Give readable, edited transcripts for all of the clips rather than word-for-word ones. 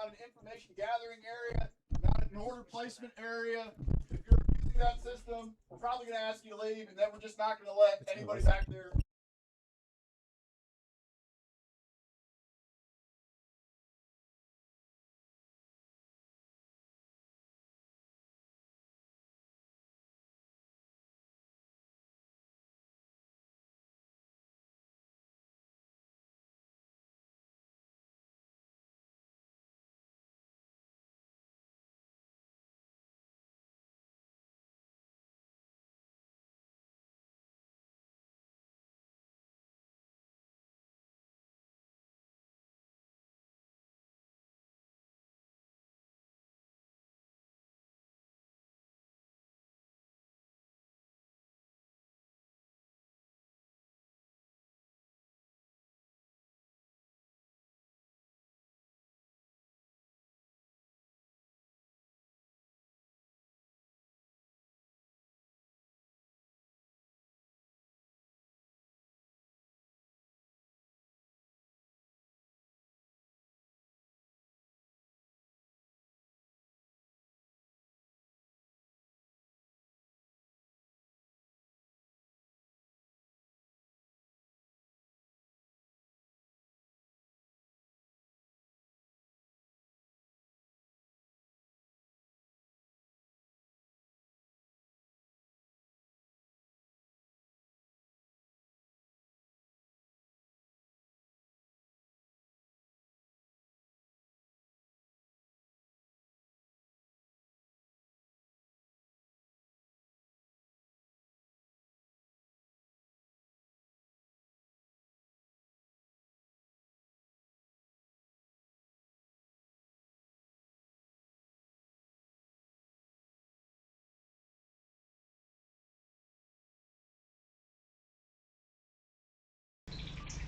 not an information gathering area, not an order placement area. If you're using that system, we're probably going to ask you to leave, and then we're just not going to let anybody back there.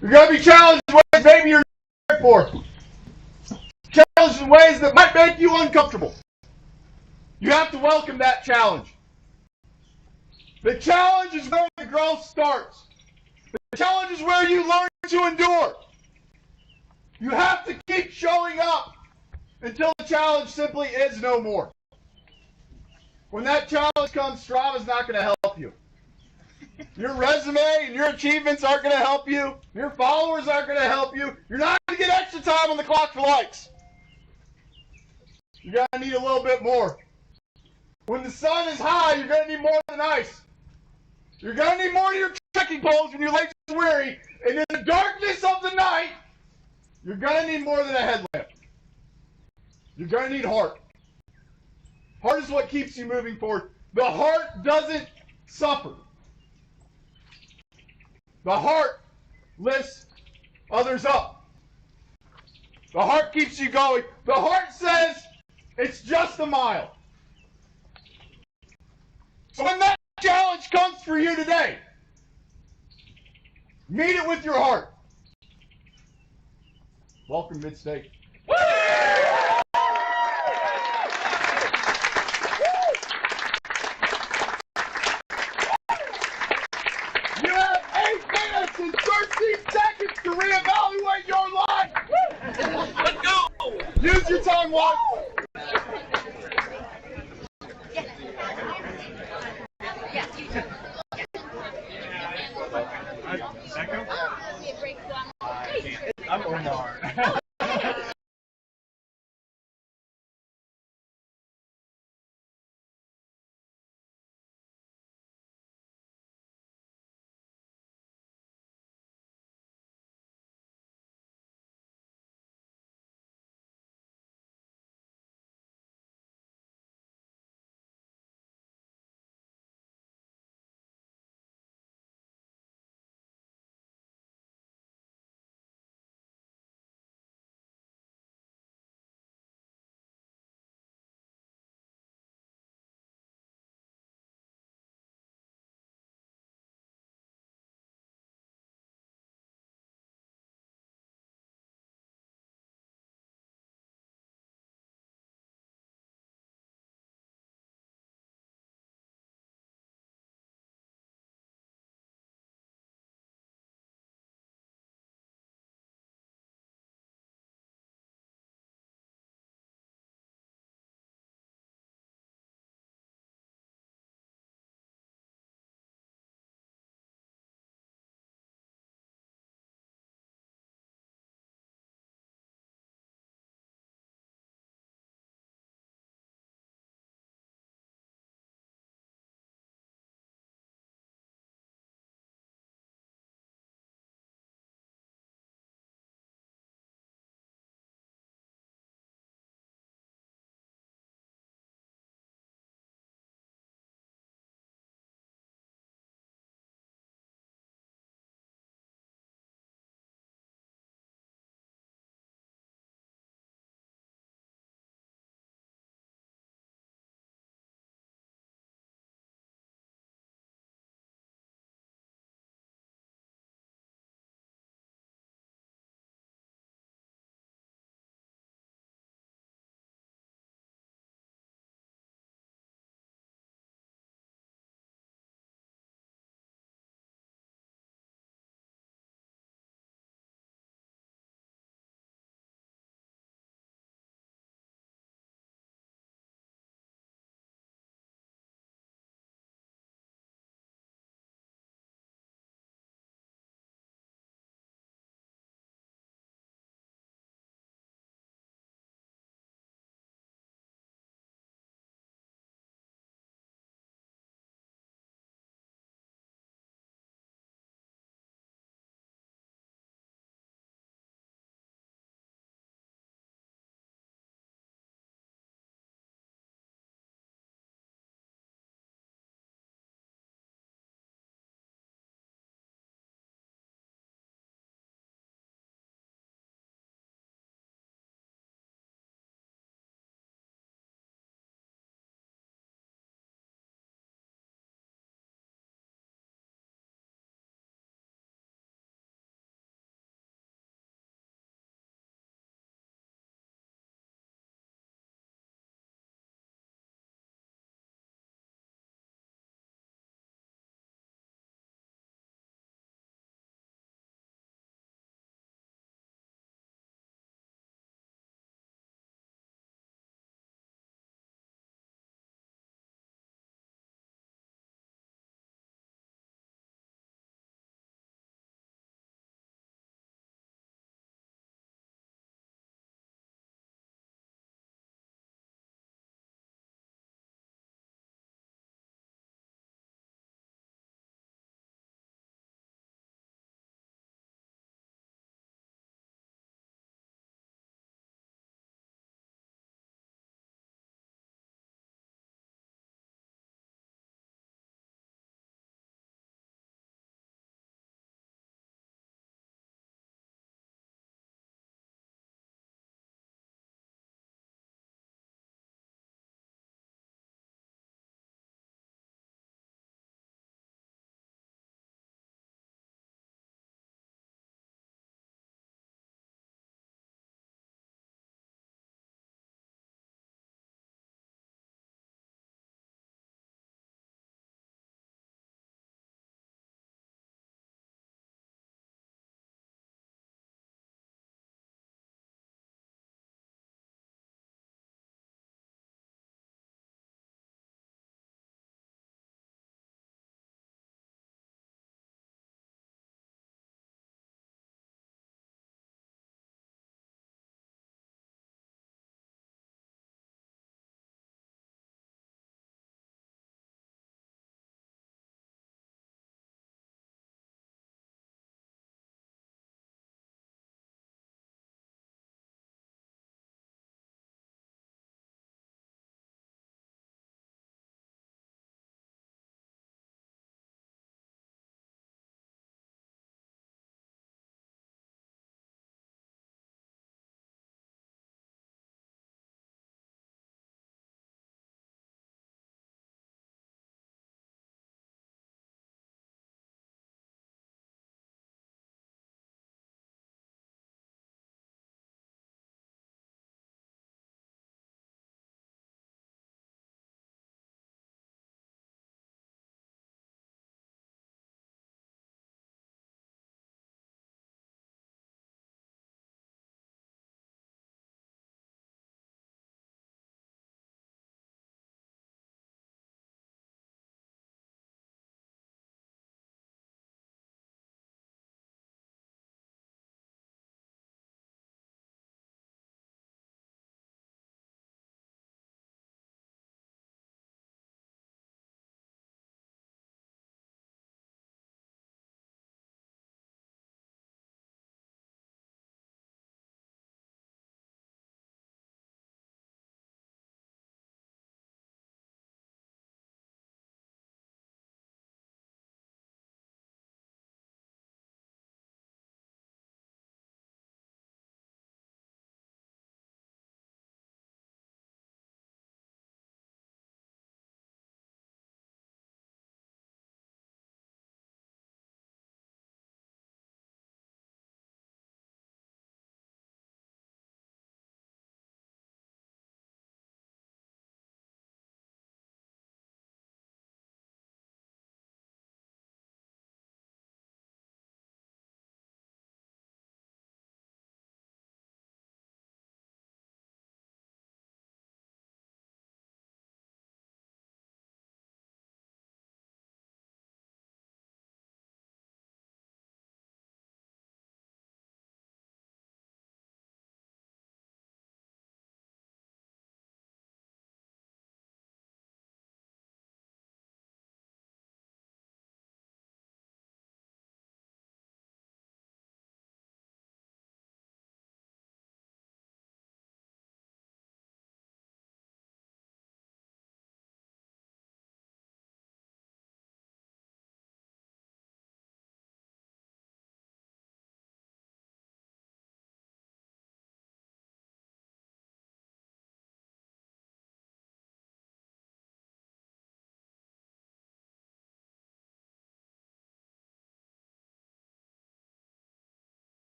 You're going to be challenged in ways maybe you're not prepared for. Challenged in ways that might make you uncomfortable. You have to welcome that challenge. The challenge is where the growth starts. The challenge is where you learn to endure. You have to keep showing up until the challenge simply is no more. When that challenge comes, Strava's not going to help you. Your resume and your achievements aren't going to help you. Your followers aren't going to help you. You're not going to get extra time on the clock for likes. You're going to need a little bit more. When the sun is high, you're going to need more than ice. You're going to need more of your trekking poles when your legs are weary. And in the darkness of the night, you're going to need more than a headlamp. You're going to need heart. Heart is what keeps you moving forward. The heart doesn't suffer. The heart lifts others up. The heart keeps you going. The heart says, it's just a mile. So when that challenge comes for you today, meet it with your heart. Welcome, Midstate. You have 8 minutes and 13 seconds to reevaluate your life. Let's go! Use your time wisely. I'm Omar.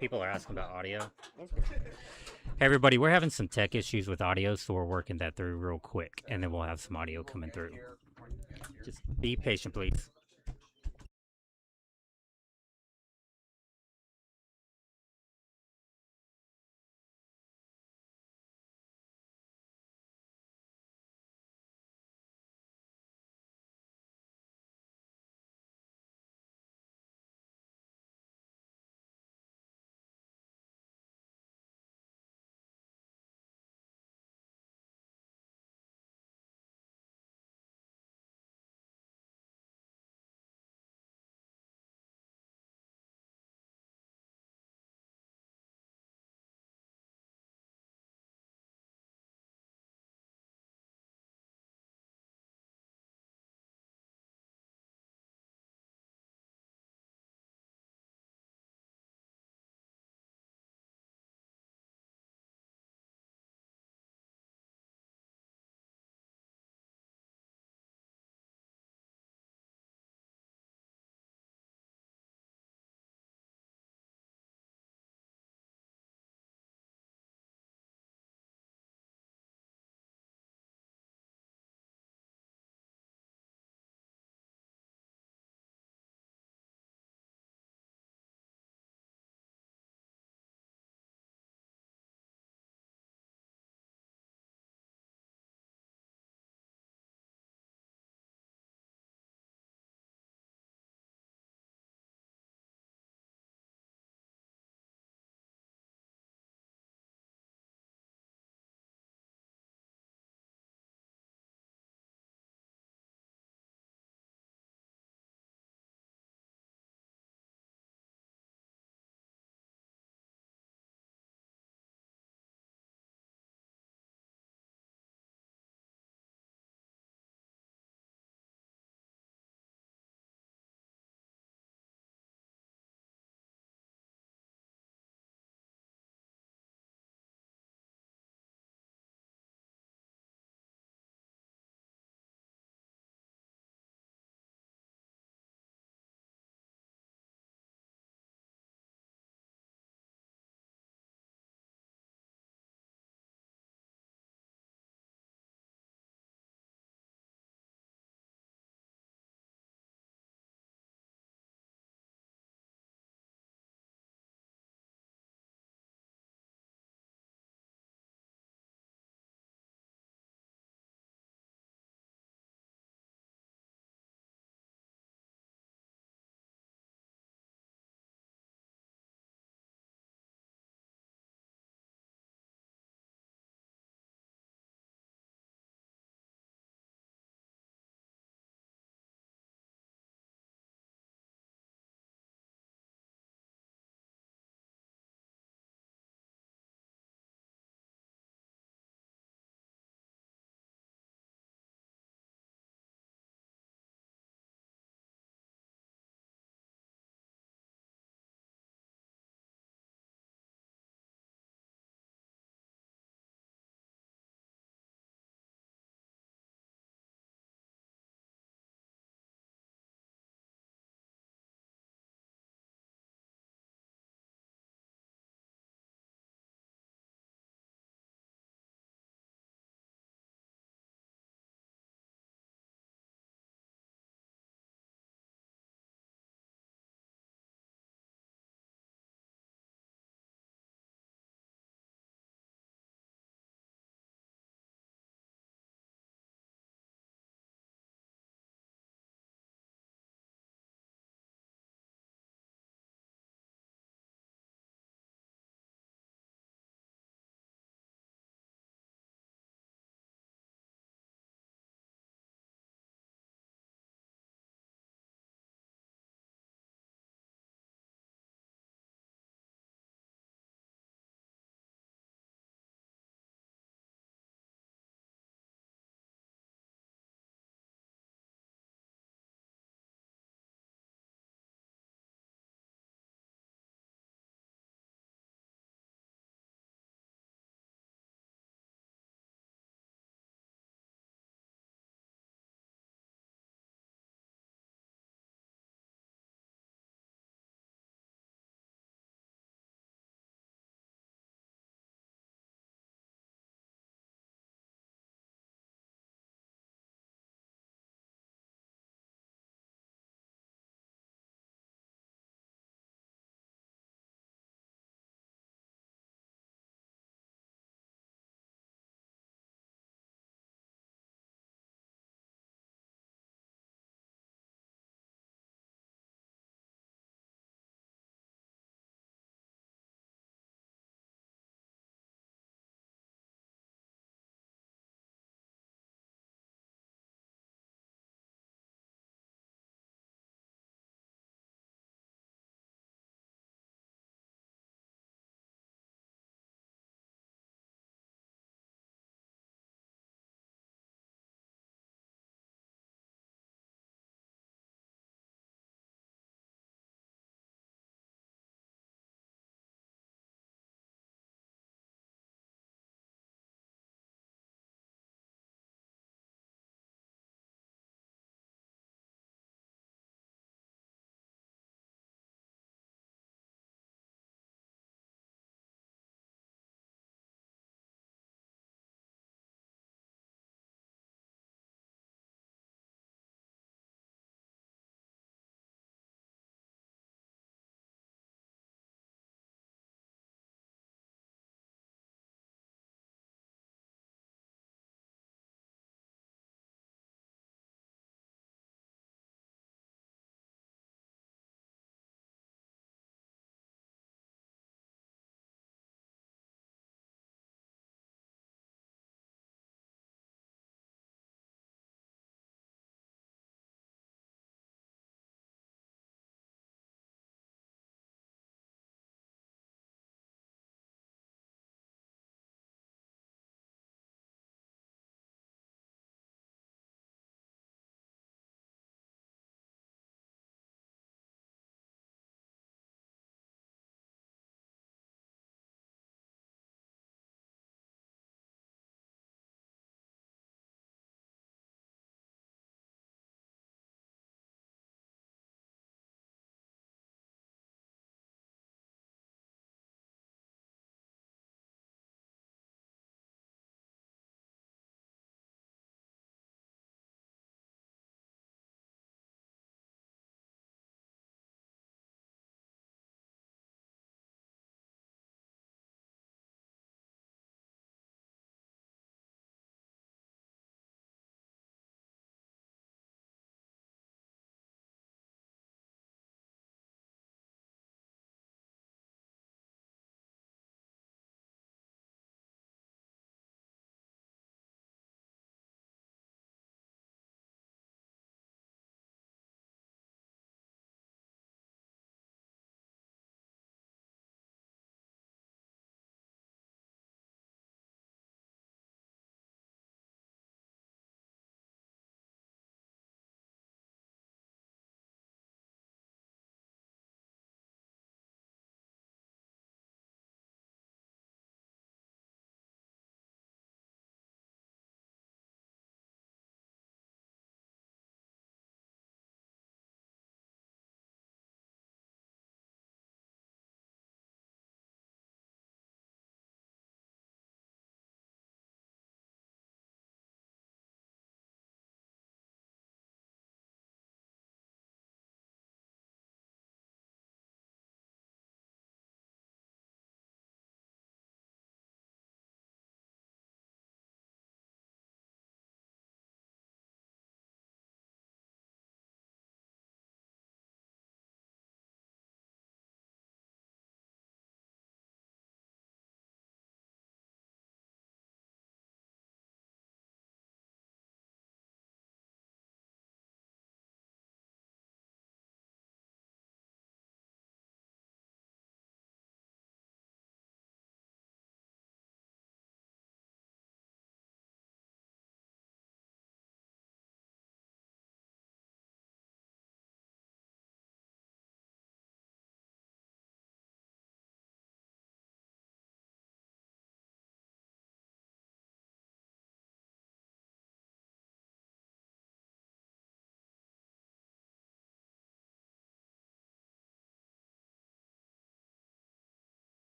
People are asking about audio. Hey everybody, we're having some tech issues with audio, so we're working that through real quick, and then we'll have some audio coming through. Just be patient, please.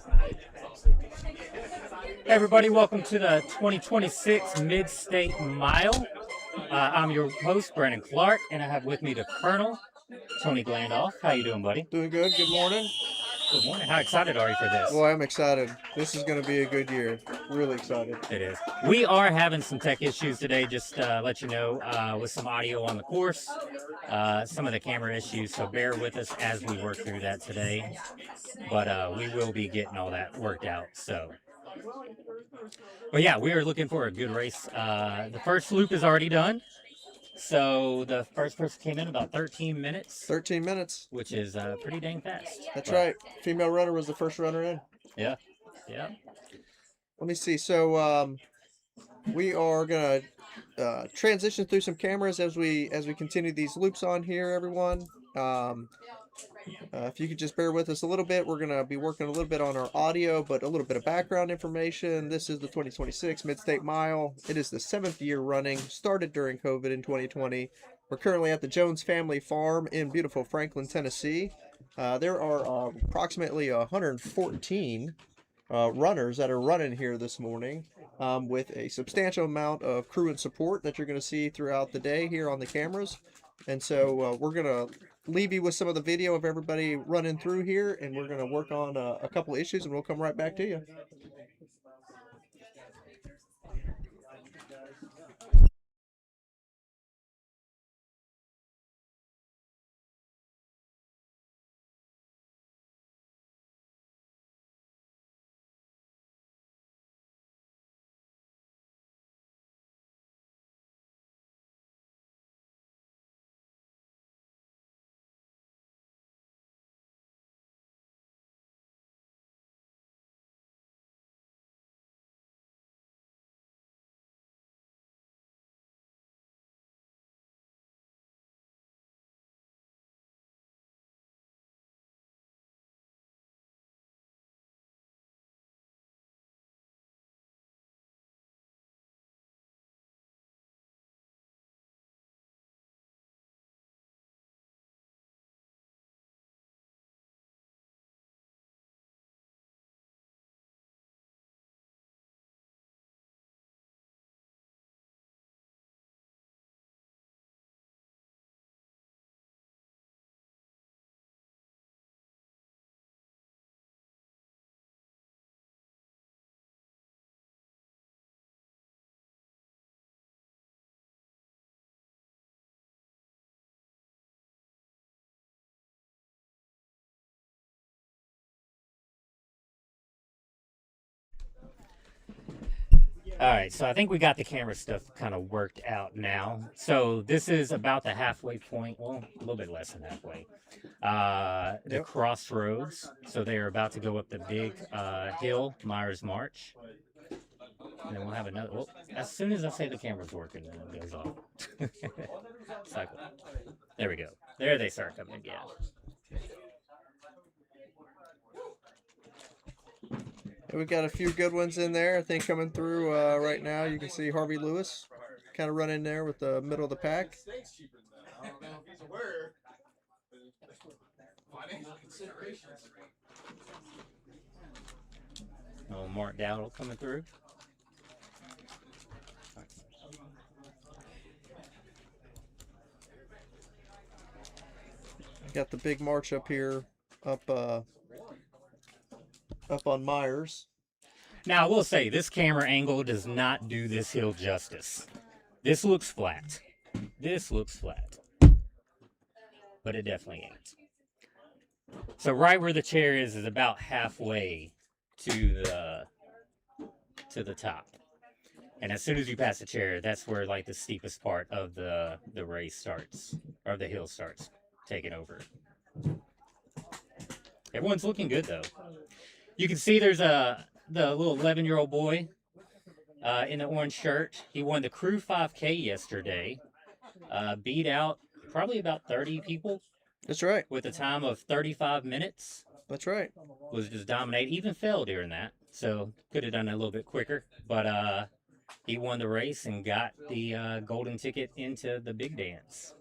Hey everybody, welcome to the 2026 Midstate Mile. I'm your host, Brandon Clark, and I have with me the Colonel, Tony Glandoff. How you doing, buddy? Doing good. Good morning. Good morning. How excited are you for this? Well, I'm excited. This is going to be a good year. Really excited. It is. We are having some tech issues today, just let you know, with some audio on the course, some of the camera issues, so bear with us as we work through that today. But we will be getting all that worked out, so. But yeah, we are looking for a good race. The first loop is already done. So the first person came in about 13 minutes. 13 minutes. Which is pretty dang fast. That's right. Female runner was the first runner in. Yeah. Yeah. Let me see. So we are going to transition through some cameras as we continue these loops on here, everyone. If you could just bear with us a little bit, we're going to be working a little bit on our audio, but a little bit of background information. This is the 2026 Midstate Mile. It is the 7th year running, started during COVID in 2020. We're currently at the Jones Family Farm in beautiful Franklin, Tennessee. There are approximately 114 runners that are running here this morning, with a substantial amount of crew and support that you're going to see throughout the day here on the cameras. And so we're going to leave you with some of the video of everybody running through here, and we're going to work on a couple of issues, and we'll come right back to you. All right, so I think we got the camera stuff kind of worked out now. So this is about the halfway point, well, a little bit less than halfway. The crossroads. So they are about to go up the big hill, Myers March. And then we'll have another, well, as soon as I say the camera's working, then it goes off. Cycle. There we go. There they start coming again. We've got a few good ones in there, I think, coming through right now. You can see Harvey Lewis kind of running there with the middle of the pack. Oh, Mark Dowdle coming through. Got the big march up here, up on Myers. Now, I will say, this camera angle does not do this hill justice. This looks flat. This looks flat. But it definitely ain't. So right where the chair is about halfway to the top. And as soon as you pass the chair, that's where like the steepest part of the race starts, or the hill starts taking over. Everyone's looking good though. You can see there's the little 11-year-old boy in the orange shirt. He won the Crew 5K yesterday. Beat out probably about 30 people. That's right. With a time of 35 minutes. That's right. Was just dominating. Even fell during that. So could have done it a little bit quicker. But he won the race and got the golden ticket into the big dance.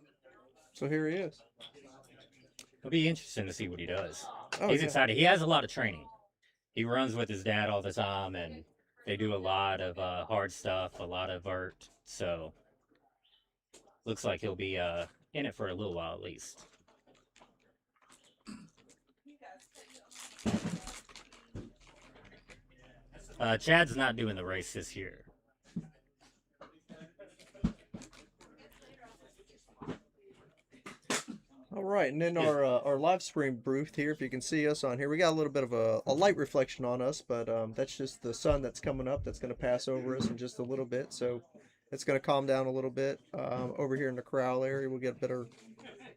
So here he is. It'll be interesting to see what he does. Oh, He's yeah. excited. He has a lot of training. He runs with his dad all the time, and they do a lot of hard stuff, a lot of vert. So looks like he'll be in it for a little while at least. Chad's not doing the race this year. All right, and then our live stream booth here, if you can see us on here, we got a little bit of a light reflection on us, but that's just the sun that's coming up that's going to pass over us in just a little bit, so it's going to calm down a little bit. Over here in the Corral area, we'll get a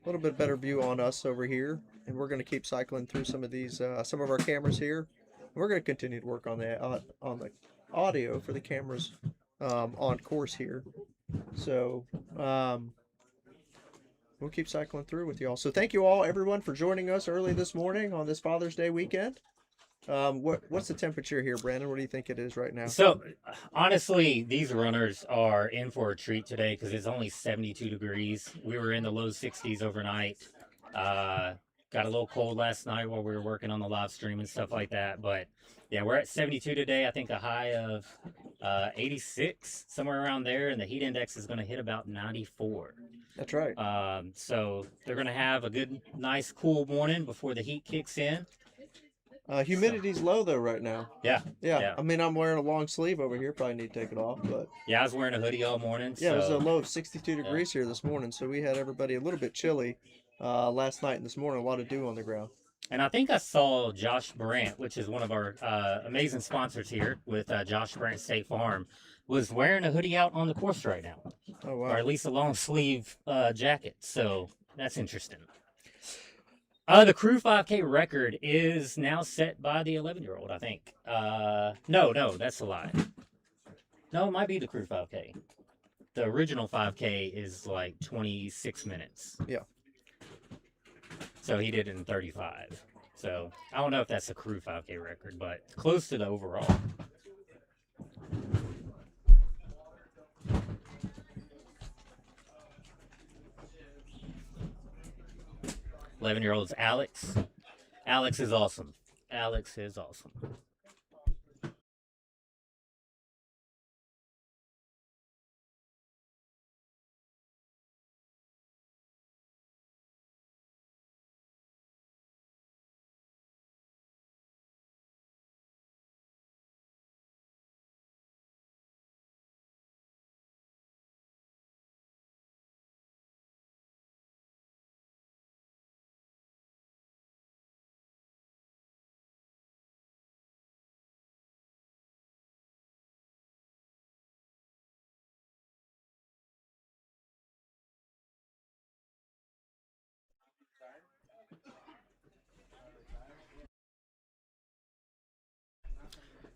little bit better view on us over here, and we're going to keep cycling through some of these, some of our cameras here. We're going to continue to work on the audio for the cameras on course here, so. We'll keep cycling through with y'all. So thank you all, everyone, for joining us early this morning on this Father's Day weekend. What's the temperature here, Brandon? What do you think it is right now? So, honestly, these runners are in for a treat today because it's only 72 degrees. We were in the low 60s overnight. Got a little cold last night while we were working on the live stream and stuff like that. But, yeah, we're at 72 today. I think a high of 86, somewhere around there. And the heat index is going to hit about 94. That's right. So they're going to have a good, nice, cool morning before the heat kicks in. Humidity's low, though, right now. Yeah. I mean, I'm wearing a long sleeve over here. Probably need to take it off, but... Yeah, I was wearing a hoodie all morning. Yeah, so... it was a low of 62 degrees here this morning, so we had everybody a little bit chilly last night and this morning. A lot of dew on the ground. And I think I saw Josh Brandt, which is one of our amazing sponsors here with Josh Brandt State Farm, was wearing a hoodie out on the course right now. Oh, wow. Or at least a long sleeve jacket. So that's interesting. The Crew 5K record is now set by the 11-year-old, I think. No, that's a lie. No, it might be the Crew 5K. The original 5K is like 26 minutes. Yeah. So he did it in 35. So I don't know if that's a Crew 5K record, but close to the overall. 11-year-old's Alex. Alex is awesome. Alex is awesome.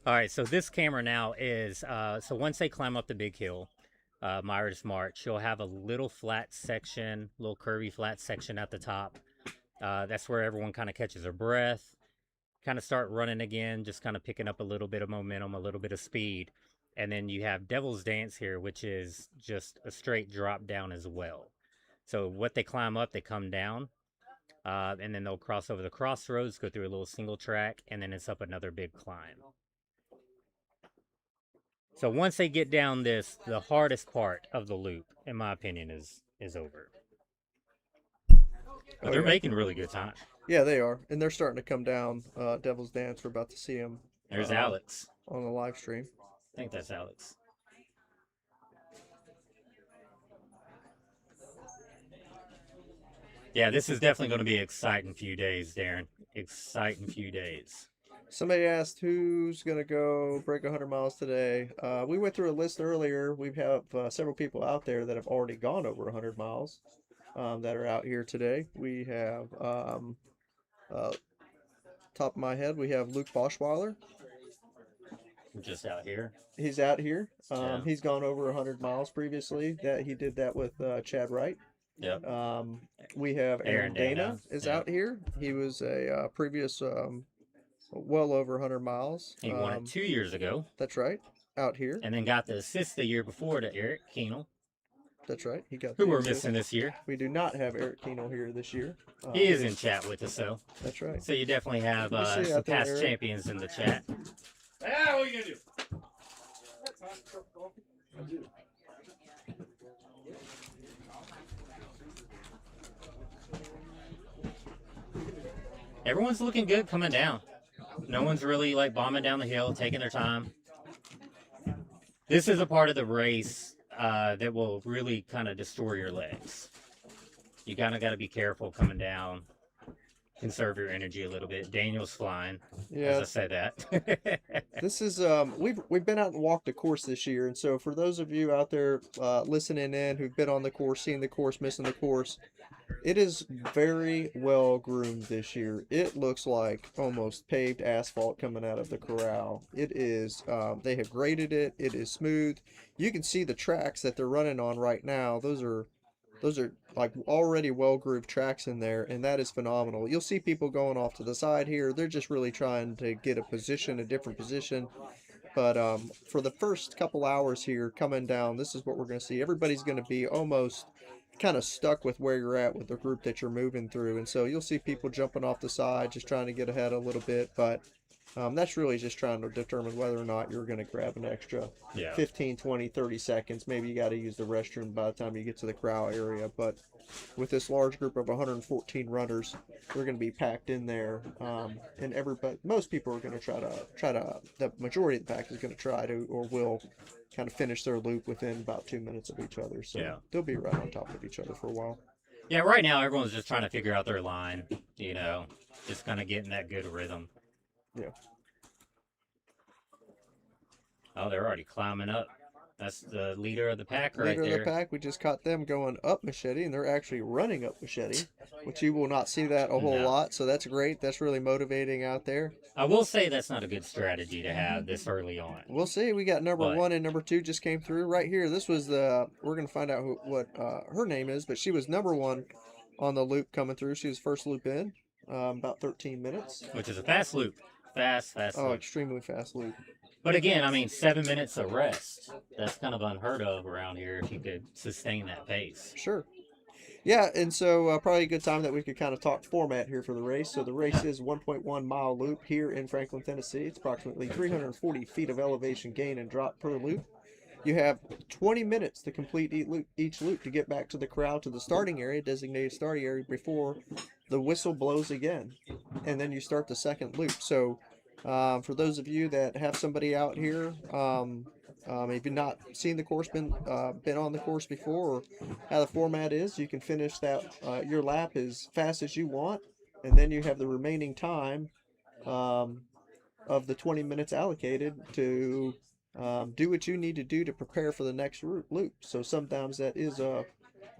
All right, so this camera now is, so once they climb up the big hill, Myers March, you'll have a little flat section, little curvy flat section at the top. That's where everyone kind of catches their breath, kind of start running again, just kind of picking up a little bit of momentum, a little bit of speed. And then you have Devil's Dance here, which is just a straight drop down as well. So what they climb up, they come down, and then they'll cross over the crossroads, go through a little single track, and then it's up another big climb. So once they get down this, the hardest part of the loop, in my opinion, is over. But they're making really good time. Yeah, they are. And they're starting to come down Devil's Dance. We're about to see them. There's Alex. On the live stream. I think that's Alex. Yeah, this is definitely going to be an exciting few days, Darren. Exciting few days. Somebody asked who's going to go break 100 miles today. We went through a list earlier. We have several people out there that have already gone over 100 miles that are out here today. We have, top of my head, we have Luke Boschweiler. Just out here. He's out here. Yeah. He's gone over 100 miles previously. He did that with Chad Wright. Yep. We have Aaron Dana is out here. He was a previous well over 100 miles. He won it 2 years ago. That's right. Out here. And then got the assist the year before to Eric Keenel. That's right. He got who the we're assist. missing this year. We do not have Eric Keno here this year. He is in chat with us, though. That's right. So you definitely have Good to see you some out there, past Eric. champions in the chat. Yeah, what are you gonna do? Everyone's looking good coming down. No one's really like bombing down the hill, taking their time. This is a part of the race that will really kind of destroy your legs. You kind of got to be careful coming down. Conserve your energy a little bit. Daniel's flying. Yeah. As I say that. This is we've been out and walked the course this year, and so for those of you out there listening in who've been on the course, seen the course, missing the course, it is very well groomed this year. It looks like almost paved asphalt coming out of the corral. It is they have graded it. It is smooth. You can see the tracks that they're running on right now. Those are like already well grooved tracks in there, and that is phenomenal. You'll see people going off to the side here. They're just really trying to get a different position. But for the first couple hours here coming down, this is what we're going to see. Everybody's going to be almost kind of stuck with where you're at with the group that you're moving through. And so you'll see people jumping off the side, just trying to get ahead a little bit. But that's really just trying to determine whether or not you're going to grab an extra 15, 20, 30 seconds. Maybe you got to use the restroom by the time you get to the corral area. But with this large group of 114 runners, they're going to be packed in there. And most people are going to try to, the majority of the pack is going to try to or will kind of finish their loop within about 2 minutes of each other. So they'll be right on top of each other for a while. Yeah, right now everyone's just trying to figure out their line, just kind of getting that good rhythm. Yeah. Oh, they're already climbing up. That's the leader of the pack right there. Leader of the pack, we just caught them going up Machete, and they're actually running up Machete, which you will not see that a whole lot, so that's great. That's really motivating out there. I will say that's not a good strategy to have this early on. We'll see. We got number 1 and number 2 just came through right here. This was we're going to find out what her name is, but she was number 1 on the loop coming through. She was first loop in, about 13 minutes. Which is a fast loop. Fast loop. Oh, extremely fast loop. But again, I mean, 7 minutes of rest. That's kind of unheard of around here if you could sustain that pace. Sure. Yeah, and so probably a good time that we could kind of talk format here for the race. So the race is 1.1 mile loop here in Franklin, Tennessee. It's approximately 340 feet of elevation gain and drop per loop. You have 20 minutes to complete each loop to get back to the corral, to the starting area, designated starting area, before the whistle blows again. And then you start the second loop. So for those of you that have somebody out here, if you've not seen the course, been on the course before, or how the format is, you can finish that your lap as fast as you want, and then you have the remaining time of the 20 minutes allocated to do what you need to do to prepare for the next loop. So sometimes that is a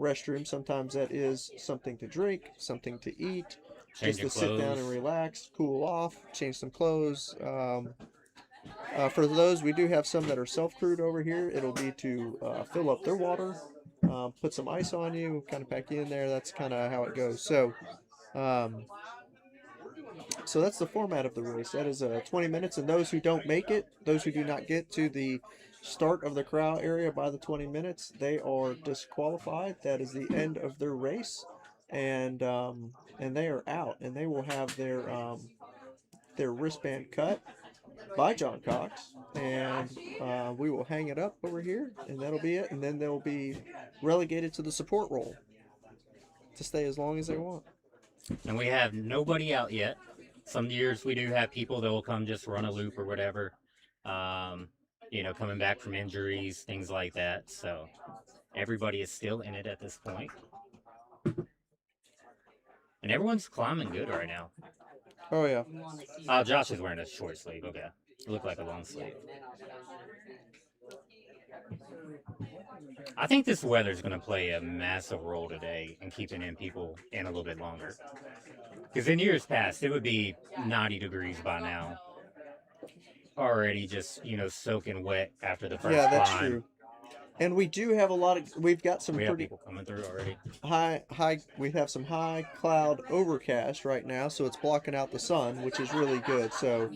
restroom, sometimes that is something to drink, something to eat. Change just to sit down and relax, cool off, change some clothes. For those, we do have some that are self-crewed over here. It'll be to fill up their water, put some ice on you, kind of pack you in there. That's kind of how it goes. So, so that's the format of the race. That is 20 minutes, and those who don't make it, those who do not get to the start of the corral area by the 20 minutes, they are disqualified. That is the end of their race. And they are out, and they will have their wristband cut by John Cox, and we will hang it up over here, and that'll be it. And then they'll be relegated to the support role to stay as long as they want. And we have nobody out yet. Some years we do have people that will come just run a loop or whatever, coming back from injuries, things like that. So everybody is still in it at this point. And everyone's climbing good right now. Oh, yeah. Josh is wearing a short sleeve. Okay. It looked like a long sleeve. I think this weather's going to play a massive role today in keeping people in a little bit longer. Because in years past, it would be 90 degrees by now. Already just, soaking wet after the first climb. Yeah, that's true. And we do have we've got some pretty people coming through already. We have some high cloud overcast right now, so it's blocking out the sun, which is really good. So,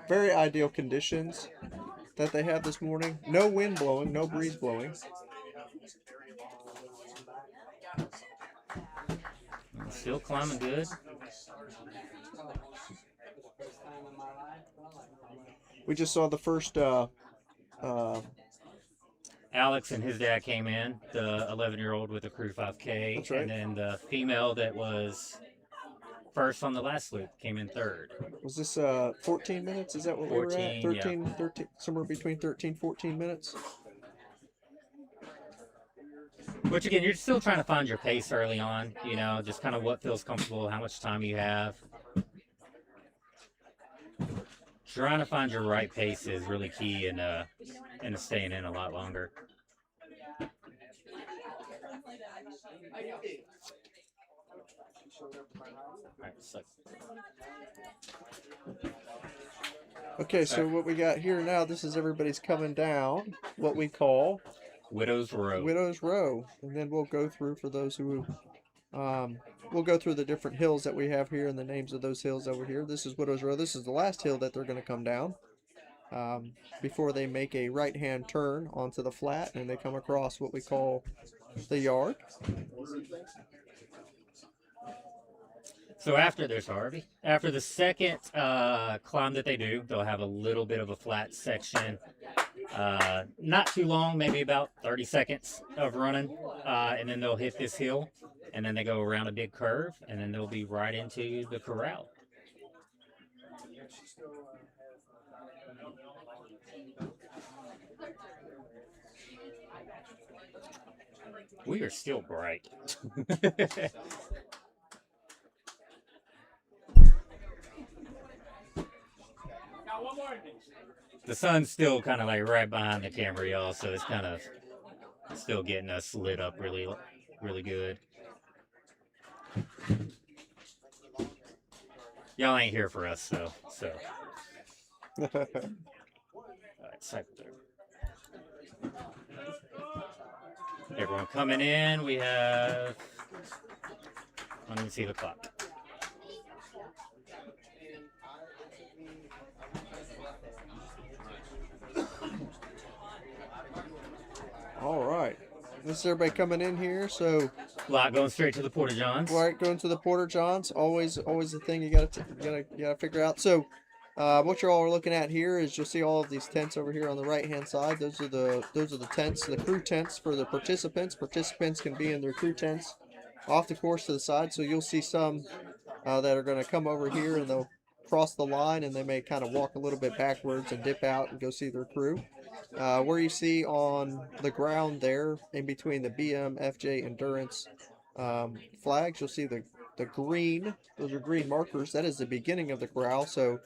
very ideal conditions that they have this morning. No wind blowing, no breeze blowing. Still climbing good. We just saw the first Alex and his dad came in, the 11-year-old with the Crew 5K, That's right. and then the female that was first on the last loop came in third. Was this 14 minutes? Is that what we were at? 14, yeah. 13, somewhere between 13, 14 minutes. Which again, you're still trying to find your pace early on, you know, just kind of what feels comfortable, how much time you have. Trying to find your right pace is really key in staying in a lot longer. Okay, so what we got here now, this is everybody's coming down, what we call Widow's Row. Widow's Row. And then we'll go through, for those who, we'll go through the different hills that we have here and the names of those hills over here. This is Widow's Row. This is the last hill that they're going to come down before they make a right-hand turn onto the flat and they come across what we call the yard. So after this, Harvey, after the second climb that they do, they'll have a little bit of a flat section. Not too long, maybe about 30 seconds of running. And then they'll hit this hill. And then they go around a big curve. And then they'll be right into the corral. We are still bright. The sun's still kind of like right behind the camera, y'all, so it's kind of still getting us lit up really, really good. Y'all ain't here for us, so. All right, cycle through. Everyone coming in, we have, let me see the clock. All right. This is everybody coming in here, so A lot going straight to the Porta Johns. right, going to the Porta Johns, always the thing you gotta figure out. So, what you all are looking at here is you'll see all of these tents over here on the right hand side. Those are the tents, the crew tents for the participants. Participants can be in their crew tents off the course to the side. So you'll see some that are going to come over here and they'll cross the line and they may kind of walk a little bit backwards and dip out and go see their crew. Where you see on the ground there, in between the BM, FJ, Endurance flags, you'll see the green. Those are green markers. That is the beginning of the corral. So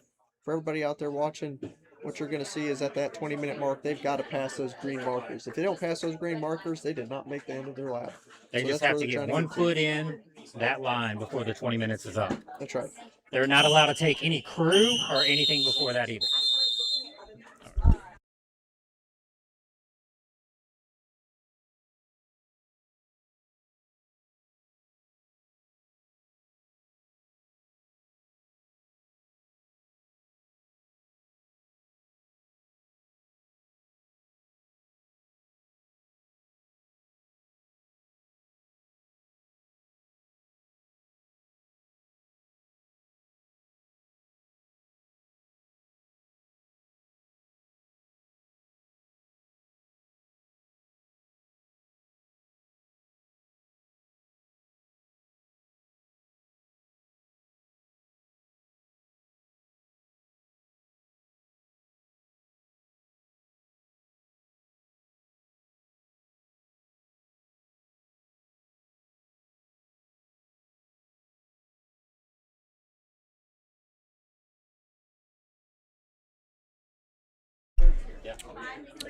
for everybody out there watching, what you're going to see is at that 20-minute mark, they've got to pass those green markers. If they don't pass those green markers, they did not make the end of their lap. They So just that's have where to they're get trying one foot in that line before the 20 minutes is up. That's right. They're not allowed to take any crew or anything before that either.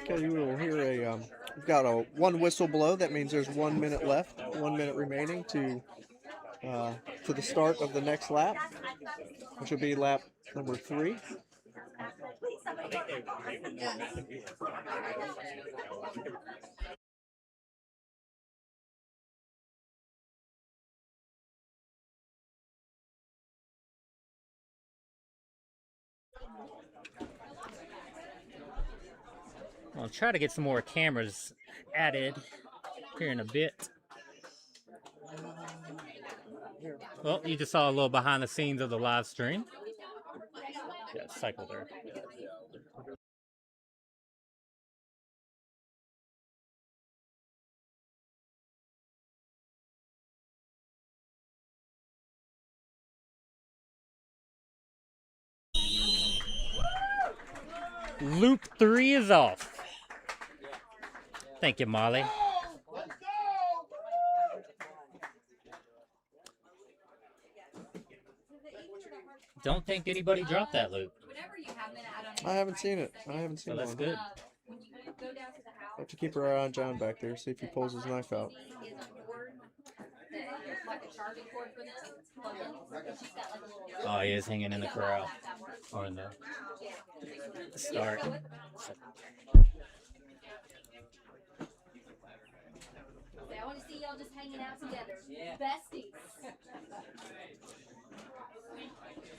Okay, you will hear we've got a one whistle blow. That means there's 1 minute left, 1 minute remaining to the start of the next lap, which will be lap number 3. I'll try to get some more cameras added here in a bit. Well, you just saw a little behind the scenes of the live stream. Yeah, cycle there. Loop 3 is off. Thank you, Molly. Let's go! Don't think anybody dropped that loop. I haven't seen it. I haven't seen So that's one. good. I have to keep our eye on John back there, see if he pulls his knife out. Oh, he is hanging in the corral. Or in the start. I want to see y'all just hanging out together. Besties.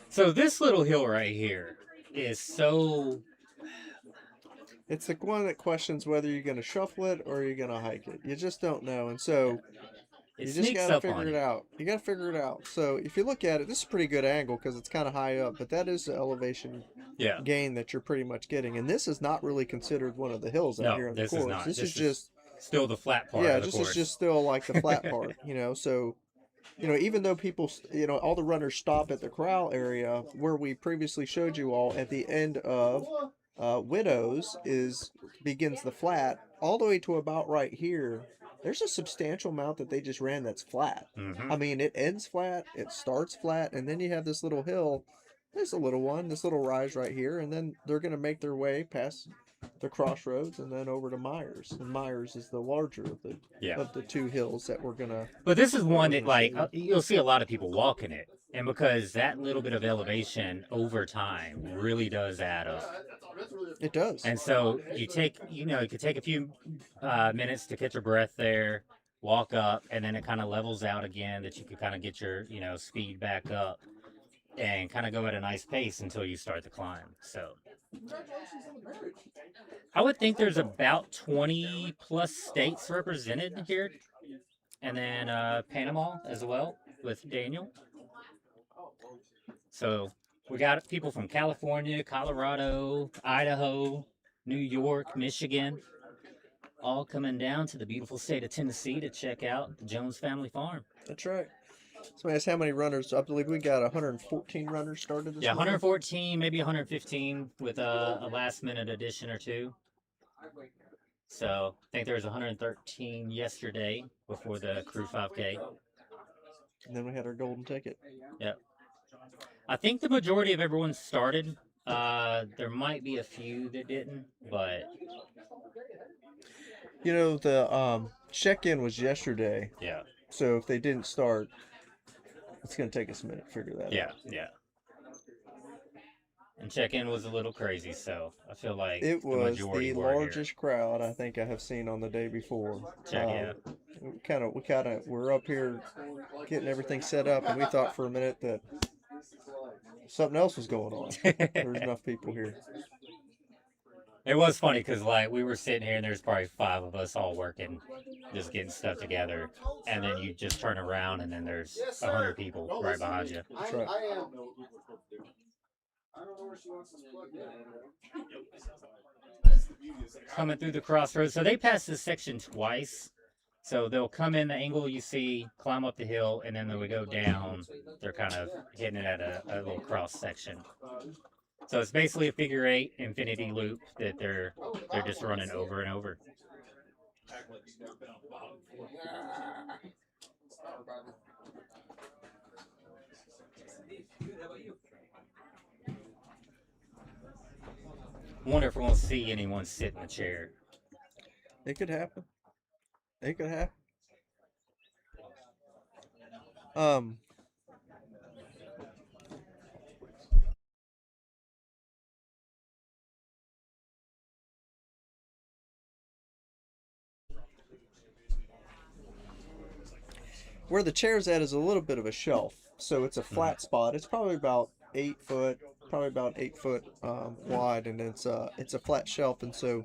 So this little hill right here is so... It's the one that questions whether you're going to shuffle it or you're going to hike it. You just don't know. And so It you just sneaks got to up on figure it you. out. You got to figure it out. So if you look at it, this is a pretty good angle because it's kind of high up, but that is the elevation Yeah. gain that you're pretty much getting. And this is not really considered one of the hills out No, here on the this is course. not. This This is is just, Still the flat part yeah, of the this course. is just still like the flat part, you know. So, you know, even though people, you know, all the runners stop at the corral area where we previously showed you all at the end of Widows begins the flat all the way to about right here. There's a substantial amount that they just ran that's flat. Mhm. I mean, it ends flat, it starts flat, and then you have this little hill. There's a little one, this little rise right here, and then they're going to make their way past the crossroads and then over to Myers. And Myers is the larger of the two hills that we're going to. But this is one that, like, you'll see a lot of people walking it. And because that little bit of elevation over time really does add up. It does. And so you could take a few minutes to catch your breath there, walk up, and then it kind of levels out again that you could kind of get your, speed back up and kind of go at a nice pace until you start the climb. So I would think there's about 20 plus states represented here. And then Panama as well with Daniel. So we got people from California, Colorado, Idaho, New York, Michigan, all coming down to the beautiful state of Tennessee to check out the Jones Family Farm. That's right. So that's how many runners? I believe we got 114 runners started this morning. 114, maybe 115 with a last minute addition or two. So I think there was 113 yesterday before the Crew 5K. And then we had our golden ticket. Yep. I think the majority of everyone started. There might be a few that didn't, but you know, the check-in was yesterday. Yeah. So if they didn't start, it's going to take us a minute to figure that out. Yeah. And check-in was a little crazy, so I feel like it was the largest here. crowd I think I have seen on the day before. Yeah. We're up here getting everything set up, and we thought for a minute that something else was going on. There was enough people here. It was funny because, like, we were sitting here and there's probably 5 of us all working, just getting stuff together. And then you just turn around and then there's 100 people right behind you. That's right. Coming through the crossroads. So they pass this section twice. So they'll come in the angle you see, climb up the hill, and then they would go down. They're kind of hitting it at a little cross section. So it's basically a figure 8 infinity loop that they're just running over and over. Wonder if we'll see anyone sit in a chair. It could happen. It could happen. Where the chair's at is a little bit of a shelf, so it's a flat spot. It's probably about 8 foot, wide, and it's a flat shelf, and so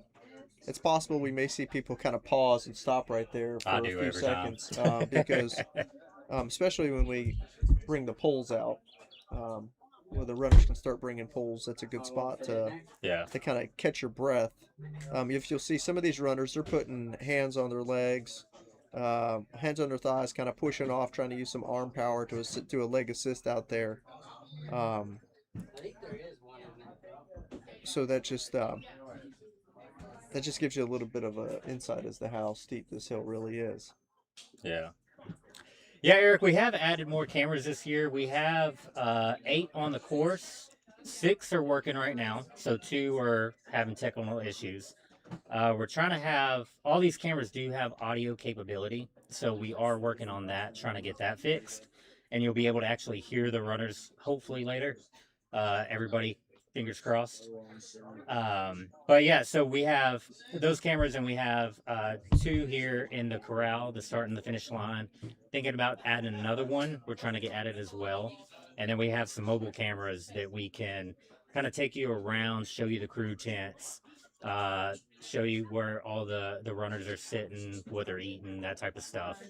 it's possible we may see people kind of pause and stop right there for I a do few every time. seconds because especially when we bring the poles out, um, where the runners can start bringing poles. That's a good spot Yeah. to kind of catch your breath. If you'll see some of these runners, they're putting hands on their legs, hands on their thighs, kind of pushing off, trying to use some arm power to do a leg assist out there. Um, so that just gives you a little bit of a insight as to how steep this hill really is. Yeah. Yeah, Eric, we have added more cameras this year. We have 8 on the course. 6 are working right now, so 2 are having technical issues. We're trying to have all these cameras do have audio capability, so we are working on that, trying to get that fixed, and you'll be able to actually hear the runners hopefully later. Everybody, fingers crossed. But yeah, so we have those cameras, and we have 2 here in the corral, the start and the finish line. Thinking about adding another one. We're trying to get added as well, and then we have some mobile cameras that we can kind of take you around, show you the crew tents, show you where all the runners are sitting, what they're eating, that type of stuff.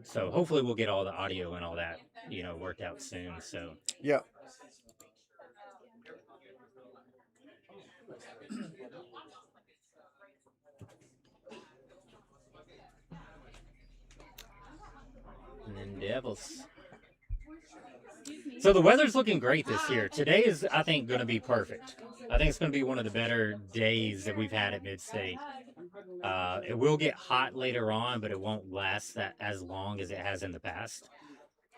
So hopefully we'll get all the audio and all that, worked out soon. So Yeah. and then Devils. So the weather's looking great this year. Today is, I think, going to be perfect. I think it's going to be one of the better days that we've had at Midstate. It will get hot later on, but it won't last that as long as it has in the past.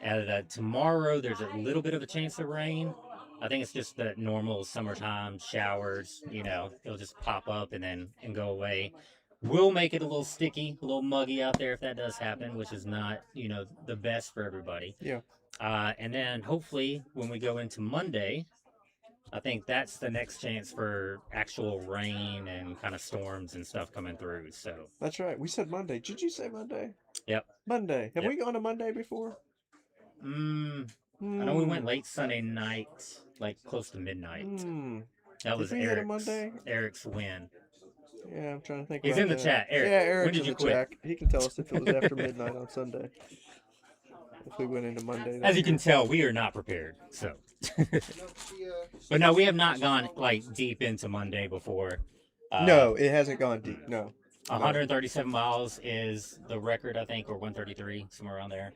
And tomorrow, there's a little bit of a chance of rain. I think it's just the normal summertime showers. It'll just pop up and go away. We'll make it a little sticky, a little muggy out there if that does happen, which is not, the best for everybody. Yeah. And then hopefully when we go into Monday, I think that's the next chance for actual rain and kind of storms and stuff coming through. So That's right. We said Monday. Did you say Monday? Yep. Monday. Have Yep. we gone to Monday before? I know we went late Sunday night, like close to midnight. That was Did we hit a Monday? Eric's win. Yeah, I'm trying to think. He's about in the that. chat. Eric, yeah, when Eric's did in you the quit? chat. He can tell us if it was after midnight on Sunday. If we went into Monday. As you can tell, we are not prepared. So, but no, we have not gone like deep into Monday before. No, it hasn't gone deep. No. 137 miles is the record, I think, or 133, somewhere around there.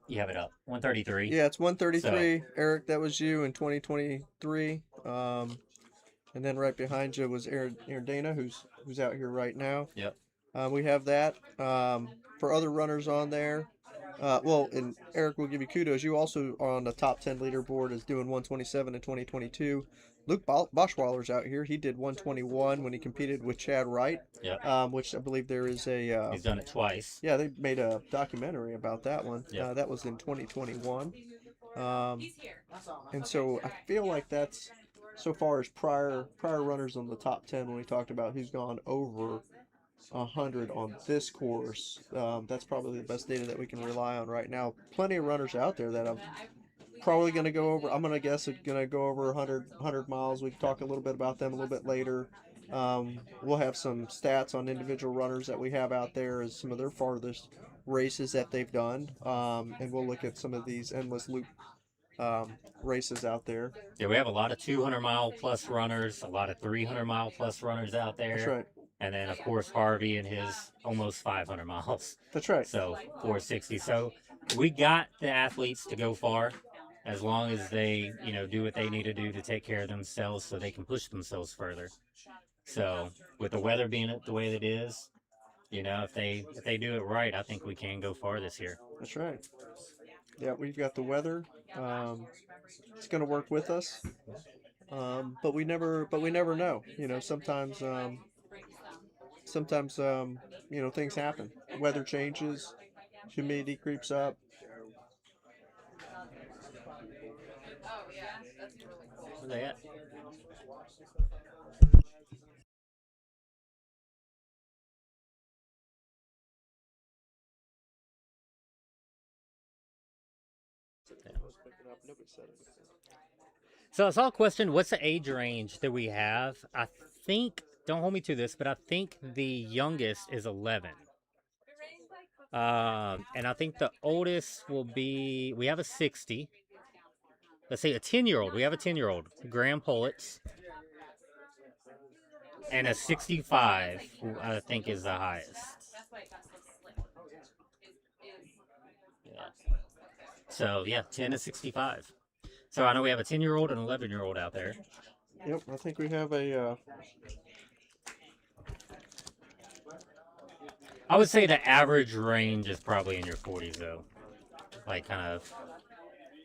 You have it up. 133. Yeah, it's 133. So, Eric, that was you in 2023. And then right behind you was Aaron Dana, who's out here right now. Yep. We have that. For other runners on there, and Eric will give you kudos. You also are on the top 10 leaderboard as doing 127 in 2022. Luke Boschwaller's out here. He did 121 when he competed with Chad Wright. Yep. Which I believe there is a... He's done it twice. Yeah, they made a documentary about that one. Yep. That was in 2021. And so I feel like that's... So far as prior runners on the top 10, when we talked about who's gone over 100 on this course, that's probably the best data that we can rely on right now. Plenty of runners out there that I'm probably going to go over. I'm going to guess it's going to go over 100 miles. We can talk a little bit about them a little bit later. We'll have some stats on individual runners that we have out there as some of their farthest races that they've done. And we'll look at some of these endless loop races out there. Yeah, we have a lot of 200-mile plus runners, a lot of 300-mile plus runners out there. That's right. And then, of course, Harvey and his almost 500 miles. That's right. So 460. So we got the athletes to go far as long as they, do what they need to do to take care of themselves so they can push themselves further. So with the weather being the way that it is, if they do it right, I think we can go far this year. That's right. Yeah, we've got the weather. It's going to work with us, but we never know. Sometimes things happen. Weather changes, humidity creeps up. Where they at? So I saw a question, what's the age range that we have? I think don't hold me to this, but I think the youngest is 11. And I think the oldest will be, we have a 60. Let's say a 10-year-old. We have a 10-year-old, Graham Pullets. And a 65, who I think is the highest. Yeah. So, yeah, 10 to 65. So I know we have a 10-year-old and an 11-year-old out there. Yep, I think we have a. I would say the average range is probably in your 40s, though. Like, kind of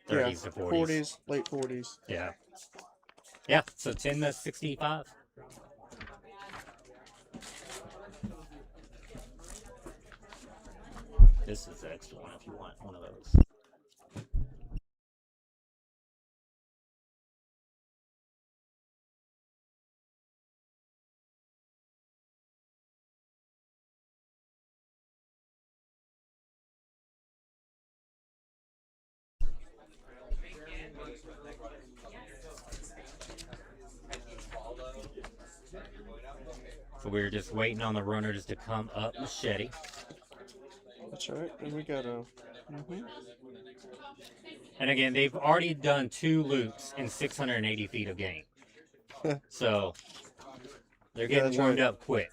30s to 40s. 40s, late 40s. Yeah. Yeah, so 10 to 65. This is the extra one if you want one of those. So we were just waiting on the runners to come up Machete. That's right. And we got a. And again, they've already done 2 loops in 680 feet of game. So they're getting warmed up quick.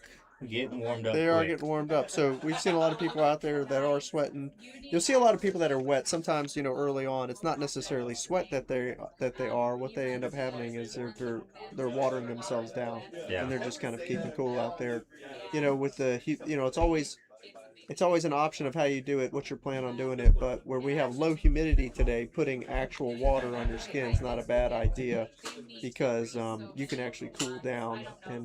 Getting warmed up They quick. are getting warmed up. So we've seen a lot of people out there that are sweating. You'll see a lot of people that are wet. Sometimes, early on, it's not necessarily sweat that they are. What they end up happening is they're watering themselves down, and they're just kind of keeping cool out there. With the it's always an option of how you do it, what your plan on doing it. But where we have low humidity today, putting actual water on your skin is not a bad idea, because you can actually cool down and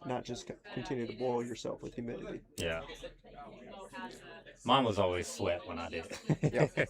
not just continue to boil yourself with humidity. Yeah. Mine was always sweat when I did it. Yep.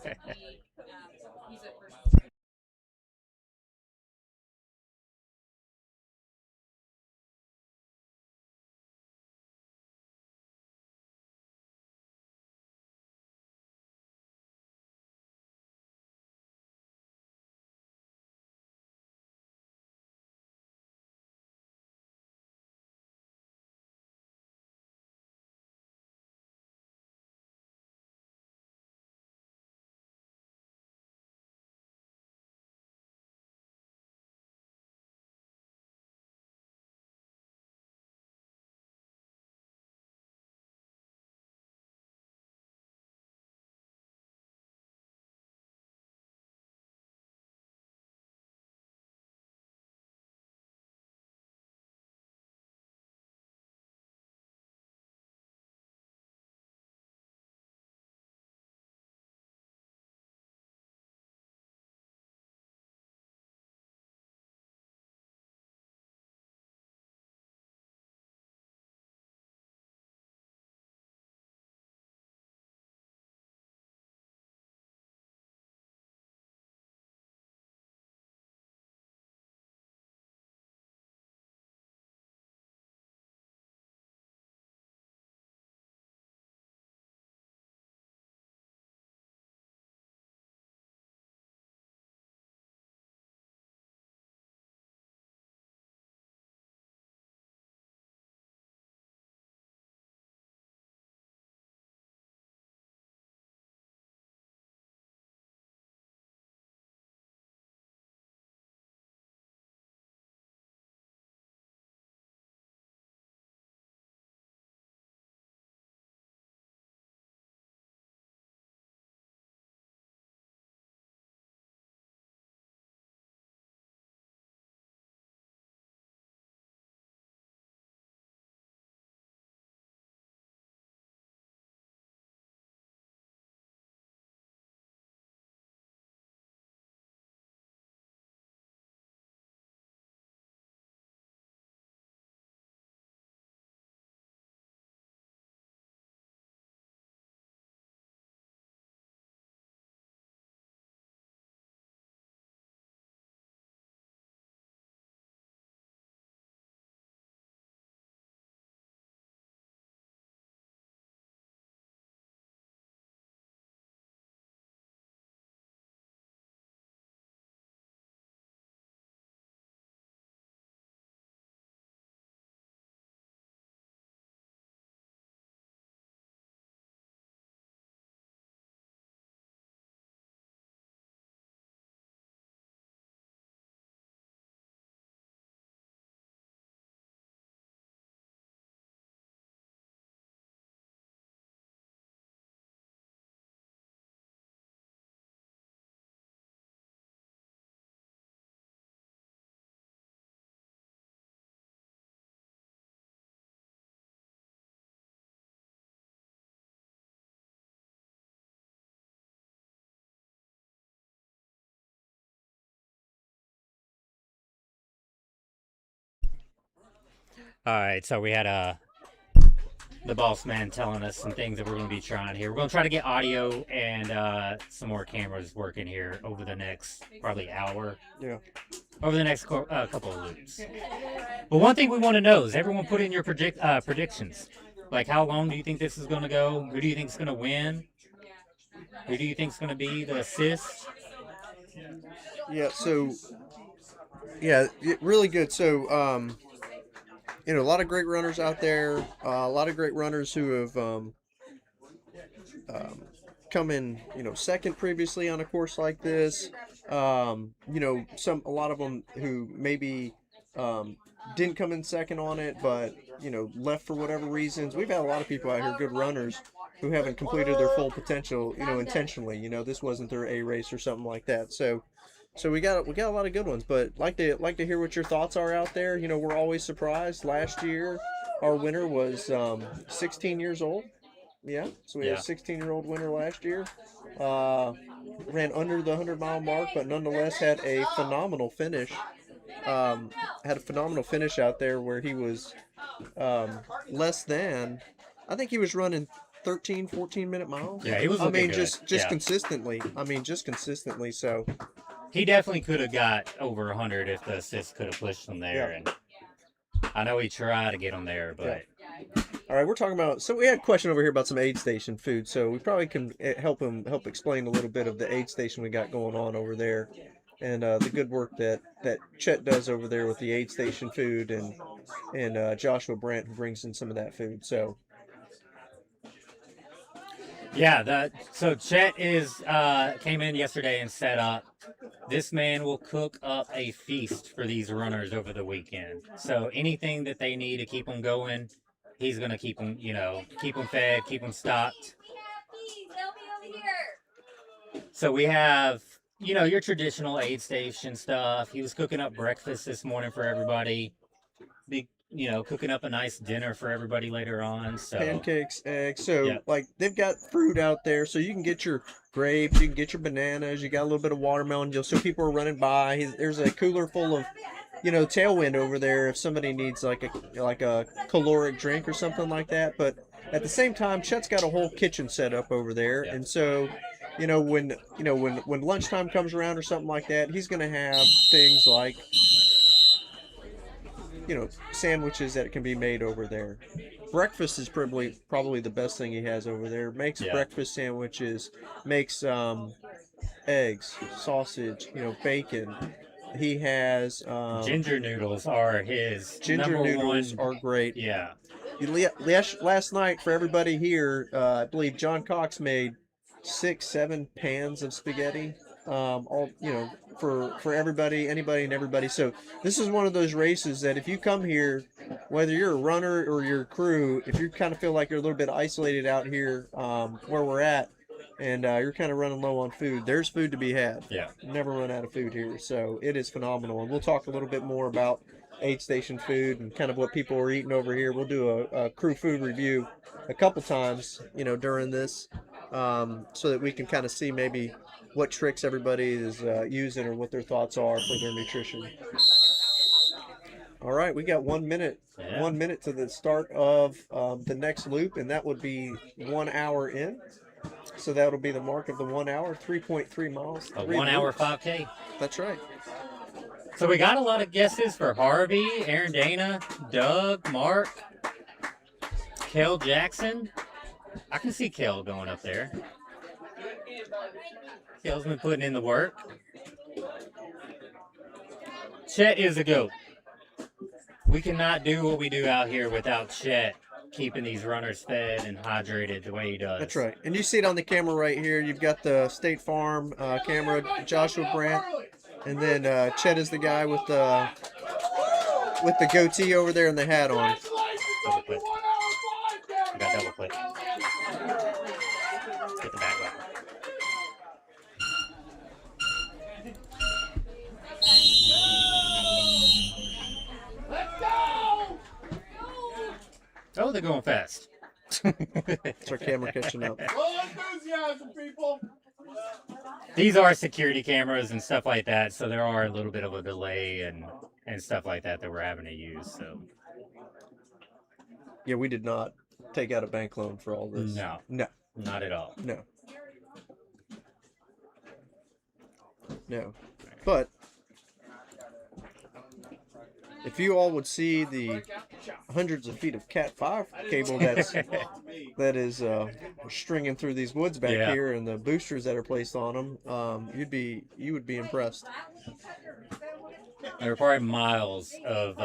All right, so we had the boss man telling us some things that we're going to be trying here. We're going to try to get audio and some more cameras working here over the next probably hour. Yeah. Over the next couple of loops. But one thing we want to know is everyone put in your predictions. Like, how long do you think this is going to go? Who do you think is going to win? Who do you think is going to be the assist? Yeah. So, yeah, really good. So, a lot of great runners out there. A lot of great runners who have come in, second previously on a course like this. A lot of them who maybe didn't come in second on it, but left for whatever reasons. We've had a lot of people out here, good runners, who haven't completed their full potential, intentionally. This wasn't their A race or something like that. So we got a lot of good ones, but like to hear what your thoughts are out there. We're always surprised. Last year, our winner was 16 years old. Yeah, so we had a 16-year-old winner last year. Ran under the 100-mile mark, but nonetheless had a phenomenal finish. Had a phenomenal finish out there where he was less than, I think he was running 13, 14-minute miles. Yeah, he was looking good. Just consistently. Just consistently. So he definitely could have got over 100 if the assist could have pushed him there. Yeah. And I know he tried to get him there, but. Yeah. All right, we're talking about. So we had a question over here about some aid station food. So we probably can help explain a little bit of the aid station we got going on over there, and the good work that Chet does over there with the aid station food, and Joshua Brandt, who brings in some of that food. So. Yeah, so Chet came in yesterday and set up. This man will cook up a feast for these runners over the weekend. So anything that they need to keep them going, he's gonna keep them fed, keep them stocked. We have these. They'll be over here. So we have, your traditional aid station stuff. He was cooking up breakfast this morning for everybody. Cooking up a nice dinner for everybody later on. So pancakes, eggs. So they've got fruit out there, so you can get your grapes, you can get your bananas. You got a little bit of watermelon. So people are running by. There's a cooler full of, Tailwind over there if somebody needs like a caloric drink or something like that. But at the same time, Chet's got a whole kitchen set up over there, and so. When lunchtime comes around or something like that, he's gonna have things like sandwiches that can be made over there. Breakfast is probably the best thing he has over there. Makes breakfast sandwiches, makes eggs, sausage, bacon. He has ginger noodles are his ginger noodles one. Are great. Yeah. Last night for everybody here, I believe John Cox made 6-7 pans of spaghetti. All for everybody, anybody and everybody. So this is one of those races that if you come here, whether you're a runner or you're a crew, if you kind of feel like you're a little bit isolated out here where we're at, and you're kind of running low on food, there's food to be had. Yeah. Never run out of food here. So it is phenomenal. And we'll talk a little bit more about aid station food and kind of what people are eating over here. We'll do a crew food review a couple times, during this, so that we can kind of see maybe what tricks everybody is using or what their thoughts are for their nutrition. All right, we got 1 minute. Yeah. 1 minute to the start of the next loop, and that would be 1 hour in. So that'll be the mark of the 1 hour, 3.3 miles. A 1 hour 5K. That's right. So we got a lot of guesses for Harvey, Aaron Dana, Doug, Mark, Kel Jackson. I can see Kel going up there. Kel's been putting in the work. Chet is a GOAT. We cannot do what we do out here without Chet keeping these runners fed and hydrated the way he does. That's right. And you see it on the camera right here. You've got the State Farm camera, Joshua Brandt, and then Chet is the guy with the goatee over there and the hat on. Double click. I got double click. Let's get the back button. Oh, they're going fast. It's our camera catching up. Enthusiasm, people. These are security cameras and stuff like that, so there are a little bit of a delay and stuff like that we're having to use. So Yeah, we did not take out a bank loan for all this. No, No, not at all. no, no. But if you all would see the hundreds of feet of Cat 5 cable that is stringing through these woods back Yeah. here, and the boosters that are placed on them, you would be impressed. There are probably miles of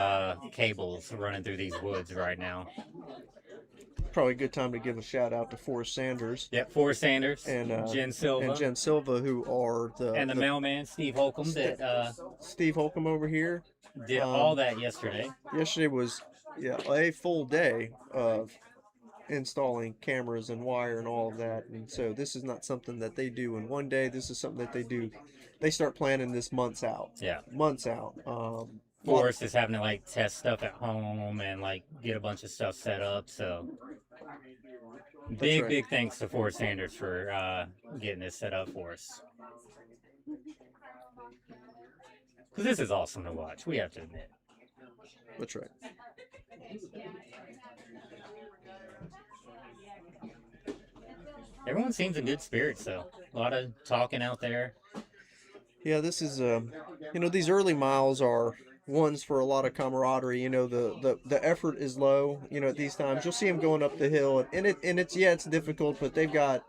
cables running through these woods right now. Probably a good time to give a shout out to Forrest Sanders Yep, Forrest Sanders, and Jen Silva, and Jen Silva, who are and the mailman Steve Holcomb that Steve Holcomb over here. did all that yesterday. Yesterday was a full day of installing cameras and wire and all of that, and so this is not something that they do in one day. This is something that they start planning this months out. Yeah. Months out. Forrest is having to like test stuff at home and like get a bunch of stuff set up. So big thanks to Forrest Sanders for getting this set up for us. Because this is awesome to watch. We have to admit. That's right. Everyone seems in good spirits, though. A lot of talking out there. Yeah, this is these early miles are ones for a lot of camaraderie. The effort is low. At these times you'll see them going up the hill, and it's difficult, but they've got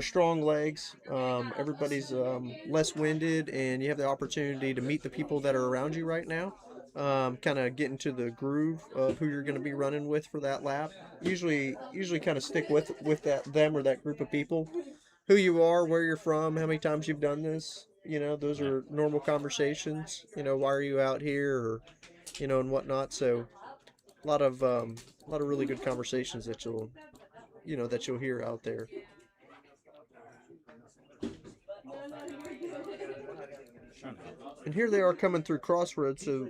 strong legs. Everybody's less winded, and you have the opportunity to meet the people that are around you right now. Kind of get into the groove of who you're going to be running with for that lap. Usually kind of stick with them or that group of people. Who you are, where you're from, how many times you've done this. Those are normal conversations. Why are you out here, or and whatnot. So a lot of really good conversations that you'll hear out there. And here they are coming through Crossroads. So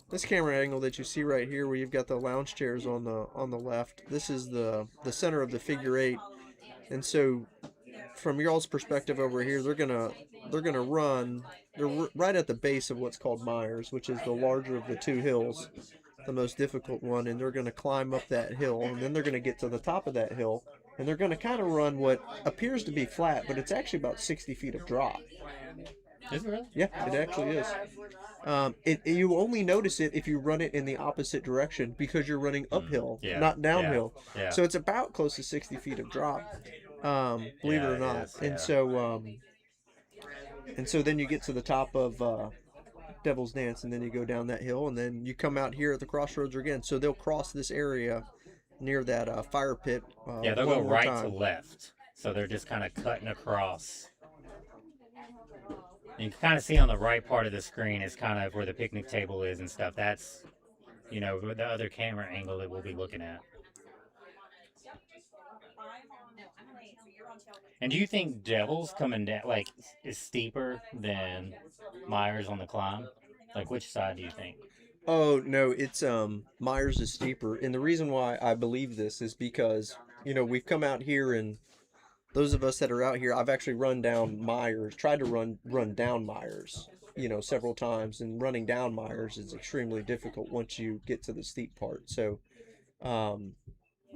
this camera angle that you see right here, where you've got the lounge chairs on the left, this is the center of the figure 8. And so from y'all's perspective over here, they're gonna run. They're right at the base of what's called Myers, which is the larger of the two hills, the most difficult one, and they're gonna climb up that hill, and then they're gonna get to the top of that hill, and they're gonna kind of run what appears to be flat, but it's actually about 60 feet of drop. Is it really? Yeah, it actually is. You only notice it if you run it in the opposite direction, because you're running uphill, not downhill. Yeah. So it's about close to 60 feet of drop, believe it or not. Is, And so then you get to the top of Devil's Dance, and then you go down that hill, and then you come out here at the crossroads again. So they'll cross this area near that fire pit. They'll go right to left. So they're just kind of cutting across. You can kind of see on the right part of the screen is kind of where the picnic table is and stuff. That's, the other camera angle that we'll be looking at. And do you think Devil's coming down, like, is steeper than Myers on the climb? Like, which side do you think? Oh, no, it's, Myers is steeper. And the reason why I believe this is because, we've come out here, and those of us that are out here, I've actually run down Myers, tried to run down Myers, several times. And running down Myers is extremely difficult once you get to the steep part. So,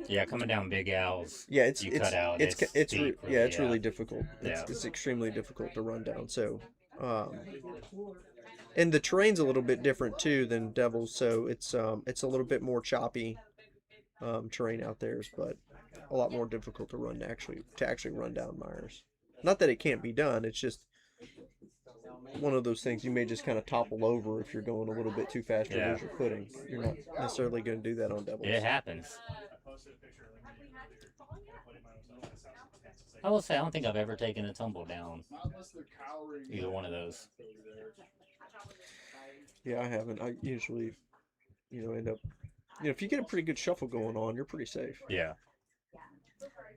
yeah, coming down Big Al's. Yeah, it's steep, really difficult. It's extremely difficult to run down. So, and the terrain's a little bit different too than Devil's, so it's a little bit more choppy terrain out there, but a lot more difficult to run to actually run down Myers. Not that it can't be done. It's just one of those things you may just kind of topple over if you're going a little bit too fast or lose your footing. You're not necessarily going to do that on Devil's. It happens. I will say, I don't think I've ever taken a tumble down either one of those. Yeah, I haven't. I usually, end up, if you get a pretty good shuffle going on, you're pretty safe. Yeah.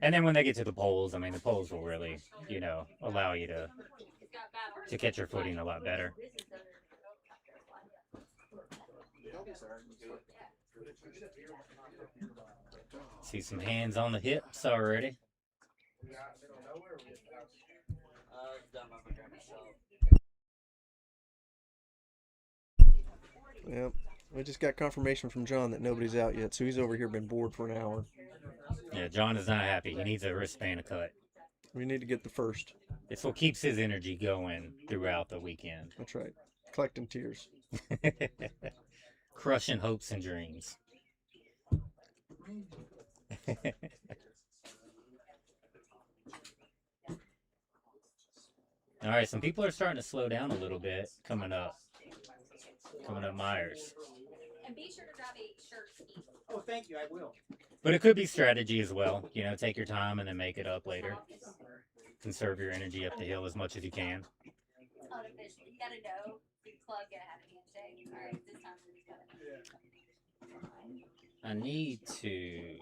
And then when they get to the poles, the poles will really, allow you to catch your footing a lot better. See some hands on the hips already. Yep. We just got confirmation from John that nobody's out yet, so he's over here been bored for an hour. Yeah, John is not happy. He needs a wristband cut. We need to get the first. It's what keeps his energy going throughout the weekend. That's right. Collecting tears. Crushing hopes and dreams. All right, some people are starting to slow down a little bit coming up Myers. And be sure to grab a shirt ski. Oh, thank you. I will. But it could be strategy as well. You know, take your time and then make it up later. Conserve your energy up the hill as much as you can. Unofficially. You gotta know. Big plug, gotta have a handshake. Alright, this time we're just gonna. I need to.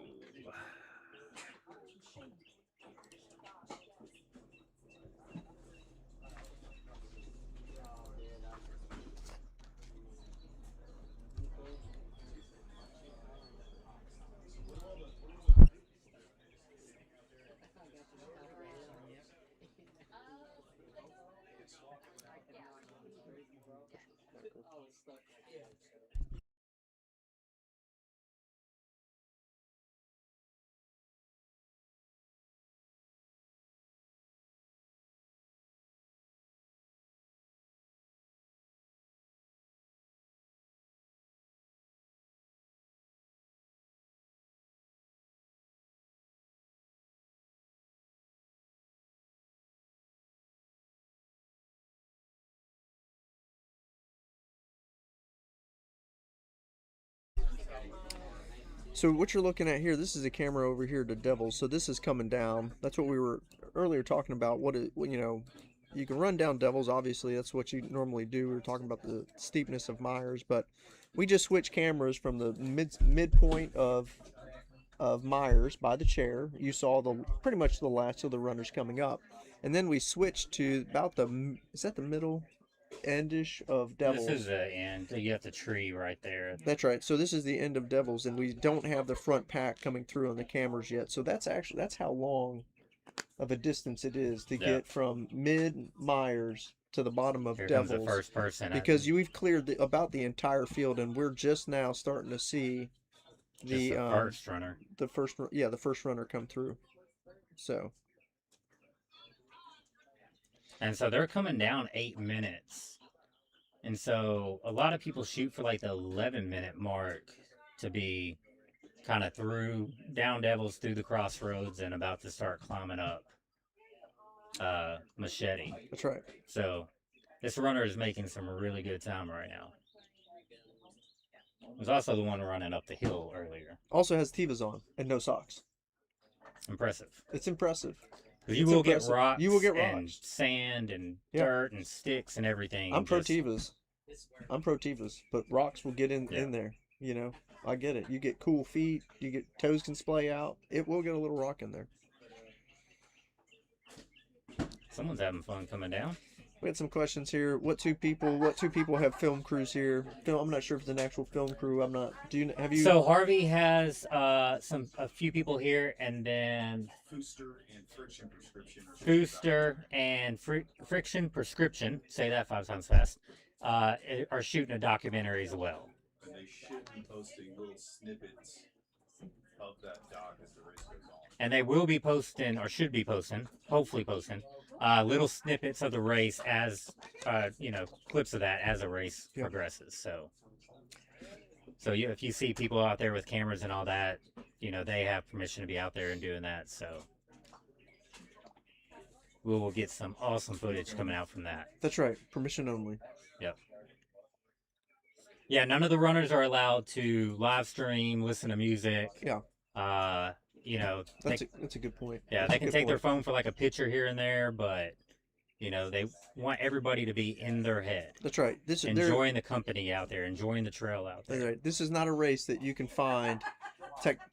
So what you're looking at here, this is a camera over here to Devils. So this is coming down. That's what we were earlier talking about. You can run down Devils. Obviously, that's what you normally do. We were talking about the steepness of Myers, but we just switched cameras from the midpoint of Myers by the chair. You saw pretty much the last of the runners coming up, and then we switched to about is that the middle endish of Devils? This is the end. You have the tree right there. That's right. So this is the end of Devils, and we don't have the front pack coming through on the cameras yet. So that's how long of a distance it is to get from mid Myers to the bottom of Here Devils. comes the first person. Because we've cleared about the entire field, and we're just now starting to see the first runner. The first runner come through. So. And so they're coming down 8 minutes. And so a lot of people shoot for like the 11-minute mark to be kind of down Devils through the crossroads and about to start climbing up Machete. That's right. So this runner is making some really good time right now. There's also the one running up the hill earlier. Also has Tevas on and no socks. Impressive. It's impressive. You will get rocks. You will get rocks. And sand and dirt and sticks and everything. I'm pro Tevas. But rocks will get in there. You know, I get it. You get cool feet. Toes can splay out. It will get a little rock in there. Someone's having fun coming down. We had some questions here. What two people have film crews here? I'm not sure if it's an actual film crew. I'm not. Have you? So Harvey has a few people here, and then Booster and Friction Prescription. Friction Prescription. Say that 5 times fast. Are shooting a documentary as well. And they should be posting little snippets of that doc as the race goes on. And they will be posting, or should be posting, hopefully posting, little snippets of the race as, clips of that as the race progresses. So if you see people out there with cameras and all that, they have permission to be out there and doing that. So we will get some awesome footage coming out from that. That's right. Permission only. Yep. Yeah, none of the runners are allowed to live stream, listen to music. Yeah. That's a good point. Yeah, they can take their phone for like a picture here and there, but they want everybody to be in their head. That's right. Enjoying the company out there, enjoying the trail out there. That's right. This is not a race that you can find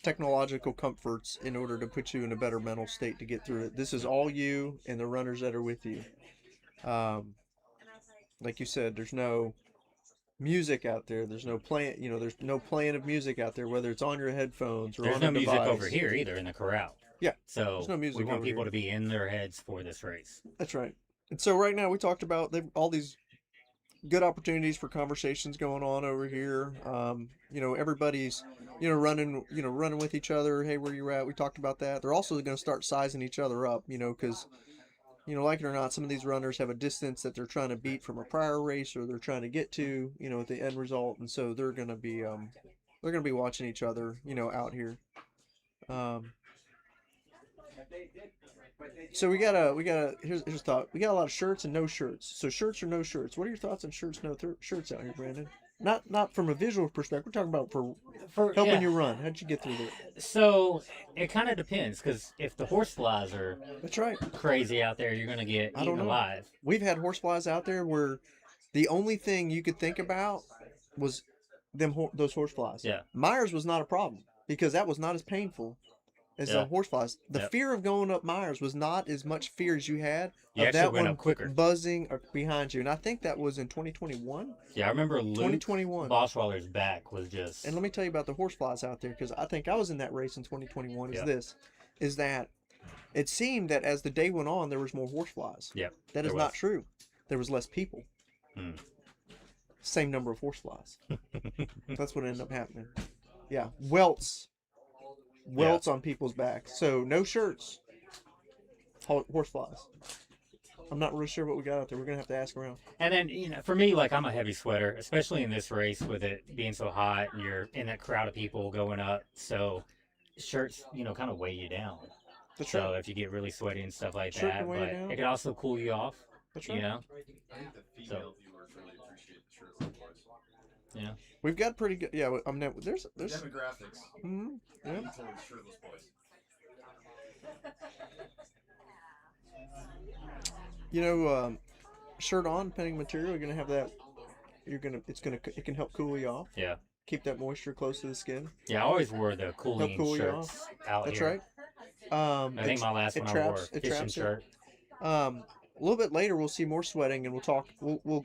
technological comforts in order to put you in a better mental state to get through it. This is all you and the runners that are with you. Like you said, there's no music out there. There's no playing. There's no playing of music out there, whether it's on your headphones or there's on no a music device. over here either in the corral. Yeah. So there's no music we want over people here. to be in their heads for this race. That's right. And so right now we talked about all these good opportunities for conversations going on over here. Everybody's running with each other. Hey, where you at? We talked about that. They're also going to start sizing each other up. Because like it or not, some of these runners have a distance that they're trying to beat from a prior race, or they're trying to get to, at the end result, and so they're going to be watching each other, out here. So here's a thought. We got a lot of shirts and no shirts. So shirts or no shirts. What are your thoughts on shirts, no shirts out here, Brandon? Not from a visual perspective. We're talking about for helping you run. How'd you get through that? So it kind of depends, because if the horseflies are That's right. crazy out there, you're gonna get I don't eaten know. alive. We've had horseflies out there where the only thing you could think about was those horseflies. Yeah. Myers was not a problem because that was not as painful as the horseflies. The fear of going up Myers was not as much fear as you had of that one buzzing behind you. And I think that was in 2021. Yeah, I remember Luke 2021. Bosweller's back was just... And let me tell you about the horseflies out there, because I think I was in that race in 2021, is that it seemed that as the day went on, there was more horseflies. Yeah. That is not true. There was less people. Same number of horseflies. That's what ended up happening. Yeah. Welts on people's backs. So no shirts. Horseflies. I'm not really sure what we got out there. We're gonna have to ask around. And then for me, like, I'm a heavy sweater, especially in this race with it being so hot and you're in that crowd of people going up. So shirts, kind of weigh you down. That's so right. if you get really sweaty and stuff like Shirt that, can weigh but you down. it can also cool you off. That's right. I think the female viewers really appreciate the shirts and boys. Yeah. We've got pretty good. Yeah. There's Demographics. Yeah. Totally shirtless boys. Shirt on, depending material, you're gonna have that. It can help cool you off. Yeah. Keep that moisture close to the skin. Yeah, I always wore the cooling cool you shirts out That's here. right. I think my last one I wore a fishing shirt. A little bit later, we'll see more sweating, and we'll talk.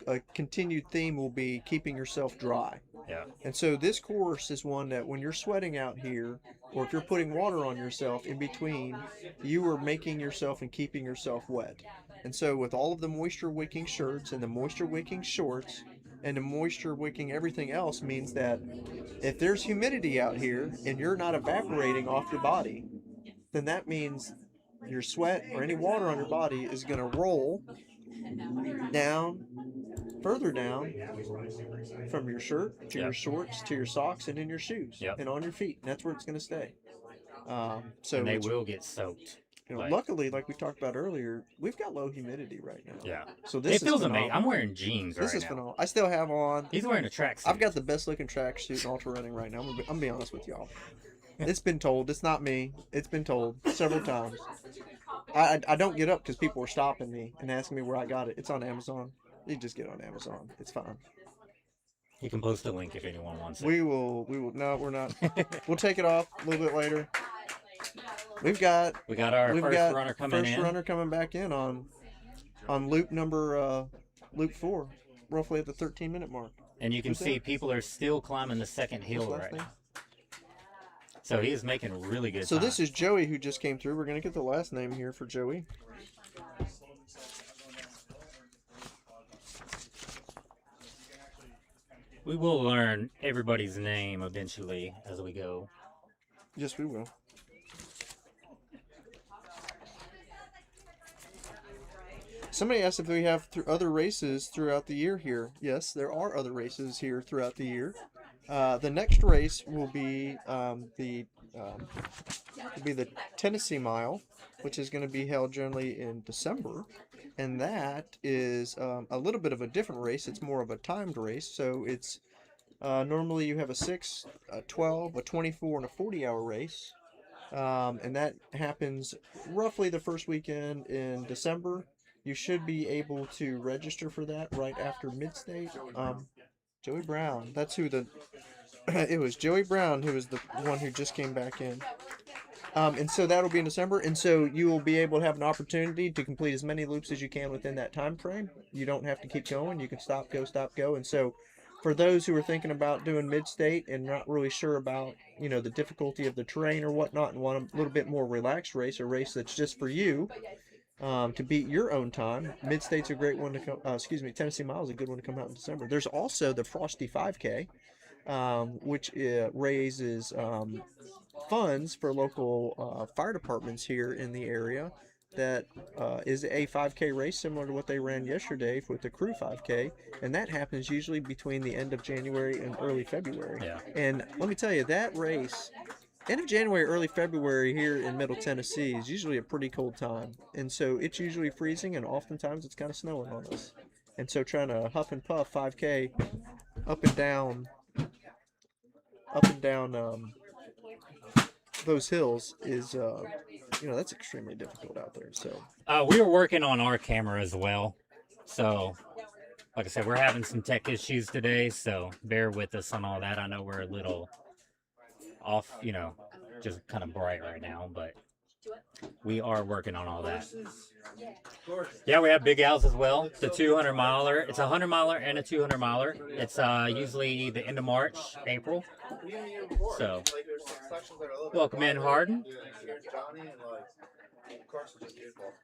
A continued theme will be keeping yourself dry. Yeah. And so this course is one that when you're sweating out here, or if you're putting water on yourself in between, you are making yourself and keeping yourself wet. And so with all of the moisture wicking shirts and the moisture wicking shorts and the moisture wicking everything else means that if there's humidity out here and you're not evaporating off your body, then that means your sweat or any water on your body is going to roll down, further down from your shirt to your shorts to your socks and in your shoes and on your feet. And that's where it's going to stay. So and they will get soaked. Luckily, like we talked about earlier, we've got low humidity right now. Yeah. So this feels amazing. I'm wearing jeans right now. This is phenomenal. I still have on. He's wearing a tracksuit. I've got the best looking tracksuit in ultra running right now. I'm gonna be honest with y'all. It's been told. It's not me. It's been told several times. I don't get up because people are stopping me and asking me where I got it. It's on Amazon. You just get it on Amazon. It's fine. You can post a link if anyone wants it. We will. No, we're not. We'll take it off a little bit later. We got our first runner coming back in on loop number loop 4, roughly at the 13-minute mark. And you can see people are still climbing the second hill right now. So he is making really good So time. this is Joey who just came through. We're going to get the last name here for Joey. We will learn everybody's name eventually as we go. Yes, we will. Somebody asked if we have other races throughout the year here. Yes, there are other races here throughout the year. The next race will be the Tennessee Mile, which is going to be held generally in December, and that is a little bit of a different race. It's more of a timed race, so it's normally you have a 6, a 12, a 24, and a 40-hour race, and that happens roughly the first weekend in December. You should be able to register for that right after Midstate. Joey Brown. That's who it was Joey Brown who was the one who just came back in. And so that'll be in December. And so you will be able to have an opportunity to complete as many loops as you can within that time frame. You don't have to keep going. You can stop, go. And so for those who are thinking about doing Midstate and not really sure about, the difficulty of the terrain or whatnot and want a little bit more relaxed race, a race that's just for you, to beat your own time. Midstate's a great one to come. Tennessee Mile is a good one to come out in December. There's also the Frosty 5K, which raises funds for local fire departments here in the area. That is a 5K race similar to what they ran yesterday with the Crew 5K, and that happens usually between the end of January and early February. Yeah. And let me tell you, that race, end of January, early February here in Middle Tennessee is usually a pretty cold time, and so it's usually freezing, and oftentimes it's kind of snowing on us. And so trying to huff and puff 5K up and down those hills is that's extremely difficult out there. So we were working on our camera as well. So, like I said, we're having some tech issues today, so bear with us on all that. I know we're a little off, just kind of bright right now, but we are working on all that. Yeah, we have Big Al's as well. The 200 miler. It's a 100 miler and a 200 miler. It's usually the end of March, April. So, welcome in, Harden.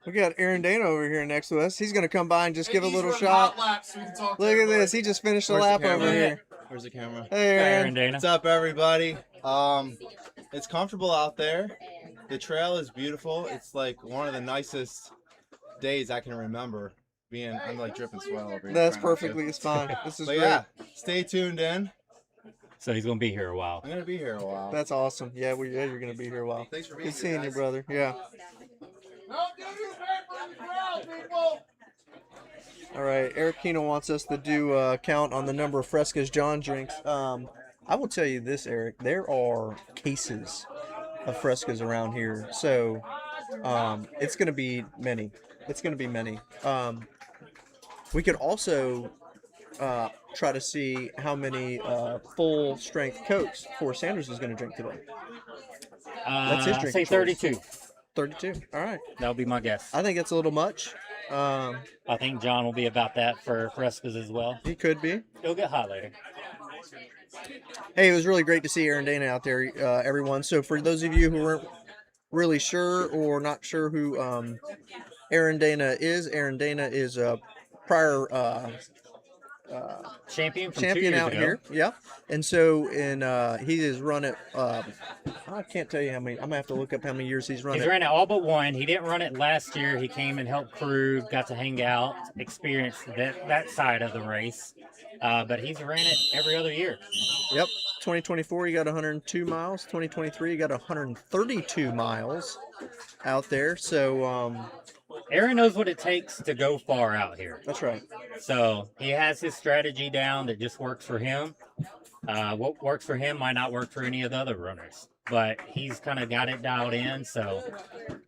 we got Aaron Dana over here next to us. He's going to come by and just give a little shot. Look at this. He just finished a lap over here. Where's the camera? Hey, Aaron. Aaron Dana. What's up, everybody? It's comfortable out there. The trail is beautiful. It's like one of the nicest days I can remember being. I'm like dripping sweat over here. That's perfectly fine. This is But great. yeah, stay tuned in. So he's going to be here a while. I'm gonna be here a while. That's awesome. Yeah, you're going to be here a while. Thanks for being Good here, seeing you, guys. brother. Yeah. Don't do your paper in the crowd, people! All right, Eric Kino wants us to do a count on the number of Frescas John drinks. I will tell you this, Eric. There are cases of Frescas around here, so it's going to be many. It's going to be many. We could also try to see how many full-strength Cokes Forrest Sanders is going to drink today. That's his drinking Say choice. 32. 32. All right. That'll be my guess. I think that's a little much. I think John will be about that for Frescas as well. He could be. It'll get hot later. Hey, it was really great to see Aaron Dana out there, everyone. So for those of you who weren't really sure or not sure who Aaron Dana is a prior Champion from 2 champion years out ago. here. Yeah. And so he has run it, I can't tell you how many, I'm going to have to look up how many years he's run He's it. ran it all but one. He didn't run it last year. He came and helped crew, got to hang out, experience that side of the race. But he's ran it every other year. Yep. 2024, he got 102 miles. 2023, he got 132 miles out there. So, Aaron knows what it takes to go far out here. that's right. So he has his strategy down that just works for him. What works for him might not work for any of the other runners, but he's kind of got it dialed in. So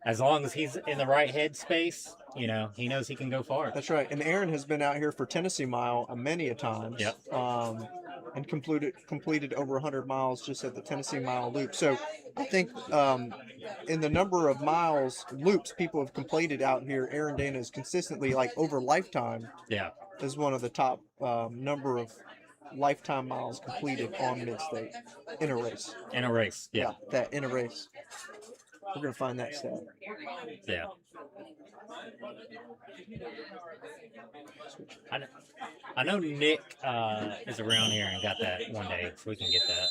as long as he's in the right headspace, he knows he can go far. That's right. And Aaron has been out here for Tennessee Mile many a times. Yep. And completed over 100 miles just at the Tennessee Mile loop. So I think in the number of loops people have completed out here, Aaron Dana is consistently, like over lifetime, Yeah. is one of the top number of lifetime miles completed on Midstate in a race. In a race. Yeah. That in a race. We're going to find that stat. Yeah. I know Nick is around here and got that one day, so we can get that.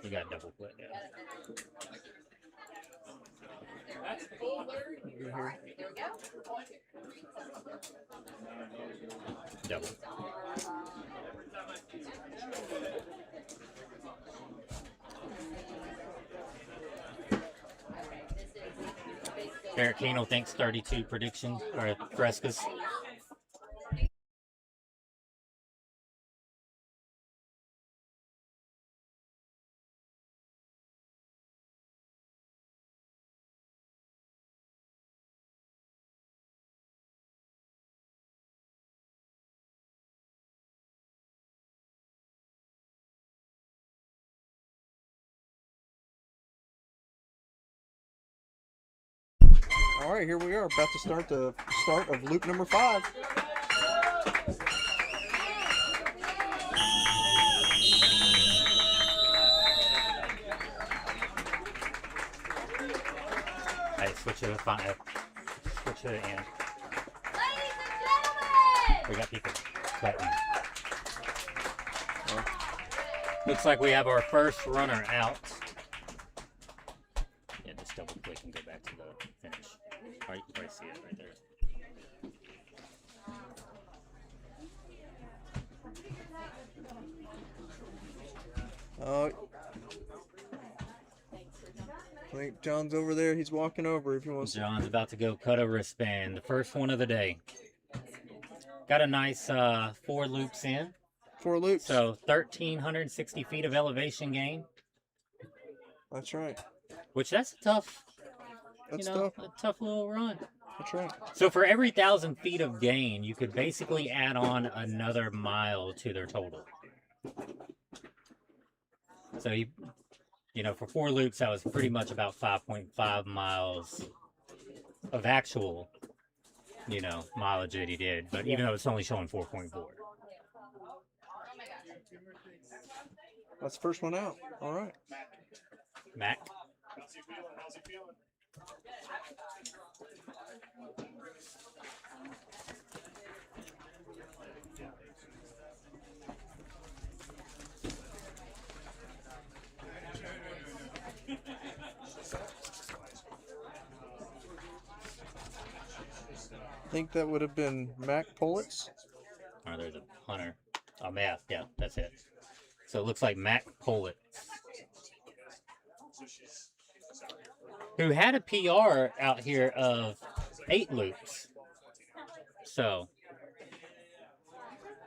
You got double click. Yeah. Double. Eric Kano thinks 32 prediction or Frescas. All right, here we are, about to start the start of loop number 5. Hey, switch to a 5. Go to the end. Ladies and gentlemen! We got people cutting. Looks like we have our first runner out. Yeah, just double click and go back to the finish. All right, you can probably see it right there. I think John's over there. He's walking over if you want to. John's about to go cut a wristband. The first one of the day. Got a nice 4 loops in. 4 loops. So 1,360 feet of elevation gain. That's right. Which that's a tough, That's a tough. tough little run. That's right. So for every 1,000 feet of gain, you could basically add on another mile to their total. So for 4 loops, that was pretty much about 5.5 miles of actual, mileage that he did. But even though it's only showing 4.4. That's the first one out. All right. Mac. How's he feeling? How's he feeling? I think that would have been Mac Pullets. Oh, there's a hunter. Oh, yeah, that's it. So it looks like Mac Pollitt, who had a PR out here of 8 loops. So,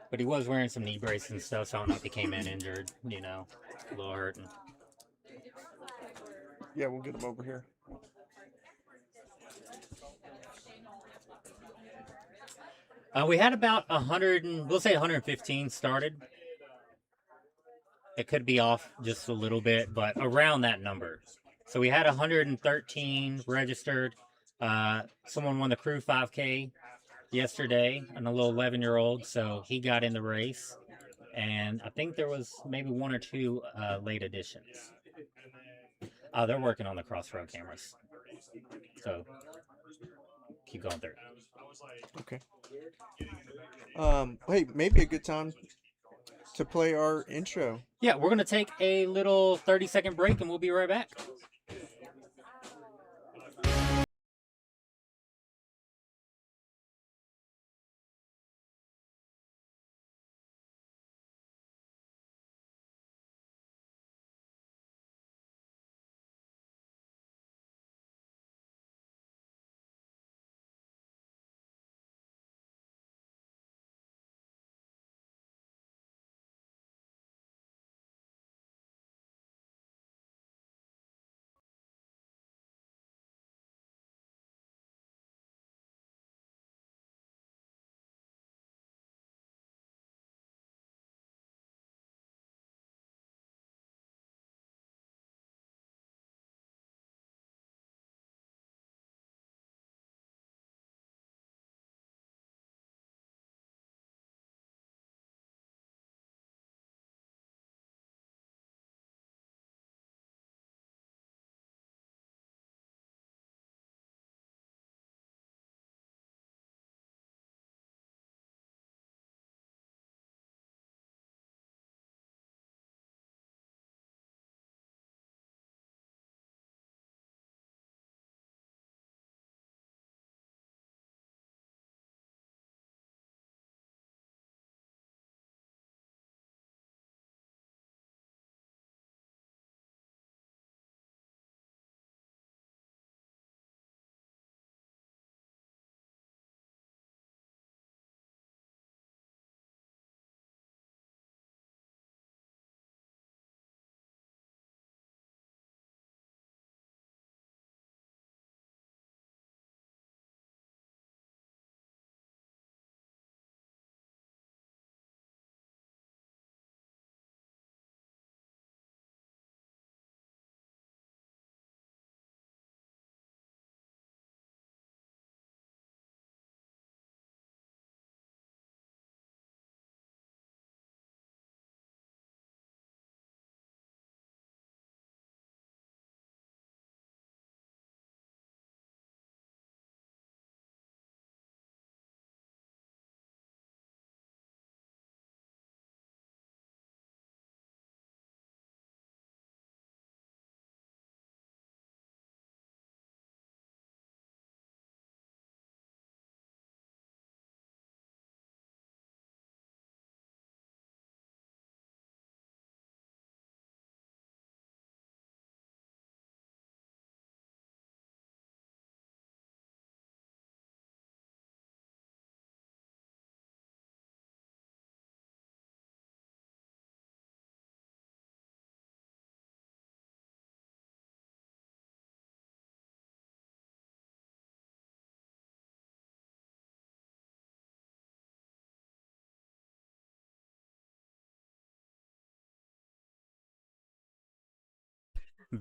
but he was wearing some knee braces and stuff, so I don't know if he came in injured, a little hurting. Yeah, we'll get him over here. We had about 100, we'll say 115 started. It could be off just a little bit, but around that number. So we had 113 registered. Someone won the crew 5K yesterday, and a little 11-year-old, so he got in the race. And I think there was maybe 1 or 2 late additions. They're working on the crossroad cameras. So keep going through. Okay. Hey, maybe a good time to play our intro. Yeah, we're going to take a little 30-second break, and we'll be right back.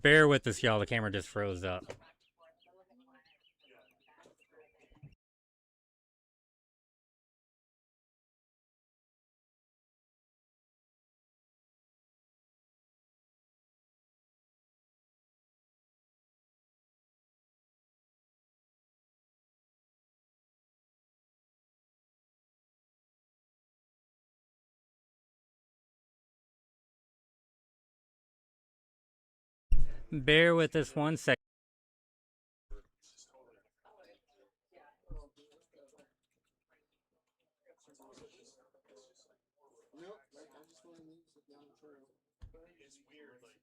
Bear with us, y'all. The camera just froze up. Bear with us 1 second. It's weird, like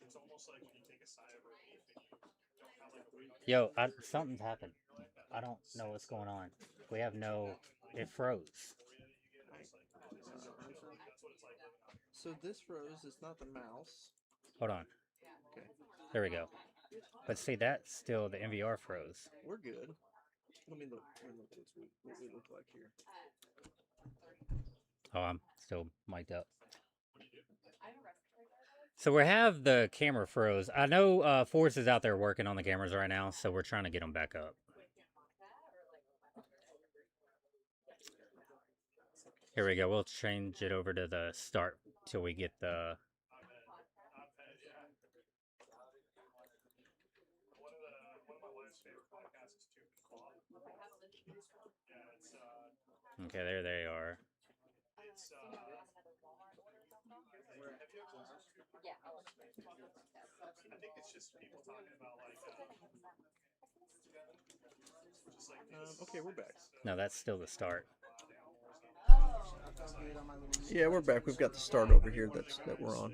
it's almost like when you take a sigh of relief and you don't have like a breathing. Yo, something's happened. I don't know what's going on. We have no. It froze. So this froze. It's not the mouse. Hold on. Okay, There we go. But see, that's still the NVR froze. we're good. Let me look. Let me look what we look like here. Oh, I'm still mic'd up. So we have the camera froze. I know Forrest is out there working on the cameras right now, so we're trying to get them back up. Here we go. We'll change it over to the start till we get the. One of my wife's favorite podcasts is Kickoff. Yeah, Okay, there they are. it's have you I think it's just people talking about like just like Okay, we're back. No, that's still the start. Yeah, we're back. We've got the start over here that we're on.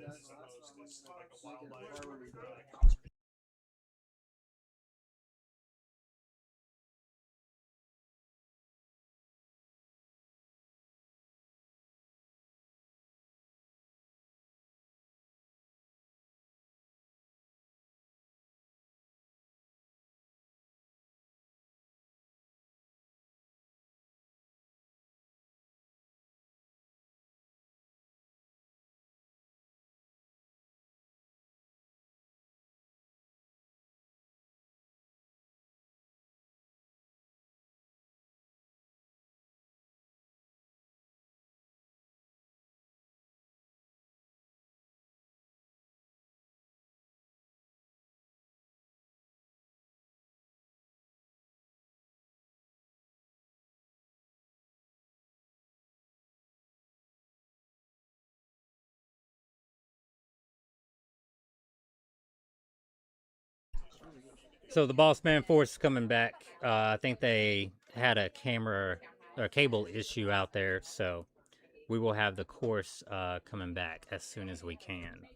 So the Boss Man Force is coming back. I think they had a camera or cable issue out there, so we will have the course coming back as soon as we can.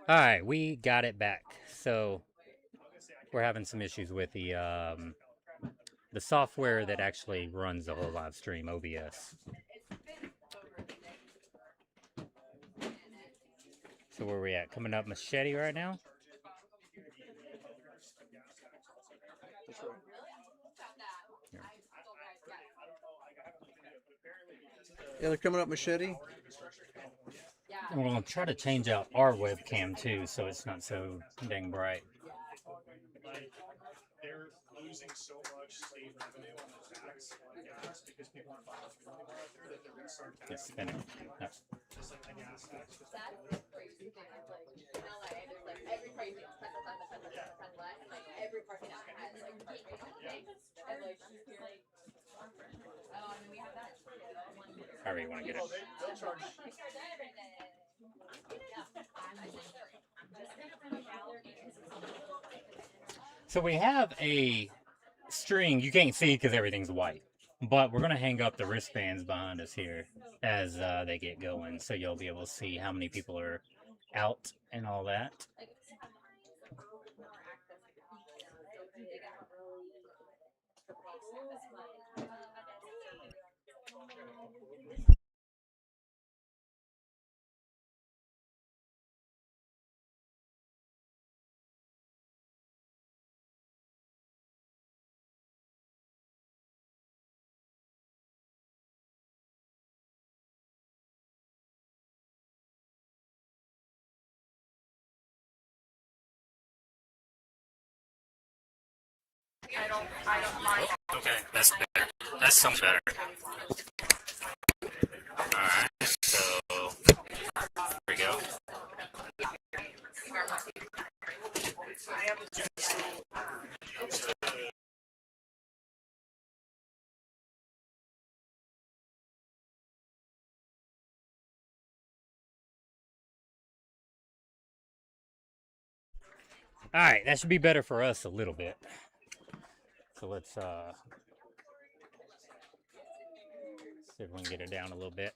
All right, we got it back. So we're having some issues with the software that actually runs the whole live stream, OBS. So where are we at? Coming up Machete right now? That's right. Yeah, they're coming up Machete. And we're going to try to change out our webcam too, so it's not so dang bright. Like, they're losing so much state revenue on the tax on gas because people aren't buying fuel anymore out there that they're going to start It's taxing spinning. Yep. just like the gas tax. Just That's crazy. Like in LA, there's like every party makes 10% less. Like every party now has like and like she's like, oh, and then we have that. However you want to get it. they'll charge. So we have a string. You can't see because everything's white. But we're going to hang up the wristbands behind us here as they get going. So you'll be able to see how many people are out and all that. Okay, that's better. That's so much better. Alright, so here we go. Alright, that should be better for us a little bit. So let's see if we can get it down a little bit.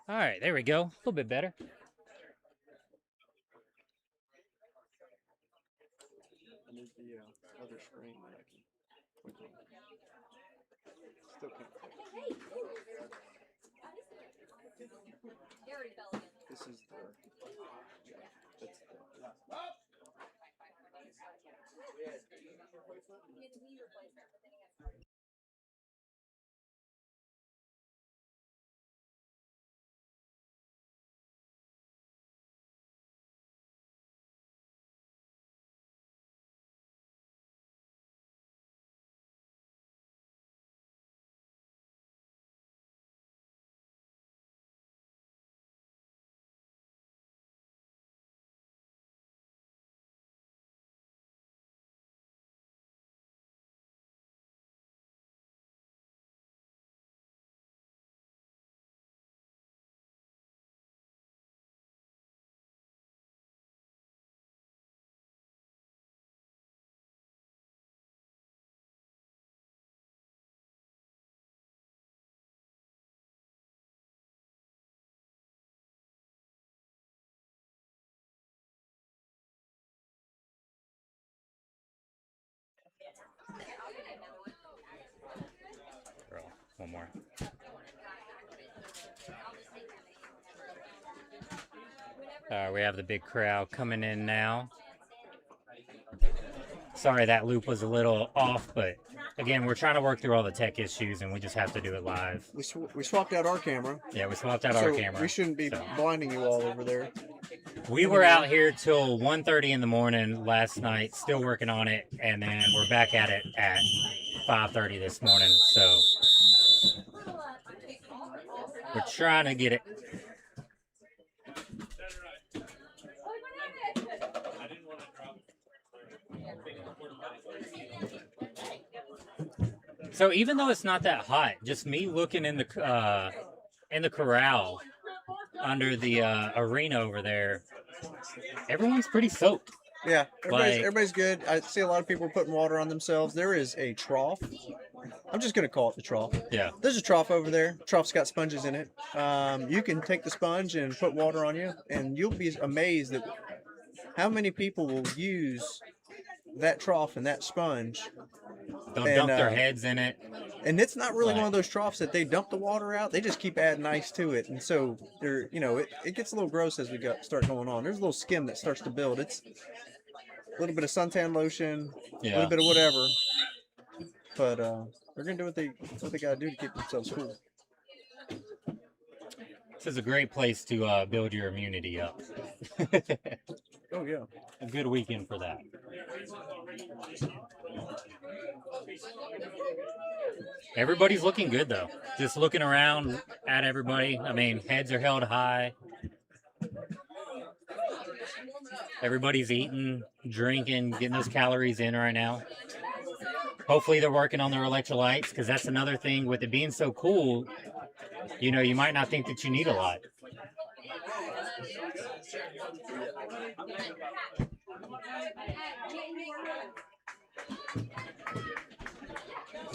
All right, there we go. A little bit better. And there's the other screen that I can click on. Still can't click. This is the. Yeah, that's the. Girl, one more. We have the big crowd coming in now. Sorry that loop was a little off, but again, we're trying to work through all the tech issues, and we just have to do it live. We swapped out our camera. Yeah, we swapped out So our camera. we shouldn't be blinding you all over there. We were out here till 1:30 in the morning last night, still working on it, and then we're back at it at 5:30 this morning. So we're trying to get it. So even though it's not that hot, just me looking in the in the corral under the arena over there, everyone's pretty soaked. Yeah, Like- everybody's good. I see a lot of people putting water on themselves. There is a trough. I'm just gonna call it the trough. Yeah. There's a trough over there. Trough's got sponges in it. You can take the sponge and put water on you, and you'll be amazed at how many people will use that trough and that sponge. They'll And, dump their heads in it. And it's not really Right. one of those troughs that they dump the water out. They just keep adding ice to it, and so they're, it gets a little gross as we start going on. There's a little skim that starts to build. It's a little bit of suntan lotion, a Yeah. little bit of whatever, but they're gonna do what they gotta do to keep themselves cool. This is a great place to build your immunity up. Oh yeah. A good weekend for that. Everybody's looking good though. Just looking around at everybody. I mean, heads are held high. Everybody's eating, drinking, getting those calories in right now. Hopefully they're working on their electrolytes, because that's another thing with it being so cool. You might not think that you need a lot.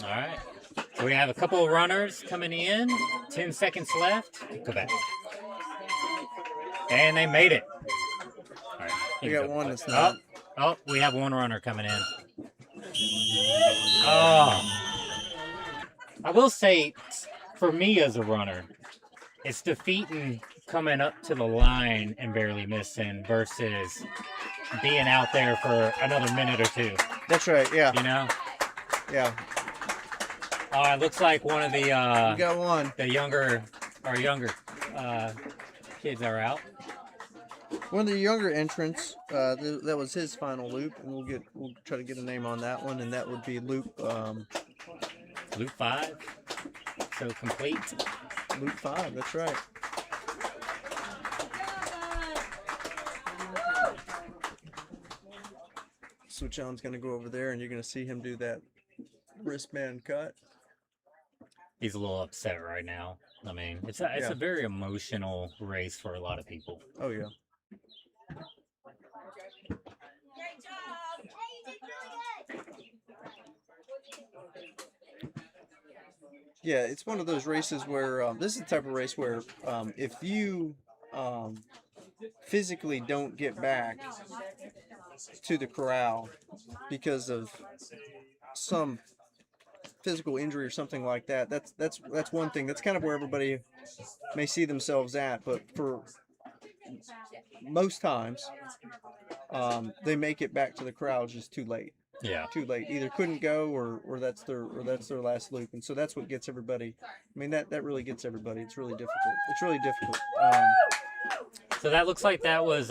All right. So we have a couple of runners coming in. 10 seconds left. Go back. And they made it. All right. We here got go. one that's not. Oh, we have one runner coming in. Oh. I will say, for me as a runner, it's defeating coming up to the line and barely missing versus being out there for another minute or two. That's right. Yeah. Yeah. Oh, it looks like one of the We got one. the younger kids are out. One of the younger entrants. That was his final loop, and we'll try to get a name on that one, and that would be loop. Loop 5. So complete. Loop 5. That's right. So John's gonna go over there, and you're gonna see him do that wristband cut. He's a little upset right now. I mean, it's a very emotional race for a lot of people. Oh yeah. Yeah, it's one of those races where this is the type of race where if you physically don't get back to the corral because of some physical injury or something like that, that's one thing. That's kind of where everybody may see themselves at. But for most times, they make it back to the corral just too late. Yeah. Too late. Either couldn't go or that's their last loop, and so that's what gets everybody. I mean, that really gets everybody. It's really difficult. It's really difficult. So that looks like that was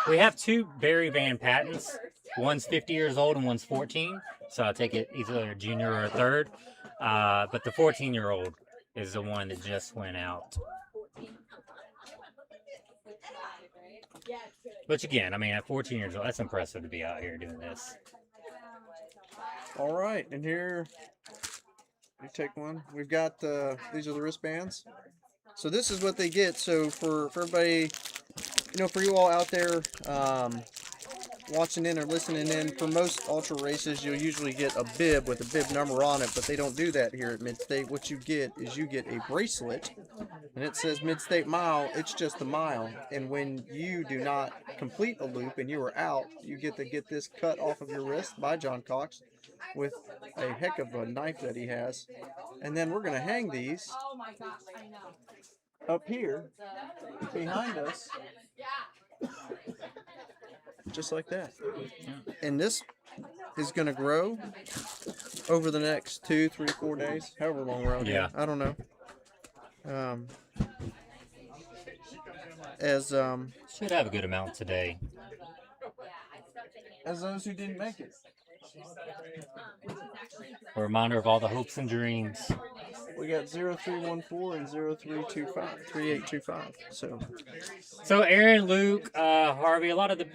we have two Barry Van Pattens. One's 50 years old and one's 14. So I'll take it either a junior or a third. But the 14-year-old is the one that just went out. Which again, I mean, at 14 years old, that's impressive to be out here doing this. All right, and here we take one. We've got these are the wristbands. So this is what they get. So for everybody, for you all out there watching in or listening in, for most ultra races, you'll usually get a bib with a bib number on it, but they don't do that here at Midstate. What you get is you get a bracelet, and it says Midstate Mile. It's just a mile, and when you do not complete a loop and you are out, you get to get this cut off of your wrist by John Cox with a heck of a knife that he has. And then we're going to hang these up here behind us, just like that. And this is going to grow over the next 2, 3, 4 days, however long we're out here. I don't know. Should have a good amount today. As those who didn't make it. A reminder of all the hopes and dreams. We got 0314 and 3825. So Aaron, Luke, Harvey, a lot of the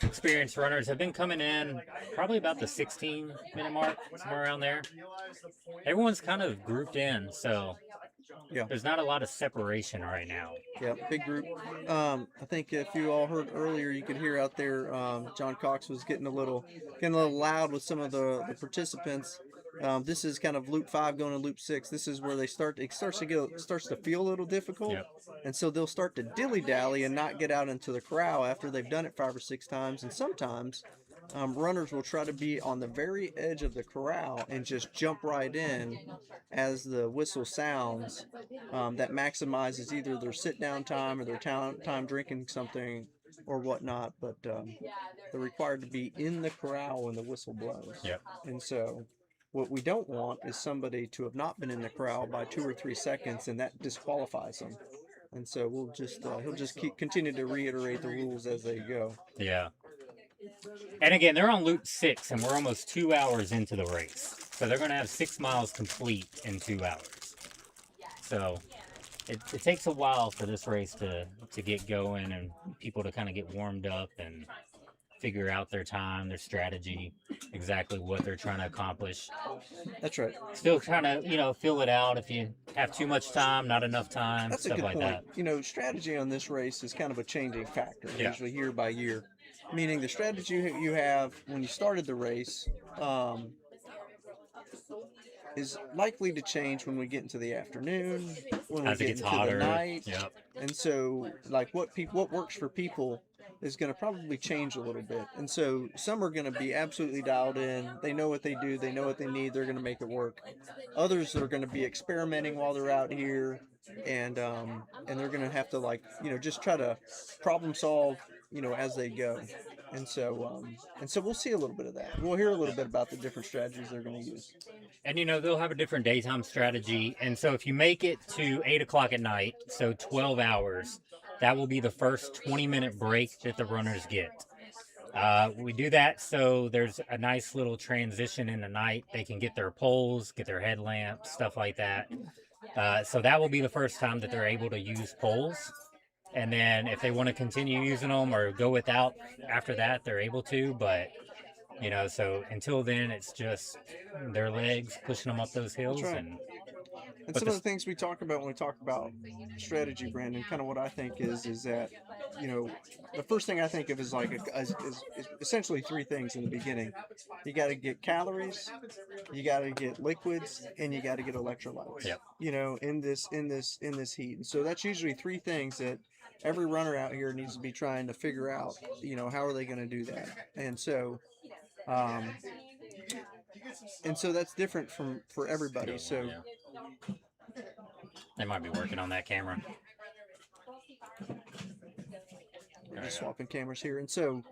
experienced runners have been coming in probably about the 16-minute mark, somewhere around there. Everyone's kind of grouped in, so Yeah. There's not a lot of separation right now. Yeah, big group. I think if you all heard earlier, you could hear out there. John Cox was getting a little loud with some of the participants. This is kind of loop 5 going to loop 6. This is where it starts to feel a little difficult, Yep. and so they'll start to dilly dally and not get out into the corral after they've done it 5 or 6 times. And sometimes runners will try to be on the very edge of the corral and just jump right in as the whistle sounds. That maximizes either their sit down time or their time drinking something or whatnot. But they're required to be in the corral when the whistle blows. Yep. And so what we don't want is somebody to have not been in the corral by 2 or 3 seconds, and that disqualifies them. And so we'll just he'll just continue to reiterate the rules as they go. Yeah. And again, they're on loop 6, and we're almost 2 hours into the race. So they're going to have 6 miles complete in 2 hours. So it takes a while for this race to get going and people to kind of get warmed up and figure out their time, their strategy, exactly what they're trying to accomplish. That's right. Still trying to, fill it out if you have too much time, not enough time, That's a stuff good like point. that. Strategy on this race is kind of a changing factor, Yeah. usually year by year. Meaning the strategy you have when you started the race is likely to change when we get into the afternoon, when As we it get gets into hotter. the night. Yep. And so, like, what works for people is going to probably change a little bit. And so some are going to be absolutely dialed in. They know what they do. They know what they need. They're going to make it work. Others are going to be experimenting while they're out here, and they're going to have to just try to problem solve, as they go. And so we'll see a little bit of that. We'll hear a little bit about the different strategies they're going to use. And they'll have a different daytime strategy. And so if you make it to 8 o'clock at night, so 12 hours, that will be the first 20-minute break that the runners get. We do that so there's a nice little transition in the night. They can get their poles, get their headlamps, stuff like that. So that will be the first time that they're able to use poles. And then if they want to continue using them or go without after that, they're able to. But, so until then, it's just their legs pushing them up those hills. That's right. And some of the things we talk about when we talk about strategy, Brandon, kind of what I think is that, the first thing I think of is is essentially 3 things in the beginning. You got to get calories, you got to get liquids, and you got to get electrolytes. Yep. In this heat. And so that's usually 3 things that every runner out here needs to be trying to figure out. How are they going to do that? And so that's different for everybody. So. Yeah. They might be working on that camera. We're just swapping cameras here, and so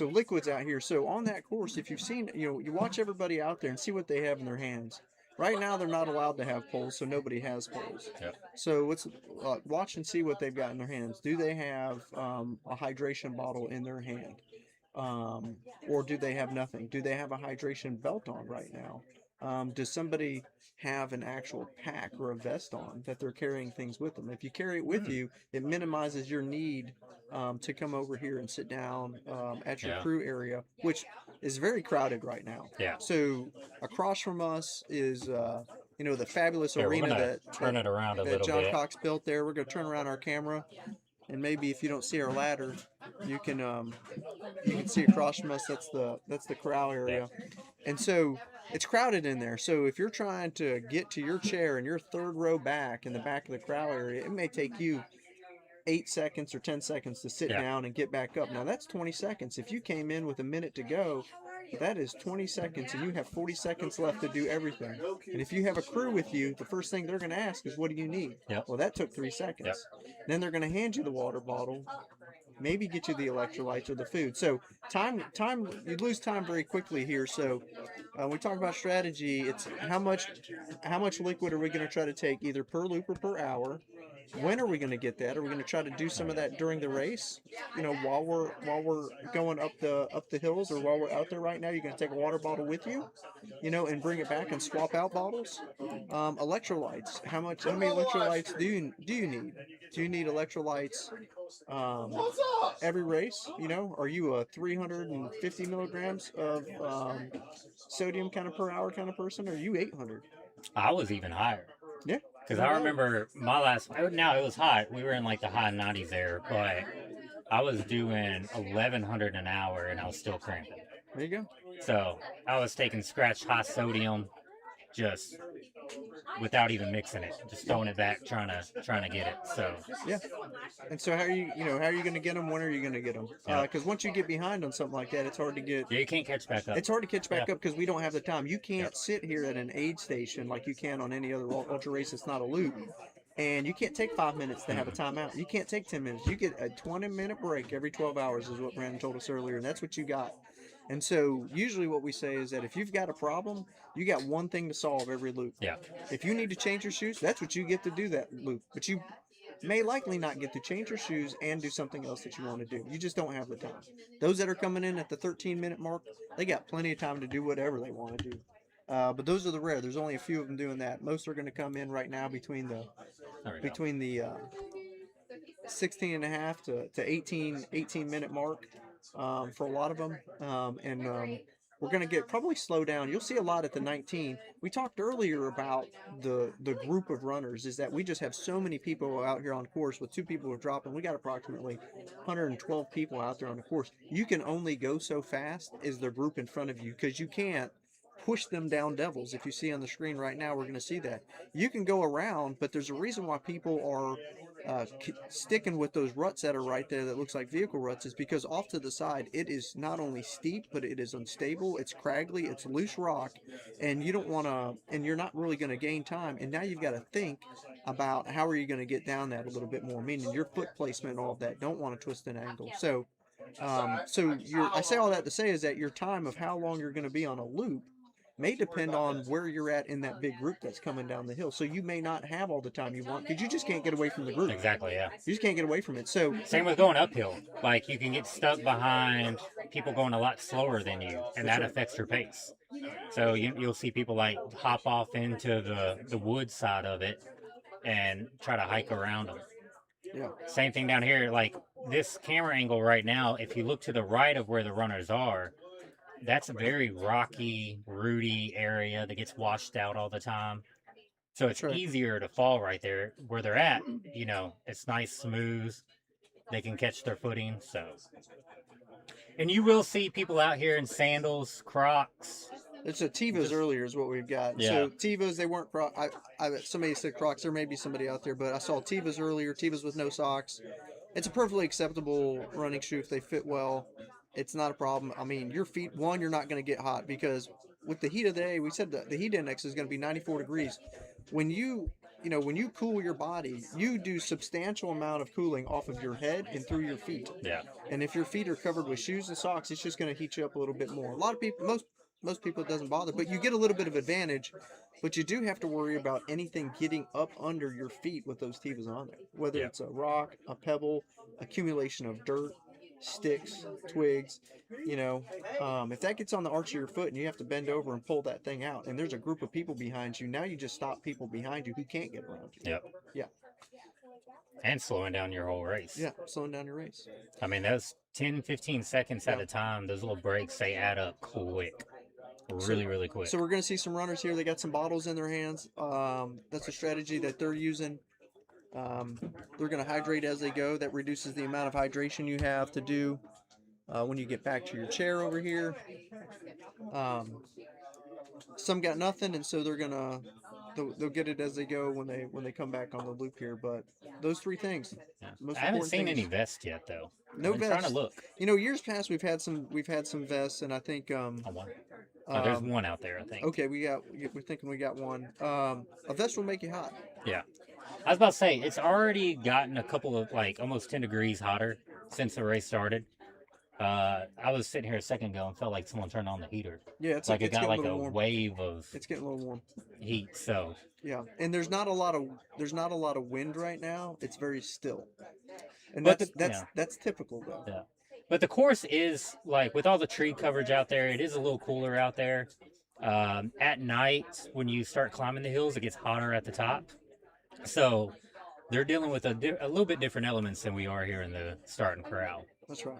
liquids out here. So on that course, if you've seen, you watch everybody out there and see what they have in their hands. Right now, they're not allowed to have poles, so nobody has poles. Yep. So let's watch and see what they've got in their hands. Do they have a hydration bottle in their hand, or do they have nothing? Do they have a hydration belt on right now? Does somebody have an actual pack or a vest on that they're carrying things with them? If you carry it with you, it minimizes your need to come over here and sit down at your crew area, which is very crowded right now. Yeah. So across from us is the fabulous Here, arena that turn it around a that little John bit. Cox built there. We're going to turn around our camera, and maybe if you don't see our ladder, you can see across from us. That's the corral area. And so it's crowded in there. So if you're trying to get to your chair and your 3rd row back in the back of the corral area, it may take you 8 seconds or 10 seconds to sit down and get back up. Now that's 20 seconds. If you came in with a minute to go, that is 20 seconds, and you have 40 seconds left to do everything. And if you have a crew with you, the first thing they're going to ask is, what do you need? Yep. Well, that took 3 seconds. Yep. Then they're going to hand you the water bottle, maybe get you the electrolytes or the food. So time, you lose time very quickly here. So when we talk about strategy, it's how much liquid are we going to try to take either per loop or per hour? When are we going to get that? Are we going to try to do some of that during the race? While we're going up the hills, or while we're out there right now, you're going to take a water bottle with you, and bring it back and swap out bottles. Electrolytes. How many electrolytes do you need? Do you need electrolytes every race? Are you a 350 milligrams of sodium kind of per hour kind of person, or are you 800? I was even higher. Yeah. Because I remember my last. Now it was hot. We were in like the high 90s there, but I was doing 1,100 an hour and I was still cramping. There you go. So I was taking scratch high sodium, just without even mixing it, just throwing it back, trying to get it. So Yeah. And so how are you going to get them? When are you going to get them? Yeah. Because once you get behind on something like that, it's hard to get. yeah, you can't catch back up. It's hard to catch back Yeah. up because we don't have the time. You can't sit here at an aid station like you can on any other ultra race that's not a loop. And you can't take 5 minutes to have a timeout. You can't take 10 minutes. You get a 20-minute break every 12 hours is what Brandon told us earlier, and that's what you got. And so usually what we say is that if you've got a problem, you got one thing to solve every loop. Yeah. If you need to change your shoes, that's what you get to do that loop. But you may likely not get to change your shoes and do something else that you want to do. You just don't have the time. Those that are coming in at the 13-minute mark, they got plenty of time to do whatever they want to do. But those are the rare. There's only a few of them doing that. Most are going to come in right now between the 16 and a half to 18 minute mark for a lot of them. We're going to get probably slow down. You'll see a lot at the 19. We talked earlier about the group of runners is that we just have so many people out here on course with 2 people who are dropping. We got approximately 112 people out there on the course. You can only go so fast as the group in front of you because you can't push them down devils. If you see on the screen right now, we're going to see that. You can go around, but there's a reason why people are sticking with those ruts that are right there that looks like vehicle ruts is because off to the side, it is not only steep, but it is unstable, it's craggly, it's loose rock, and you don't want to, and you're not really going to gain time, and now you've got to think about how are you going to get down that a little bit more, meaning your foot placement and all of that. Don't want to twist an angle. So I say all that to say is that your time of how long you're going to be on a loop may depend on where you're at in that big group that's coming down the hill. So you may not have all the time you want because you just can't get away from the group. Exactly, yeah. You just can't get away from it. So Same with going uphill. Like you can get stuck behind people going a lot slower than you, and that affects your pace. So you'll see people like hop off into the wood side of it and try to hike around them. yeah, Same thing down here. Like this camera angle right now, if you look to the right of where the runners are, that's a very rocky, rooty area that gets washed out all the time. So it's That's right. easier to fall right there where they're at. You know, it's nice, smooth. They can catch their footing. So, and you will see people out here in sandals, Crocs. it's a Tevas earlier is what we've got. Yeah. So Tevas, they weren't Crocs. Somebody said Crocs. There may be somebody out there, but I saw Tevas earlier. Tevas with no socks. It's a perfectly acceptable running shoe if they fit well. It's not a problem. I mean, your feet, one, you're not going to get hot because with the heat of the day, we said that the heat index is going to be 94 degrees. When you cool your body, you do substantial amount of cooling off of your head and through your feet. Yeah. And if your feet are covered with shoes and socks, it's just going to heat you up a little bit more. A lot of people, most people, it doesn't bother, but you get a little bit of advantage. But you do have to worry about anything getting up under your feet with those Tevas on there, whether it's a rock, a pebble, accumulation of dirt, sticks, twigs, if that gets on the arch of your foot and you have to bend over and pull that thing out and there's a group of people behind you, now you just stop people behind you who can't get around you. Yep. Yeah. And slowing down your whole race. Yeah, slowing down your race. I mean, those 10, 15 seconds at a time, those little breaks, they add up quick. Really quick. So we're going to see some runners here. They got some bottles in their hands. That's a strategy that they're using. They're going to hydrate as they go. That reduces the amount of hydration you have to do when you get back to your chair over here. Some got nothing, and so they'll get it as they go when they come back on the loop here. But those 3 things. Yeah. Most I haven't important seen things. any vest yet, though. No I'm vest. trying to look. Years past we've had some vests, and I think there's one out there, I think. Okay, we're thinking we got one. A vest will make you hot. Yeah. I was about to say, it's already gotten a couple of, almost 10 degrees hotter since the race started. I was sitting here a second ago and felt like someone turned on the heater. Yeah, it's it got getting like little a warm. wave of It's getting a little warm. heat, so. Yeah, and there's not a lot of wind right now. It's very still, and But that's typical though. Yeah. But the course is, with all the tree coverage out there, it is a little cooler out there. At night, when you start climbing the hills, it gets hotter at the top. So they're dealing with a little bit different elements than we are here in the start and corral. That's right.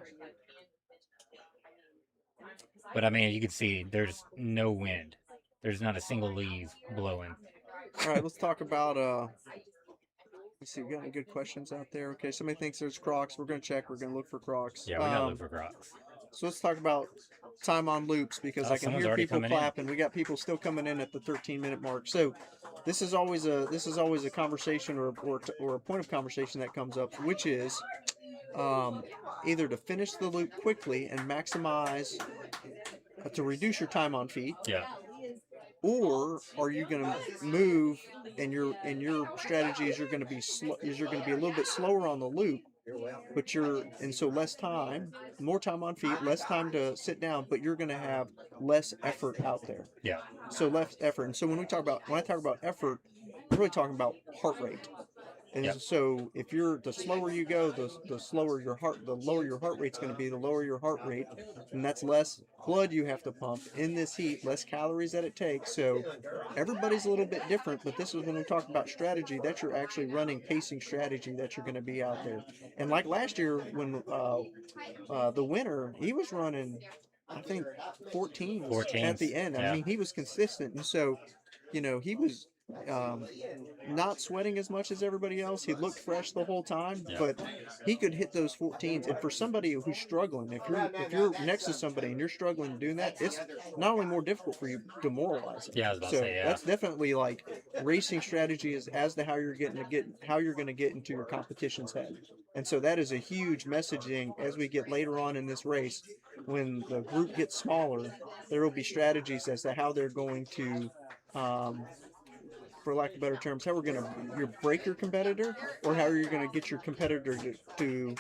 But I mean, you can see there's no wind. There's not a single leaf blowing. All right, let's talk about let's see, we got any good questions out there? Okay, somebody thinks there's Crocs. We're gonna check. We're gonna look for Crocs. Yeah, we gotta look for Crocs. So let's talk about time on loops because Oh, I can someone's hear already people coming in. clapping. We got people still coming in at the 13-minute mark. So this is always a conversation or a point of conversation that comes up, which is either to finish the loop quickly and maximize to reduce your time on feet, Yeah. or are you going to move and your strategy is you're going to be a little bit slower on the loop, but so less time, more time on feet, less time to sit down, but you're going to have less effort out there. Yeah. So less effort. And so when I talk about effort, I'm really talking about heart rate. And Yep. so if the slower you go, the lower your heart rate's going to be, the lower your heart rate, and that's less blood you have to pump in this heat, less calories that it takes. So everybody's a little bit different, but this is when we talk about strategy, that you're actually running pacing strategy that you're going to be out there. And like last year when the winner, he was running, I think 14s at the end. yeah. I mean, he was consistent, and so he was not sweating as much as everybody else. He looked fresh the whole time, Yeah. but he could hit those 14s. And for somebody who's struggling, if you're next to somebody and you're struggling doing that, it's not only more difficult for you, demoralizing. Yeah, I was about So to say, yeah. that's definitely like racing strategy is as to how you're going to get into your competition's head. And so that is a huge messaging as we get later on in this race. When the group gets smaller, there will be strategies as to how they're going to for lack of better terms, how we're going to break your competitor, or how are you going to get your competitor to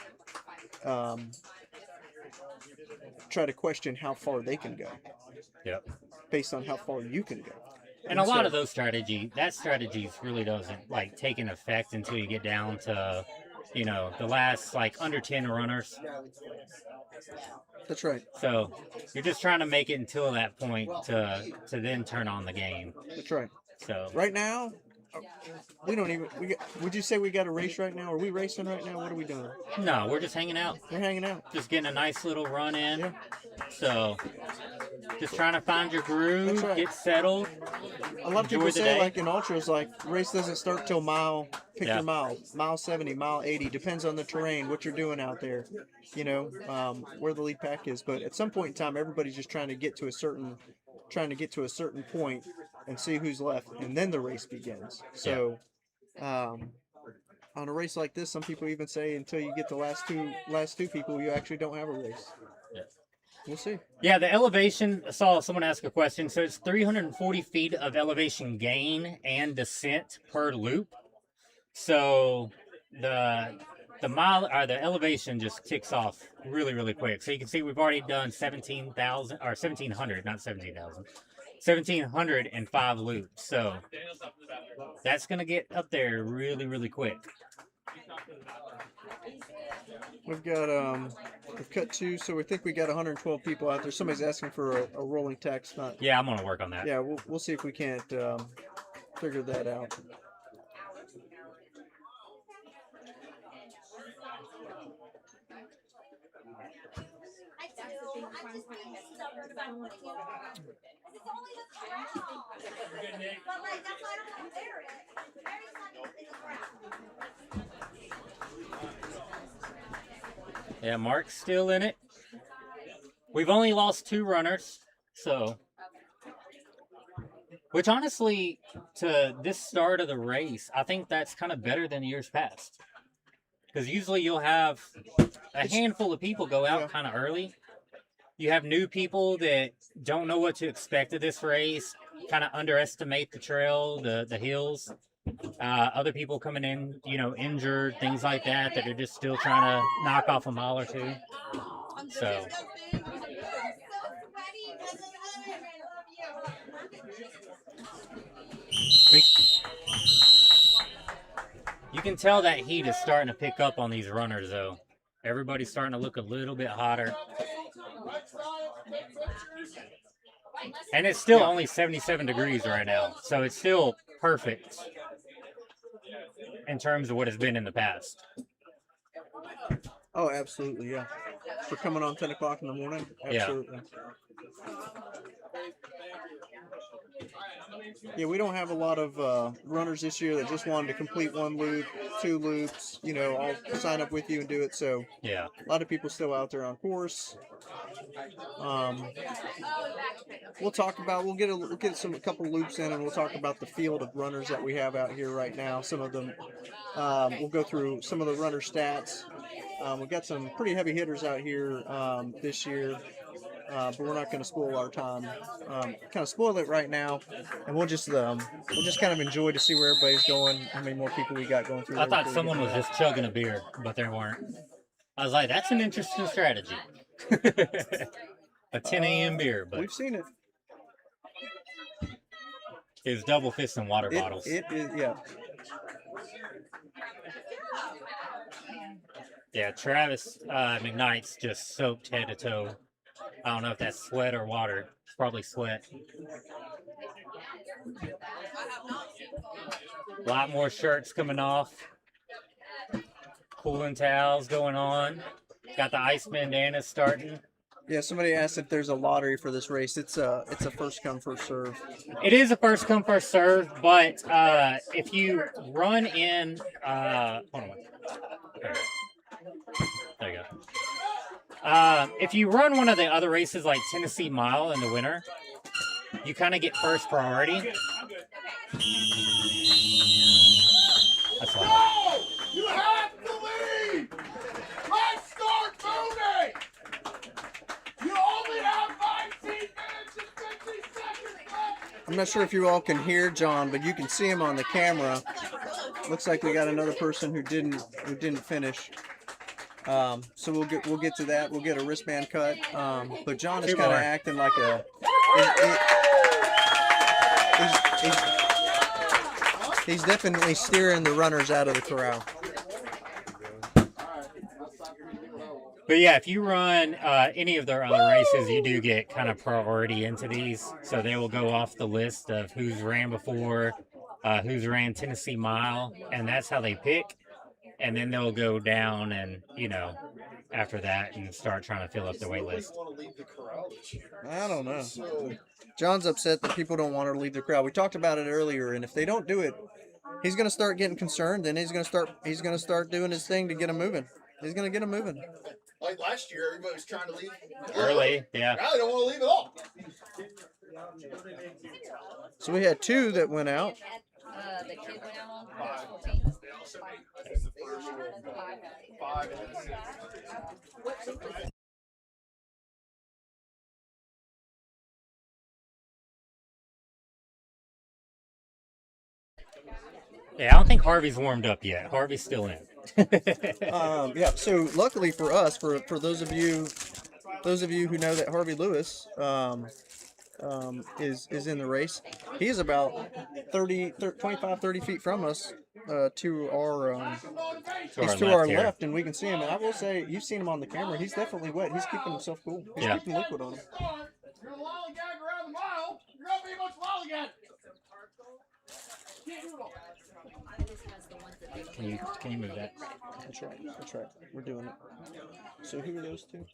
try to question how far they can go. Yep. Based on how far you can go. And a lot of those strategies really doesn't like take an effect until you get down to, the last like under 10 runners. That's right. So you're just trying to make it until that point to then turn on the game. That's right. So right now, would you say we got a race right now? Are we racing right now? What are we doing? No, we're just hanging out. We're hanging out. Just getting a nice little run in. Yeah. So just trying to find your groove, get settled. A lot of people say, like in ultras, like race doesn't start till pick your mile 70, mile 80, depends on the terrain, what you're doing out there, where the lead pack is. But at some point in time, everybody's just trying to get to a certain point and see who's left, and then the race begins. So on a race like this, some people even say until you get the last two people, you actually don't have a race. Yeah. We'll see. Yeah, the elevation, I saw someone ask a question. So it's 340 feet of elevation gain and descent per loop. So the elevation just kicks off really, really quick. So you can see we've already done 17,000 or 1,700, not 17,000. 1,705 loops. So that's going to get up there really, really quick. We've cut two, so we think we got 112 people out there. Somebody's asking for a rolling text. Yeah, I'm going to work on that. Yeah, we'll see if we can't figure that out. Yeah, Mark's still in it. We've only lost 2 runners, so. Which honestly, to this start of the race, I think that's kind of better than years past. Because usually you'll have a handful of people go out kind of early. You have new people that don't know what to expect of this race, kind of underestimate the trail, the hills. Other people coming in, injured, things like that, that are just still trying to knock off a mile or two. So. You can tell that heat is starting to pick up on these runners, though. Everybody's starting to look a little bit hotter. And it's still only 77 degrees right now, so it's still perfect in terms of what it's been in the past. Oh, absolutely, yeah. For coming on 10 o'clock in the morning, absolutely. Yeah, we don't have a lot of runners this year that just wanted to complete 1 loop, 2 loops. You know, I'll sign up with you and do it. So Yeah. a lot of people still out there on course. We'll get a couple loops in, and we'll talk about the field of runners that we have out here right now. Some of them, we'll go through some of the runner stats. We've got some pretty heavy hitters out here this year, but we're not going to spoil our time. Kind of spoil it right now, and we'll just kind of enjoy to see where everybody's going, how many more people we got going through. I thought someone was just chugging a beer, but they weren't. I was like, that's an interesting strategy. A 10 a.m. beer, but we've seen it. it's double fisting water bottles. It is, yeah. Yeah, Travis McKnight's just soaked head to toe. I don't know if that's sweat or water. It's probably sweat. A lot more shirts coming off. Cooling towels going on. Got the ice bandanas starting. Yeah, somebody asked if there's a lottery for this race. It's a first come, first serve. It is a first come, first serve, but if you run in, hold on. There you go. If you run one of the other races like Tennessee Mile in the winter, you kind of get first priority. That's all. No! You have to leave! Let's start moving! You only have 19 minutes and 50 seconds left! I'm not sure if you all can hear John, but you can see him on the camera. Looks like we got another person who didn't finish. So we'll get to that. We'll get a wristband cut. But John is kind of acting like a. He's definitely steering the runners out of the corral. But yeah, if you run any of their other races, you do get kind of priority into these. So they will go off the list of who's ran before, who's ran Tennessee Mile, and that's how they pick. And then they'll go down and, after that and start trying to fill up the wait list. I don't know. John's upset that people don't want her to leave the crowd. We talked about it earlier, and if they don't do it, he's going to start getting concerned, and he's going to start doing his thing to get them moving. He's going to get them moving. Like last year, everybody was trying to leave early. Yeah. Now they don't want to leave at all. So we had 2 that went out. The kid went out on Five. Yeah, I don't think Harvey's warmed up yet. Harvey's still in. Yeah. So luckily for us, for those of you who know that Harvey Lewis is in the race, he is about 25-30 feet from us to our left, and we can see him. And I will say, you've seen him on the camera. He's definitely wet. He's keeping himself cool. He's keeping liquid on him. You're gonna lollygag around the mile. You're gonna be much lollygag. Can you move that? That's right. We're doing it. So who are those 2?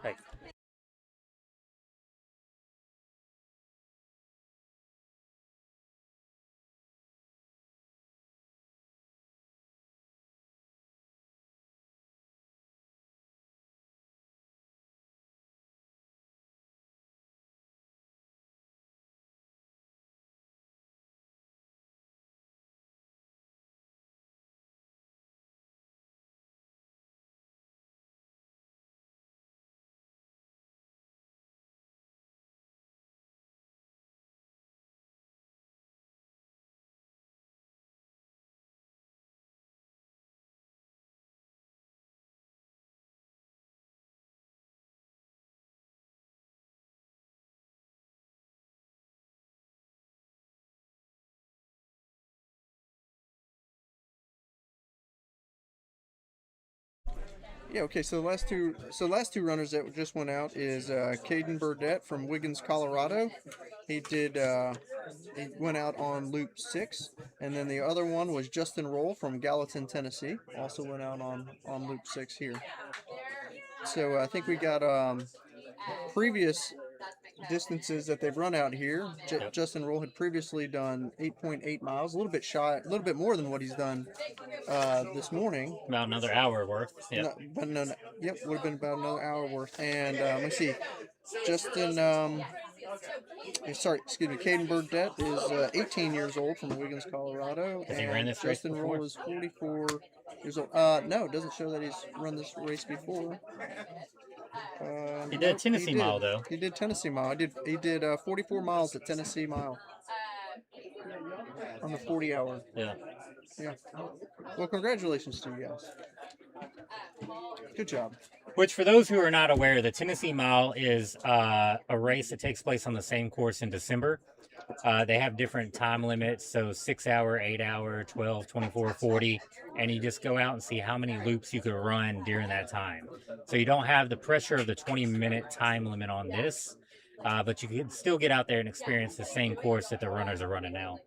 Hey. Yeah, okay, so the last two runners that just went out is Caden Burdette from Wiggins, Colorado. He went out on loop 6, and then the other one was Justin Roll from Gallatin, Tennessee. Also went out on loop 6 here. So I think we got previous distances that they've run out here. Yep. Justin Roll had previously done 8.8 miles, a little bit shy, a little bit more than what he's done this morning. About another hour worth. Yeah. No, but no, yep, would have been about another hour worth. And let me see, Justin, sorry, excuse me, Caden Burdette is 18 years old from Wiggins, Colorado. Has he and ran this race Justin before? Roll is 44 years old. No, it doesn't show that he's run this race before. He did Nope, Tennessee Mile, though. He did Tennessee Mile. He did 44 miles at Tennessee Mile on the 40 hour. Yeah. Yeah. Well, congratulations to you guys. Good job. Which, for those who are not aware, the Tennessee Mile is a race that takes place on the same course in December. They have different time limits, so 6 hour, 8 hour, 12, 24, 40, and you just go out and see how many loops you could run during that time. So you don't have the pressure of the 20-minute time limit on this, but you can still get out there and experience the same course that the runners are running now.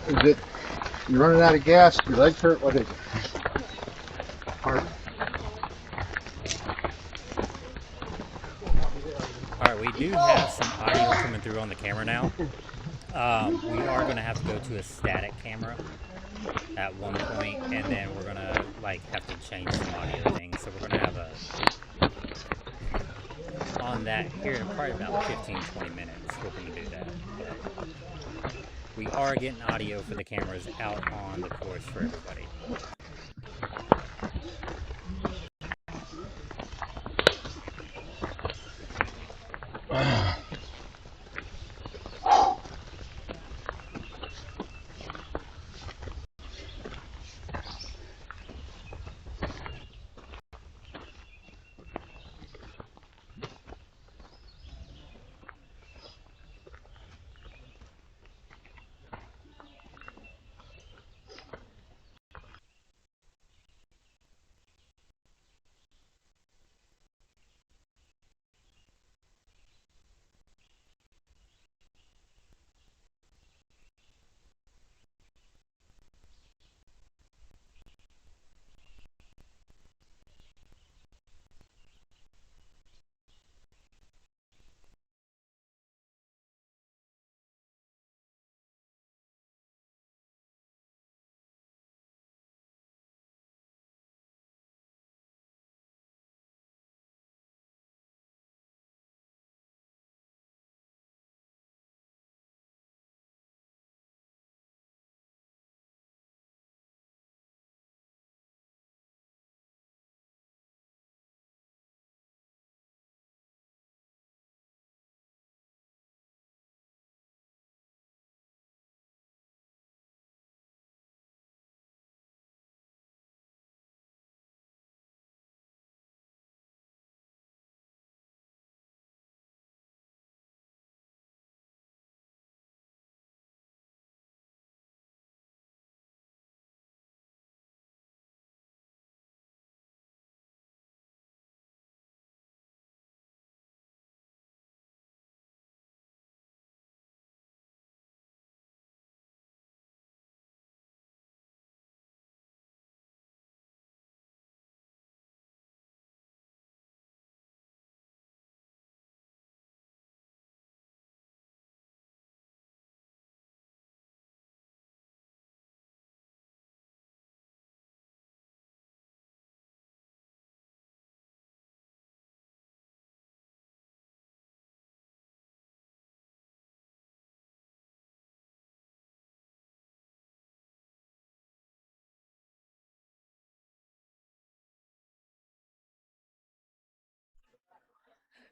Is it, you're running out of gas, your legs hurt, what is it? Pardon? All right, we do have some audio coming through on the camera now. We are going to have to go to a static camera at one point, and then we're going to have to change some audio things. So we're going to have on that here in probably about 15-20 minutes. Hoping to do that. But we are getting audio for the cameras out on the course for everybody.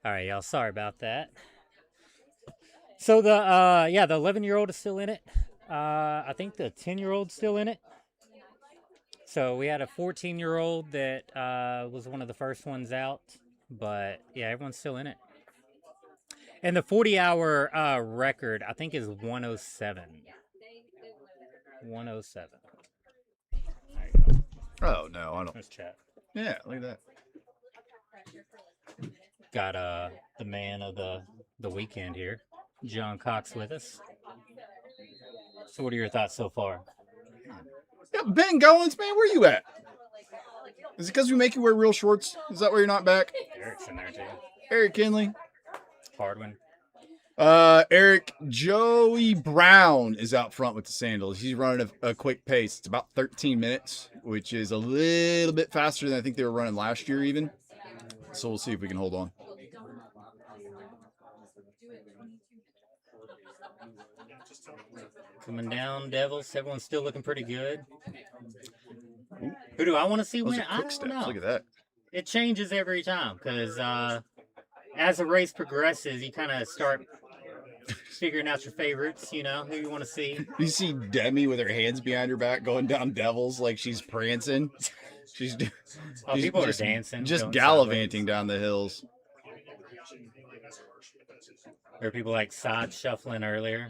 All right, y'all. Sorry about that. So the 11-year-old is still in it. I think the 10-year-old's still in it. So we had a 14-year-old that was one of the first ones out, but yeah, everyone's still in it. And the 40-hour record, I think, is 107. 107. There you go. Oh no, I don't. Let's chat. Yeah, look at that. Got the man of the weekend here, John Cox, with us. So what are your thoughts so far? Yeah, Ben Goins, man, where you at? Is it because we make you wear real shorts? Is that why you're not back? Eric's in there too. Eric Kinley. Hardwin. Eric, Joey Brown is out front with the sandals. He's running a quick pace. It's about 13 minutes, which is a little bit faster than I think they were running last year even. So we'll see if we can hold on. Coming down, Devils. Everyone's still looking pretty good. Who do I want to see Those win? are I quick don't steps. know. Look at that. It changes every time because as the race progresses, you kind of start figuring out your favorites, you know, who you want to see. You see Demi with her hands behind her back going down Devils like she's prancing. She's People are just, dancing. just going gallivanting sideways. down the hills. There were people like side shuffling earlier.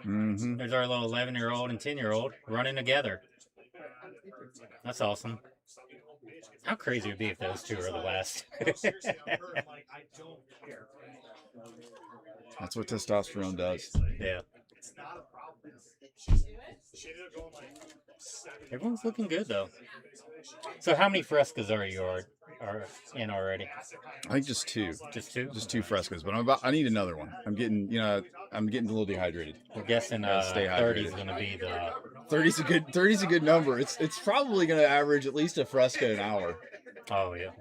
Mm-hmm. There's our little 11-year-old and 10-year-old running together. That's awesome. How crazy would it be if those two are the last? That's what testosterone does. Yeah. Everyone's looking good though. So how many frescas are in already? I think just two. Just two? Just two frescas, but I need another one. I'm getting a little dehydrated. We're guessing Stay 30 is hydrated. going to be the 30's a good number. It's probably going to average at least a fresca an hour. Oh yeah.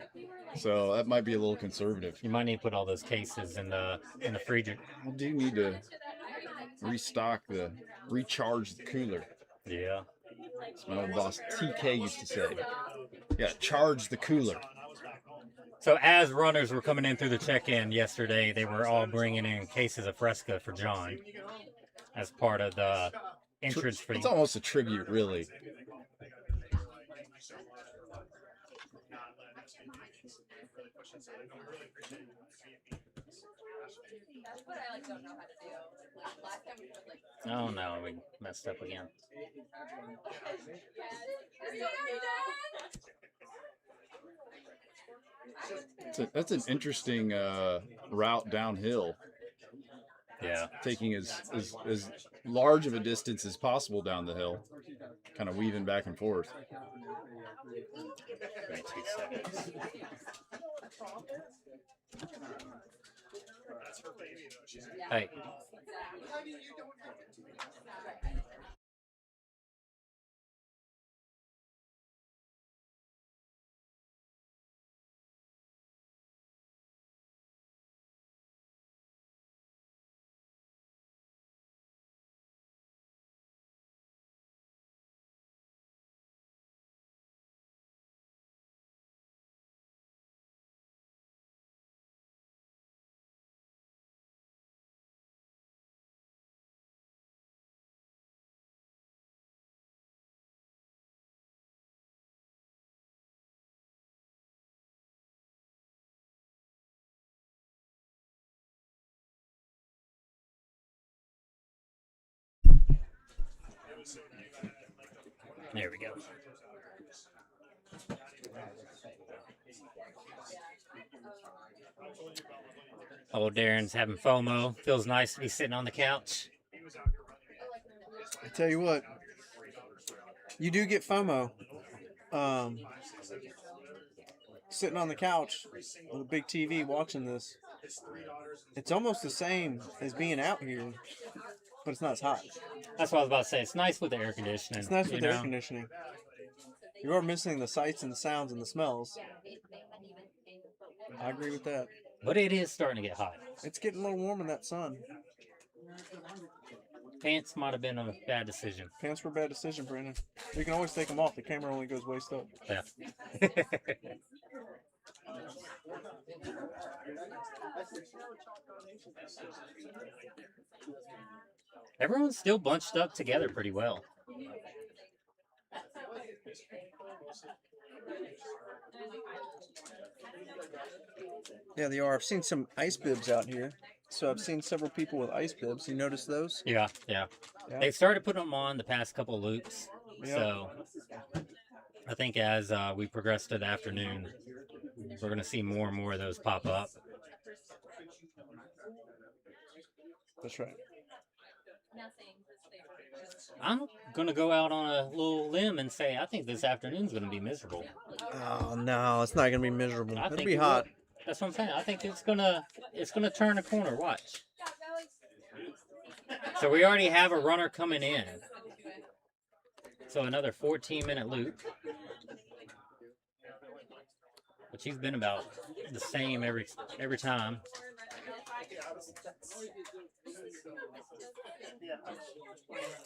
So that might be a little conservative. You might need to put all those cases in the freezer. I do need to recharge the cooler. Yeah. That's my old boss TK used to say. Yeah, charge the cooler. So as runners were coming in through the check-in yesterday, they were all bringing in cases of Fresca for John as part of the entrance fee. It's almost a tribute, really. That's what I don't know how to do. Last time we put Oh no, we messed up again. That's an interesting route downhill. Yeah. Taking as large of a distance as possible down the hill, kind of weaving back and forth. 22 seconds. Hey. There we go. Old Darren's having FOMO. Feels nice to be sitting on the couch. I tell you what, you do get FOMO. Sitting on the couch with a big TV watching this. It's almost the same as being out here, but it's not as hot. That's what I was about to say. It's nice with the air conditioning. It's nice with the air conditioning. You are missing the sights and the sounds and the smells. I agree with that. But it is starting to get hot. It's getting a little warm in that sun. Pants might have been a bad decision. Pants were a bad decision, Brandon. You can always take them off. The camera only goes waist up. Yeah. Everyone's still bunched up together pretty well. Yeah, they are. I've seen some ice bibs out here. So I've seen several people with ice bibs. You notice those? Yeah. Yeah. They've started putting them on the past couple of loops. Yeah. So I think as we progress to the afternoon, we're going to see more and more of those pop up. That's right. I'm going to go out on a little limb and say I think this afternoon's going to be miserable. Oh no, it's not gonna be miserable. I It'll think be it hot. will. That's what I'm saying. I think it's gonna turn a corner. Watch. So we already have a runner coming in. So another 14-minute loop. But she's been about the same every time.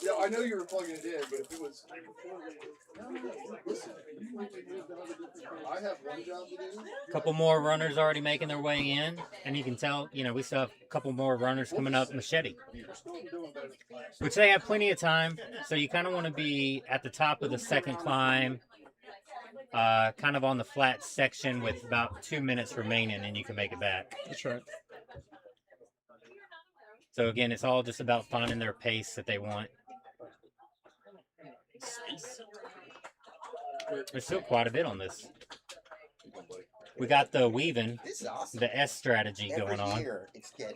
Yeah, I know you were plugging it in, but if it was, listen, I have one job to do. A couple more runners already making their way in, and you can tell, we still have a couple more runners coming up Machete, which they have plenty of time. So you kind of want to be at the top of the second climb, kind of on the flat section with about 2 minutes remaining, and you can make it back. That's right. So again, it's all just about finding their pace that they want. There's still quite a bit on this. We got the weaving, the S strategy going on.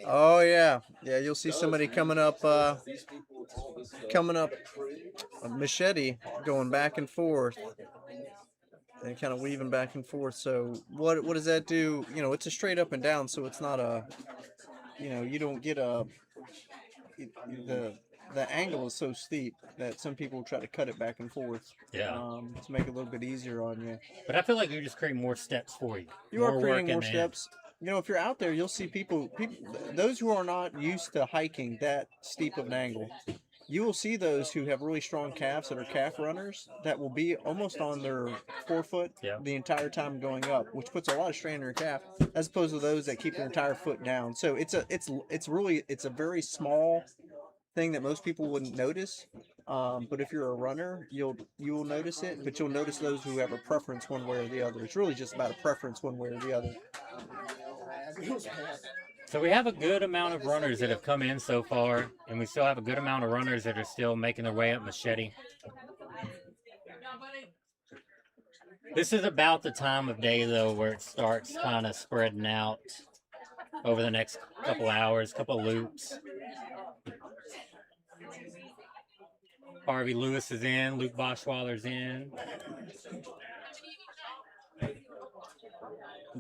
Oh yeah, yeah. You'll see somebody coming up a machete, going back and forth, and kind of weaving back and forth. So what does that do? It's a straight up and down, so it's not a, you don't get the angle is so steep that some people try to cut it back and forth. Yeah. To make it a little bit easier on you. But I feel like you're just creating more steps for you. You are creating more steps. If you're out there, you'll see people, those who are not used to hiking that steep of an angle, you will see those who have really strong calves that are calf runners that will be almost on their forefoot the entire time going up, which puts a lot of strain on your calf, as opposed to those that keep their entire foot down. So it's a very small thing that most people wouldn't notice. But if you're a runner, you will notice it, but you'll notice those who have a preference one way or the other. It's really just about a preference one way or the other. So we have a good amount of runners that have come in so far, and we still have a good amount of runners that are still making their way up Machete. This is about the time of day, though, where it starts kind of spreading out over the next couple hours, couple loops. Harvey Lewis is in, Luke Boschweiler's in.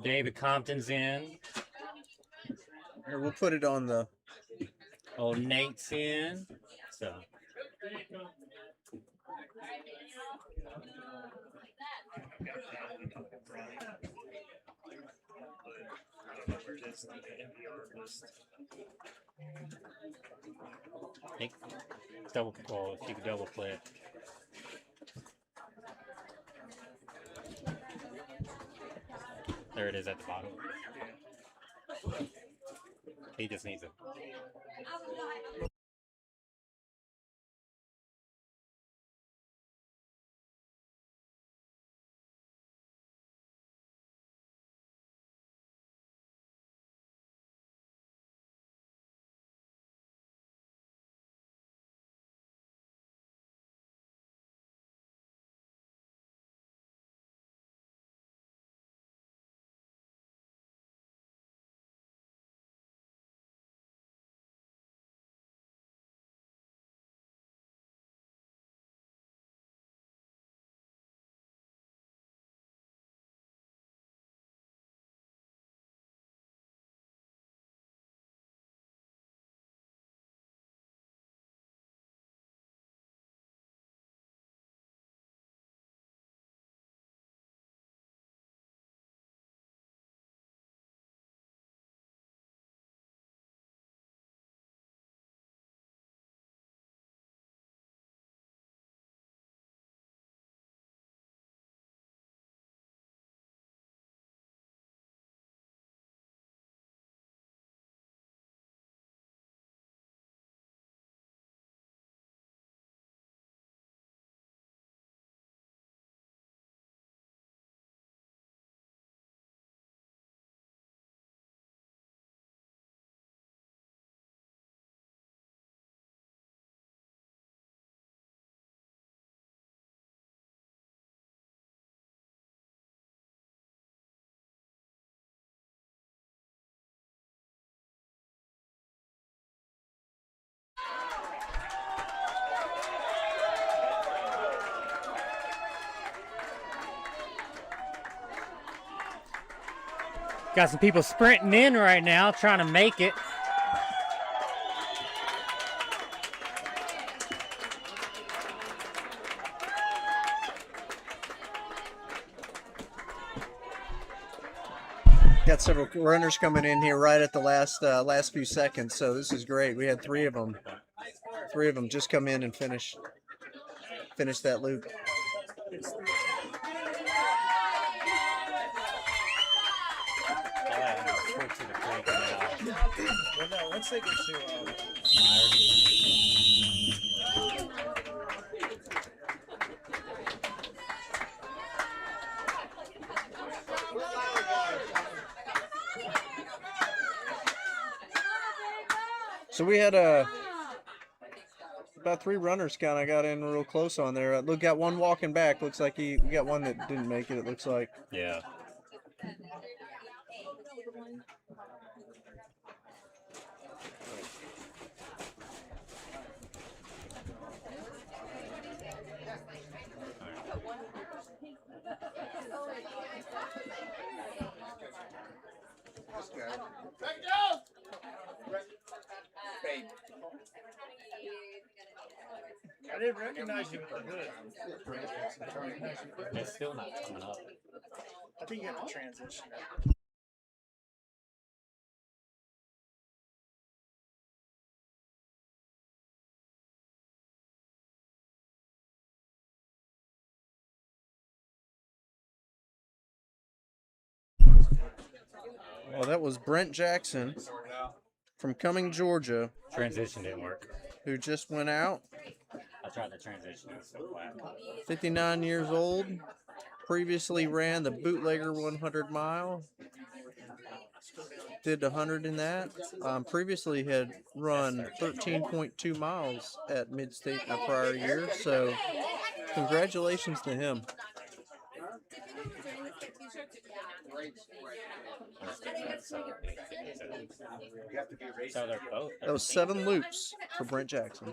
David Compton's in. Here, we'll put it on the... Old Nate's in. So. If you could double click. There it is at the bottom. He just needs it. Got some people sprinting in right now, trying to make it. Got several runners coming in here right at the last few seconds, so this is great. We had three of them just come in and finish that loop. Well, no, once they get to So we had about three runners kind of got in real close on there. Look, got one walking back. Looks like we got one that didn't make it. It looks like. Yeah. I didn't recognize you. It's still not coming up. I think you have to transition. Well, that was Brent Jackson from Cumming, Georgia, Transition didn't work. who just went out. I tried the transition. It was so flat. 59 years old. Previously ran the Bootlegger 100 mile. Did 100 in that. Previously had run 13.2 miles at Midstate in a prior year. So congratulations to him. So they're both. That was 7 loops for Brent Jackson.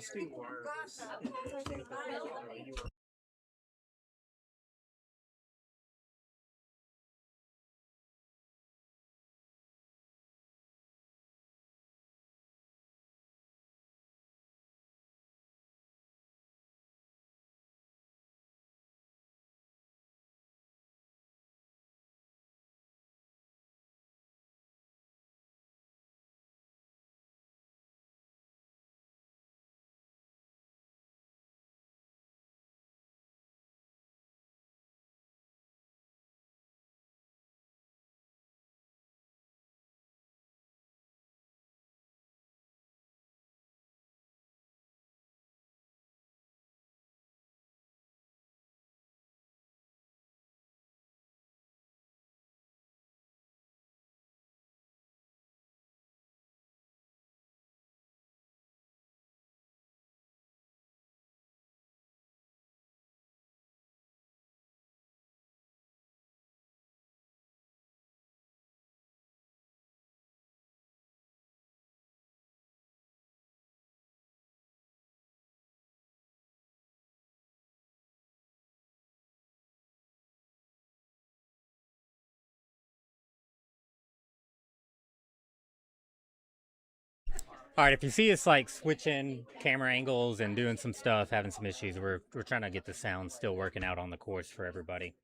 All right, if you see us like switching camera angles and doing some stuff, having some issues, we're trying to get the sound still working out on the course for everybody.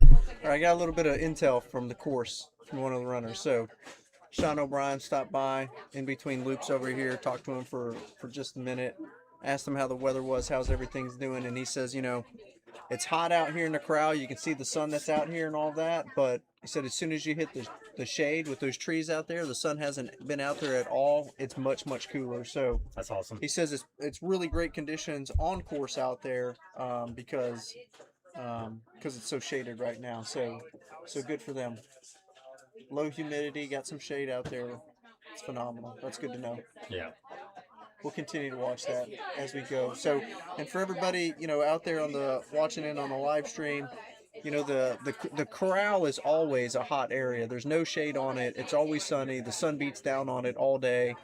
All right, I got a little bit of intel from the course from one of the runners. So Sean O'Brien stopped by in between loops over here, talked to him for just a minute, asked him how the weather was, how's everything's doing, and he says, you know, it's hot out here in the Corral. You can see the sun that's out here and all that, but he said as soon as you hit the shade with those trees out there, the sun hasn't been out there at all. It's much, much cooler. So That's awesome. he says it's really great conditions on course out there because it's so shaded right now. So good for them. Low humidity, got some shade out there. It's phenomenal. That's good to know. Yeah. We'll continue to watch that as we go. So, and for everybody, you know, out there on the watching in on the live stream, you know, the Corral is always a hot area. There's no shade on it. It's always sunny. The sun beats down on it all day.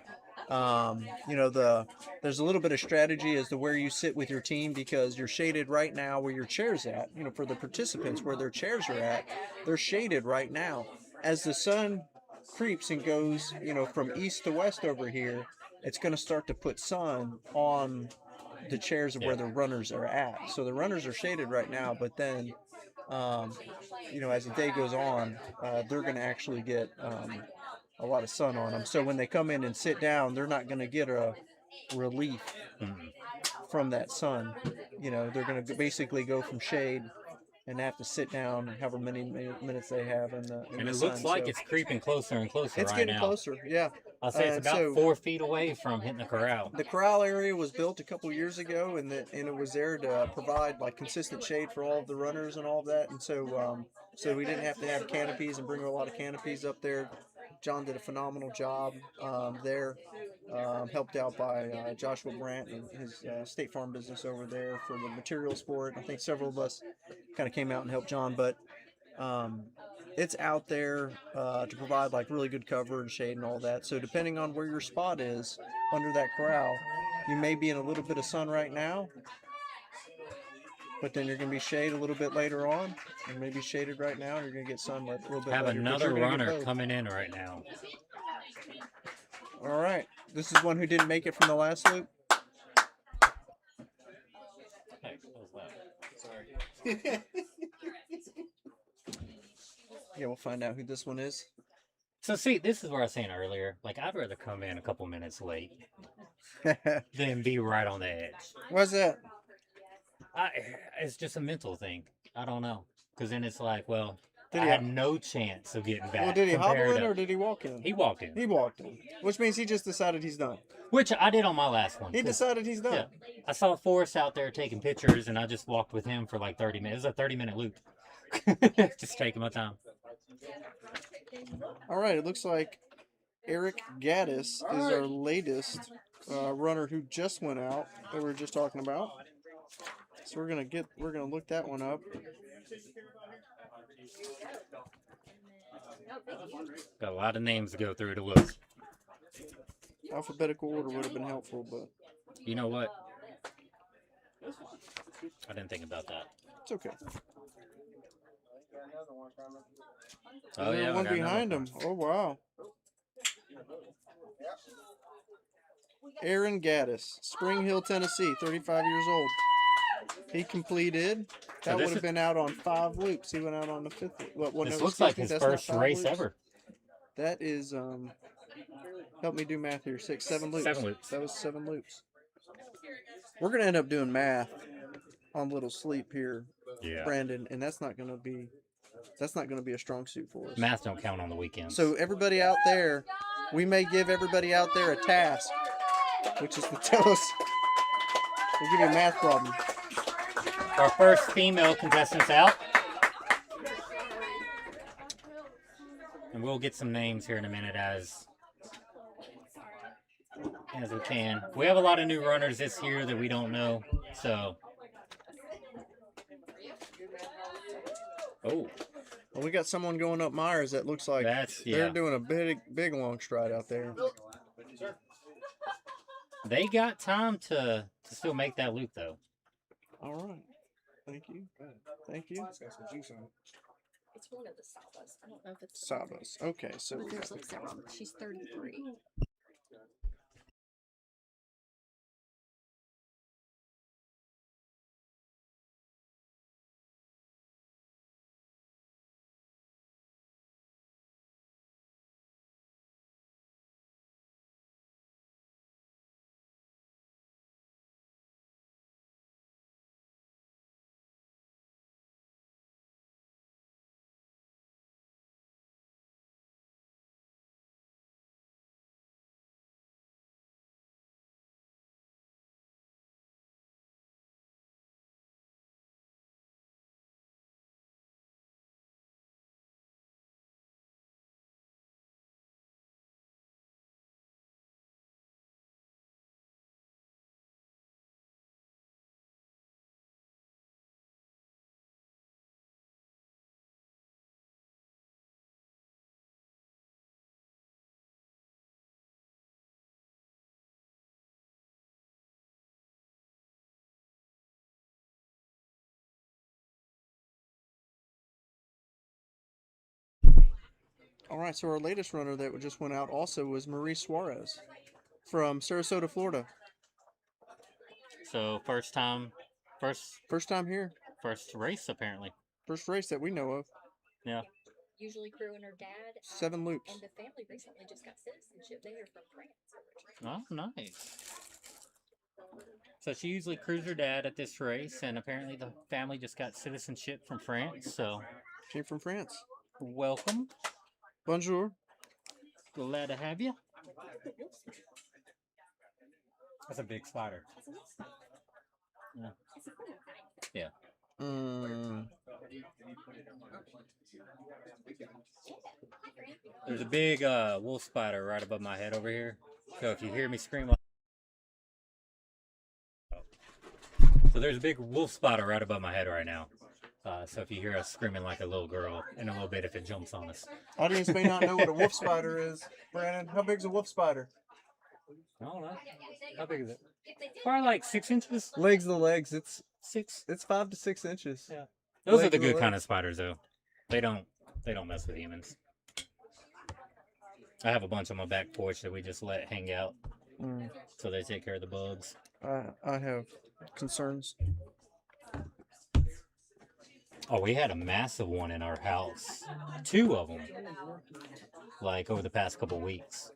You know, there's a little bit of strategy as to where you sit with your team because you're shaded right now where your chair's at. You know, for the participants where their chairs are at, they're shaded right now. as the sun creeps and goes, from east to west over here, it's going to start to put sun on the chairs of where the runners are at. So the runners are shaded right now, but then, as the day goes on, they're going to actually get a lot of sun on them. So when they come in and sit down, they're not going to get a relief from that sun. They're going to basically go from shade and have to sit down however many minutes they have in the And the it sun. looks like So it's creeping closer and closer it's right getting now. closer. Yeah. I'll say it's about so 4 feet away from hitting the corral. The corral area was built a couple years ago, and it was there to provide like consistent shade for all of the runners and all of that. And so we didn't have to have canopies and bring a lot of canopies up there. John did a phenomenal job there, helped out by Joshua Brandt and his State Farm business over there for the materials for it. I think several of us kind of came out and helped John, but it's out there to provide like really good cover and shade and all that. So depending on where your spot is under that corral, you may be in a little bit of sun right now, but then you're going to be shade a little bit later on. You may be shaded right now, and you're going to get sun a little bit Have later. another runner coming in right now. All right. This is one who didn't make it from the last loop. Sorry. Yeah, we'll find out who this one is. So see, this is where I was saying earlier, like I'd rather come in a couple minutes late than be right on the edge. What's that? It's just a mental thing. I don't know. Because then it's like, well, Did I he- had no chance of getting back. Well, did he hobble compared in to- or did he walk in? He walked in. He walked in, which means he just decided he's done. Which I did on my last one. He 'cause, decided he's done. yeah, I saw Forrest out there taking pictures, and I just walked with him for like 30 minutes. It was a 30-minute loop. Just taking my time. All right, it looks like Eric Gaddis is our latest runner who just went out that we were just talking about. So we're gonna look that one up. Got a lot of names to go through to look. Alphabetical order would have been helpful, but You know what? I didn't think about that. it's okay. Oh There's yeah, one behind him. Oh wow. Aaron Gaddis, Spring Hill, Tennessee, 35 years old. He completed. So That this would have is- been out on 5 loops. He went out on the 5th loop. Well, This no, looks excuse like me, his that's not first 5 race loops. ever. That is help me do math here. 7 loops. 7 loops. That was 7 loops. We're gonna end up doing math on Little Sleep here, Yeah. Brandon, and that's not gonna be a strong suit for us. Math don't count on the weekends. So everybody out there, we may give everybody out there a task, which is to tell us. We'll give you a math problem. Our first female contestant's out. And we'll get some names here in a minute as we can. We have a lot of new runners this year that we don't know, so. Oh, Well, we got someone going up Myers that looks like they're doing a big long stride out there. They got time to still make that loop though. All right. Thank you. Thank you. It's one of the Sabas. I don't know if it's Sabas. Okay, so we There's got like Sarah. She's 33. All right, so our latest runner that just went out also was Marie Suarez from Sarasota, Florida. So first time, First time here. first race apparently. First race that we know of. Yeah. Usually crew and her dad. 7 loops. And the family recently just got citizenship. They are from France Oh, nice. So she usually crews her dad at this race, and apparently the family just got citizenship from France. So Came from France. welcome. Bonjour. Glad to have you. That's a big spider. Yeah. Yeah. There's a big wolf spider right above my head over here. So if you hear me scream, so there's a big wolf spider right above my head right now. So if you hear us screaming like a little girl in a little bit, if it jumps on us. Audience may not know what a wolf spider is. Brandon, how big's a wolf spider? I don't know. How big is it? Probably like 6 inches. Legs to legs. It's 6. 5 to 6 inches. Yeah. Those are Legs the to good legs. kind of spiders, though. They don't mess with humans. I have a bunch on my back porch that we just let hang out, so they take care of the bugs. I have concerns. Oh, we had a massive one in our house. 2 of them. Like over the past couple weeks.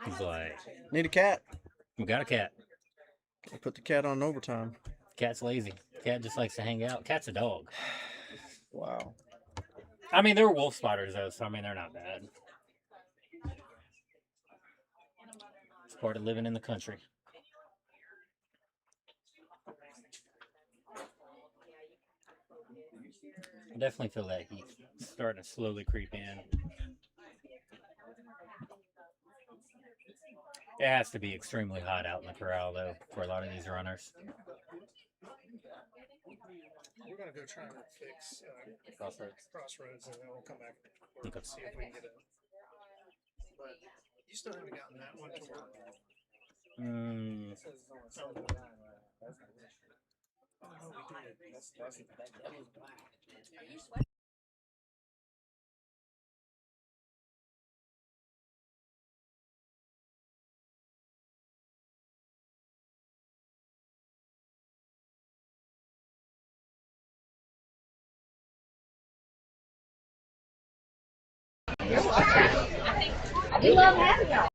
He's like, Need a cat. we got a cat. I put the cat on overtime. Cat's lazy. Cat just likes to hang out. Cat's a dog. Wow. I mean, they're wolf spiders, though, so I mean, they're not bad. It's part of living in the country. I definitely feel that heat starting to slowly creep in. It has to be extremely hot out in the corral, though, for a lot of these runners. We're gonna go try and fix Crossroads, and then we'll come back Okay. and see if we can get it. But you still haven't gotten that one to work. Oh, we did. We love having y'all.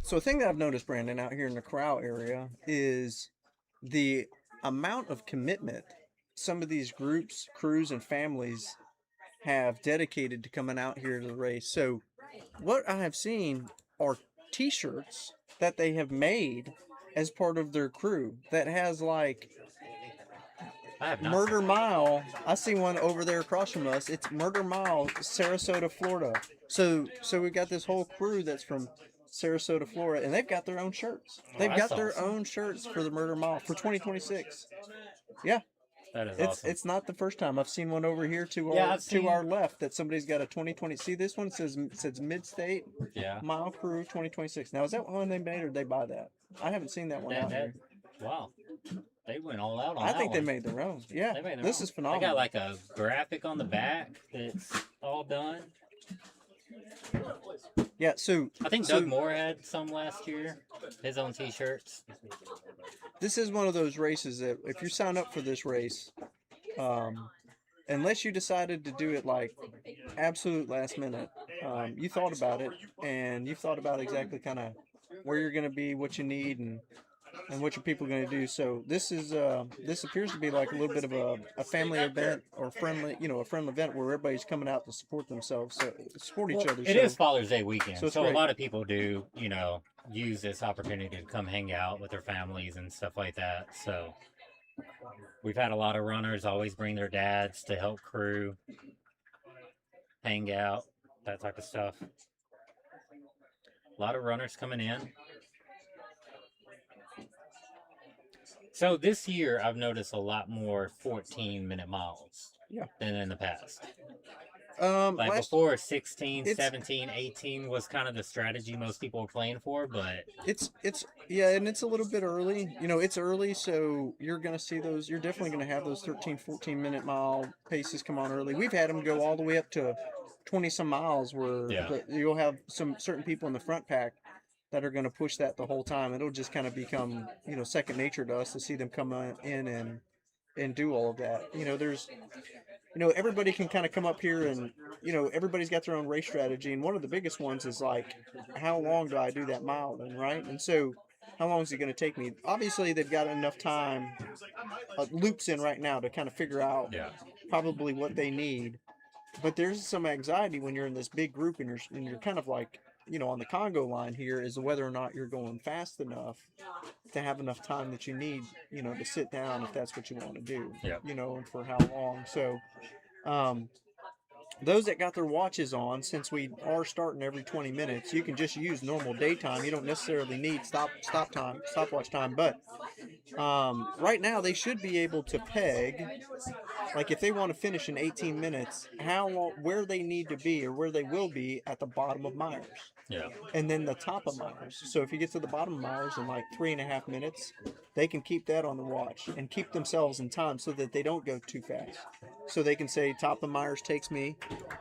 So a thing that I've noticed, Brandon, out here in the Corral area is the amount of commitment some of these groups, crews, and families have dedicated to coming out here to the race. So what I have seen are t-shirts that they have made as part of their crew that has like I have not Murder Mile. I see one over there across from us. It's Murder Mile, Sarasota, Florida. So we got this whole crew that's from Sarasota, Florida, and they've got their own shirts. They've that's got their awesome. own shirts for the Murder Mile for 2026. Yeah, That is it's awesome. it's not the first time. I've seen one over here to Yeah, our I've seen- our left that somebody's got a 2020. See, this one says Midstate Yeah. Mile Crew 2026. Now, is that one they made or did they buy that? I haven't seen that one out here. Wow. They went all out on I that think they one. made their own. Yeah, They made their this own. is They phenomenal. got like a graphic on the back that's all done. Yeah, so I think so Doug Moore had some last year, his own T-shirts. this is one of those races that if you sign up for this race, unless you decided to do it like absolute last minute, you thought about it and you thought about exactly kind of where you're going to be, what you need, and what your people are going to do. So this appears to be like a little bit of a family event or friendly, a friendly event where everybody's coming out to support themselves, so support each other. It so, is Father's Day weekend, so it's so a great. lot of people do, use this opportunity to come hang out with their families and stuff like that. So we've had a lot of runners always bring their dads to help crew, hang out, that type of stuff. A lot of runners coming in. So this year, I've noticed a lot more 14-minute miles than in the past. Like before, 16, 17, 18 was kind of the strategy most people were playing for, but it's and it's a little bit early. It's early, so you're going to see those. You're definitely going to have those 13, 14-minute mile paces come on early. We've had them go all the way up to 20 some miles, where you'll have some certain people in the front pack that are going to push that the whole time. It'll just kind of become second nature to us to see them come in and do all of that. There's everybody can kind of come up here and, everybody's got their own race strategy. And one of the biggest ones is like, how long do I do that mile then, right? And so how long is it going to take me? Obviously, they've got enough time, loops in right now to kind of figure out probably what they need. But there's some anxiety when you're in this big group and you're kind of like, on the Congo line here, is whether or not you're going fast enough to have enough time that you need, to sit down if that's what you want to do, and for how long. So, those that got their watches on, since we are starting every 20 minutes, you can just use normal daytime. You don't necessarily need stopwatch time. But right now, they should be able to peg, like if they want to finish in 18 minutes, where they need to be or where they will be at the bottom of Myers. Yeah. And then the top of Myers. So if you get to the bottom of Myers in like 3.5 minutes, they can keep that on the watch and keep themselves in time so that they don't go too fast. So they can say top of Myers takes me,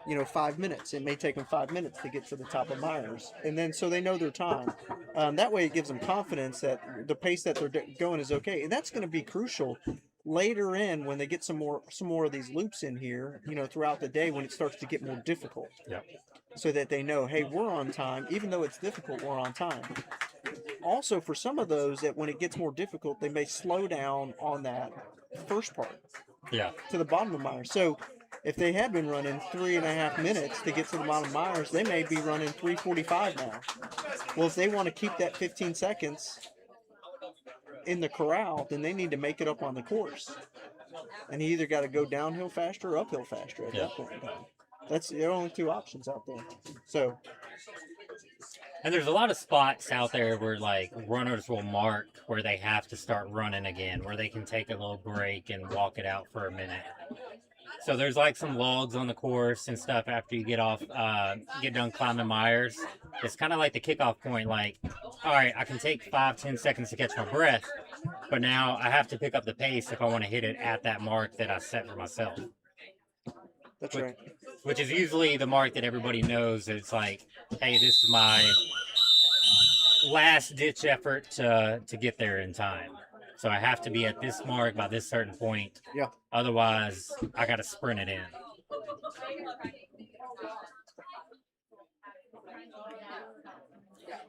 5 minutes. It may take them 5 minutes to get to the top of Myers. And then so they know their time. That way it gives them confidence that the pace that they're going is okay. And that's going to be crucial later in when they get some more of these loops in here, throughout the day when it starts to get more difficult. Yeah. So that they know, hey, we're on time. Even though it's difficult, we're on time. Also, for some of those, that when it gets more difficult, they may slow down on that first part. Yeah. To the bottom of Myers. So if they had been running 3.5 minutes to get to the bottom of Myers, they may be running 3:45 now. Well, if they want to keep that 15 seconds in the corral, then they need to make it up on the course. And you either got to go downhill faster or uphill faster at that point in time. That's the only two options out there. So, and there's a lot of spots out there where like runners will mark where they have to start running again, where they can take a little break and walk it out for a minute. So there's like some logs on the course and stuff after you get done climbing Myers. It's kind of like the kickoff point, like, all right, I can take 5-10 seconds to catch my breath, but now I have to pick up the pace if I want to hit it at that mark that I set for myself. That's right. Which is usually the mark that everybody knows. It's like, hey, this is my last ditch effort to get there in time. So I have to be at this mark by this certain point. Yeah. Otherwise, I got to sprint it in.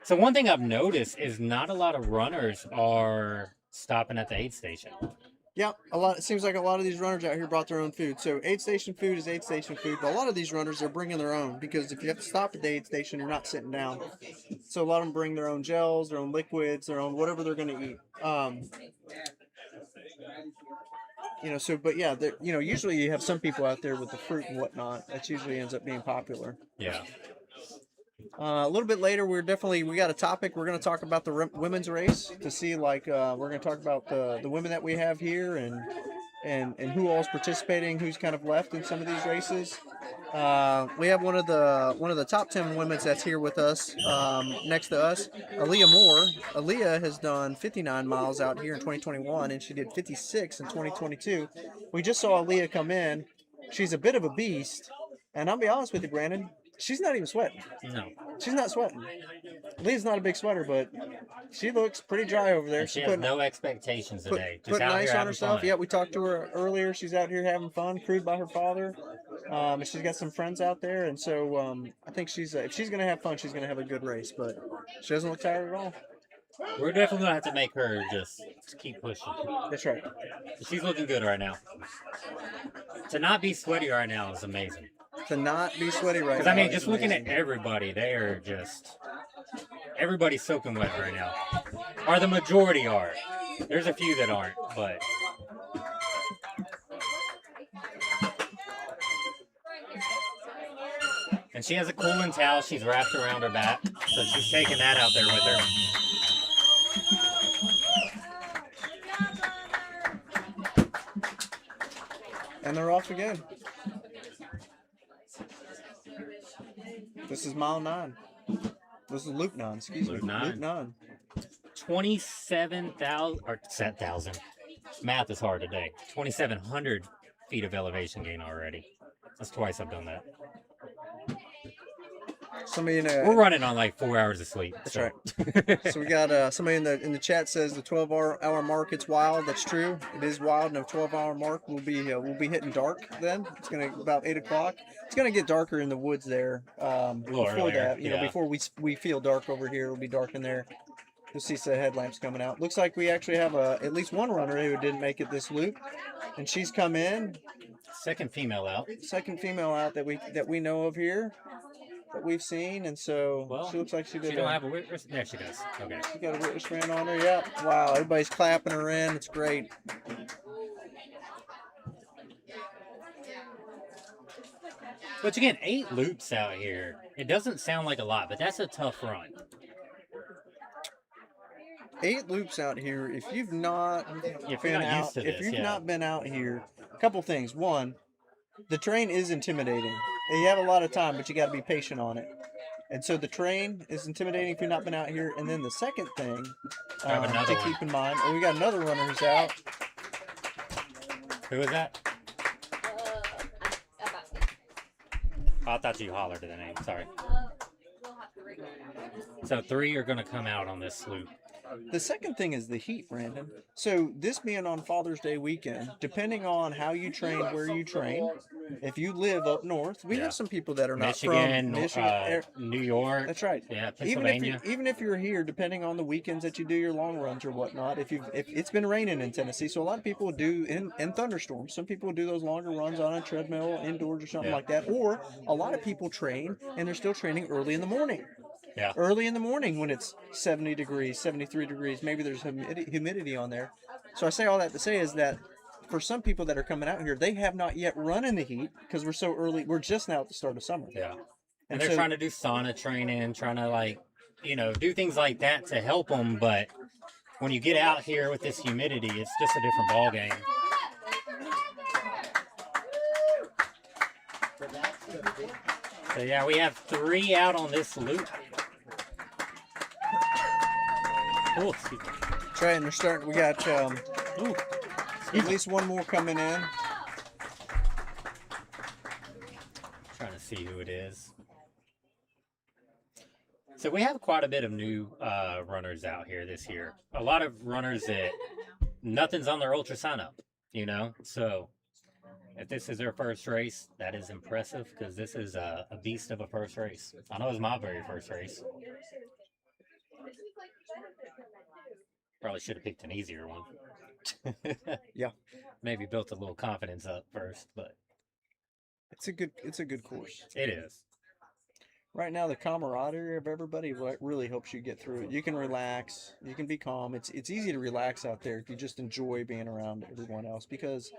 So one thing I've noticed is not a lot of runners are stopping at the aid station. Yeah, it seems like a lot of these runners out here brought their own food. So aid station food is aid station food, but a lot of these runners are bringing their own, because if you have to stop at the aid station, you're not sitting down. So a lot of them bring their own gels, their own liquids, their own whatever they're going to eat. But yeah, usually you have some people out there with the fruit and whatnot. That usually ends up being popular. Yeah. A little bit later, we got a topic. We're going to talk about the women's race to see, like, we're going to talk about the women that we have here and who all's participating, who's kind of left in some of these races. We have one of the top 10 women that's here with us, next to us, Aaliyah Moore. Aaliyah has done 59 miles out here in 2021, and she did 56 in 2022. We just saw Aaliyah come in. She's a bit of a beast, and I'll be honest with you, Brandon. She's not even sweating. No. She's not sweating. Leah's not a big sweater, but she looks pretty dry over there. And she She's has putting, no expectations today. Just putting out ice here on having herself. fun. Yeah, we talked to her earlier. She's out here having fun, crewed by her father. And she's got some friends out there, and so I think if she's gonna have fun, she's gonna have a good race. But she doesn't look tired at all. We're definitely gonna have to make her just keep pushing. That's right. She's looking good right now. To not be sweaty right now is amazing. To not be sweaty right now. Because I mean, is just looking amazing. at everybody, they are just everybody's soaking wet right now. Or the majority are. There's a few that aren't, but. And she has a cooling towel she's wrapped around her back, so she's taking that out there with her. And they're off again. This is mile 9. This is loop 9, excuse me. Loop 9. Loop 9. 27,000 or 7,000. Math is hard today. 2,700 feet of elevation gain already. That's twice I've done that. Somebody We're running on like 4 hours of sleep. That's so. right. So we got somebody in the chat says the 12-hour mark. It's wild. That's true. It is wild. And the 12-hour mark we'll be hitting dark. Then it's gonna about 8 o'clock. It's gonna get darker in the woods there. Before earlier, that, you know, yeah. before we feel dark over here, it'll be dark in there. You'll see some headlamps coming out. Looks like we actually have at least one runner who didn't make it this loop, and she's come in. Second female out. Second female out that we know of here, that we've seen, and so Well, she looks like she did. She don't have a witness. There she does. Okay. She got a witness ran on her. Yeah. Wow. Everybody's clapping her in. It's great. But again, 8 loops out here. It doesn't sound like a lot, but that's a tough run. 8 loops out here. If you've not If been you're not out, used to if this, you've yeah. not been out here, a couple things. One, the terrain is intimidating. You have a lot of time, but you got to be patient on it. And so the terrain is intimidating if you've not been out here. And then the second thing Grab another to one. keep in mind, and we got another runner who's out. Who is that? About Oh, I thought you hollered to the name. Sorry. we'll have to rig it. So 3 are going to come out on this loop. The second thing is the heat, Brandon. So this being on Father's Day weekend, depending on how you train, where you train, if you live up north, we Yeah. have some people that are not Michigan, from Michigan. New York. That's right. Yeah, Even Pennsylvania. if you're here, depending on the weekends that you do your long runs or whatnot, if it's been raining in Tennessee, so a lot of people do in thunderstorms. Some people do those longer runs on a treadmill indoors or something Yeah. like that. Or a lot of people train and they're still training early in the morning. Yeah. Early in the morning when it's 70 degrees, 73 degrees, maybe there's humidity on there. So I say all that to say is that for some people that are coming out here, they have not yet run in the heat because we're so early. We're just now at the start of summer. Yeah. And And they're so- trying to do sauna training, trying to like, do things like that to help them. But when you get out here with this humidity, it's just a different ball game. So yeah, we have 3 out on this loop. Oh, excuse me. That's right, and they're starting. We got Ooh, at least one more coming in. trying to see who it is. So we have quite a bit of new runners out here this year. A lot of runners that nothing's on their ultra sign up, So if this is their first race, that is impressive because this is a beast of a first race. I know it was my very first race. Probably should have picked an easier one. Yeah. Maybe built a little confidence up first, but It's a good course. it is. Right now, the camaraderie of everybody really helps you get through it. You can relax. You can be calm. It's easy to relax out there if you just enjoy being around everyone else because,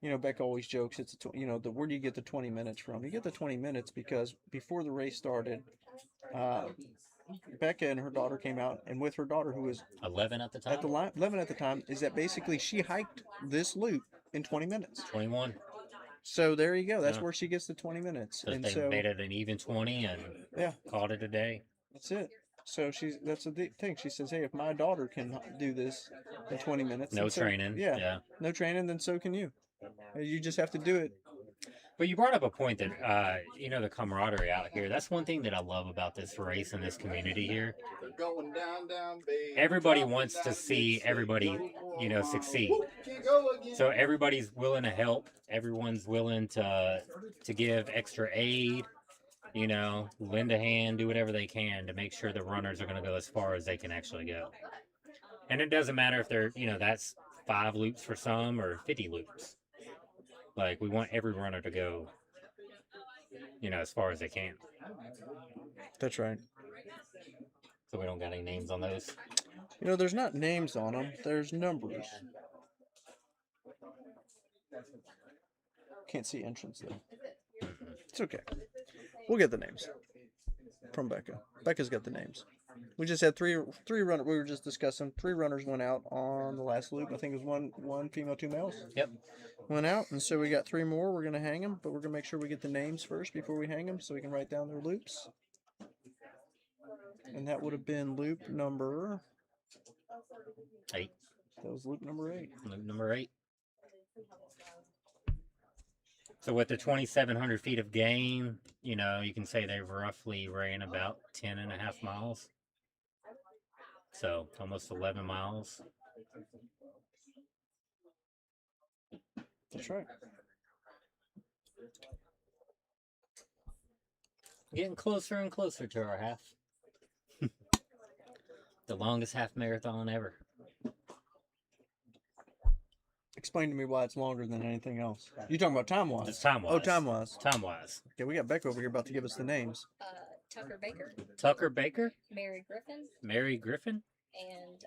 Becca always jokes, where do you get the 20 minutes from? You get the 20 minutes because before the race started, Becca and her daughter came out, and with her daughter, who was 11 at the time? 11 at the time, is that basically she hiked this loop in 20 minutes. 21. So there you go. That's Yeah. where she gets the 20 minutes. So And they so made it an even 20 and Yeah. called it a day. that's it. So that's the thing. She says, hey, if my daughter can do this in 20 minutes. No then so- training. Yeah. No training, then so can you. You just have to do it. But you brought up a point that, the camaraderie out here. That's one thing that I love about this race and this community here. They're going down, baby. Everybody Dropping wants to down see Midstate. everybody, Go succeed. Woo, can't go again. So everybody's willing to help. Everyone's willing to give extra aid, lend a hand, do whatever they can to make sure the runners are going to go as far as they can actually go. And it doesn't matter if they're, that's 5 loops for some or 50 loops. Like, we want every runner to go, as far as they can. That's right. So we don't got any names on those. There's not names on them. There's numbers. Can't see entrance though. It's okay. We'll get the names from Becca. Becca's got the names. We just had three runners. We were just discussing 3 runners went out on the last loop. I think it was one female, 2 males. Yep. Went out, and so we got 3 more. We're gonna hang them, but we're gonna make sure we get the names first before we hang them, so we can write down their loops. And that would have been loop number 8. That was loop number 8. Loop number 8. So with the 2,700 feet of gain, you can say they've roughly ran about 10.5 miles. So almost 11 miles. That's right. Getting closer and closer to our half. The longest half marathon ever. Explain to me why it's longer than anything else. You talking about time-wise? Just time-wise. Oh, time-wise. Time-wise. Okay, we got Becca over here about to give us the names. Tucker Baker, Tucker Baker, Mary Griffin, Mary Griffin, and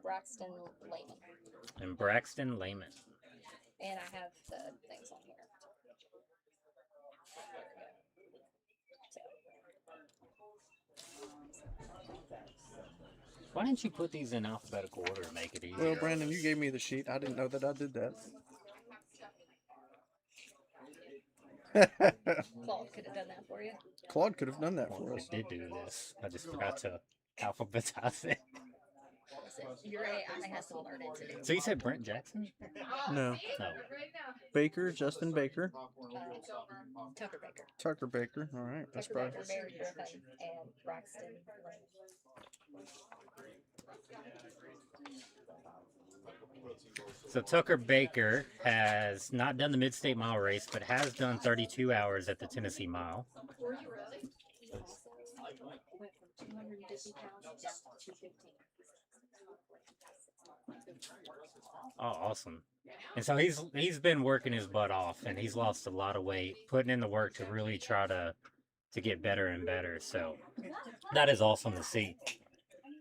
Braxton Lehman. and Braxton Lehman. And I have the things on here. Why didn't you put these in alphabetical order and make it easier? Well, Brandon, you gave me the sheet. I didn't know that I did that. Claude could have done that for you. Claude could have done that Well, for it us. did do this. I just forgot to alphabetize it. Your AI has to learn it too. So you said Brent Jackson? No. No. Baker, Justin Baker. Tucker Baker. Tucker Baker. All right. That's Tucker probably. Baker, Mary Griffin, and Braxton Lehman. So Tucker Baker has not done the Midstate Mile race, but has done 32 hours at the Tennessee Mile. Went from 250 pounds down to 215. Oh, awesome. And so he's been working his butt off, and he's lost a lot of weight, putting in the work to really try to get better and better. So that is awesome to see.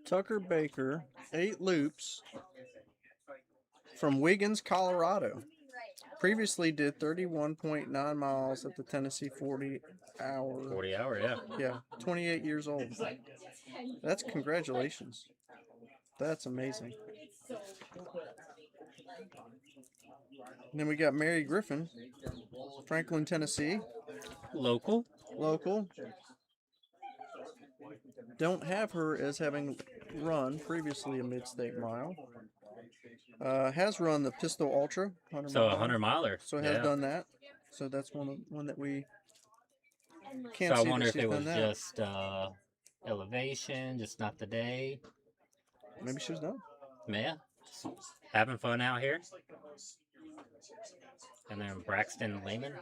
Tucker Baker, 8 loops from Wiggins, Colorado. Previously did 31.9 miles at the Tennessee 40 hour. 40 hour, yeah. Yeah, 28 years old. That's congratulations. That's amazing. And then we got Mary Griffin, Franklin, Tennessee. Local. Local. Don't have her as having run previously a Midstate Mile. Has run the Pistol Ultra. 100 So a mile. 100 miler. So has yeah. done that. So that's one that we So can't I see wonder that if she's it was done that. just elevation, just not the day. Maybe she's done. Yeah. Having fun out here. And then Braxton Lehman.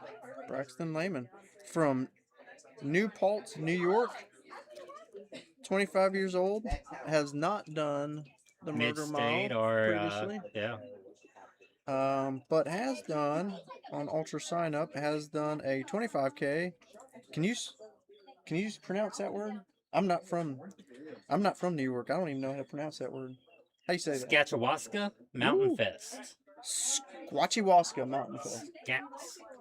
Braxton Lehman from New Paltz, New York. 25 years old. Has not done the Murder Midstate Mile or previously. yeah. But has done on Ultra Sign Up. Has done a 25K. Can you pronounce that word? I'm not from New York. I don't even know how to pronounce that word. How you say that? Skatchewaska Mountain Ooh. Fest. Squatchewaska Mountain Fest.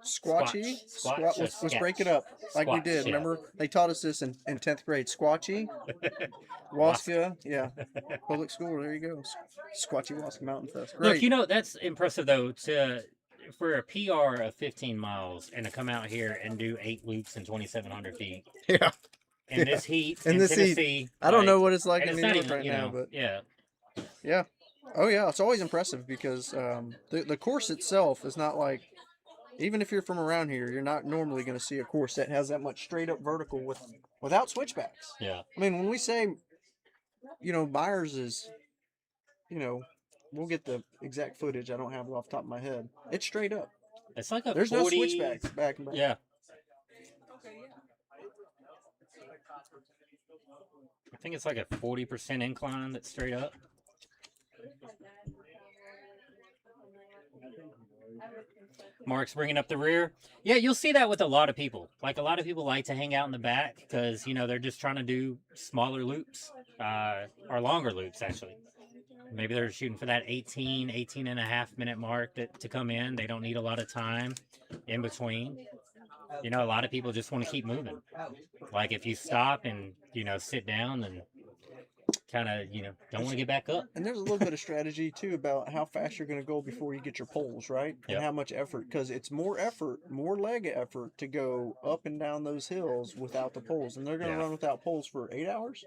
Squatchy? Squatch. Let's break it up like we Squatch, did. yeah. Remember, they taught us this in 10th grade. Squatchy, Waska, yeah. Public school, there you go. Squatchy Waska Mountain Fest. Great. Look, that's impressive though for a PR of 15 miles and to come out here and do 8 loops and 2,700 feet. Yeah. In Yeah. this heat, In in this heat. Tennessee. I don't know what it's like and in it's New not York even, right now, but yeah. yeah. Oh yeah, it's always impressive because the course itself is not like, even if you're from around here, you're not normally going to see a course that has that much straight up vertical without switchbacks. Yeah. I mean, when we say, Myers is, we'll get the exact footage. I don't have it off the top of my head. It's straight up. It's like a There's 40, no switchbacks back and back. Yeah. I think it's like a 40% incline that's straight up. Mark's bringing up the rear. Yeah, you'll see that with a lot of people. Like, a lot of people like to hang out in the back because, they're just trying to do smaller loops, or longer loops, actually. Maybe they're shooting for that 18 and a half minute mark to come in. They don't need a lot of time in between. A lot of people just want to keep moving. Like, if you stop and, sit down, then kind of, don't want to get back up. And there's a little bit of strategy too about how fast you're going to go before you get your poles, right? Yep. And how much effort, because it's more effort, more leg effort to go up and down those hills without the poles. And they're going to run without poles for 8 hours.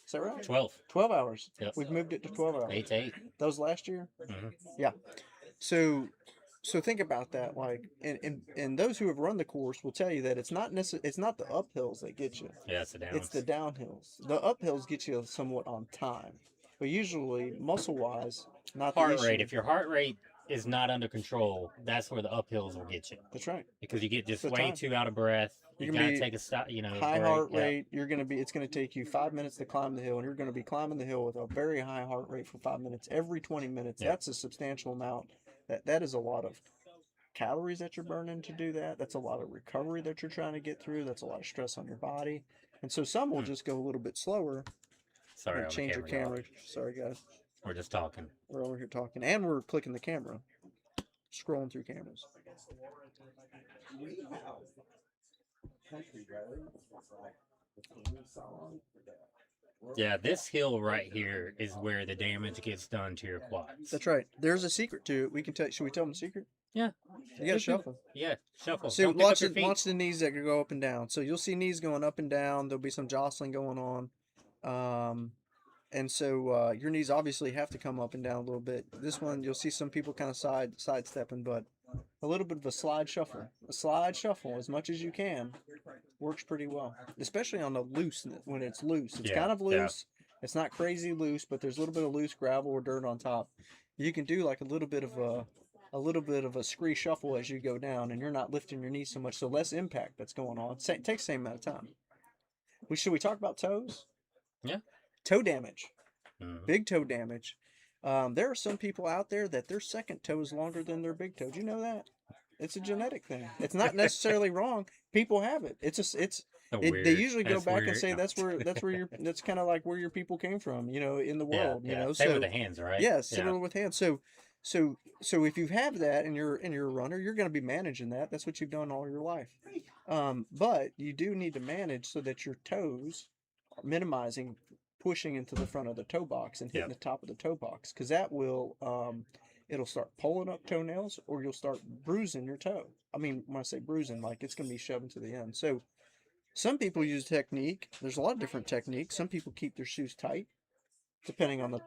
Is that right? 12. 12 hours. Yep. We've moved it to 12 hours. 8 to 8. That was last year? Mm-hmm. Yeah. So think about that. Like, and those who have run the course will tell you that it's not the uphills that get you. Yeah, it's the downs. It's the downhills. The uphills get you somewhat on time, but usually muscle wise, not heart the issue. rate. If your heart rate is not under control, that's where the uphills will get you. That's right. Because you get just The way time. too out of breath. You You're gotta gonna be take a stop. High break. heart Yeah. rate. It's going to take you 5 minutes to climb the hill, and you're going to be climbing the hill with a very high heart rate for 5 minutes every 20 minutes. Yeah. That's a substantial amount. That is a lot of calories that you're burning to do that. That's a lot of recovery that you're trying to get through. That's a lot of stress on your body. And so some will just go a little bit slower. Sorry, and I'm change the your camera. camera. Sorry, guys. We're just talking. We're over here talking, and we're clicking the camera, scrolling through cameras. Yeah, this hill right here is where the damage gets done to your quads. That's right. There's a secret to it. We can tell. Should we tell them the secret? Yeah. You got to shuffle. Yeah, shuffle. So Don't pick up your feet. watch the knees that go up and down. So you'll see knees going up and down. There'll be some jostling going on. And so your knees obviously have to come up and down a little bit. This one, you'll see some people kind of sidestepping, but a little bit of a slide shuffle. A slide shuffle, as much as you can, works pretty well, especially on the loose, when it's loose. It's kind of loose. Yeah. It's not crazy loose, but there's a little bit of loose gravel or dirt on top. You can do like a little bit of a scree shuffle as you go down, and you're not lifting your knees so much, so less impact that's going on. It takes the same amount of time. Should we talk about toes? Yeah. Toe damage. Mm-hmm. Big toe damage. There are some people out there that their second toe is longer than their big toe. Do you know that? It's a genetic thing. It's not necessarily wrong. People have it. They usually go back and say that's kind of like where your people came from, in the world, Same with the hands, right? Yeah, similar with hands. So if you have that and you're a runner, you're going to be managing that. That's what you've done all your life. But you do need to manage so that your toes are minimizing pushing into the front of the toe box and hitting the top of the toe box, because that will it'll start pulling up toenails, or you'll start bruising your toe. I mean, when I say bruising, like it's going to be shoving to the end. So some people use technique. There's a lot of different techniques. Some people keep their shoes tight, depending on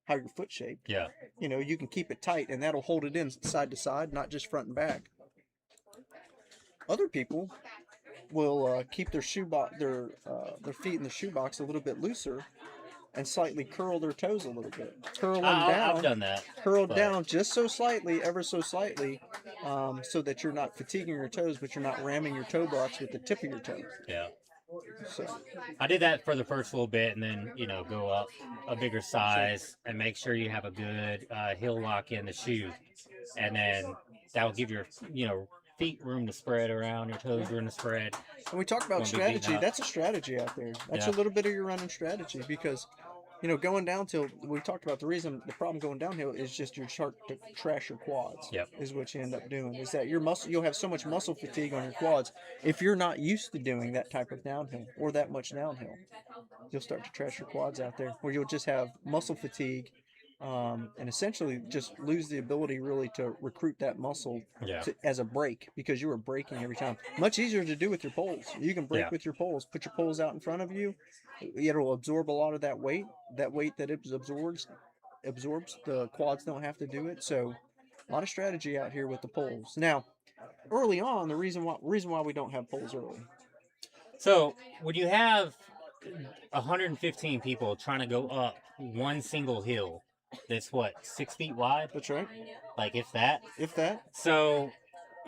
how your foot shaped. Yeah. You can keep it tight, and that'll hold it in side to side, not just front and back. Other people will keep their their feet in the shoebox a little bit looser, and slightly curl their toes a little bit. Curl them down. I've done that. Curl down just so slightly, ever so slightly, so that you're not fatiguing your toes, but you're not ramming your toe box with the tip of your toe. Yeah. So I did that for the first little bit, and then go up a bigger size and make sure you have a good heel lock in the shoe, and then that will give your feet room to spread around, your toes room to spread. When we talk about strategy, that's a strategy out there. That's a little bit of your running strategy, because going downhill, we talked about the problem going downhill is just you start to trash your quads. Yep. Is what you end up doing. Is that you'll have so much muscle fatigue on your quads if you're not used to doing that type of downhill or that much downhill. You'll start to trash your quads out there, where you'll just have muscle fatigue, and essentially just lose the ability really to recruit that muscle as a brake, because you are braking every time. Much easier to do with your poles. You can brake with your poles. Put your poles out in front of you. It'll absorb a lot of that weight. That weight that it absorbs absorbs. The quads don't have to do it. So a lot of strategy out here with the poles. Now, early on, the reason why we don't have poles early. So when you have 115 people trying to go up one single hill that's what, 6 feet wide? That's right. Like if that. If that. So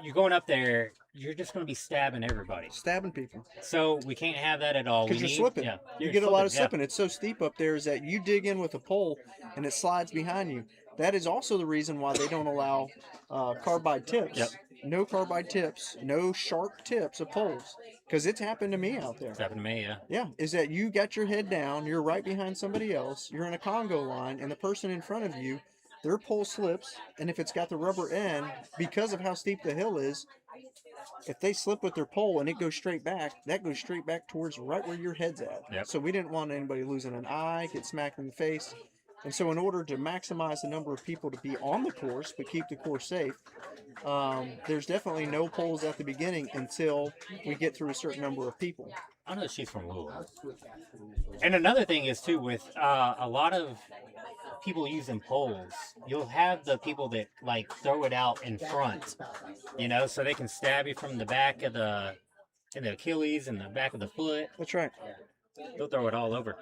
you're going up there, you're just going to be stabbing everybody. Stabbing people. So we can't have that at all. Because you're slipping. Yeah, you get a lot of slipping. It's so steep up there is that you dig in with a pole and it slides behind you. That is also the reason why they don't allow carbide tips. Yep. No carbide tips, no sharp tips of poles. Because it's happened to me out there. It's happened to me, yeah. Yeah, is that you got your head down, you're right behind somebody else, you're in a Congo line, and the person in front of you, their pole slips, and if it's got the rubber end, because of how steep the hill is, if they slip with their pole and it goes straight back, that goes straight back towards right where your head's at. Yep. So we didn't want anybody losing an eye, get smacked in the face. And so in order to maximize the number of people to be on the course, but keep the course safe, there's definitely no poles at the beginning until we get through a certain number of people. I know she's from Louisville. And another thing is, too, with a lot of people using poles, you'll have the people that, like, throw it out in front, you know, so they can stab you from the back of the Achilles and the back of the foot. That's right. They'll throw it all over.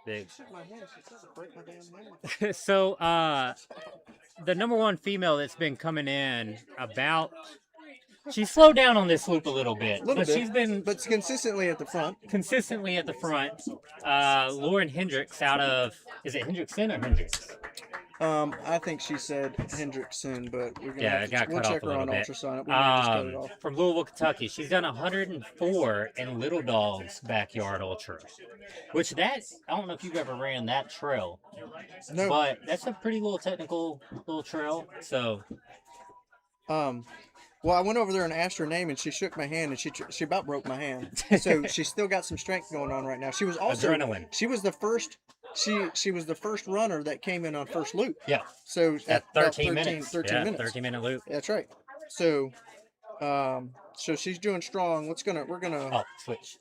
Big. So, the number one female that's been coming in about, she slowed down on this loop a little bit, she's been but consistently at the front. Consistently at the front. Lauren Hendricks out of, is it Hendrickson or Hendricks? I think she said Hendrickson, but we're gonna we'll check her on ultrasound. We might just cut it off. From Louisville, Kentucky. She's done 104 in Little Dog's Backyard Ultra, which I don't know if you've ever ran that trail, No. but that's a pretty little technical little trail. So, well, I went over there and asked her name, and she shook my hand, and she about broke my hand. So she's still got some strength going on right now. She was also adrenaline. She was the first. She was the first runner that came in on first loop. Yeah. So at 13 minutes. 13 minutes. 13-minute loop. That's right. So, so she's doing strong. We're gonna. Oh, switch.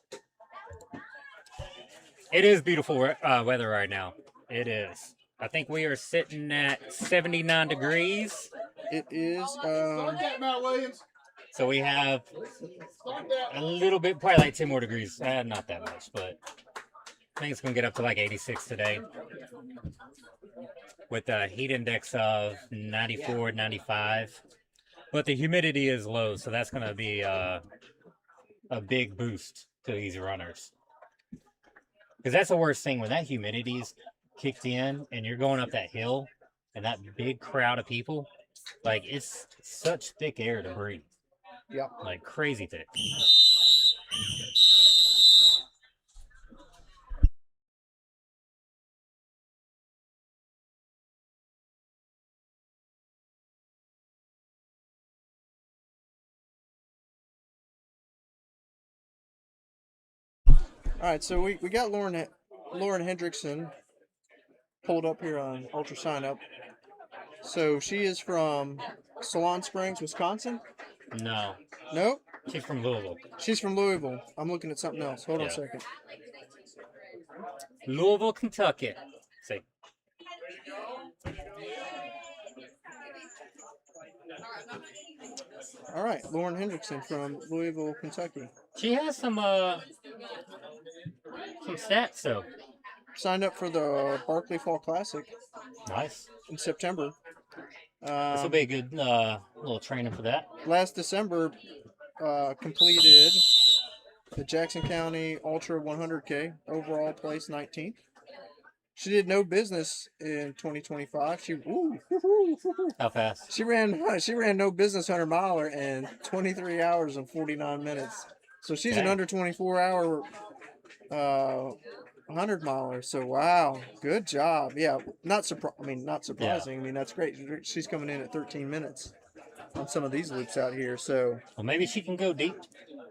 It is beautiful weather right now. It is. I think we are sitting at 79 degrees. It is. So we have a little bit, probably like 10 more degrees. Not that much, but I think it's going to get up to like 86 today. With a heat index of 94, 95. But the humidity is low, so that's going to be a big boost to these runners. Because that's the worst thing, when that humidity's kicked in and you're going up that hill and that big crowd of people, like, it's such thick air to breathe. Yeah. Like, crazy thick. All right, so we got Lauren Hendrickson pulled up here on Ultra Sign Up. So she is from Salon Springs, Wisconsin? No. Nope. She's from Louisville. She's from Louisville. I'm looking at something else. Hold on a second. Louisville, Kentucky. See. All right, Lauren Hendrickson from Louisville, Kentucky. She has some stats, though. Signed up for the Barkley Fall Classic. Nice. In September. This will be a good little training for that. Last December, completed the Jackson County Ultra 100K. Overall place 19th. She did no business in 2025. How fast? She ran no business 100 miler in 23 hours and 49 minutes. So she's an Dang. under 24 hour 100 miler. So wow, good job. Yeah, not surprising. I mean, that's great. She's coming in at 13 minutes on some of these loops out here. So Well, maybe she can go deep.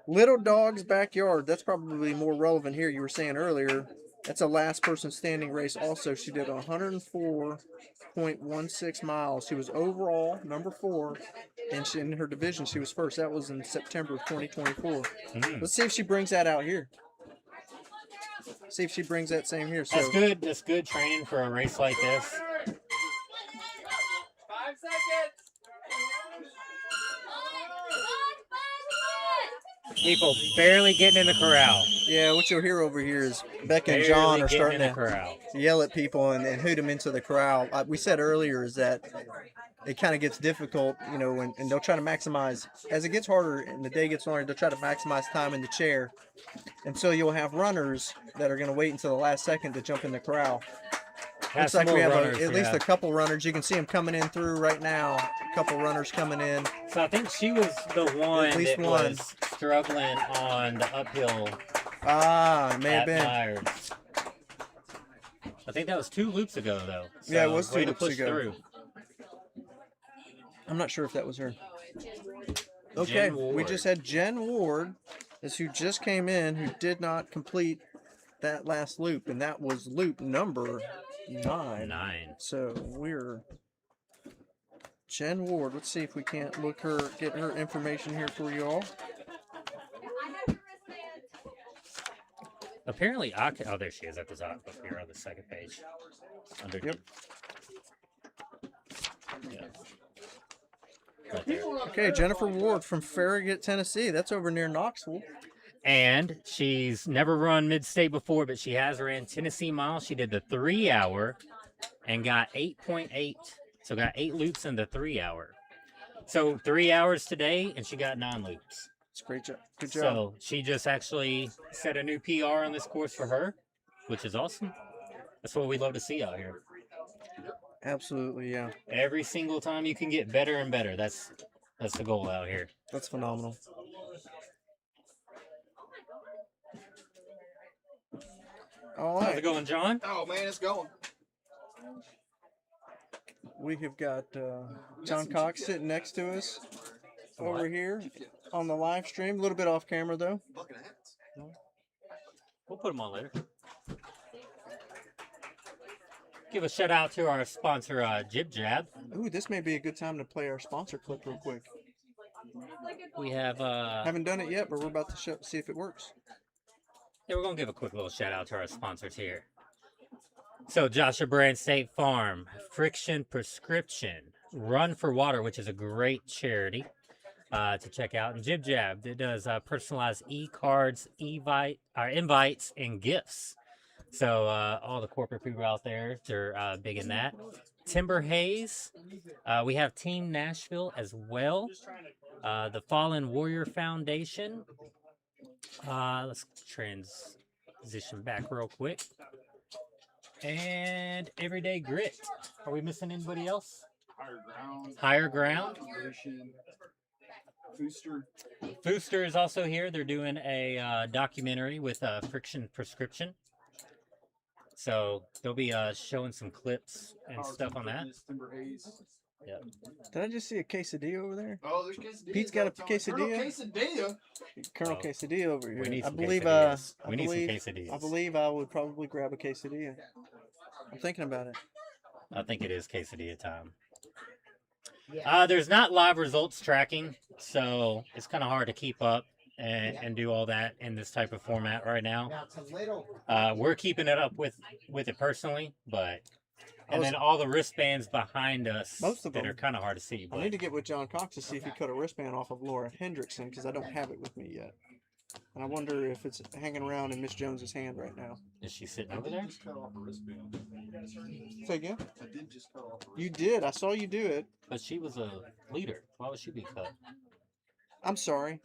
Little Dog's Backyard. That's probably more relevant here. You were saying earlier. That's a last person standing race. Also, she did 104.16 miles. She was overall number 4, and in her division she was first. That was in September of 2024. Let's see if she brings that out here. See if she brings that same here. So That's good. That's good training for a race like this. 5 seconds. People barely getting in the corral. yeah, what you'll hear over here is Becca and Barely John are getting starting in the to corral. yell at people and hoot them into the corral. We said earlier is that it kind of gets difficult, you know, and they'll try to maximize as it gets harder and the day gets longer. They'll try to maximize time in the chair, and so you'll have runners that are going to wait until the last second to jump in the corral. Looks like we have at least a couple runners. You can see them coming in through right now. A couple runners coming in. So I think she was the one At least that one. was struggling on the uphill Ah, it may have at been. Myers. I think that was 2 loops ago, though. So Yeah, it was 2 way to loops push ago. through. I'm not sure if that was her. Okay, Jen we Ward. just had Jen Ward, is who just came in, who did not complete that last loop, and that was loop number 9. 9. So we're Jen Ward. Let's see if we can't get her information here for you all. Apparently, oh, there she is at the top up here on the second page. Under. Yep. Yeah. Right there. Okay, Jennifer Ward from Farragut, Tennessee. That's over near Knoxville. And she's never run Midstate before, but she has ran Tennessee Mile. She did the 3 hour and got 8.8. So got 8 loops in the 3 hour. So 3 hours today, and she got 9 loops. It's a great job. Good job. So she just actually set a new PR on this course for her, which is awesome. That's what we love to see out here. Absolutely, yeah. Every single time you can get better and better. That's the goal out here. That's phenomenal. All How's right. it going, John? Oh man, it's going. We have got John Cox sitting next to us over here on the live stream. A little bit off camera, though. We'll put them on later. Give a shout out to our sponsor, Jib Jab. Ooh, this may be a good time to play our sponsor clip real quick. We have, Haven't done it yet, but we're about to see if it works. yeah, we're going to give a quick little shout out to our sponsors here. So, Joshua Brand State Farm, Friction Prescription, Run for Water, which is a great charity to check out, and Jib Jab that does personalized e-cards, invites, and gifts. So all the corporate people out there, they're big in that. Timber Haze, we have Team Nashville as well. The Fallen Warrior Foundation. Let's transition back real quick. And Everyday Grit. Are we missing anybody else? Higher Ground. Booster is also here. They're doing a documentary with Friction Prescription. So they'll be showing some clips and stuff on that. Yep. Did I just see a quesadilla over there? Oh, there's quesadillas. Pete's got a Colonel quesadilla. Quesadilla. Colonel Oh. Quesadilla over here. We need I some believe. quesadillas. I We need some believe. quesadillas. I believe I would probably grab a quesadilla. I'm thinking about it. I think it is quesadilla time. There's not live results tracking, so it's kind of hard to keep up and do all that in this type of format right now. We're keeping it up with it personally, but and then all the wristbands behind us Most of that them. are kind of hard to see. I But need to get with John Cox to see if he cut a wristband off of Laura Hendrickson because I don't have it with me yet. And I wonder if it's hanging around in Miss Jones's hand right now. is she sitting over there? Say again? I did just cut off. You did. I saw you do it. But she was a leader. Why would she be cut? I'm sorry.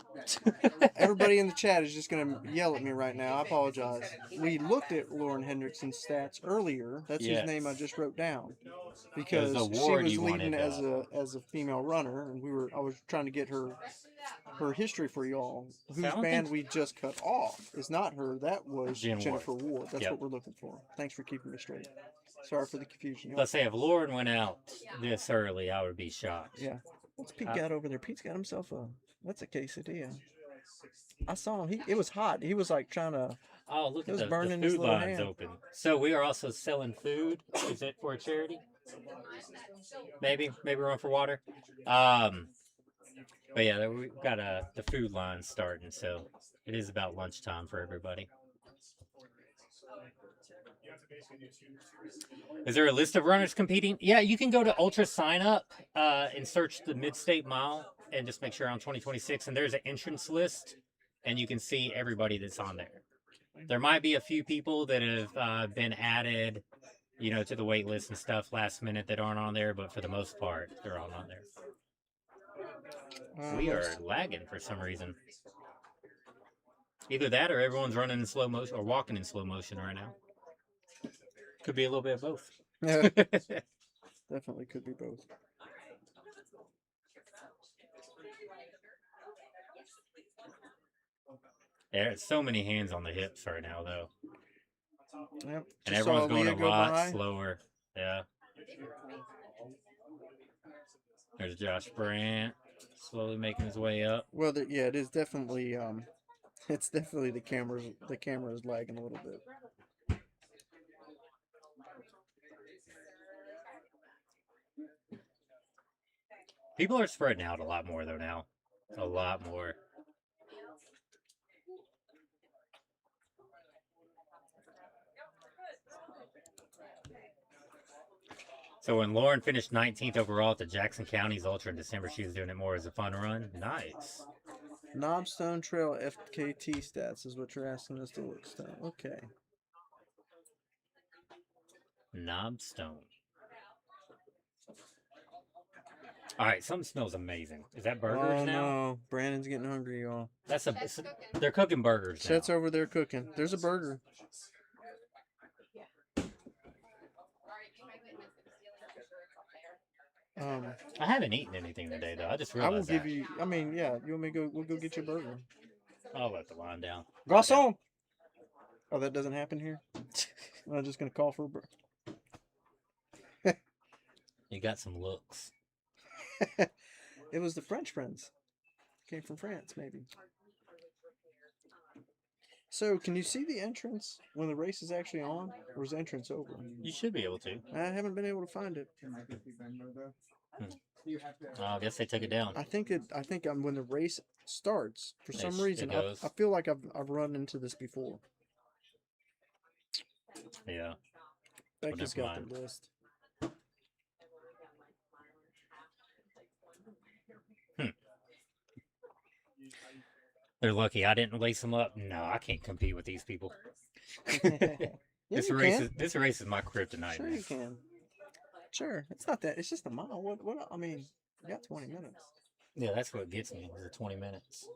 Everybody in the chat is just going to yell at me right now. I apologize. We looked at Lauren Hendrickson's stats earlier. That's whose name I Yes. just wrote down. It was Because the she award was you leading wanted. as a female runner, and I was trying to get her history for y'all. So I Whose don't band think we just cut off is not her. That was Jen Ward. Jennifer Ward. That's Yep. what we're looking for. Thanks for keeping me straight. Sorry for the confusion. y'all. Let's say if Lauren went out this early, I would be shocked. Yeah. What's Pete got over there? Pete's got himself that's a quesadilla. I saw him. It was hot. He was like trying to. Oh, look It at was the burning his food little lines hand. open. So we are also selling food. Is it for a charity? Maybe run for water. But yeah, we've got the food line starting, so it is about lunchtime for everybody. Is there a list of runners competing? Yeah, you can go to Ultra Sign Up and search the Midstate Mile and just make sure on 2026. And there's an entrance list, and you can see everybody that's on there. There might be a few people that have been added, to the wait list and stuff last minute that aren't on there, but for the most part, they're all on there. We are lagging for some reason. Either that or everyone's running in slow motion or walking in slow motion right now. Could be a little bit of both. Yeah, definitely could be both. There's so many hands on the hips right now, though. Yep. And everyone's going a lot slower. Yeah. There's Josh Brandt slowly making his way up. Well, yeah, it is definitely. It's definitely the camera is lagging a little bit. People are spreading out a lot more though now. A lot more. So when Lauren finished 19th overall at the Jackson County's Ultra in December, she was doing it more as a fun run. Nice. Knobstone Trail FKT stats is what you're asking us to look stuff. Okay. Knobstone. All right, something smells amazing. Is that burgers now? No, Brandon's getting hungry, y'all. They're cooking burgers now. Chet's over there cooking. There's a burger. I haven't eaten anything today though. I just realized I will give you. I mean, yeah. You want me to go? We'll go get your burger. I'll let the line down. Garçon. Oh, that doesn't happen here. I'm just gonna call for a burger. You got some looks. It was the French friends. Came from France, maybe. So, can you see the entrance when the race is actually on, or is the entrance over? You should be able to. I haven't been able to find it. I guess they took it down. I think when the race starts, for some reason, I feel like I've run into this before. Yeah. Becky's got the list. They're lucky I didn't lace them up. No, I can't compete with these people. This race is my kryptonite. Sure, you can. Sure, it's not that. It's just a mile. What? I mean, you got 20 minutes. Yeah, that's what gets me. Is the 20 minutes.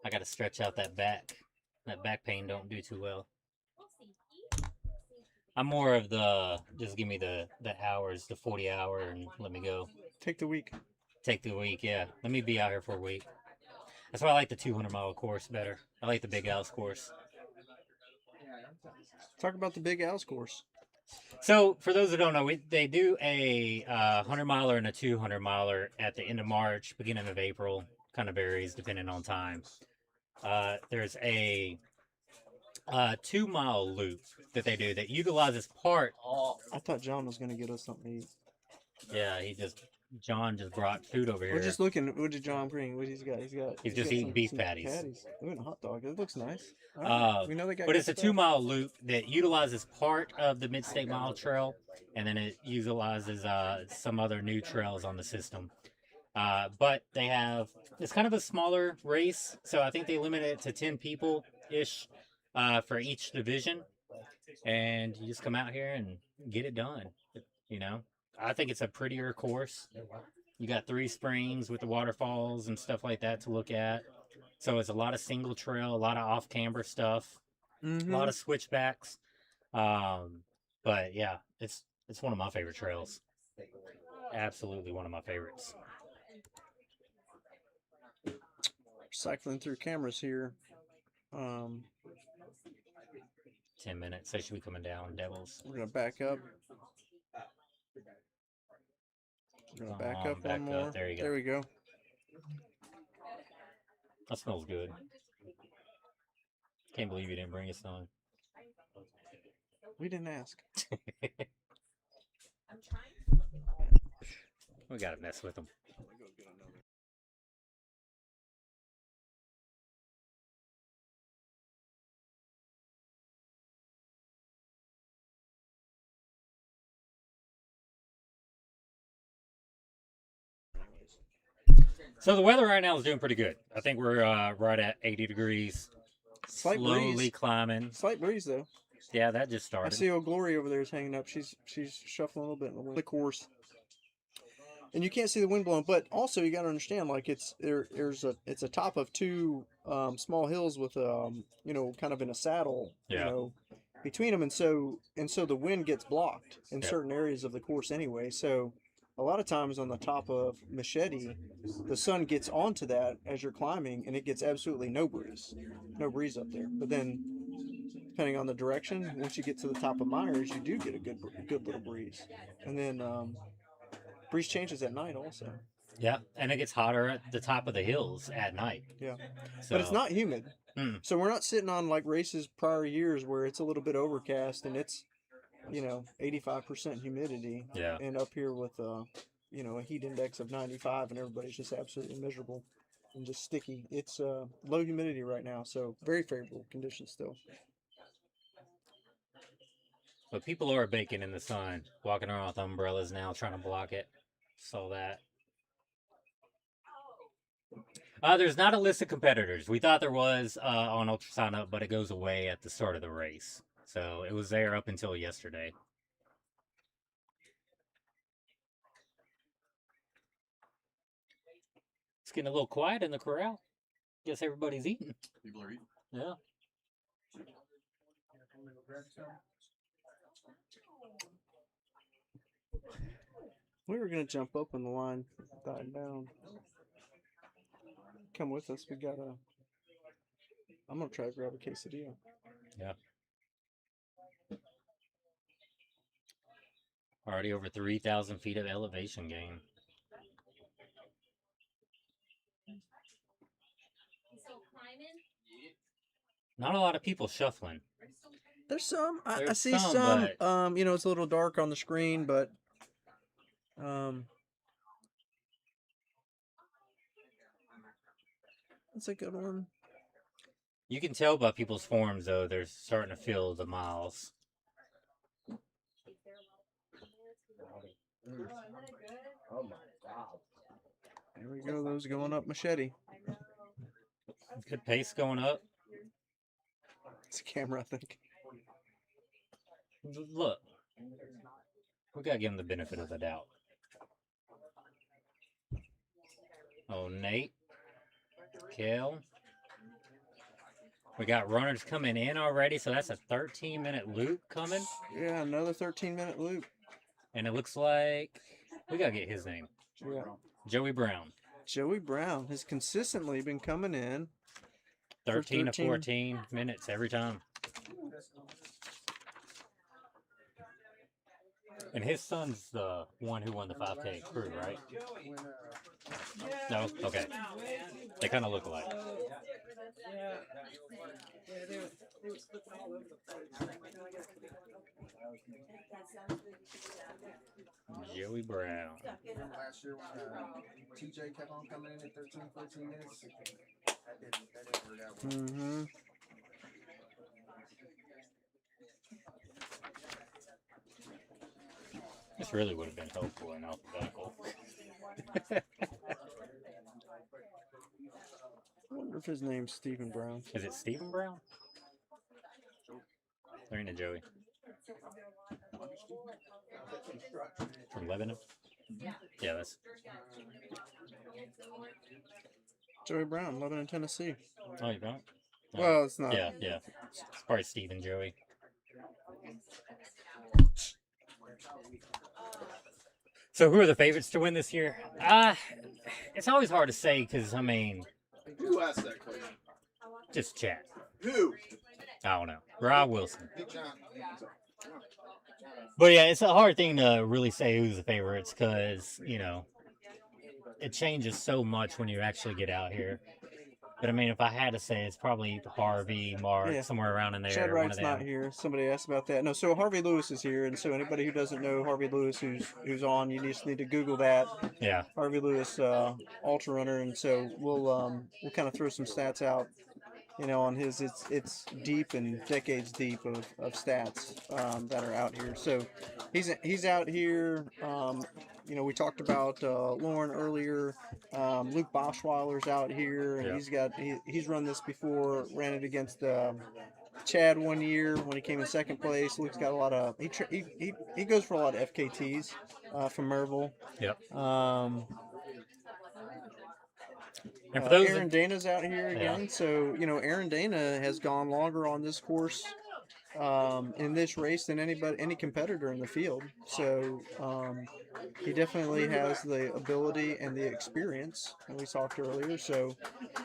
I got to stretch out that back. That back pain don't do too well. I'm more of the just give me the hours, the 40 hour, and let me go. Take the week. Take the week, yeah. Let me be out here for a week. That's why I like the 200-mile course better. I like the Big Al's course. Talk about the Big Al's course. So, for those who don't know, they do a 100-miler and a 200-miler at the end of March, beginning of April. Kind of varies depending on time. There's a 2-mile loop that they do that utilizes part. I thought John was going to get us something to eat. Yeah, John just brought food over here. We're just looking. What did John bring? What he's got? He's just eating beef patties. Ooh, and a hot dog. It looks nice. Right. We know they got. But it's a 2-mile loop that utilizes part of the Midstate Mile Trail, and then it utilizes some other new trails on the system. But it's kind of a smaller race, so I think they limit it to 10 people-ish for each division. And you just come out here and get it done, I think it's a prettier course. You got 3 springs with the waterfalls and stuff like that to look at. So it's a lot of single trail, a lot of off-camber stuff, a lot of switchbacks. But yeah, it's one of my favorite trails. Absolutely one of my favorites. Cycling through cameras here. 10 minutes. They should be coming down, Devils. We're gonna back up. We're gonna back up Back one more. up. There you go. There we go. That smells good. Can't believe you didn't bring us on. We didn't ask. We gotta mess with them. So the weather right now is doing pretty good. I think we're right at 80 degrees. Slight Slowly breeze. climbing. Slight breeze though. Yeah, that just I started. see old Glory over there is hanging up. She's shuffling a little bit in the wind. The course. And you can't see the wind blowing, but also you got to understand, like it's a top of 2 small hills with you know, kind of in a saddle, Yeah. you know, between them, and so the wind gets blocked in Yep. certain areas of the course anyway. So a lot of times on the top of Machete, the sun gets onto that as you're climbing, and it gets absolutely no breeze up there. But then, depending on the direction, once you get to the top of Myers, you do get a good little breeze, and then breeze changes at night also. Yeah, and it gets hotter at the top of the hills at night. Yeah, So, but it's not humid. Mm. So we're not sitting on like races prior years where it's a little bit overcast and it's, you know, 85% humidity. Yeah. And up here with you know, a heat index of 95 and everybody's just absolutely miserable and just sticky. It's low humidity right now, so very favorable conditions still. But people are baking in the sun, walking around with umbrellas now, trying to block it. Saw that. There's not a list of competitors. We thought there was on Ultra Sign Up, but it goes away at the start of the race. So it was there up until yesterday. It's getting a little quiet in the corral. Guess everybody's eating. People are eating. Yeah. We were going to jump up when the line died down. Come with us. I'm going to try to grab a quesadilla. Yeah. Already over 3,000 feet of elevation gain. Not a lot of people shuffling. There's some. I There's see some, some. You know, it's a little dark on the screen, but that's a good one. You can tell by people's forms, though, they're starting to feel the miles. Oh my God. There we go. Those going up Machete. Good pace going up. It's a camera, I think. Look, we gotta give him the benefit of the doubt. Oh, Nate, Kel. We got runners coming in already, so that's a 13-minute loop coming. Yeah, another 13-minute loop. And it looks like we gotta get his name. Yeah. Joey Brown. Joey Brown has consistently been coming in. 13 to 14 minutes every time. And his son's the one who won the 5K crew, right? No? Okay. They kind of look alike. Joey Brown. Last year when TJ kept on coming in at 13, 14 minutes, that didn't work out. Mm-hmm. This really would have been helpful in alphabetical. I wonder if his name's Stephen Brown. Is it Stephen Brown? There ain't a Joey. From Lebanon? Yeah, that's. Joey Brown, Lebanon, Tennessee. Oh, you don't? No. Well, it's not. Yeah, yeah. It's probably Steve and Joey. So, who are the favorites to win this year? It's always hard to say because, I mean, Who asked that question? just chat. Who? I don't know. Rob Wilson. Big John. But yeah, it's a hard thing to really say who's the favorites because, you know, it changes so much when you actually get out here. But I mean, if I had to say, it's probably Harvey, Mark, Yeah. somewhere around in there. Chad one Wright's of not them. here. Somebody asked about that. No, so Harvey Lewis is here, and so anybody who doesn't know Harvey Lewis, who's on, you just need to Google that. Yeah. Harvey Lewis, ultra runner, and so we'll kind of throw some stats out. You know, on his, it's deep and decades deep of stats that are out here. So he's out here. You know, we talked about Lauren earlier. Luke Boschweiler's out here, and Yeah. he's run this before. Ran it against Chad one year when he came in second place. Luke's got a lot of he goes for a lot of FKTs from Merville. Yep. And for those Aaron Dana's out here again, Yeah. so you know Aaron Dana has gone longer on this course in this race than any competitor in the field. So he definitely has the ability and the experience that we talked earlier. So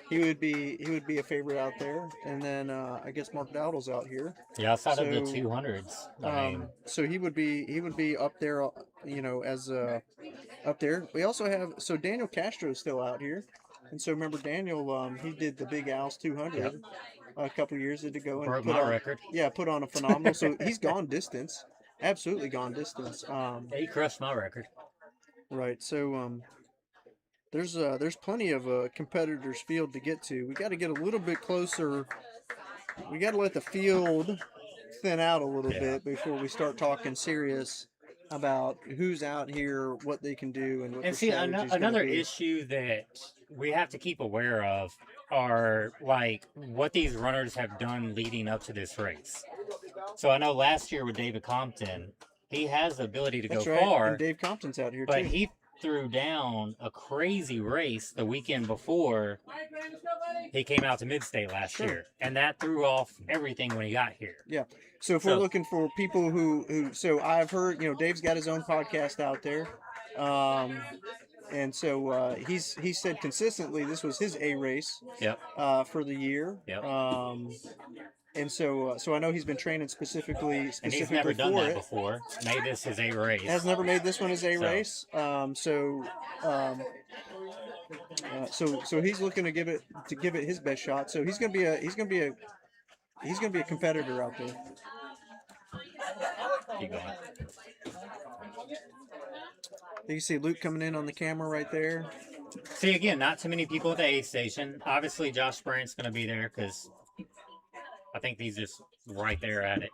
he would be a favorite out there. And then I guess Mark Dowdle's out here. Yeah, outside of the So, 200s. I mean, so he would be up there, you know, as up there. We also have Daniel Castro's still out here. And so remember Daniel, he did the Big Al's 200 Yep. a couple years ago and broke put my on, record. yeah, put on a phenomenal. So he's gone distance, absolutely gone distance. He crushed my record. Right. So there's plenty of competitors field to get to. We got to get a little bit closer. We got to let the field thin out a little bit before we start talking serious about who's out here, what they can do, and what And the see, strategy's gonna another be. issue that we have to keep aware of are like what these runners have done leading up to this race. So I know last year with David Compton, he has the ability to That's go right. far, And Dave Compton's out here but too. he threw down a crazy race the weekend before he came out to Midstate last Sure. year, and that threw off everything when he got here. Yeah. So if we're looking for people who so I've heard, you know, Dave's got his own podcast out there. And so he said consistently this was his A race Yep. For the year. Yep. And so I know he's been training specifically And he's never done for that it. before. Made this his A race. Has never made this one his A So- race. So he's looking to give it his best shot. So he's gonna be a competitor out there. Keep going. You can see Luke coming in on the camera right there. See, again, not too many people at the aid station. Obviously, Josh Sprint's going to be there because I think he's just right there at it.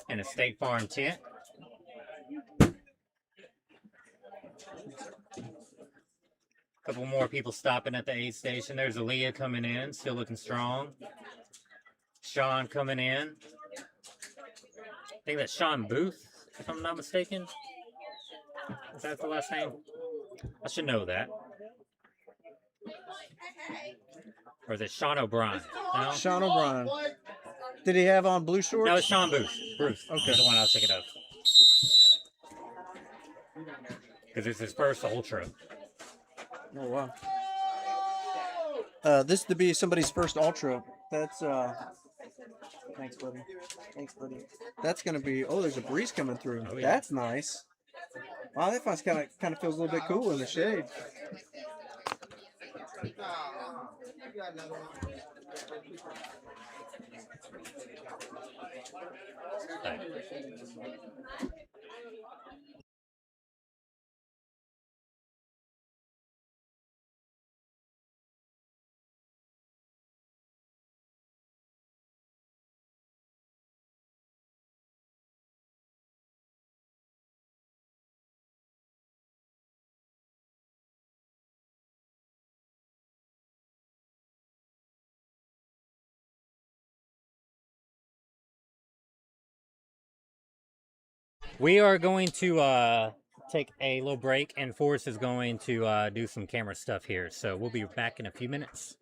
In a State Farm tent. Couple more people stopping at the aid station. There's Aaliyah coming in, still looking strong. Sean coming in. I think that's Sean Booth, if I'm not mistaken. Is that the last name? I should know that. Or is it Sean O'Brien? No? Sean O'Brien. Did he have on blue shorts? No, it's Sean Booth. Bruce. Okay. Is the one I was thinking of. Because it's his first ultra. Oh wow. This to be somebody's first ultra. That's thanks, buddy. Thanks, buddy. That's gonna be. Oh, there's a breeze coming through. Oh, yeah. That's nice. Wow, that kind of feels a little bit cool in the shade. We are going to take a little break, and Forrest is going to do some camera stuff here. So we'll be back in a few minutes.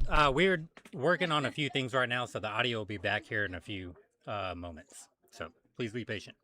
We're working on a few things right now, so the audio will be back here in a few moments. So please be patient.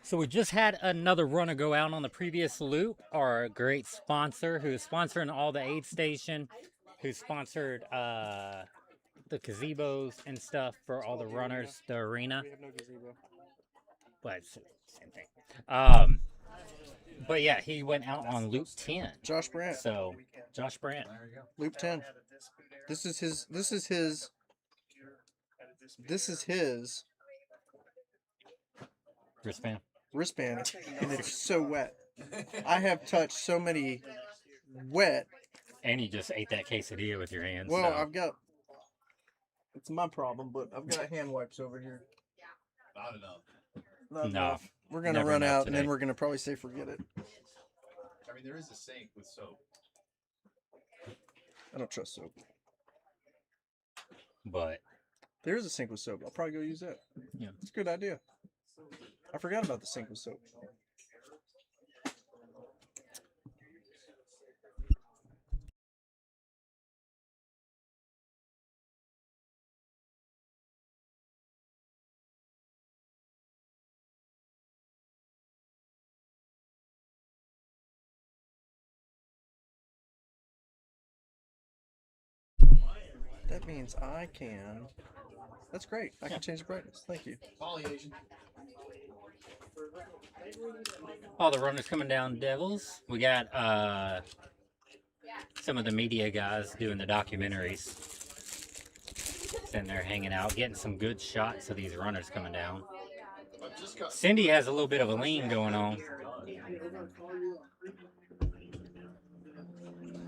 So we just had another runner go out on the previous loop. Our great sponsor, who's sponsoring all the aid station, who sponsored the gazebos and stuff for all the runners, the arena. We have no gazebo. But it's the same thing. But yeah, he went out on loop 10. Josh Brandt. So Josh Brandt. Loop 10. This is his Wristband. and it's so wet. I have touched so many wet. And you just ate that quesadilla with your hands. Well, so. I've got. It's my problem, but I've got hand wipes over here. Not enough. Not No, enough. We're gonna never run enough out, and then today. we're gonna probably say forget it. I mean, there is a sink with soap. I don't trust soap. But There is a sink with soap. I'll probably go use that. Yeah. It's a good idea. I forgot about the sink with soap. That means I can. That's great. I can change the brightness. Thank you. Polyasian. all the runners coming down Devils. We got some of the media guys doing the documentaries. Sitting there hanging out, getting some good shots of these runners coming down. Cindy has a little bit of a lean going on.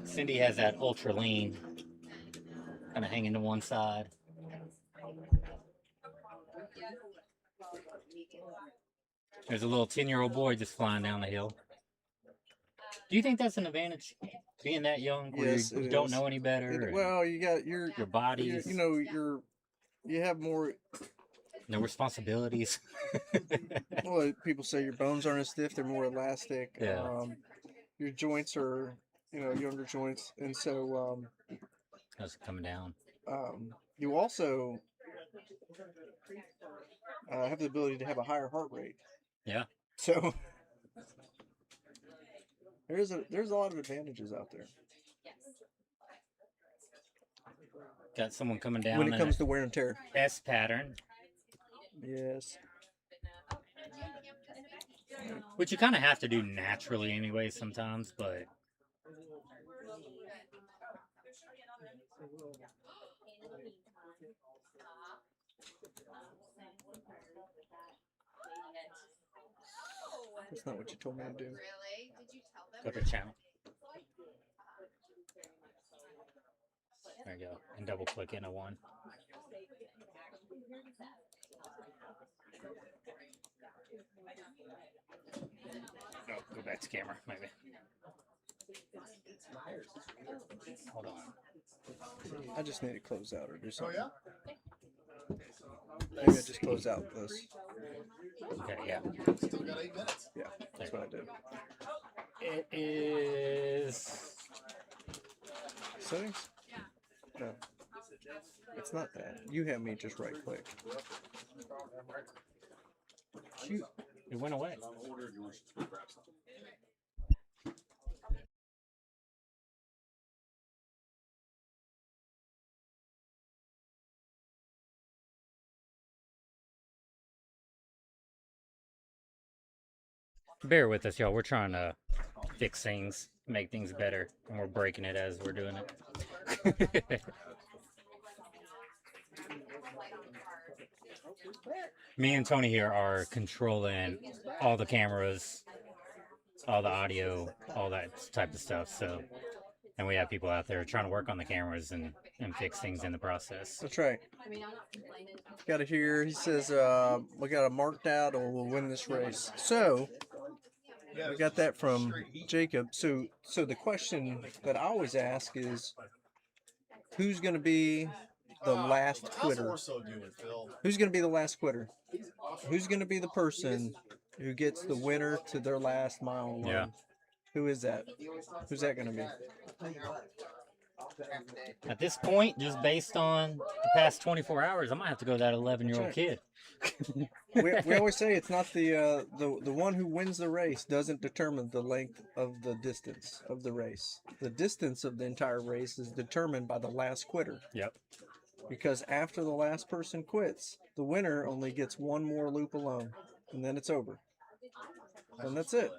Cindy has that ultra lean kind of hanging to one side. There's a little 10-year-old boy just flying down the hill. Do you think that's an advantage, being that young, where Yes, you it don't is. know any better? and Well, you got your bodies, you have more. no responsibilities. Well, people say your bones aren't as stiff; they're more elastic. Yeah. Your joints are, younger joints, and so That's coming down. you also have the ability to have a higher heart rate. Yeah. So there's a lot of advantages out there Got someone coming down when it in comes a to wear and tear. S pattern. Yes. Which you kind of have to do naturally anyway sometimes, but That's not what you told me to do. Really? Did you tell them? go to channel. There you go. And double click into one. No, go back to camera, maybe. Hold on. I just need to close out or do Oh something. yeah. Maybe I just close out this. Okay, yeah. Still got 8 minutes. Yeah, that's what I did. It is. Settings? No. It's not that. You have me just right click. Shoot. It went away. Bear with us, y'all. We're trying to fix things, make things better, and we're breaking it as we're doing it. Me and Tony here are controlling all the cameras, all the audio, all that type of stuff. So, and we have people out there trying to work on the cameras and fix things in the process. That's right. Got it here. He says, we got a marked out or we'll win this race. So, we got that from Jacob. So the question that I always ask is, who's going to be the last quitter? Who's going to be the last quitter? Who's going to be the person who gets the winner to their last mile alone? Yeah. Who is that? Who's that going to be? At this point, just based on the past 24 hours, I might have to go with that 11-year-old kid. We always say it's not the one who wins the race doesn't determine the length of the distance of the race. The distance of the entire race is determined by the last quitter. Yep. Because after the last person quits, the winner only gets one more loop alone, and then it's over. And that's it.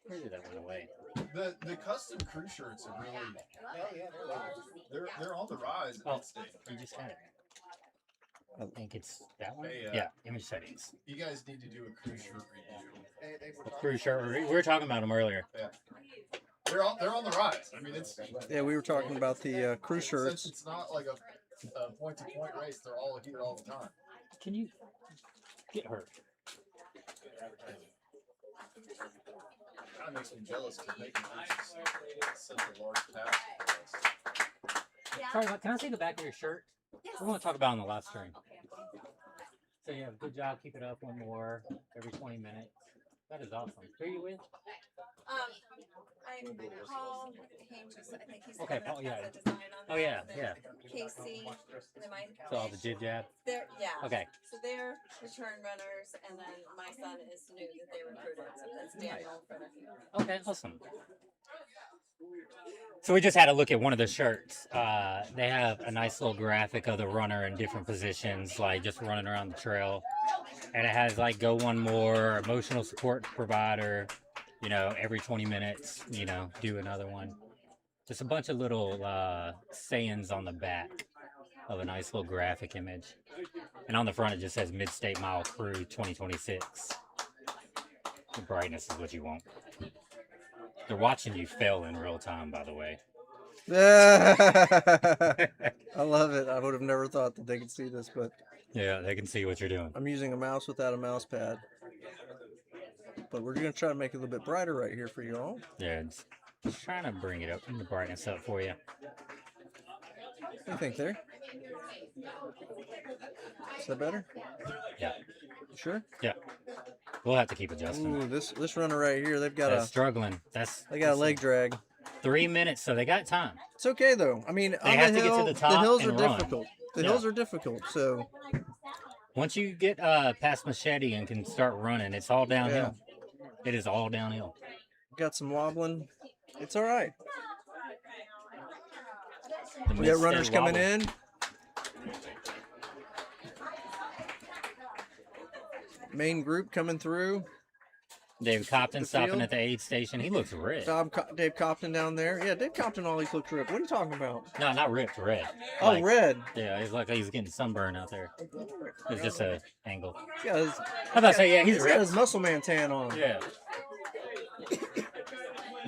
Where did that went away? The custom crew shirts are really they're on the rise. Oh, you just had it. I think it's that one. Hey, Yeah, image settings. You guys need to do a crew shirt review. The crew shirt. We were talking about them earlier. Yeah. They're on the rise. I mean, it's Yeah, we were talking about the crew since shirts. it's not like a point-to-point race. They're all here all the time. Can you get her? Kind of makes me jealous because making these is such a large task for us. Sorry, can I see the back of your shirt? We want to talk about it on the live stream. So yeah, good job. Keep it up. One more every 20 minutes. That is awesome. Who are you with? I'm Paul Hames. I think he's Okay, the Paul, one yeah. that has a design on Oh that, yeah, and then yeah. Casey, and my So all the jib jab. they're Okay. So they're return runners, and then my son is new that they recruited. So that's Daniel. Okay, awesome. So we just had a look at one of the shirts. They have a nice little graphic of the runner in different positions, like just running around the trail. And it has like go one more, emotional support provider, you know, every 20 minutes, you know, do another one. Just a bunch of little sayings on the back of a nice little graphic image. And on the front it just says Midstate Mile Crew 2026. The brightness is what you want. They're watching you fail in real time, by the way. I love it. I would have never thought that they could see this, but Yeah, they can see what you're doing. I'm using a mouse without a mouse pad. But we're going to try to make it a little bit brighter right here for you all. Yeah, just trying to bring it up, the brightness up for you. What do you think there? Is that better? Yeah, Sure? yeah. We'll have to keep adjusting. Ooh, this runner right here, they've got They're a struggling. they got a leg drag. 3 minutes, so they got time. It's okay though. I mean, on have the to get to hill, the top hills are and run. difficult. The Yeah. hills are difficult, so Once you get past Machete and can start running, it's all downhill. It is all downhill. got some wobbling. It's all right. The We got Midstate runners coming wobble. in. main group coming through. Dave Copton The stopping field. at the aid station. He looks ripped. Dave Copton down there. Yeah, Dave Copton always looks ripped. What are you talking about? No, not ripped, red. Oh, Like, red. Yeah, he's like he's getting sunburn out there. It's just a angle. Yeah, How about say, yeah, he's got ripped. his muscle man tan on. Yeah.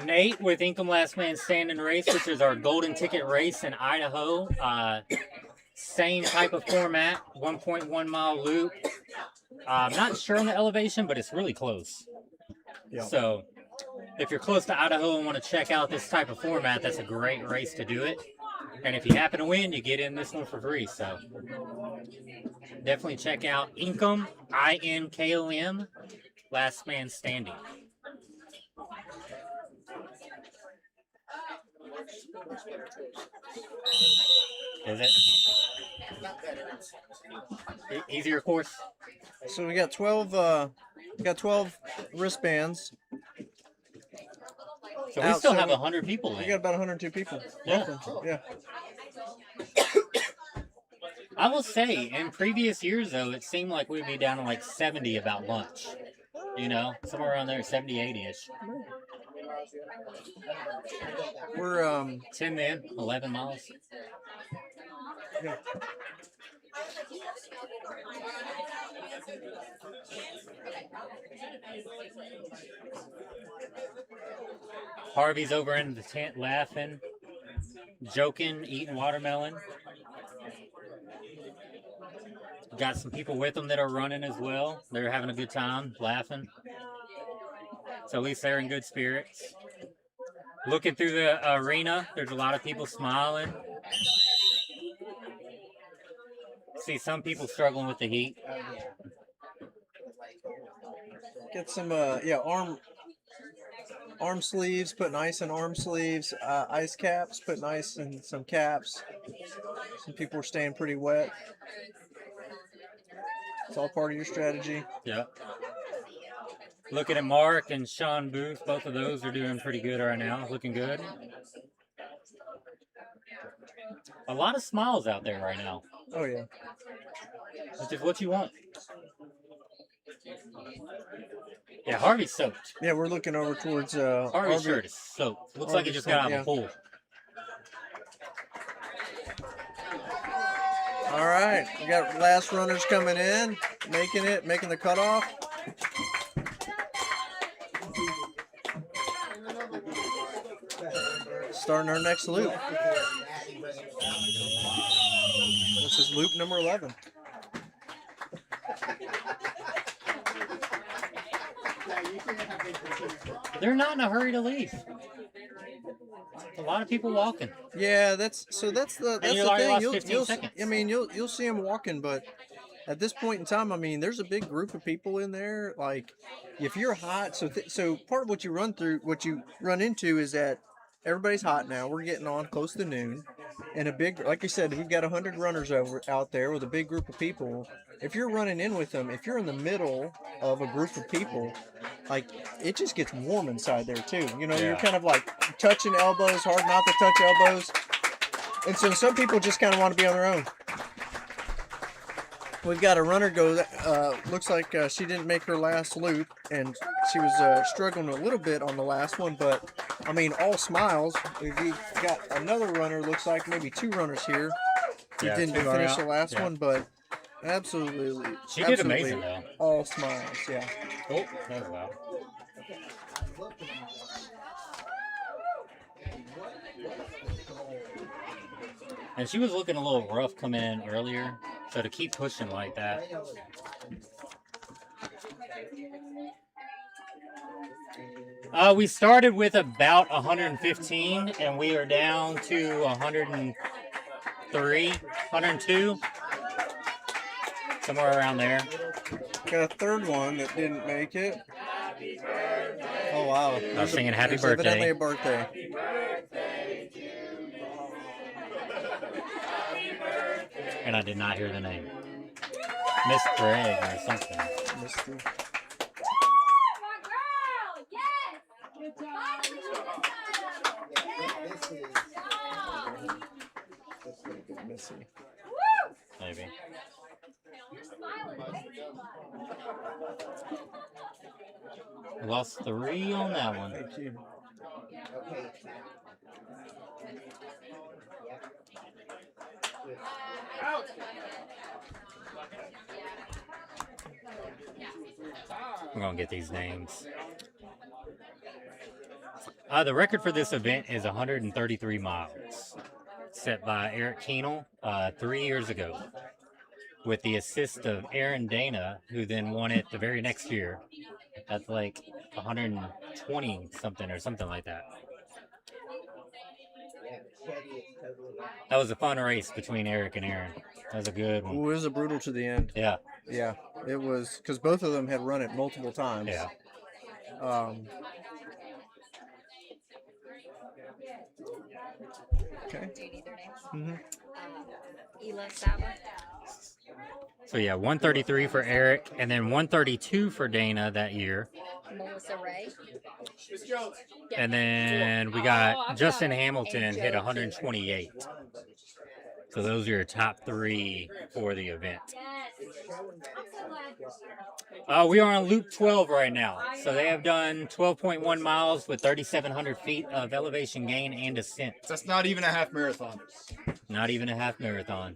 Nate with Inkum Last Man Standing race, which is our golden ticket race in Idaho. Same type of format, 1.1 mile loop. I'm not sure on the elevation, but it's really close. Yeah. So if you're close to Idaho and want to check out this type of format, that's a great race to do it. And if you happen to win, you get in this one for free. So definitely check out Inkom, INKOM, Last Man Standing. Is it? Easier course? So we got 12 wristbands. So we still have 100 people We in. got about 102 people. Yeah. Yeah. I will say, in previous years, though, it seemed like we'd be down to like 70 about lunch. You know, somewhere around there, 70, 80-ish. We're 10 men, 11 miles. yeah. Harvey's over in the tent laughing, joking, eating watermelon. Got some people with them that are running as well. They're having a good time, laughing. So at least they're in good spirits. Looking through the arena, there's a lot of people smiling. See some people struggling with the heat. Get some arm sleeves, putting ice in arm sleeves, ice caps, putting ice in some caps. Some people are staying pretty wet. It's all part of your strategy. Yep. Looking at Mark and Sean Booth, both of those are doing pretty good right now, looking good. A lot of smiles out there right now, Oh yeah. which is what you want. Yeah, Harvey's soaked. Yeah, we're looking over towards Harvey's Harvey. shirt is soaked. Looks like he just got out of a pool. All right, we got last runners coming in, making the cutoff. Starting our next loop. This is loop number 11. They're not in a hurry to leave. A lot of people walking. Yeah, that's the you already thing. lost 15 seconds. I mean, you'll see them walking, but at this point in time, I mean, there's a big group of people in there. Like, if you're hot, so part of what you run into is that everybody's hot now. We're getting on close to noon, and like you said, we've got 100 runners out there with a big group of people. If you're running in with them, if you're in the middle of a group of people, like, it just gets warm inside there too. You know, you're kind of like touching elbows, hard not to touch elbows. And so some people just kind of want to be on their own. We've got a runner go, looks like she didn't make her last loop, and she was struggling a little bit on the last one, but I mean, all smiles. We've got another runner, looks like maybe two runners here who didn't finish the last one, but absolutely. She did amazing, though. All smiles, yeah. Oh, that was loud. And she was looking a little rough coming in earlier, so to keep pushing like that. We started with about 115, and we are down to 103, 102, somewhere around there. Got a third one that didn't make it. Oh wow! I was singing "Happy There's evidently Birthday." a birthday. And I did not hear the name. Miss Craig or something. Misty. Yes. Missy. Maybe. Lost 3 on that one. We're gonna get these names. The record for this event is 133 miles, set by Eric Keenel 3 years ago, with the assist of Aaron Dana, who then won it the very next year. That's like 120 something or something like that. That was a fun race between Eric and Aaron. That was a good one. Ooh, it was a brutal to the end. Yeah. Yeah, it was because both of them had run it multiple times. Yeah. Okay. Do you need their names? Mm-hmm. Ela Saba. So yeah, 133 for Eric, and then 132 for Dana that year. Melissa Ray. And then we got Justin Hamilton hit 128. So those are your top 3 for the event. We are on loop 12 right now. So they have done 12.1 miles with 3,700 feet of elevation gain and descent. That's not even a half marathon. Not even a half marathon.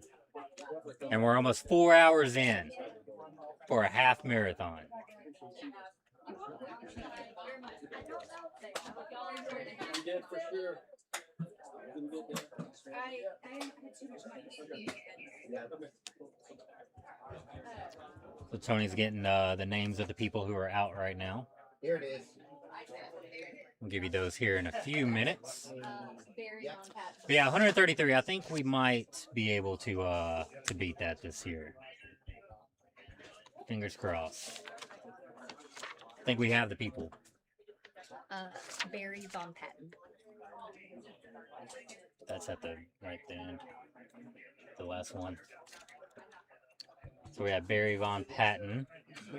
And we're almost 4 hours in for a half marathon. So Tony's getting the names of the people who are out right now. Here it is. We'll give you those here in a few minutes. But yeah, 133. I think we might be able to beat that this year. Fingers crossed. I think we have the people. Barry Von Patten. That's at the right end. The last one. So we have Barry Von Patten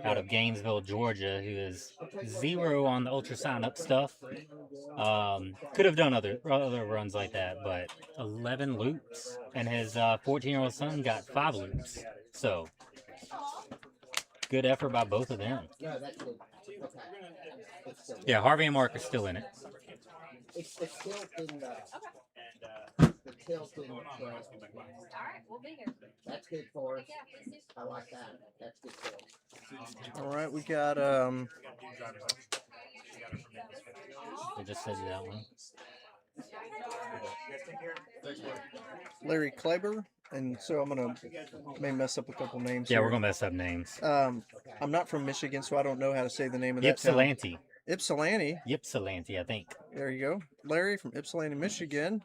out of Gainesville, Georgia, who is 0 on the ultrasound up stuff. Could have done other runs like that, but 11 loops, and his 14-year-old son got 5 loops. So good effort by both of them. No, that's good. Okay. Yeah, Harvey and Mark are still in it. It's the tilt in the tilt in the Alright, we'll be here. that's good for us. I like that. That's good for us. All right, we got We just said that one. Larry Kleber, and so I'm gonna may mess up a couple names. Yeah, here. we're gonna mess up names. I'm not from Michigan, so I don't know how to say the name of that town. Ypsilanti. Ypsilanti. Ypsilanti, I think. There you go, Larry from Ypsilanti, Michigan.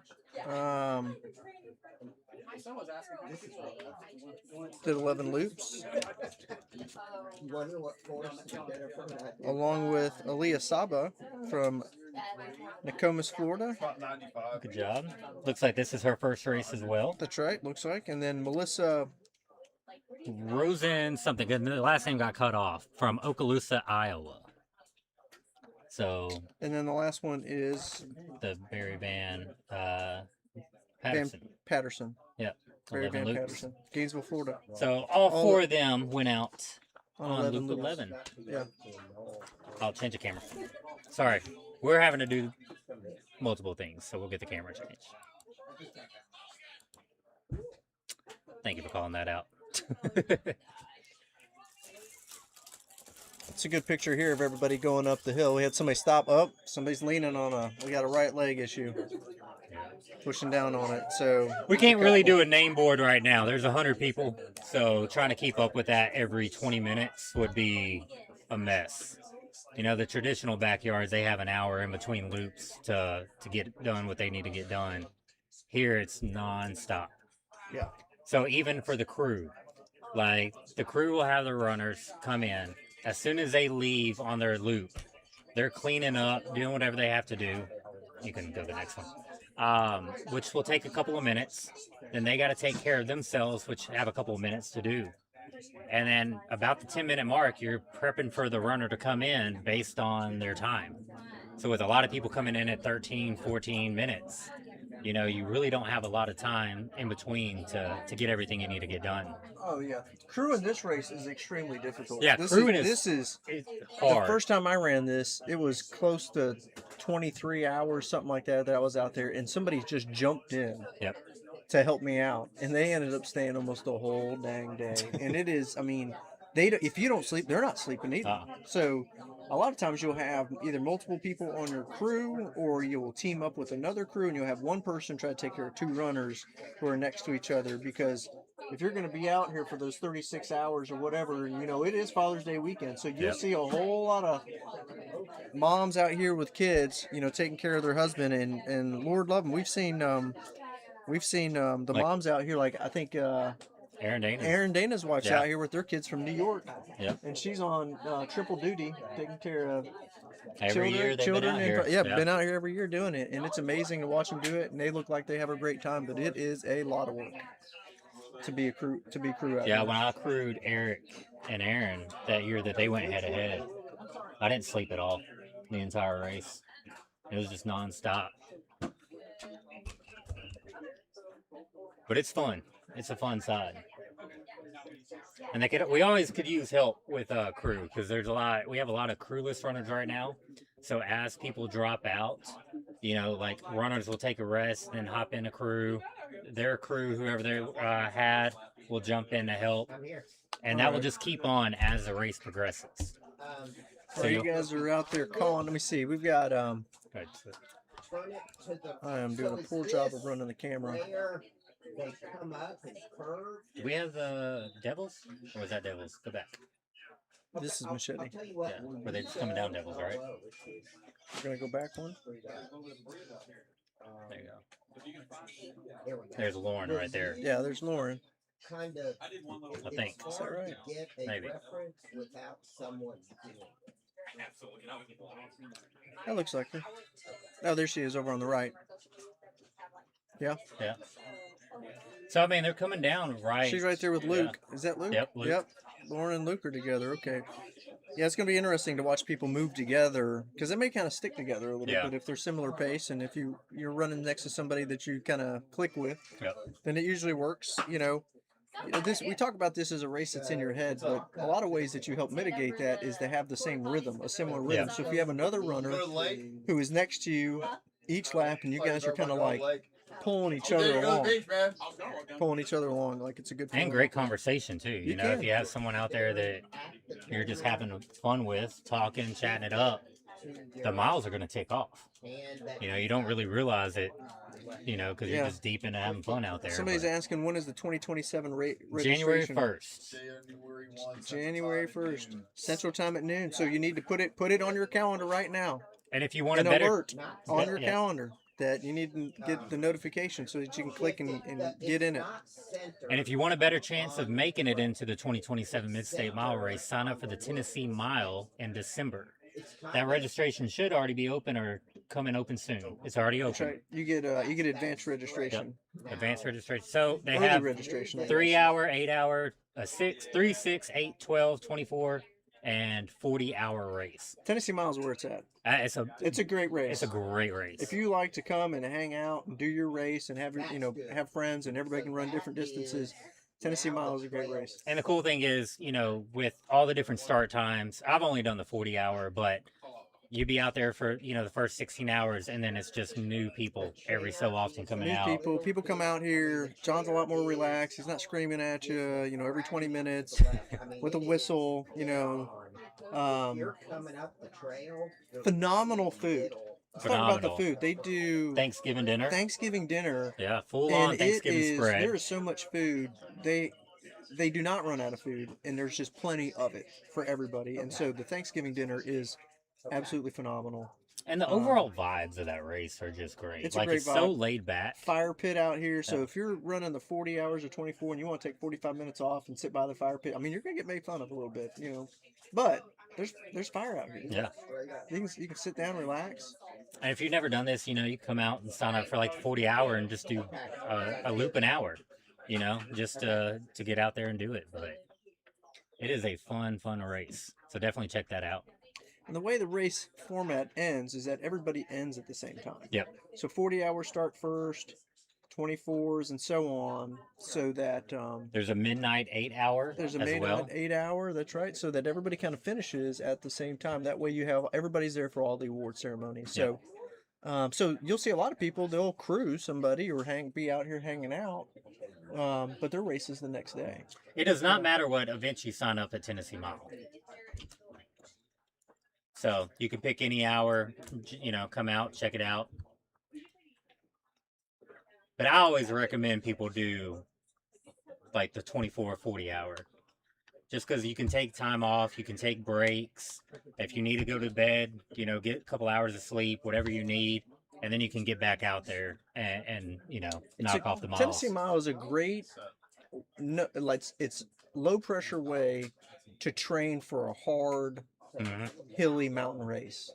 Did 11 loops, You wonder what force is better for that. along with Aaliyah Saba from Nokomis, Florida. Good job. Looks like this is her first race as well. That's right, looks like. And then Melissa Rosen something. And the last name got cut off from Okaloosa, Iowa. So and then the last one is the Barry Van Patterson. Patterson. Yep. Barry 11 Van loops. Patterson. Gainesville, Florida. So all 4 of them went out On on 11 loop loops. 11. Yeah. I'll change the camera. Sorry. We're having to do multiple things, so we'll get the camera changed. Thank you for calling that out. It's a good picture here of everybody going up the hill. We had somebody stop up. Somebody's leaning on we got a right leg issue. Pushing down on it. So We can't really do a name board right now. There's 100 people, so trying to keep up with that every 20 minutes would be a mess. You know, the traditional backyards, they have an hour in between loops to get done what they need to get done. Here, it's non-stop. Yeah. So even for the crew, like the crew will have their runners come in. As soon as they leave on their loop, they're cleaning up, doing whatever they have to do. You can go to the next one. Which will take a couple of minutes. Then they got to take care of themselves, which have a couple of minutes to do. And then about the 10-minute mark, you're prepping for the runner to come in based on their time. So with a lot of people coming in at 13, 14 minutes, you know, you really don't have a lot of time in between to get everything you need to get done. Oh yeah, crewing this race is extremely difficult. Yeah, crewing this is it's the hard. first time I ran this. It was close to 23 hours, something like that I was out there, and somebody just jumped in. Yep. To help me out, and they ended up staying almost the whole dang day. And it is, I mean, if you don't sleep, they're not sleeping either. So a lot of times you'll have either multiple people on your crew, or you'll team up with another crew, and you'll have one person try to take care of two runners who are next to each other. Because if you're going to be out here for those 36 hours or whatever, you know, it is Father's Day weekend, so you'll see a whole lot of moms out here with kids, you know, taking care of their husband, and Lord love them. We've seen the Like- moms out here, like I think Aaron Dana's wife's Yeah. out here with their kids from New York. Yep. And she's on triple duty, taking care of Every year they've been out here. yeah, been out here every year doing it, and it's amazing to watch them do it. And they look like they have a great time, but it is a lot of work to be a crew out Yeah, here. when I crewed Eric and Aaron that year that they went head to head, I didn't sleep at all the entire race. It was just nonstop. But it's fun. It's a fun side. And we always could use help with crew, because we have a lot of crewless runners right now. So as people drop out, you know, like runners will take a rest, then hop in a crew. Their crew, whoever they had, will jump in to help. And that will just keep on as the race progresses. So you guys are out there calling. Let me see. We've got I am doing a poor job of running the camera. They come up and curve. Do we have Devils? Or was that Devils? Go back. This is Machete. Yeah, were they just coming down Devils, right? We're gonna go back one. There you go. There's Lauren right there. Yeah, there's Lauren. Kind of, I think. it's Is that hard right? to get a Maybe. reference without someone doing it. That looks like her. Oh, there she is over on the right. Yeah. Yeah. So I mean, they're coming down right. She's right there with Luke. Is that Luke? Yep, Luke. Yep. Lauren and Luke are together. Okay. Yeah, it's going to be interesting to watch people move together, because they may kind of stick together a little Yeah. bit if they're similar pace, and if you're running next to somebody that you kind of click with, Yep. then it usually works. You know, we talk about this as a race that's in your head, but a lot of ways that you help mitigate that is to have the same rhythm, a similar rhythm. Yeah. So if you have another runner who is next to you each lap, and you guys are kind of like pulling each other along, like it's a good And feeling. great conversation too. You know, if can. you have someone out there that you're just having fun with, talking, chatting it up, the miles are going to tick off. You know, you don't really realize it, you know, because Yeah. you're just deep into having fun out there. Somebody's but asking, when is the 2027 January registration? 1st. January 1st, Central Time at noon. So you need to put it on your calendar right now. And if you want An a better, alert on your Yeah. calendar that you need to get the notification so that you can click and get in it. and if you want a better chance of making it into the 2027 Midstate Mile race, sign up for the Tennessee Mile in December. That registration should already be open or coming open soon. It's already That's open. right. You get advanced registration, Advanced registration. So they early have registration. 3 hour, 8 hour, a 6, 3, 6, 8, 12, 24, and 40-hour race. Tennessee Mile is where it's at. It's It's a great race. It's a great race. If you like to come and hang out and do your race and have your, have friends and everybody can run different distances, Tennessee Mile is a great race. And the cool thing is, you know, with all the different start times, I've only done the 40-hour, but you'd be out there for, you know, the first 16 hours, and then it's just new people every so often coming New out. people come out here. John's a lot more relaxed. He's not screaming at you, you know, every 20 minutes with a whistle, you know. You're coming up the trail. Phenomenal food. Let's talk about the Phenomenal. food. They do Thanksgiving dinner. Thanksgiving dinner. Yeah, full-on And Thanksgiving spread. there is so much food. They do not run out of food, and there's just plenty of it for everybody. And so the Thanksgiving dinner is absolutely phenomenal. And the overall vibes of that race are just great. It's a Like, great it's so vibe. laid back. Fire pit out here. So Yeah. if you're running the 40 hours or 24 and you want to take 45 minutes off and sit by the fire pit, I mean, you're going to get made fun of a little bit, you know. But there's fire out here. Yeah. You can sit down, relax. And if you've never done this, you know, you come out and sign up for like the 40-hour and just do a loop an hour, you know, just to get out there and do it. But it is a fun race. So definitely check that out. And the way the race format ends is that everybody ends at the same time. Yep. So 40 hours start first, 24s, and so on, so that There's a midnight 8-hour there's a as main well. 8 hour. That's right. So that everybody kind of finishes at the same time. That way you have everybody's there for all the award ceremonies. So, so you'll see a lot of people. They'll cruise somebody or be out here hanging out, but their race is the next day. It does not matter what event you sign up at Tennessee Mile. So you can pick any hour, you know, come out, check it out. But I always recommend people do like the 24 or 40 hour. Just because you can take time off, you can take breaks. If you need to go to bed, you know, get a couple hours of sleep, whatever you need, and then you can get back out there and you know, knock off the miles. Tennessee Mile is a great, it's low pressure way to train for a hard, hilly mountain race.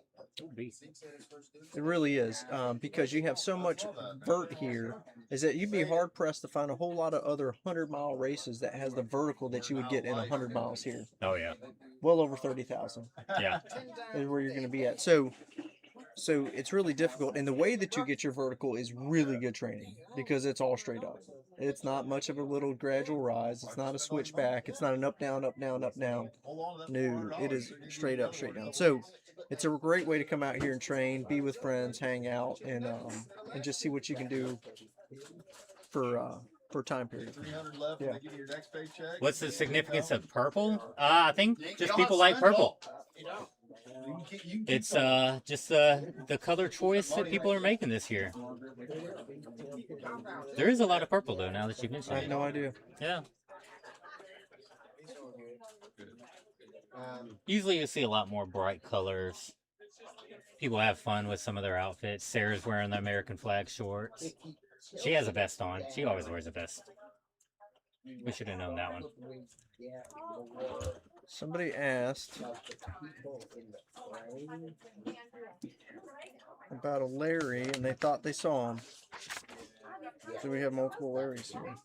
It really is, because you have so much vert here, is that you'd be hard pressed to find a whole lot of other 100-mile races that has the vertical that you would get in 100 miles here. Oh yeah. Well over 30,000. Yeah. Is where you're going to be at. So it's really difficult, and the way that you get your vertical is really good training because it's all straight up. It's not much of a little gradual rise. It's not a switchback. It's not an up down, up down, up down. No, it is straight up, straight down. So it's a great way to come out here and train, be with friends, hang out, and just see what you can do for time period. Yeah. What's the significance of purple? I think just people like purple. It's just the color choice that people are making this year. There is a lot of purple though. Now that you mentioned I it, have no idea. yeah. Usually you see a lot more bright colors. People have fun with some of their outfits. Sarah's wearing the American flag shorts. She has a vest on. She always wears a vest. We should have known that one. Somebody asked about a Larry, and they thought they saw him. So we have multiple Larrys here.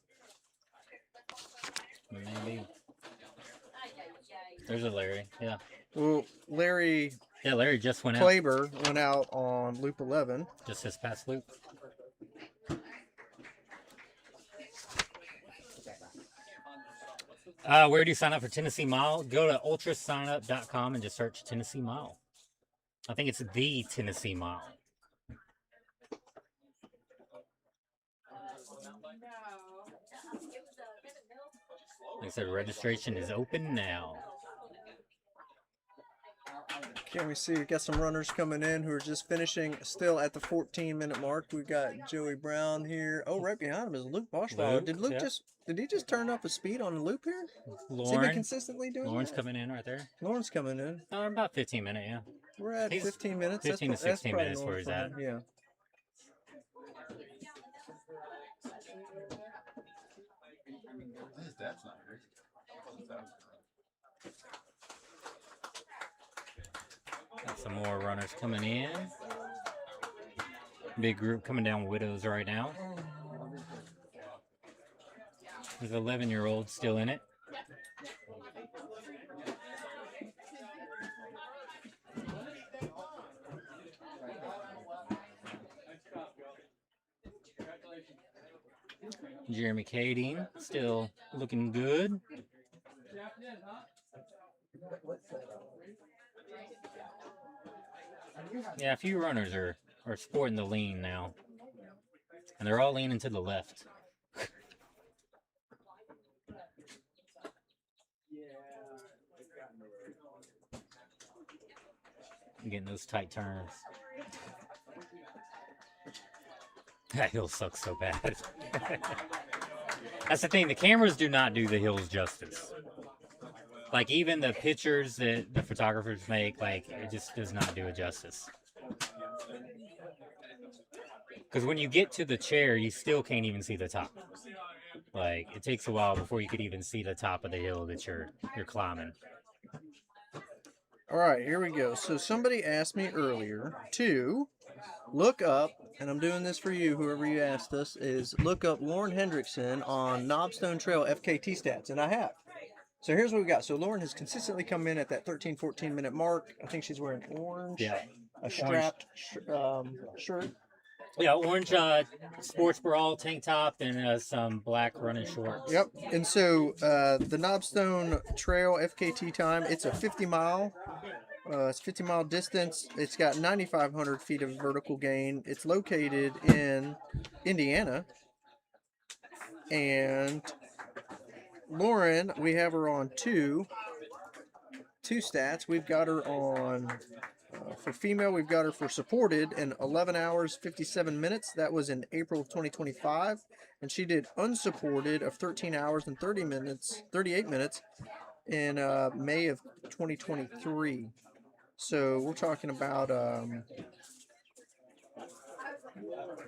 Maybe. There's a Larry, yeah. Well, Larry Yeah, Larry just went out. Klaber went out on loop 11. Just this past loop. Where do you sign up for Tennessee Mile? Go to ultrasignup.com and just search Tennessee Mile. I think it's the Tennessee Mile. Like I said, registration is open now. Can we see? We got some runners coming in who are just finishing, still at the 14-minute mark. We got Joey Brown here. Oh, right behind him is Luke Boschweiler. Luke, Did Luke yeah. did he just turn up his speed on the loop here? Has he been Lauren, consistently doing Lauren's that? coming in right there. Lauren's coming in. Oh, about 15 minutes, yeah. We're at He's 15 minutes. 15 to that's 16 probably minutes where he's normal at. for him, Yeah. Got some more runners coming in. Big group coming down Widows right now. There's an 11-year-old still in it. Jeremy Kading still looking good. Yeah, a few runners are sporting the lean now. And they're all leaning to the left. Getting those tight turns. That hill sucks so bad. That's the thing, the cameras do not do the hills justice. Like, even the pictures that the photographers make, like, it just does not do it justice. Because when you get to the chair, you still can't even see the top. Like, it takes a while before you could even see the top of the hill that you're climbing. All right, here we go. So somebody asked me earlier to look up, and I'm doing this for you, whoever you asked us, is look up Lauren Hendrickson on Knobstone Trail FKT stats, and I have. So here's what we got. So Lauren has consistently come in at that 13, 14 minute mark. I think she's wearing orange. Yeah. A strapped shirt. Yeah, orange sports bra tank top and some black running shorts. Yep. And so the Knobstone Trail FKT time, it's a 50 mile. It's 50 mile distance. It's got 9,500 feet of vertical gain. It's located in Indiana. And Lauren, we have her on two stats. We've got her on, for female, we've got her for supported in 11 hours, 57 minutes. That was in April of 2025. And she did unsupported of 13 hours and 38 minutes in May of 2023. So we're talking about,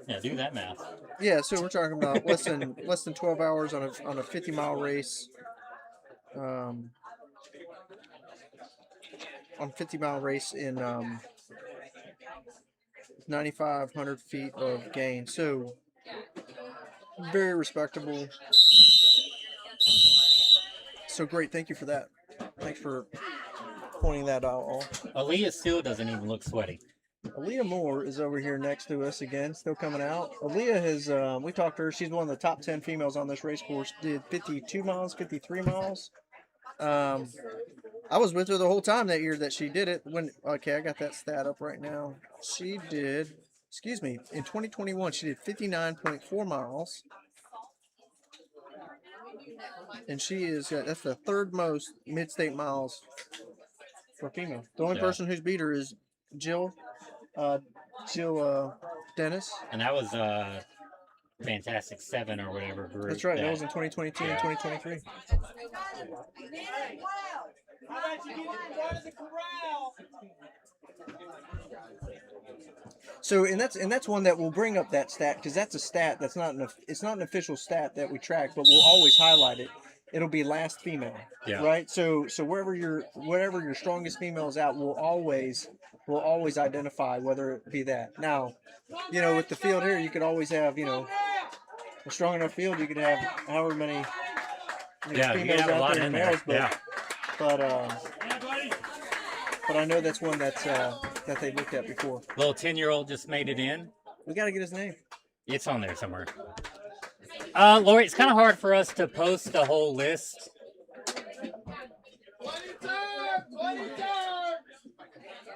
Yeah, do that math. yeah, so we're talking about less than 12 hours on a 50 mile race. On 50 mile race in 9,500 feet of gain. So very respectable. So great. Thank you for that. Thanks for pointing that out. Aaliyah still doesn't even look sweaty. Aaliyah Moore is over here next to us again, still coming out. Aaliyah has, we talked to her. She's one of the top 10 females on this race course. Did 52 miles, 53 miles. I was with her the whole time that year that she did it. Okay, I got that stat up right now. She did, in 2021, she did 59.4 miles. And she is, that's the third most mid-state miles for a female. The only person who's beat her is Jill Dennis. And that was Fantastic 7 or whatever group. That's right. That was in 2022 and 2023. How about you get in front of the corral? So and that's one that will bring up that stat, because that's a stat that's not it's not an official stat that we track, but we'll always highlight it. It'll be last female, right? So whatever your strongest female is out, we'll always identify whether it be that. Now, with the field here, you could always have a strong enough field. You could have however many females out there and males, but I know that's one that they looked at before. Little 10-year-old just made it in. We got to get his name. It's on there somewhere. Lori, it's kind of hard for us to post the whole list.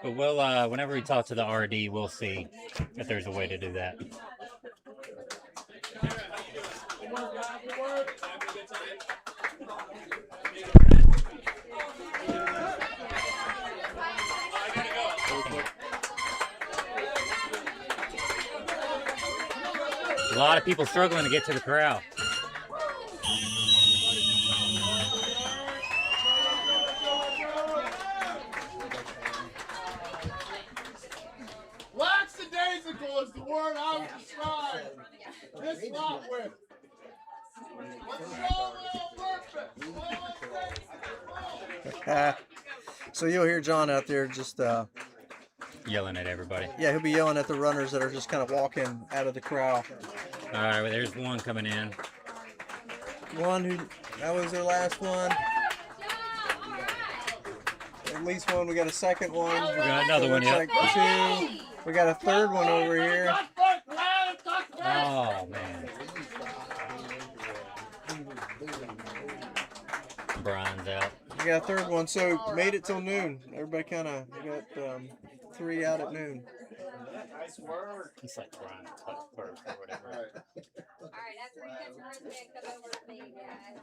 But we'll, whenever we talk to the RD, we'll see if there's a way to do that. A lot of people struggling to get to the corral. Lackadaisical is the word I would describe this lot with. So you'll hear John out there just yelling at everybody. Yeah, he'll be yelling at the runners that are just kind of walking out of the corral. All right, well, there's one coming in. That was their last one. At least one. We got a second one. We got another one, like two. We got a third one over here. Oh, man. Brian's out. We got a third one, so made it till noon. Everybody kind of got 3 out at noon. Nice work. It's like Brian Tutberg or whatever. Alright, after we catch the wristband, come over to me, guys.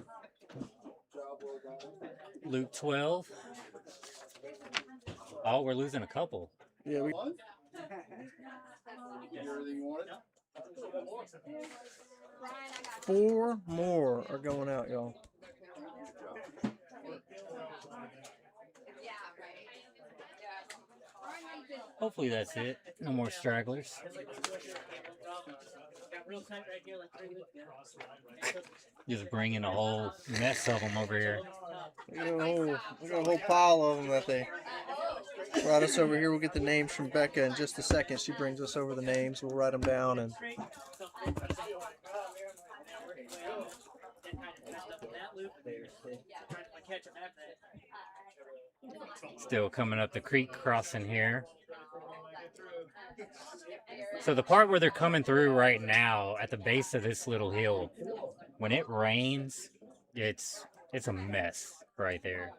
Luke 12. Oh, we're losing a couple. Yeah, we. Everything you wanted? 4 more are going out, y'all. Hopefully that's it. No more stragglers. Just bringing a whole mess of them over here. We got a whole pile of them that they brought us over here. We'll get the names from Becca in just a second. She brings us over the names. We'll write them down and. catch him after that. Still coming up the creek crossing here. So the part where they're coming through right now at the base of this little hill, when it rains, it's a mess right there.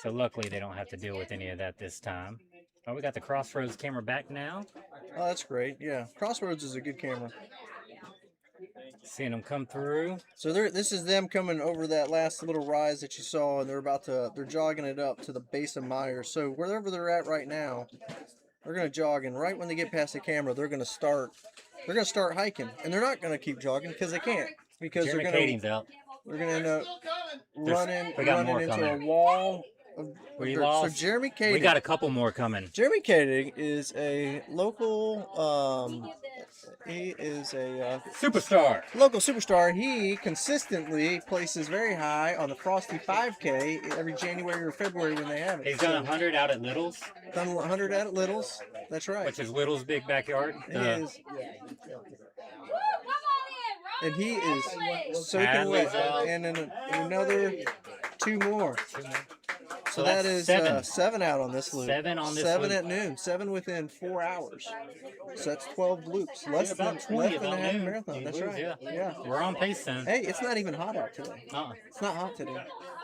So luckily they don't have to deal with any of that this time. Oh, we got the Crossroads camera back now. Oh, that's great. Yeah, Crossroads is a good camera. Seeing them come through. So this is them coming over that last little rise that you saw, and they're jogging it up to the base of Myers. So wherever they're at right now, they're gonna jog, and right when they get past the camera, they're gonna start hiking, and they're not gonna keep jogging because they can't, because Jeremy they're gonna Kading's out. end up running we got more into coming. a wall of We dirt. lost. So Jeremy Kading. We got a couple more coming. Jeremy Kading is a local. He is a Superstar. local superstar. He consistently places very high on the Frosty 5K every January or February when they have it. He's done 100 out at Little's, Done 100 out at Little's. That's right. which is Little's big backyard. He is, and he is soaking Hadley's wet. out. And in another two more. So that that's is seven. 7 out on this loop. 7 on this 7 loop. at noon. 7 within 4 hours. So that's 12 loops. Less Yeah, about than 20 a about half noon. marathon. You That's lose, right. yeah. We're on pace then. Hey, it's not even hot out today. It's not hot today.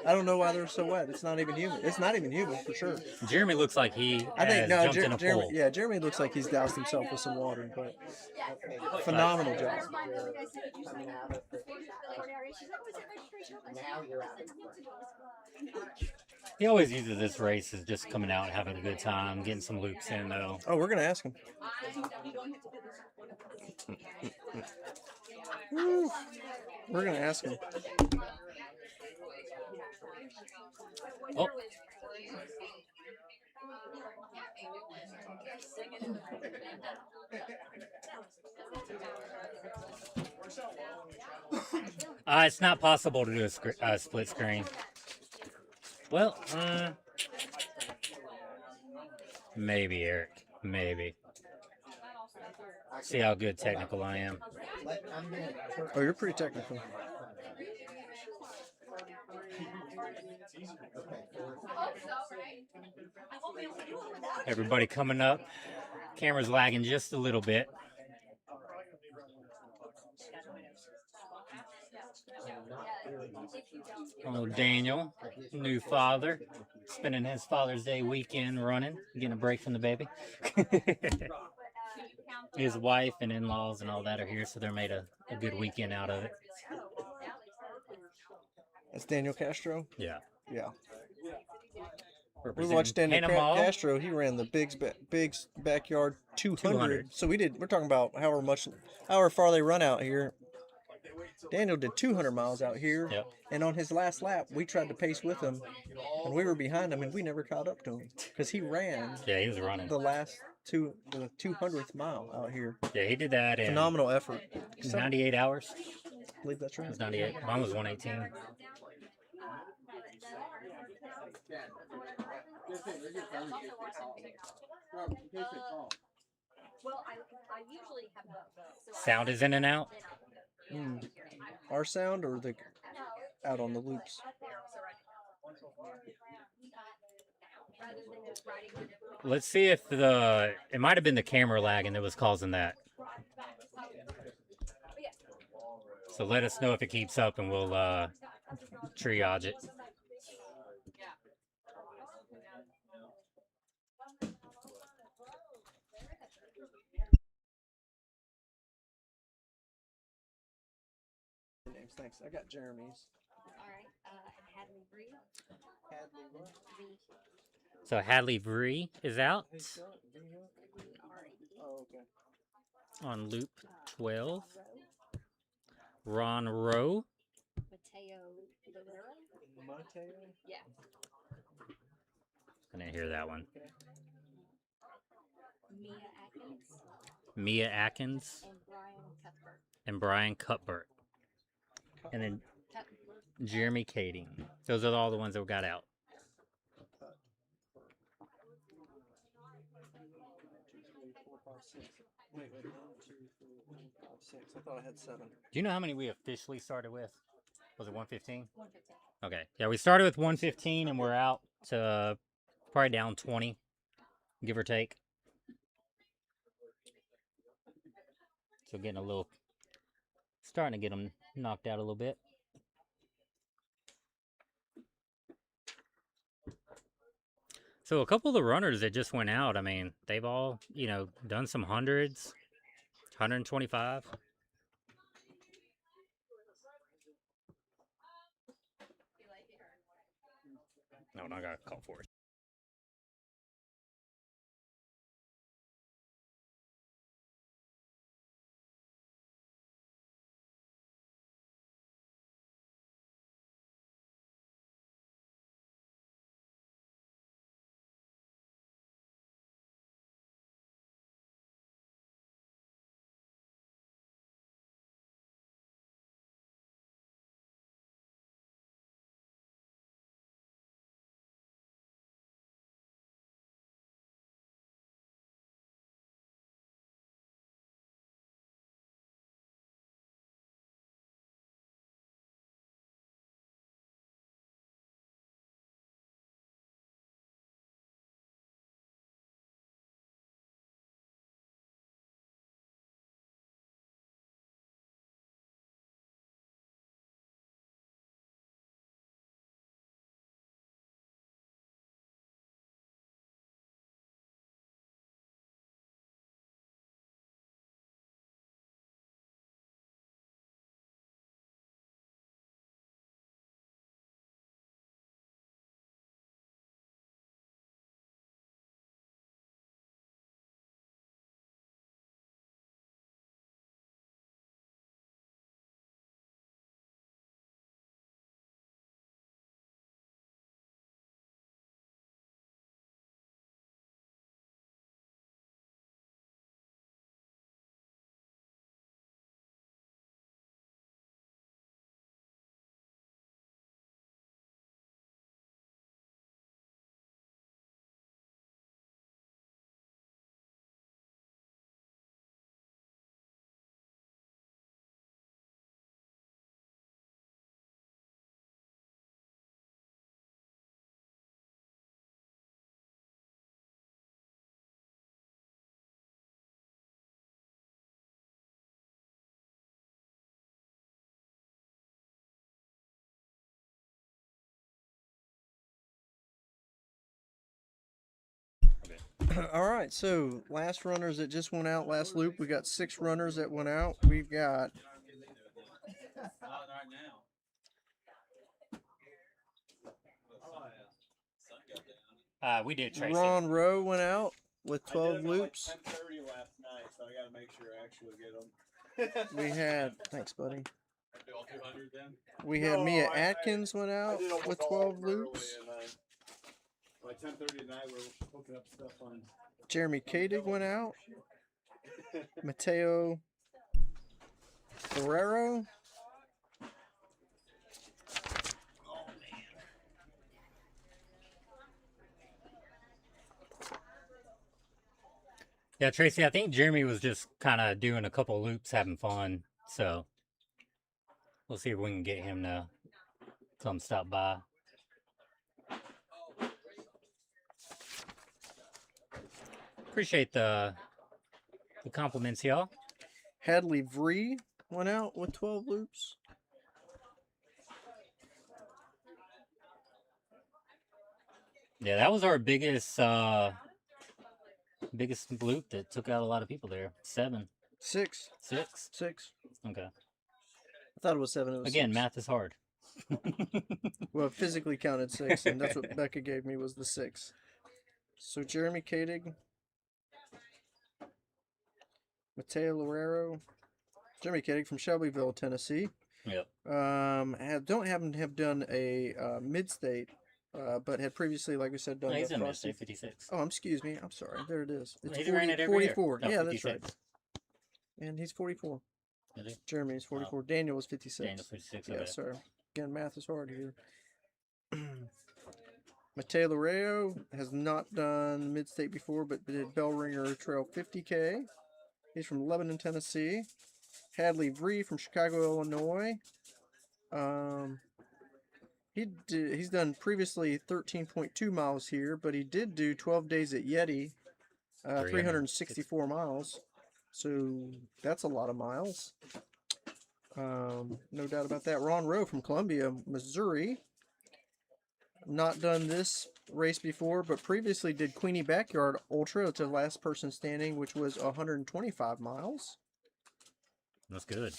I don't know why they're so wet. It's not even humid. It's not even humid for sure. Jeremy looks like he I think has no, jumped in a Jeremy. pool. Yeah, Jeremy looks like he's doused himself with some water, but phenomenal job. Coming out of the, now you're out of the front. He always uses this race as just coming out and having a good time, getting some loops in though. Oh, we're gonna ask him. Woo. We're gonna ask him. Oh. It's not possible to do a split screen. Well, maybe, Eric. Maybe. See how good technical I am. Oh, you're pretty technical. Everybody coming up. Camera's lagging just a little bit. Oh, Daniel, new father, spending his Father's Day weekend running, getting a break from the baby. His wife and in-laws and all that are here, so they're made a good weekend out of it. That's Daniel Castro. Yeah. Yeah. We Representing watched Daniel Panama. Castro. He ran the Big's backyard 200. 200. So we're talking about however far they run out here. Daniel did 200 miles out here. Yep. And on his last lap, we tried to pace with him, and we were behind him, and we never caught up to him because he ran Yeah, he was running. the 200th mile out here. Yeah, he did that in Phenomenal effort. 98 hours. I believe that's It right. was 98. Mine was 118. Sound is in and out. Our sound or the out on the loops? Let's see if it might have been the camera lagging that was causing that. So let us know if it keeps up and we'll triage it. Names, thanks. I got Jeremy's. Hadley Bree. So Hadley Vree is out Oh, okay. on loop 12. Ron Rowe. Mateo Rivera. Mateo. Yeah. I didn't hear that one. Mia Atkins Mia Atkins and Brian Cuthbert. and Brian Cuthbert. And then Jeremy Kading. Those are all the ones that got out. Wait, 1, 2, 3, 4, 5, 6. I thought I had 7. Do you know how many we officially started with? Was it 115? 115. Okay. Yeah, we started with 115 and we're out to probably down 20, give or take. So getting a little, starting to get them knocked out a little bit. So a couple of the runners that just went out, I mean, they've all, done some hundreds, 125. No, I got a call for it. All right, so last runners that just went out last loop. We got 6 runners that went out. We've got We did Tracy. Ron Rowe went out with 12 loops. Like 10:30 last night, so I gotta make sure I actually get them. We had, thanks, buddy. Do all 200 then? We had No, Mia I Atkins went I out did almost with all 12 of them early, loops. and by 10:30 tonight, we're hooking up stuff on. Jeremy Kadig went out. Mateo Ferrero. Yeah, Tracy, I think Jeremy was just kind of doing a couple loops, having fun. So we'll see if we can get him to come stop by. Appreciate the compliments, y'all. Hadley Vree went out with 12 loops. Yeah, that was our biggest loop that took out a lot of people there. 7. 6. 6? 6. Okay. I thought it was 7. It was Again, 6. math is hard. Well, it physically counted 6, and that's what Becca gave me was the 6. So Jeremy Kadig, Mateo Lorero, Jeremy Kadig from Shelbyville, Tennessee. Yep. Don't happen to have done a Midstate, but had previously, like we said, done. No, he's the in Frosty. Midstate 56. Oh, excuse me. I'm sorry. There it is. It's He's ran it every year. 44. No, Yeah, 56. that's right. And he's 44. Is he? Jeremy is 44. Daniel was 56. Daniel's 56. Yes, Okay. sir. Again, math is hard here. Mateo Loreo has not done Midstate before, but did Bellringer Trail 50K. He's from Lebanon, Tennessee. Hadley Vree from Chicago, Illinois. He's done previously 13.2 miles here, but he did do 12 days at Yeti, 364 miles. So that's a lot of miles. No doubt about that. Ron Rowe from Columbia, Missouri. Not done this race before, but previously did Queenie Backyard Ultra to last person standing, which was 125 miles. That's good.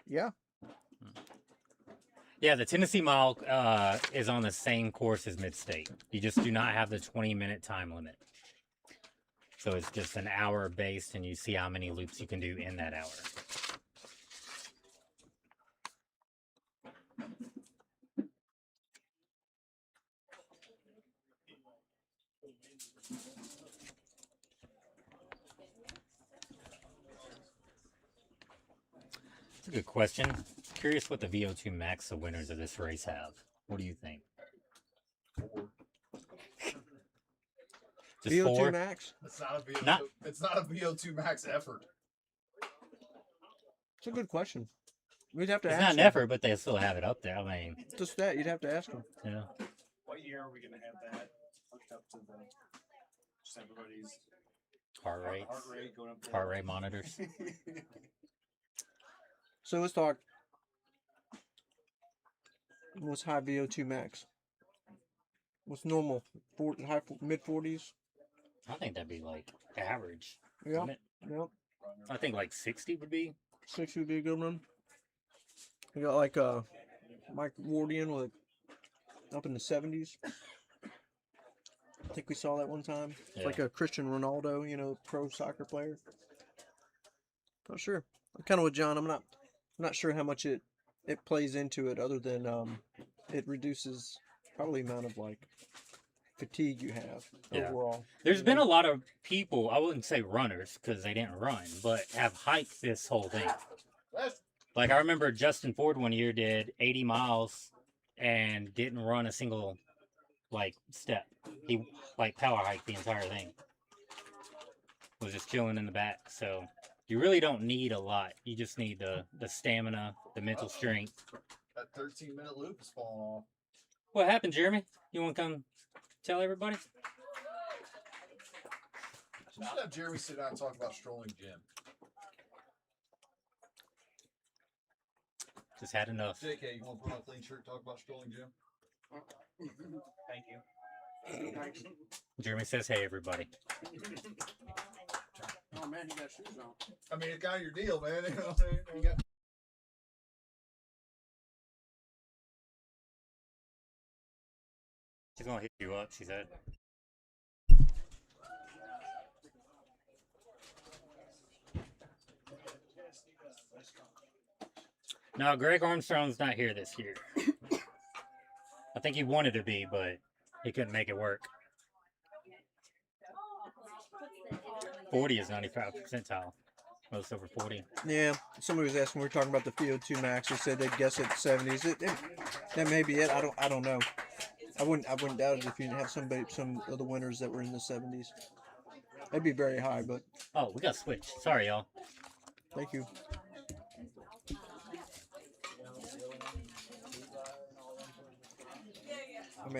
Yeah. Yeah, the Tennessee Mile is on the same course as Midstate. You just do not have the 20-minute time limit. So it's just an hour based, and you see how many loops you can do in that hour. That's a good question. Curious what the VO2 max the winners of this race have. What do you think? Just VO2 4? max? It's not a VO2. Not- It's not a VO2 max effort. It's a good question. We'd have to It's ask not an him. effort, but they still have it up there. I mean, Just that, you'd have to ask him. yeah. What year are we gonna have that hooked up to the, just everybody's Heart rates, heart rate going up there? heart rate monitors. So let's talk. What's high VO2 max? What's normal? Mid 40s? I think that'd be like average. Yeah. wouldn't it? Yep. I think like 60 would be. 60 would be a good one. You got like Mike Wardian with up in the 70s. I think we saw that one time. It's Yeah. like a Cristiano Ronaldo, you know, pro soccer player. Not sure. I'm kind of with John. I'm not sure how much it plays into it, other than it reduces probably the amount of like fatigue you have Yeah. overall. There's been a lot of people, I wouldn't say runners because they didn't run, but have hiked this whole thing. Like I remember Justin Ford one year did 80 miles and didn't run a single like step. He like power hiked the entire thing. Was just chilling in the back. So you really don't need a lot. You just need the stamina, the mental strength. That 13-minute loop is falling off. What happened, Jeremy? You want to come tell everybody? We should have Jeremy sit down and talk about strolling Jim. Just had enough. JK, you want to put on a clean shirt and talk about strolling Jim? Thank you. Jeremy says, hey, everybody. Oh man, you got shoes on. I mean, it's kind of your deal, man. You know what I'm saying? You got- She's going to hit you up, she said. No, Greg Armstrong's not here this year. I think he wanted to be, but he couldn't make it work. 40 is 95 percentile. Most over 40. Yeah, somebody was asking. We were talking about the VO2 max. They said they'd guess at 70s. That may be it. I don't know. I wouldn't doubt it if you have some of the winners that were in the 70s. That'd be very high, but Oh, we got switched. Sorry, y'all. thank you.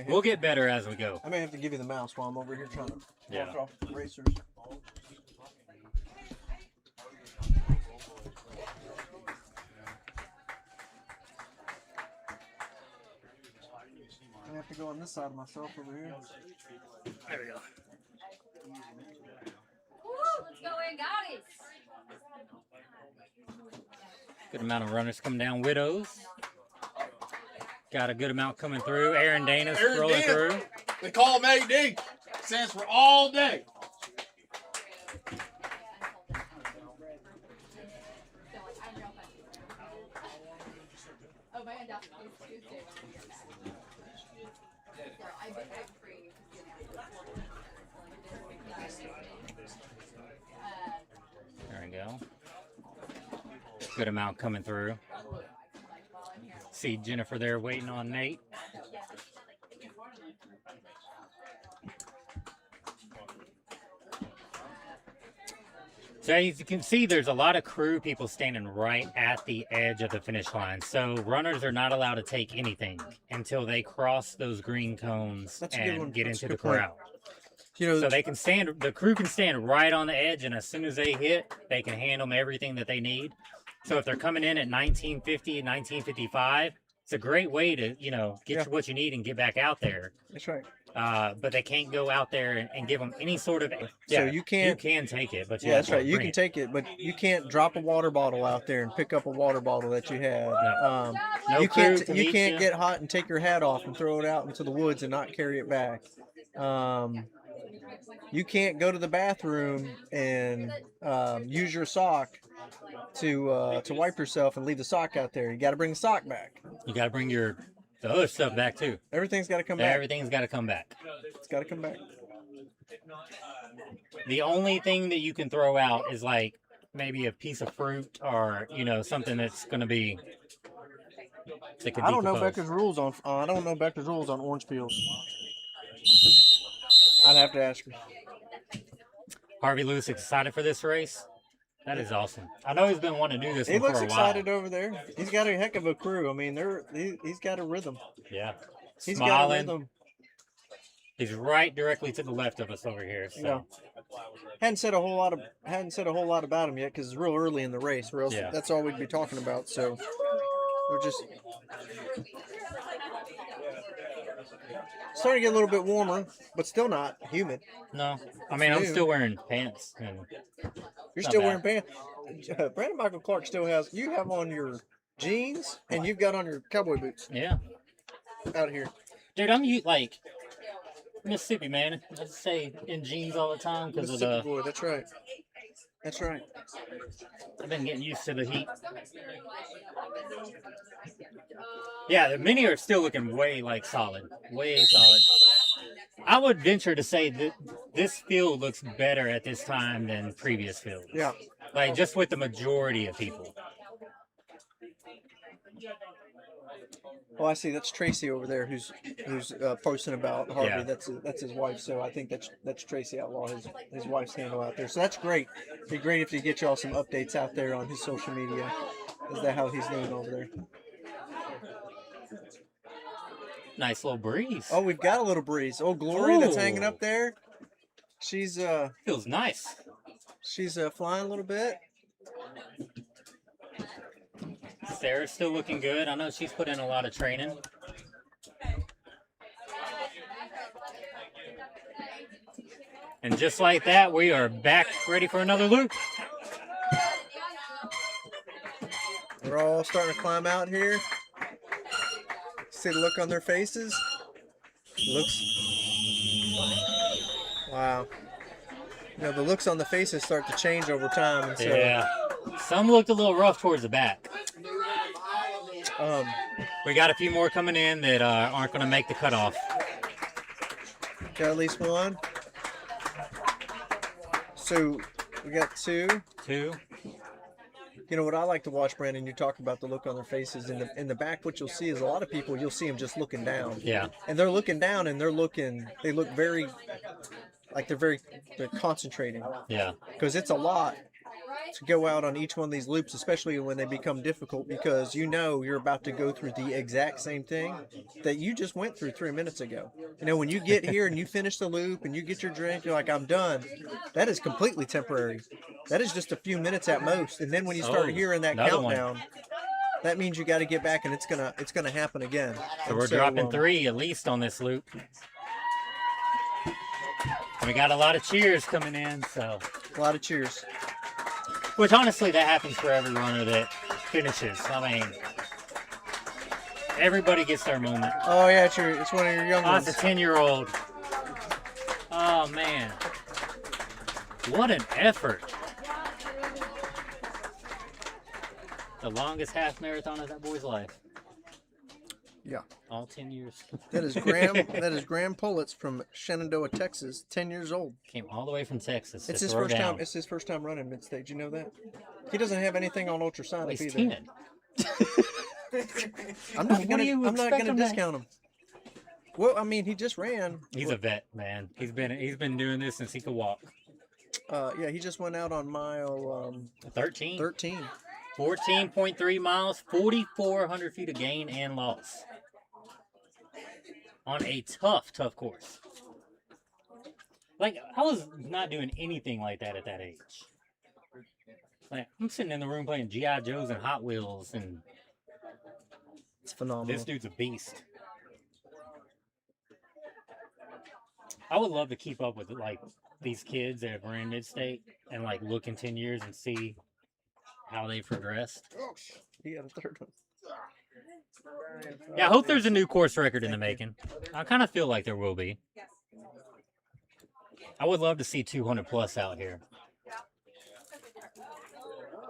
We'll get better as we go. I may have to give you the mouse while I'm over here trying to Yeah. walk off the racers. I have to go on this side of myself over here. There we go. Woo, let's go in, guys. Good amount of runners coming down. Widows. Got a good amount coming through. Aaron Dana Aaron scrolling Dana. through. They call him AD. Stands for all day. Oh, my end up is Tuesday when we get back. So I'm free. There we go. Good amount coming through. See Jennifer there waiting on Nate. So as you can see, there's a lot of crew people standing right at the edge of the finish line. So runners are not allowed to take anything until they cross those green cones That's a good one. and get That's a into the good point. corral. You know, So they can stand, the crew can stand right on the edge, and as soon as they hit, they can hand them everything that they need. So if they're coming in at 1950 and 1955, it's a great way to, you know, get you what you need and get back out there. that's right. But they can't go out there and give them any sort of. So you can't. You can take it, but you Yeah, have that's to right. You bring can it. take it, but you can't drop a water bottle out there and pick up a water bottle that you had. No. No you crew can't. to You meet can't you. get hot and take your hat off and throw it out into the woods and not carry it back. You can't go to the bathroom and use your sock to wipe yourself and leave the sock out there. You got to bring the sock back. You got to bring the other stuff back too. Everything's got to come back. Everything's got to come back. It's got to come back. The only thing that you can throw out is like maybe a piece of fruit or, you know, something that's going to be. That can I don't know decompose. Becker's rules on. I don't know Becker's rules on orange peels. I'd have to ask her. Harvey Lewis excited for this race? That is awesome. I know he's been wanting to do this He one looks for a while. excited over there. He's got a heck of a crew. I mean, he's got a rhythm. Yeah. He's got a Smiling. rhythm. He's right directly to the left of us over here. So. Yeah. Hadn't said a whole lot about him yet because it's real early in the race. Or else Yeah. that's all we'd be talking about. So we're just starting to get a little bit warmer, but still not humid. No. I mean, I'm New. still wearing pants. And You're Not still bad. wearing pants. Brandon Michael Clark still has. You have on your jeans and you've got on your cowboy boots yeah. out here. Dude, I'm like Mississippi, man. I just say in jeans all the time because of Mississippi the. boy. That's right. That's right. I've been getting used to the heat. Yeah, the mini are still looking way like solid. Way solid. I would venture to say that this field looks better at this time than previous fields. Yeah. Like just with the majority of people. Oh, I see. That's Tracy over there, who's posting about Harvey. Yeah. That's his wife. So I think that's Tracy Outlaw, his wife's handle out there. So that's great. It'd be great if you get y'all some updates out there on his social media. Is that how he's doing over there? Nice little breeze. Oh, we've got a little breeze. Oh, Glory, that's hanging Ooh. up there. She's Feels nice. flying a little bit. Sarah's still looking good. I know she's put in a lot of training. And just like that, we are back ready for another loop. They're all starting to climb out here. See the look on their faces? Wow. You know, the looks on the faces start to change over time. And so, Yeah. Some looked a little rough towards the back. We got a few more coming in that aren't going to make the cutoff. Got at least one. So we got two. Two. You know what I like to watch, Brandon? You talk about the look on their faces. In the back, what you'll see is a lot of people. You'll see them just looking down. Yeah. And they're looking down, and they look very, like they're concentrating. Yeah. Because it's a lot to go out on each one of these loops, especially when they become difficult, because you know you're about to go through the exact same thing that you just went through 3 minutes ago. You know, when you get here and you finish the loop and you get your drink, you're like, I'm done. That is completely temporary. That is just a few minutes at most. And then when you start hearing that another one. countdown, that means you got to get back, and it's gonna happen again. So And we're dropping 3 at least on this loop. And we got a lot of cheers coming in, so. A lot of cheers. Which honestly, that happens for every runner that finishes. I mean, everybody gets their moment. Oh yeah, it's one of your young Oh, ones. it's a 10-year-old. Oh man, what an effort! The longest half marathon of that boy's life. Yeah. All 10 years. That is Graham Pullitz from Shenandoah, Texas, 10 years old. Came all the way from Texas. It's to his throw first down. time. It's his first time running Midstate. You know that? He doesn't have anything on ultrasonic He's either. 10. I'm not What do you gonna expect him to- discount him. Well, I mean, he just ran. He's a vet, man. He's been doing this since he could walk. Yeah, he just went out on mile 13. 13. 14.3 miles, 4,400 feet of gain and loss. On a tough course. Like, I was not doing anything like that at that age. Like, I'm sitting in the room playing G.I. Joes and Hot Wheels, and It's phenomenal. this dude's a beast. I would love to keep up with, like, these kids that ran Midstate and, like, look in 10 years and see how they've progressed. He got a third one. Yeah, I hope there's a new course record in the making. I kind of feel like there will be. I would love to see 200 plus out here.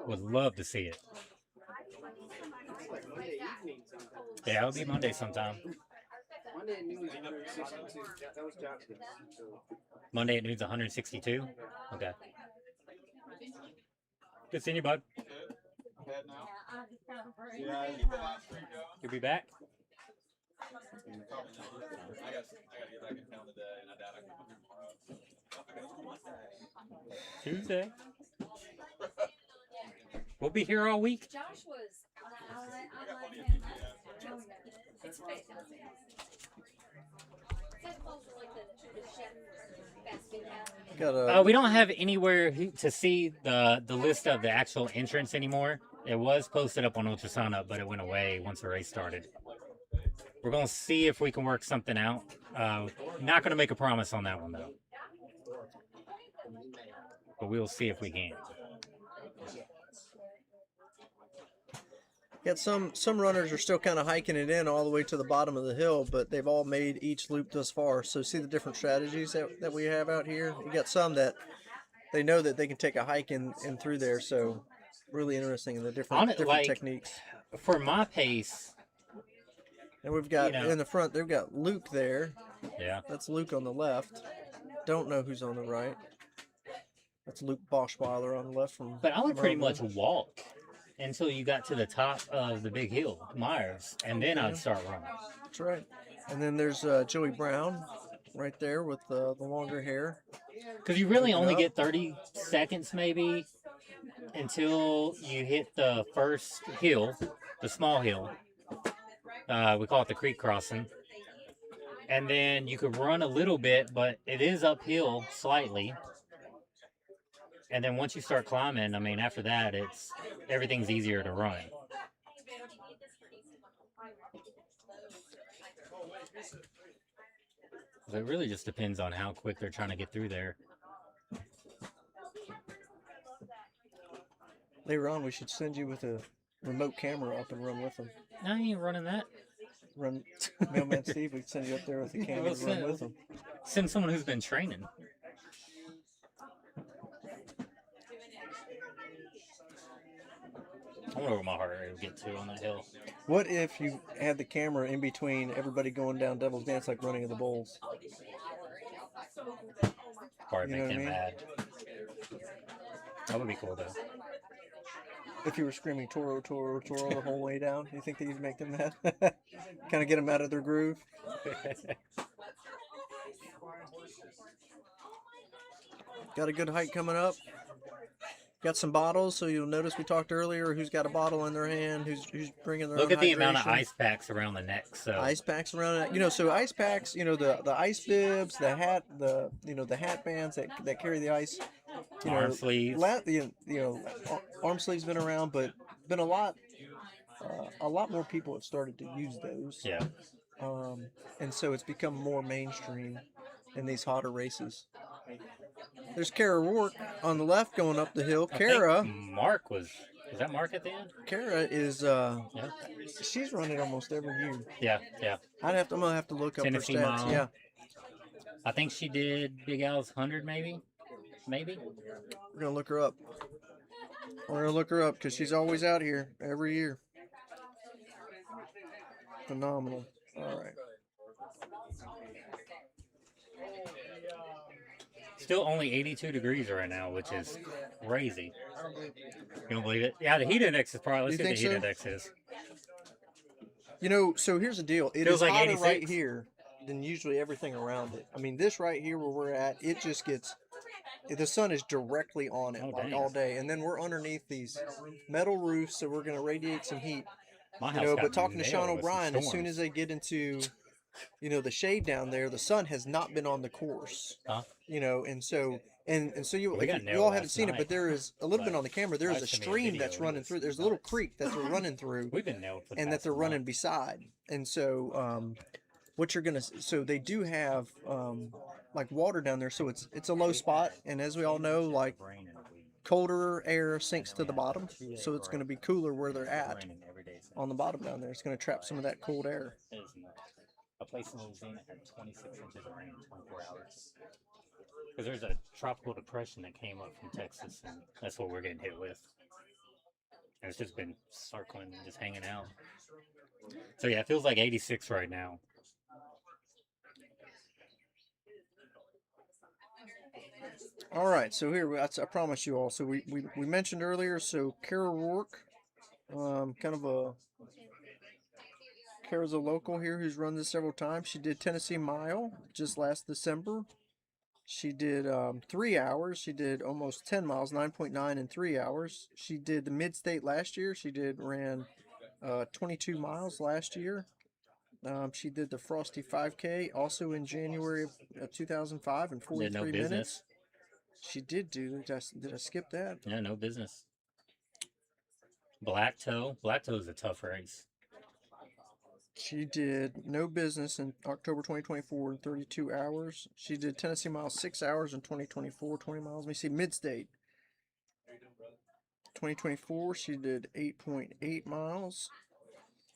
Would love to see it. Yeah, it'll be Monday sometime. Monday at noon is 162. That was Johnston. Monday at noon's 162? Okay. Good seeing you, bud. You'll be back? Tuesday. We'll be here all week. Josh was. It's fantastic. Got We don't have anywhere to see the list of the actual entrance anymore. It was posted up on Ultrasonic, but it went away once the race started. We're going to see if we can work something out. Not going to make a promise on that one, though. But we'll see if we can. Got some runners are still kind of hiking it in all the way to the bottom of the hill, but they've all made each loop thus far. So see the different strategies that we have out here. You got some that they know that they can take a hike in through there. So really interesting in the different techniques. For my pace, and we've got in the front they've got Luke there. Yeah, that's Luke on the left. Don't know who's on the right. That's Luke Boschweiler on the left from. But I would pretty much walk until you got to the top of the big hill, Myers, and then I'd start running. That's right. And then there's Joey Brown right there with the longer hair. Because you really only get 30 seconds maybe until you hit the first hill, the small hill. We call it the creek crossing. And then you could run a little bit, but it is uphill slightly. And then once you start climbing, I mean, after that, everything's easier to run. So it really just depends on how quick they're trying to get through there. Later on, we should send you with a remote camera up and run with them. I ain't running that. Run, Mailman Steve, we can send you up there with the camera and run with them. Send someone who's been training. I wonder where my heart rate will get to on that hill. What if you had the camera in between everybody going down Devil's Dance like running of the bulls? Probably make him mad. That would be cool, though. If you were screaming Toro, Toro, Toro the whole way down, do you think that you'd make them mad? Kind of get them out of their groove? Got a good hike coming up. Got some bottles, so you'll notice we talked earlier who's got a bottle in their hand, who's bringing their own Look at the amount of hydration. ice packs around the neck. So Ice packs around it, so ice packs, the ice bibs, the hat, the hat bands that carry the ice, arm sleeves. Arm sleeves been around, but been a lot more people have started to use those. Yeah. And so it's become more mainstream in these hotter races. There's Kara Rourke on the left going up the hill. Kara. Mark was that Mark at the end? Kara is she's running almost every year. Yeah. I'm gonna have to look up Tennessee her stats. Mile. Yeah. I think she did Big Al's 100 maybe. We're gonna look her up. Because she's always out here every year. Phenomenal. All right. Still only 82 degrees right now, which is crazy. You don't believe it? Yeah, the heat index is probably. Let's see what the heat index is. So here's the deal. It Feels is like hotter 86. right here than usually everything around it. I mean, this right here where we're at, it just gets the sun is directly on it Oh, like dang. all day, and then we're underneath these metal roofs, so we're gonna radiate some heat. My You house know, got but talking to Sean nailed with some O'Brien, as soon as storms. they get into, you know, the shade down there, the sun has not been on the course. Huh? You know, and so you, We if got you nailed all haven't last seen it, night, but there is a little bit but on the camera. There is a wife sent me a stream video that's and it running was through. There's a little nuts. creek that they're running through, We've been nailed for the and that past they're running month. beside. And so, what you're gonna, so they do have like water down there, so it's a low spot, and as we all know, like colder air sinks to the bottom, so it's gonna be cooler where they're at on the bottom down there. It's gonna trap some of that cold air. A place in Louisiana had 26 inches of rain in 24 hours. Because there's a tropical depression that came up from Texas, and that's what we're getting hit with. And it's just been circling and just hanging out. So yeah, it feels like 86 right now. All right, so here I promise you all. So we mentioned earlier. So Kara Rourke, kind of a Kara's a local here who's run this several times. She did Tennessee Mile just last December. She did 3 hours. She did almost 10 miles, 9.9 in 3 hours. She did the Midstate last year. She ran 22 miles last year. She did the Frosty 5K also in January of 2005 in 43 no minutes. business. She did do. Did I skip that? Yeah, no business. Black Toe. Black Toe is a tough race. She did no business in October 2024 in 32 hours. She did Tennessee Mile 6 hours in 2024, 20 miles. Let me see, Midstate. 2024, she did 8.8 miles.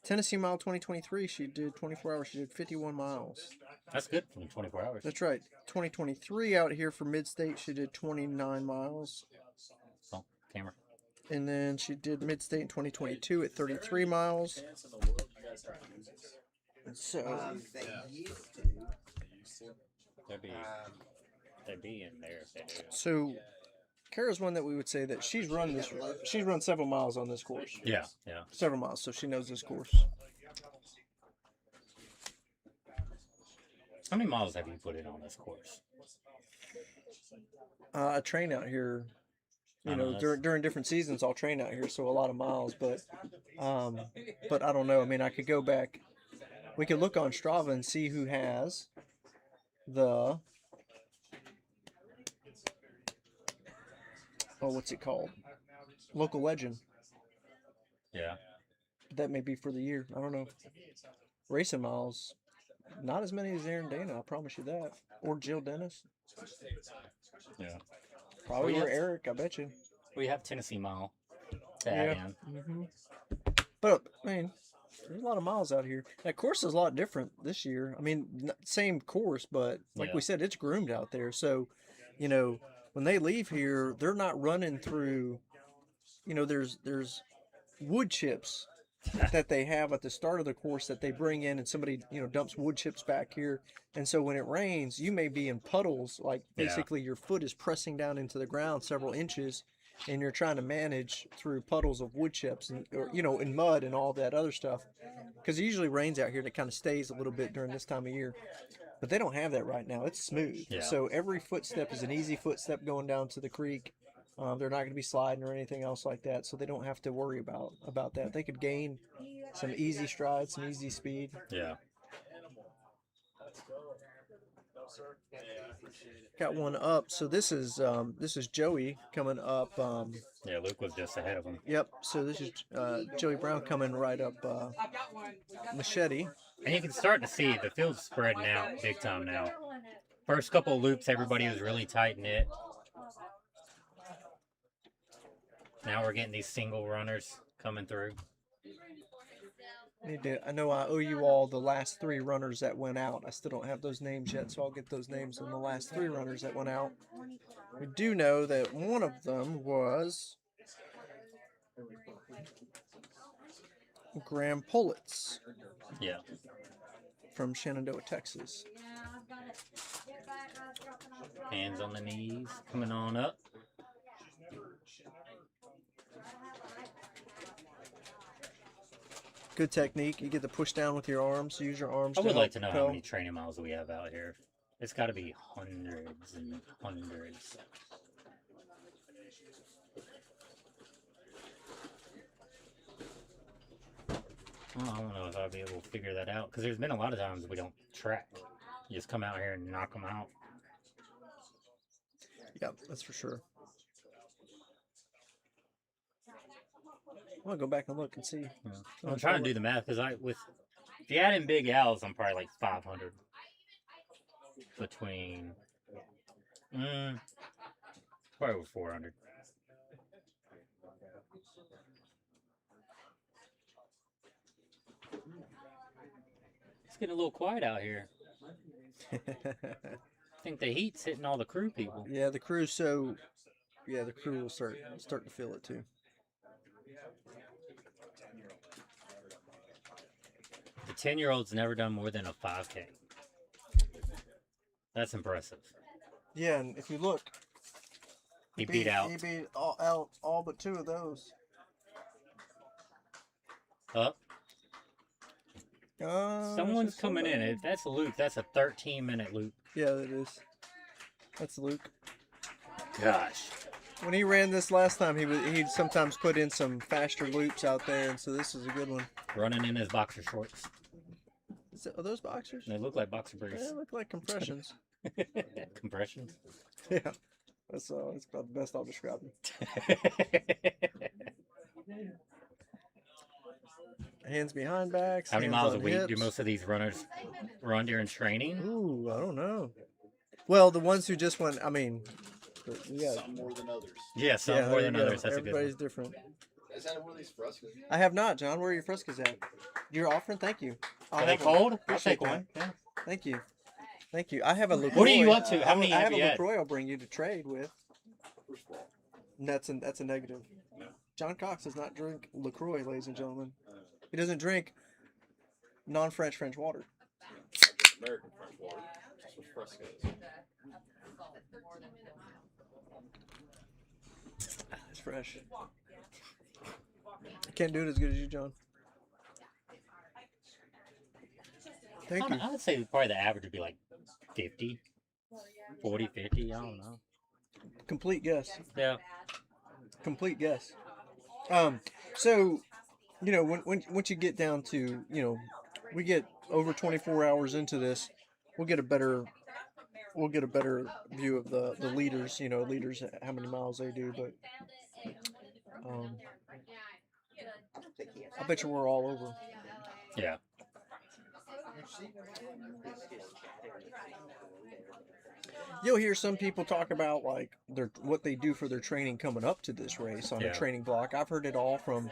Tennessee Mile 2023, she did 24 hours. She did 51 miles. That's good for 24 hours. That's right. 2023 out here for Midstate, she did 29 miles. Oh, camera. And then she did Midstate in 2022 at 33 miles. So They'd be in there if they do. So Kara's one that we would say that she's run several miles on this course. Yeah. Several miles, so she knows this course. How many miles have you put in on this course? I train out here. You know, during different seasons, I'll train out here, so a lot of miles. But I don't know. I mean, I could go back. We could look on Strava and see who has the what's it called? Local legend. Yeah. That may be for the year. I don't know. Racing miles, not as many as Aaron Dana. I promise you that. Or Jill Dennis. Yeah. Probably or Eric. I bet you. We have Tennessee Mile to add in. Mm-hmm. But I mean, there's a lot of miles out here. That course is a lot different this year. I mean, same course, but like we said, it's groomed out there. So, you know, when they leave here, they're not running through. You know, there's wood chips that they have at the start of the course that they bring in, and somebody dumps wood chips back here. And so when it rains, you may be in puddles, like basically your foot is pressing down into the ground several inches, and you're trying to manage through puddles of wood chips and in mud and all that other stuff, because it usually rains out here and it kind of stays a little bit during this time of year. But they don't have that right now. It's smooth. Yeah. So every footstep is an easy footstep going down to the creek. They're not going to be sliding or anything else like that, so they don't have to worry about that. They could gain some easy strides, some easy speed. Yeah. Got one up. So this is Joey coming up. Yeah, Luke was just ahead of him. Yep. So this is Joey Brown coming right up Machete. And you can start to see the field's spreading out big time now. First couple of loops, everybody was really tight knit. Now we're getting these single runners coming through. I know I owe you all the last 3 runners that went out. I still don't have those names yet, so I'll get those names on the last 3 runners that went out. We do know that one of them was Graham Pullitz. Yeah. From Shenandoah, Texas. Hands on the knees, coming on up. Good technique. You get the push down with your arms. Use your arms. I would like to know propel. how many training miles we have out here. It's got to be hundreds and hundreds. Well, I don't know if I'll be able to figure that out because there's been a lot of times we don't track. You just come out here and knock them out. Yep, that's for sure. I'm gonna go back and look and see. Yeah. I'm trying to do the math because if you add in big L's, I'm probably like 500 between probably over 400. It's getting a little quiet out here. I think the heat's hitting all the crew people. Yeah, the crew's so. Yeah, the crew will start to feel it too. The 10-year-old's never done more than a 5K. That's impressive. Yeah, and if you look, He beat out. He beat all but 2 of those. Up. Someone's just coming in. somebody. If that's Luke, that's a 13-minute loop. Yeah, it is. That's Luke. Gosh. When he ran this last time, he'd sometimes put in some faster loops out there, and so this is a good one. Running in his boxer shorts. Are those boxers? They look like boxer briefs. They look like compressions. Compressions. Yeah, that's about the best I'll describe them. Hands behind backs. How many hands miles a on week do hips. most of these runners run during training? Ooh, I don't know. Well, the ones who just went, I mean, yeah, Some more than others. Yeah, some yeah, more there than you go. others. That's a good Everybody's one. different. Is that one of these frescoes? I have not, John. Where are your frescoes at? You're offering? Thank you. Are they cold? I'll Appreciate take that. one. Yeah. Thank you. Thank you. I have a LaCroix. What are you up to? How many I have have you a had? LaCroix I'll bring you to trade with. And that's a negative. John Cox does not drink LaCroix, ladies and gentlemen. He doesn't drink non-French water. American French water. That's what fresco is. It's fresh. I can't do it as good as you, John. Thank you. I would say probably the average would be like 50, 40, 50. I don't know. Complete guess. Yeah. Complete guess. So, you know, when once you get down to, you know, we get over 24 hours into this, we'll get a better view of the leaders, you know, how many miles they do, but I bet you we're all over. Yeah. You'll hear some people talk about like what they do for their training coming up to this race on a training block. I've heard it all from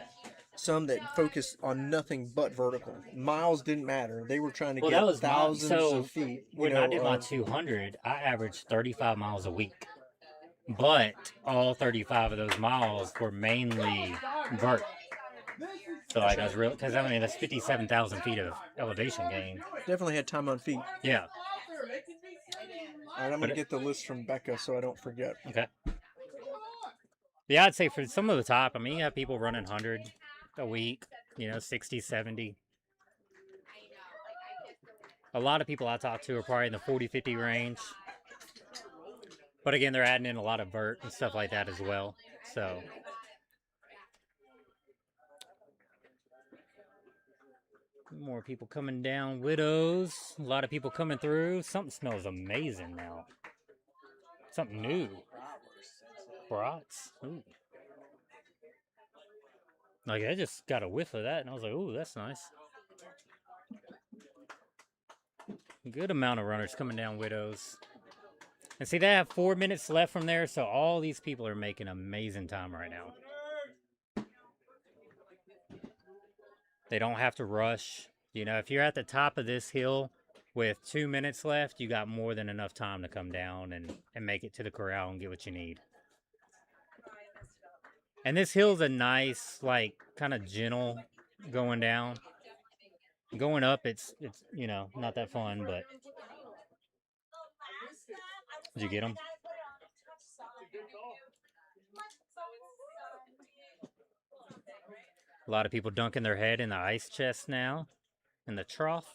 some that focus on nothing but vertical. Miles didn't matter. They were trying to Well, get that was thousands of feet. When I did my 200, I averaged 35 miles a week. But all 35 of those miles were mainly vert. So like I was real, because I mean that's 57,000 feet of elevation gain. Definitely had time on feet. Yeah. All right, I'm gonna get the list from Becca so I don't forget. Okay. Yeah, I'd say for some of the top, I mean, you have people running 100 a week, you know, 60, 70. A lot of people I talk to are probably in the 40, 50 range. But again, they're adding in a lot of vert and stuff like that as well. So. More people coming down Widows. A lot of people coming through. Something smells amazing now. Something new. Brats. Ooh. Like, I just got a whiff of that, and I was like, ooh, that's nice. Good amount of runners coming down Widows. And see, they have 4 minutes left from there, so all these people are making amazing time right now. They don't have to rush. You know, if you're at the top of this hill with 2 minutes left, you got more than enough time to come down and make it to the corral and get what you need. And this hill's a nice, like, kind of gentle going down. Going up, it's you know, not that fun, but... Did you get them? A lot of people dunking their head in the ice chest now, in the trough.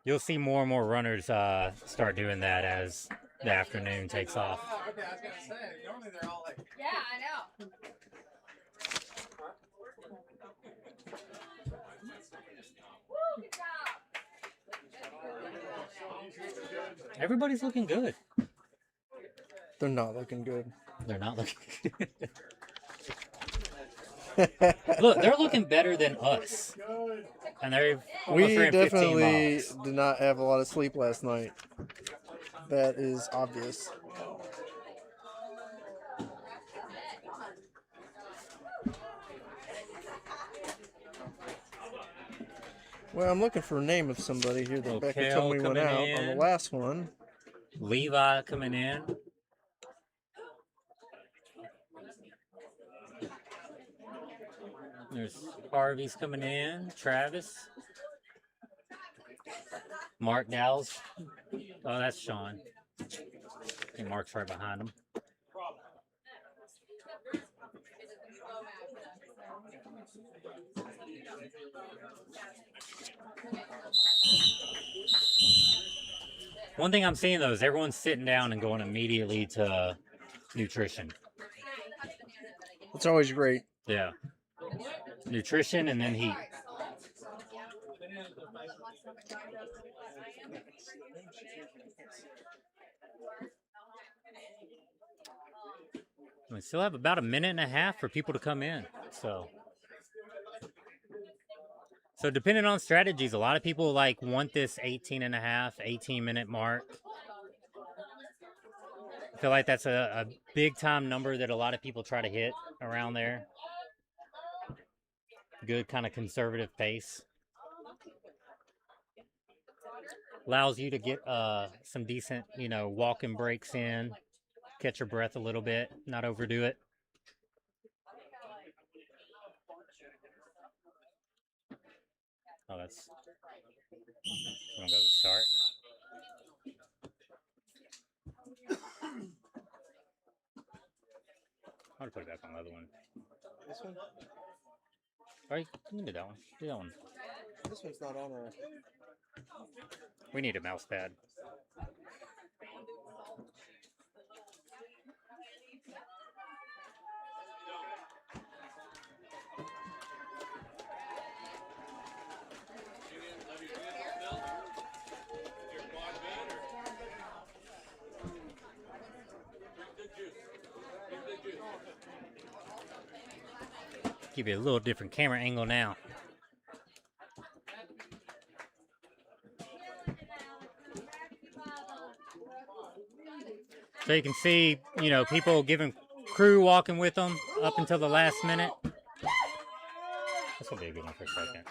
You'll see more and more runners start doing that as the afternoon takes off. Oh, okay, I was gonna say, normally they're all like. Yeah, I know. Woo, good job. Everybody's looking good. They're not looking good. They're not looking good. Look, they're looking better than us. And they've almost We ran 15 definitely miles. did not have a lot of sleep last night. That is obvious. Well, I'm looking for a name of somebody here that Becca told me went coming out on the in. last one. Levi coming in. There's Harvey's coming in. Travis. Mark Dow's. Oh, that's Sean. I think Mark's right behind him. One thing I'm seeing though is everyone's sitting down and going immediately to nutrition. It's always great. Yeah. Nutrition and then heat. We still have about a minute and a half for people to come in. So depending on strategies, a lot of people like want this 18-minute mark. I feel like that's a big time number that a lot of people try to hit around there. Good kind of conservative pace. Allows you to get some decent, walking breaks in, catch your breath a little bit, not overdo it. Oh, that's... I'm gonna go to start. I'm gonna put it back on the other one. This one? All right, you can do that one. Do that one. This one's not on our... We need a mouse pad. Give you a little different camera angle now. So you can see, people giving crew walking with them up until the last minute. This will be a good one for a second.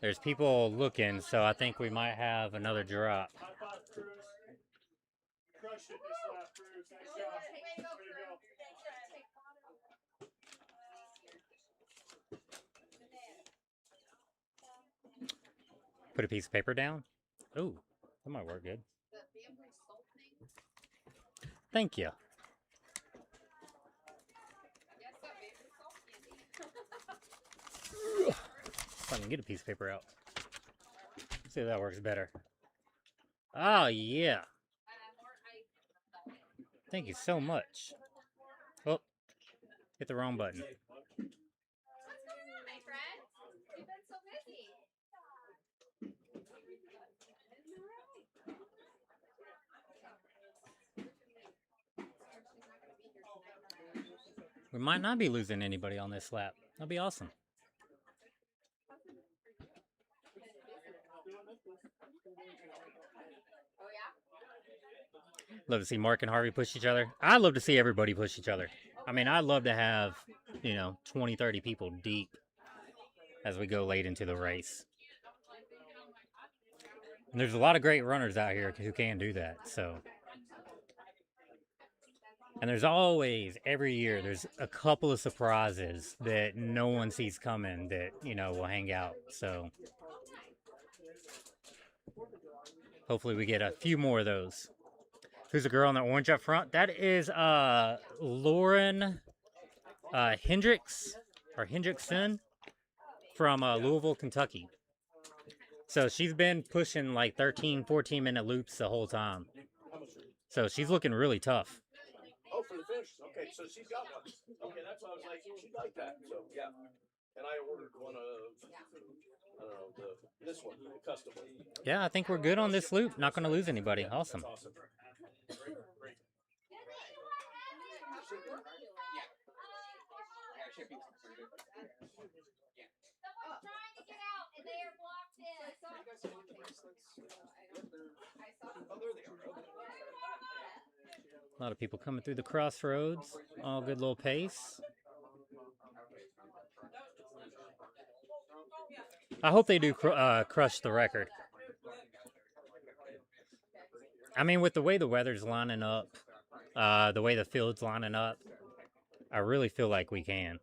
There's people looking, so I think we might have another drop. Crushed it this lap, Bruce. Nice job. Way to go. Put a piece of paper down. Ooh, that might work good. Thank you. If I can get a piece of paper out. See if that works better. Oh, yeah. Thank you so much. Oh, hit the wrong button. What's going on, my friend? You've been so busy. We might not be losing anybody on this lap. That'll be awesome. Love to see Mark and Harvey push each other. I love to see everybody push each other. I mean, I love to have, 20, 30 people deep as we go late into the race. And there's a lot of great runners out here who can do that, so. And there's always, every year, there's a couple of surprises that no one sees coming that, you know, will hang out. So hopefully we get a few more of those. Who's the girl in the orange up front? That is Lauren Hendrickson from Louisville, Kentucky. So she's been pushing like 13, 14-minute loops the whole time. So she's looking really tough. Oh, for the finishes. Okay, so she's got one. Okay, that's why I was like, she liked that. So yeah, and I ordered one of, I don't know, this one, the custom one. Yeah, I think we're good on this loop. Not going to lose anybody. Awesome. That's awesome. Great, great. Someone's trying to get out and they are blocked in. Oh, there they are. Okay. A lot of people coming through the crossroads. All good little pace. I hope they do crush the record. I mean, with the way the weather's lining up, the way the field's lining up, I really feel like we can.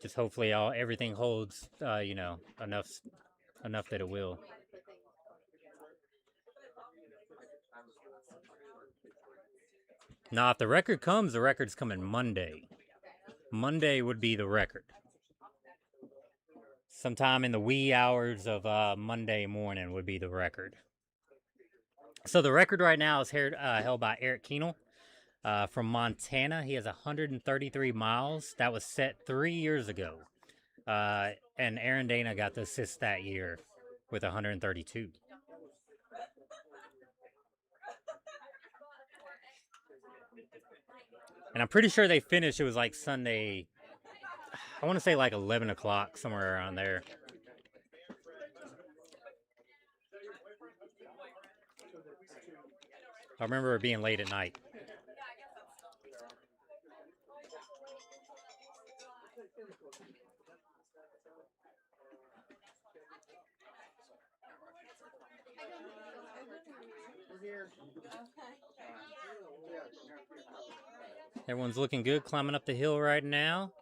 Just hopefully everything holds, you know, enough that it will. Now, if the record comes, the record's coming Monday. Monday would be the record. Sometime in the wee hours of Monday morning would be the record. So the record right now is held by Eric Keenel from Montana. He has 133 miles. That was set 3 years ago. And Aaron Dana got the assist that year with 132. And I'm pretty sure they finished, it was like Sunday, I want to say like 11 o'clock, somewhere around there. I remember it being late at night. Everyone's looking good, climbing up the hill right now.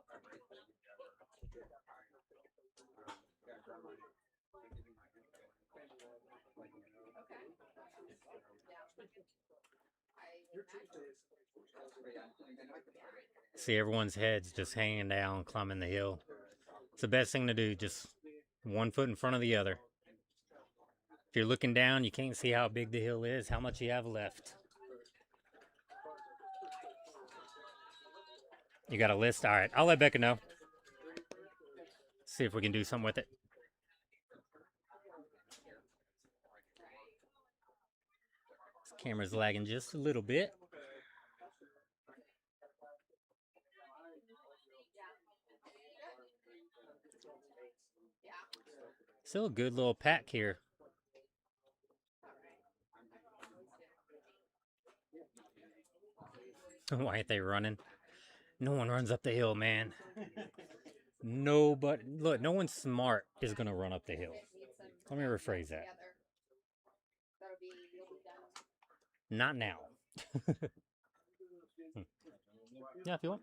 See everyone's heads just hanging down, climbing the hill. It's the best thing to do, just one foot in front of the other. If you're looking down, you can't see how big the hill is, how much you have left. You got a list? All right, I'll let Becca know. See if we can do something with it. This camera's lagging just a little bit. Still a good little pack here. Why ain't they running? No one runs up the hill, man. Nobody. Look, no one smart is going to run up the hill. Let me rephrase that. Not now. Yeah, if you want.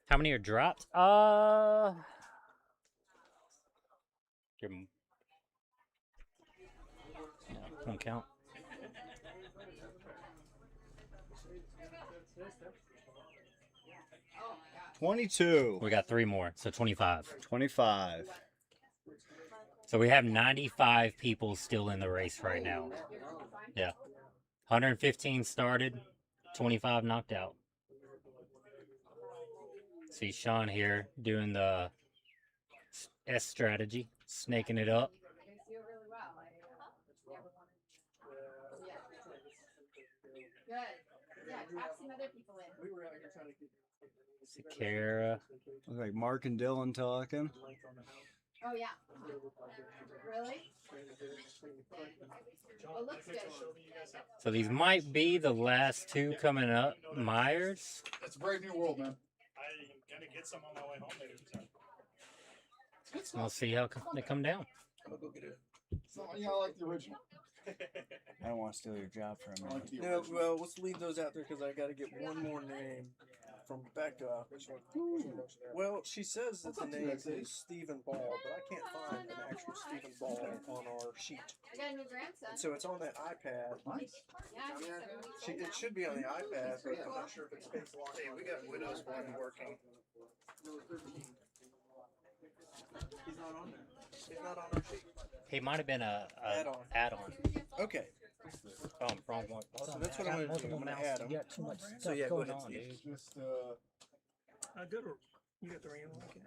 How many are dropped? Don't count. 22. We got 3 more, so 25. 25. So we have 95 people still in the race right now. Yeah. 115 started, 25 knocked out. See Sean here doing the S strategy, snaking it up. Good. Yeah, tap some other people in. Sakara. Looks like Mark and Dylan talking. Oh, yeah. Really? Oh, looks good. So these might be the last 2 coming up. Myers. It's a brave new world, man. I'm gonna get some on my way home later. So. We'll see how they come down. I'm gonna go get it. So, you know, I like the original. I don't want to steal your job for a I minute. like the No, original. well, let's leave those out there because I got to get one more name from Becca. Well, she says that the name is Stephen Ball, but I can't find an actual Stephen Ball on our sheet. I got a new grandson. And so it's on that iPad. Nice. Yeah, he's 7 weeks old. It should be on the iPad, but I'm not sure if it's space locked. Hey, we got Widow's one working. He's not on there. He's not on our sheet. He might have been a Add-on. add-on. Okay. Oh, wrong one. Hold So on, that's man. what I I'm got gonna do. multiple I'm gonna mouses. add 'em. You got too much stuff So, yeah, go going ahead, on, Steve. dude. Just, Go to, you got the ring on, okay.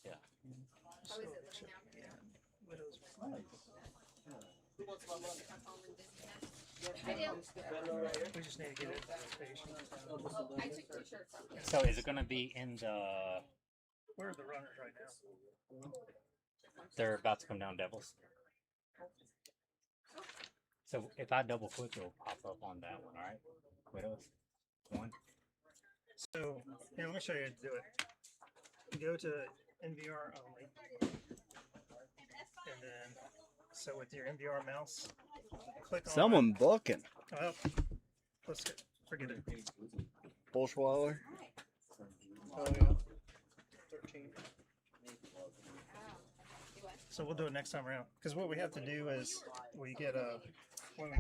Yeah. How is it living now? Yeah, Widow's. I do. We just need to get it at the station. Oh, I took 2 shirts off. So is it gonna be in the? Where are the runners right now? They're about to come down, Devils. So if I double click, it'll pop up on that one. All right. Widows. One. So, here, let me show you how to do it. Go to NVR only. And then, so with your NVR mouse, click on Someone booking. Well, let's forget it. Bullschwaller. Oh, yeah. 13. So we'll do it next time around. Because what we have to do is we get a. When we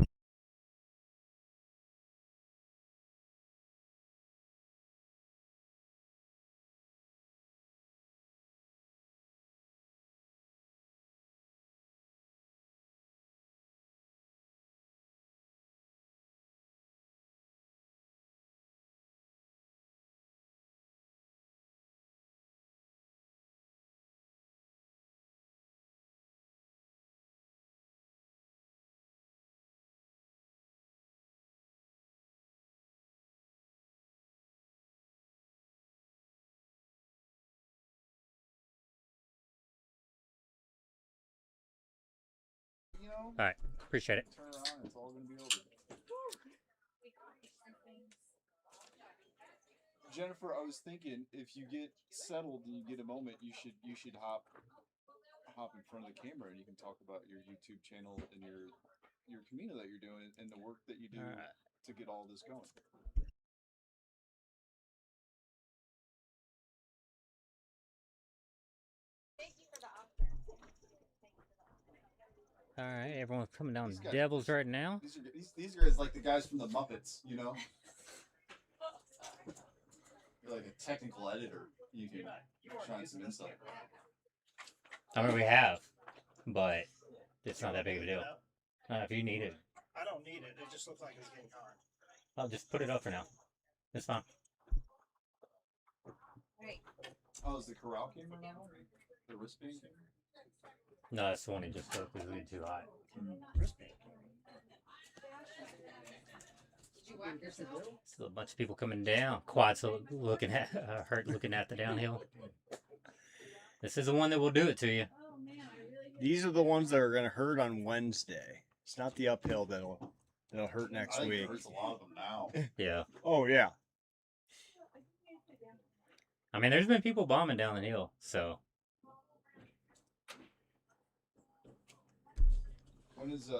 you know, All right. Appreciate it. turn around, it's all gonna be over. Jennifer, I was thinking if you get settled and you get a moment, you should hop in front of the camera and you can talk about your YouTube channel and your Camino that you're doing and the work that you do to get all this going. Thank you for the offer. All right. Everyone's coming down These guys- Devils right now. These guys like the guys from the Muppets, you know. You're like a technical editor. You can shine some insight. I mean, we have, but it's not that big of a deal. If you need it, I don't need it. It just looks like it's getting hot. I'll just put it up for now. It's fine. Right. Oh, is the Corral camera now? The wristband camera? No, that's the one he just took because it was too hot. Did you whack yourself? So a bunch of people coming down. Quad's looking at hurt, looking at the downhill. This is the one that will do it to you. Oh man, I really hate These are the ones that are going to hurt on Wednesday. It's not the uphill that'll hurt next I think week. it hurts a lot of them now. Yeah. Oh yeah. I mean, there's been people bombing down the hill, so. When is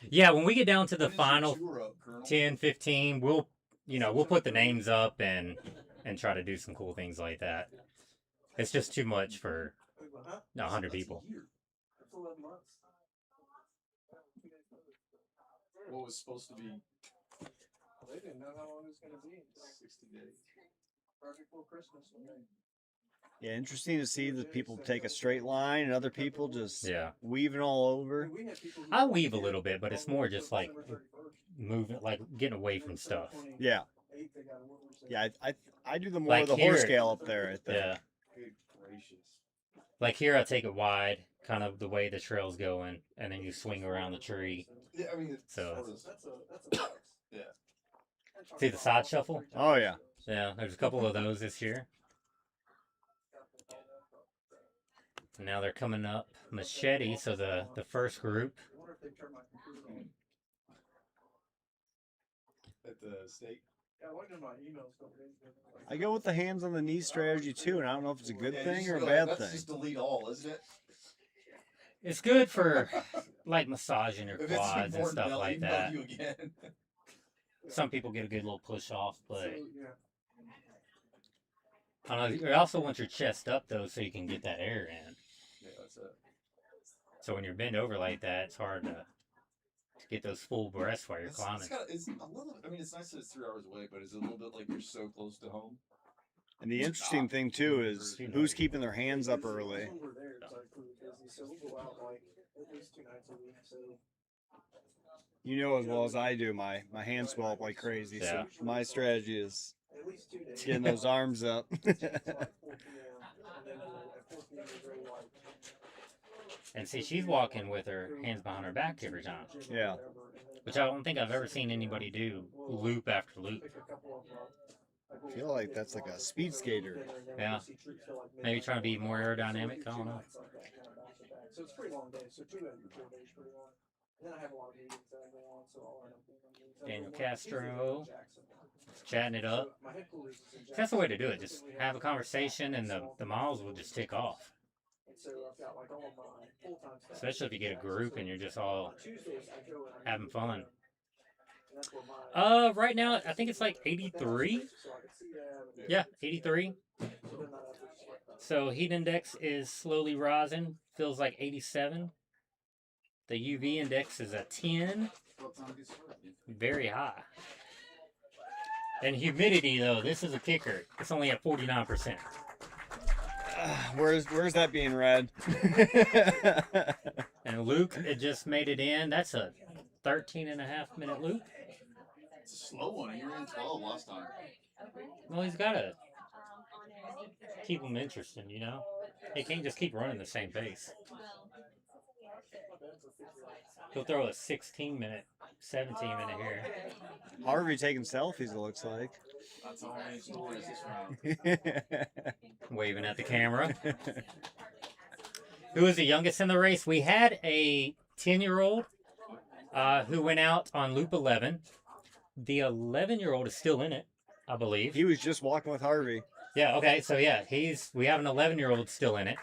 Yeah, when we get down to the when is your final tour up, Colonel? 10, 15, we'll put the names up and try to do some cool things like that. It's just too much for 100 people. That's 11 months. What was supposed to be They didn't know how long it was going to be. 60 days. Right before Christmas. Yeah, interesting to see that people take a straight line and other people just Yeah. weaving all over. I weave a little bit, but it's more just like moving, like getting away from stuff. Yeah. Yeah, I do the more Like of the here- horse scale up there, I think. Yeah. Good gracious. Like here, I take it wide, kind of the way the trail's going, and then you swing around the tree. Yeah, I mean, it's So- that's a box. Yeah. See the side shuffle? Oh yeah. Yeah, there's a couple of those this year. Now they're coming up Machete, so the first group. At the stake. I go with the hands on the knee strategy too, and I don't know if it's a good Yeah, thing just or a go, bad that's thing. just delete all, isn't it? It's good for like massaging your If it's quads and important, stuff they'll like email that. you again. Some people get a good little push off, but So, yeah. I don't know. You also want your chest up though, so you can get that air in. Yeah, that's it. So when you're bent over like that, it's hard to get those full breaths while you're climbing. It's a little. I mean, it's nice that it's 3 hours away, but it's a little bit like you're so close to home. And the interesting thing too is who's keeping their hands up early. Over there, it's like really busy, so we go out like at least 2 nights a week. So You know as well as I do, my hands swell up like crazy. Yeah. So my strategy is at least 2 days. getting those arms up. It's like 4 p.m. and then at 4 p.m. we go like. And see, she's walking with her hands behind her back every time, Yeah. which I don't think I've ever seen anybody do loop after loop. I feel like that's like a speed skater. Yeah. Maybe trying to be more aerodynamic. I don't know. So it's pretty long day. So 2 days, 4 days, pretty long. And then I have a lot of meetings that I go on, so I'll end up doing meetings. Daniel Castro, chatting it up. My headquarters is in Jackson. That's the way to do it. Just have a conversation, and the miles will just tick off. And so I've got like all of my full-time staff. Especially if you get a group and you're just all Tuesdays I go and I having fun. and that's where my Right now I think it's like 83. so I can see that. Yeah, 83. So then I have to just like So heat index is slowly rising. Feels like 87. The UV index is a 10. Very high. And humidity though, this is a kicker. It's only at 49%. Where's that being read? And Luke, it just made it in. That's a 13.5-minute loop. It's a slow one. You were in 12 last time. Well, he's got to keep them interesting, you know? He can't just keep running the same pace. He'll throw a 16-minute, 17-minute here. Harvey taking selfies, it looks like. That's how many stories this round. Waving at the camera. Who was the youngest in the race? We had a 10-year-old who went out on loop 11. The 11-year-old is still in it, I believe. He was just walking with Harvey. Yeah, okay, so yeah, we have an 11-year-old still in it.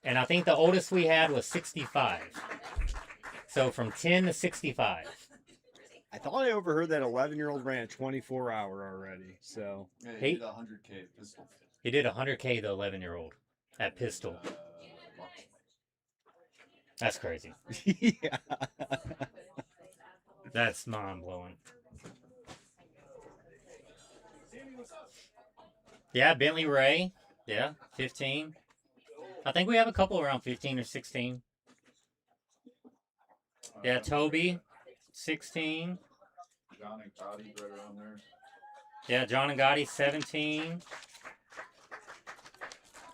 And I think the oldest we had was 65. So from 10 to 65. I thought I overheard that 11-year-old ran a 24-hour already. So Yeah, He- he did 100K pistol. He did 100K, the 11-year-old, at pistol. That's crazy. yeah. That's mind-blowing. Yeah, Bentley Ray. Yeah, 15. I think we have a couple around 15 or 16. Yeah, Toby, 16. John and Cody right around there. Yeah, John and Gotti, 17.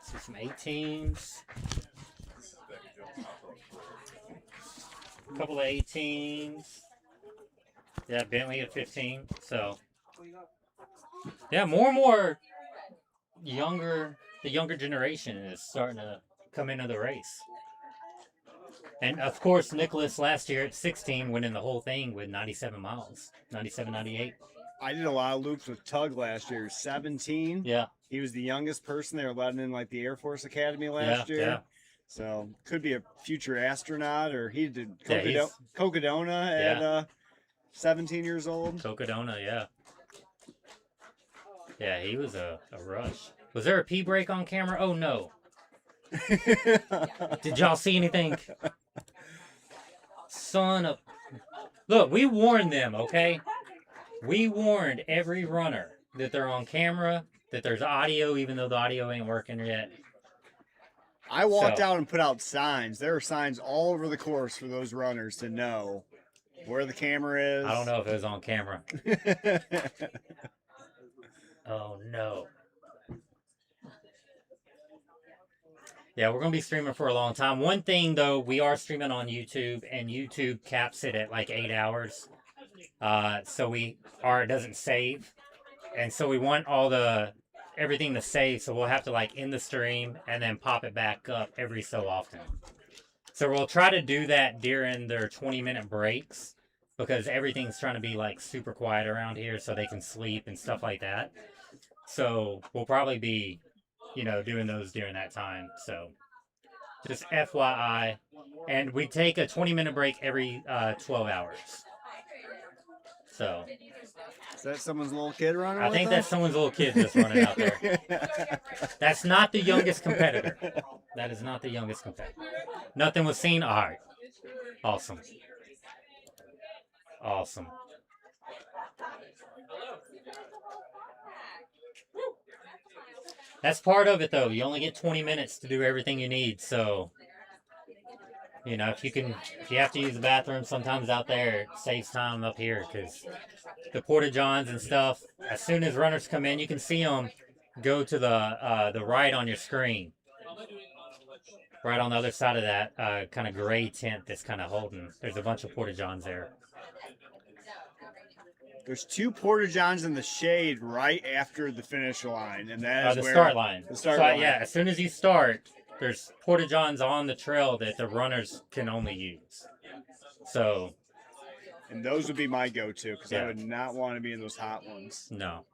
See some 18s. A couple of 18s. Yeah, Bentley at 15. So, yeah, more and more the younger generation is starting to come into the race. And of course, Nicholas last year at 16 winning the whole thing with 97 miles, 97, 98. I did a lot of loops with Tug last year. 17. Yeah, He was the youngest person. They were letting in like the Air Force Academy last year. yeah. So could be a future astronaut, or he did Yeah, he's- Cocodona at 17 years old. Cocodona, yeah. Yeah, he was a rush. Was there a pee break on camera? Oh, no. Did y'all see anything? Son of... Look, we warned them, okay? We warned every runner that they're on camera, that there's audio, even though the audio ain't working yet. I walked So- out and put out signs. There are signs all over the course for those runners to know where the camera is. I don't know if it was on camera. Oh, no. Yeah, we're going to be streaming for a long time. One thing, though, we are streaming on YouTube, and YouTube caps it at like 8 hours. It doesn't save. And so we want everything to save, so we'll have to like end the stream and then pop it back up every so often. So we'll try to do that during their 20-minute breaks, because everything's trying to be like super quiet around here so they can sleep and stuff like that. So we'll probably be, doing those during that time. So just FYI, And we take a 20-minute break every 12 hours. So Is that someone's little kid running? I with think them? that's someone's little kid just running out there. That's not the youngest competitor. That is not the youngest competitor. Nothing was seen. All right. Awesome. Awesome. That's part of it, though. You only get 20 minutes to do everything you need. So, you know, if you have to use the bathroom sometimes out there, it saves time up here because the porta johns and stuff. As soon as runners come in, you can see them go to the right on your screen. Right on the other side of that kind of gray tent that's kind of holding. There's a bunch of porta johns there. There's 2 porta johns in the shade right after the finish line, and that is The where start line. The start line. Yeah, as soon as you start, there's porta johns on the trail that the runners can only use. So, and those would be my go-to because Yeah. I would not want to be in those hot ones. no.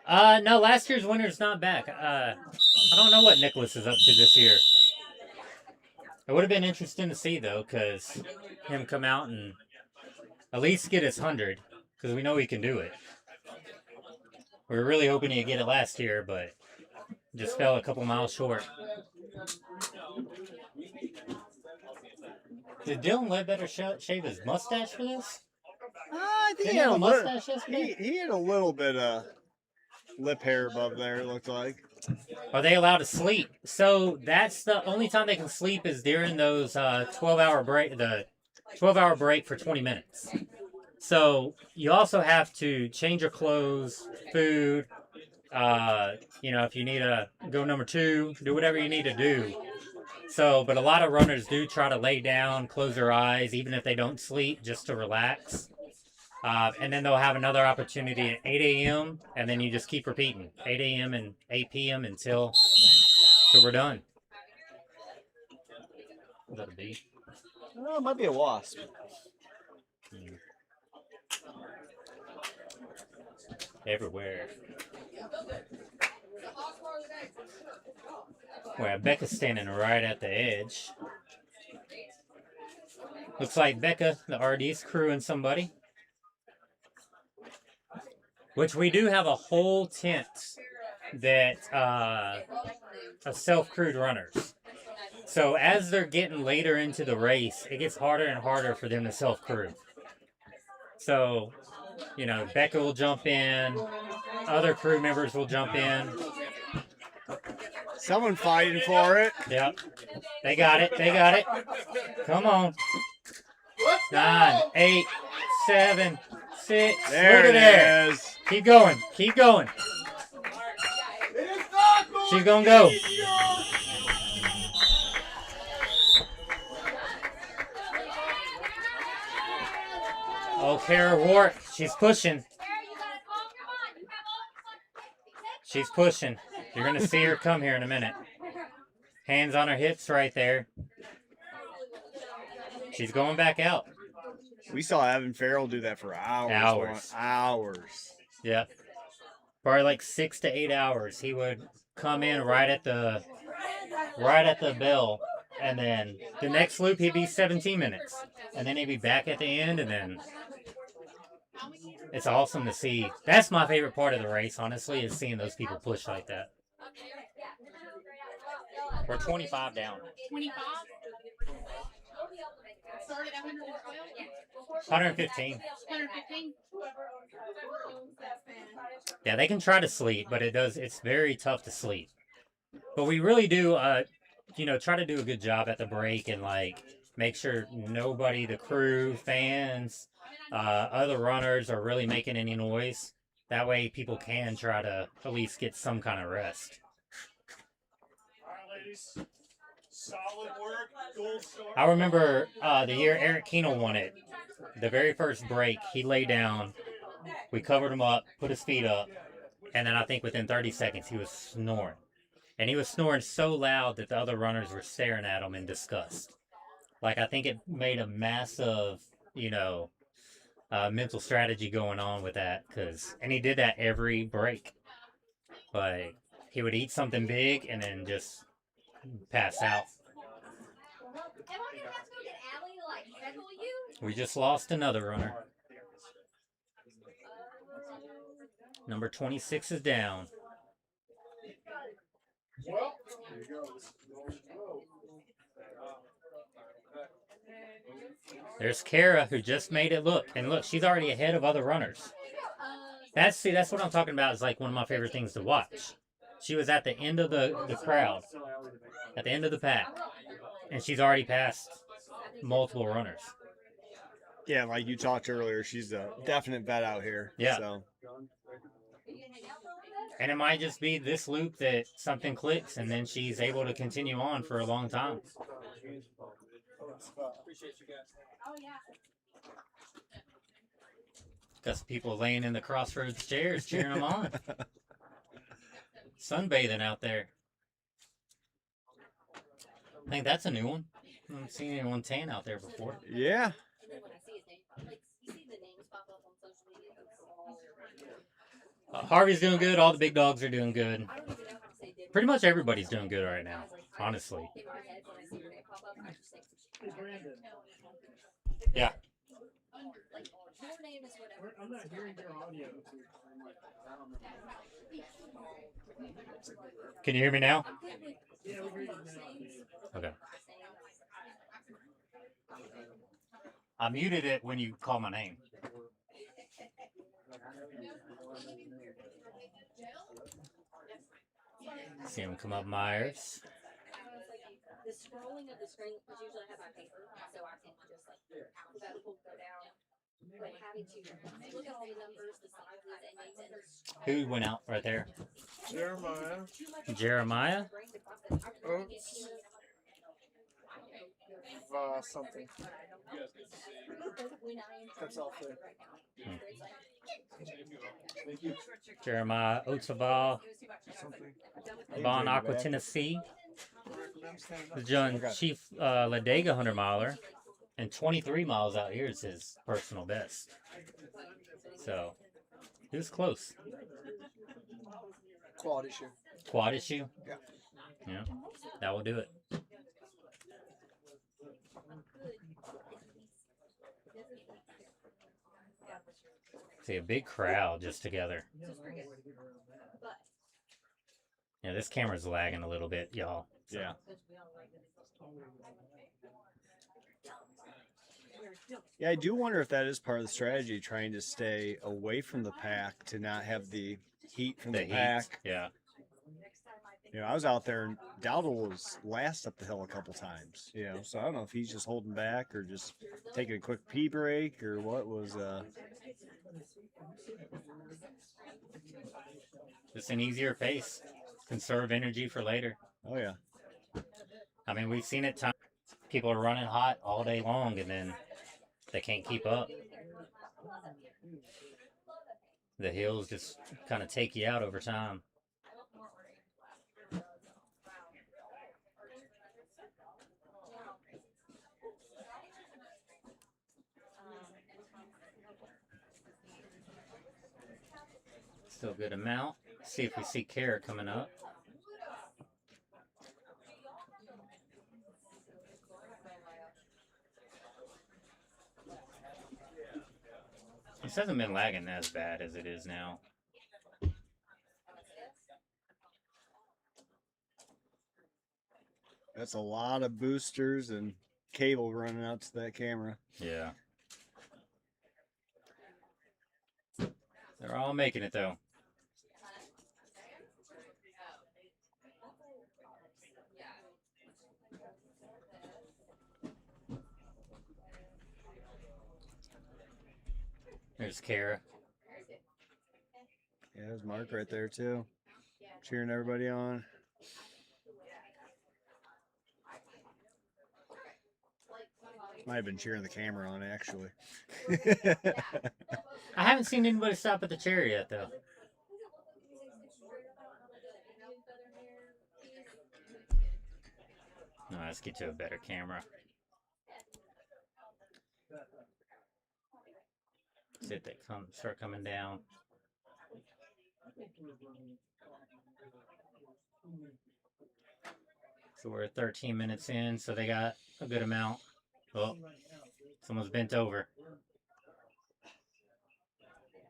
No, last year's winner's not back. I don't know what Nicholas is up to this year. It would have been interesting to see, though, because him come out and at least get his 100, because we know he can do it. We were really hoping he'd get it last year, but just fell a couple miles short. Did Dylan Ledbetter shave his mustache for this? I think Didn't he had have a a mustache yesterday? he had a little bit of lip hair above there, it looked like. Are they allowed to sleep? So that's the only time they can sleep is during those 12-hour break, the 12-hour break for 20 minutes. So you also have to change your clothes, food, you know, if you need to go number 2, do whatever you need to do. So, but a lot of runners do try to lay down, close their eyes, even if they don't sleep, just to relax. And then they'll have another opportunity at 8 a.m. and then you just keep repeating 8 a.m. and 8 p.m. until we're done. Is that a bee? Oh, it might be a wasp. Everywhere. Where Becca's standing right at the edge. Looks like Becca, the RD's crewing somebody. Which we do have a whole tent that of self-crewed runners. So as they're getting later into the race, it gets harder and harder for them to self-crew. So, you know, Becca will jump in, other crew members will jump in. Someone fighting for it. Yep. They got it. They got it. Come on. 9, 8, 7, 6. There Look at it there. is. Keep going. Keep going. She's going to go. Oh, Kara Wart. She's pushing. She's pushing. You're going to see her come here in a minute. Hands on her hips right there. She's going back out. We saw Evan Farrell do that for hours. Hours. Yep. Probably like 6 to 8 hours. He would come in right at the bell, and then the next loop he'd be 17 minutes, and then he'd be back at the end, and then it's awesome to see. That's my favorite part of the race, honestly, is seeing those people push like that. We're 25 down. 25? Started at 112? 115. 115? Yeah, they can try to sleep, but it's very tough to sleep. But we really do, you know, try to do a good job at the break and, like, make sure nobody, the crew, fans, other runners are really making any noise. That way people can try to at least get some kind of rest. All right, ladies. Solid work. Gold star. I remember the year Eric Keno won it. The very first break, he lay down. We covered him up, put his feet up, and then I think within 30 seconds he was snoring. And he was snoring so loud that the other runners were staring at him in disgust. Like, I think it made a massive, you know, mental strategy going on with that. And he did that every break. Like, he would eat something big and then just pass out. Am I gonna have to go get Allie to like heckle you? We just lost another runner. Number 26 is down. Well, There's Kara, who just made it look. And look, she's already ahead of other runners. That's what I'm talking about. Is like one of my favorite things to watch. She was at the end of the crowd, at the end of the pack, and she's already passed multiple runners. Yeah, like you talked earlier, she's a definite vet out here. Yeah. So. And it might just be this loop that something clicks, and then she's able to continue on for a long time. Appreciate you guys. Oh yeah. Got some people laying in the crossroads chairs cheering them on. Sunbathing out there. I think that's a new one. I haven't seen anyone tan out there before. Yeah. And then when I see his name, like you see the names pop up on social media. Harvey's doing good. All the big dogs are doing good. I don't even know how to say different. Pretty much everybody's doing good right now, honestly. In my head, when I see your name pop up, I just think some shit. Yeah. Like your name is whatever. I'm not hearing your audio. Can you hear me now? Yeah, we hear you now. Okay. I muted it when you call my name. See him come up, Myers. The scrolling of the screen, because usually I have my paper, so I can just like alphabetical go down. But having to look at all the numbers, the sizes, and names, and there's Who went out right there? Jeremiah. Jeremiah? Oops. Something. That's all fair. Jeremiah Otzabal, Bon Aqua, Tennessee. The John Chief Ladega 100 miler, and 23 miles out here is his personal best. So, he was close. Quad issue. Quad issue? Yeah. Yeah, that will do it. See a big crowd just together. Yeah, this camera's lagging a little bit, y'all. So. Yeah. Yeah, I do wonder if that is part of the strategy, trying to stay away from the pack to not have the heat from the pack. Yeah. You know, I was out there and Dowdle was last up the hill a couple times, you know, so I don't know if he's just holding back or just taking a quick pee break or what was Just an easier pace. Conserve energy for later. Oh yeah. I mean, we've seen it time. People are running hot all day long and then they can't keep up. The hills just kind of take you out over time. Still a good amount. See if we see Kara coming up. This hasn't been lagging as bad as it is now. That's a lot of boosters and cable running out to that camera. Yeah. They're all making it though. There's Kara. Yeah, there's Mark right there too. Cheering everybody on. Might have been cheering the camera on actually. I haven't seen anybody stop at the chair yet though. No, let's get to a better camera. See if they start coming down. So we're 13 minutes in, so they got a good amount. Oh, someone's bent over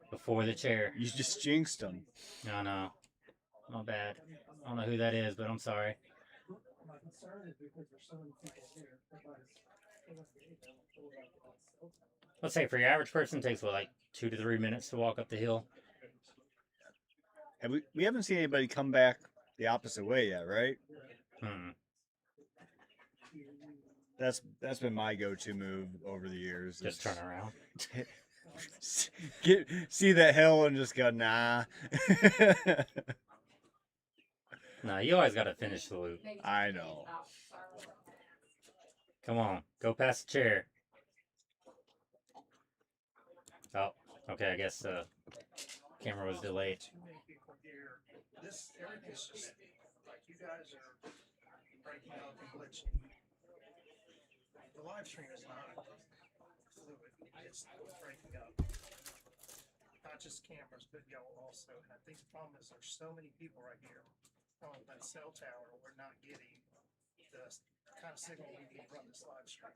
before the chair. You just jinxed them. No, no, my bad. I don't know who that is, but I'm sorry. Let's say for your average person, it takes what, like 2 to 3 minutes to walk up the hill. And we haven't seen anybody come back the opposite way yet, right? That's been my go-to move over the years. Just turn around. See that hill and just go, nah. Nah, you always got to finish the loop. I know. Come on, go past the chair. Oh, okay, I guess the camera was delayed. This everything's just like you guys are breaking out and glitching. The live stream is not fluid. It's breaking up. Not just cameras, but y'all also. And I think the problem is there's so many people right here on that cell tower. We're not getting the kind of signal we need to run this live stream.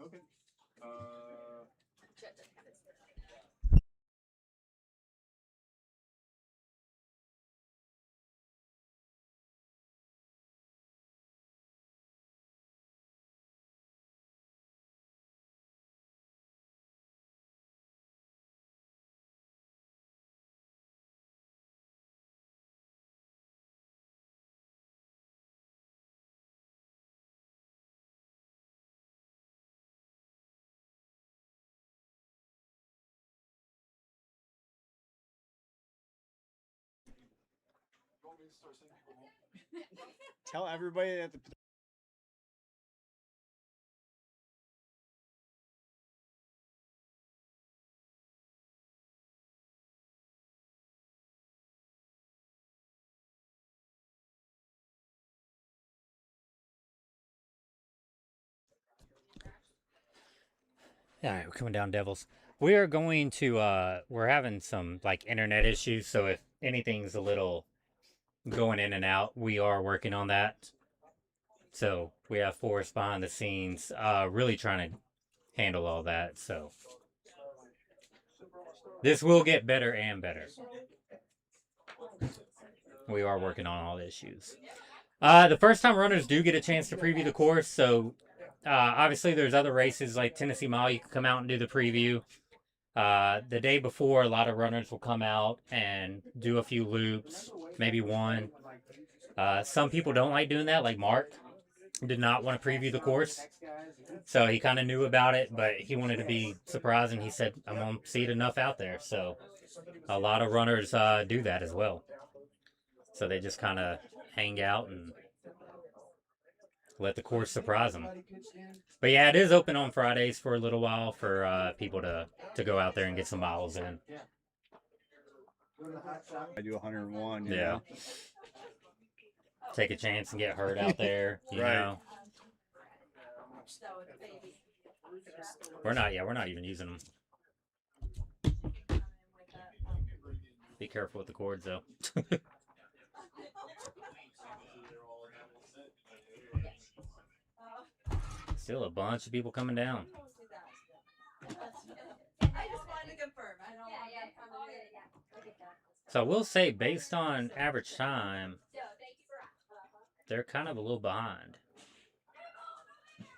Okay. Tell everybody that the All right, we're coming down, Devils. We are going to, we're having some, like, internet issues, so if anything's a little going in and out, we are working on that. So, we have Forrest behind the scenes, really trying to handle all that, so. This will get better and better. We are working on all the issues. The first time runners do get a chance to preview the course, so obviously there's other races like Tennessee Mile. You can come out and do the preview. The day before, a lot of runners will come out and do a few loops, maybe one. Some people don't like doing that, like Mark did not want to preview the course. So he kind of knew about it, but he wanted to be surprised, and he said, I'm going to see it enough out there. So a lot of runners do that as well. So they just kind of hang out and let the course surprise them. But yeah, it is open on Fridays for a little while for people to go out there and get some miles in. I do 101. Yeah. Know? Take a chance and get hurt out there, you right. know. We're not even using them. Be careful with the cords, though. Still a bunch of people coming down. I just wanted to confirm. So I will say, based on average time, they're kind of a little behind.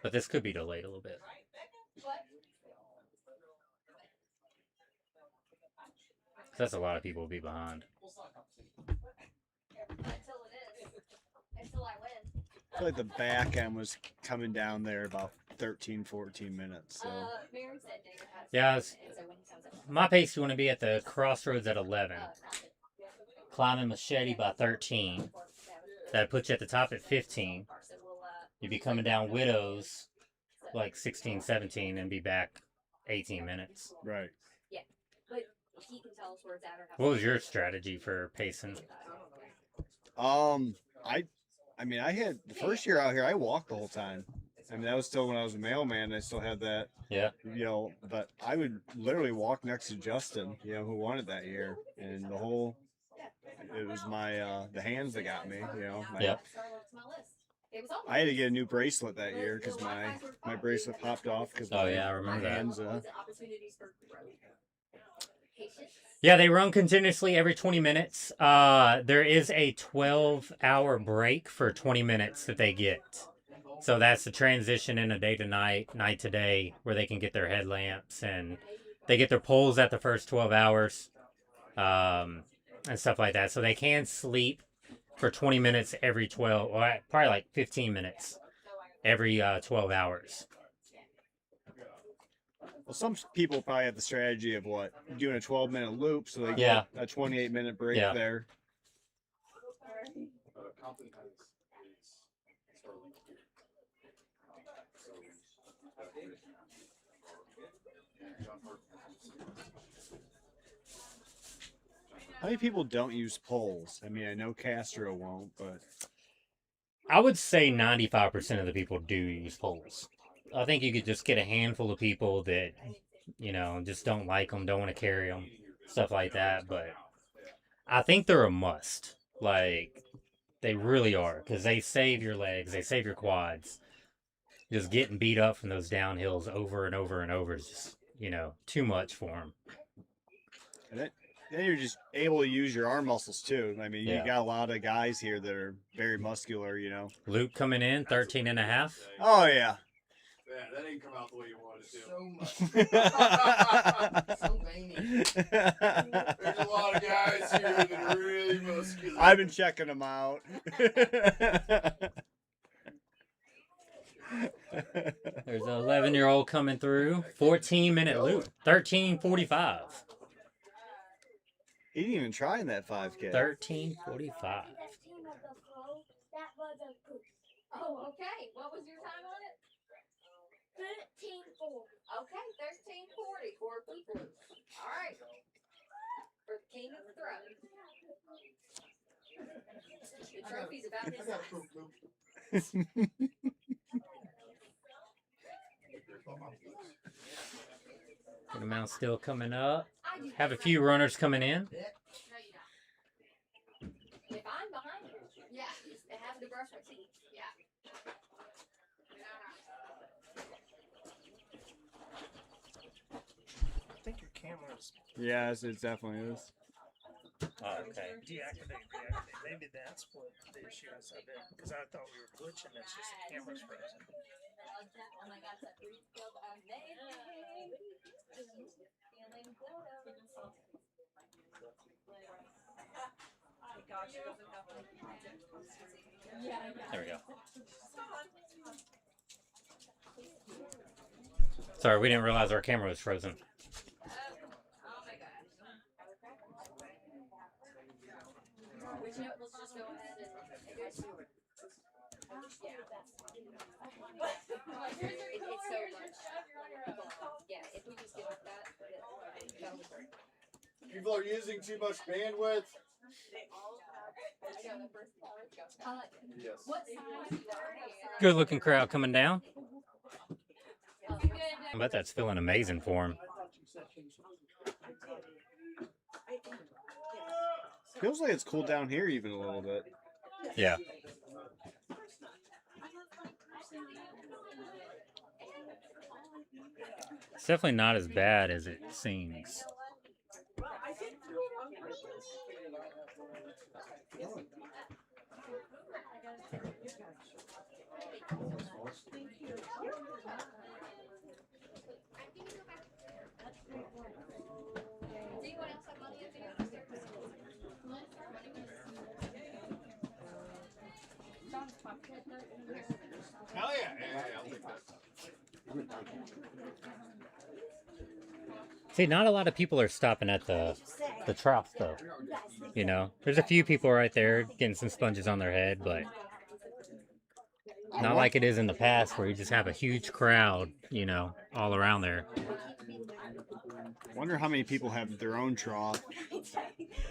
But this could be delayed a little bit. That's a lot of people will be behind. Until I win. I feel like the back end was coming down there about 13, 14 minutes. So. Yeah, my pace, you want to be at the crossroads at 11. Climbing Machete by 13. That puts you at the top at 15. You'd be coming down Widows like 16, 17 and be back 18 minutes. Right. Yeah. But he can tell us where it's at or what was your strategy for pacing? I mean, I had the first year out here, I walked the whole time. I mean, that was still when I was a mailman. I still had that. Yeah. You know, but I would literally walk next to Justin, you know, who won it that year. And the whole, it was my, the hands that got me, you know. Yeah. I had to get a new bracelet that year because my bracelet popped off because Oh, yeah, I remember that. hands. Yeah, they run continuously every 20 minutes. There is a 12-hour break for 20 minutes that they get. So that's the transition in a day to night, night to day, where they can get their headlamps and they get their poles at the first 12 hours and stuff like that. So they can sleep for 20 minutes every 12, or probably like 15 minutes every 12 hours. Well, some people probably have the strategy of doing a 12-minute loop, so they Yeah. get a 28-minute break Yeah. there. How many people don't use poles? I mean, I know Castro won't, but I would say 95% of the people do use poles. I think you could just get a handful of people that, you know, just don't like them, don't want to carry them, stuff like that. But I think they're a must. Like, they really are, because they save your legs, they save your quads. Just getting beat up from those downhills over and over and over is just, you know, too much for them. and then you're just able to use your arm muscles too. I mean, Yeah. you got a lot of guys here that are very muscular, you know. Luke coming in, 13 and a half. Oh, yeah. Yeah, that didn't come out the way you wanted it to. So veiny. There's a lot of guys here that are really muscular. I've been checking them out. There's an 11-year-old coming through. 14-minute loop. 13:45. He didn't even try in that 5K. 13:45. Oh, okay. What was your time on it? 13:40. Okay, 13:40 for people. All right. For the king of the throne. The trophy's about this size. Good amount still coming up. Have a few runners coming in. No, you don't. If I'm behind you, yeah, it has to brush my teeth. Yeah. I think your camera's Yes, it definitely is. Oh, okay. deactivate. Maybe that's what the issue is. I bet because I thought we were glitching. It's just the camera's frozen. Oh my gosh, that breeze feels amazing. Feeling There we go. Sorry, we didn't realize our camera was frozen. Oh my gosh. Which note, let's just go ahead and it's so much. Yeah, if we just get like that, that would work. People are using too much bandwidth. Yes. What size Good looking crowd coming down. I bet that's feeling amazing for him. Feels like it's cooled down here even a little bit. Yeah. It's definitely not as bad as it seems. Hell yeah, I'll take that. See, not a lot of people are stopping at the troughs, though. You know, there's a few people right there getting some sponges on their head, but not like it is in the past where you just have a huge crowd, you know, all around there. Wonder how many people have their own trough.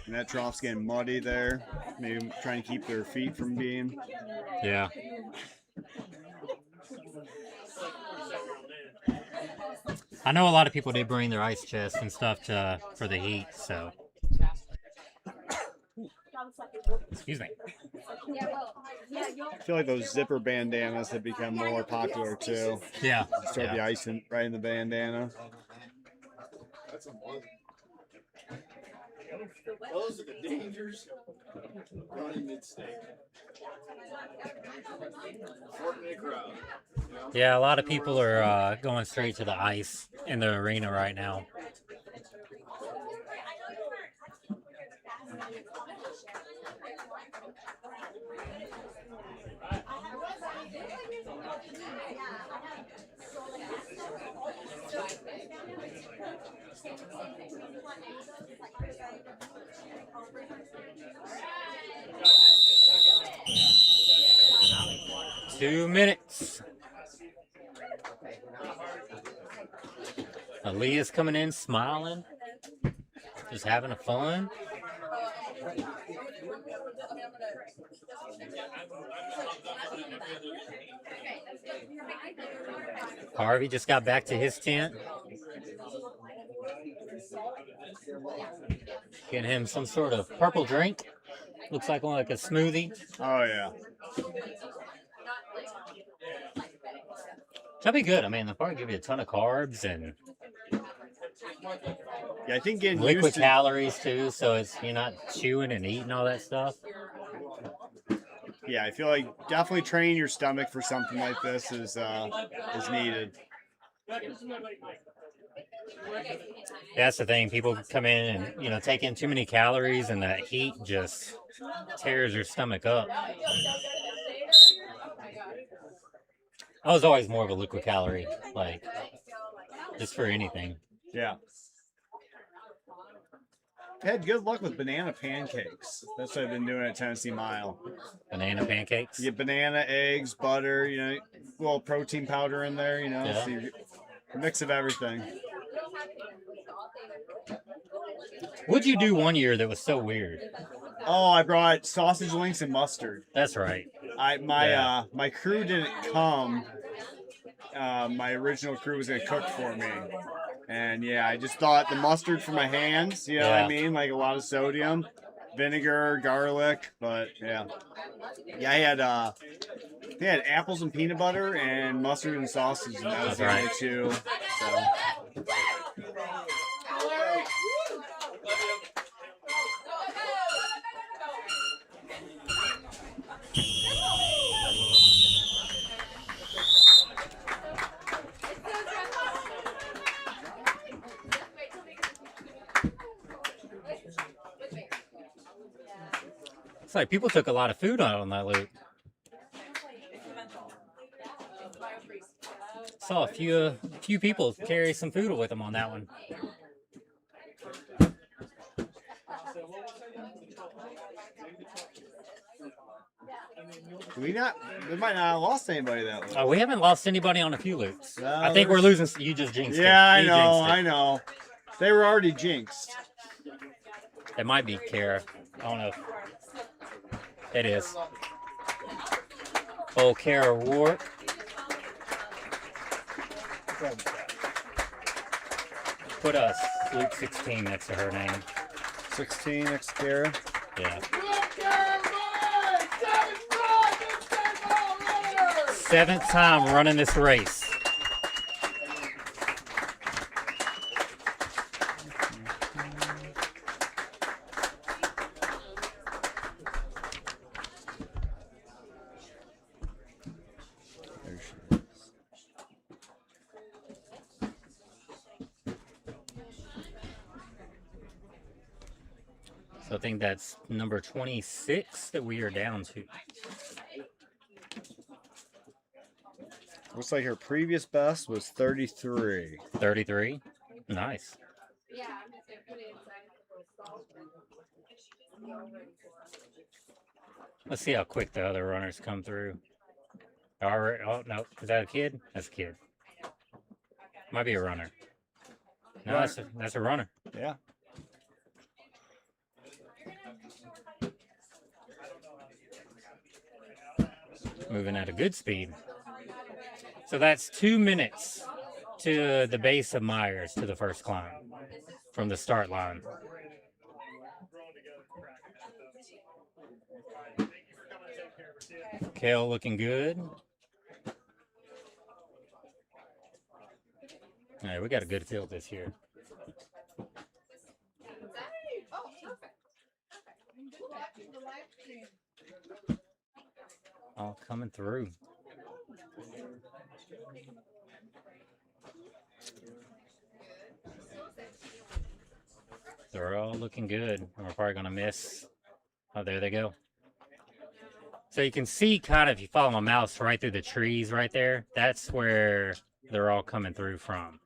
And that trough's getting muddy there. Maybe trying to keep their feet from being. Yeah. I know a lot of people did bring their ice chests and stuff for the heat, so. Excuse me. I feel like those zipper bandanas have become more popular too. Yeah. Just throw the ice in, right in the bandana. That's a one. Those are the dangers running mid-state. Working a crowd. You know? Yeah, a lot of people are going straight to the ice in the arena right now. Two minutes. Aaliyah's coming in smiling, just having a fun. Harvey just got back to his tent. Getting him some sort of purple drink. Looks like a smoothie. Oh yeah. That'll be good. I mean, they'll probably give you a ton of carbs and Yeah, I think getting liquid used to calories too, so you're not chewing and eating all that stuff. Yeah, I feel like definitely training your stomach for something like this is needed. That's the thing. People come in and take in too many calories, and that heat just tears your stomach up. I was always more of a liquid calorie, like just for anything. Yeah. I had good luck with banana pancakes. That's what I've been doing at Tennessee Mile. Banana pancakes? You get banana, eggs, butter, a little protein powder in there, Yeah. So a mix of everything. What'd you do one year that was so weird? Oh, I brought sausage links and mustard. That's right. My crew didn't come. My original crew was gonna cook for me. And yeah, I just thought the mustard for my hands, you know what I mean? Like a lot of sodium, vinegar, garlic, but yeah. Yeah, I had apples and peanut butter and mustard and sausage, and that was the only two. So. It's like people took a lot of food out on that loop. Saw a few people carry some food with them on that one. We might not have lost anybody that way. Oh, we haven't lost anybody on a few loops. No, I think we're losing. You just jinxed it. Yeah, You I know. They were already jinxed. It might be Kara. I don't know. It is. Old Kara Ward. Put us Luke 16 next to her name. 16 next to Kara. Yeah. 7th time running this race. So I think that's number 26 that we are down to. Looks like her previous best was 33. 33? Nice. Let's see how quick the other runners come through. All right. Oh, no. Is that a kid? That's a kid. Might be a runner. No, that's a runner. Yeah. Moving at a good speed. So that's 2 minutes to the base of Myers to the first climb from the start line. Kale looking good. All right, we got a good field this year. Oh, perfect. Watching the live stream. All coming through. They're all looking good. And we're probably going to miss. Oh, there they go. So you can see kind of, if you follow my mouse right through the trees right there, that's where they're all coming through from.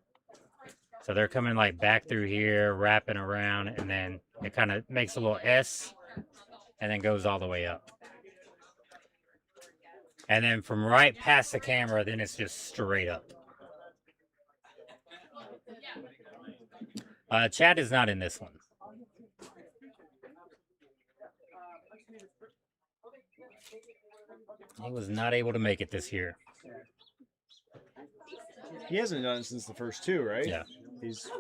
So they're coming like back through here, wrapping around, and then it kind of makes a little S and then goes all the way up. And then from right past the camera, then it's just straight up. Chad is not in this one. He was not able to make it this year. He hasn't done it since the first two, right? Yeah. He's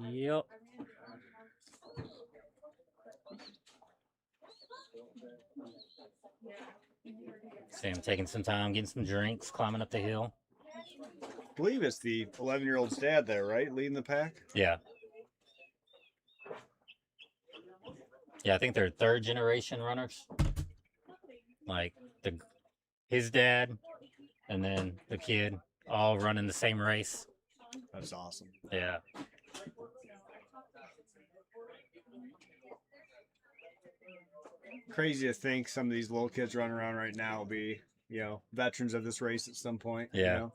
Yep. See him taking some time, getting some drinks, climbing up the hill. I believe it's the 11-year-old's dad there, right? Leading the pack? Yeah. Yeah, I think they're third generation runners. Like his dad and then the kid all running the same race. That's awesome. Yeah. Crazy to think some of these little kids running around right now will be, you know, veterans of this race at some point. Yeah. You know?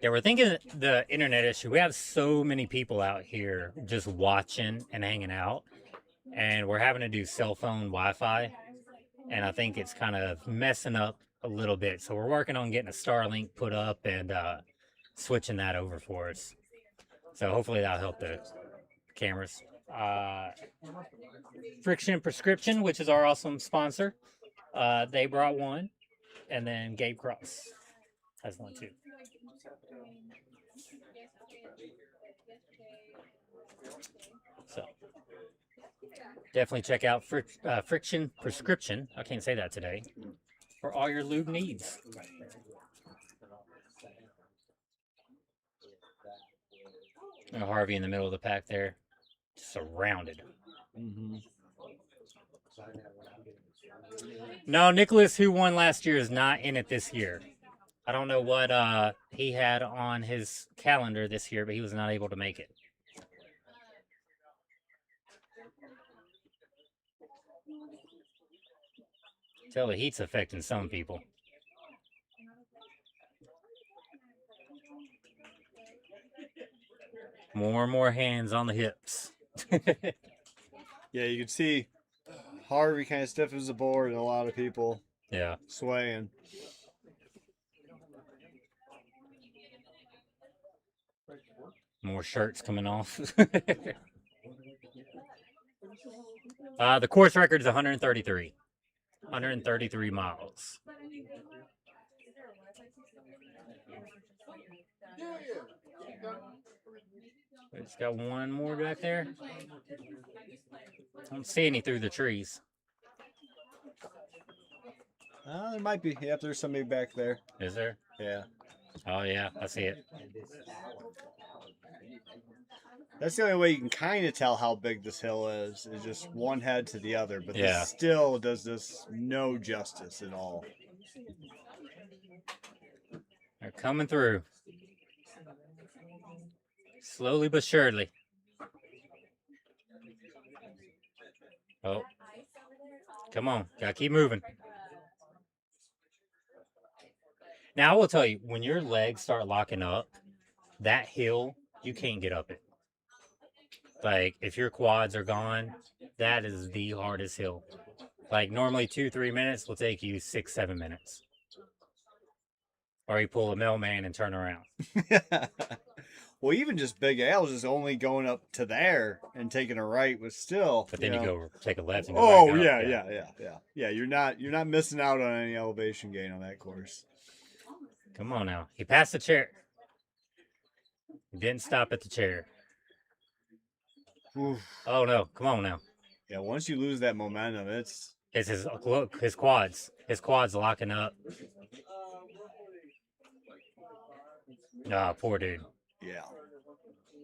Yeah, we're thinking the internet issue. We have so many people out here just watching and hanging out, and we're having to do cell phone Wi-Fi, and I think it's kind of messing up a little bit. So we're working on getting a Starlink put up and switching that over for us. So hopefully that'll help the cameras. Friction Prescription, which is our awesome sponsor, they brought one, and then Gabe Cross has one too. So definitely check out Friction Prescription. I can't say that today. For all your lube needs. Harvey in the middle of the pack there, surrounded. Mm-hmm. No, Nicholas, who won last year, is not in it this year. I don't know what he had on his calendar this year, but he was not able to make it. Tell the heat's affecting some people. More and more hands on the hips. Yeah, you can see Harvey kind of stiff as a board and a lot of people swaying. More shirts coming off. The course record is 133. 133 miles. It's got one more back there. I don't see any through the trees. There might be. Yep, there's somebody back there. Is there? Yeah. Oh, yeah, I see it. That's the only way you can kind of tell how big this hill is just one head to the other. But this still does this no justice at all. They're coming through. Slowly but surely. Oh. Come on. Gotta keep moving. Now, I will tell you, when your legs start locking up, that hill, you can't get up it. Like, if your quads are gone, that is the hardest hill. Like, normally 2-3 minutes will take you 6-7 minutes. Or you pull a mailman and turn around. Well, even just Big Al's just only going up to there and taking a right was still. But then you know. go take a left and go Oh back up. yeah. You're not missing out on any elevation gain on that course. Come on now. He passed the chair. He didn't stop at the chair. Oof. Oh no! Come on now. Yeah, once you lose that momentum, it's His look, his quads locking up. Ah, poor dude. yeah.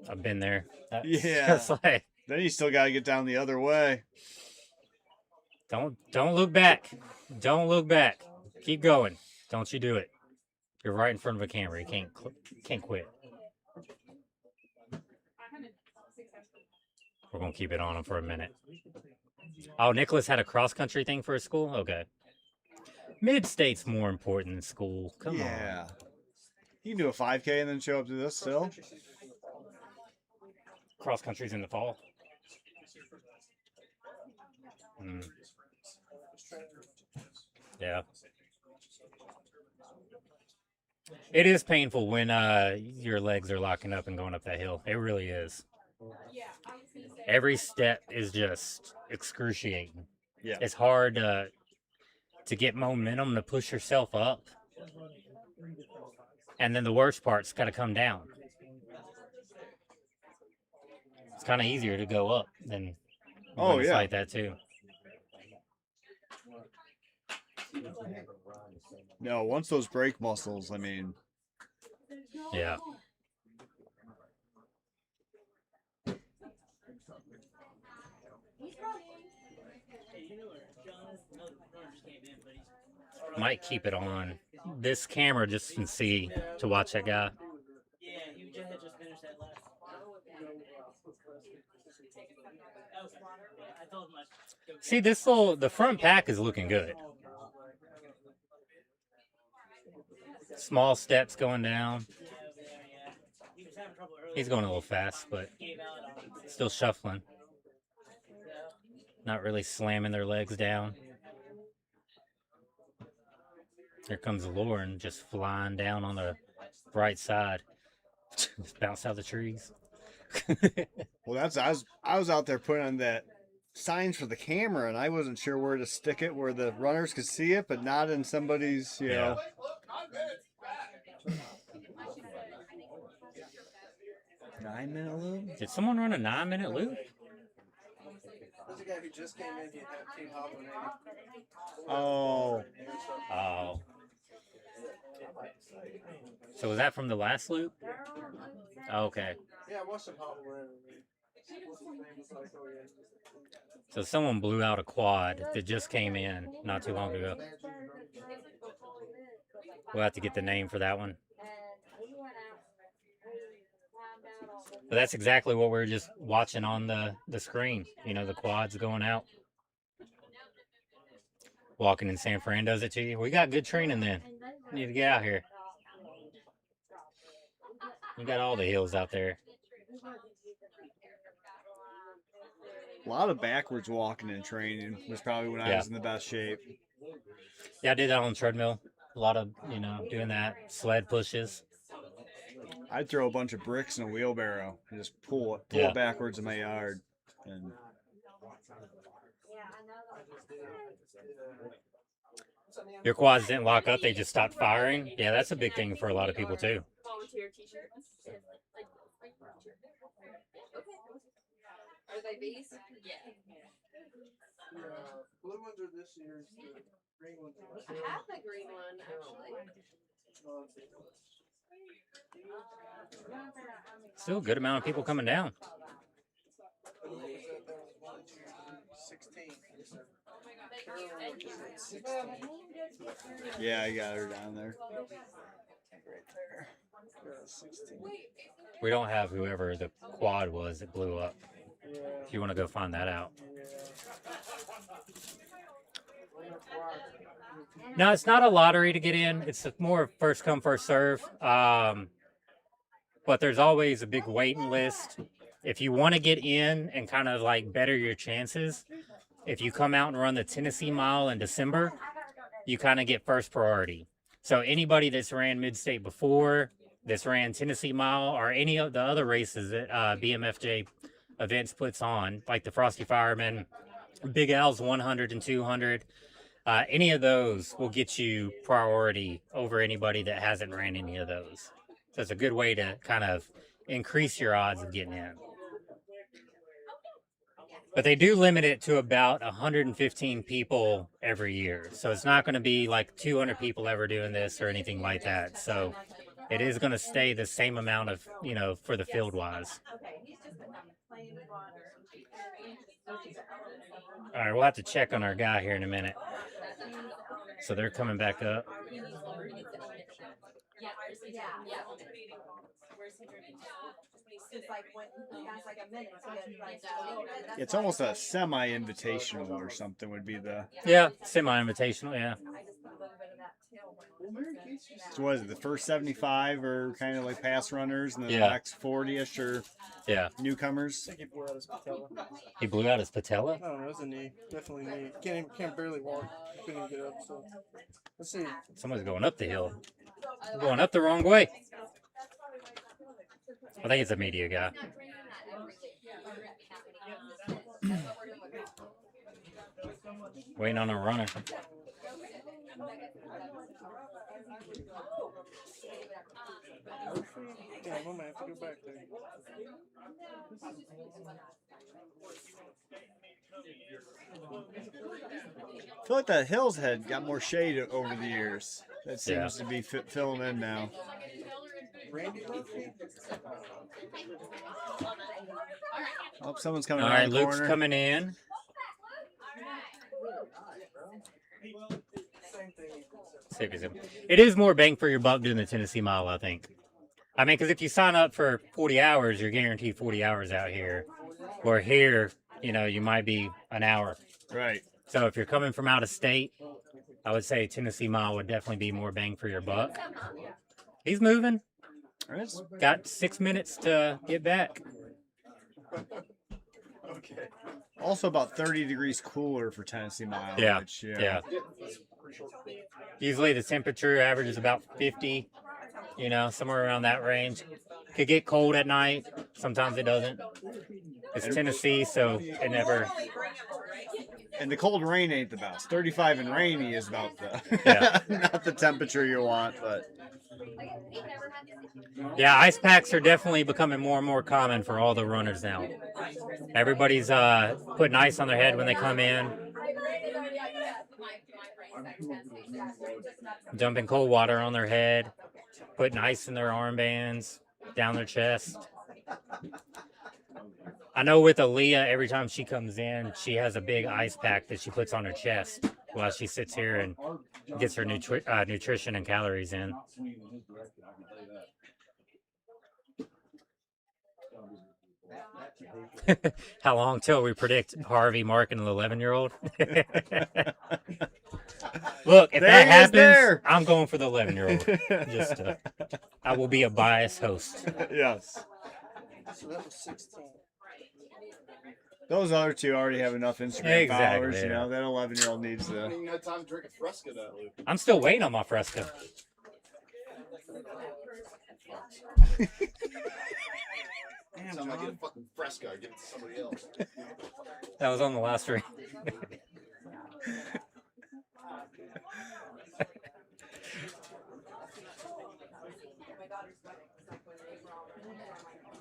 I've been there. That's Yeah. just like, Then you still got to get down the other way. don't look back. Don't look back. Keep going. Don't you do it. You're right in front of a camera. You can't quit. We're gonna keep it on him for a minute. Oh, Nicholas had a cross country thing for his school. Okay. Mid-state's more important than school. Come on. Yeah. You can do a 5K and then show up to this still. Cross country's in the fall. Yeah. It is painful when your legs are locking up and going up that hill. It really is. Every step is just excruciating. Yeah. It's hard to get momentum to push yourself up. And then the worst part's got to come down. It's kind of easier to go up than Oh, yeah. like that too. No, once those brake muscles, I mean, Yeah. Might keep it on this camera just can see to watch that guy. See, the front pack is looking good. Small steps going down. He's going a little fast, but still shuffling. Not really slamming their legs down. Here comes Lauren just flying down on the right side. Just bounce out the trees. well, I was out there putting on that signs for the camera, and I wasn't sure where to stick it where the runners could see it, but not in somebody's, you know. Look, 9-minute loop? Did someone run a 9-minute loop? There's a guy who just came in. He had King Hopper. Oh. Oh. So was that from the last loop? Oh, okay. Yeah, I watched him hop around. So someone blew out a quad that just came in not too long ago. We'll have to get the name for that one. But that's exactly what we were just watching on the screen. You know, the quads going out. Walking in San Fran does it to you. We got good training then. Need to get out here. You got all the hills out there. A lot of backwards walking and training was probably when I was in the best shape. Yeah, I did that on the treadmill. A lot of, doing that. Sled pushes. I'd throw a bunch of bricks in a wheelbarrow and just pull it backwards in my yard. And your quads didn't lock up, they just stopped firing. Yeah, that's a big thing for a lot of people too. Volunteer t-shirts. Are they these? Yeah. Blue ones are this year's. Green ones are last I year's. have the green one actually. Still a good amount of people coming down. 16. yeah, I got her down there. Right there. 16. We don't have whoever the quad was that blew up. If you want to go find that out. No, it's not a lottery to get in. It's more first come, first serve. But there's always a big waiting list. If you want to get in and kind of like better your chances, if you come out and run the Tennessee Mile in December, you kind of get first priority. So anybody that's ran Midstate before, that's ran Tennessee Mile or any of the other races that BMFJ events puts on, like the Frosty Fireman, Big Al's 100 and 200, any of those will get you priority over anybody that hasn't ran any of those. So it's a good way to kind of increase your odds of getting in. But they do limit it to about 115 people every year. So it's not going to be like 200 people ever doing this or anything like that. So it is going to stay the same amount of, you know, for the field wise. All right, we'll have to check on our guy here in a minute. So they're coming back up. It's almost a semi-invitational or something would be the. Yeah, semi-invitational, yeah. So what is it? The first 75 are kind of like pass runners, and then Yeah. the next 40ish are newcomers. I think he blew out his patella. He blew out his patella? I don't know, it was a knee. Definitely knee. Can't barely walk. Couldn't even get up, so let's see. Someone's going up the hill. Going up the wrong way. I think it's a media guy. Waiting on a runner. Yeah, I'm gonna have to go back there. I feel like the hills had got more shade over the years. That seems to be filling in now. Oh, someone's coming. All around right, the Luke's corner. coming in. See if he's in. It is more bang for your buck doing the Tennessee Mile, I think. I mean, because if you sign up for 40 hours, you're guaranteed 40 hours out here. Or here, you know, you might be an hour. Right. So if you're coming from out of state, I would say Tennessee Mile would definitely be more bang for your buck. He's moving. Got 6 minutes to get back. Okay. Also about 30 degrees cooler for Tennessee Mile. Yeah. Which, Yeah. Usually the temperature average is about 50, you know, somewhere around that range. Could get cold at night. Sometimes it doesn't. It's Tennessee, so it never. And the cold rain ain't the best. 35 and rainy is about the Yeah. not the temperature you want, but Yeah, ice packs are definitely becoming more and more common for all the runners now. Everybody's putting ice on their head when they come in. Dumping cold water on their head. Putting ice in their armbands, down their chest. I know with Aaliyah, every time she comes in, she has a big ice pack that she puts on her chest while she sits here and gets her nutrition and calories in. How long till we predict Harvey, Mark, and the 11-year-old? Look, if that happens, I'm going for the 11-year-old. I will be a biased host. Yes. So that was 16. Those other two already have enough Instagram followers. yeah. You know, that 11-year-old needs to. You got time to drink a Fresca that Luke. I'm still waiting on my Fresca. Damn, John. I get a fucking Fresca. I give it to somebody else. That was on the last ring.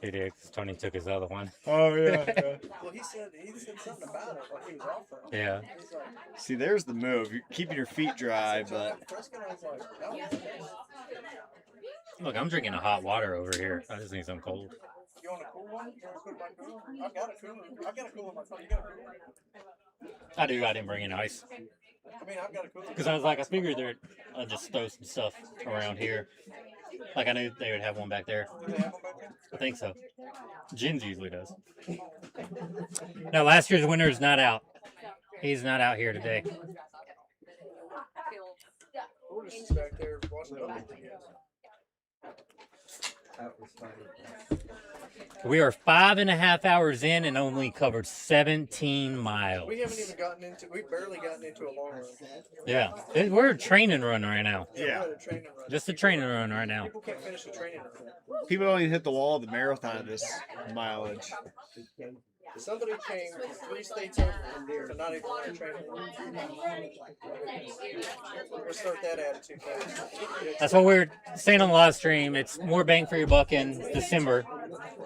He did, 'cause Tony took his other one. Oh yeah. Well, he said something about it, like he was offering. Yeah. He's like, See, there's the move. You're keeping your feet dry, but Look, I'm drinking a hot water over here. I just need some cold. you want a cool one? You want to put my cooler? I've got a cooler. I've got a cooler in my phone. You got a cooler? I do. I didn't bring in ice. I mean, I've got a cooler. Because I was like, I figured I'd just throw some stuff around here. Like I knew they would have one back there. Do they have one back there? I think so. Jins usually does. No, last year's winner is not out. He's not out here today. We're just back there watching other videos. We are 5.5 hours in and only covered 17 miles. We haven't even gotten into. We've barely gotten into a long run. Yeah, we're a training run right now. Yeah. We're at a training run. Just a training run right now. People can't finish a training run. People don't even hit the wall of the marathon at this mileage. Somebody came from 3 states over to not even want to train. We'll start that attitude now. That's what we were saying on the live stream. It's more bang for your buck in December,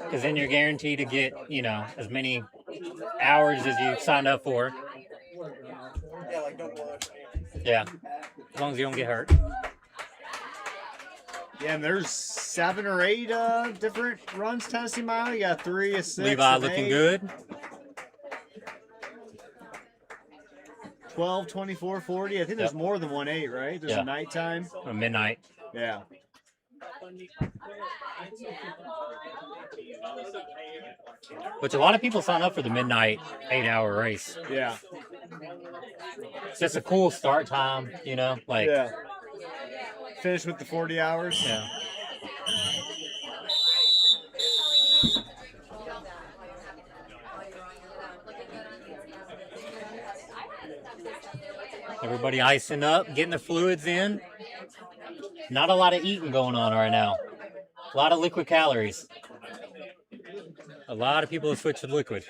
because then you're guaranteed to get, as many hours as you signed up for. Yeah, like don't watch. Yeah, as long as you don't get hurt. Yeah, and there's 7 or 8 different runs Tennessee Mile. You got 3, a 6, Levi an looking 8, good. 12, 24, 40. I think there's Yep. more than 1 8, right? There's Yeah. a nighttime. Midnight. Yeah. Which a lot of people sign up for the midnight 8-hour race. Yeah. It's just a cool start time, like. Yeah. Finish with the 40 hours. Yeah. Everybody icing up, getting the fluids in. Not a lot of eating going on right now. A lot of liquid calories. A lot of people have switched to liquid.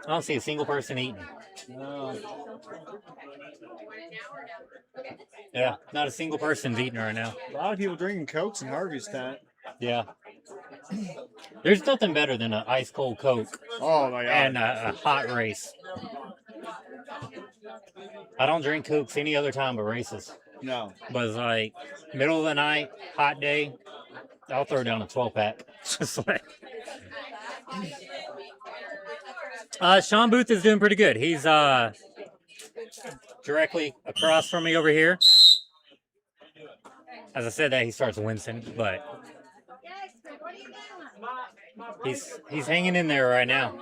I don't see a single person eating. No. Yeah, not a single person's eating right now. A lot of people drinking Cokes in Harvey's tent. Yeah. There's nothing better than an ice cold Coke Oh my god. and a hot race. I don't drink Cokes any other time but races. No. But it's like middle of the night, hot day, I'll throw down a 12-pack. Just like. Sean Booth is doing pretty good. He's directly across from me over here. As I said that, he starts wincing, but he's hanging in there right now.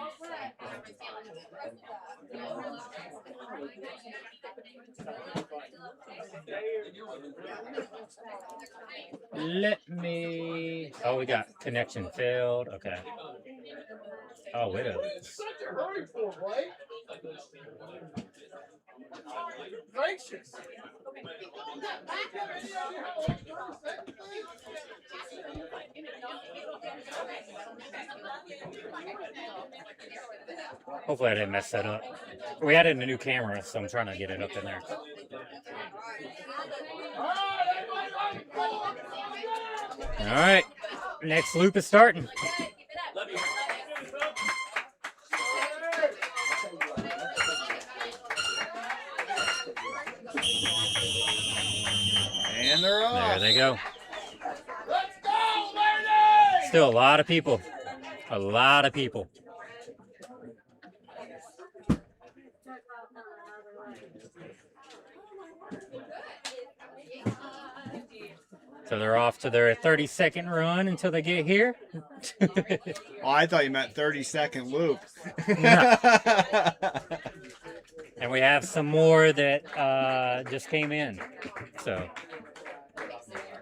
Let me. Oh, we got connection failed. Okay. Oh, wait a. Gracious. Hopefully I didn't mess that up. We added a new camera, so I'm trying to get it up in there. All right, next loop is starting. And they're off. There they go. Still a lot of people. A lot of people. So they're off to their 30-second run until they get here. Oh, I thought you meant 30-second loop. And we have some more that just came in. So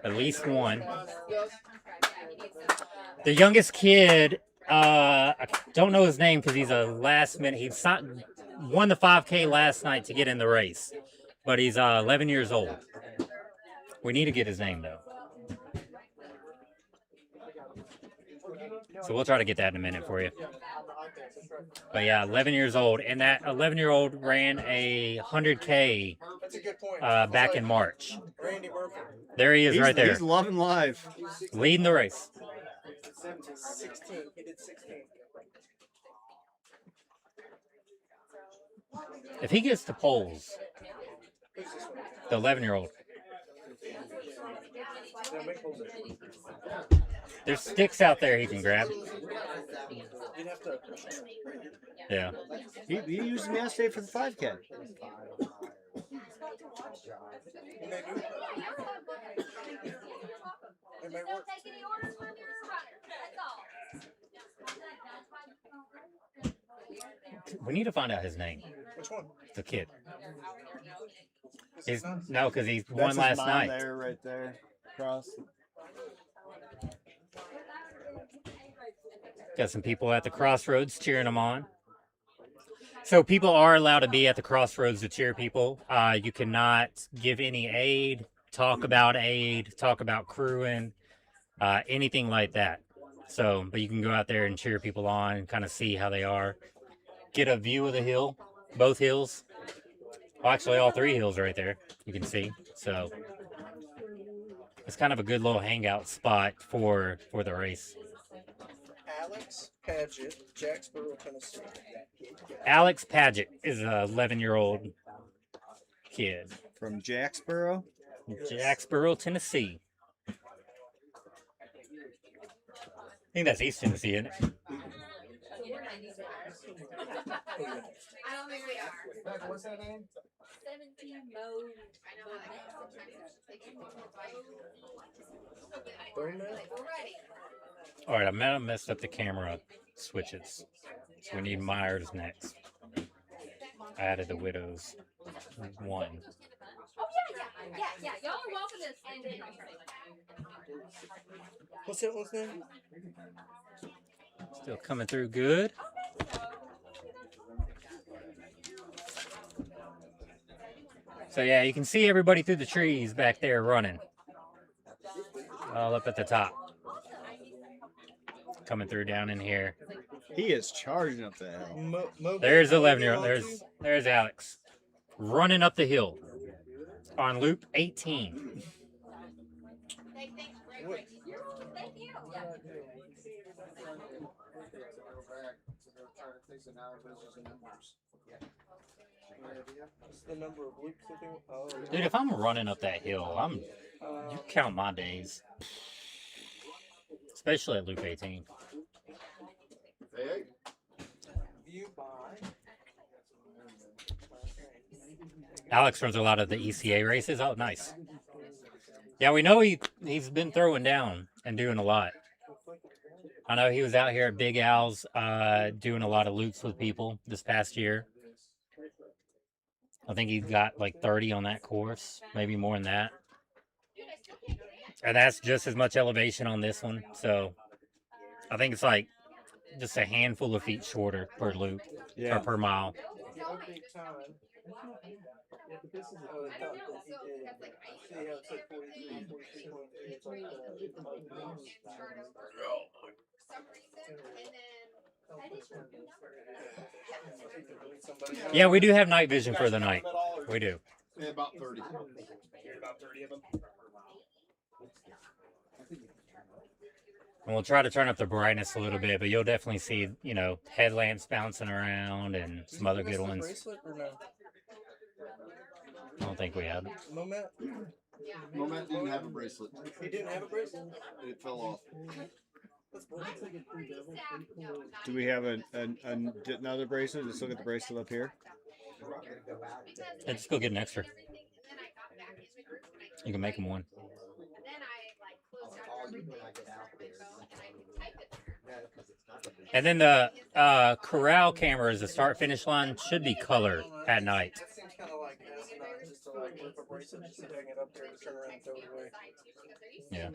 at least one. The youngest kid, I don't know his name because he's a last minute. He won the 5K last night to get in the race, but he's 11 years old. We need to get his name though. So we'll try to get that in a minute for you. But yeah, 11 years old, and that 11-year-old ran a 100K back in March. There he is, right there, He's loving life. leading the race. 16. He did 16. If he gets to poles, the 11-year-old. There's sticks out there he can grab. You'd have to. Yeah. He used me yesterday for the 5K. It may work. We need to find out his name. Which one? The kid. Is He's it not? no, because he That's won his last mom night. there, right there, across. Got some people at the crossroads cheering him on. So people are allowed to be at the crossroads to cheer people. You cannot give any aid, talk about crewing, anything like that. So, but you can go out there and cheer people on, kind of see how they are. Get a view of the hill, both hills. Well, actually, all three hills right there. You can see. So it's kind of a good little hangout spot for the race. Alex Paget, Jacksboro, Tennessee. Alex Paget is a 11-year-old kid. From Jacksboro? Jacksboro, Tennessee. I think that's East Tennessee, isn't it? I don't think we are. What's that name? 17 mode. I know how that goes. We're ready. All right, I might have messed up the camera switches. So we need Myers next. I added the Widows 1. Oh, yeah. Y'all are welcome to end it. What's that one's name? Still coming through good. So yeah, you can see everybody through the trees back there running. All up at the top. Coming through down in here. He is charging up the hill. There's 11-year-old. There's Alex. Running up the hill. On loop 18. What's the number of loops that they? Oh, Dude, if I'm running up that hill, you count my days. Especially at loop 18. view by. Alex runs a lot of the ECA races. Oh, nice. Yeah, we know he's been throwing down and doing a lot. I know he was out here at Big Al's doing a lot of loops with people this past year. I think he's got like 30 on that course, maybe more than that. And that's just as much elevation on this one. So I think it's like just a handful of feet shorter per loop or per mile. Yeah, we do have night vision for the night. We do. Yeah, about 30. About 30 of them. And we'll try to turn up the brightness a little bit, but you'll definitely see, headlamps bouncing around and some other good ones. Bracelet or no? I don't think we have. Moment? Moment didn't have a bracelet. He didn't have a bracelet? It fell off. Do we have another bracelet? Let's look at the bracelet up here. Yeah, just go get an extra. You can make them one. And then the Corral cameras, the start-finish line, should be color at night. That seems kind of like asinine, just to like rip a bracelet, just to hang it up there to turn around and throw it away. Yeah.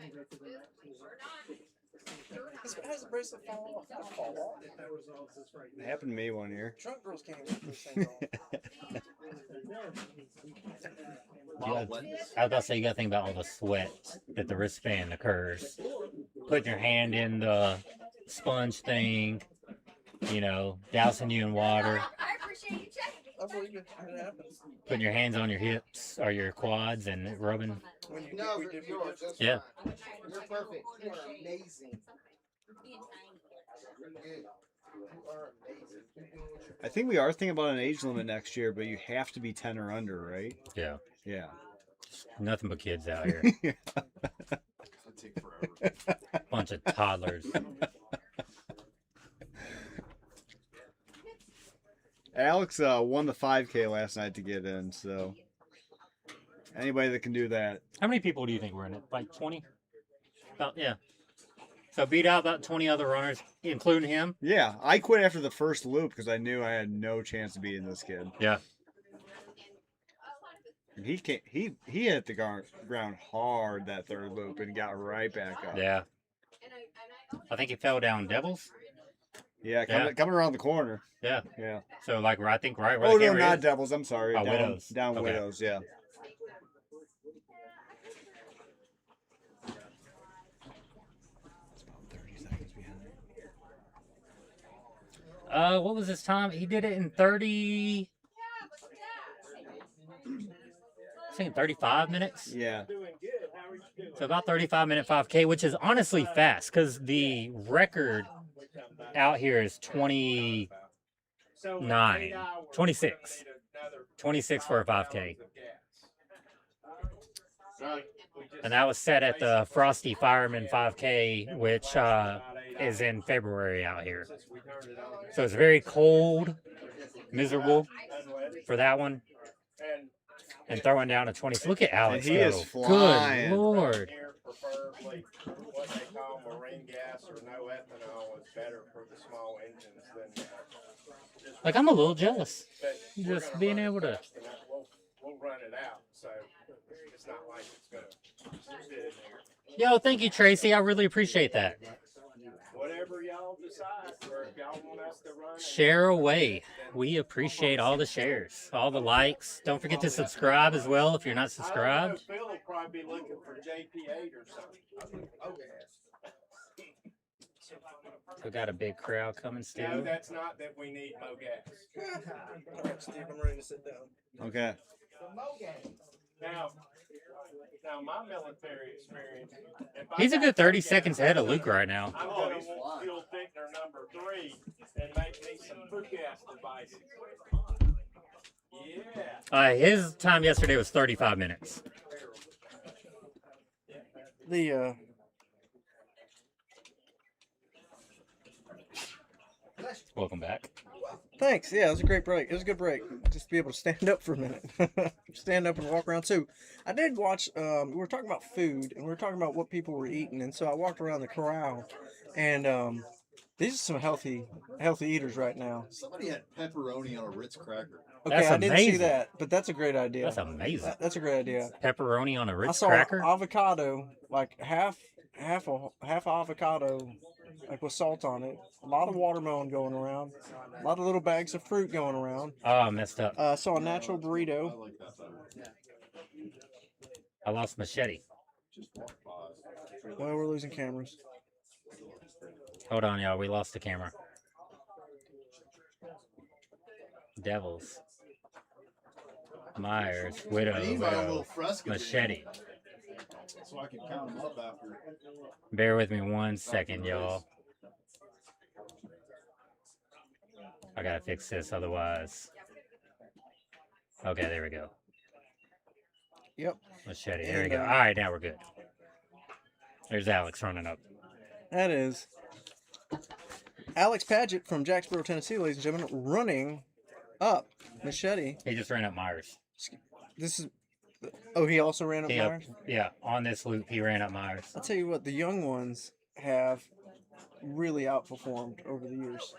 How does the bracelet fall off? It fall off. It happened to me one year. Drunk girls can't even put those things on. I was about to say, you got to think about all the sweat that the wristband occurs. Putting your hand in the sponge thing, dousing you in water. I appreciate you checking. I believe it. It happens. Putting your hands on your hips or your quads and rubbing. When you No, we but did, you are just Yeah. fine. You're perfect. You are amazing. You are amazing. I think we are thinking about an age limit next year, but you have to be 10 or under, right? Yeah. Yeah. Nothing but kids out here. That'd take forever. Bunch of toddlers. Alex won the 5K last night to get in, so anybody that can do that. How many people do you think were in it? Like 20? About, yeah. So beat out about 20 other runners, including him. Yeah, I quit after the first loop because I knew I had no chance of beating this kid. Yeah. And he hit the ground hard that third loop and got right back up. Yeah. I think he fell down Devils. Yeah, coming around the corner. Yeah. Yeah. So like I think right where Oh the no, camera not is. Devils. I'm sorry. Oh, Widows. Down Okay. Widows. Yeah. It's about 30 seconds behind. What was his time? He did it in 30. I think 35 minutes. Yeah. So about 35-minute 5K, which is honestly fast because the record out here is 26 for a 5K. And that was set at the Frosty Fireman 5K, which is in February out here. So it's very cold, miserable for that one. And throwing down a 20. Look at Alex. He go. is flying. Good Lord. Preferably what they call marine gas or no ethanol is better for the small engines than Like, I'm a little jealous. but we're Just gonna being run able to. it, and we'll run it out. So it's not like it's gonna sit in there. Yo, thank you, Tracy. I really appreciate that. Whatever y'all decide, or if y'all want us to run it, Share away. We appreciate all the shares, all the likes. Don't forget to subscribe as well if you're not I don't know, subscribed. Phil will probably be looking for JP8 or something. We got a big crowd coming No, still. that's not that we need mo gas. All right, Steve, I'm ready to sit down. Okay. Now my military experience. if I He's a got good 30 mo gas, seconds ahead of Luke right now. I'm gonna want fuel thickener number 3 and make me some food gas devices. Yeah. His time yesterday was 35 minutes. The Welcome back. Thanks. Yeah, it was a great break. It was a good break. Just to be able to stand up for a minute. Stand up and walk around too. I did watch, we were talking about food and we were talking about what people were eating. And so I walked around the corral and these are some healthy eaters right now. Somebody had pepperoni on a Ritz cracker. Okay, That's I didn't see amazing. that, but that's a great idea. That's amazing. That's a great idea. Pepperoni on a I Ritz saw cracker. avocado, like half avocado, like with salt on it. A lot of watermelon going around. A lot of little bags of fruit going around. Oh, I messed up. I saw a natural burrito. like that better. I lost machete. Well, we're losing cameras. Hold on, y'all. We lost the camera. Devils. Myers. Widow. I need my own Widow. little fresco. Machete. So I can count them up after. Bear with me 1 second, y'all. I gotta fix this, otherwise. Okay, there we go. Yep. Machete. There we And, go. All right, now we're good. There's Alex running up. That is Alex Paget from Jacksboro, Tennessee, ladies and gentlemen, running up Machete. He just ran up Myers. This is. Oh, he also ran up He Myers? yeah, on this loop, he ran up Myers. I'll tell you what, the young ones have really outperformed over the years.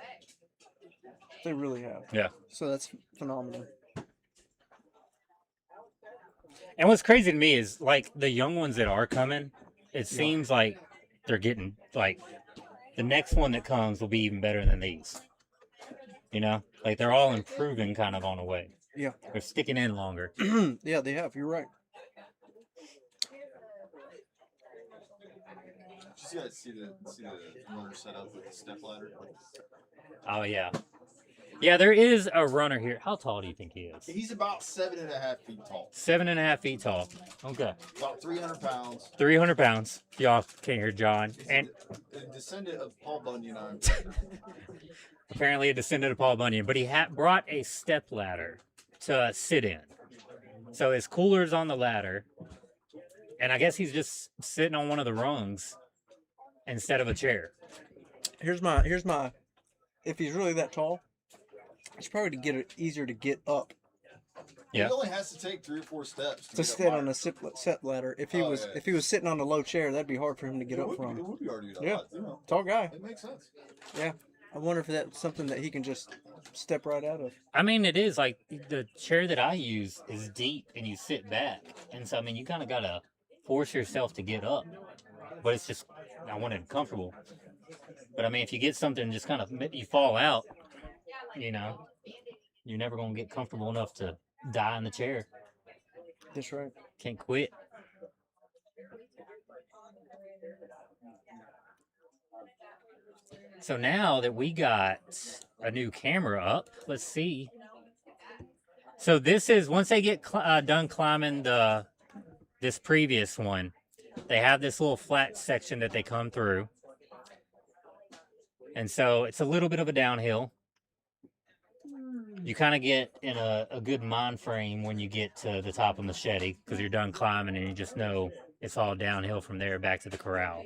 They really have. Yeah. So that's phenomenal. And what's crazy to me is, like, the young ones that are coming, it seems like they're getting, like, the next one that comes will be even better than these. You know? Like, they're all improving kind of on the way. Yeah. They're sticking in longer. Yeah, they have. You're right. Did you guys see the runner set up with the step ladder? Oh, yeah. Yeah, there is a runner here. How tall do you think he is? He's about 7.5 feet tall. 7.5 feet tall. Okay. About 300 pounds. 300 pounds. Y'all can't hear John. And A descendant of Paul Bunyan. apparently a descendant of Paul Bunyan. But he brought a step ladder to sit in. So his cooler's on the ladder. And I guess he's just sitting on one of the rungs instead of a chair. Here's my. If he's really that tall, it's probably to get it easier to get up Yeah. He only has to take 3 or 4 steps To get sit up on higher. a set ladder. If he Oh, was yeah. if he was sitting on a low chair, that'd be hard for him to get It up would be- from. It would be hard to get Yeah. up. You know, Tall guy. it makes sense. Yeah. I wonder if that's something that he can just step right out of. I mean, it is like the chair that I use is deep and you sit back. And so, I mean, you kind of got to force yourself to get up. But it's just, I want it comfortable. But I mean, if you get something just kind of, you fall out, you know, you're never going to get comfortable enough to die in the chair. That's right. Can't quit. So now that we got a new camera up, let's see. So this is, once they get done climbing this previous one, they have this little flat section that they come through. And so it's a little bit of a downhill. You kind of get in a good mind frame when you get to the top of Machete because you're done climbing and you just know it's all downhill from there back to the corral.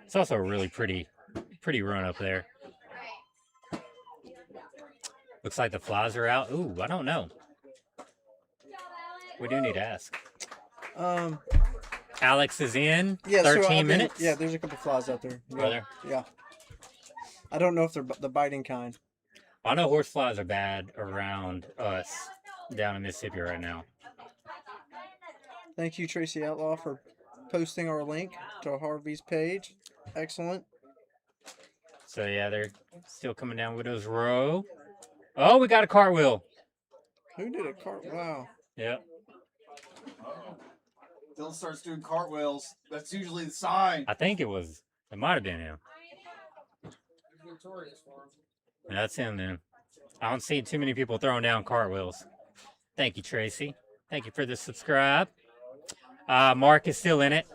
It's also a really pretty run up there. Looks like the flies are out. Ooh, I don't know. We do need to ask. Alex is in. Yeah, 13 minutes. Yeah, there's a couple flies out there. Yeah. Are there? Yeah. I don't know if they're the biting kind. I know horse flies are bad around us down in Mississippi right now. Thank you, Tracy Outlaw, for posting our link to Harvey's page. Excellent. So yeah, they're still coming down Widow's Row. Oh, we got a cartwheel. Who did a cart? Wow. Yep. Dylan starts doing cartwheels. That's usually the sign. I think it might have been him. That's him then. I don't see too many people throwing down cartwheels. Thank you, Tracy. Thank you for the subscribe. Mark is still in it.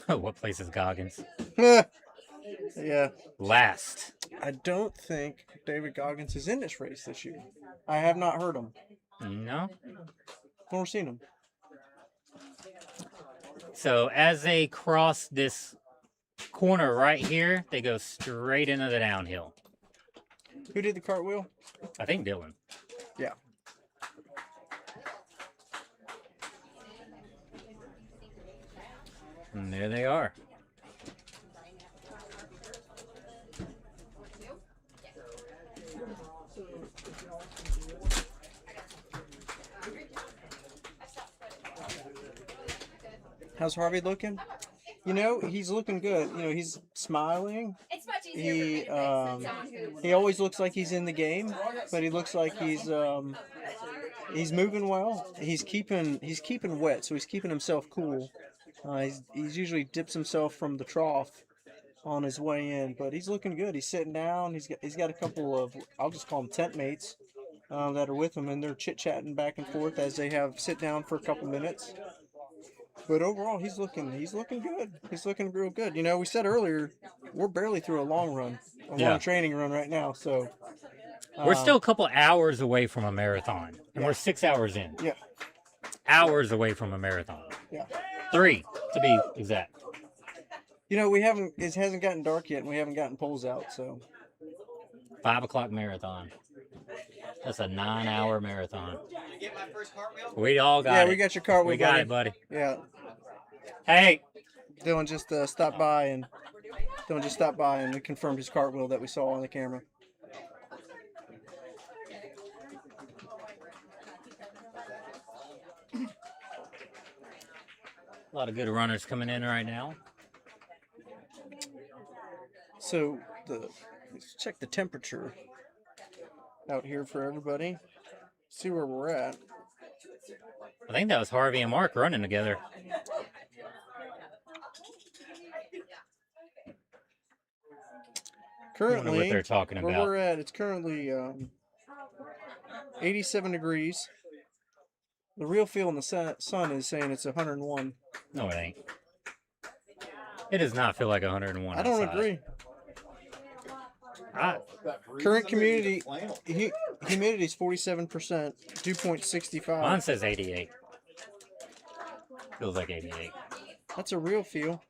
Oh, what place is Goggins? Yeah. Last. I don't think David Goggins is in this race this year. I have not heard him. No? Nor seen him. So as they cross this corner right here, they go straight into the downhill. Who did the cartwheel? I think Dylan. Yeah. And there they are. How's Harvey looking? You know, he's looking good. You know, he's smiling. It's much easier for me to fix than someone who He always looks like he's in the game, but he looks like he's moving well. He's keeping wet, so he's keeping himself cool. He's usually dips himself from the trough on his way in, but he's looking good. He's sitting down. He's got a couple of, I'll just call them tent mates that are with him, and they're chit chatting back and forth as they have sit down for a couple minutes. But overall, he's looking good. He's looking real good. You know, we said earlier, we're barely through a long long training run right now. So we're still a couple hours away from a marathon, and we're 6 hours in. Yeah. Hours away from a marathon. Yeah. 3 to be exact. You know, it hasn't gotten dark yet, and we haven't gotten poles out. So 5 o'clock marathon. That's a 9-hour marathon. Did you get my first cartwheel? We all got it. Yeah, we got your cartwheel. We got it, buddy. Yeah. Hey. Dylan just stopped by and we confirmed his cartwheel that we saw on the camera. A lot of good runners coming in right now. So let's check the temperature out here for everybody. See where we're at. I think that was Harvey and Mark running together. Currently, I wonder what they're talking where about. we're at, it's currently 87 degrees. The real feel in the sun is saying it's 101. No, it ain't. It does not feel like 101 I don't outside. agree. Current humidity is 47%, 2.65. Mine says 88. Feels like 88. That's a real feel.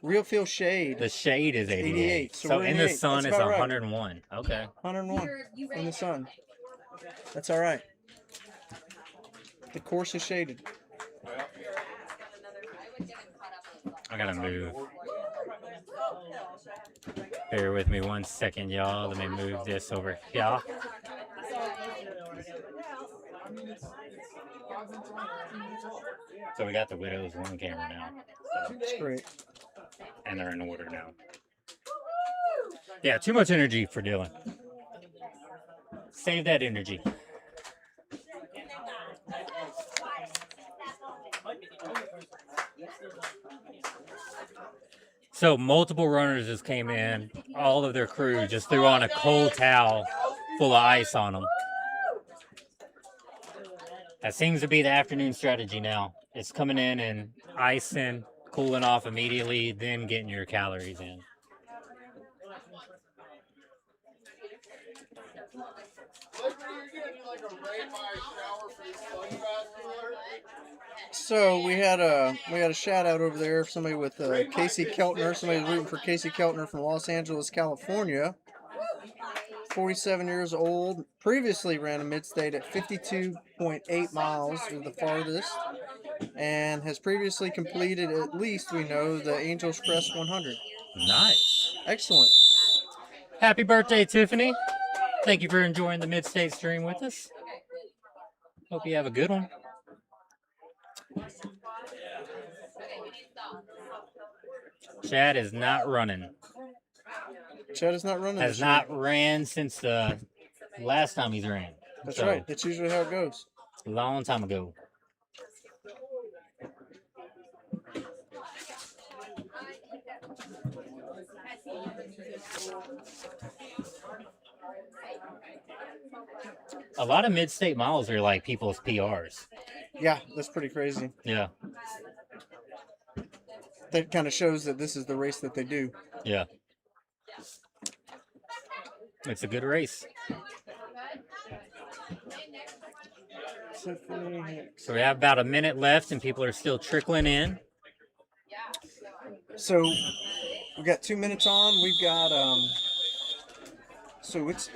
Real feel shade. The shade is 88. So So we're in the 88. sun, That's it's about right. 101. Okay. 101 in the sun. That's all right. The course is shaded. I gotta move. Bear with me 1 second, y'all. Let me move this over here. So we got the Widows one camera now. That's great. And they're in order now. Yeah, too much energy for Dylan. Save that energy. So multiple runners just came in. All of their crew just threw on a cold towel full of ice on them. That seems to be the afternoon strategy now. It's coming in and icing, cooling off immediately, then getting your calories in. So we had a shout out over there. Somebody with Casey Keltner. Somebody rooting for Casey Keltner from Los Angeles, California. 47 years old. Previously ran a mid-state at 52.8 miles, is the farthest, and has previously completed at least, we know, the Angels Crest 100. Nice. Excellent. Happy birthday, Tiffany. Thank you for enjoying the Midstate stream with us. Hope you have a good one. Chad is not running. Chad is not running. Has not ran since the last time he's ran. That's right. That's usually how it goes. A long time ago. A lot of mid-state miles are like people's PRs. Yeah, that's pretty crazy. Yeah. That kind of shows that this is the race that they do. Yeah. It's a good race. So we have about a minute left and people are still trickling in. So we got 2 minutes on. We've got so it's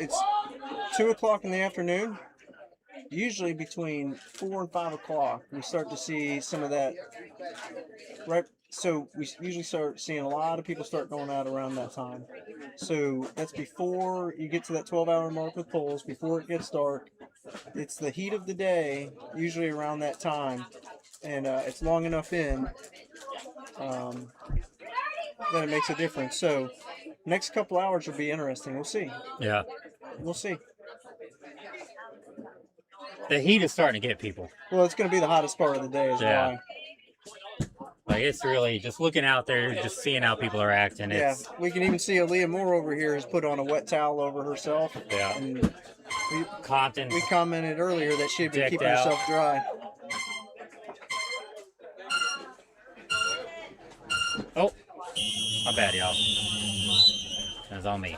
2 o'clock in the afternoon. Usually between 4 and 5 o'clock, we start to see some of that. Right. So we usually start seeing a lot of people start going out around that time. So that's before you get to that 12-hour mark with polls, before it gets dark. It's the heat of the day, usually around that time, and it's long enough in that it makes a difference. So next couple hours will be interesting. We'll see. Yeah. We'll see. The heat is starting to get people. Well, it's going to be the hottest part of the day is why. Like, it's really just looking out there, just seeing how people are acting. Yeah, It's, we can even see Aaliyah Moore over here has put on a wet towel over herself. Yeah. And Compton. We commented earlier that she had been Decked keeping out. herself dry. Oh, my bad, y'all. That's on me.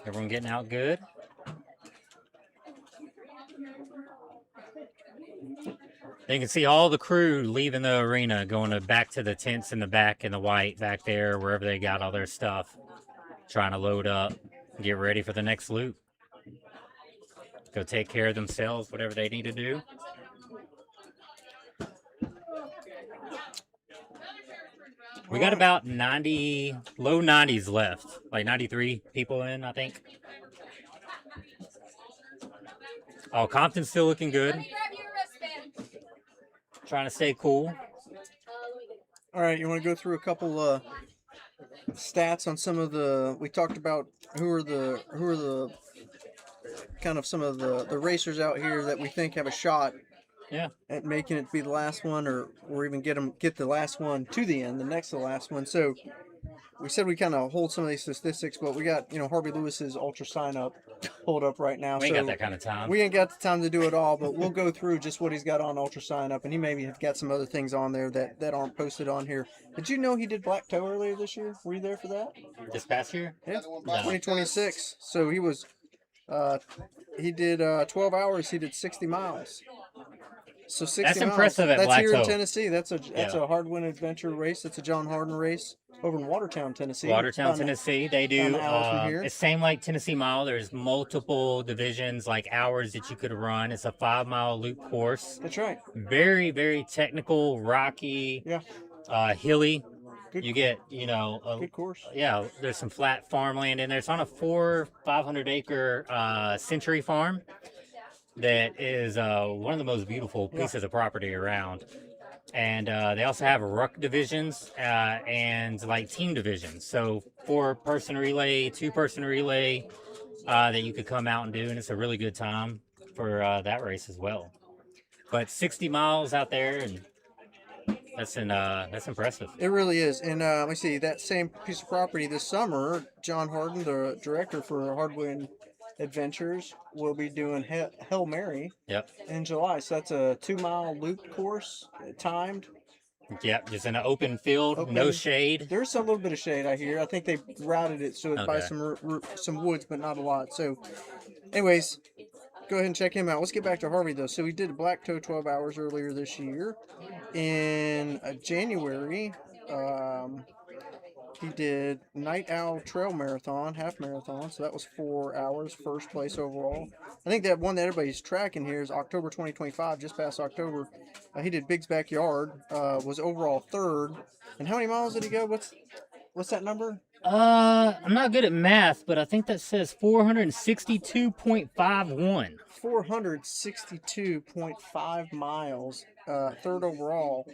Everyone getting out good? You can see all the crew leaving the arena, going back to the tents in the back in the white back there, wherever they got all their stuff, trying to load up, get ready for the next loop. Go take care of themselves, whatever they need to do. We got about 90, low 90s left, like 93 people in, I think. Oh, Compton's still looking good. Trying to stay cool. All right, you want to go through a couple stats on some of the? We talked about who are the kind of some of the racers out here that we think have a shot. Yeah. At making it be the last one, or even get the last one to the end, the next to the last one. So we said we kind of hold some of these statistics, but we got, Harvey Lewis's ultra sign up pulled up right now. We ain't so got that kind of time. We ain't got the time to do it all, but we'll go through just what he's got on ultra sign up, and he maybe have got some other things on there that aren't posted on here. Did you know he did Black Toe earlier this year? Were you there for that? This past year? Yeah, No. 2026. So he was, he did 12 hours. He did 60 miles. So 60 That's miles. impressive at That's Black here in Toe. Tennessee. That's a Hardwind Adventure race. That's a John Harden race over in Watertown, Tennessee. Watertown, Tennessee. They do. It's It's same like Tennessee Mile. There's multiple divisions, like hours that you could run. It's a 5-mile loop course. That's right. Very, very technical, rocky, hilly. Good, you get, a good course. Yeah, there's some flat farmland in there. It's on a 500 acre century farm that is one of the most beautiful pieces of property around. And they also have ruck divisions and like team divisions. So 4-person relay, 2-person relay that you could come out and do, and it's a really good time for that race as well. But 60 miles out there, and that's impressive. It really is. And let me see, that same piece of property this summer, John Harden, the director for Hardwind Adventures, will be doing Hail Mary in July. So that's a 2-mile loop course, timed. Yep, just in an open field, no shade. There's a little bit of shade, I hear. I think they routed it so it's by some woods, but not a lot. So, anyways, go ahead and check him out. Let's get back to Harvey, though. So, he did Black Toe 12 hours earlier this year. In January, he did Night Owl Trail Marathon, half marathon. So, that was 4 hours, first place overall. I think that one that everybody's tracking here is October 2025, just past October. He did Big's Backyard, was overall third. And how many miles did he go? What's that number? I'm not good at math, but I think that says 462.51. 462.5 miles, third overall,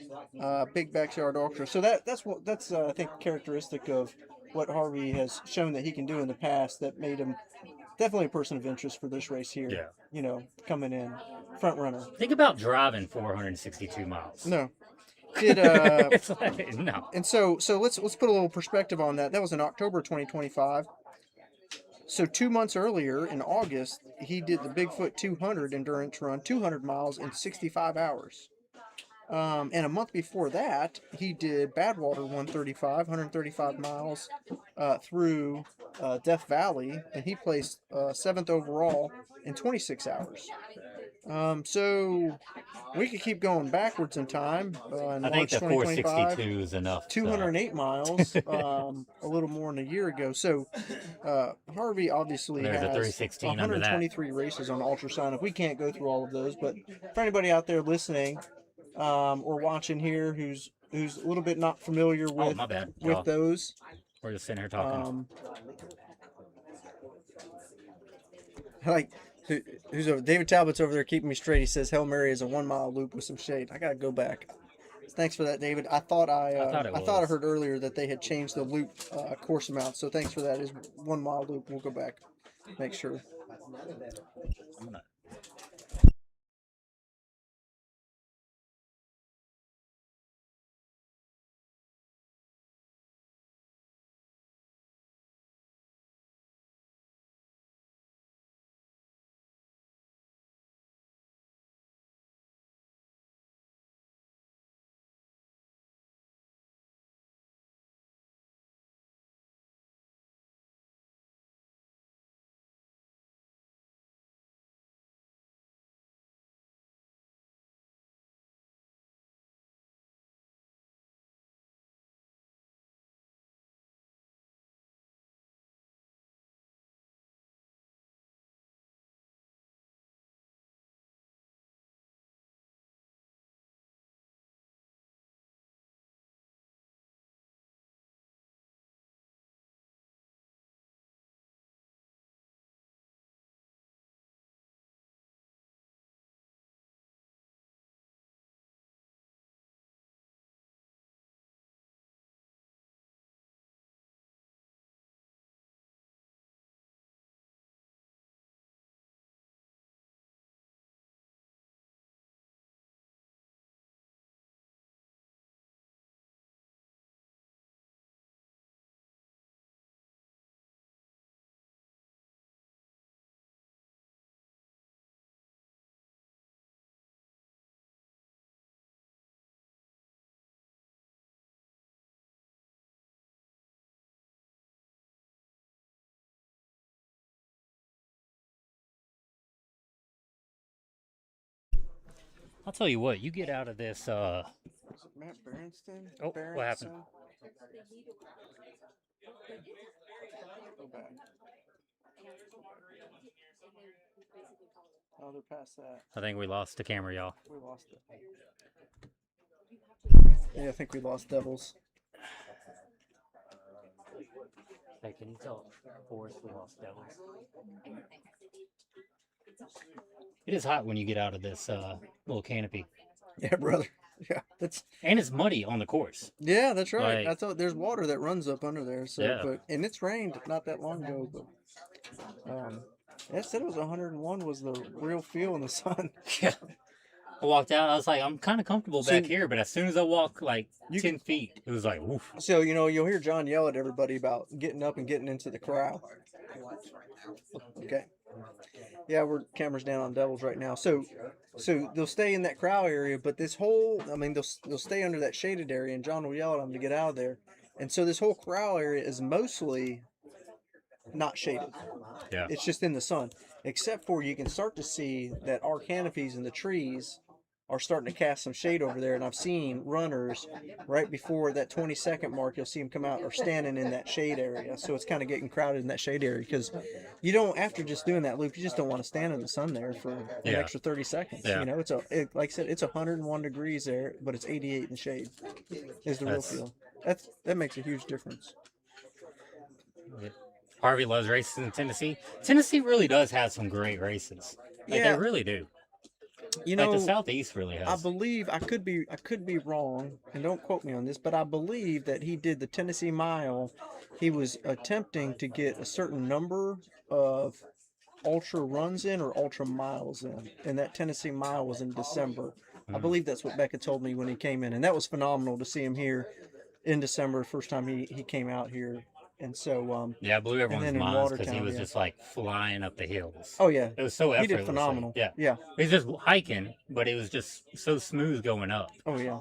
Big Backyard Ultra. So that's I think characteristic of what Harvey has shown that he can do in the past that made him definitely a person of interest for this race here. Yeah. Coming in front runner. Think about driving 462 miles. No. It's like, no. And so let's put a little perspective on that. That was in October 2025. So 2 months earlier, in August, he did the Bigfoot 200 endurance run, 200 miles in 65 hours. And a month before that, he did Badwater 135 miles through Death Valley, and he placed 7th overall in 26 hours. So we could keep going backwards in time. I think the 462 is enough. 208 miles, a little more than a year ago. So Harvey obviously There's has a 316 123 races on ultrasign. If we can't go through all of those, but for anybody out there listening or watching here who's a little bit not familiar with my bad, with those, we're just sitting here talking. Who's over? David Talbot's over there keeping me straight. He says Hail Mary is a 1-mile loop with some shade. I gotta go back. Thanks for that, David. I thought I heard earlier that they had changed the loop course amount. So thanks for that. Is 1-mile loop. We'll go back, make sure. I'll tell you what, you get out of this. Is it Matt Berenston? Oh, what happened? Go back. Oh, they're past that. I think we lost the camera, y'all. We lost it. Yeah, I think we lost Devils. Hey, can you tell Forrest we lost Devils? It is hot when you get out of this little canopy. Yeah, brother. Yeah, and it's muddy on the course. Yeah, that's right. Like, I thought there's water that runs up under there. So, yeah. and it's rained not that long ago, but it said it was 101 was the real feel in the sun. Yeah. I walked out. I was like, I'm kind of comfortable back here, but as soon as I walk like 10 feet, it was like, woof. So you'll hear John yell at everybody about getting up and getting into the corral. Okay. Yeah, we're cameras down on Devils right now. So they'll stay in that corral area, but this whole, they'll stay under that shaded area, and John will yell at them to get out of there. And so this whole corral area is mostly not shaded. Yeah. It's just in the sun, except for you can start to see that our canopies and the trees are starting to cast some shade over there. And I've seen runners right before that 20-second mark, you'll see them come out or standing in that shade area. So it's kind of getting crowded in that shade area because you don't, after just doing that loop, you just don't want to stand in the sun there for an extra 30 seconds. Yeah. You know, like I said, it's 101 degrees there, but it's 88 in shade is the real feel. That makes a huge difference. Harvey loves races in Tennessee. Tennessee really does have some great races. Like, they really do. You know, like the Southeast really has. I believe I could be wrong, and don't quote me on this, but I believe that he did the Tennessee Mile. He was attempting to get a certain number of ultra runs in or ultra miles in, and that Tennessee Mile was in December. I believe that's what Becca told me when he came in, and that was phenomenal to see him here in December. First time he came out here. And so, yeah, I blew everyone's minds because he was just like flying up the hills. Oh yeah, it was so effortless. He did phenomenal. Yeah, yeah. He was just hiking, but it was just so smooth going up. Oh yeah.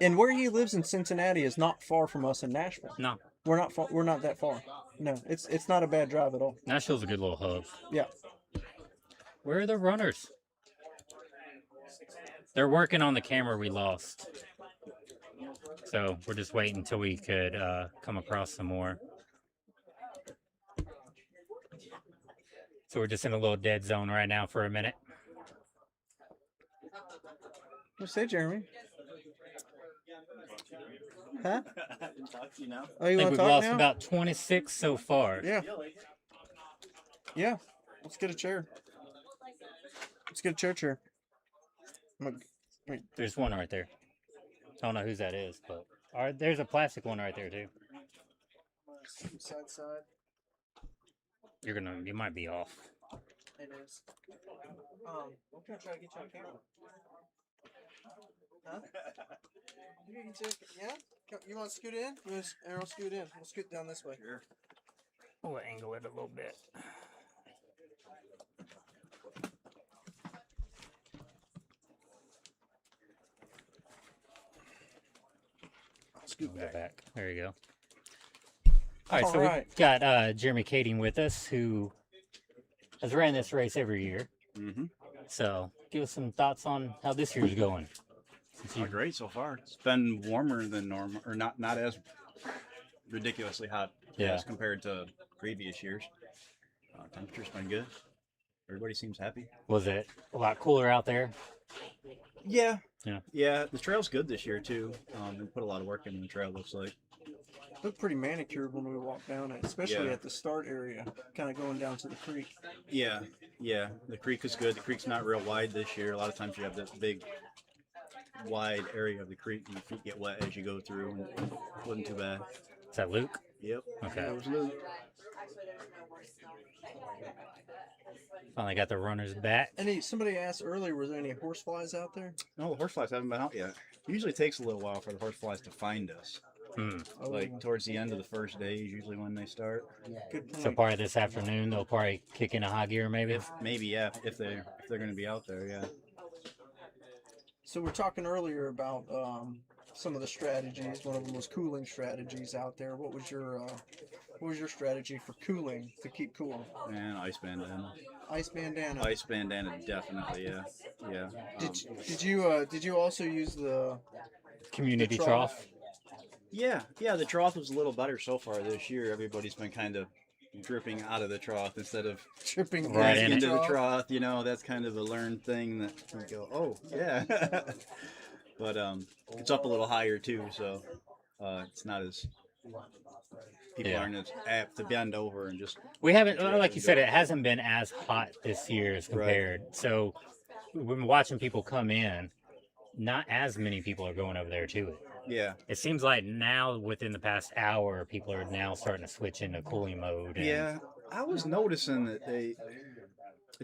And where he lives in Cincinnati is not far from us in Nashville. No, we're not far. We're not that far. No, it's not a bad drive at all. Nashville's a good little hub. Yeah. Where are the runners? They're working on the camera we lost. So we're just waiting until we could come across some more. So we're just in a little dead zone right now for a minute. What's that, Jeremy? Huh? Oh, you want to talk I think we've lost about 26 so far. Yeah. Yeah. Let's get a chair. Let's get a chair. There's one right there. I don't know whose that is, but there's a plastic one right there too. Side. You might be off. It is. I'm gonna try to get you on camera. Huh? Yeah? You want to scoot in? I'll scoot in. We'll scoot down this way. Sure. We'll angle it a little bit. Scoot back. There you go. All right, so we've got Jeremy Kading with us, who has ran this race every year. Mm-hmm. So give us some thoughts on how this year's going. Great so far. It's been warmer than normal, or not as ridiculously hot as compared to previous years. Temperature's been good. Everybody seems happy. Was it a lot cooler out there? Yeah. The trail's good this year too. They put a lot of work in the trail. Looks like. Looked pretty manicured when we walked down it, especially at the start area, kind of going down to the creek. Yeah. The creek is good. The creek's not real wide this year. A lot of times you have this big, wide area of the creek, and your feet get wet as you go through. And it wasn't too bad. Is that Luke? Yep. Okay. That was Luke. Finally got the runners back. Somebody asked earlier, were there any horseflies out there? No, the horseflies haven't been out yet. It usually takes a little while for the horseflies to find us. Like towards the end of the first day is usually when they start. Good point. So probably this afternoon they'll probably kick in a high gear, maybe. If they're going to be out there, yeah. So we're talking earlier about some of the strategies. One of them was cooling strategies out there. What was your What was your strategy for cooling to keep cool? And ice bandana. Ice bandana. Ice bandana, definitely. Yeah, yeah. Did you also use the community trough? Yeah, the trough was a little better so far this year. Everybody's been kind of dripping out of the trough instead of dripping right into the trough. You know, that's kind of a learned thing that you go, oh yeah. But it's up a little higher too, so it's not as people aren't as apt to bend over and just. We haven't, like you said, it hasn't been as hot this year as compared. Right. So we've been watching people come in. Not as many people are going over there to it. Yeah. It seems like now, within the past hour, people are now starting to switch into cooling mode. And yeah, I was noticing that it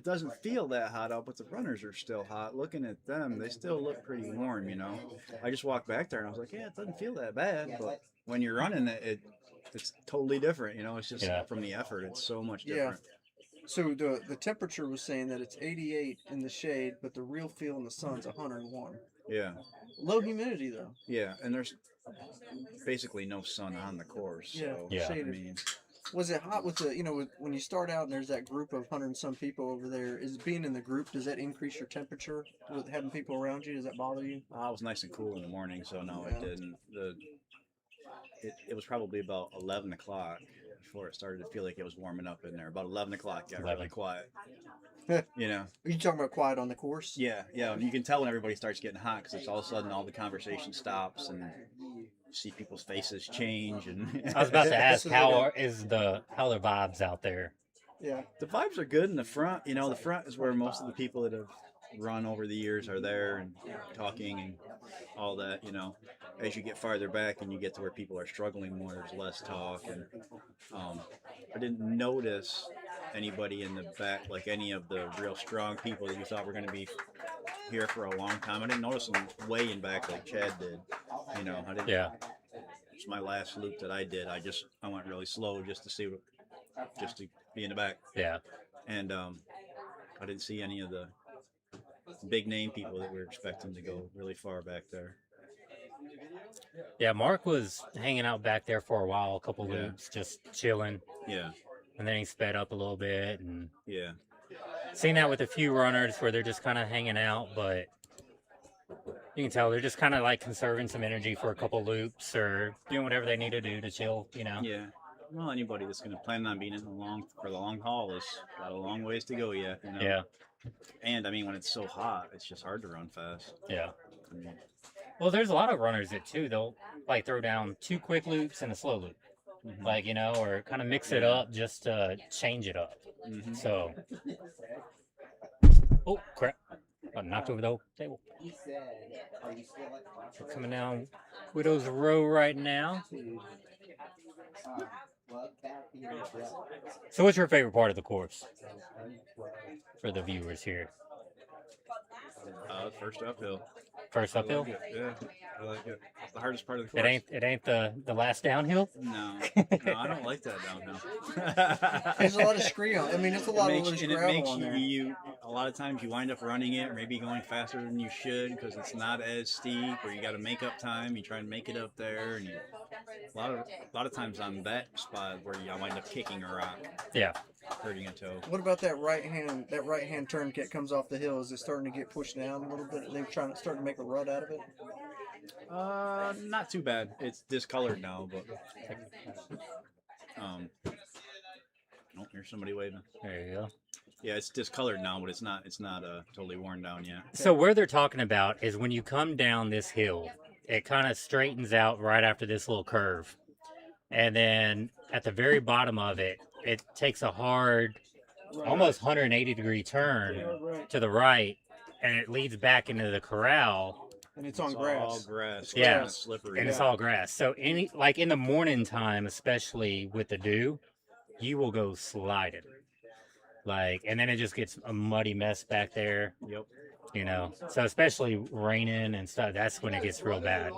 doesn't feel that hot out, but the runners are still hot. Looking at them, they still look pretty warm, you know. I just walked back there and I was like, yeah, it doesn't feel that bad. But when you're running it's totally different, you know. It's just from the effort, it's so much different. Yeah. So the temperature was saying that it's 88 in the shade, but the real feel in the sun's 101. Yeah. Low humidity though. Yeah, and there's basically no sun on the course. So, shaded. I mean, was it hot with the, when you start out and there's that group of 100 and some people over there, is being in the group, does that increase your temperature with having people around you? Does that bother you? It was nice and cool in the morning, so no, it didn't. It was probably about 11 o'clock before it started to feel like it was warming up in there. About 11 o'clock, got really quiet. You know. Are you talking about quiet on the course? Yeah. And you can tell when everybody starts getting hot because it's all of a sudden all the conversation stops and you see people's faces change. And I was about to ask, how are the vibes out there? Yeah. The vibes are good in the front. You know, the front is where most of the people that have run over the years are there and talking and all that, you know. As you get farther back and you get to where people are struggling more, there's less talk. And I didn't notice anybody in the back, like any of the real strong people that you thought were going to be here for a long time. I didn't notice them way in back like Chad did. You know, I didn't. Yeah. It's my last loop that I did. I went really slow just to be in the back. Yeah. And I didn't see any of the big name people that we were expecting to go really far back there. Yeah, Mark was hanging out back there for a while, a couple loops, just chilling. Yeah. And then he sped up a little bit, and seen that with a few runners where they're just kind of hanging out, but you can tell they're just kind of like conserving some energy for a couple loops or doing whatever they need to do to chill, you know. Yeah. Well, anybody that's going to plan on being in for the long haul has got a long ways to go yet, you know. Yeah. And I mean, when it's so hot, it's just hard to run fast. Yeah. I mean, well, there's a lot of runners that too, they'll like throw down 2 quick loops and a slow loop. Mm-hmm. Like, you know, or kind of mix it up just to change it up. Mm-hmm. So, oh crap! I knocked over the whole table. We're coming down Widow's Row right now. So, what's your favorite part of the course for the viewers here? First uphill. First uphill? Yeah, I like it. It's the hardest part of the course. It ain't the last downhill? No, I don't like that downhill. There's a lot of scree. I mean, it's a lot of loose gravel it makes on there. you a lot of times you wind up running it or maybe going faster than you should because it's not as steep, or you got to make up time. You try and make it up there, and a lot of times on that spot where you wind up kicking a rock. Yeah. Hurting a toe. What about that right hand turn kit comes off the hill? Is it starting to get pushed down a little bit? Are they starting to make a rut out of it? Not too bad. It's discolored now, but oh, here's somebody waving. There you go. Yeah, it's discolored now, but it's not totally worn down yet. So where they're talking about is when you come down this hill, it kind of straightens out right after this little curve. And then at the very bottom of it, it takes a hard, almost 180-degree turn to the right, and it leads back into the corral. And it's on grass. All grass. Yeah, it's slippery. And it's all grass. So like in the morning time, especially with the dew, you will go sliding. And then it just gets a muddy mess back there. Yep. You know, so especially raining and stuff, that's when it gets real bad.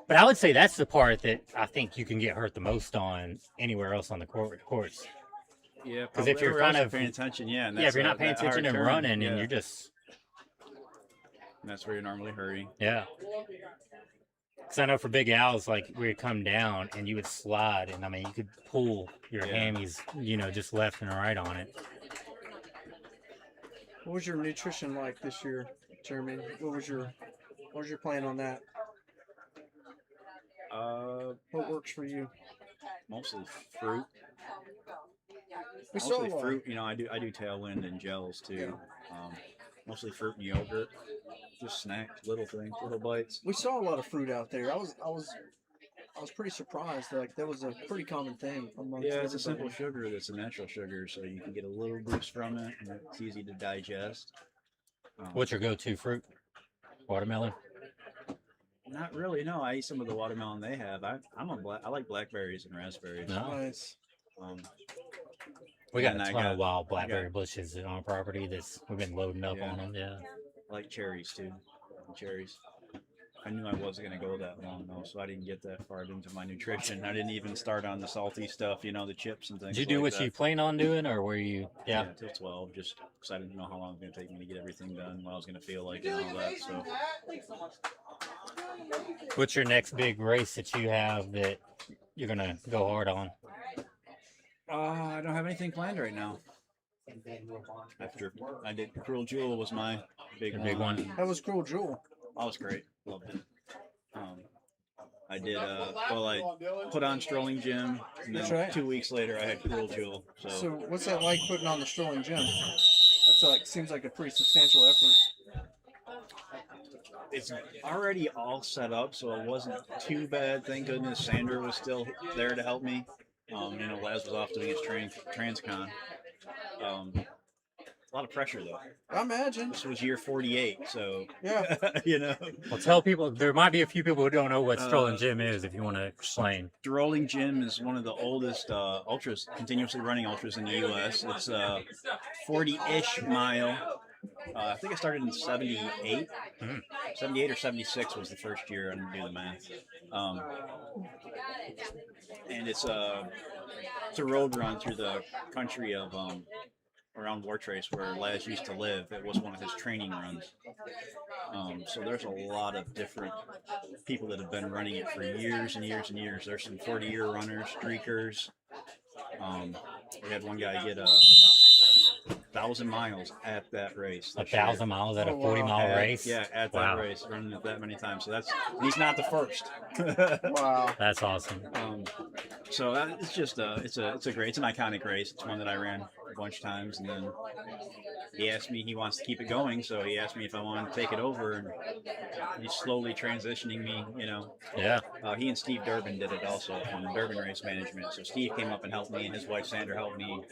But I would say that's the part that I think you can get hurt the most on anywhere else on the course. Yeah, because if you're kind of paying attention, if you're not paying attention and running, and you're just, and that's where you normally hurry. Yeah. Because I know for Big Al's, like, we would come down and you would slide, and I mean, you could pull your hammies, you know, just left and right on it. What was your nutrition like this year, Jeremy? What was your plan on that? What works for you? Mostly fruit. We Mostly saw fruit. You know, I do tailwind and gels too. Mostly fruit and yogurt. Just snacks, little things, little bites. We saw a lot of fruit out there. I was pretty surprised. Like that was a pretty common thing amongst Yeah, it's a everybody. simple sugar that's a natural sugar, so you can get a little boost from it, and it's easy to digest. What's your go-to fruit? Watermelon? Not really. No, I eat some of the watermelon they have. I like blackberries and raspberries. Nice. We got and a I ton got- of wild blackberry bushes on our property that's we've been loading up on them. Yeah. I like cherries too. Cherries. I knew I wasn't going to go that long though, so I didn't get that far into my nutrition. I didn't even start on the salty stuff, you know, the chips and things. Did you do like what that. you plan on doing, or were you? Yeah. Till 12, just because I didn't know how long it was going to take me to get everything done, what I was going to feel like, and all that. So. What's your next big race that you have that you're gonna go hard on? I don't have anything planned right now. After I did Cruel Jewel was my big one. That was Cruel Jewel. That was great. Loved it. I did. Well, I put on Strolling Jim, and then That's right. 2 weeks later I had Cruel Jewel. So what's that like putting on the Strolling Gym? That's like seems like a pretty substantial effort. It's already all set up, so it wasn't too bad. Thank goodness Sandra was still there to help me. You know, Laz was off doing his transcon. A lot of pressure though. I imagine. This was year 48, so yeah, you know. Well, tell people, there might be a few people who don't know what Strolling Jim is, if you want to explain. Strolling Jim is one of the oldest ultras, continuously running ultras in the U.S. It's 40-ish mile. I think I started in 78. 78 or 76 was the first year. I didn't do the math. And it's a road run through the country of around Wartrace, where Laz used to live. It was one of his training runs. So there's a lot of different people that have been running it for years and years and years. There's some 40-year runners, streakers. We had one guy get 1,000 miles at that race. 1,000 miles at a 40-mile race? Yeah, at that race, running it that many times. So he's not the first. Wow, that's awesome. So it's just it's an iconic race. It's one that I ran a bunch of times, and then he asked me, he wants to keep it going, so he asked me if I wanted to take it over, and he's slowly transitioning me, you know. Yeah. He and Steve Durbin did it also from Durbin Race Management. So Steve came up and helped me, and his wife Sandra helped me.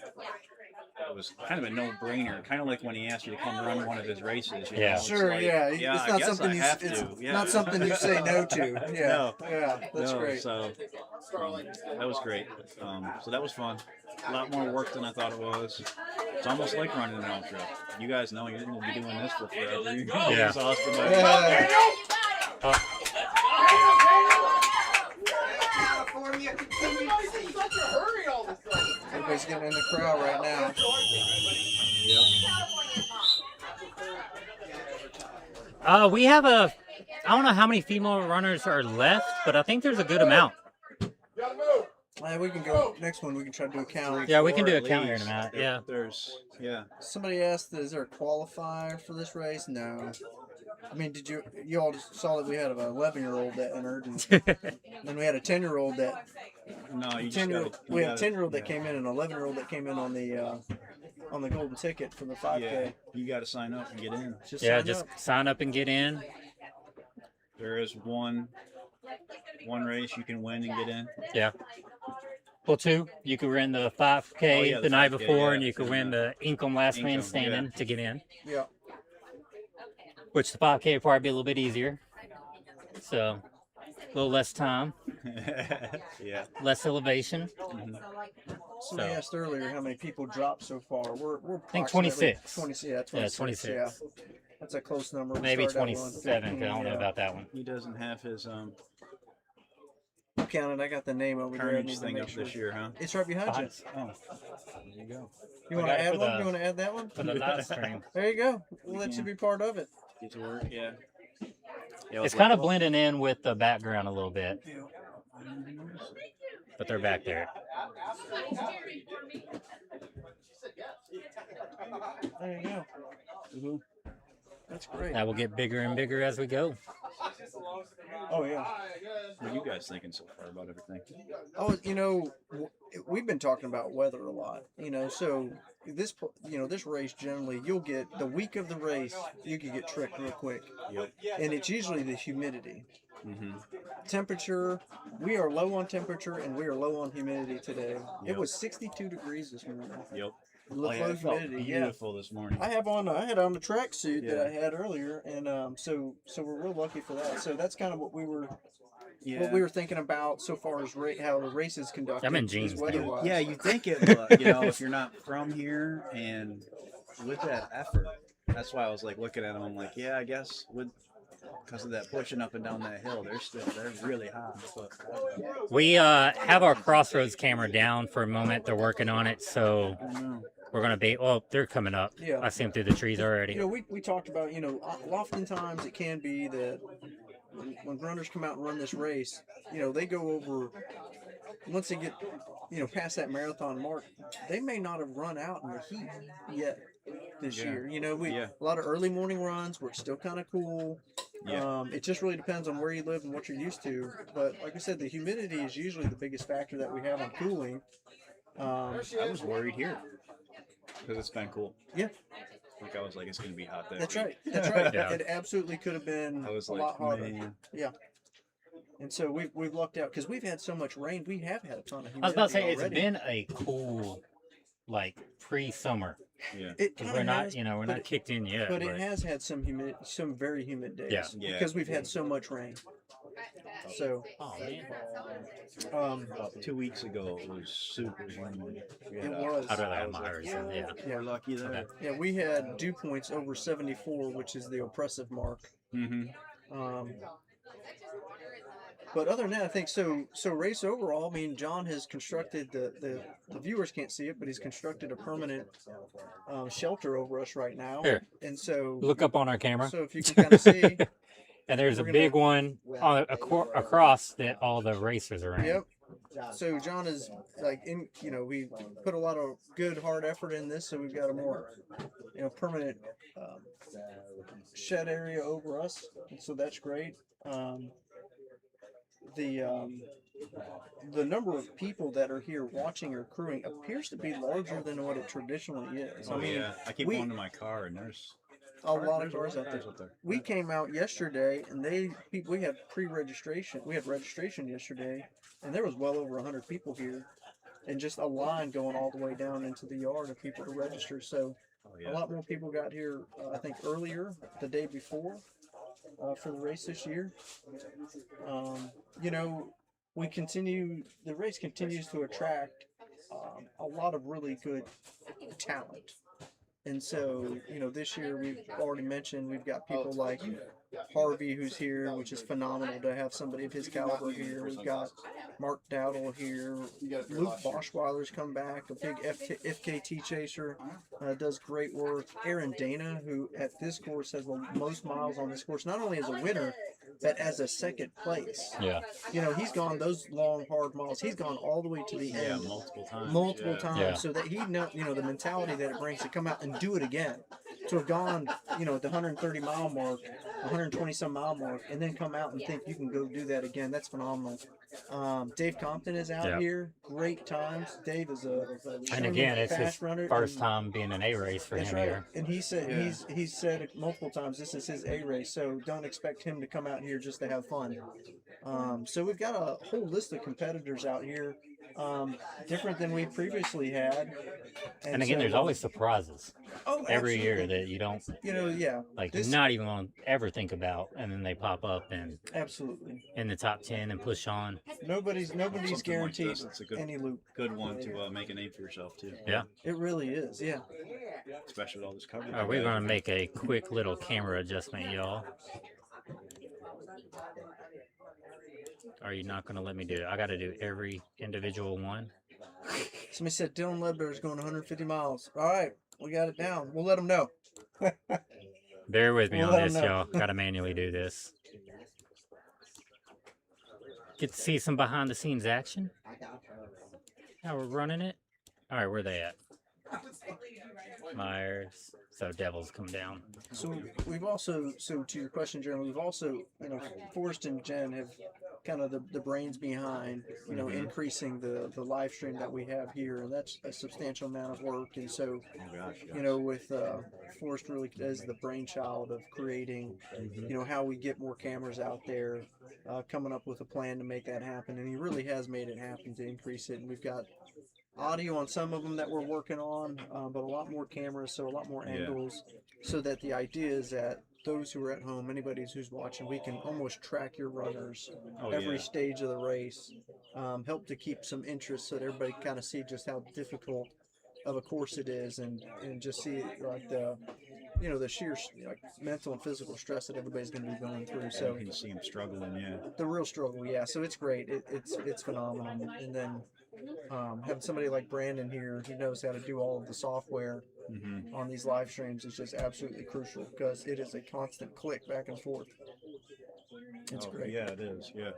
It was kind of a no-brainer, kind of like when he asked you to come run one of his races. You know? Sure, like, yeah. Yeah, It's I not guess something I you. have It's to. Yeah. not something you say no to. Yeah, No. yeah, that's No, great. So that was great. So that was fun. A lot more work than I thought it was. It's almost like running an ultra. You guys know you didn't be doing this for forever. You're Yeah. exhausted. Everybody's getting in the crowd right now. We have I don't know how many female runners are left, but I think there's a good amount. We can go next one. We can try to do a count. Yeah, we can do a count here in a minute. Yeah. Somebody asked, is there a qualifier for this race? No. I mean, did you all just saw that we had an 11-year-old that entered, and then we had a 10-year-old that. No, you 10-year-old. We had a 10-year-old that came in, and an 11-year-old that came in on the golden ticket for the 5K. Yeah, you got to sign up and get in. Just sign up and get in. There is one race you can win and get in. Yeah. Well, two. You could win the 5K the night before, and you could win the Income Last Man Standing to get in. Yeah. Which the 5K would probably be a little bit easier. So, a little less time. Yeah. Less elevation. Somebody asked earlier how many people dropped so far. We're I think 26. 26. Yeah, 26. Yeah. That's a close number. We'll Maybe start at 27, 'cause I don't know about that one. He doesn't have his counted. I got the name over there. I carnage need to thing make up sure. this year, huh? It's right behind you. Oh, there you go. You want to add one? You want to add that one? For the live stream. There you go. We'll let you be part of it. Get to work, yeah. Yeah, It's kind of blending in with the background a little bit. But they're back there. There you go. That's great. That will get bigger and bigger as we go. Oh yeah. What are you guys thinking so far about everything? Oh, we've been talking about weather a lot. So this race generally, you'll get the week of the race, you can get tricked real quick. Yep. And it's usually the humidity. Mm-hmm. Temperature, we are low on temperature and we are low on humidity today. It Yep. was 62 degrees this morning. Yep. Low It felt humidity, beautiful this morning. I had on the tracksuit that Yeah. I had earlier, and so we're real lucky for that. So that's kind of what we were thinking about so far as how the race is conducted. I'm in jeans now. weather-wise. Yeah, you think it, but if you're not from here and with that effort, that's why I was like looking at them. I'm like, yeah, I guess because of that pushing up and down that hill, they're really hot. But We have our crossroads camera down for a moment. They're working on it, so we're gonna be. Oh, they're coming up. Yeah. I see them through the trees already. We talked about, oftentimes it can be that when runners come out and run this race, they go over, once they get, past that marathon mark, they may not have run out in the heat yet this year. A lot of early morning runs where it's still kind of cool. Yeah. It just really depends on where you live and what you're used to. But like I said, the humidity is usually the biggest factor that we have on cooling. I was worried here because it's been cool. Yeah. Like I was like, it's gonna be hot there. That's right. That's right. It absolutely could have been I was a like, lot hotter. man. Yeah. And so we've lucked out because we've had so much rain. We have had a ton of humidity. I was about to say already. it's been a cool, pre-summer. Yeah. It 'Cause kinda we're not, has, we're but not kicked in yet. But it has had some very humid days. Yeah. Yeah. Because we've had so much rain. So. Oh man. About 2 weeks ago, it was super humid. It was. I'd rather have my Harrison. Yeah. We're lucky there. Okay. Yeah, we had dew points over 74, which is the oppressive mark. Mm-hmm. But other than that, I think so race overall, I mean, John has constructed the viewers can't see it, but he's constructed a permanent shelter over us right now. Here. And so Look up on our camera. So if you can kind of see. And there's a We're big one across that all the racers are in. Yep. So John is we put a lot of good hard effort in this, so we've got a more permanent shed area over us, and so that's great. The number of people that are here watching or crewing appears to be larger than what it traditionally is. Oh, yeah. I keep going to my car and there's a lot of cars out there. We came out yesterday and we had pre-registration. We had registration yesterday and there was well over 100 people here and just a line going all the way down into the yard of people to register. So a lot more people got here, I think earlier, the day before. For the race this year. The race continues to attract a lot of really good talent. And so, this year we've already mentioned we've got people like Harvey who's here, which is phenomenal to have somebody of his caliber here. We've got Mark Dowdle here. Luke Boschweiler's come back, a big FKT chaser, does great work. Aaron Dana, who at this course has the most miles on this course, not only as a winner, but as a second place. Yeah. He's gone those long, hard miles. He's gone all the way to the end. multiple times. Multiple times. Yeah. So that he knows, the mentality that it brings to come out and do it again. To have gone, the 130 mile mark, 120 some mile mark, and then come out and think you can go do that again. That's phenomenal. Dave Compton is out here. Great times. Dave is and again, it's his runner. first time being an A race for him here. And he said he's said multiple times this is his A race, so don't expect him to come out here just to have fun. So we've got a whole list of competitors out here, different than we previously had. And again, there's always surprises every year absolutely. that you don't, This- not even gonna ever think about, and then they pop up and absolutely in the top 10 and push on. Nobody's Something like guaranteed this, it's a any loop. good one to make a name for yourself too. Yeah. It really is, yeah. Especially with all this coverage. We're gonna make a quick little camera adjustment, y'all. Are you not gonna let me do it? I gotta do every individual one. Somebody said Dylan Ledbetter is going 150 miles. All right, we got it down. We'll let him know. Bear with me We'll on let 'em this, know. y'all. Gotta manually do this. Get to see some behind the scenes action. How we're running it. All right, where they at? Myers. So Devils come down. So we've also, so to your question, Jeremy, we've also, Forrest and Jen have kind of the brains behind, increasing the live stream that we have here, and that's a substantial amount of work. And so, with Forrest really is the brainchild of creating, how we get more cameras out there, coming up with a plan to make that happen, and he really has made it happen to increase it. And we've got audio on some of them that we're working on, but a lot more cameras, so a lot more angles, so that the idea is that those who are at home, anybody who's watching, we can almost track your runners every stage of the race, help to keep some interest so that everybody kind of see just how difficult of a course it is, and just see like the sheer mental and physical stress that everybody's going to be going through. So you can see them struggling, the real struggle, so it's great. It's phenomenal. And then having somebody like Brandon here who knows how to do all of the software on these live streams is just absolutely crucial, because it is a constant click back and forth. It's great. Yeah, it is. Yeah.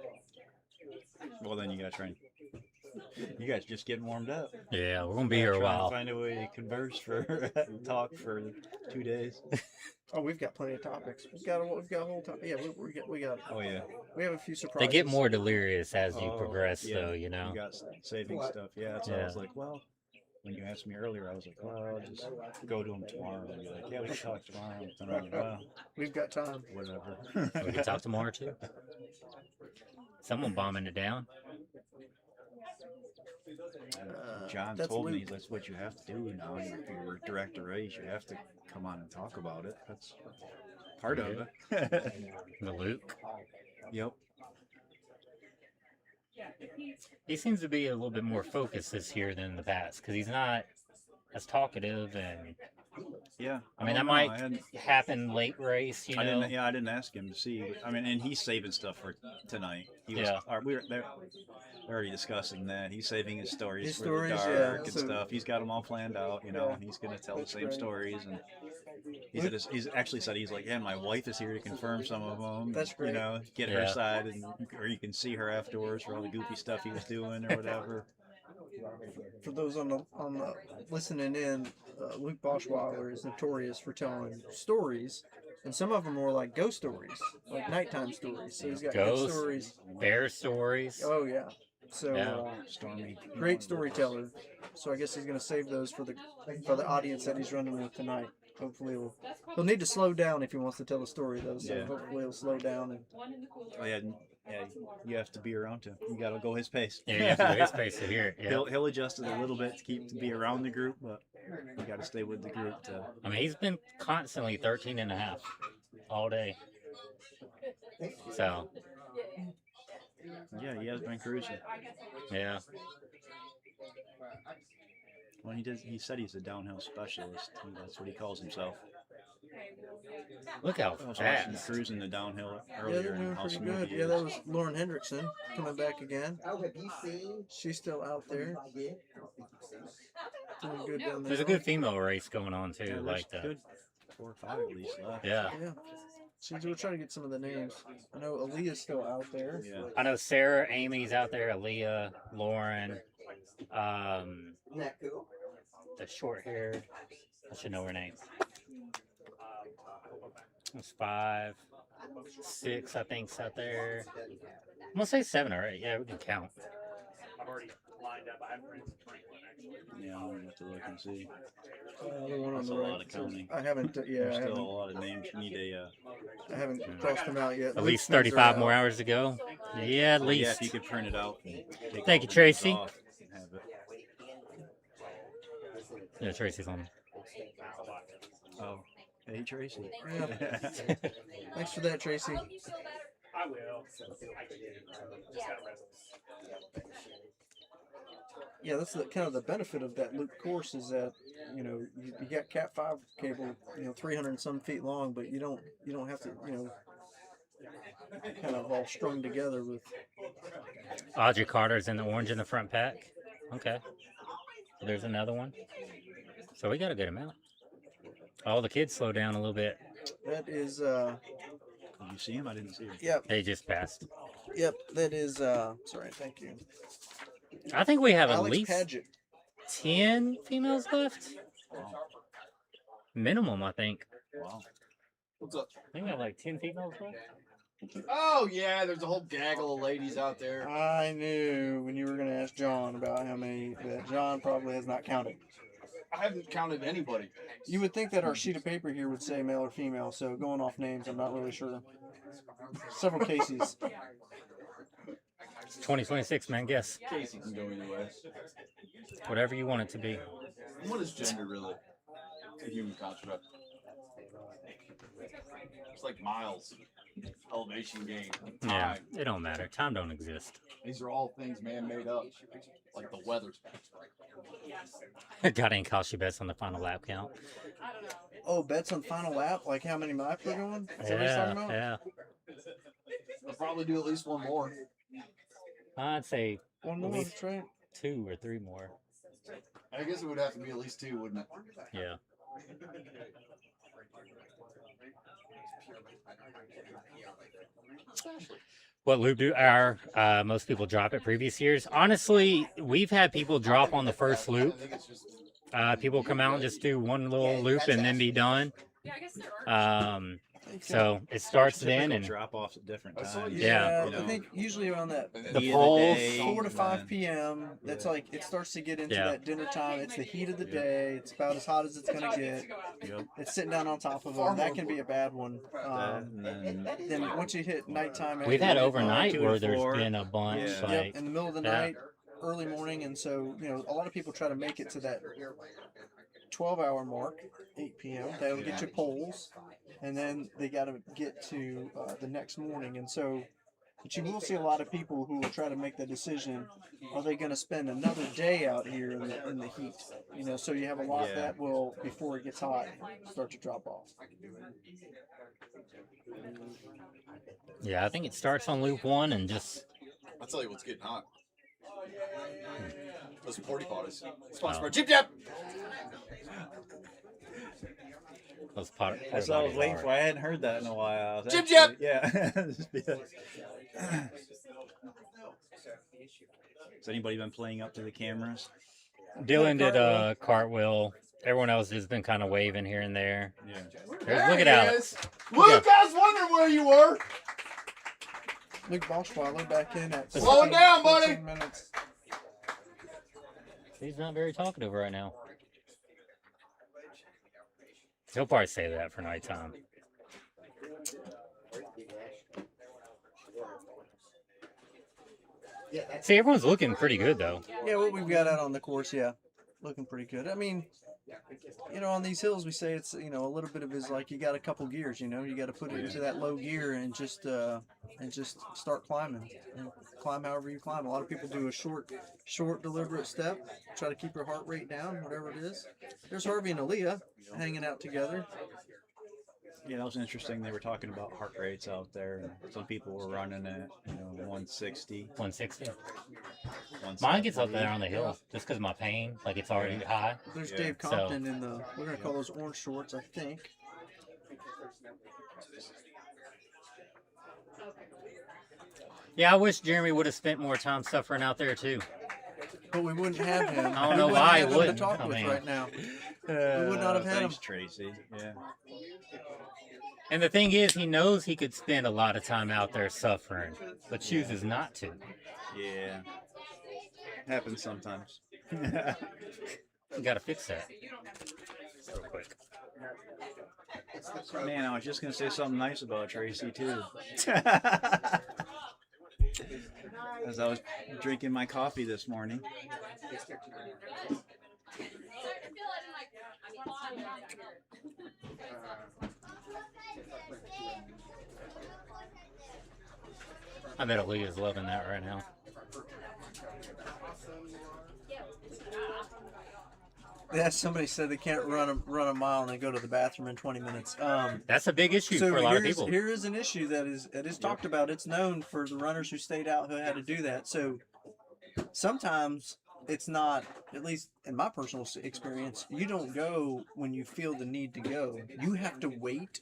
Well, then you gotta try and. You guys just getting warmed up. Yeah, we're gonna be here a while. Find a way to converse talk for 2 days. Oh, we've got plenty of topics. We've got a whole time. Yeah, we got. Oh yeah. We have a few surprises. They get more delirious as you progress, though. You got saving stuff. Yeah, that's what I was like. Well, when you asked me earlier, I was like, well, I'll just go to them tomorrow. And be like, yeah, we can talk tomorrow. And I'm like, well, we've got time. Whatever. We can talk tomorrow too. Someone bombing it down. John told me that's what you have to do now. If you're director race, you have to come on and talk about it. That's part of it. The Luke. Yep. He seems to be a little bit more focused this year than in the past, because he's not as talkative, and I mean that might happen late race. I didn't ask him to see. I mean, and he's saving stuff for tonight. They're already discussing that. He's saving his stories for the dark and stuff. He's got them all planned out, and he's going to tell the same stories. And he's actually said, he's like, yeah, my wife is here to confirm some of them. That's great. Get her side, or you can see her afterwards for all the goofy stuff he was doing or whatever. For those on the listening in, Luke Boschweiler is notorious for telling stories, and some of them are like ghost stories, like nighttime stories. So he's got ghost stories, bear stories. Oh yeah. So Stormy, great storyteller. So I guess he's going to save those for the audience that he's running with tonight. Hopefully he'll need to slow down if he wants to tell a story though. So hopefully he'll slow down and. You have to be around him. You got to go his pace. Yeah, you have to go his pace to hear it. Yeah. He'll adjust it a little bit to be around the group, but you got to stay with the group. I mean, he's been constantly 13.5 all day. So. Yeah, he has been cruising. Yeah. Well, he said he's a downhill specialist. That's what he calls himself. Look how fast. Cruising the downhill earlier. They're doing pretty good. Yeah, that was Lauren Hendrickson coming back again. She's still out there. Doing good down there. There's a good female race going on too, Yeah, like that. Good 4 or 5 at least left. Yeah. We're trying to get some of the names. I know Aaliyah's still out there. Yeah. I know Sarah, Amy's out there, Aaliyah, Lauren, the short-haired. I should know her name. It's 5, 6, I think, out there. I'm gonna say 7 or 8. Yeah, we can count. I've already lined up. I haven't ran Franklin actually. Yeah, I'm gonna have to look and see. That's a lot of counting. I haven't. There's still a lot of names. You need I haven't crossed them out yet. At least 35 more hours to go. Yeah, at least. Yeah, if you could print it out. Thank you, Tracy. Yeah, Tracy's on. Oh, hey, Tracy. Yeah. Thanks for that, Tracy. I will. Yeah, that's kind of the benefit of that loop course is that you got Cat 5 cable 300 and some feet long, but you don't have to kind of all strung together with. Audrey Carter's in the orange in the front pack. Okay, there's another one. So we got a good amount. All the kids slow down a little bit. That is. Did you see him? I didn't see him. Yep. They just passed. Yep, that is. Sorry, thank you. I think we have at Alex least Paget. 10 females left. Minimum, I think. Wow. What's up? I think we have like 10 females left. Oh yeah, there's a whole gaggle of ladies out there. I knew when you were going to ask John about how many that John probably has not counted. I haven't counted anybody. You would think that our sheet of paper here would say male or female, so going off names, I'm not really sure. Several cases. It's 2026, man. Guess. Casey can go either way. Whatever you want it to be. What is gender really? A human construct. It's like miles, elevation gain, Yeah, time. it don't matter. Time don't exist. These are all things man made up, like the weather. Got any Kashi bets on the final lap count? Oh, bets on final lap? Like how many laps we're going? Is that what he's talking about? Yeah. I'll probably do at least one more. I'd say One at more, least that's right. 2 or 3 more. I guess it would have to be at least 2, wouldn't it? Yeah. What loop do most people drop at previous years? Honestly, we've had people drop on the first loop. People come out and just do one little loop and then be done. So it starts then and drop offs at different times. Yeah. You know, I think usually around that the polls. 4 to 5 p.m. That's like it starts to get into that dinner time. It's the heat of the day. It's about as hot as it's gonna get. Yep. It's sitting down on top of them. That can be a bad one. Then once you hit nighttime, We've had after overnight 2 to where there's 4. been a bunch. Yeah. Like, in the middle of the night, early morning, and so a lot of people try to make it to that 12-hour mark, 8 p.m. They'll get your polls, and then they got to get to the next morning. And so, but you will see a lot of people who will try to make the decision: are they going to spend another day out here in the heat? So you have a lot that will, before it gets hot, start to drop off. Yeah, I think it starts on loop 1 and just. I'll tell you what's getting hot. Those porta potties. Sponsored by Jip Jap. That's what I was waiting for. I hadn't heard that in a while. Jip Jap. Yeah. Has anybody been playing up to the cameras? Dylan did a cartwheel. Everyone else has been kind of waving here and there. Yeah. Look at Alex. Luke, I was wondering where you were. Luke Boschweiler back in at Slow it down, buddy. minutes. He's not very talkative right now. He'll probably say that for nighttime. See, everyone's looking pretty good, though. Yeah, what we've got out on the course, looking pretty good. I mean, on these hills, we say it's, a little bit of is like you got a couple gears, you got to put it into that low gear and just start climbing. And climb however you climb. A lot of people do a short, deliberate step, try to keep your heart rate down, whatever it is. There's Harvey and Aaliyah hanging out together. Yeah, that was interesting. They were talking about heart rates out there. Some people were running at 160. 160. Mine gets up there on the hill just because of my pain. Like, it's already high. There's Dave Compton in the, we're going to call those orange shorts, I think. Yeah, I wish Jeremy would have spent more time suffering out there, too. But we wouldn't have him. I don't know why he wouldn't. To talk with right now. We would not have had him. Tracy. Yeah. And the thing is, he knows he could spend a lot of time out there suffering, but chooses not to. Yeah. Happens sometimes. You gotta fix that. Real quick. Man, I was just gonna say something nice about Tracy too. As I was drinking my coffee this morning. I bet Aaliyah's loving that right now. Yeah, somebody said they can't run a mile and they go to the bathroom in 20 minutes. That's a big issue for a lot of people. Here is an issue that is talked about. It's known for the runners who stayed out who had to do that. So sometimes it's not, at least in my personal experience, you don't go when you feel the need to go. You have to wait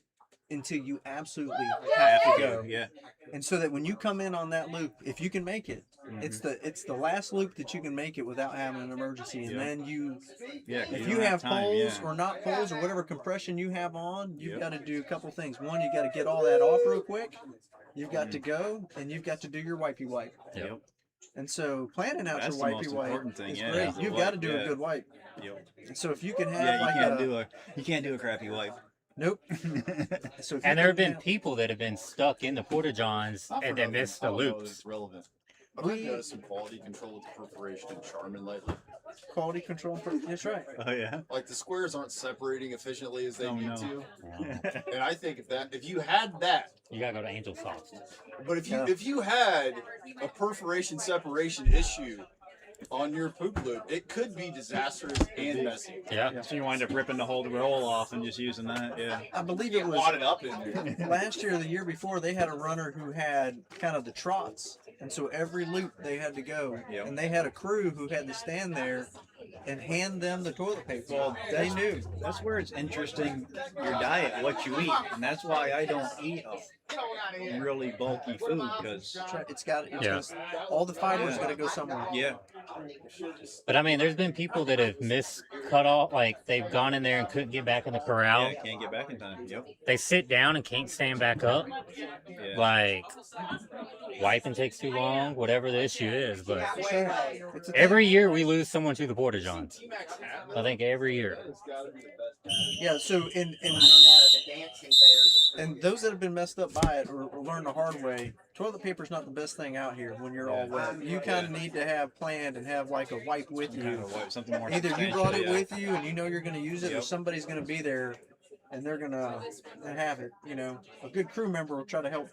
until you absolutely have to go. Yeah. And so that when you come in on that loop, if you can make it, it's the last loop that you can make it without having an emergency. And then if you have poles or not poles or whatever compression you have on, you've got to do a couple things. One, you got to get all that off real quick. You've got to go, and you've got to do your wipey wipe. Yep. And so planning out That's your the wipey most wipe important thing, is yeah, great. is the You've got to wipe, do a good wipe. Yep. And so if you can have Yeah, like you can't do a crappy wipe. Nope. So and there have been people that have been stuck in the porta johns and they missed the loops. It's relevant. But I've noticed some quality control with the perforation in Charmin lately. Quality control, that's right. Oh yeah. Like the squares aren't separating efficiently as they need to. Wow. And I think if you had that, You gotta go to Angel Soft. but if you had a perforation separation issue on your poop loop, it could be disastrous and messy. Yeah. So you wind up ripping the whole roll off and just using that. Yeah. I believe it was Wadded up in there. last year or the year before, they had a runner who had kind of the trots. And so every loop they had to go. Yep. And they had a crew who had to stand there and hand them the toilet paper. Well, They knew. That's where it's interesting, your diet, what you eat. And that's why I don't eat a really bulky food, because It's got all the fibers got to go somewhere. yeah. But I mean, there's been people that have missed cut off, like they've gone in there and couldn't get back in the corral. Yeah, can't get back in time. Yep. They sit down and can't stand back up. Yeah. Like wiping takes too long, whatever the issue is. But It's a every year we lose someone to the porta johns. I think every year. Yeah, so and those that have been messed up by it or learned the hard way, toilet paper's not the best thing out here when you're all wet. You kind of need to have planned and have like a wipe with you. Kind of wipe, something more Either you brought it substantial, with you and you know you're going to use it, or Yep. somebody's going to be there and they're going to have it. You know, a good crew member will try to help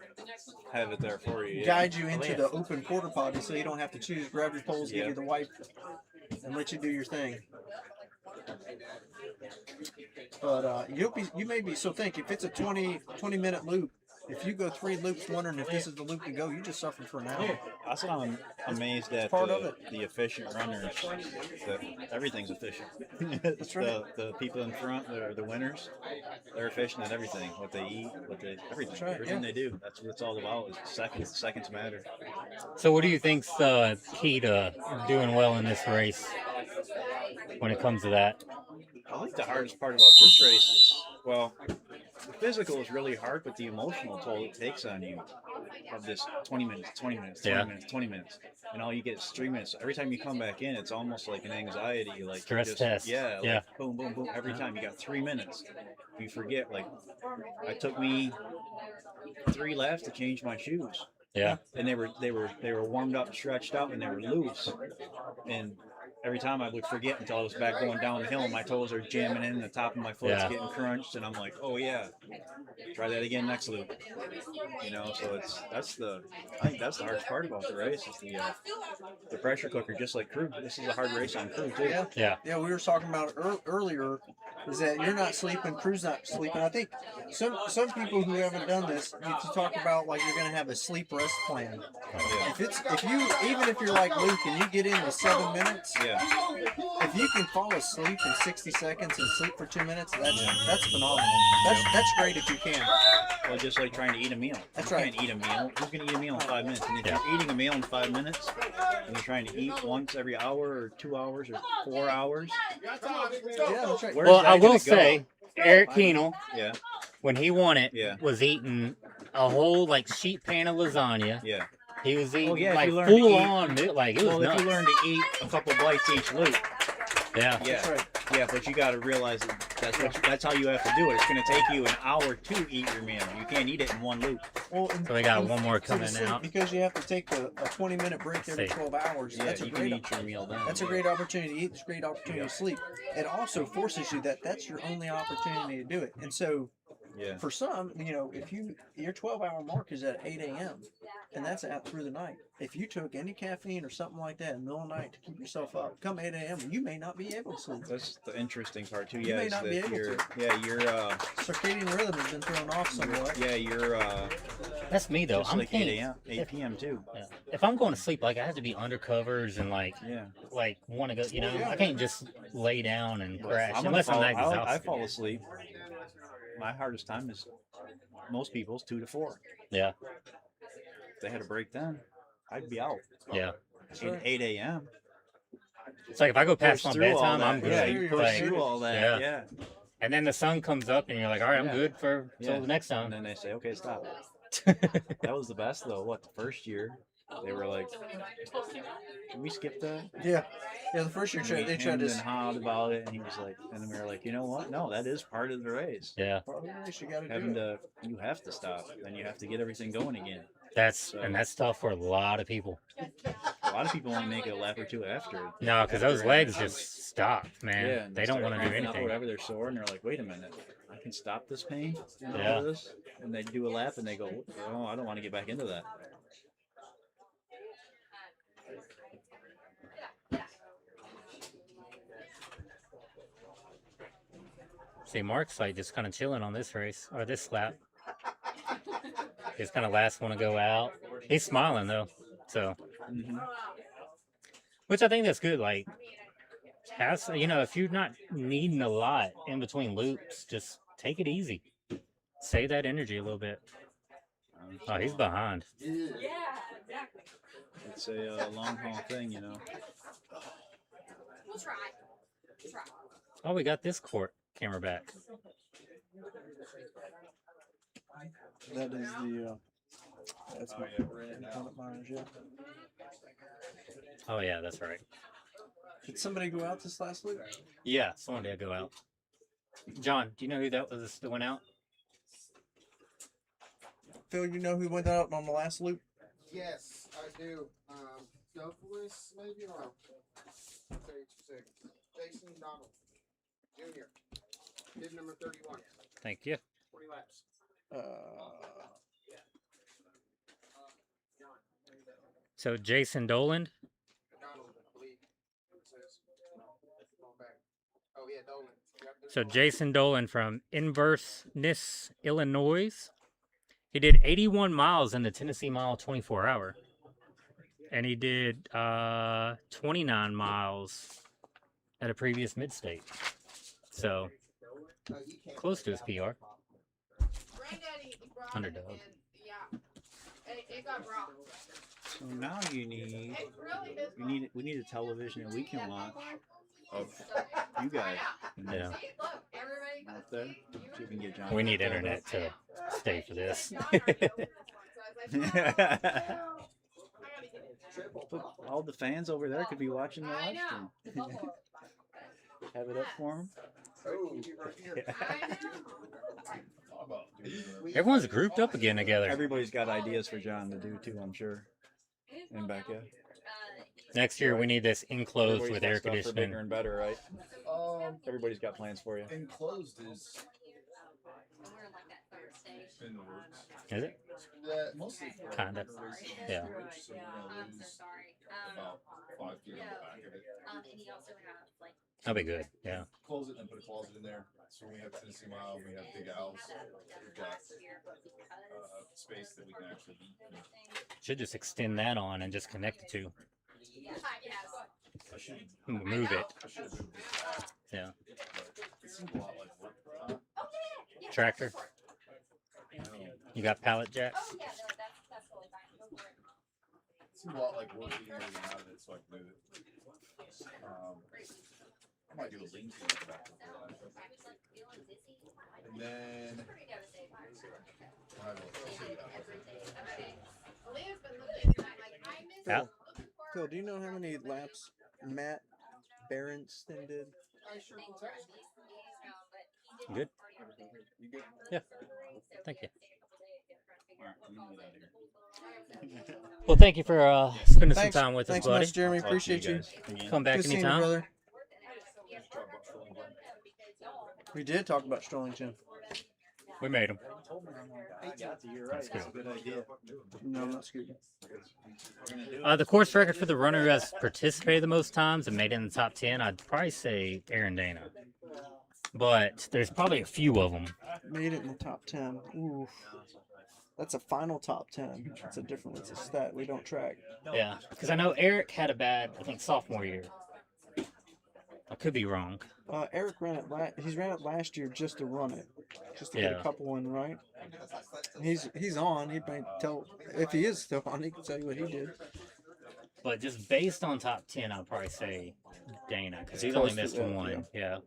have it there for you. Yeah. guide you into the open porta potty so you don't have to choose. Grab your poles, give you the wipe, and let you do your thing. But you may be, so think if it's a 20 minute loop, if you go 3 loops wondering if this is the loop to go, you just suffered for an hour. That's what I'm amazed at. part of it. The efficient runners. That everything's efficient. That's right. The people in front, the winners, they're efficient at everything. What they eat, everything. That's right, Everything yeah. they do. That's what it's all about. Is seconds. Seconds matter. So what do you think's the key to doing well in this race when it comes to that? I think the hardest part about this race is, well, the physical is really hard, but the emotional toll it takes on you of this 20 minutes, 20 minutes, 20 Yeah. minutes, 20 minutes. And all you get is 3 minutes. Every time you come back in, it's almost like an anxiety. Like Stress test. Yeah. Yeah. Like boom, boom, boom. Every time you got 3 minutes. You forget, like, it took me 3 laps to change my shoes. Yeah. And they were warmed up, stretched out, and they were loose. And every time I would forget until I was back going down the hill and my toes are jamming in, the top of my foot's Yeah. getting crunched, and I'm like, oh yeah, try that again next loop. You know, so I think that's the hardest part about the race is the pressure cooker, just like crew. This is a hard race on crew too. Yeah. Yeah, we were talking about earlier is that you're not sleeping, crew's not sleeping. I think some people who haven't done this, you talk about like you're going to have a sleep rest plan. Yeah. Even if you're like Luke and you get in with 7 minutes, Yeah. if you can fall asleep in 60 seconds and sleep for 2 minutes, that's phenomenal. That's great if you can. Well, just like trying to eat a meal. That's you right. can't eat a meal. Who's going to eat a meal in 5 minutes? And if you're eating a meal in 5 minutes, and you're trying to eat once every hour or 2 hours or 4 hours, Yeah, that's right. where's Well, that I will gonna go? say, Eric Keenel, Yeah. when he won it, Yeah. was eating a whole like sheet pan of lasagna. Yeah. He was eating yeah, if like you learn to full eat- on, like it was Well, nuts. if you learn to eat a couple bites each loop, Yeah. yeah, That's right. yeah, but you got to realize that's how you have to do it. It's going to take you an hour to eat your meal. You can't eat it in one loop. Well, So we got one more coming so out. because you have to take a 20-minute break every Safe. 12 hours. Yeah, That's a you can great eat your meal then. That's a great opportunity to eat. It's a great opportunity to sleep. It also forces you that's your only opportunity to do it. And so Yeah. for some, if your 12-hour mark is at 8 a.m. and that's out through the night. If you took any caffeine or something like that in the middle of the night to keep yourself up, come 8 a.m. you may not be able to sleep. That's the interesting part too. You Yeah, may is not be that able your to. Circadian rhythm has been thrown off somewhat. yeah your That's me though. just I'm like 8 thinking, a.m. 8 p.m. too. yeah. If I'm going to sleep, like I have to be under covers and like Yeah. want to go. I can't just lay down and crash I'm gonna unless I'm fall, that I exhausted. fall asleep. My hardest time is most people's 2 to 4. Yeah. If they had a break then, I'd be out. Yeah. At 8 a.m. It's like if I go past Push my through all bedtime, that. I'm good. Yeah, you push Like, through all that. Yeah. And then the sun comes up, and you're like, all right, I'm Yeah. good for till the next time. And then they say, okay, stop. That was the best though. What, the first year they were like, can we skip that? Yeah. Yeah, the first year they tried to to. howled about it, and he was like, and then we were like, you know what? No, that is part of the race. Yeah. You gotta do it. You have to stop, then you have to get everything going again. And that's tough for a lot of people. A lot of people only make it a lap or two after. No, because those legs just stop, man. Yeah, and they don't want to do cramping up or anything. whatever, they're sore, and they're like, wait a minute, I can stop this pain and Yeah. all this, and they do a lap, and they go, oh, I don't want to get back into that. See, Mark's like just kind of chilling on this race or this lap. He's kind of last one to go out. He's smiling though, so which I think that's good. Like, has if you're not needing a lot in between loops, just take it easy. Save that energy a little bit. Oh, he's behind. Yeah, exactly. It's a long haul thing, you know. We'll try. Oh, we got this camera back. That is the. That's my independent miners, yeah. Oh yeah, that's right. Did somebody go out this last week? Yeah, someone did go out. John, do you know who that was that went out? Phil, you know who went out on the last loop? Yes, I do. Douglas, maybe, or Jason Donald Jr. Bid number 31. Thank you. 20 laps. So Jason Dolan. Donald, I believe. It says. Going back. Oh yeah, Dolan. So Jason Dolan from Inverness, Illinois. He did 81 miles in the Tennessee Mile 24-hour. And he did 29 miles at a previous Midstate. So close to his PR. Underdog. It got brought. So now we need a television that we can watch of you guys. Yeah. Out there. See if we can get John. We need internet to stay for this. All the fans over there could be watching the live stream. Have it up for them. Everyone's grouped up again together. Everybody's got ideas for John to do too, I'm sure. And Becca. Next year we need this enclosed Everybody's with got air stuff for conditioning. bigger and better, right? Everybody's got plans for you. Enclosed is in the works. Is it? Yeah, mostly. Kinda. Yeah. So we're gonna lose about 5 feet on the back of it. That'll be good. Yeah. Close it and put a closet in there. So we have Tennessee Mile, we have Big Owls, we've got space that we can actually eat. Should just extend that on and just connect the two. I should Move it. I should have moved it. Yeah. It seemed a lot like work. Tractor. You got pallet jacks? It seemed a lot like work getting everything out of it so I can move it. I might do a lean-to in the back of it. And then I will show you that. Phil, do you know how many laps Matt Berenston did? I sure can tell. Good. You good? Yeah. Thank you. Alright, I'm gonna get out of here. Well, thank you for spending Thanks. some time with Thanks us, buddy. much, Jeremy. Appreciate you. Come back Good seeing you, anytime. brother. We did talk about Strollington. We made them. You're right. That's a good idea. No, I'm not scooting. The course record for the runner who has participated the most times and made it in the top 10, I'd probably say Aaron Dana. But there's probably a few of them. Made it in the top 10. Ooh. That's a final top 10. It's a stat we don't track. Yeah, because I know Eric had a bad, I think, sophomore year. I could be wrong. Eric ran it. He's ran it last year just to run it, just to get a couple in, right? He's on. He may tell if he is still on. He can tell you what he did. But just based on top 10, I'll probably say Dana because he's only missed one. Yeah.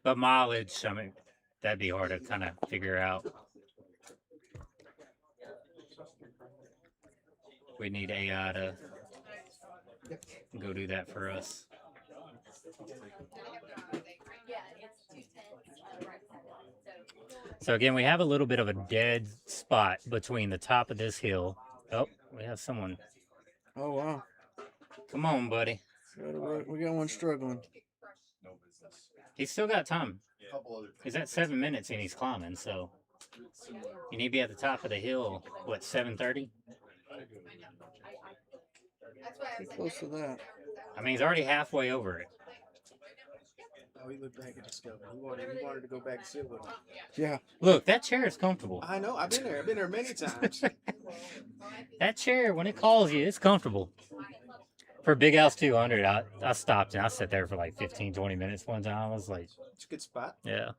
But mileage, I mean, that'd be hard to kind of figure out. We need AI to go do that for us. So again, we have a little bit of a dead spot between the top of this hill. Oh, we have someone. Oh, wow. Come on, buddy. We got one struggling. He's still got time. He's at 7 minutes and he's climbing, so you need to be at the top of the hill, what, 7:30? Get close to that. I mean, he's already halfway over it. Oh, he looked back at Discovery. He wanted to go back and sit with him. Yeah. Look, that chair is comfortable. I know. I've been there. I've been there many times. That chair, when it calls you, it's comfortable. For Big House 200, I stopped and I sat there for like 15, 20 minutes one time. I was like... It's a good spot. Yeah.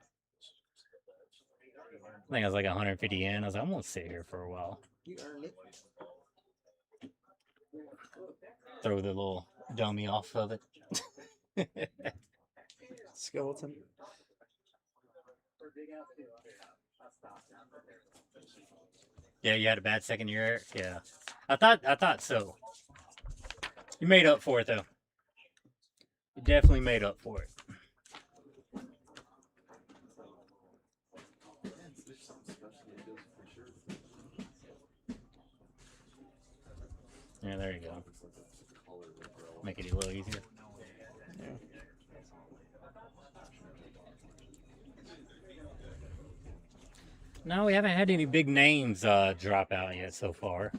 I think I was like 150 in. I was like, I'm going to sit here for a while. You earned it. Throw the little dummy off of it. Skeleton. Yeah, you had a bad second year, Eric? Yeah. I thought so. You made up for it, though. You definitely made up for it. Yeah, there you go. Make it a little easier. Yeah. No, we haven't had any big names drop out yet so far.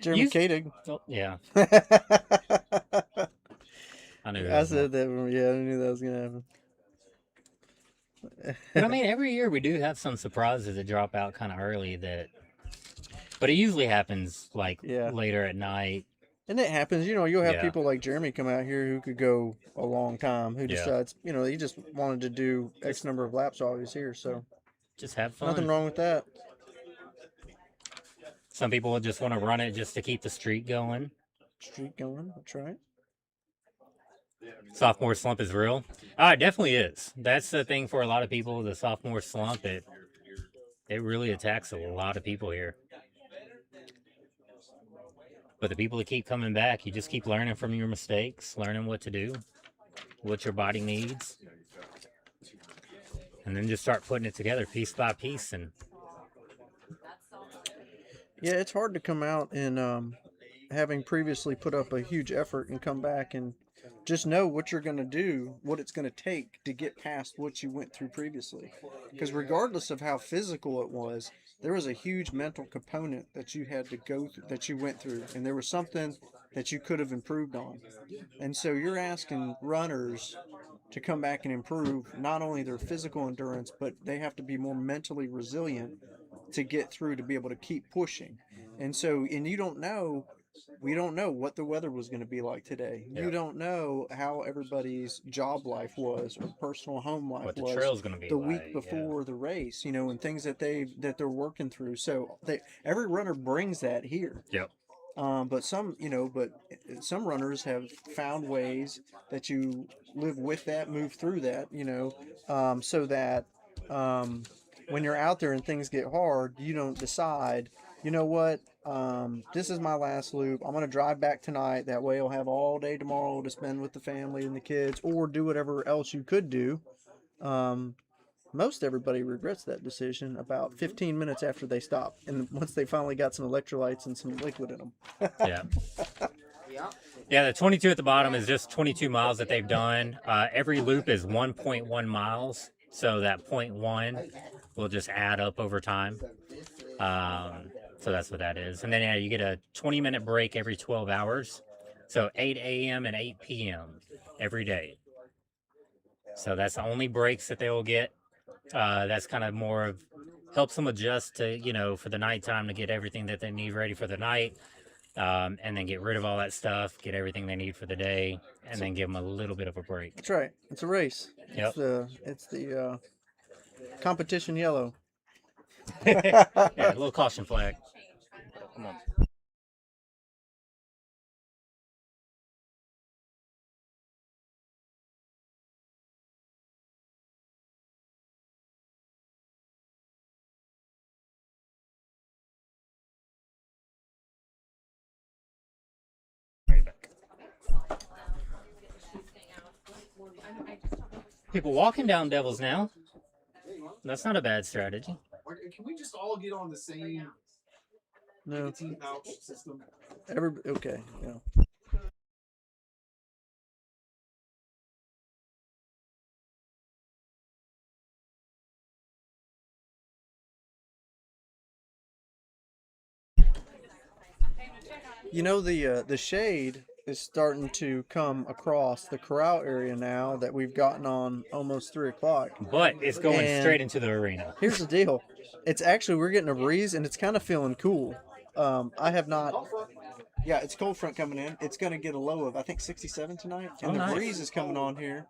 Jeremy Koenig. Oh, yeah. I knew I said that. Yeah, I knew that was gonna happen. But I mean, every year we do have some surprises that drop out kind of early. But it usually happens like later at night. And it happens, you'll have people like Jeremy come out here who could go a long time, who decides, he just wanted to do X number of laps while he was here, so. Just have fun. Nothing wrong with that. Some people just want to run it just to keep the streak going. That's right. Sophomore slump is real. It definitely is. That's the thing for a lot of people, the sophomore slump. It really attacks a lot of people here. But the people that keep coming back, you just keep learning from your mistakes, learning what to do, what your body needs. And then just start putting it together piece by piece. And yeah, it's hard to come out and having previously put up a huge effort and come back and just know what you're going to do, what it's going to take to get past what you went through previously. Because regardless of how physical it was, there was a huge mental component that you had to go through, that you went through, and there was something that you could have improved on. And so you're asking runners to come back and improve not only their physical endurance, but they have to be more mentally resilient to get through, to be able to keep pushing. And so, and we don't know what the weather was going to be like today. Yeah. You don't know how everybody's job life was, or personal home life was. What the trail's going to be the week before the race, and things that they're working through. So every runner brings that here. Yep. But some runners have found ways that you live with that, move through that, so that when you're out there and things get hard, you don't decide, you know what, this is my last loop. I'm going to drive back tonight. That way I'll have all day tomorrow to spend with the family and the kids, or do whatever else you could do. Most everybody regrets that decision about 15 minutes after they stop, and once they finally got some electrolytes and some liquid in them. Yeah, the 22 at the bottom is just 22 miles that they've done. Every loop is 1.1 miles, so that 0.1 will just add up over time. So that's what that is. And then you get a 20-minute break every 12 hours, so 8 a.m. and 8 p.m. every day. So that's the only breaks that they will get. That's kind of more of, helps them adjust to, for the nighttime, to get everything that they need ready for the night. and then get rid of all that stuff, get everything they need for the day, and then give them a little bit of a break. That's right. It's a race. Yep. It's the competition yellow. Yeah, a little caution flag. Come on. People walking down Devils now. That's not a bad strategy. Can we just all get on the same No. team pouch system? Okay. Yeah. You know, the shade is starting to come across the Corral area now that we've gotten on almost 3 o'clock. But it's going And straight into the arena. Here's the deal. It's actually, we're getting a breeze and it's kind of feeling cool. I have not. Yeah, it's cold front coming in. It's going to get a low of, I think, 67 tonight. And the nice. breeze is coming on here.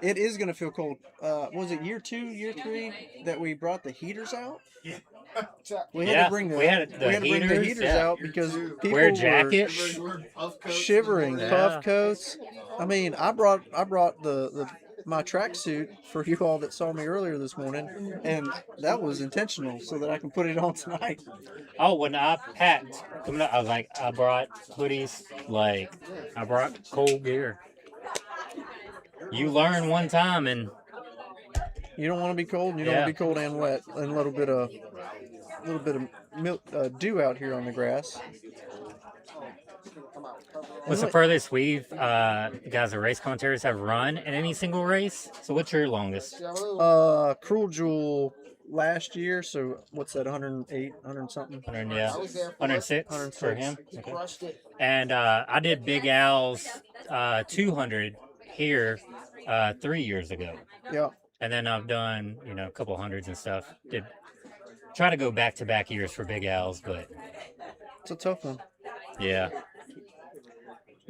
It is going to feel cold. Was it year 2, year 3 that we brought the heaters out? Yeah. We had to bring the heaters out because people wear jackets, Were shivering, puff coats. I mean, I brought my tracksuit for you all that saw me earlier this morning, and that was intentional so that I can put it on tonight. Oh, when I packed coming up, I was like, I brought hoodies, like I brought cold gear. You learn one time, and you don't want to be cold, and you don't want to be cold and wet, and a little bit of dew out here on the grass. What's the furthest we've guys at race commentators have run in any single race? So what's your longest? Cruel Jewel last year, so what's that, 108, 100 something? 100, yeah. 106 for him. Okay. And I did Big Al's 200 here 3 years ago. Yeah. And then I've done, a couple hundreds and stuff. Try to go back-to-back years for Big Al's, but it's a tough one. Yeah.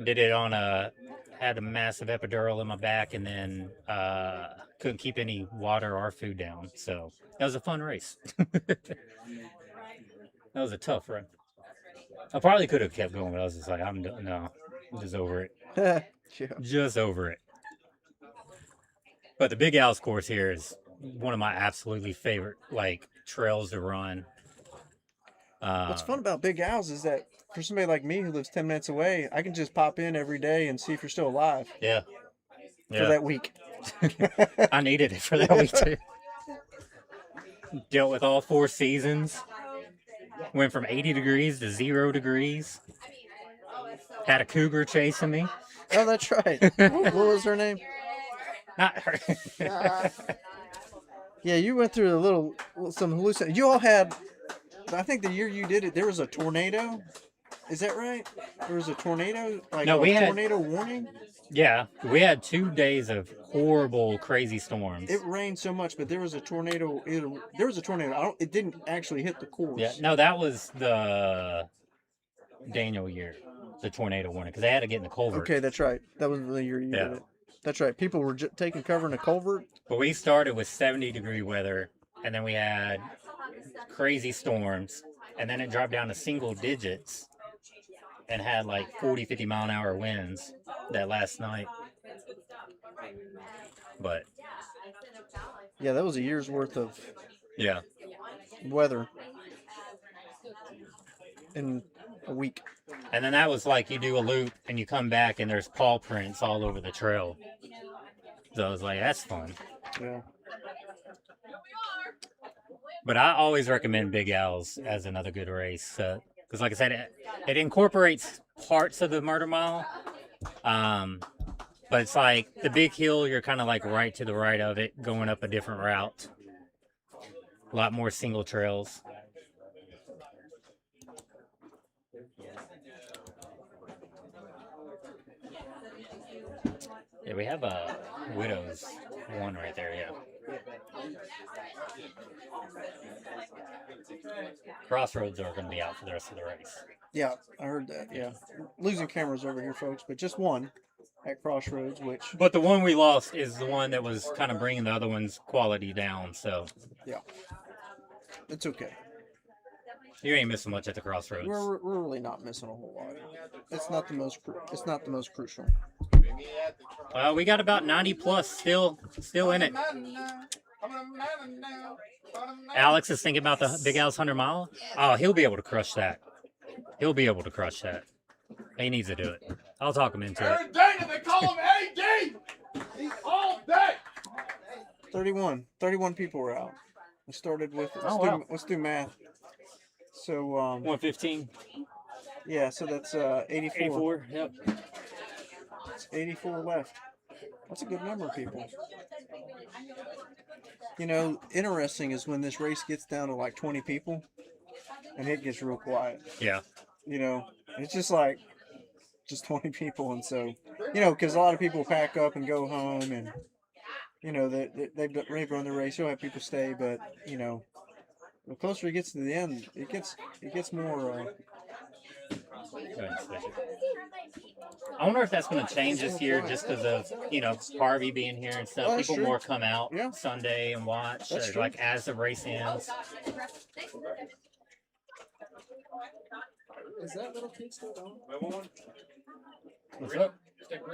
Did it on had a massive epidural in my back, and then couldn't keep any water or food down. So that was a fun race. That was a tough run. I probably could have kept going, but I was just like, I'm just over it. Yeah. Just over it. But the Big Al's course here is one of my absolutely favorite trails to run. What's fun about Big Al's is that for somebody like me who lives 10 minutes away, I can just pop in every day and see if you're still alive. Yeah. For that week. I needed it for that week too. Dealt with all 4 seasons. Went from 80 degrees to 0 degrees. Had a cougar chasing me. Oh, that's right. What was her name? Not her. Yeah, you went through some hallucinations. You all had, I think the year you did it, there was a tornado. Is that right? There was a tornado? We had tornado warning? Yeah, we had 2 days of horrible, crazy storms. It rained so much, but there was a tornado. There was a tornado. It didn't actually hit the course. Yeah, no, that was the Daniel year, the tornado warning, because they had to get in the culvert. Okay, that's right. That was the year you did it. That's right. People were taking cover in a culvert. But we started with 70-degree weather, and then we had crazy storms, and then it dropped down to single digits and had 40, 50 mile an hour winds that last night. But yeah, that was a year's worth of weather in a week. And then that was you do a loop and you come back and there's paw prints all over the trail. So I was like, that's fun. Yeah. But I always recommend Big Al's as another good race. Because like I said, it incorporates parts of the Murder Mile. But it's the big hill, you're kind of right to the right of it, going up a different route. A lot more single trails. Yeah, we have a Widow's one right there, yeah. Crossroads are going to be out for the rest of the race. Yeah, I heard that. Yeah, losing cameras over here, folks, but just one at Crossroads, which. But the one we lost is the one that was kind of bringing the other one's quality down. So yeah, it's okay. You ain't missing much at the Crossroads. We're really not missing a whole lot. It's not the most. It's not the most crucial. Well, we got about 90 plus still in it. Alex is thinking about the Big Al's 100 mile. Oh, he'll be able to crush that. He'll be able to crush that. He needs to do it. I'll talk him into it. Dana, they call him AD. He's all day. 31 people were out. We started with. Let's do math. So 115. Yeah, so that's 84. 84. Yep. It's 84 left. That's a good number of people. You know, interesting is when this race gets down to like 20 people, and it gets real quiet. Yeah. You know, it's just like just 20 people, and so because a lot of people pack up and go home, and they've run the race. You'll have people stay, but the closer it gets to the end, it gets more. I wonder if that's going to change this year just because of, Harvey being here and stuff. People more come out Sunday and watch, like as the race ends. Is that little kid still going? What's up? Don't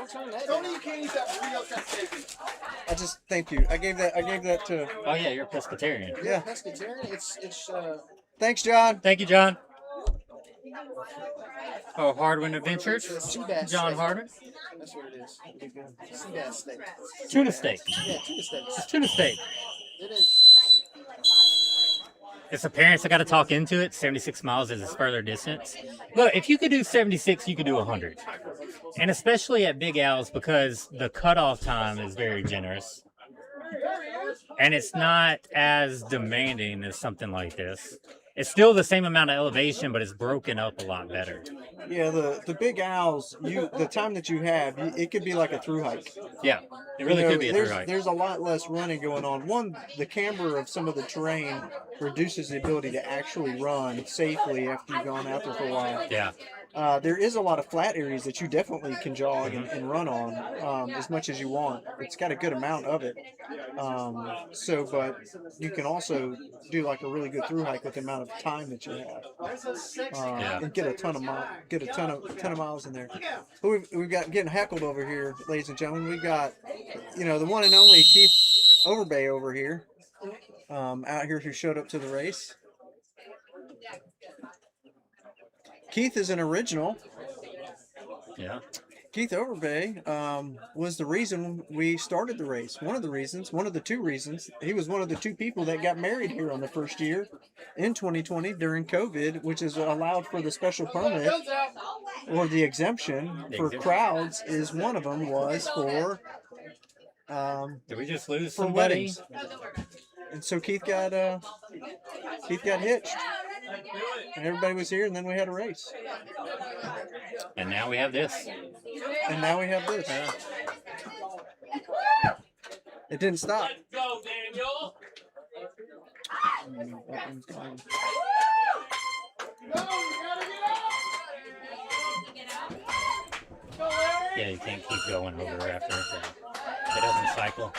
turn that. Tony, you can't eat that burrito that's I just thank you. I gave that to. Oh yeah, you're a pescatarian. Yeah. Pescatarian. It's. Thanks, John. Thank you, John. Oh, Hardwin Adventures. John Hardwin. That's what it is. Sea bass steak. Tuna steak. Yeah, tuna steak. It's tuna steak. It is. It's the parents that got to talk into it. 76 miles is its further distance. Look, if you could do 76, you could do 100. And especially at Big Al's because the cutoff time is very generous. And it's not as demanding as something like this. It's still the same amount of elevation, but it's broken up a lot better. Yeah, the Big Al's, the time that you have, it could be like a through hike. Yeah, it really could be a through hike. There's a lot less running going on. One, the camber of some of the terrain reduces the ability to actually run safely after you've gone out there for a while. Yeah. There is a lot of flat areas that you definitely can jog and run on as much as you want. It's got a good amount of it. But you can also do like a really good through hike with the amount of time that you have, and get a ton of miles in there. But we've got getting heckled over here, ladies and gentlemen. We got the one and only Keith Overbay over here, out here who showed up to the race. Keith is an original. Yeah. Keith Overbay was the reason we started the race. One of the two reasons. He was one of the two people that got married here on the first year in 2020 during COVID, which is allowed for the special permit or the exemption for crowds. Is one of them was for. Did we just lose for somebody? Weddings. And so Keith got hitched. And everybody was here, and then we had a race. And now we have this. It didn't stop. Go, Daniel. Yeah, you can't keep going over after it doesn't cycle.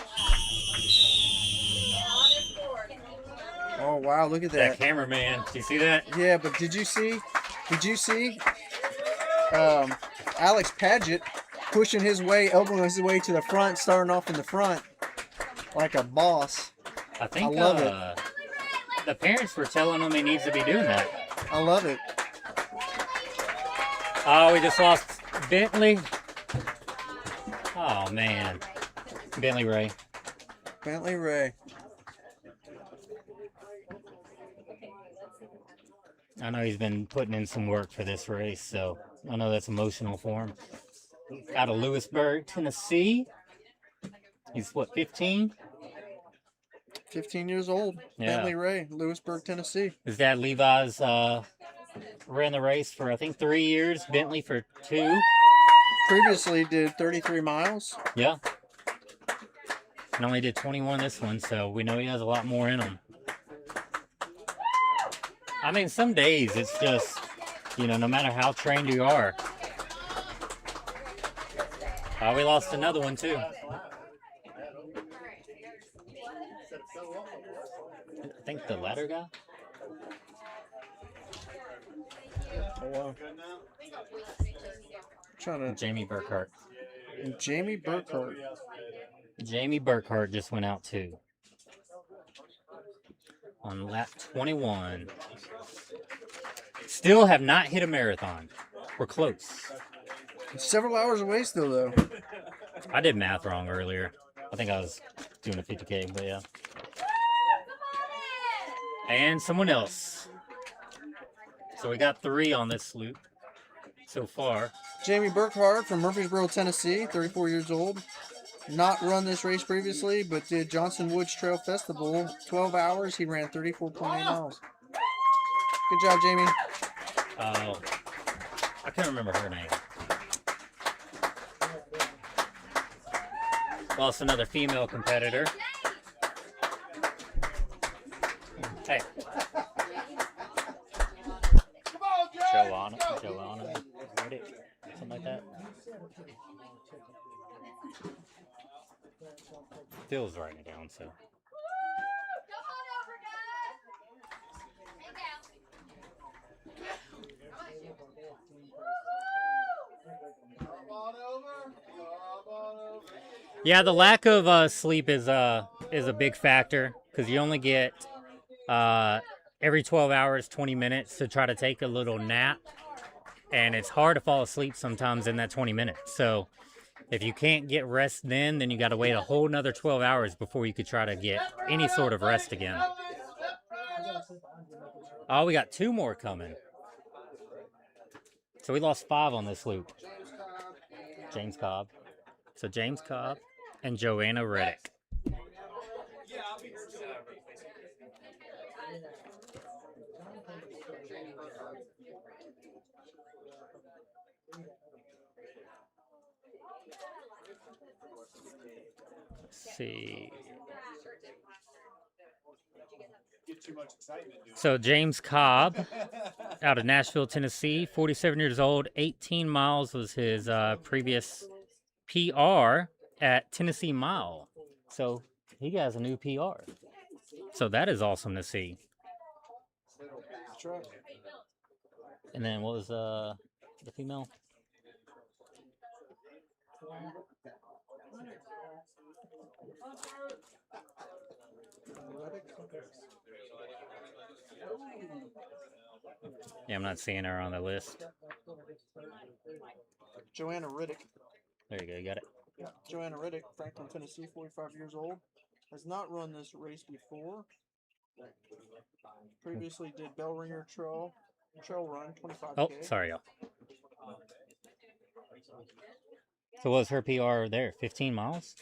Oh wow, look at That cameraman. Do you see that? Yeah, but did you see Alex Paget pushing his way, elbowing his way to the front, starting off in the front like a boss. I think I love it. The parents were telling him he needs to be doing that. I love it. Oh, we just lost Bentley. Oh man. Bentley Ray. I know he's been putting in some work for this race, so I know that's emotional for him. Out of Lewisburg, Tennessee. He's what, 15? 15 years old. Yeah. Bentley Ray, Lewisburg, Tennessee. His dad Levi's ran the race for I think 3 years. Bentley for 2. Previously did 33 miles. Yeah. and only did 21 this one, so we know he has a lot more in him. I mean, some days it's just, you know, no matter how trained you are. Oh, we lost another one too. I think the ladder guy. Oh, wow. Trying to. Jamie Burkhart. Jamie Burkhart. Jamie Burkhart just went out too. On lap 21. Still have not hit a marathon. We're close. It's several hours away still, though. I did math wrong earlier. I think I was doing a 50K, but yeah. And someone else. So we got 3 on this loop so far. Jamie Burkhart from Murfreesboro, Tennessee, 34 years old. Not run this race previously, but did Johnson Woods Trail Festival. 12 hours, he ran 34.8 miles. Good job, Jamie. Oh, I can't remember her name. Lost another female competitor. Hey. Joanna, something like that. Phil's writing it down, so. Yeah, the lack of sleep is a big factor because you only get every 12 hours, 20 minutes to try to take a little nap, and it's hard to fall asleep sometimes in that 20 minutes. So if you can't get rest then you got to wait a whole nother 12 hours before you could try to get any sort of rest again. Oh, we got 2 more coming. So we lost 5 on this loop. James Cobb. So James Cobb and Joanna Reddick. Let's see. So James Cobb out of Nashville, Tennessee, 47 years old, 18 miles was his previous PR at Tennessee Mile. So he has a new PR. So that is awesome to see. And then what was the female? Yeah, I'm not seeing her on the list. Joanna Riddick. There you go, you got it. Yeah, Joanna Riddick, Franklin, Tennessee, 45 years old. Has not run this race before. Previously did Bellringer Trail Run, 25K. Oh, sorry, y'all. So what was her PR there? 15 miles?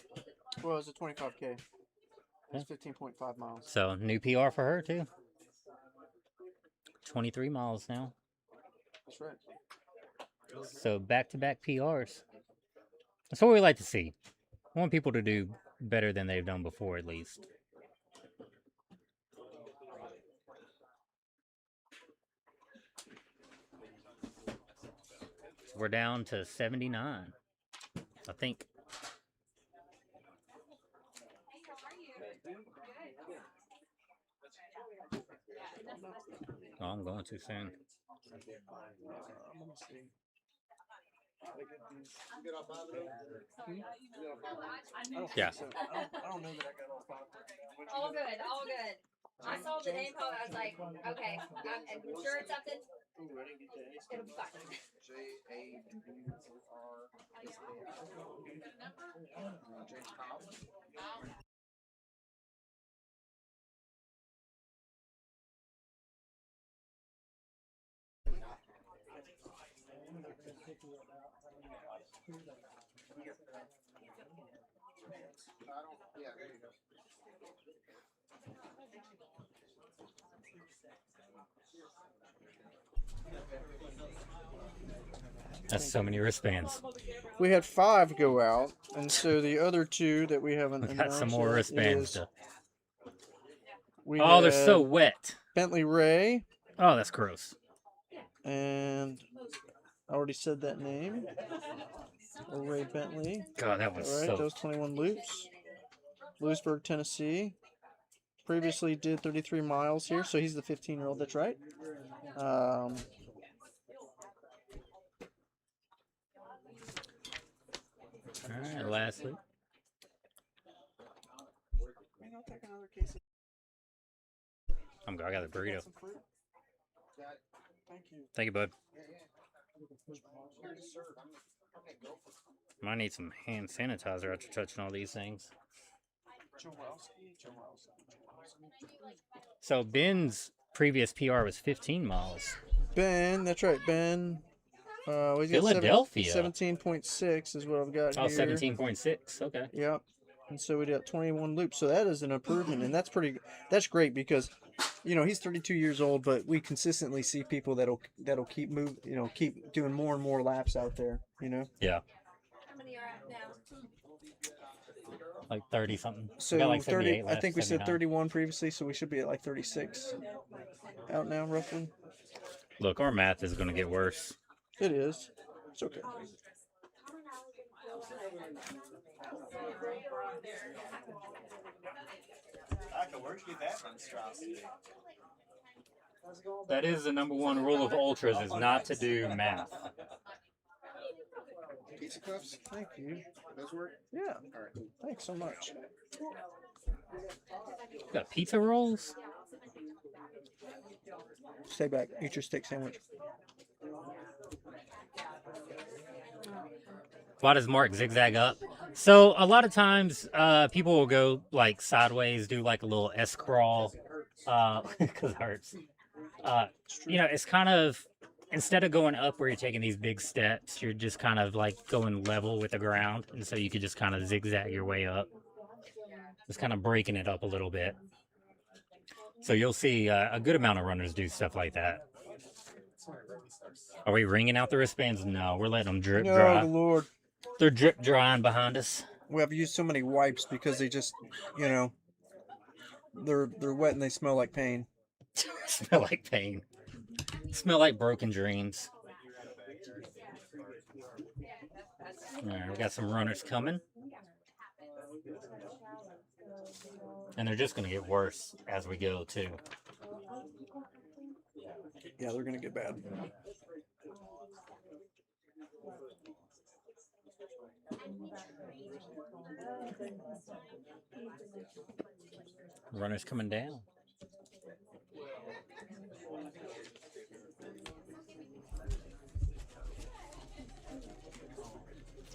Well, it was a 25K. It's 15.5 miles. So new PR for her too. 23 miles now. That's right. So back-to-back PRs. That's what we like to see. I want people to do better than they've done before, at least. We're down to 79, I think. Oh, I'm going too soon. Yeah. I don't know that I got all 5. All good, all good. I saw the name call. I was like, okay, I'm sure it's something. It'll be fine. James Cobb. Yeah, there you go. That's so many wristbands. We had 5 go out, and so the other 2 that we haven't We got some announced more yet wristbands. is To... we Oh, they're so had wet. Bentley Ray, Oh, that's gross. and I already said that name. Or Ray Bentley. God, that was All right, so. those 21 loops. Lewisburg, Tennessee. Previously did 33 miles here, so he's the 15-year-old. That's right. All right, lastly. I'm good. I got a burrito. Thank you, bud. Might need some hand sanitizer after touching all these things. So Ben's previous PR was 15 miles. Ben, that's right, Ben. He's got Philadelphia. 17.6 is what I've got Oh, here. 17.6. Okay. Yep. And so we got 21 loops. So that is an improvement, and that's great because, you know, he's 32 years old, but we consistently see people that'll keep keep doing more and more laps out there. You know. Yeah. How many are out now? Like 30 something. So I got like 30. left, I think we said 79. 31 previously, so we should be at like 36 out now, roughly. Look, our math is going to get worse. It is. It's okay. Where'd you get that monstrosity? That is the number one rule of ultras, is not to do math. Pizza cups? Thank you. Those work? Yeah. All right. Thanks so much. Got pizza rolls? Stay back. Eat your steak sandwich. Why does Mark zigzag up? So a lot of times people will go like sideways, do like a little S crawl, because it hurts. You know, it's kind of, instead of going up where you're taking these big steps, you're just kind of like going level with the ground. And so you could just kind of zigzag your way up. Just kind of breaking it up a little bit. So you'll see a good amount of runners do stuff like that. Are we wringing out the wristbands? No, we're letting them drip dry. Oh, Lord. They're drip drying behind us. We have used so many wipes because they just, you know, they're wet and they smell like pain. Smell like pain. Smell like broken dreams. All right, we got some runners coming. And they're just going to get worse as we go, too. Yeah, they're going to get bad. Runners coming down.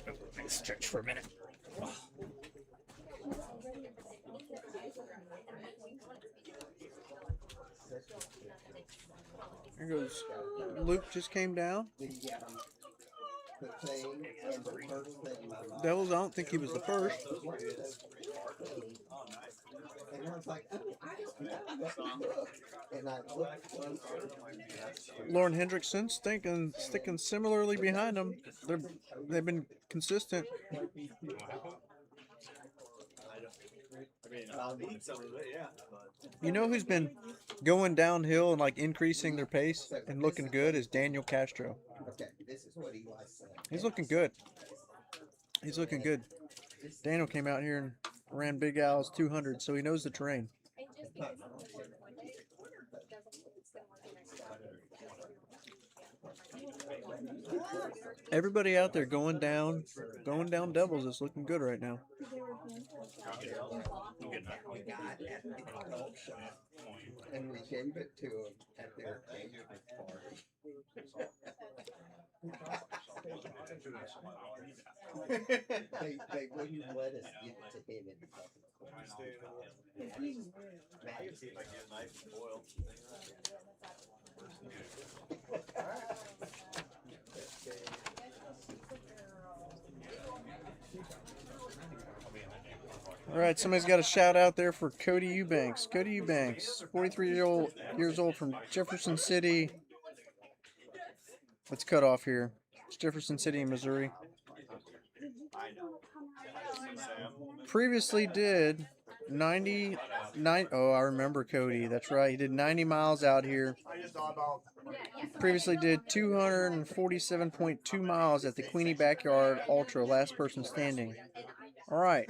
Oh, let me stretch for a minute. Oh. There goes. Luke just came down. Devils, I don't think he was the first. Lauren Hendrickson sticking similarly behind him. They've been consistent. You know who's been going downhill and like increasing their pace and looking good is Daniel Castro. He's looking good. He's looking good. Daniel came out here and ran Big Al's 200, so he knows the terrain. Everybody out there going down doubles is looking good right now. And we gave it to him at their party. They wouldn't let us give it to him. I can see if I can get a knife and boil. All right, somebody's got a shout out there for Cody Eubanks. Cody Eubanks, 43 years old from Jefferson City. Let's cut off here. It's Jefferson City, Missouri. previously did 99. Oh, I remember Cody. That's right. He did 90 miles out here. Previously did 247.2 miles at the Queenie Backyard Ultra, last person standing. All right.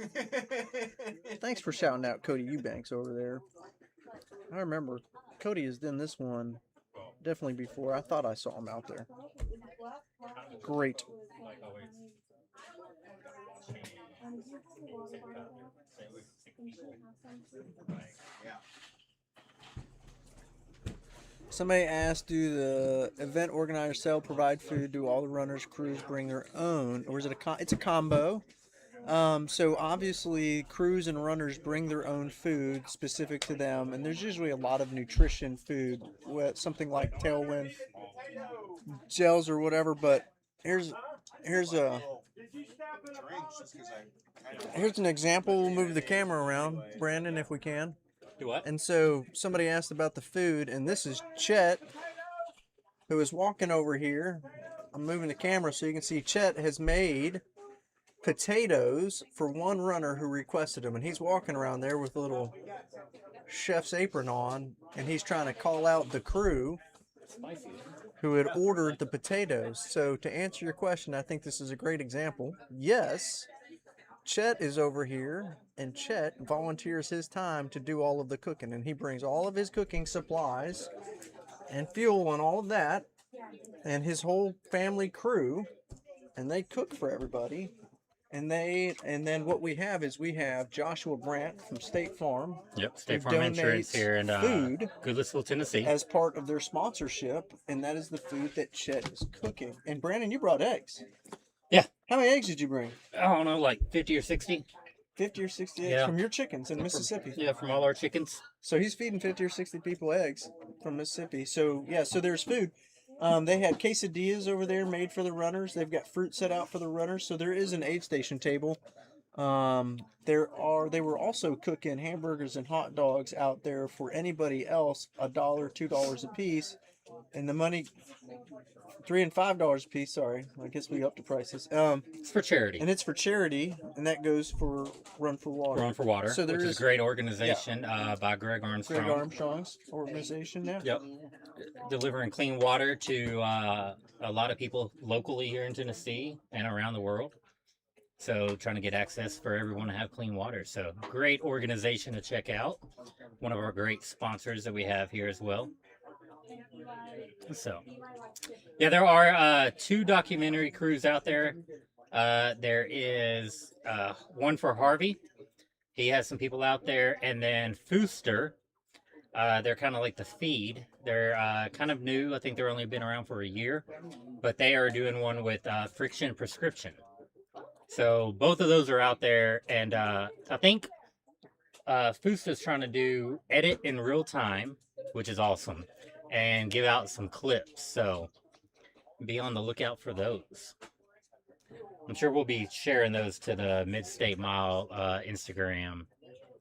Thanks for shouting out Cody Eubanks over there. I remember Cody has done this one definitely before. I thought I saw him out there. Great. Somebody asked, do the event organizers sell, provide food? Do all the runners, crews bring their own? Or is it it's a combo? So obviously crews and runners bring their own food specific to them, and there's usually a lot of nutrition food with something like Tailwind gels or whatever. But here's an example. We'll move the camera around, Brandon, if we can. Do what? And so somebody asked about the food, and this is Chet, who is walking over here. I'm moving the camera so you can see Chet has made potatoes for one runner who requested them, and he's walking around there with a little chef's apron on, and he's trying to call out the crew who had ordered the potatoes. So to answer your question, I think this is a great example. Yes, Chet is over here, and Chet volunteers his time to do all of the cooking, and he brings all of his cooking supplies and fuel and all of that, and his whole family crew, and they cook for everybody. And then what we have is Joshua Brandt from State Farm. Yep, State Farm Insurance here in Goodlettsville, Tennessee, as part of their sponsorship, and that is the food that Chet is cooking. And Brandon, you brought eggs. Yeah. How many eggs did you bring? I don't know, like 50 or 60. 50 or 60 eggs from your chickens in Mississippi. Yeah, from all our chickens. So he's feeding 50 or 60 people eggs from Mississippi. So yeah, so there's food. They had quesadillas over there made for the runners. They've got fruit set out for the runners. So there is an aid station table. They were also cooking hamburgers and hot dogs out there for anybody else, $1, $2 a piece. And the money, $3 and $5 a piece. Sorry, I guess we upped the prices. It's for charity, and it's for charity, and that goes for Run for Water. Run for Water. So which is a great organization by Greg Armstrong. Greg Armstrong's organization now. Yep, delivering clean water to a lot of people locally here in Tennessee and around the world. So trying to get access for everyone to have clean water. So great organization to check out. One of our great sponsors that we have here as well. So, yeah, there are 2 documentary crews out there. There is one for Harvey. He has some people out there. And then Fooster. They're kind of like the feed. They're kind of new. I think they're only been around for a year. But they are doing one with Friction Prescription. So both of those are out there. And I think Fooster's trying to edit in real time, which is awesome, and give out some clips. So be on the lookout for those. I'm sure we'll be sharing those to the Midstate Mile Instagram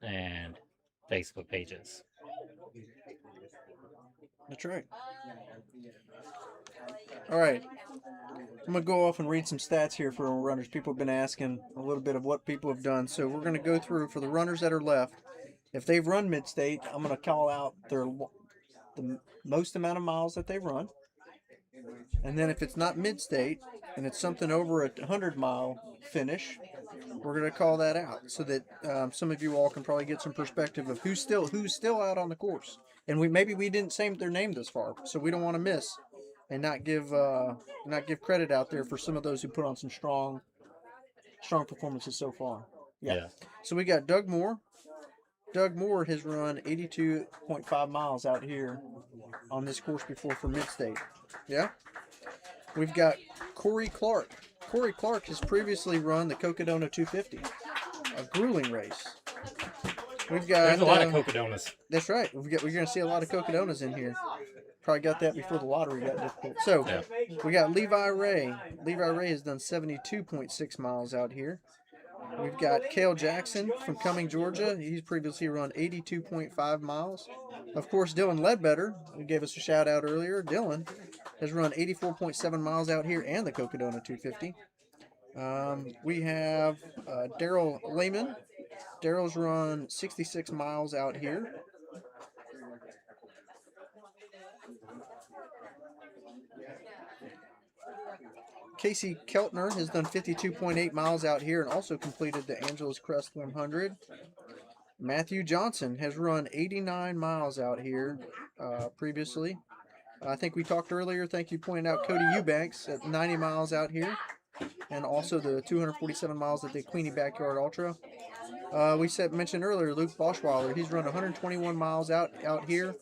and Facebook pages. That's right. All right. I'm going to go off and read some stats here for runners. People have been asking a little bit of what people have done. So we're going to go through for the runners that are left. If they've run Midstate, I'm going to call out the most amount of miles that they run. And then if it's not Midstate and it's something over a 100-mile finish, we're going to call that out so that some of you all can probably get some perspective of who's still out on the course. And maybe we didn't say their name this far, so we don't want to miss and not give credit out there for some of those who put on some strong performances so far. Yeah. So we got Doug Moore. Doug Moore has run 82.5 miles out here on this course before for Midstate. Yeah. We've got Corey Clark. Corey Clark has previously run the Cocodona 250, a grueling race. We've got there's a lot of Cocodonas. That's right. We're going to see a lot of Cocodonas in here. Probably got that before the lottery got difficult. So we got Levi Ray. Levi Ray has done 72.6 miles out here. We've got Cale Jackson from Cumming, Georgia. He's previously run 82.5 miles. Of course, Dylan Ledbetter, who gave us a shout out earlier. Dylan has run 84.7 miles out here and the Cocodona 250. We have Daryl Lehman. Daryl's run 66 miles out here. Casey Keltner has done 52.8 miles out here and also completed the Angeles Crest 100. Matthew Johnson has run 89 miles out here previously. I think we talked earlier, thank you, pointing out Cody Eubanks at 90 miles out here, and also the 247 miles at the Queenie Backyard Ultra. We mentioned earlier Luke Boschweiler. He's run 121 miles out here.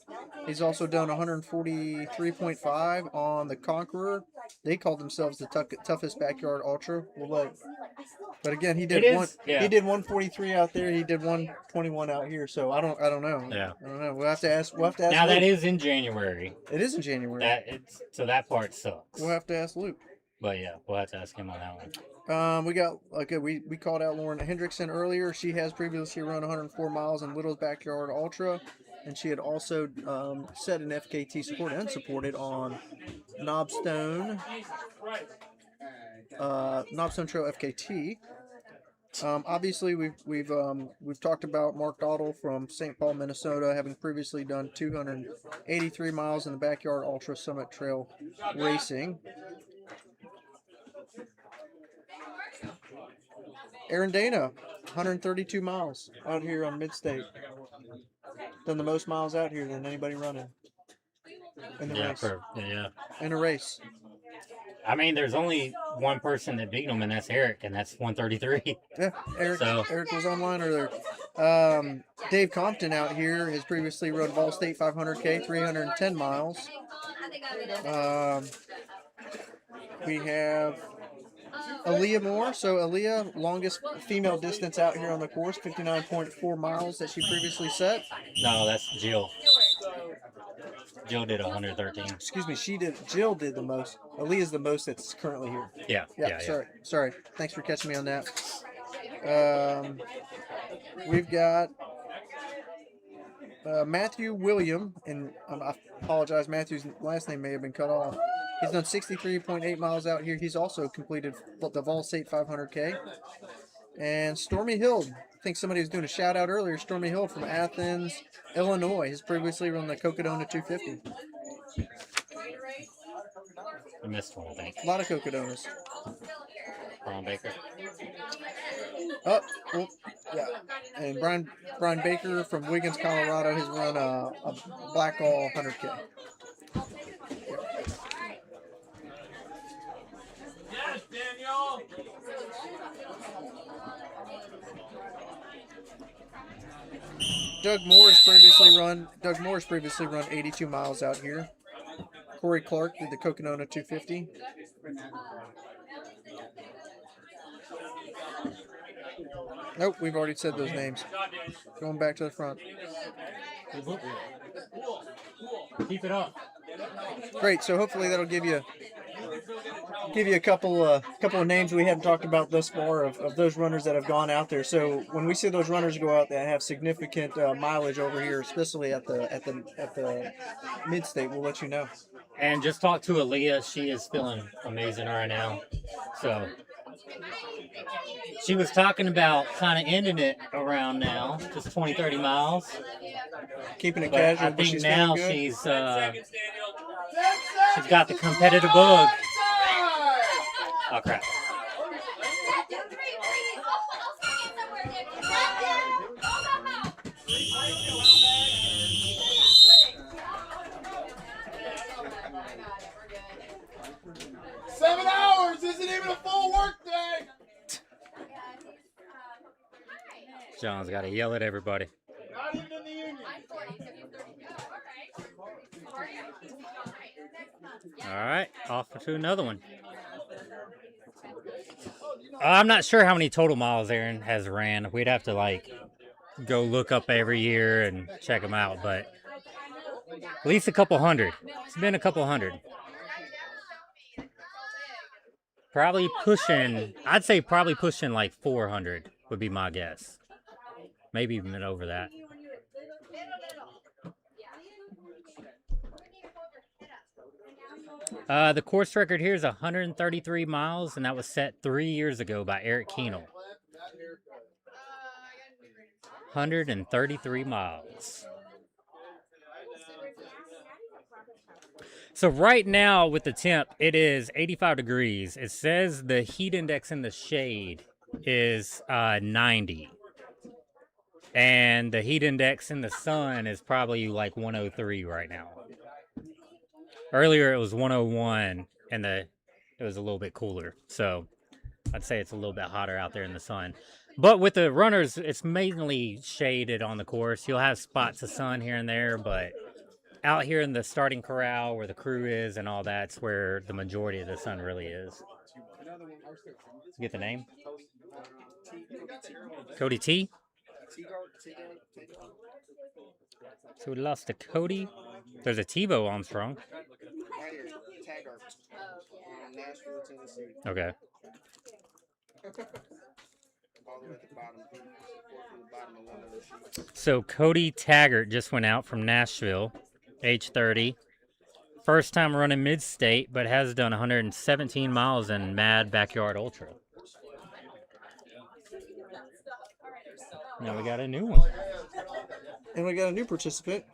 He's also done 143.5 on the Conqueror. They called themselves the toughest backyard ultra. But again, he did He did 143 out there. He did 121 out here. So I don't know. Yeah. I don't know. We'll have to ask. Now Luke. that is in January. It is in January. So that part sucks. We'll have to ask Luke. But yeah, we'll have to ask him on that one. We got we called out Lauren Hendrickson earlier. She has previously run 104 miles in Little's Backyard Ultra, and she had also set an FKT supported and unsupported on Knobstone Trail FKT. Obviously, we've talked about Mark Dottle from St. Paul, Minnesota, having previously done 283 miles in the Backyard Ultra Summit Trail racing. Aaron Dana, 132 miles out here on Midstate. Done the most miles out here than anybody running in the race. In a race. I mean, there's only one person that beat him, and that's Eric, and that's 133. Yeah, Eric was online earlier. Dave Compton out here has previously run Vol State 500K, 310 miles. We have Aaliyah Moore. So Aaliyah, longest female distance out here on the course, 59.4 miles that she previously set. No, that's Jill. Jill did 113. Excuse me, Jill did the most. Aaliyah's the most that's currently here. Yeah. Sorry. Thanks for catching me on that. We've got Matthew William, and I apologize, Matthew's last name may have been cut off. He's done 63.8 miles out here. He's also completed the Vol State 500K. And Stormy Hill, I think somebody was doing a shout out earlier. Stormy Hill from Athens, Illinois, has previously run the Cocodona 250. I missed one, I think. A lot of Cocodonas. Brian Baker. Yeah. And Brian Baker from Wiggins, Colorado, has run a Blackall 100K. Yes, Daniel. Doug Moore's previously run 82 miles out here. Corey Clark did the Cocodona 250. Nope, we've already said those names. Going back to the front. Keep it up. Great. So hopefully that'll give you a couple of names we haven't talked about thus far of those runners that have gone out there. So when we see those runners go out that have significant mileage over here, especially at the Midstate, we'll let you know. And just talk to Aaliyah. She is feeling amazing right now. So she was talking about kind of ending it around now, just 20, 30 miles. Keeping it but casual. I think she's now good. she's got the competitive bug. Oh crap. 7 hours isn't even a full work day. John's got to yell at everybody. Not even in the union. All right, off to another one. I'm not sure how many total miles Aaron has ran. We'd have to go look up every year and check them out, but at least a couple hundred. It's been a couple hundred. Probably pushing, I'd say probably pushing 400 would be my guess. Maybe even over that. The course record here is 133 miles, and that was set 3 years ago by Eric Keenel. 133 miles. So right now with the temp, it is 85 degrees. It says the heat index in the shade is 90. And the heat index in the sun is probably like 103 right now. Earlier it was 101 and it was a little bit cooler. So I'd say it's a little bit hotter out there in the sun. But with the runners, it's mainly shaded on the course. You'll have spots of sun here and there, but out here in the starting corral where the crew is and all that's where the majority of the sun really is. You get the name? Cody T? So we lost to Cody. There's a Tebow Armstrong. Okay. So Cody Taggart just went out from Nashville, age 30. First time running Midstate, but has done 117 miles in Mad Backyard Ultra. Now we got a new one. And we got a new participant,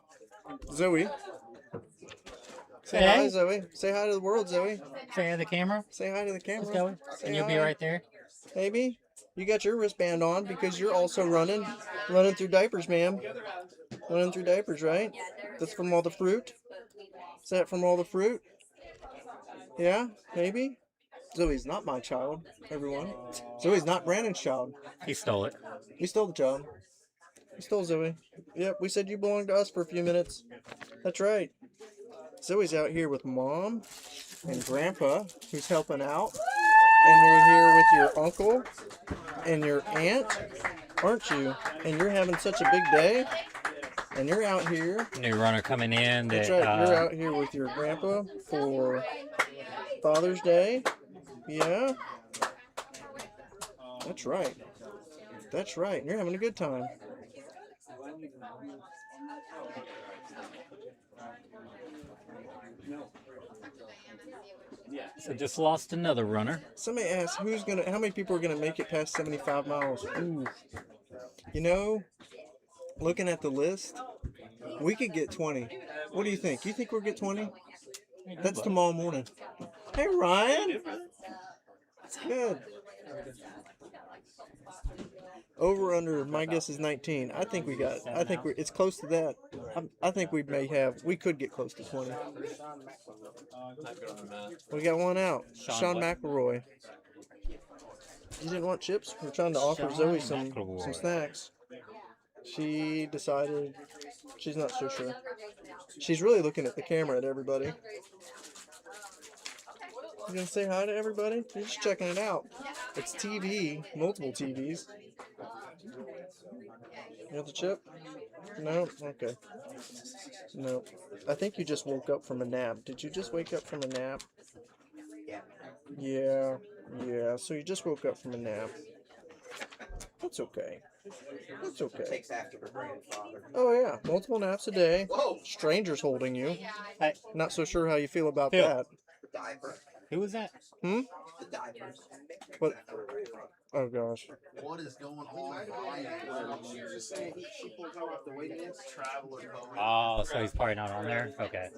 Zoe. Say Hey. hi, Zoe. Say hi to the world, Zoe. Say hi to the camera. Say hi to the camera. Let's go. Say And you'll be hi. right there. Maybe. You got your wristband on because you're also running through diapers, ma'am. Running through diapers, right? That's from all the fruit. Is that from all the fruit? Yeah, maybe. Zoe's not my child, everyone. Zoe's not Brandon's child. He stole it. We stole the child. We stole Zoe. Yep, we said you belonged to us for a few minutes. That's right. Zoe's out here with Mom and Grandpa, who's helping out. And you're here with your uncle and your aunt, aren't you? And you're having such a big day. And you're out here. New runner coming in. That's That, right. You're out here with your grandpa for Father's Day. Yeah. That's right. That's right. You're having a good time. So just lost another runner. Somebody asked how many people are gonna make it past 75 miles? Ooh. You know, looking at the list, we could get 20. What do you think? You think we'll get 20? That's tomorrow morning. Hey, Ryan. Good. Over under, my guess is 19. I think it's close to that. I think we could get close to 20. We got one out. Sean McElroy. You didn't want chips? We're trying to offer Zoe some snacks. She decided she's not so sure. She's really looking at the camera at everybody. You gonna say hi to everybody? You're just checking it out. It's TV, multiple TVs. You got the chip? No? Okay. No. I think you just woke up from a nap. Did you just wake up from a nap? Yeah. Yeah. So you just woke up from a nap. That's okay. That's okay. Takes after her grandfather. Oh yeah, multiple naps a day. Strangers holding you. Not so sure how you feel about that. The diaper. Who was that? Hmm? The diapers. What? Oh gosh. What is going on? She pulled her off the waiting list. Oh, so he's probably not on there? Okay.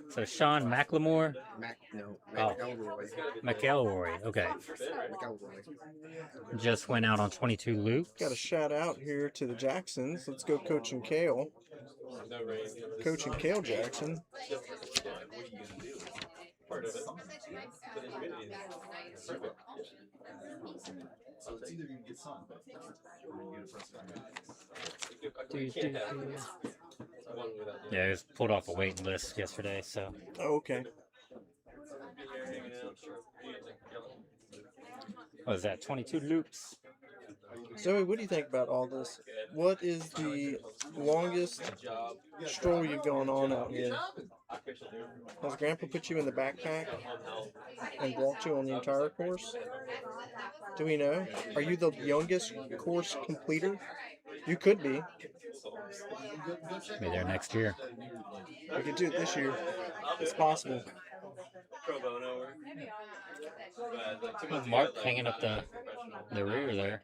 So Sean McLemore? McElroy. Okay. Just went out on 22 loops. Got a shout out here to the Jacksons. Let's go Coach and Kale. Coach and Kale Jackson. Yeah, he was pulled off a waiting list yesterday, so. Oh, okay. What was that, 22 loops? Zoe, what do you think about all this? What is the longest stroll you've gone on out here? Has Grandpa put you in the backpack and walked you on the entire course? Do we know? Are you the youngest course completer? You could be. Be there next year. We could do it this year. It's possible. Pro bono work. With Mark hanging up the rear there.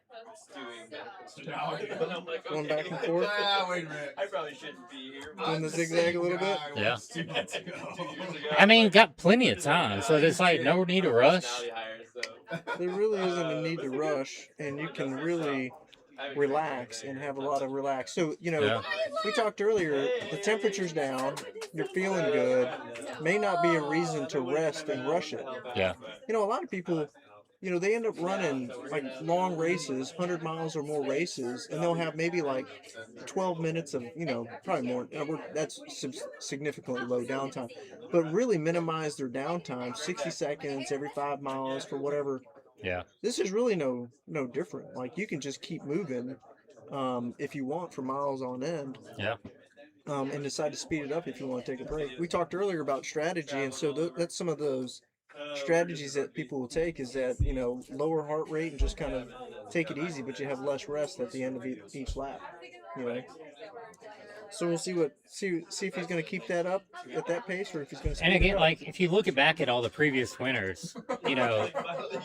Going back and forth. Wait a minute. I probably shouldn't be here. Doing the zigzag a little bit. Yeah. I mean, got plenty of time, so there's like no need to rush. There really isn't a need to rush, and you can really relax and have a lot of relax. So, you know, we talked earlier, the temperature's down, you're feeling good, may not be a reason to rest and rush it. Yeah. You know, a lot of people, you know, they end up running like long races, 100 miles or more races, and they'll have maybe like 12 minutes of, you know, probably more, that's significantly low downtime, but really minimize their downtime, 60 seconds every 5 miles for whatever. Yeah. This is really no different. Like, you can just keep moving if you want for miles on end. Yeah. And decide to speed it up if you want to take a break. We talked earlier about strategy, and so that's some of those strategies that people will take is that, you know, lower heart rate and just kind of take it easy, but you have less rest at the end of each lap, you know. So we'll see if he's going to keep that up at that pace, or if he's going to speed And again, it up. like, if you look back at all the previous winners, you know,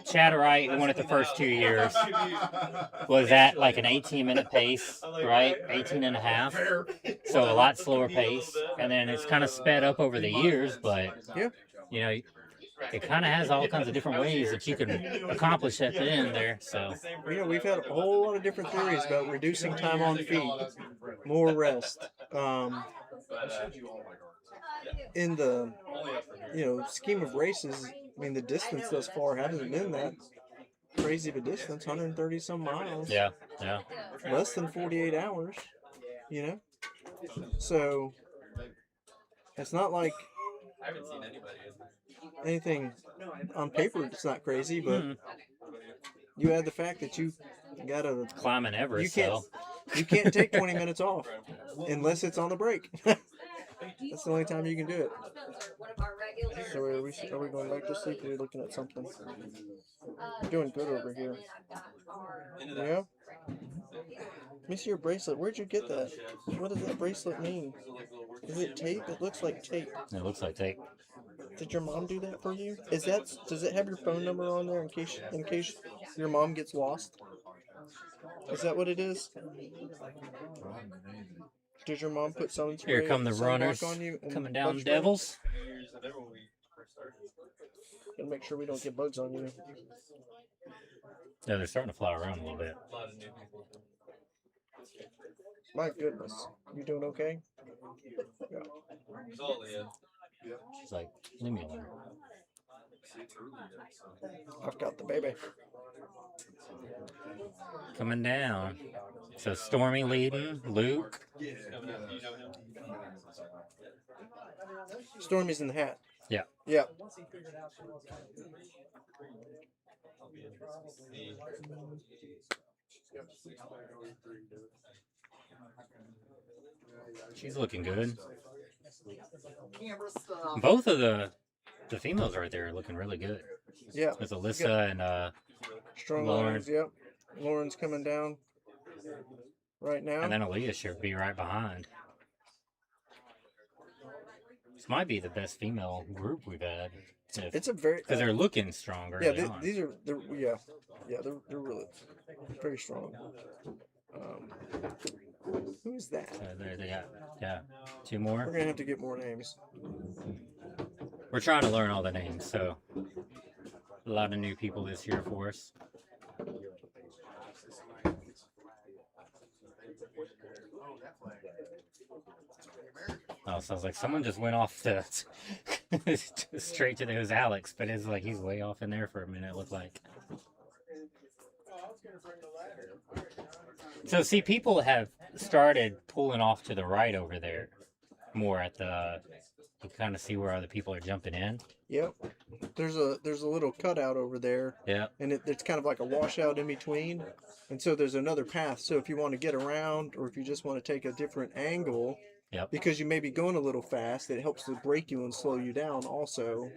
Chad Wright, who won it the first 2 years, was at like an 18-minute pace, right? 18 and a half. So a lot slower pace. And then it's kind of sped up over the years, but, you know, it kind of has all kinds of different ways that you can accomplish at the end there. So, you know, we've had a whole lot of different theories about reducing time on feet, more rest. In the, you know, scheme of races, I mean, the distance thus far hasn't been that crazy of a distance, 130 some miles. Yeah, yeah. Less than 48 hours, you know? So, it's not like I haven't seen anybody. anything on paper, it's not crazy, but you add the fact that you gotta climb an Everest. You can't take 20 minutes off unless it's on the break. That's the only time you can do it. So are we going back to sleep, or are we looking at something? You're doing good over here. Yeah? Let me see your bracelet. Where'd you get that? What does that bracelet mean? Is it tape? It looks like tape. It looks like tape. Did your mom do that for you? Does it have your phone number on there in case your mom gets lost? Is that what it is? Did your mom put sun spray? Here come the runners on you coming down, Devils. Gotta make sure we don't get bugs on you. Yeah, they're starting to fly around a little bit. My goodness, you doing okay? Yeah. She's like, leave me alone. I've got the baby. Coming down. So Stormy leading, Luke. Stormy's in the hat. Yeah. Yeah. She's looking good. Both of the females right there are looking really good. Yeah. With Alyssa and Strong Lauren. arms, yep. Lauren's coming down right now. And then Aaliyah should be right behind. This might be the best female group we've had. It's a very because they're looking stronger. Yeah, they're really very strong. Who's that? There they got two more. We're gonna have to get more names. We're trying to learn all the names, so a lot of new people this year for us. Oh, sounds like someone just went off to straight to those Alex, but it's like he's way off in there for a minute. It looked like. So see, people have started pulling off to the right over there, more at the. You kind of see where other people are jumping in. Yep. There's a little cutout over there. Yeah. And it's kind of like a washout in between. And so there's another path. So if you want to get around, or if you just want to take a different angle, Yep. Because you may be going a little fast. It helps to brake you and slow you down also,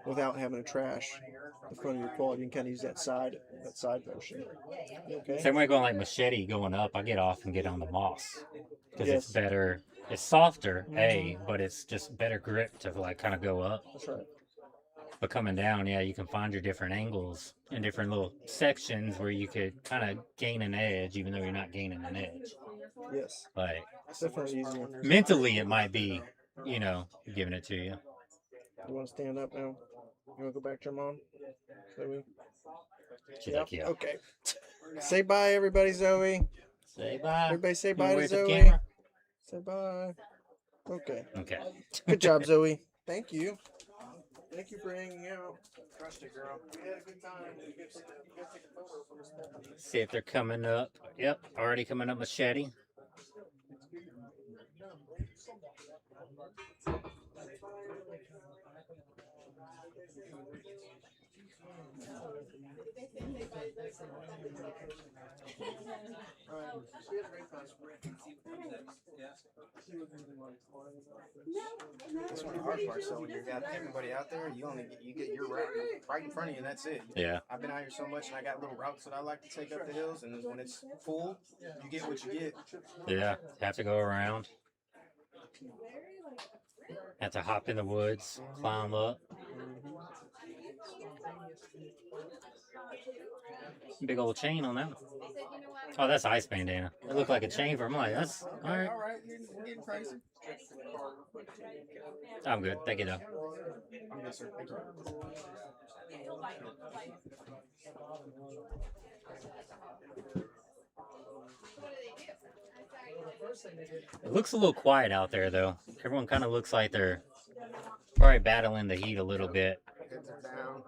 without having to trash the front of your quad. You can kind of use that side motion. Okay. Same way going like machete going up. I get off and get on the moss because it's Yes. better. It's softer, but it's just better grip to like kind of go up. That's right. But coming down, yeah, you can find your different angles and different little sections where you could kind of gain an edge, even though you're not gaining an edge. Yes. Like It's definitely easier. mentally, it might be, giving it to you. You want to stand up now? You want to go back to your mom? Zoe? She's like, yeah. Okay. Say bye, everybody, Zoe. Say bye. Everybody say You bye wanna to wave at the Zoe. camera? Say bye. Okay. Okay. Good job, Zoe. Thank you. Thank you for hanging out. Crushed it, girl. We had a good time. You get to take a photo for this. See if they're coming up. Yep, already coming up machete. That's one of the hard parts. So when you got everybody out there, you get your route right in front of you, and that's it. Yeah. I've been out here so much, and I got little routes that I like to take up the hills, and when it's full, you get what you get. Yeah, have to go around. Have to hop in the woods, climb up. Big old chain on that one. Oh, that's ice bandana. It looked like a chain for me. That's all right. All right, we're getting crazy. I'm good. Thank you, though. Yes, sir. Thank you. It looks a little quiet out there, though. Everyone kind of looks like they're probably battling the heat a little bit. Heads are down.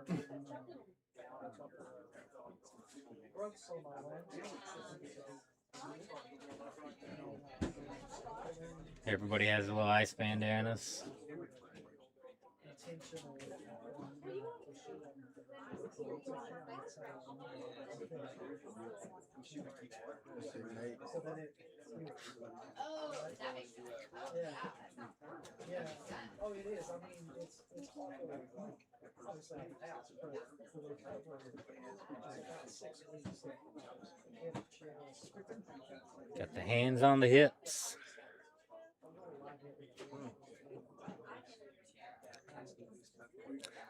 Everybody has little ice bandanas. Oh, that makes sense. Yeah. Oh, it is. I mean, it's obviously out for the recovery, which is about 6 weeks. Got the hands on the hips.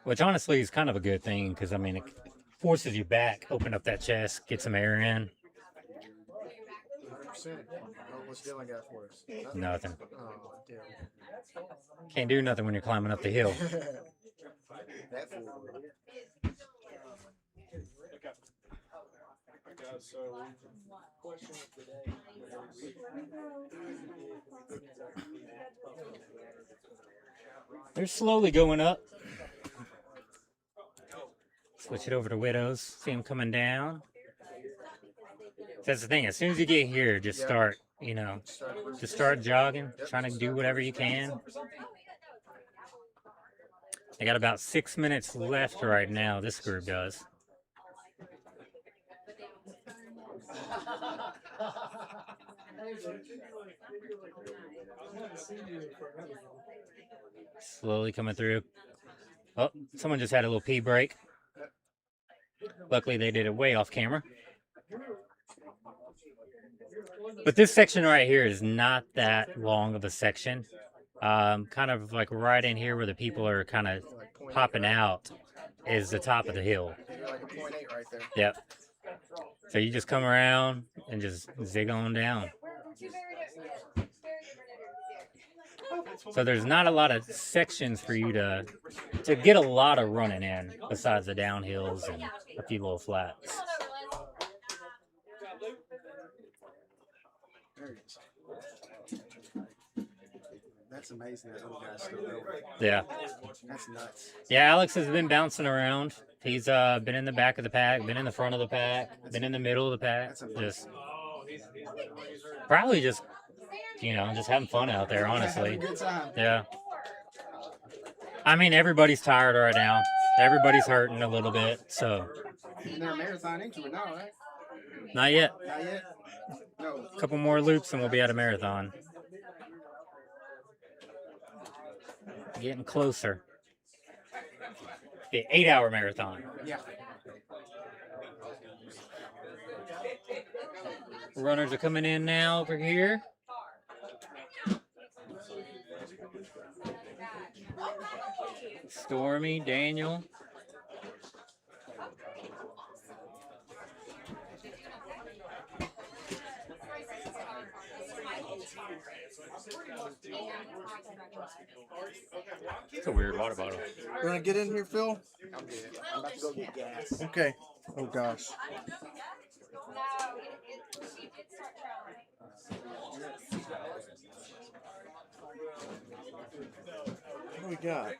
Which honestly is kind of a good thing because, I mean, it forces you back, open up that chest, get some air in. 100%. What's Dylan got for us? Nothing. Oh, Dylan. Can't do nothing when you're climbing up the hill. That fool. So, question of the day. They're slowly going up. Switch it over to widows. See them coming down. That's the thing. As soon as you get here, just start, just start jogging, trying to do whatever you can. I got about 6 minutes left right now. This group does. Slowly coming through. Oh, someone just had a little pee break. Luckily, they did it way off camera. But this section right here is not that long of a section. Kind of like right in here where the people are kind of popping out is the top of the hill. Like a 0.8 right there. Yep. So you just come around and just zig on down. So there's not a lot of sections for you to get a lot of running in besides the downhills and a few little flats. There it is. That's amazing that those guys still go. Yeah. That's nuts. Yeah, Alex has been bouncing around. He's been in the back of the pack, been in the front of the pack, been in the middle of the pack. Just probably just just having fun out there, honestly. Good time. Yeah. I mean, everybody's tired right now. Everybody's hurting a little bit, so. And they're a marathon into it now, right? Not yet. Not yet? No. A couple more loops and we'll be at a marathon. Getting closer. The 8-hour marathon. Yeah. Runners are coming in now over here. Stormy, Daniel. It's a weird water bottle. You want to get in here, Phil? I'm good. I'm about to go get gas. Okay. Oh, gosh. What do we got?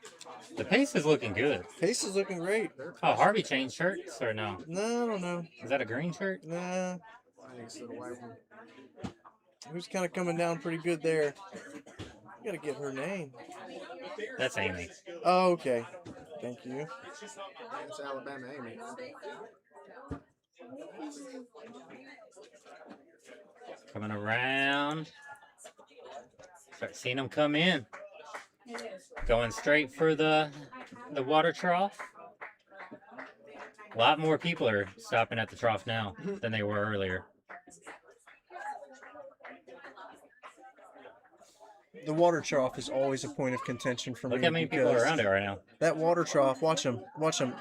The pace is looking good. Pace is looking great. Oh, Harvey changed shirts or no? No, I don't know. Is that a green shirt? Nah. Who's kind of coming down pretty good there? I gotta get her name. That's Amy. Oh, okay. Thank you. It's Alabama Amy. Coming around. Start seeing them come in. Going straight for the water trough. A lot more people are stopping at the trough now than they were earlier. The water trough is always a point of contention for me. Look how many people are around it right now. That water trough, watch them.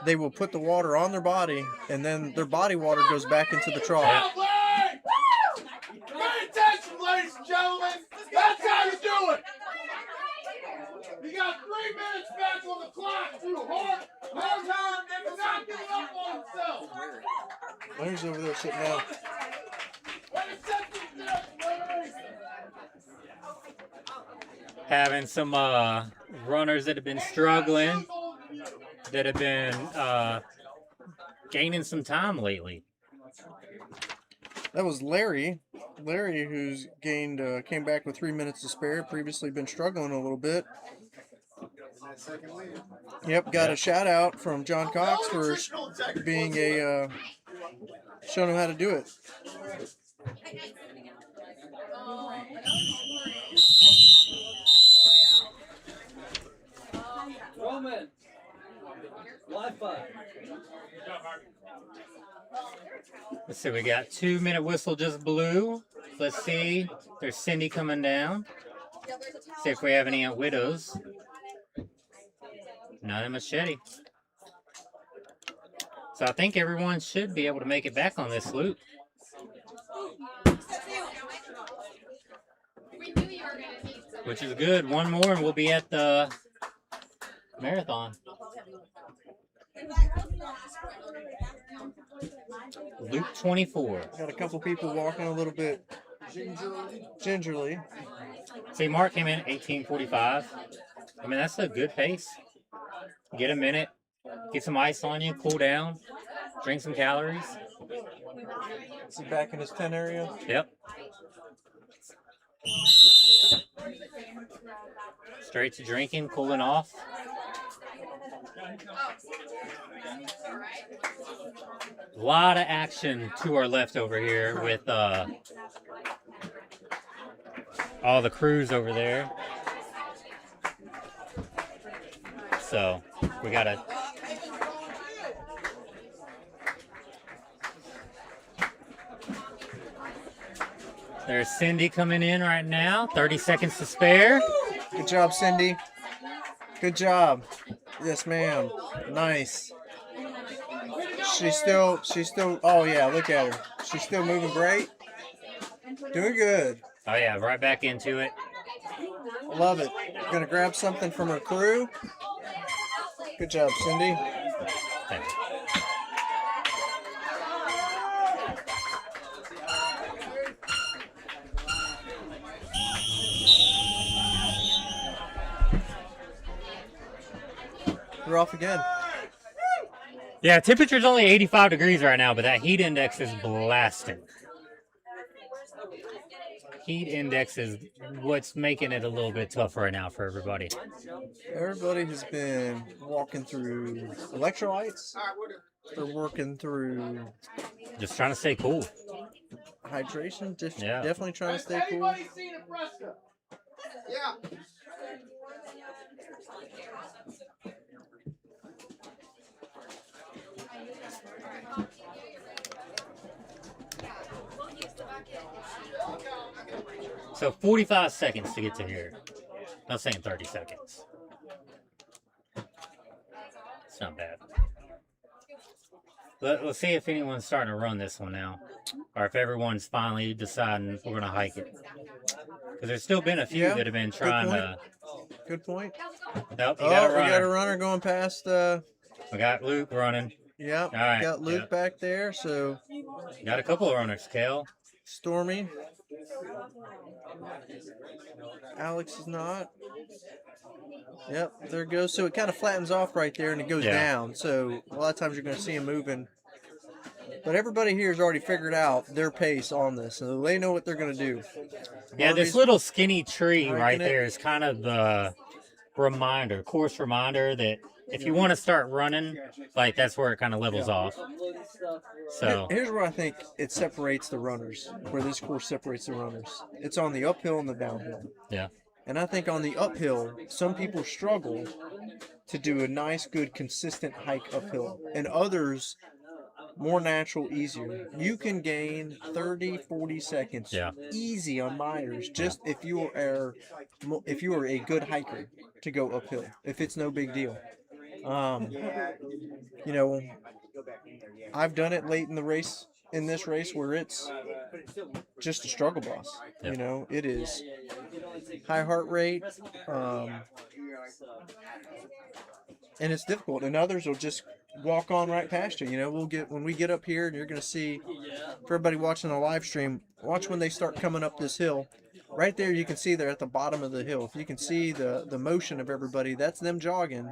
They will put the water on their body, and then their body water goes back into the trough. Pay attention, ladies and gentlemen. That's how you do it. You got 3 minutes back on the clock through hard time and not giving up on himself. Larry's over there sitting down. Having some runners that have been struggling, that have been gaining some time lately. That was Larry. Larry, who's gained, came back with 3 minutes to spare. Previously been struggling a little bit. Yep, got a shout out from John Cox for being a showing him how to do it. Roman, Wi-Fi. Let's see, we got 2-minute whistle just blew. Let's see, there's Cindy coming down. See if we have any widows. Not a machete. So I think everyone should be able to make it back on this loop. Which is good. One more and we'll be at the marathon. Loop 24. Got a couple people walking a little bit gingerly. See, Mark came in at 18:45. I mean, that's a good pace. Get a minute, get some ice on you, cool down, drink some calories. Is he back in his 10 area? Yep. Straight to drinking, cooling off. A lot of action to our left over here with all the crews over there. So we gotta. There's Cindy coming in right now. 30 seconds to spare. Good job, Cindy. Good job. Yes, ma'am. Nice. She's still, oh yeah, look at her. She's still moving great. Doing good. Oh yeah, right back into it. Love it. Gonna grab something from her crew. Good job, Cindy. Thank you. We're off again. Yeah, temperature's only 85 degrees right now, but that heat index is blasting. Heat index is what's making it a little bit tough right now for everybody. Everybody has been walking through electrolytes. They're working through Just trying to stay cool. hydration. Just Yeah. definitely trying to stay cool. Everybody seen Nebraska? Yeah. So 45 seconds to get to here. Not saying 30 seconds. It's not bad. Let's see if anyone's starting to run this one now. Or if everyone's finally deciding we're going to hike it. Because there's still been a few that have been trying to... Good point. Nope, you got a runner. We got a runner going past... We got Luke running. Yep, all right, got Luke back there, so... Got a couple of runners, Kel. Stormy. Alex is not. Yep, there it goes. So it kind of flattens off right there and it goes down. So a lot of times you're going to see him moving. But everybody here has already figured out their pace on this. So they know what they're going to do. Yeah, this little skinny tree right there is kind of the course reminder that if you want to start running, like that's where it kind of levels off. So here's where I think it separates the runners, where this course separates the runners. It's on the uphill and the downhill. Yeah. And I think on the uphill, some people struggle to do a nice, good, consistent hike uphill. And others, more natural, easier. You can gain 30, 40 seconds easy on Myers just if you are a good hiker to go uphill, if it's no big deal. You know, I've done it late in the race, in this race, where it's just a struggle bus. You know, it is high heart rate, and it's difficult. And others will just walk on right past you. You know, when we get up here, and you're going to see, for everybody watching the live stream, watch when they start coming up this hill. Right there, you can see they're at the bottom of the hill. If you can see the motion of everybody, that's them jogging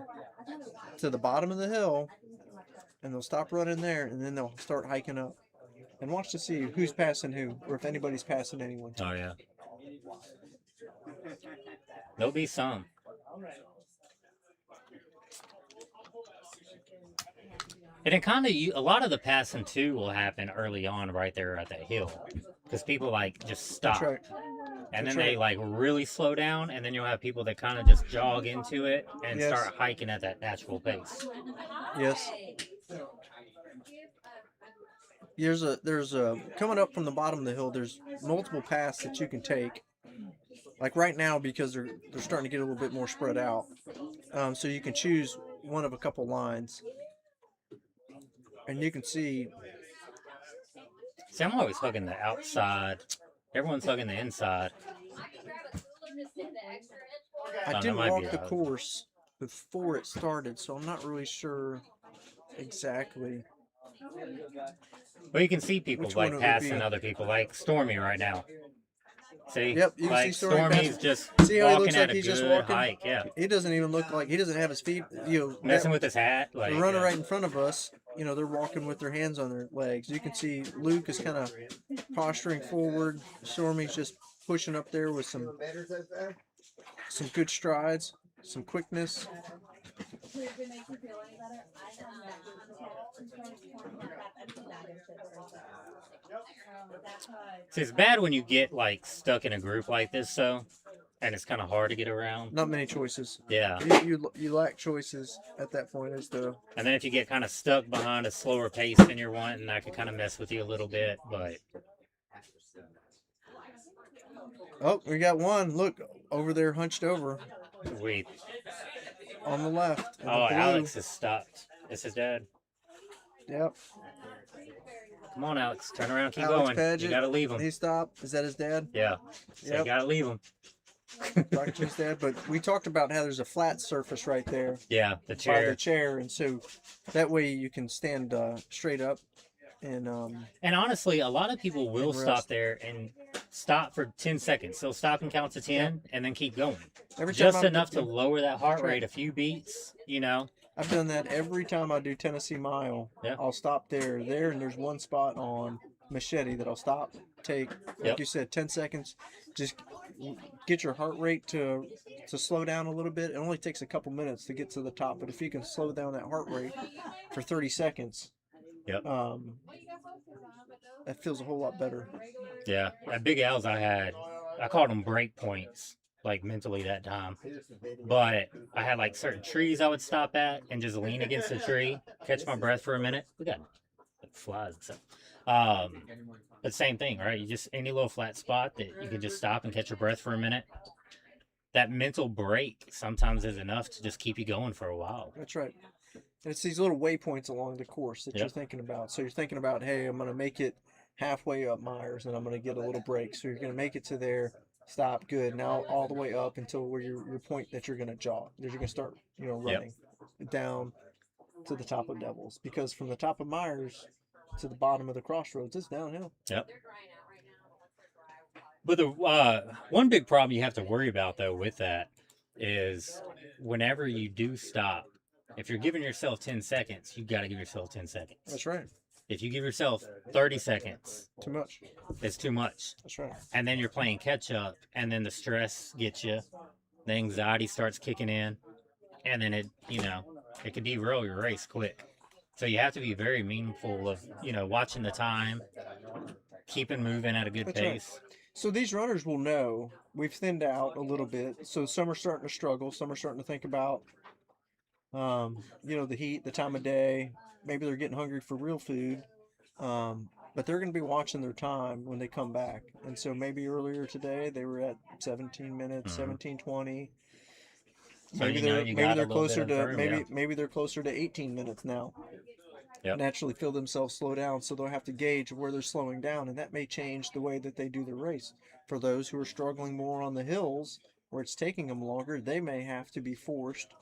to the bottom of the hill, and they'll stop running there, and then they'll start hiking up. And watch to see who's passing who, or if anybody's passing anyone. Oh, yeah. There'll be some. And it kind of, a lot of the passing too will happen early on right there at that hill. Because people like just stop. That's right. And then they like really slow down, and then you'll have people that kind of just jog into it and start hiking at that natural pace. Yes. There's a coming up from the bottom of the hill, there's multiple paths that you can take. Like right now, because they're starting to get a little bit more spread out. So you can choose one of a couple lines. And you can see. See, I'm always hugging the outside. Everyone's hugging the inside. I did walk the course before it started, so I'm not really sure exactly. Well, you can see people like passing other people, like Stormy right now. See, yep, you can like see Stormy Stormy's just see how he looks at like he's a just good walking. hike. Yeah, he doesn't even look like he doesn't have his feet. Messing with his hat. Like, the runner right in front of us. You know, they're walking with their hands on their legs. You can see Luke is kind of posturing forward. Stormy's just pushing up there with some good strides, some quickness. See, it's bad when you get like stuck in a group like this, though. And it's kind of hard to get around. Not many choices. Yeah. You lack choices at that point. And then if you get kind of stuck behind a slower pace than you're wanting, that could kind of mess with you a little bit. But oh, we got one. Look over there, hunched over. Wait. On the left. Oh, Alex has stopped. This is dad. Yep. Come on, Alex. Turn around. Keep Alex going. Paget, You got to leave him. He stopped. Is that his dad? Yeah. So you got to leave him. Talking to his dad, but we talked about how there's a flat surface right there. Yeah, the chair. By the chair, and so that way you can stand straight up. And honestly, a lot of people will stop there and stop for 10 seconds. They'll stop and count to 10 and then keep going. Just enough to lower that heart rate a few beats, you know. I've done that every time I do Tennessee Mile. Yeah. I'll stop there, and there's one spot on Machete that I'll stop, take, like you said, 10 seconds. Just get your heart rate to slow down a little bit. It only takes a couple minutes to get to the top, but if you can slow down that heart rate for 30 seconds, that feels a whole lot better. Yeah, at Big Al's I called them break points. like mentally that time. But I had like certain trees I would stop at and just lean against the tree, catch my breath for a minute. We got like flies and stuff. But same thing, right? You just any little flat spot that you can just stop and catch your breath for a minute. That mental break sometimes is enough to just keep you going for a while. That's right. And it's these little waypoints along the course that you're thinking about. So you're thinking about, hey, I'm going to make it halfway up Myers and I'm going to get a little break. So you're going to make it to there, stop, good. Now all the way up until where your point that you're going to jog. That you're going to start, running down to the top of Devils. Because from the top of Myers to the bottom of the crossroads, it's downhill. Yep. But the one big problem you have to worry about, though, with that is whenever you do stop, if you're giving yourself 10 seconds, you've got to give yourself 10 seconds. That's right. If you give yourself 30 seconds, too much. It's too much. That's right. And then you're playing catch up, and then the stress gets you, the anxiety starts kicking in, and then it could derail your race quick. So you have to be very meaningful of, watching the time, keeping moving at a good pace. Right. So these runners will know we've thinned out a little bit. So some are starting to struggle. Some are starting to think about, the heat, the time of day. Maybe they're getting hungry for real food. But they're going to be watching their time when they come back. And so maybe earlier today they were at 17 minutes, 17:20. Maybe they're closer to maybe they're closer to 18 minutes now. Yep. Naturally feel themselves slow down, so they'll have to gauge where they're slowing down, and that may change the way that they do the race. For those who are struggling more on the hills, where it's taking them longer, they may have to be forced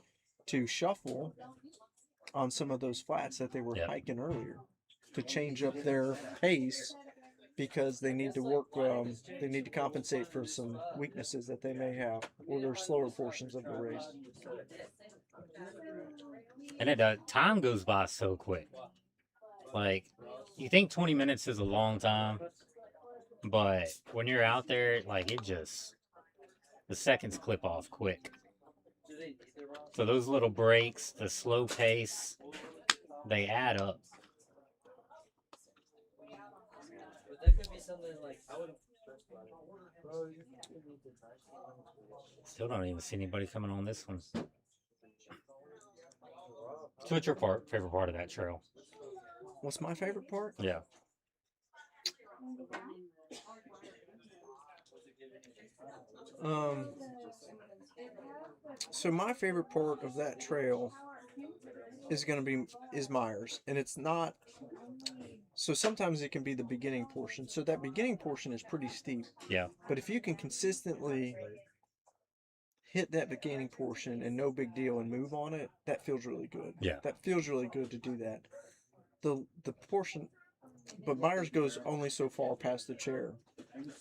to shuffle on some of those flats that they were hiking earlier to change up their pace, because they need to work. They need to compensate for some weaknesses that they may have, or their slower portions of the race. And time goes by so quick. Like, you think 20 minutes is a long time, but when you're out there, like, the seconds clip off quick. So those little breaks, the slow pace, they add up. Still don't even see anybody coming on this one. So what's your favorite part of that trail? What's my favorite part? Yeah. So my favorite part of that trail is Myers, and it's not. So sometimes it can be the beginning portion. So that beginning portion is pretty steep. Yeah. But if you can consistently hit that beginning portion and no big deal and move on it, that feels really good. Yeah. That feels really good to do that. The portion, but Myers goes only so far past the chair.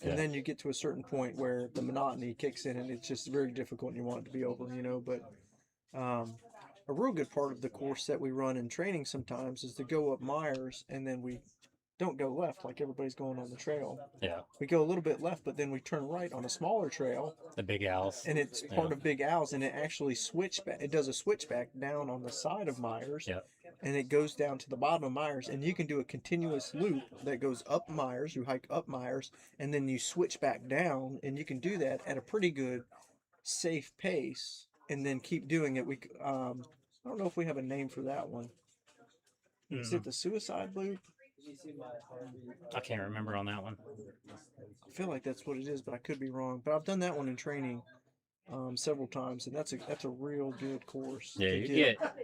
And then you get to a certain point where the monotony kicks in and it's just very difficult and you want it to be over, but a real good part of the course that we run in training sometimes is to go up Myers, and then we don't go left like everybody's going on the trail. Yeah. We go a little bit left, but then we turn right on a smaller trail. The Big Owls. And it's part of Big Owls, and it actually it does a switchback down on the side of Myers. Yeah. And it goes down to the bottom of Myers, and you can do a continuous loop that goes up Myers. You hike up Myers, and then you switch back down, and you can do that at a pretty good, safe pace, and then keep doing it. I don't know if we have a name for that one. Is it the suicide loop? I can't remember on that one. I feel like that's what it is, but I could be wrong. But I've done that one in training several times, and that's a real good course. Yeah,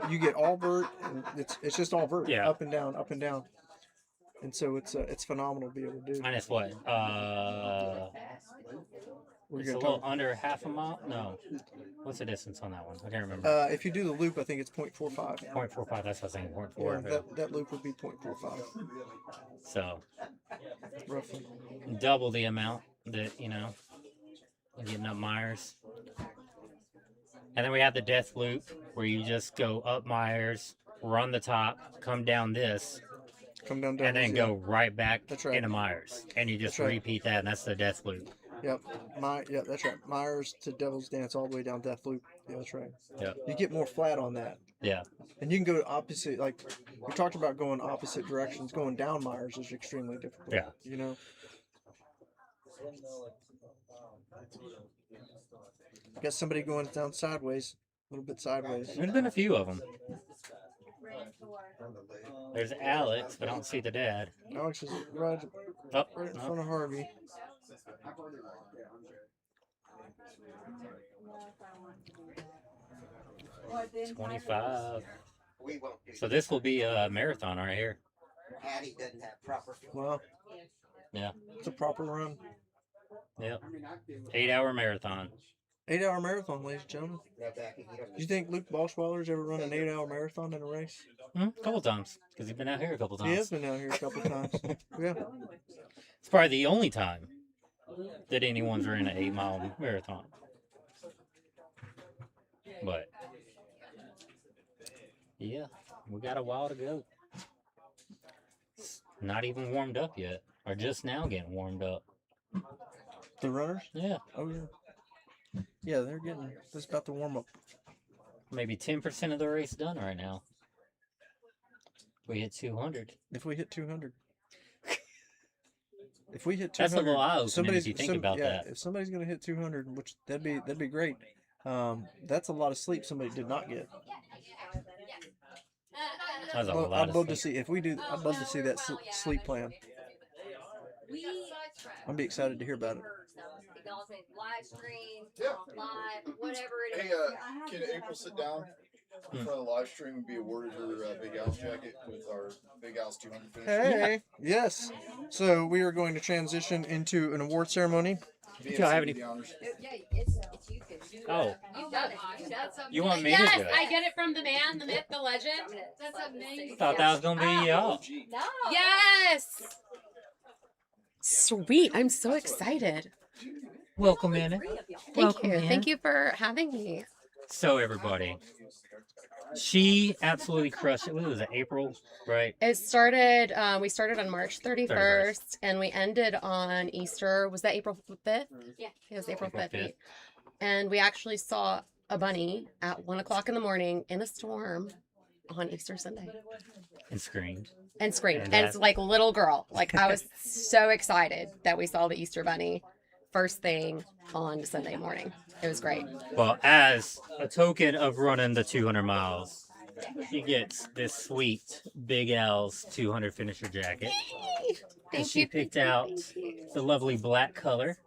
you get all vert, and it's just all vert, Yeah. up and down, and so it's phenomenal to be able to do. And it's what? It's a little under half a mile? No. What's the distance on that one? I can't remember. If you do the loop, I think it's 0.45. 0.45, that's what I was saying, 0.4. Yeah, that loop would be 0.45. So, roughly. Double the amount that, getting up Myers. And then we have the death loop, where you just go up Myers, run the top, come down this, and then go right back right. into Myers. And you just repeat that, and that's the death loop. Yep, that's right. Myers to Devil's Dance all the way down Death Loop. Yeah, that's right. Yep. You get more flat on that. Yeah. And you can go opposite, like we talked about going opposite directions. Going down Myers is extremely difficult. Yeah. Got somebody going down sideways, a little bit sideways. There's been a few of them. There's Alex, but I don't see the dad. Alex is right Oh, in no. front of Harvey. $25. So this will be a marathon right here. Addie doesn't have proper Well, Yeah. it's a proper run. Yep. 8-hour marathon. 8-hour marathon, ladies and gentlemen. Do you think Luke Boschweiler's ever run an 8-hour marathon in a race? A couple times, because he's been out here a couple times. He has been out here a couple times. Yeah. It's probably the only time that anyone's ran an 8-mile marathon. But yeah, we got a while to go. It's not even warmed up yet, or just now getting warmed up. The runners? Yeah. Oh yeah. Yeah, they're getting just about to warm up. Maybe 10% of the race done right now. We hit 200. If we hit 200. If we hit 200, that's a little eye-opening if you think about that. If somebody's going to hit 200, which that'd be great. That's a lot of sleep somebody did not get. That's a Well, lot I'd of love to sleep. see if we do. I'd love to see that sleep plan. I'd be excited to hear about it. Live stream, Yeah. live, whatever it Hey, is. can April sit down in front of the live stream and be awarded her Big Al's jacket with our Big Al's 200 finish? Hey, yes. So we are going to transition into an award ceremony. Do y'all have any? Yeah, it's you can do Oh. You've done it. You've done something. You want me to Yes, do it? I get it from the man, the myth, the legend. That's amazing. Thought that was gonna be y'all. No. Yes. Sweet. I'm so excited. Welcome in. Thank you. Thank you for having me. So everybody, she absolutely crushed it. What was it? April, right? It started, we started on March 31st and we ended on Easter. Was that April 5th? Yeah. It was April April 5th. 5th. And we actually saw a bunny at 1 o'clock in the morning in a storm on Easter Sunday. And screamed. And screamed. And And it's like little girl. Like I was so excited that we saw the Easter bunny first thing on Sunday morning. It was great. Well, as a token of running the 200 miles, she gets this sweet Big Al's 200 finisher jacket. And she picked out the lovely black color.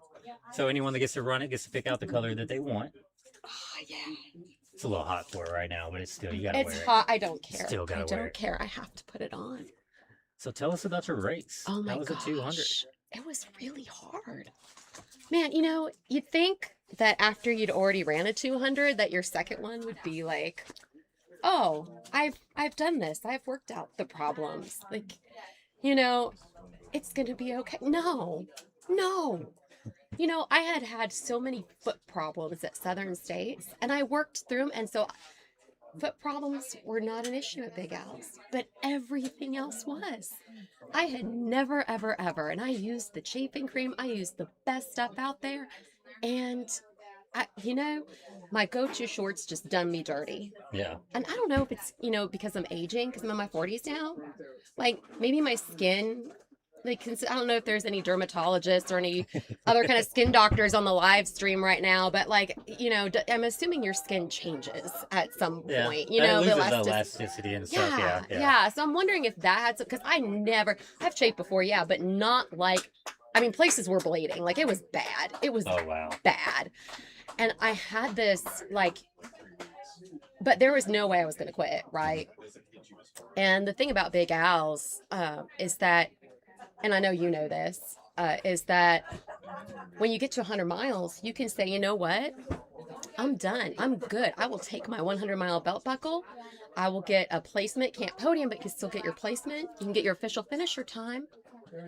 So anyone that gets to run it gets to pick out the color that they want. Oh, yeah. It's a little hot for it right now, but it's still, you gotta wear It's it. hot. I don't care. Still gotta I wear don't it. care. I have to put it on. So tell us about your race. Oh my That was gosh. a 200. It was really hard. Man, you know, you'd think that after you'd already ran a 200 that your second one would be like, oh, I've done this. I've worked out the problems. Like, you know, it's going to be okay. No. You know, I had had so many foot problems at Southern States and I worked through them. And so foot problems were not an issue at Big Al's, but everything else was. I had never, ever, ever, and I used the chafing cream. I used the best stuff out there. And, you know, my go-to shorts just done me dirty. Yeah. And I don't know if it's, you know, because I'm aging, because I'm in my 40s now. Like, maybe my skin, like, I don't know if there's any dermatologists or any other kind of skin doctors on the live stream right now, but, like, you know, I'm assuming your skin changes at some point. You know, it the loses elasticity and stuff. Yeah. yeah. So I'm wondering if that had some, because I've chafed before, yeah, but not like, I mean, places were bleeding. Like, it was bad. It was bad. And I had this, like, but there was no way I was going to quit, right? And the thing about Big Al's is that, and I know you know this, is that when you get to 100 miles, you can say, you know what? I'm done. I'm good. I will take my 100-mile belt buckle. I will get a placement, can't podium, but you can still get your placement. You can get your official finisher time.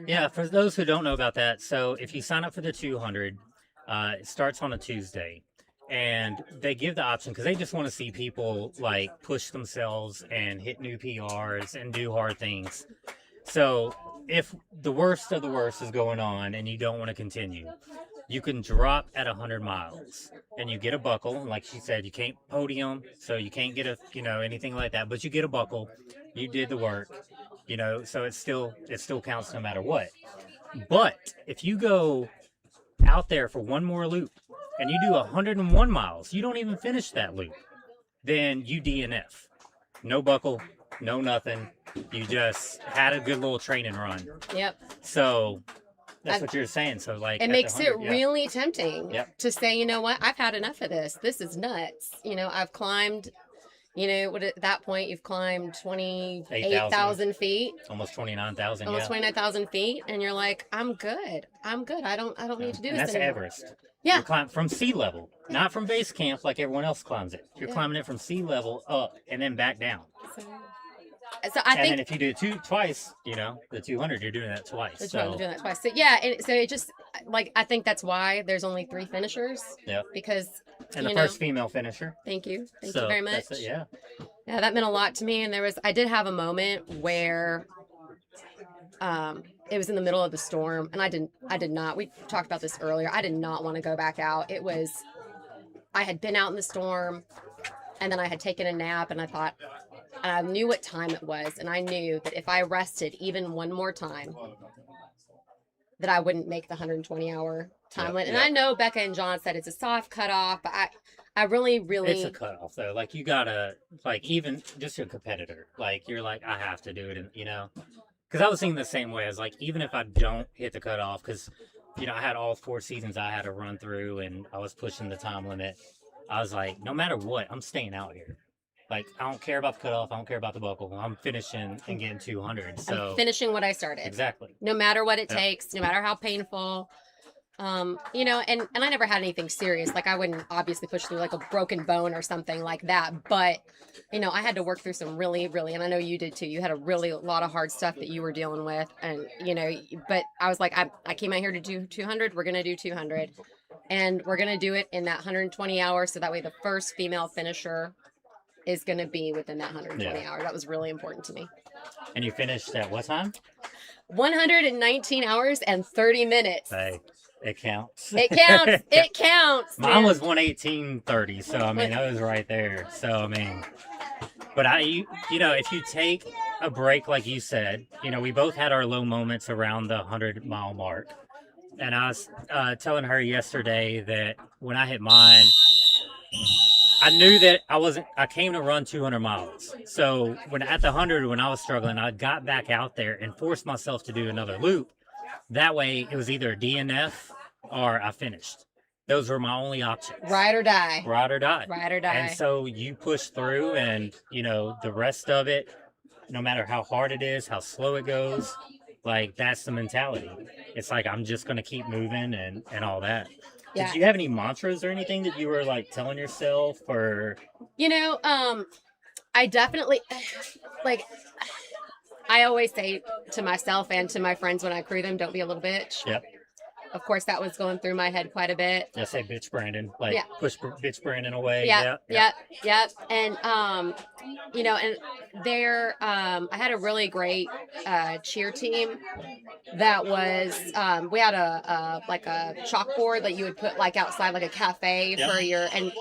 Yeah, for those who don't know about that, so if you sign up for the 200, it starts on a Tuesday. And they give the option because they just want to see people like push themselves and hit new PRs and do hard things. So if the worst of the worst is going on and you don't want to continue, you can drop at 100 miles and you get a buckle. And like she said, you can't podium, so you can't get anything like that, but you get a buckle. You did the work, so it still counts no matter what. But if you go out there for one more loop and you do 101 miles, you don't even finish that loop, then you DNF. No buckle, no nothing. You just had a good little training run. Yep. So that's what you're saying. So like it makes it really tempting Yep. to say, you know what, I've had enough of this. This is nuts. You know, I've climbed, you know, what at that point you've climbed 28,000 feet. Almost 29,000. Almost 29,000 feet. And you're like, I'm good. I'm good. I don't need to do And this that's anymore. Everest. Yeah. You climb from sea level, not from base camp like everyone else climbs it. You're climbing it from sea level up and then back down. So I think, then if you do it twice, you know, the 200, you're doing that twice. doing that twice. So yeah, so it just like I think that's why there's only 3 finishers. Yeah. Because and the first female finisher. Thank you very much. That's it, yeah. Yeah, that meant a lot to me. And I did have a moment where it was in the middle of the storm, and I did not. We talked about this earlier. I did not want to go back out. I had been out in the storm, and then I had taken a nap, and I knew what time it was, and I knew that if I rested even one more time, that I wouldn't make the 120-hour time limit. And I know Becca and John said it's a soft cutoff, but I really it's a cutoff though. Like you gotta, like, even just a competitor, like you're like, I have to do it, and you know, because I was thinking the same way. As like, even if I don't hit the cutoff, because you know I had all 4 seasons I had to run through, and I was pushing the time limit. I was like, no matter what, I'm staying out here. Like, I don't care about the cutoff. I don't care about the buckle. I'm finishing and getting 200. So I'm finishing what I started. Exactly. No matter what it takes, no matter how painful. You know, and I never had anything serious. Like, I wouldn't obviously push through like a broken bone or something like that. But, you know, I had to work through some really, and I know you did too. You had a lot of hard stuff that you were dealing with. And, you know, but I was like, I came out here to do 200. We're going to do 200. And we're going to do it in that 120 hours. So that way the first female finisher is going to be within that 120 hours. That was really important to me. And you finished at what time? 119 hours and 30 minutes. Hey, it counts. It counts. It counts. Mine was 118.30, so I mean, I was right there. So I mean, but you know, if you take a break, like you said, you know, we both had our low moments around the 100-mile mark, and I was telling her yesterday that when I hit mine, I knew that I came to run 200 miles. So when at the 100, when I was struggling, I got back out there and forced myself to do another loop. That way it was either a DNF or I finished. Those were my only options. Ride or die. Ride or die. Ride or die. And so you push through, and you know, the rest of it, no matter how hard it is, how slow it goes, like that's the mentality. It's like, I'm just going to keep moving and all that. Yeah. Did you have any mantras or anything that you were like telling yourself, or? You know, I definitely, like, I always say to myself and to my friends when I crew them, don't be a little bitch. Yep. Of course, that was going through my head quite a bit. I say bitch Brandon, like push bitch Brandon away. Yep. And, you know, and there, I had a really great cheer team that was, we had like a chalkboard that you would put like outside, like a cafe for your, and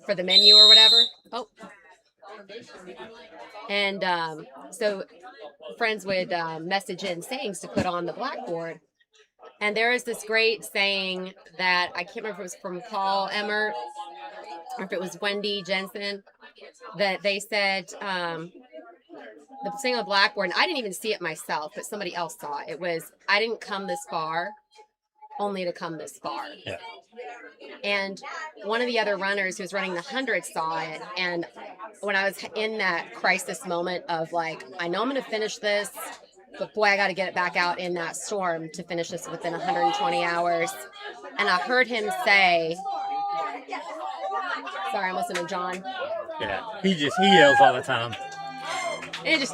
for the menu or whatever. Oh. And so friends would message in sayings to put on the blackboard. And there is this great saying that I can't remember if it was from Paul Emmert or if it was Wendy Jensen, that they said, the saying on the blackboard, and I didn't even see it myself, but somebody else saw it. It was, I didn't come this far only to come this far. Yeah. And one of the other runners who was running the 100 saw it. And when I was in that crisis moment of like, I know I'm going to finish this, but boy, I got to get it back out in that storm to finish this within 120 hours. And I heard him say, sorry, I'm listening to John. Yeah, he yells all the time. And it just...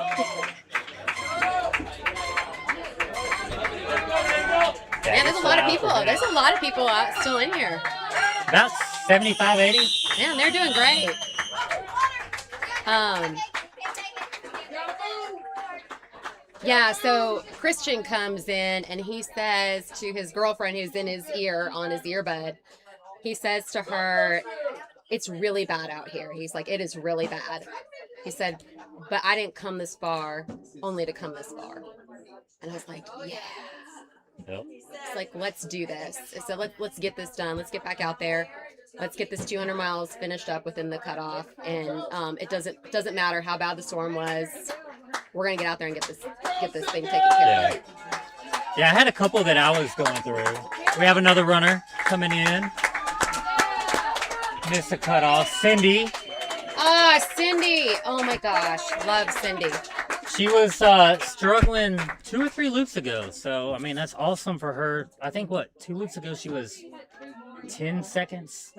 Man, there's a lot of people. There's a lot of people still in here. About 75, 80. Man, they're doing great. Yeah, so Christian comes in and he says to his girlfriend who's in his ear, on his earbud, he says to her, it's really bad out here. He's like, it is really bad. He said, but I didn't come this far only to come this far. And I was like, yeah. Yep. It's like, let's do this. So let's get this done. Let's get back out there. Let's get this 200 miles finished up within the cutoff. And it doesn't matter how bad the storm was. We're gonna get out there and get this thing taken care of. Yeah, I had a couple that I was going through. We have another runner coming in. Missed a cutoff. Cindy. Ah, Cindy. Oh my gosh. Love Cindy. She was struggling 2 or 3 loops ago. So, I mean, that's awesome for her. I think, 2 loops ago she was 10 seconds,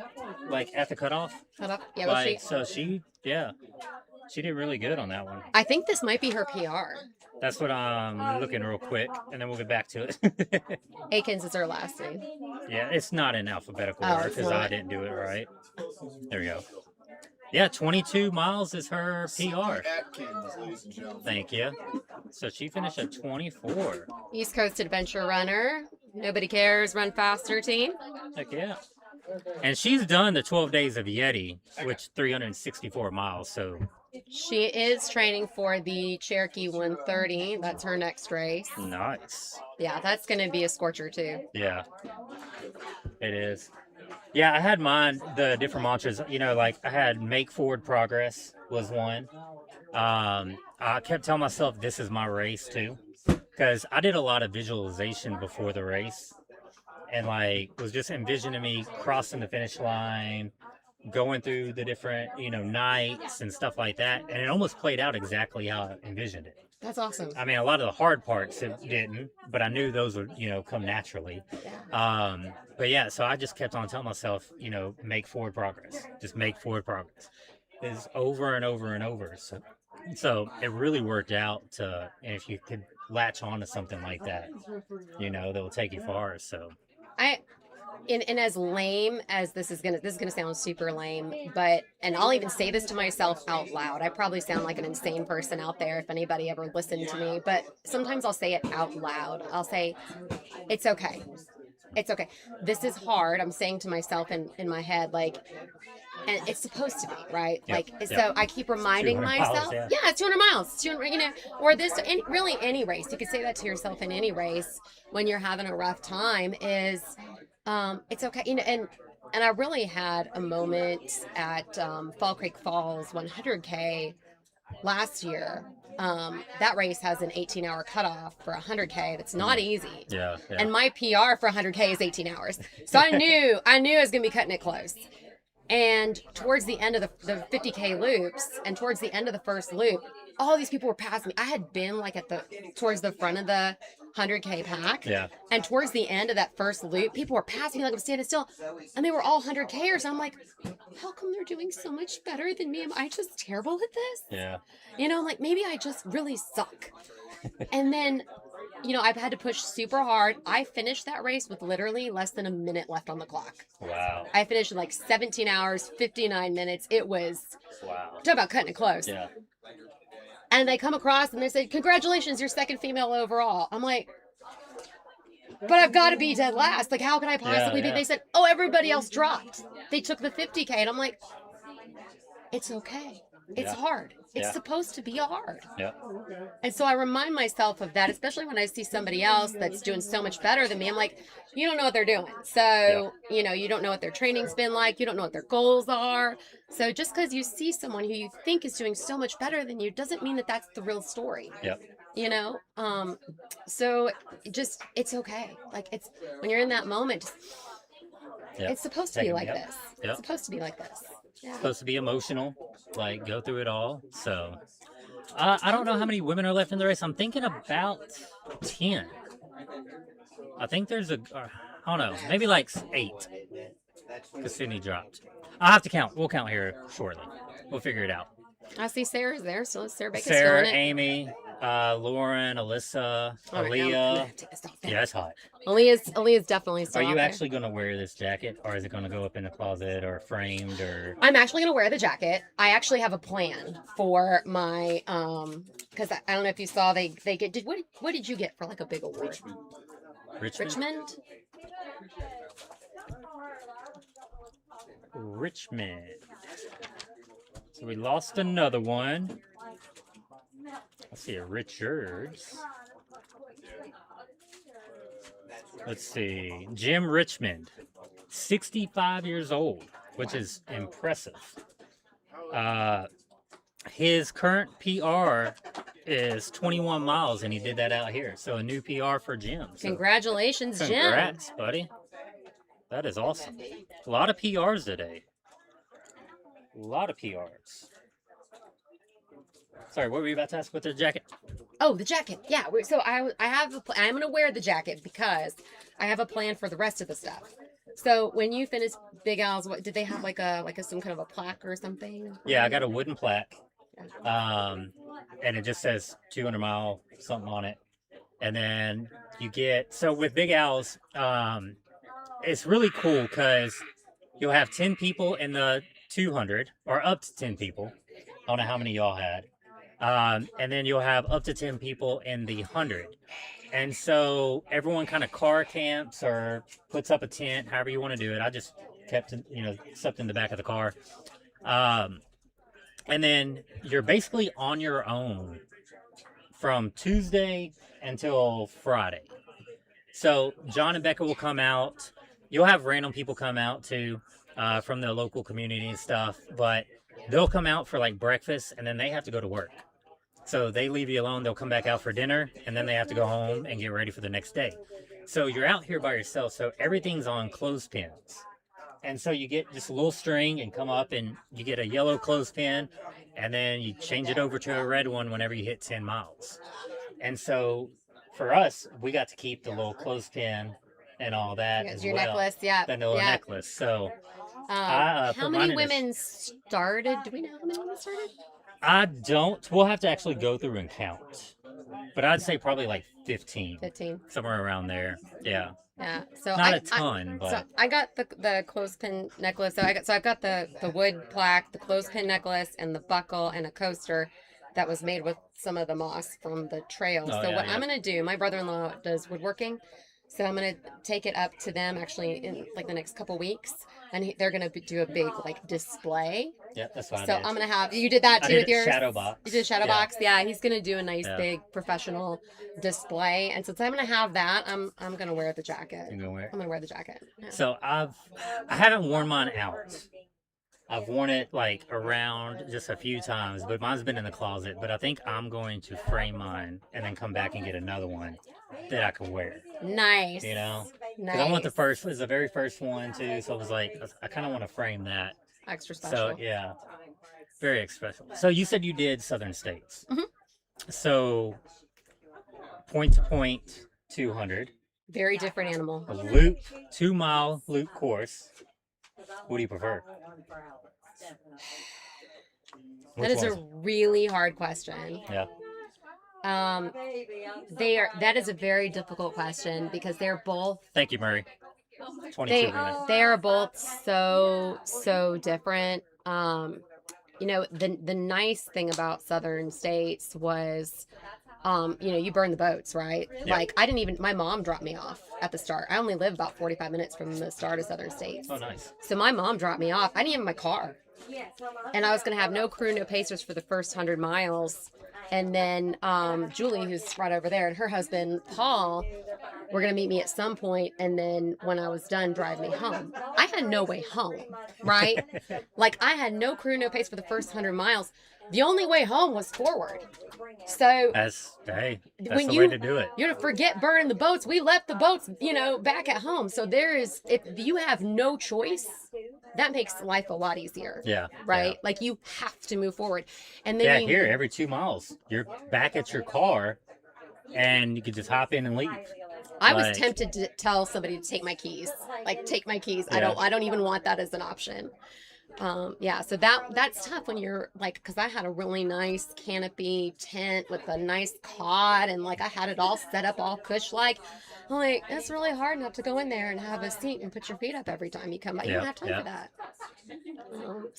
like, at the cutoff. Yeah, well, like, she did really good on that one. I think this might be her PR. That's what I'm looking real quick, and then we'll get back to it. Akins is her last name. Yeah, it's not in alphabetical order because I didn't do it right. There we go. Yeah, 22 miles is her PR. Thank you. So she finished at 24. East Coast Adventure Runner. Nobody cares. Run faster team. Heck yeah. And she's done the 12 days of Yeti, which 364 miles. So she is training for the Cherokee 130. That's her next race. Nice. Yeah, that's going to be a scorcher too. Yeah, it is. Yeah, I had mine, the different mantras, like I had make forward progress was one. I kept telling myself this is my race too, because I did a lot of visualization before the race and was just envisioning me crossing the finish line, going through the different, nights and stuff like that. And it almost played out exactly how I envisioned it. That's awesome. I mean, a lot of the hard parts it didn't, but I knew those would, come naturally. But yeah, so I just kept on telling myself, make forward progress. Just make forward progress. It's over and over and over. So it really worked out and if you could latch on to something like that, that will take you far. So and as lame as this is gonna sound super lame, and I'll even say this to myself out loud. I probably sound like an insane person out there if anybody ever listened to me, but sometimes I'll say it out loud. I'll say, it's okay. It's okay. This is hard. I'm saying to myself in my head, and it's supposed to be, right? Yep. So I keep reminding myself, miles, it's 200 miles, 200, or this, really any race. You could say that to yourself in any race when you're having a rough time is, it's okay. And I really had a moment at Fall Creek Falls 100K last year. That race has an 18-hour cutoff for 100K. That's not easy. Yeah. And my PR for 100K is 18 hours. So I knew I was going to be cutting it close. And towards the end of the 50K loops and towards the end of the first loop, all these people were passing me. I had been towards the front of the 100K pack. Yeah. And towards the end of that first loop, people were passing me like I'm standing still. And they were all 100Kers. I'm like, how come they're doing so much better than me? Am I just terrible at this? Yeah. Maybe I just really suck. And then, I've had to push super hard. I finished that race with literally less than a minute left on the clock. Wow. I finished in 17 hours, 59 minutes. It was, talk about cutting it close. Yeah. And they come across and they say, congratulations, you're second female overall. I'm like, but I've got to be dead last. How can I possibly be? They said, oh, everybody else dropped. They took the 50K. And I'm like, it's okay. It's hard. It's supposed to be hard. Yeah. And so I remind myself of that, especially when I see somebody else that's doing so much better than me. I'm like, you don't know what they're doing. So, you don't know what their training's been like. You don't know what their goals are. So just because you see someone who you think is doing so much better than you doesn't mean that that's the real story. Yep. So it's okay. It's when you're in that moment, it's supposed to be like this. It's supposed to be like this. Yeah. Supposed to be emotional, go through it all. So I don't know how many women are left in the race. I'm thinking about 10. I think there's I don't know, maybe 8. Because Sydney dropped. I'll have to count. We'll count here shortly. We'll figure it out. I see Sarah's there, so Sarah Baker's Sarah, doing it. Amy, Lauren, Alyssa, Aaliyah. Yeah, it's hot. Aaliyah's definitely still Are you out there. actually going to wear this jacket, or is it going to go up in the closet or framed or? I'm actually going to wear the jacket. I actually have a plan for my because I don't know if you saw they get what did you get for a big award? Richmond. Richmond. So we lost another one. I see a Richards. Let's see. Jim Richmond, 65 years old, which is impressive. His current PR is 21 miles, and he did that out here. So a new PR for Jim. So Congratulations, Jim. congrats, buddy. That is awesome. A lot of PRs today. A lot of PRs. Sorry, what were you about to ask with the jacket? Oh, the jacket. Yeah. So I have I'm gonna wear the jacket because I have a plan for the rest of the stuff. So when you finish Big Al's, what did they have like a some kind of a plaque or something? Yeah, I got a wooden plaque. And it just says 200 mile something on it. And then you get, so with Big Al's, it's really cool because you'll have 10 people in the 200 or up to 10 people. I don't know how many y'all had. And then you'll have up to 10 people in the 100. And so everyone kind of car camps or puts up a tent, however you want to do it. I just kept, slept in the back of the car. And then you're basically on your own from Tuesday until Friday. So John and Becca will come out. You'll have random people come out too, from the local community and stuff, but they'll come out for like breakfast and then they have to go to work. So they leave you alone. They'll come back out for dinner and then they have to go home and get ready for the next day. So you're out here by yourself. So everything's on clothespins. And so you get just a little string and come up and you get a yellow clothespin and then you change it over to a red one whenever you hit 10 miles. And so for us, we got to keep the little clothespin and all that as your well. necklace, yeah. The little necklace. So how many women started? Do we know how many women started? I don't. We'll have to actually go through and count. But I'd say probably like 15. 15. Somewhere around there. Yeah. Yeah. So not a ton, but so I got the clothespin necklace. So I've got the wood plaque, the clothespin necklace, and the buckle and a coaster that was made with some of the moss from the trail. Oh, so yeah, what yeah. I'm gonna do, my brother-in-law does woodworking. So I'm gonna take it up to them actually in like the next couple weeks, and they're gonna do a big like display. Yeah, that's fine. So I'm gonna have you did that too with yours. Shadow box. You did shadow Yeah. box, yeah. He's gonna do a nice big professional display, and since I'm gonna have that, I'm gonna wear the jacket. You're gonna wear it? I'm gonna wear the jacket. Yeah. So I haven't worn mine out. I've worn it like around just a few times, but mine's been in the closet. But I think I'm going to frame mine and then come back and get another one that I can wear. Nice. You know, nice. because I want it's the very first one too. So I was like, I kind of want to frame that. Extra special. So yeah, very special. So you said you did Southern States. Mm-hmm. So point to point, 200. Very different animal. A loop, 2 mile loop course. What do you prefer? That is a really hard question. Yeah. That is a very difficult question because they're both. Thank you, Murray. 22 minutes. They are both so different. The nice thing about Southern States was, you burn the boats, right? Yeah. Like my mom dropped me off at the start. I only live about 45 minutes from the start of Southern States. Oh, nice. So my mom dropped me off. I didn't even have my car. And I was going to have no crew, no pacers for the first 100 miles. And then Julie, who's right over there, and her husband, Paul, were going to meet me at some point. And then when I was done, drive me home. I had no way home, right? Like I had no crew, no pace for the first 100 miles. The only way home was forward. So that's the way to do it. You forget burning the boats. We left the boats, back at home. So if you have no choice, that makes life a lot easier. Yeah. Right? Yeah. Like you have to move forward. And then here, every 2 miles, you're back at your car and you can just hop in and leave. I was tempted to tell somebody to take my keys. Like take my keys. Yeah. I don't even want that as an option. So that's tough when you're like, because I had a really nice canopy tent with a nice cot and like I had it all set up all cush like. I'm like, it's really hard not to go in there and have a seat and put your feet up every time you come by. You don't have time for that.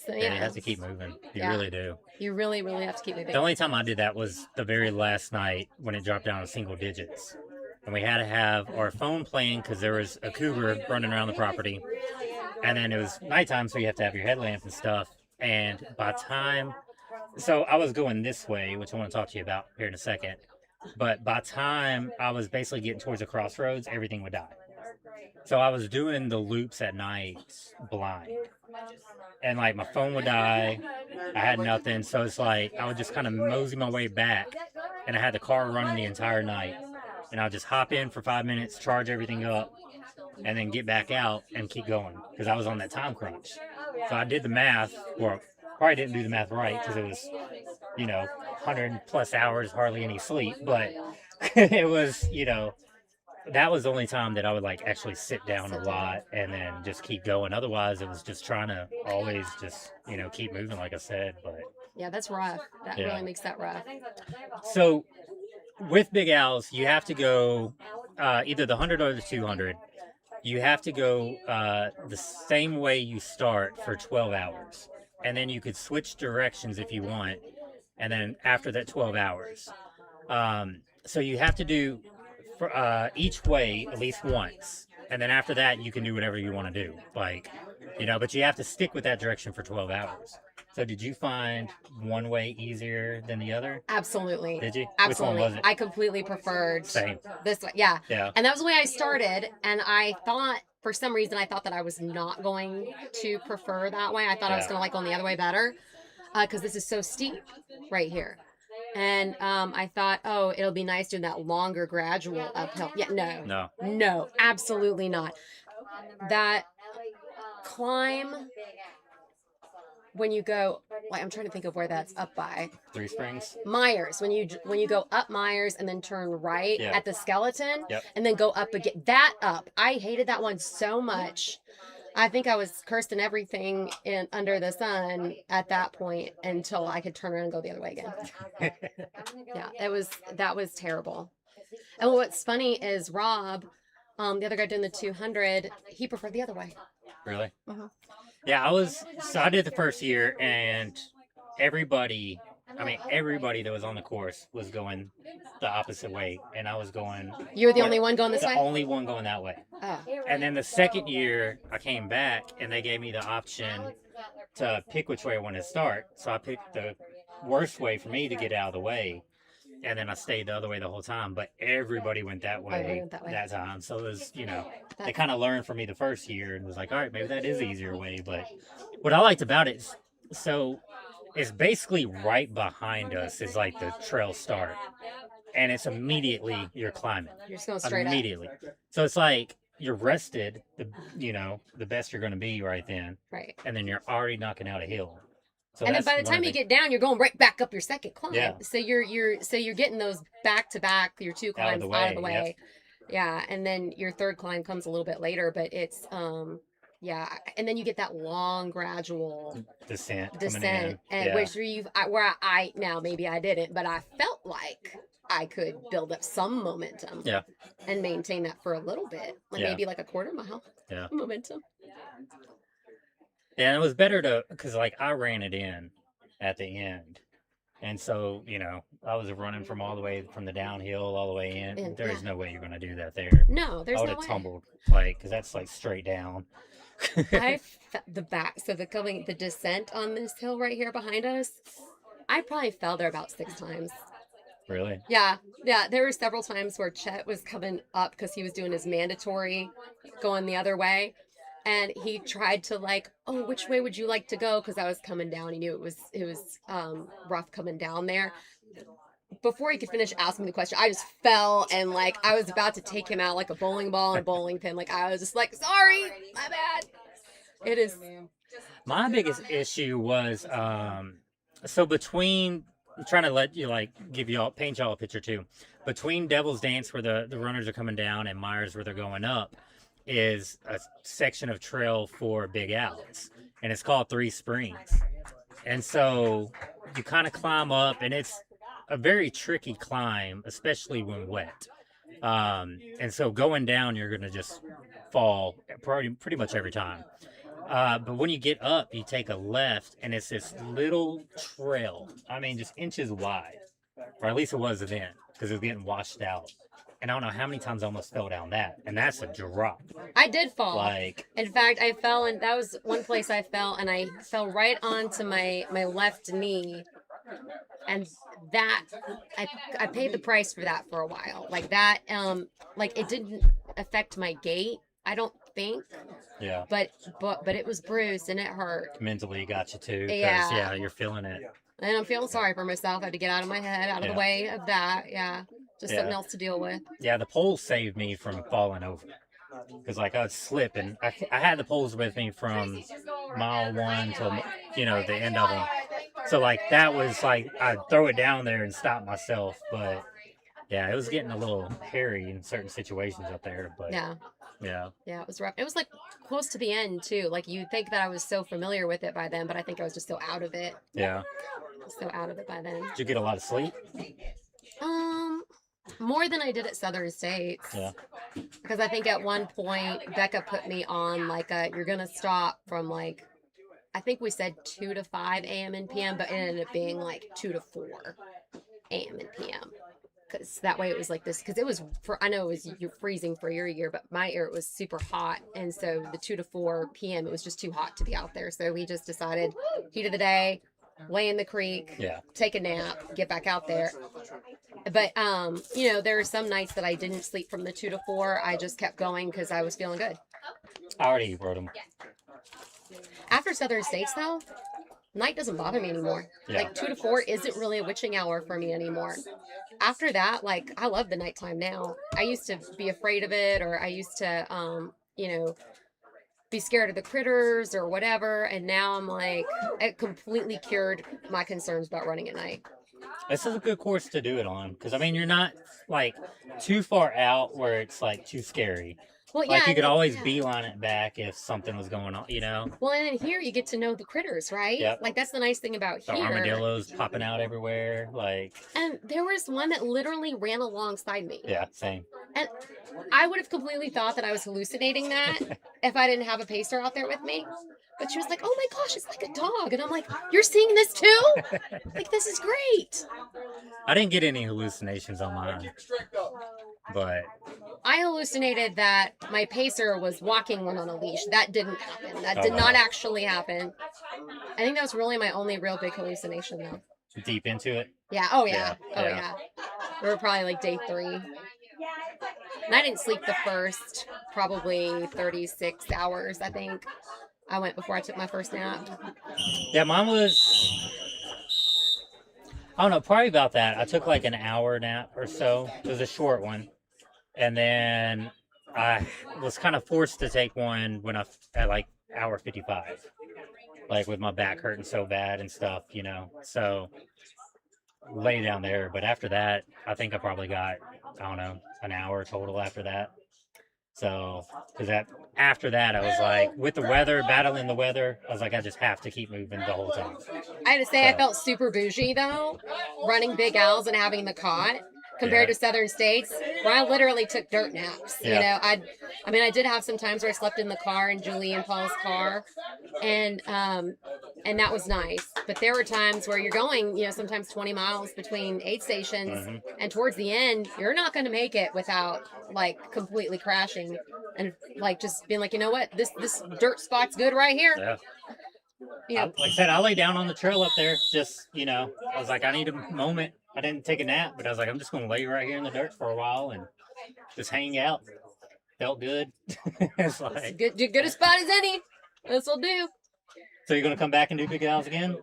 You have to keep moving. You really do. You really, really have to keep moving. The only time I did that was the very last night when it dropped down to single digits. And we had to have our phone playing because there was a cougar running around the property. And then it was nighttime, so you have to have your headlamp and stuff. And so I was going this way, which I want to talk to you about here in a second. But by time I was basically getting towards the crossroads, everything would die. So I was doing the loops at night blind. And like my phone would die. I had nothing. So it's like I would just kind of mosey my way back. And I had the car running the entire night. And I would just hop in for 5 minutes, charge everything up, and then get back out and keep going. Because I was on that time crunch. So I did the math, or probably didn't do the math right because it was, 100 plus hours, hardly any sleep. But it was, that was the only time that I would like actually sit down a lot and then just keep going. Otherwise, it was just trying to always just, keep moving, like I said. But yeah, that's rough. That really makes that rough. So with Big Al's, you have to go either the 100 or the 200. You have to go the same way you start for 12 hours. And then you could switch directions if you want. And then after that 12 hours. So you have to do for each way at least once, and then after that you can do whatever you want to do, but you have to stick with that direction for 12 hours. So did you find one way easier than the other? Absolutely. Did you? Absolutely. Which one was it? I completely preferred Same. this way. Yeah. Yeah. And that was the way I started, and I thought for some reason that I was not going to prefer that way. I thought I was going to like going the other way better because this is so steep right here. And I thought, oh, it'll be nice doing that longer gradual uphill. Yeah, no, absolutely not. That climb when you go, I'm trying to think of where that's up by. Three Springs? Myers. When you go up Myers and then turn right at the skeleton and then go up again. That up. I hated that one so much. I think I was cursing everything under the sun at that point until I could turn around and go the other way again. Yeah, that was terrible. And what's funny is Rob, the other guy doing the 200, he preferred the other way. Really? Uh-huh. Yeah, I did the first year, and everybody that was on the course was going the opposite way, and I was going... You were the only one going this way? The only one going that way. Oh. And then the second year, I came back, and they gave me the option to pick which way I wanted to start. So I picked the worst way for me to get out of the way, and then I stayed the other way the whole time. But everybody went that way that time. So it was, they kind of learned from me the first year, and was like, all right, maybe that is the easier way. But what I liked about it is, it's basically right behind us is like the trail start. And it's immediately you're climbing. You're just going straight immediately. So it's like you're rested, the best you're going to be right then. Right. And then you're already knocking out a hill. So and then by the time you get down, you're going right back up your second climb. Yeah. So you're getting those back to back, your two climbs out of the way. Yep. Yeah, and then your third climb comes a little bit later, but it's yeah, and then you get that long gradual descent, and where I now maybe I didn't, but I felt like I could build up some momentum, and maintain that for a little bit, maybe like a quarter mile, momentum. Yeah, and it was better because I ran it in at the end, and so I was running from all the way from the downhill all the way in. There is no way you're going to do that there. No, there's no way. I would have tumbled because that's straight down. The descent on this hill right here behind us, I probably fell there about 6 times. Really? Yeah. There were several times where Chet was coming up because he was doing his mandatory going the other way, and he tried to which way would you like to go? Because I was coming down. He knew it was rough coming down there. Before he could finish asking me the question, I just fell, and I was about to take him out like a bowling ball and a bowling pin. I was just sorry, my bad. It is. My biggest issue was so between, I'm trying to let you paint y'all a picture too. Between Devil's Dance where the runners are coming down and Myers where they're going up is a section of trail for Big Al's, and it's called 3 Springs. And so you kind of climb up, and it's a very tricky climb, especially when wet. And so going down, you're going to just fall pretty much every time. But when you get up, you take a left, and it's this little trail. I mean, just inches wide, or at least it was then, because it was getting washed out. And I don't know how many times I almost fell down that, and that's a drop. I did fall. In fact, I fell, and that was one place I fell, and I fell right onto my left knee. And that I paid the price for that for a while. It didn't affect my gait I don't think. Yeah. But it was bruised and it hurt. Mentally got you too. Yeah. You're feeling it. And I'm feeling sorry for myself. I had to get out of my head, out of the way of that. Yeah. Just something else to deal with. Yeah, the poles saved me from falling over. Because, like, I'd slip, and I had the poles with me from mile 1 till, the end of them. So, like, that was, like, I'd throw it down there and stop myself. But, yeah, it was getting a little hairy in certain situations up there. But yeah. Yeah, it was rough. It was, like, close to the end, too. Like, you'd think that I was so familiar with it by then, but I think I was just so out of it. Yeah. So out of it by then. Did you get a lot of sleep? More than I did at Southern States. Yeah. Because I think at one point, Becca put me on, like, you're going to stop from, like, I think we said 2 to 5 a.m. and p.m., but it ended up being, like, 2 to 4 a.m. and p.m. Because that way it was like this, because it was, I know it was you're freezing for your year, but my year it was super hot. And so the 2 to 4 p.m., it was just too hot to be out there. So we just decided, heat of the day, lay in the creek, take a nap, get back out there. But, there were some nights that I didn't sleep from the 2 to 4. I just kept going because I was feeling good. I already wrote them. After Southern States, though, night doesn't bother me anymore. Yeah. Like 2 to 4 isn't really a witching hour for me anymore. After that, like, I love the nighttime now. I used to be afraid of it, or I used to, be scared of the critters or whatever. And now I'm like, it completely cured my concerns about running at night. This is a good course to do it on. Because, I mean, you're not, like, too far out where it's, like, too scary. Well, like, you could always beeline it back if something was going on, Well, and in here you get to know the critters, right? Yep. Like, that's the nice thing about the here. armadillos popping out everywhere, like... And there was one that literally ran alongside me. Yeah, same. And I would have completely thought that I was hallucinating that if I didn't have a pacer out there with me. But she was like, oh my gosh, it's like a dog. And I'm like, you're seeing this too? Like, this is great. I didn't get any hallucinations on mine. But... I hallucinated that my pacer was walking one on a leash. That didn't happen. That did not actually happen. I think that was really my only real big hallucination, though. Deep into it? Yeah. Oh, yeah. We were probably like day 3. And I didn't sleep the first probably 36 hours, I think. I went before I took my first nap. Yeah, mine was... I don't know, probably about that. I took like an hour nap or so. It was a short one. And then I was kind of forced to take one when at like hour 55, like with my back hurting so bad and stuff, So lay down there. But after that, I probably got, I don't know, an hour total after that. So, because after that, I was like, with the weather, battling the weather, I was like, I just have to keep moving the whole time. I had to say, I felt super bougie though, running Big Al's and having the cot. Compared to Southern States, where I literally took dirt naps. I did have some times where I slept in the car, in Julie and Paul's car, and that was nice. But there were times where you're going, sometimes 20 miles between aid stations, and towards the end, you're not going to make it without like completely crashing and like just being like, you know what, this dirt spot's good right here. Yeah. Like I said, I lay down on the trail up there. Just I was like, I need a moment. I didn't take a nap, but I was like, I'm just going to lay right here in the dirt for a while and just hang out. Felt good. It's like good a spot as any. This will do. So you're going to come back and do Big Al's again?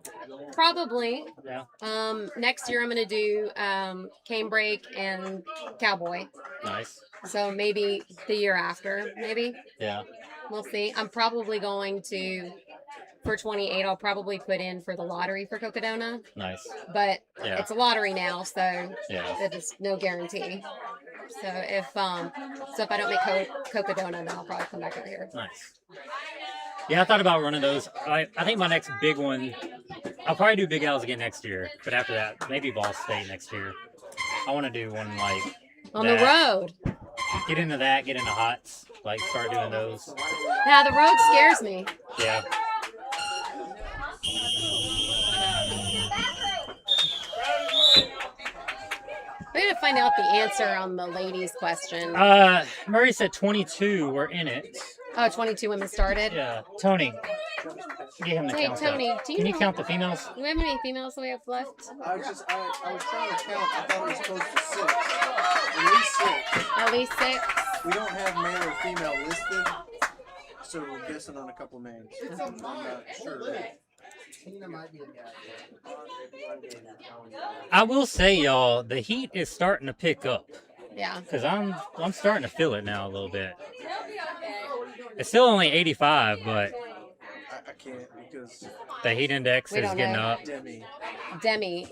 Probably. Yeah. Next year I'm going to do Canebrake and Cowboy. Nice. So maybe the year after, maybe. Yeah. We'll see. I'm probably going to... For 28, I'll probably put in for the lottery for Cocodona. Nice. But it's a lottery now, so that is no guarantee. So if I don't make Cocodona, then I'll probably come back over here. Nice. Yeah, I thought about running those. I think my next big one, I'll probably do Big Al's again next year. But after that, maybe Ball State next year. I want to do one like on the road. Get into that. Get into hots. Like start doing those. Yeah, the road scares me. Yeah. We need to find out the answer on the ladies' question. Murray said 22 were in it. Oh, 22 women started? Yeah. Tony, get him the count. Tony, can you count the females? Do we have any females that we have left? I was trying to count. I thought it was close to 6. At least 6. At least 6. We don't have male or female listed, so we're guessing on a couple names. I'm not sure. Tina might be the guy. I will say, y'all, the heat is starting to pick up. Yeah. Cause I'm starting to feel it now a little bit. It's still only 85, but I can't because the heat index We is don't getting know. up. Demi.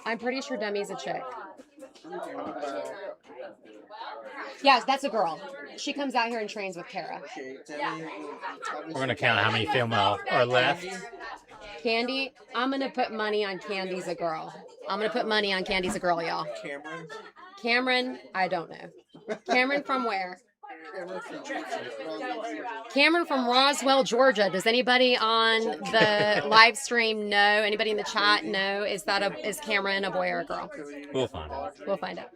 I'm pretty sure Demi's a chick. Yeah, that's a girl. She comes out here and trains with Kara. We're gonna count how many female are left. Candy, I'm gonna put money on Candy's a girl. I'm gonna put money on Candy's a girl, y'all. Cameron. Cameron, I don't know. Cameron from where? Cameron from Roswell, Georgia. Does anybody on the live stream know? Anybody in the chat know? Is Cameron a boy or a girl? We'll find out. We'll find out.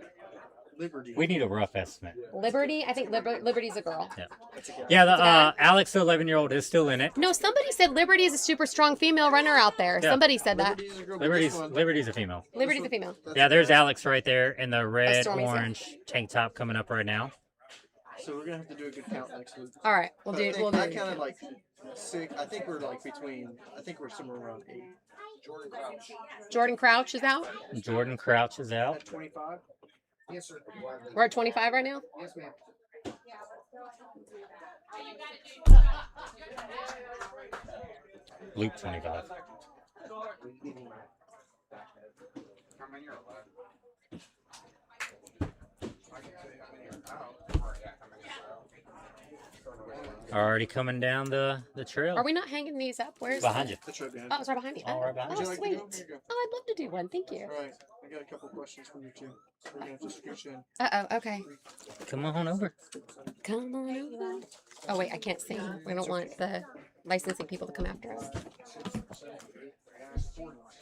We need a rough estimate. Liberty, I think Liberty's a girl. Yeah, the Alex, the 11-year-old, is still in it. No, somebody said Liberty is a super strong female runner out there. Yeah. Somebody said that. Liberty's a female. Liberty's a female. Yeah, there's Alex right there in the red, Stormy's orange tank top coming up right now. So we're gonna have to do a good count next week. All right, we'll do. I counted like 6. I think we're like between. I think we're somewhere around 8. Jordan Crouch is out. Jordan Crouch is out. At 25. Yes, sir. We're at 25 right now. Yes, ma'am. Luke 25. Already coming down the trail. Are we not hanging these up? Where's Behind you. Oh, it's right behind me. Oh, right behind Oh, you. Would you sweet. like to go? Oh, I'd love to do one. Thank you. All right. I got a couple questions for you too. We're gonna have to scooch in. Uh-oh, okay. Come on over. Come on over. Oh, wait, I can't sing. We don't want the licensing people to come after us.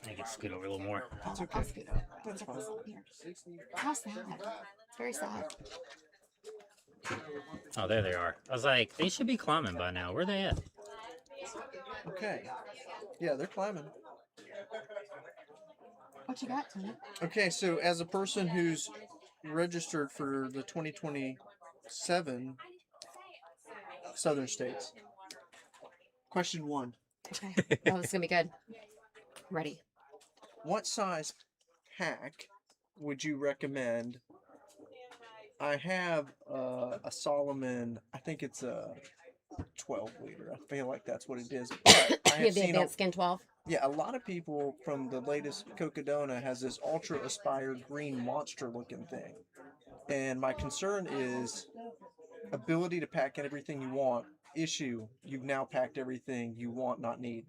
I can scoot over a little more. It's okay. That's fine. How sad. It's very sad. Oh, there they are. I was like, they should be climbing by now. Where they at? Okay. Yeah, they're climbing. What you got, Tony? Okay, so as a person who's registered for the 2027 Southern States, question 1. Okay. Oh, this is going to be good. Ready. What size pack would you recommend? I have a Solomon, I think it's a 12 liter. I feel like that's what it is. But I You have the seen advanced skin 12? Yeah, a lot of people from the latest Cocodona has this ultra aspired green monster looking thing. And my concern is ability to pack in everything you want. Issue, you've now packed everything you want, not need.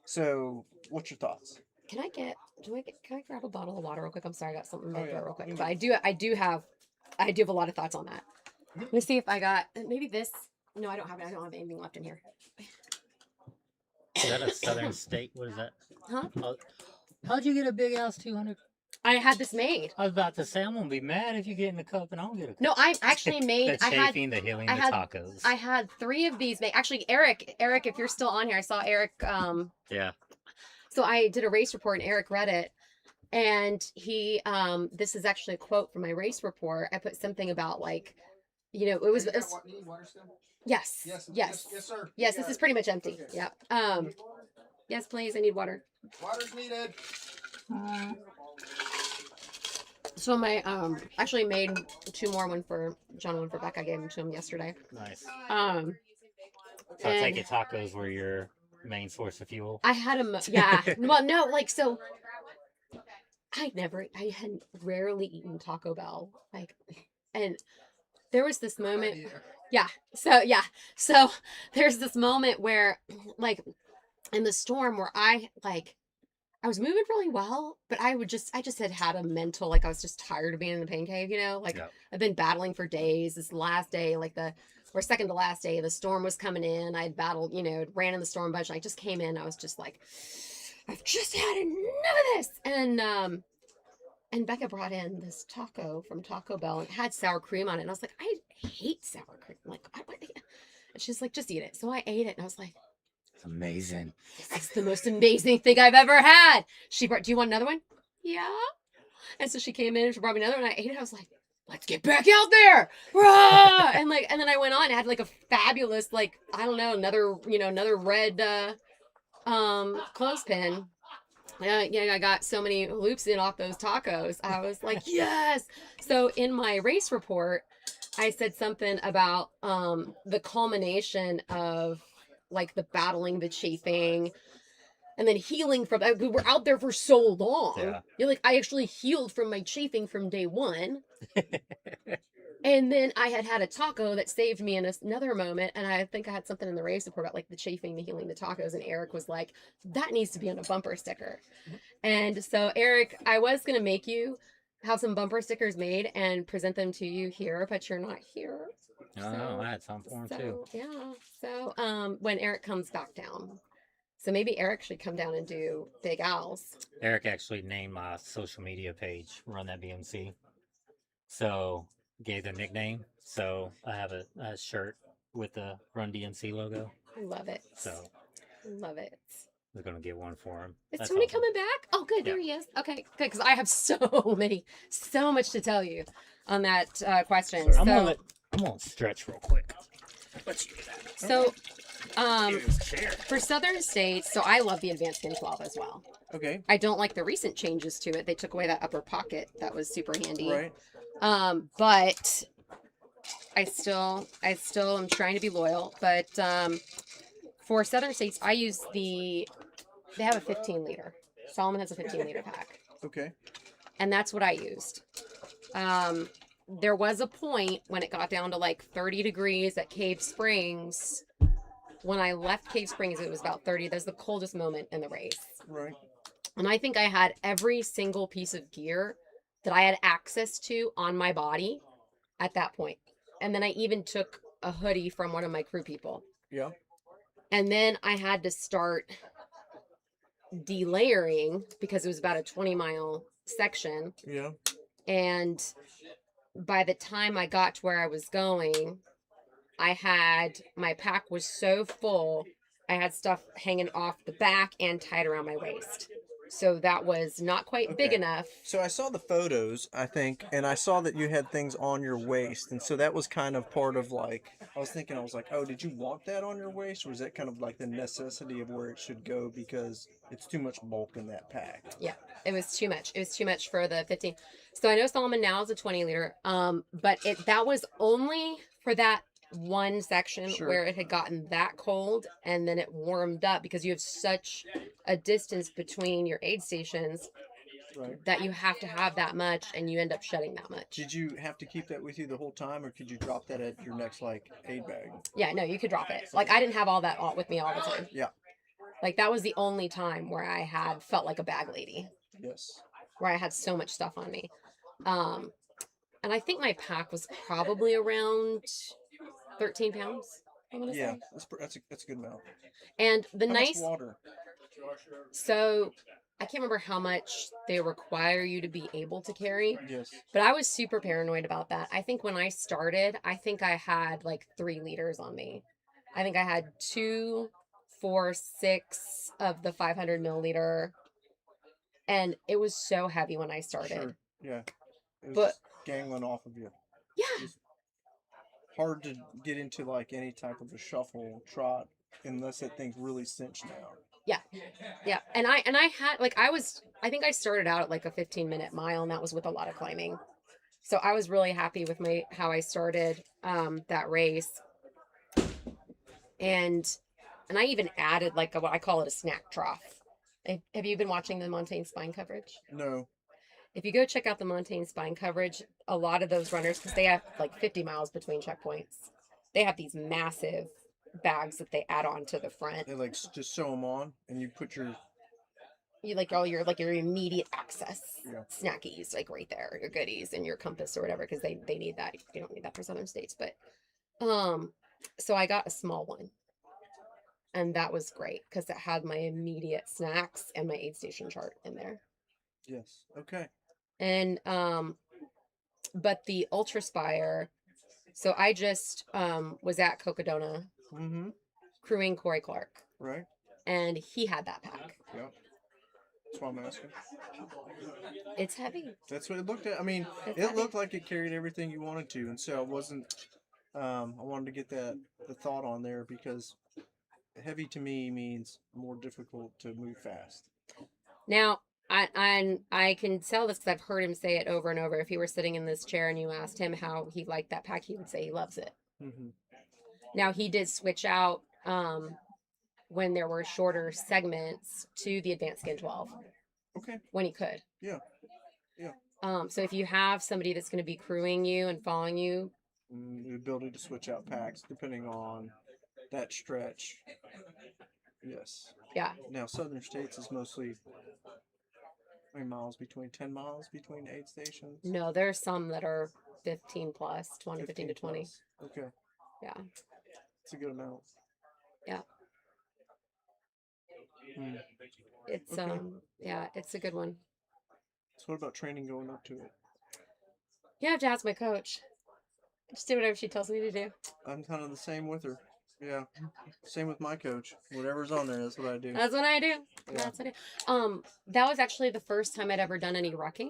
So, what's your thoughts? Can I grab a bottle of water real quick? I'm sorry, I got something Oh, right there yeah. real quick. But I do have a lot of thoughts on that. Let me see if I got maybe this. No, I don't have it. I don't have anything left in here. Is that a Southern State? What is that? Huh? Oh, how'd you get a big ass 200? I had this made. I was about to say, I'm gonna be mad if you get in the cup and I don't get a cup. No, I actually made. The chafing, the healing, the tacos. I had 3 of these made. Actually, Eric, if you're still on here, I saw Eric. Yeah. So I did a race report and Eric read it. And he, this is actually a quote from my race report. I put something about like, it was yes, yes, sir. Yes, this is pretty much empty. Okay. Yeah. Yes, please. I need water. Water's needed. So my, actually made 2 more, one for John, one for Beck. I gave them to him yesterday. Nice. So I take it tacos were your main source of fuel. I had them. Yeah. Well, no, like, so I had rarely eaten Taco Bell. Like, and there was this moment. Yeah. So there's this moment where, like, in the storm where I was moving really well, but I just had a mental, like, I was just tired of being in the pain cave, like Yeah. I've been battling for days. This last day, or second to last day, the storm was coming in. I'd battled, ran in the storm bunch. And I just came in. I was just like, I've just had enough of this. And Becca brought in this taco from Taco Bell and it had sour cream on it. And I was like, I hate sour cream. Like, and she's like, just eat it. So I ate it and I was like, It's amazing. this is the most amazing thing I've ever had. She brought, do you want another one? Yeah. And so she came in and she brought me another one and I ate it. I was like, let's get back out there. Rah! And then I went on and had like a fabulous, like, I don't know, another red clothespin. I got so many loops in off those tacos. I was like, yes. So in my race report, I said something about the culmination of like the battling, the chafing, and then healing from. We were out there for so long. Yeah. You're like, I actually healed from my chafing from day one. And then I had a taco that saved me in another moment. And I think I had something in the race report about like the chafing, the healing, the tacos. And Eric was like, that needs to be on a bumper sticker. And so, Eric, I was going to make you have some bumper stickers made and present them to you here, but you're not here. Oh, I had some for him too. Yeah. So, when Eric comes back down. So maybe Eric should come down and do Big Al's. Eric actually named my social media page Run That BMC. So gave the nickname. So I have a shirt with the Run DMC logo. Love it. So love it. We're gonna get one for him. Is That's Tony awesome. coming back? Oh, good. There he is. Okay, good. Because I have so much to tell you on that question. I'm gonna stretch real quick. Let's do that. So, for Southern States, so I love the Advanced Pin 12 as well. Okay. I don't like the recent changes to it. They took away that upper pocket. That was super handy. Right. But I still am trying to be loyal. But for Southern States, I use they have a 15 liter. Solomon has a 15 liter pack. Okay. And that's what I used. There was a point when it got down to like 30 degrees at Cave Springs. When I left Cave Springs, it was about 30. That's the coldest moment in the race. Right. And I think I had every single piece of gear that I had access to on my body at that point. And then I even took a hoodie from one of my crew people. Yeah. And then I had to start delayering because it was about a 20-mile section. Yeah. And by the time I got to where I was going, my pack was so full, I had stuff hanging off the back and tied around my waist. So that was not quite big enough. So I saw the photos, I think, and I saw that you had things on your waist. And so that was kind of part of like, I was like, oh, did you want that on your waist? Or was that kind of like the necessity of where it should go because it's too much bulk in that pack? Yeah, it was too much. It was too much for the 15. So I know Solomon now is a 20 liter, but that was only for that one section where it had gotten that cold and then it warmed up because you have such a distance between your aid stations that you have to have that much and you end up shedding that much. Did you have to keep that with you the whole time or could you drop that at your next like aid bag? Yeah, no, you could drop it. Like I didn't have all that with me all the time. Yeah. Like that was the only time where I had felt like a bag lady. Yes. Where I had so much stuff on me. And I think my pack was probably around 13 pounds. I'm gonna say. That's a good amount. And the How nice much water. So I can't remember how much they require you to be able to carry. Yes. But I was super paranoid about that. I think when I started, I had like 3 liters on me. I think I had 2, 4, 6 of the 500 milliliter. And it was so heavy when I started. Sure. Yeah. It was But just gangling off of you. Yeah. Hard to get into like any type of a shuffle trot unless that thing's really cinched now. Yeah. And I had like I think I started out at like a 15-minute mile and that was with a lot of climbing. So I was really happy with how I started that race. And I even added like what I call it a snack trough. Have you been watching the Montane Spine coverage? No. If you go check out the Montane Spine coverage, a lot of those runners, because they have like 50 miles between checkpoints, they have these massive bags that they add on to the front. They like just sew them on, and you put your like all your immediate access snackies like right there, your goodies and your compass or whatever, because they need that. You don't need that for Southern States, but so I got a small one, and that was great because it had my immediate snacks and my aid station chart in there. Yes. Okay. And but the Ultra Spire, so I just was at Cocodona crewing Corey Clark. Right. And he had that pack. Yep. That's what I'm asking. It's heavy. That's what it looked at. I mean, It's it heavy. looked like it carried everything you wanted to, and so it wasn't. I wanted to get the thought on there because heavy to me means more difficult to move fast. Now, I can tell this because I've heard him say it over and over. If he were sitting in this chair and you asked him how he liked that pack, he would say he loves it. Mm-hmm. Now, he did switch out when there were shorter segments to the Advanced Skin 12. Okay. When he could. Yeah. Yeah. So if you have somebody that's going to be crewing you and following you, the ability to switch out packs depending on that stretch. Yes. Yeah. Now, Southern States is mostly how many miles between 10 miles between aid stations? No, there's some that are 15 plus, 20, 15 to 20. Plus. Okay. Yeah. It's a good amount. Yeah. It's Okay. yeah, it's a good one. So what about training going up to it? You have to ask my coach. Just do whatever she tells me to do. I'm kind of the same with her. Yeah. Same with my coach. Whatever's on there, that's what I do. That's what I do. Yeah. That's what I do. That was actually the first time I'd ever done any rucking.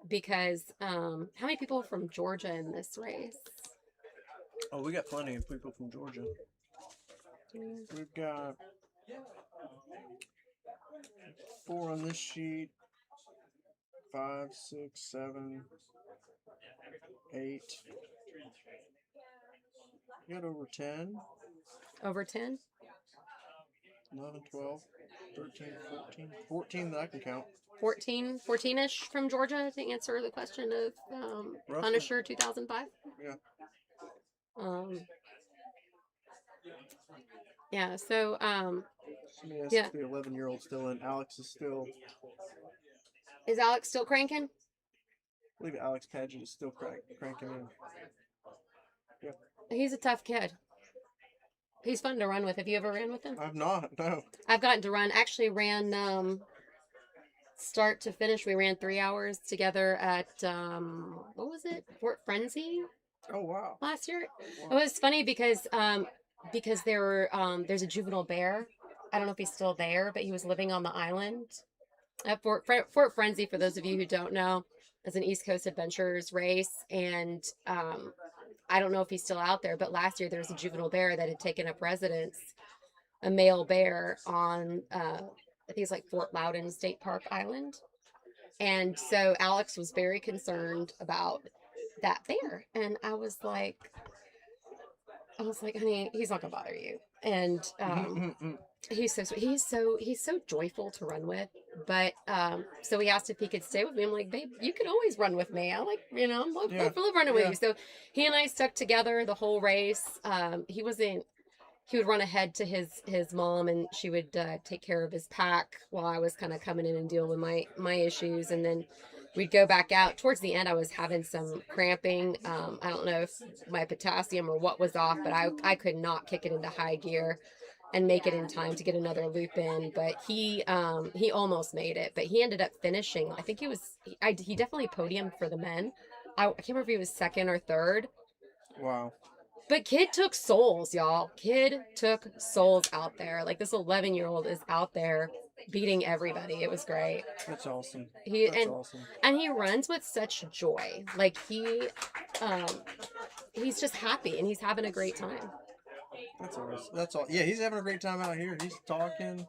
Because how many people from Georgia in this race? Oh, we got plenty of people from Georgia. We've got 4 on this sheet. 5, 6, 7, 8. You got over 10. Over 10? 11, 12, 13, 14. 14 that I can count. 14-ish from Georgia to answer the question of Roughly. Punisher 2005. Yeah. Yeah, so Somebody asked yeah. if the 11-year-old still in. Alex is still. Is Alex still cranking? I believe Alex Paget is still cranking in. Yeah. He's a tough kid. He's fun to run with. Have you ever ran with him? I've not, no. I've gotten to run. Actually ran start to finish. We ran 3 hours together at what was it? Fort Frenzy. Oh wow. Last year. Wow. It was funny because there were there's a juvenile bear. I don't know if he's still there, but he was living on the island at Fort Frenzy. For those of you who don't know, it's an East Coast Adventures race, and I don't know if he's still out there, but last year there was a juvenile bear that had taken up residence, a male bear on I think it's like Fort Loudon State Park Island. And so Alex was very concerned about that bear. And I was like, honey, he's not gonna bother you. And he's so joyful to run with. But so he asked if he could stay with me. I'm like, babe, you could always run with me. I like, I love running with you. So he and I stuck together the whole race. He would run ahead to his mom, and she would take care of his pack while I was kind of coming in and dealing with my issues. And then we'd go back out. Towards the end, I was having some cramping. I don't know if my potassium or what was off, but I could not kick it into high gear and make it in time to get another loop in. But he almost made it, but he ended up finishing. I think he definitely podiumed for the men. I can't remember if he was second or third. Wow. But kid took souls, y'all. Kid took souls out there. Like, this 11-year-old is out there beating everybody. It was great. That's awesome. Awesome. And he runs with such joy. Like, he's just happy and he's having a great time. That's awesome. That's all. Yeah, he's having a great time out here. He's talking,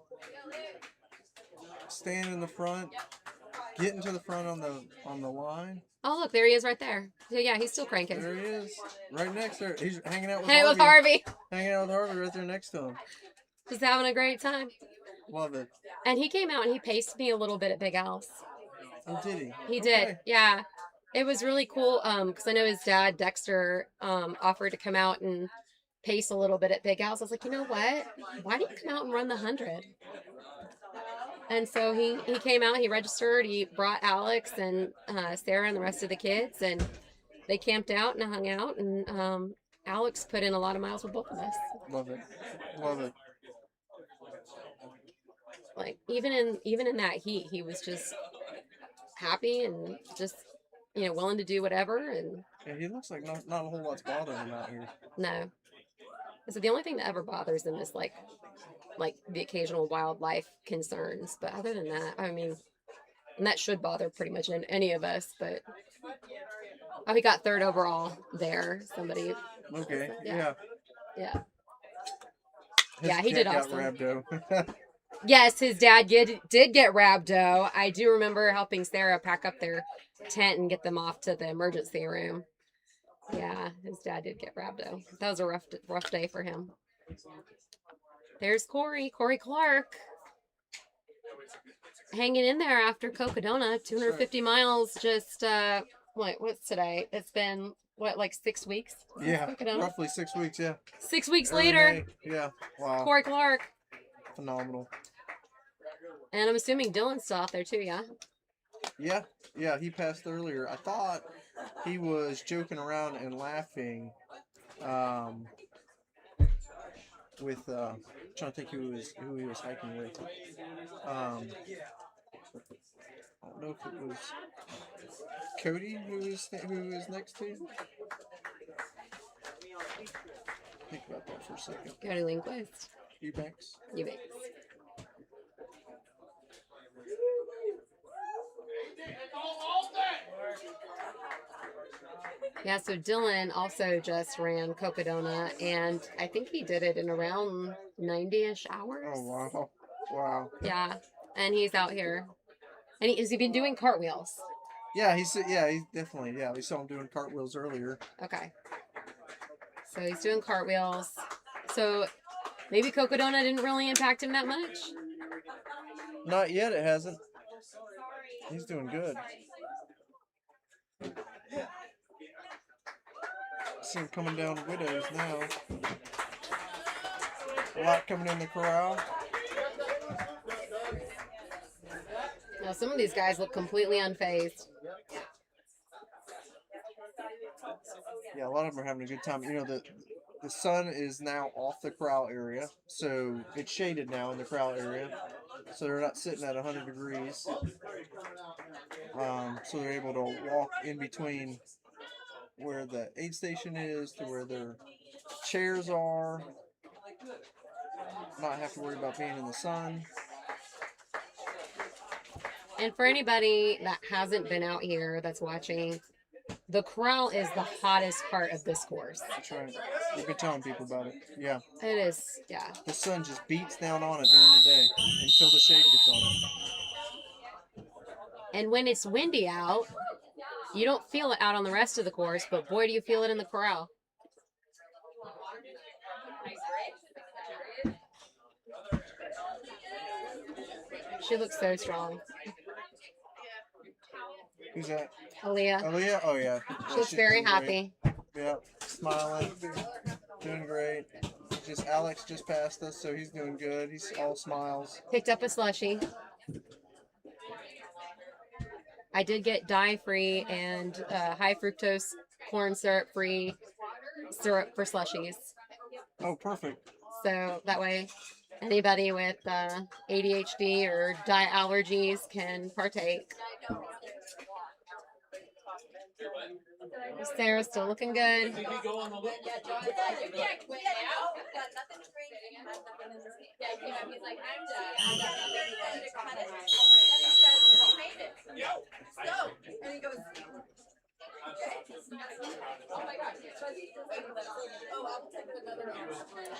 staying in the front, getting to the front on the line. Oh, look, there he is right there. So, yeah, he's still cranking. There he is. Right next to her. He's hanging out with Harvey. Hanging out with Harvey right there next to him. Just having a great time. Love it. And he came out and he paced me a little bit at Big Al's. Oh, did he? He did, yeah. It was really cool because I know his dad, Dexter, offered to come out and pace a little bit at Big Al's. I was like, you know what? Why don't you come out and run the 100? And so he came out, he registered, he brought Alex and Sarah and the rest of the kids, and they camped out and hung out, and Alex put in a lot of miles with both of us. Love it. Love it. Like, even in that heat, he was just happy and just, willing to do whatever. And yeah, he looks like not a whole lot's bothering him out here. No. So the only thing that ever bothers him is, like, like the occasional wildlife concerns. But other than that, I mean, and that should bother pretty much any of us. But oh, he got third overall there. Somebody. Okay. Yeah. Yeah. Yeah, he did awesome. Rhabdo. Yes, his dad did get rhabdo. I do remember helping Sarah pack up their tent and get them off to the emergency room. Yeah, his dad did get rhabdo. That was a rough day for him. There's Corey Clark. Hanging in there after Cocodona, 250 miles, just, what's today? It's been, like 6 weeks? Yeah, roughly 6 weeks, yeah. 6 weeks Early later. May. Yeah, wow. Corey Clark. Phenomenal. And I'm assuming Dylan's still out there too, yeah? Yeah, he passed earlier. I thought he was joking around and laughing with, trying to think who he was hiking with. I don't know if it was Cody who was next to him. Think about that for a second. Cody Lindquist. Eubanks. Yeah, so Dylan also just ran Cocodona, and I think he did it in around 90-ish hours. Oh, wow. Yeah, and he's out here. And has he been doing cartwheels? Yeah, he's definitely, we saw him doing cartwheels earlier. Okay. So he's doing cartwheels. So maybe Cocodona didn't really impact him that much? Not yet, it hasn't. He's doing good. See him coming down Widows now. A lot coming in the Corral. Now some of these guys look completely unfazed. Yeah, a lot of them are having a good time. You know, the sun is now off the Corral area, so it's shaded now in the Corral area. So they're not sitting at 100 degrees. So they're able to walk in between where the aid station is to where their chairs are. Not have to worry about being in the sun. And for anybody that hasn't been out here that's watching, the Corral is the hottest part of this course. That's right. You've been telling people about it. Yeah. It is, yeah. The sun just beats down on it during the day until the shade gets on it. And when it's windy out, you don't feel it out on the rest of the course, but boy, do you feel it in the Corral. She looks so strong. Who's that? Aaliyah. Aaliyah? Oh, yeah. She looks very happy. Yeah, smiling, doing great. Just Alex just passed us, so he's doing good. He's all smiles. Picked up a slushie. I did get dye-free and high fructose corn syrup-free syrup for slushies. Oh, perfect. So that way anybody with ADHD or dye allergies can partake. Sarah's still looking good.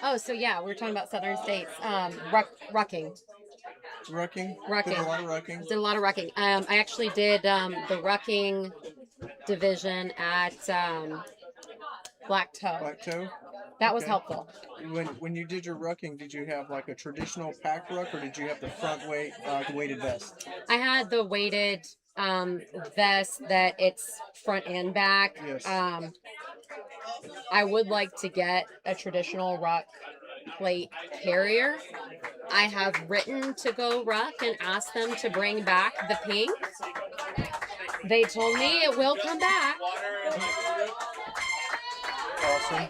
Oh, so yeah, we were talking about Southern States. Rucking. Rucking? Rucking. Did a lot of rucking. Did a lot of rucking. I actually did the rucking division at Black Toe. Black Toe? That was Okay. helpful. When you did your rucking, did you have like a traditional pack ruck, or did you have the front weight, the weighted vest? I had the weighted vest that it's front and back. Yes. I would like to get a traditional ruck plate carrier. I have written to Go Ruck and asked them to bring back the pink. They told me it will come back. Awesome.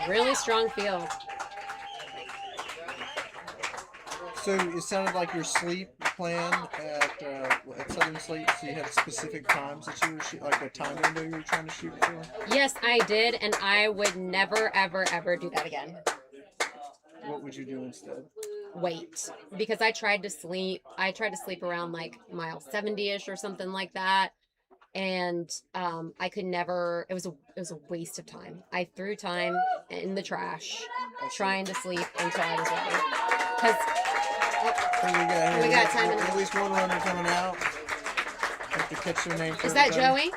Really strong field. So it sounded like your sleep plan at Southern Sleep. So you had specific times that you were like a time window you were trying to shoot for. Yes, I did, and I would never, ever, ever do that again. What would you do instead? Wait, because I tried to sleep. I tried to sleep around like mile 70-ish or something like that, and I could never. It was a waste of time. I threw time in the trash trying to sleep until I was ready. Because we got time. At least one runner coming out. Have to catch their name. Is that Joey?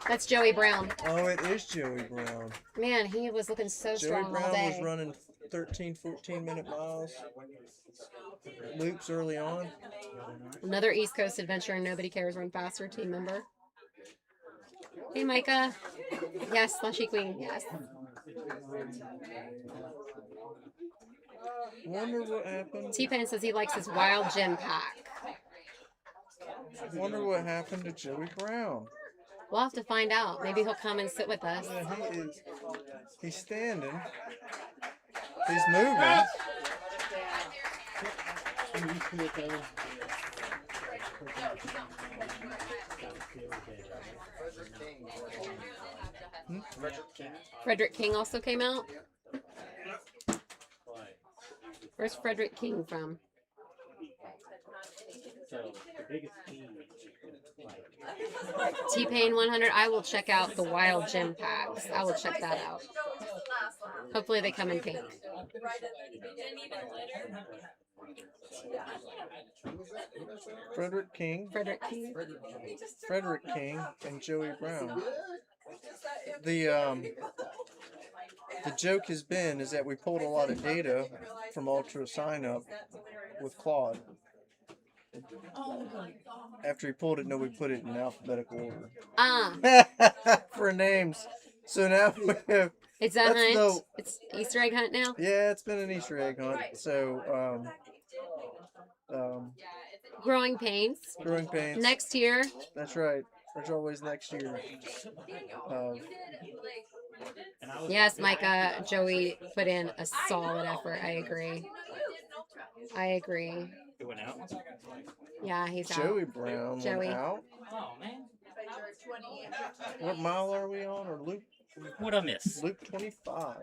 That's Joey Brown. Oh, it is Joey Brown. Man, he was looking so strong all Joey Brown day. was running 13, 14-minute miles. Loops early on. Another East Coast adventure and Nobody Cares Run Faster team member. Hey, Micah. Yes, Slushy Queen. Yes. Wonder what happened. T-Pain says he likes his wild gym pack. Wonder what happened to Joey Brown. We'll have to find out. Maybe he'll come and sit with us. Yeah, he's standing. He's moving. Frederick King also came out. Where's Frederick King from? T-Pain 100. I will check out the Wild Gym packs. I will check that out. Hopefully they come in pink. Frederick King. Frederick King. Frederick King and Joey Brown. The joke has been is that we pulled a lot of data from Ultra Sign Up with Claude. After he pulled it, no, we put it in alphabetical order. For names. So now we have. It's a hunt. It's Easter egg hunt now. Yeah, it's been an Easter egg hunt. So, Growing Pains. Growing Pains. Next year. That's right. There's always next year. Yes, Micah. Joey put in a solid effort. I agree. I agree. It went out? Yeah, he's out. Joey Brown Joey. went out. Oh, man. What mile are we on? Or loop? What'd I miss? Loop 25.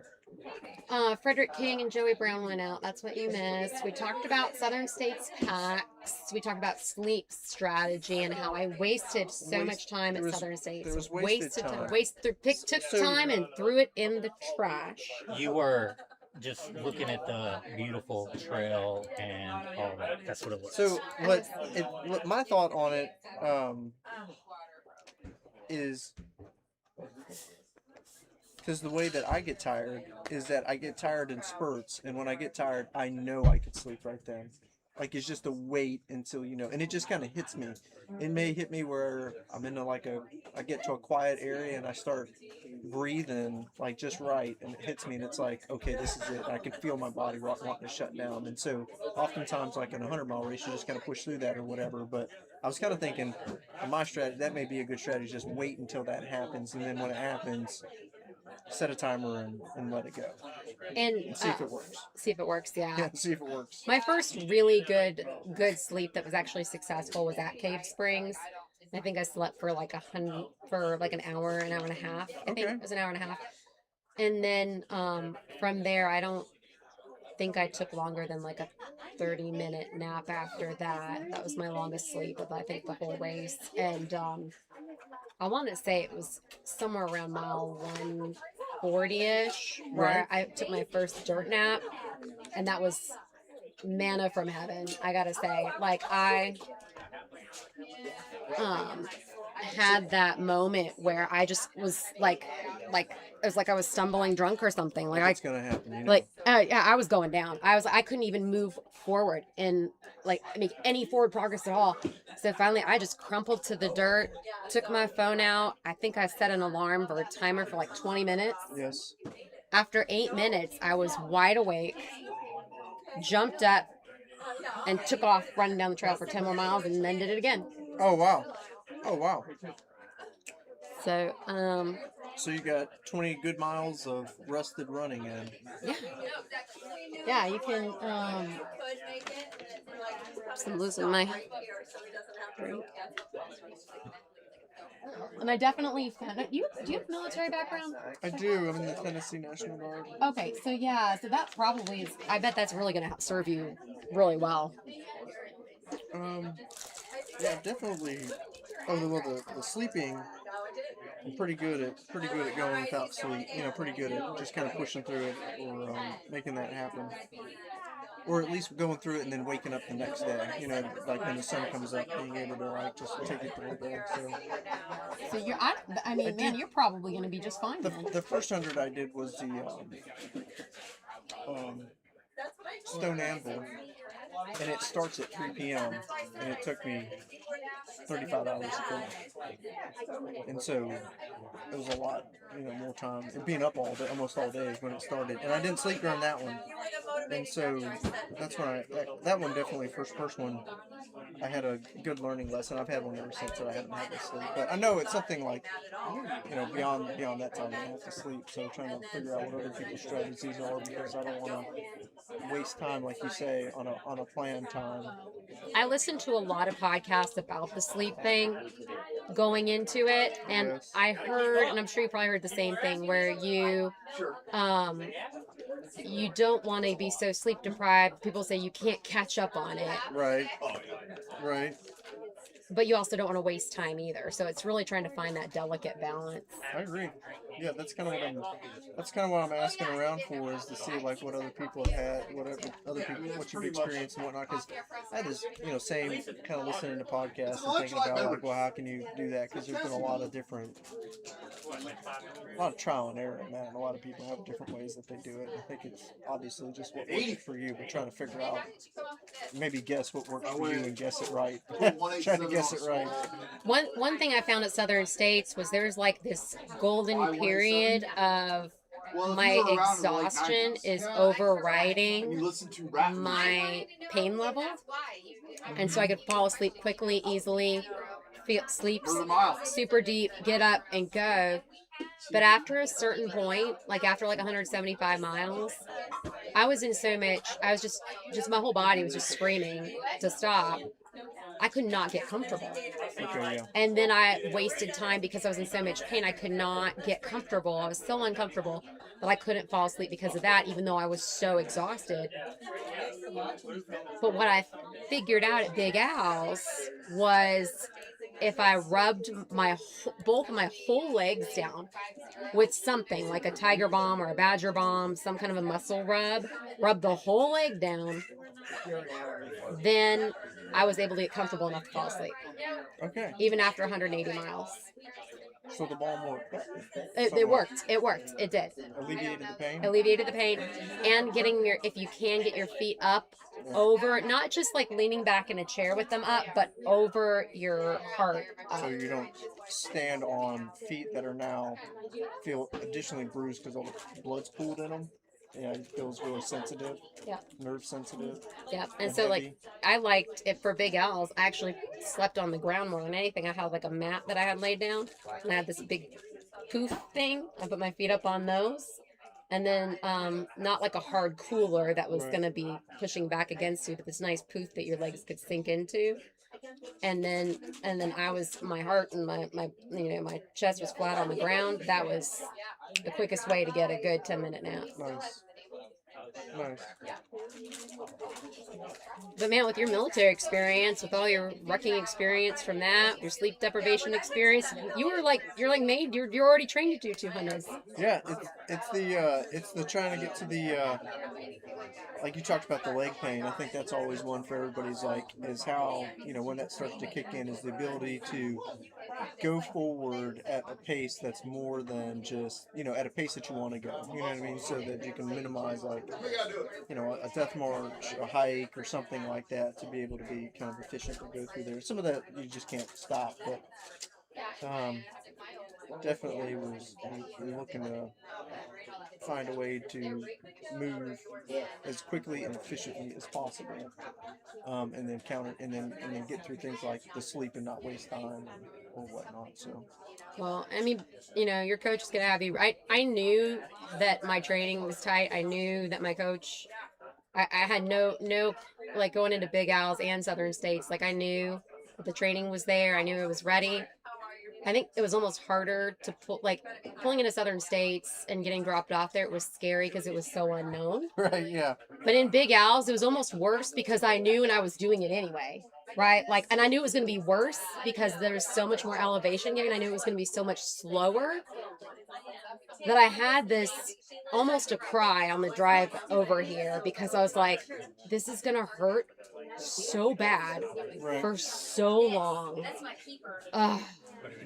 Frederick King and Joey Brown went out. That's what you missed. We talked about Southern States packs. We talked about sleep strategy and how I wasted so much time at Southern States. There was wasted time. Took time and threw it in the trash. You were just looking at the beautiful trail and all that. That's what it was. So what my thought on it is, because the way that I get tired is that I get tired in spurts, and when I get tired, I know I could sleep right then. Like, it's just a wait until, and it just kind of hits me. It may hit me where I'm in I get to a quiet area and I start breathing like just right, and it hits me and it's like, okay, this is it. I can feel my body wanting to shut down. And so oftentimes, like in a 100-mile race, you just kind of push through that or whatever. But I was kind of thinking, my strategy, that may be a good strategy, just wait until that happens. And then when it happens, set a timer and let it go. And see if it works. See if it works, yeah. See if it works. My first really good sleep that was actually successful was at Cave Springs. I think I slept for like an hour and a half. I think it was an hour and a half. And then from there, I don't think I took longer than like a 30-minute nap after that. That was my longest sleep of I think the whole race. And I want to say it was somewhere around mile 140-ish where I took my first dirt nap, and that was manna from heaven. I gotta say, like I had that moment where I just was like it was like I was stumbling drunk or something. Like it's gonna happen. Like yeah, I was going down. I couldn't even move forward and make any forward progress at all. So finally, I just crumpled to the dirt, took my phone out. I think I set an alarm for a timer for like 20 minutes. Yes. After 8 minutes, I was wide awake, jumped up, and took off running down the trail for 10 more miles, and then did it again. Oh wow! Oh wow! So So you got 20 good miles of rusted running in. Yeah. Yeah, you can. I'm losing my drink. And I definitely found it. Do you have military background? I do. I'm in the Tennessee National Guard. Okay, so yeah, so that probably is. I bet that's really going to serve you really well. Yeah, definitely. Oh, well, the sleeping. I'm pretty good at going without sleep. You know, pretty good at just kind of pushing through it or making that happen. Or at least going through it and then waking up the next day. You know, like when the sun comes up, being able to like just take it through there. So you're, I mean, man, you're probably going to be just fine. The first 100 I did was the Stone Anvil, and it starts at 3 p.m. and it took me 35 hours to finish. And so it was a lot, you know, more time. And being up all day, almost all day when it started. And I didn't sleep during that one. And so that's when that one definitely, first one, I had a good learning lesson. I've had one ever since that I haven't had to sleep. But I know it's something like, you know, beyond that time I have to sleep. So trying to figure out what other people's strategies are because I don't want to waste time, like you say, on a planned time. I listened to a lot of podcasts about the sleep thing going into it, and Yes. I heard, and I'm sure you probably heard the same thing, where you you don't want to be so sleep deprived. People say you can't catch up on it. Right. Right. But you also don't want to waste time either. So it's really trying to find that delicate balance. I agree. Yeah, that's kind of what I'm asking around for, is to see like what other people have had, what you've experienced and whatnot. Because I had this, you know, same kind of listening to podcasts and thinking about like, well, how can you do that? Because there's been a lot of trial and error, man. A lot of people have different ways that they do it. I think it's obviously just what works for you, but trying to figure out, maybe guess what works for you and guess it right. Trying to guess it right. One thing I found at Southern States was there's like this golden period of my exhaustion is overriding my pain level, and so I could fall asleep quickly, easily, sleep super deep, get up and go. But after a certain point, like after like 175 miles, I was in so much, I was just my whole body was just screaming to stop. I could not get comfortable. Okay, yeah. And then I wasted time because I was in so much pain. I could not get comfortable. I was so uncomfortable that I couldn't fall asleep because of that, even though I was so exhausted. But what I figured out at Big Al's was if I rubbed both of my whole legs down with something like a tiger balm or a badger balm, some kind of a muscle rub the whole leg down, then I was able to get comfortable enough to fall asleep. Okay. Even after 180 miles. So the balm worked. It worked. It worked. It did. Alleviated the pain? Alleviated the pain. And if you can get your feet up over, not just like leaning back in a chair with them up, but over your heart up. So you don't stand on feet that are now feel additionally bruised because all the blood's pooled in them. Yeah, it feels really sensitive. Yeah. Nerve sensitive. Yeah. And so heavy. like I liked it for Big Al's. I actually slept on the ground more than anything. I had like a mat that I had laid down, and I had this big poof thing. I put my feet up on those. And then not like a hard cooler that was going to be pushing back against you, but this nice poof that your legs could sink into. And then my heart and my chest was flat on the ground. That was the quickest way to get a good 10-minute nap. Nice. Nice. But man, with your military experience, with all your wrecking experience from that, your sleep deprivation experience, you're already trained to do 200s. Yeah, it's the trying to get to the like you talked about the leg pain. I think that's always one for everybody's is how, when that starts to kick in, is the ability to go forward at a pace that's more than just, at a pace that you want to go. You know what I mean? So that you can minimize a death march, a hike, or something like that, to be able to be kind of efficient to go through there. Some of that you just can't stop, but definitely was looking to find a way to move as quickly and efficiently as possible, and then get through things like the sleep and not waste time, or whatnot. So. Well, I mean, you know, your coach is gonna have you. I knew that my training was tight. I knew that my coach. I had no like going into Big Al's and Southern States. Like I knew that the training was there. I knew it was ready. I think it was almost harder to pulling into Southern States and getting dropped off there. It was scary because it was so unknown. Right. Yeah. But in Big Al's, it was almost worse because I knew and I was doing it anyway. Right. Like, and I knew it was going to be worse because there's so much more elevation getting. I knew it was going to be so much slower that I had this almost a cry on the drive over here because I was like, this is going to hurt so bad for so long.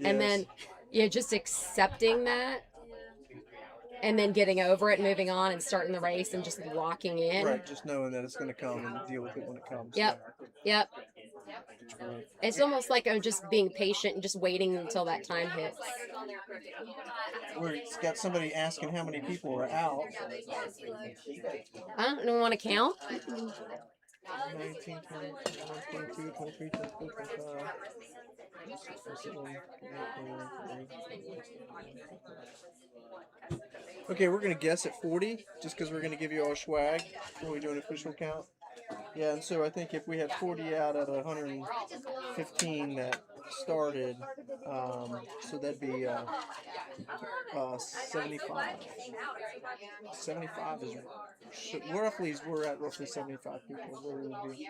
And then, yeah, just accepting that and then getting over it, moving on and starting the race and just locking in. Right, just knowing that it's going to come and deal with it when it comes. Yep. It's almost like I'm just being patient and just waiting until that time hits. We've got somebody asking how many people are out. I don't want to count. 19, 20, 21, 22, 23, 24, 25. Okay, we're going to guess at 40, just because we're going to give you all a swag before we do an official count. Yeah, and so I think if we had 40 out of 115 that started, so that'd be 75. 75 is we're at roughly 75 people. Where we would be.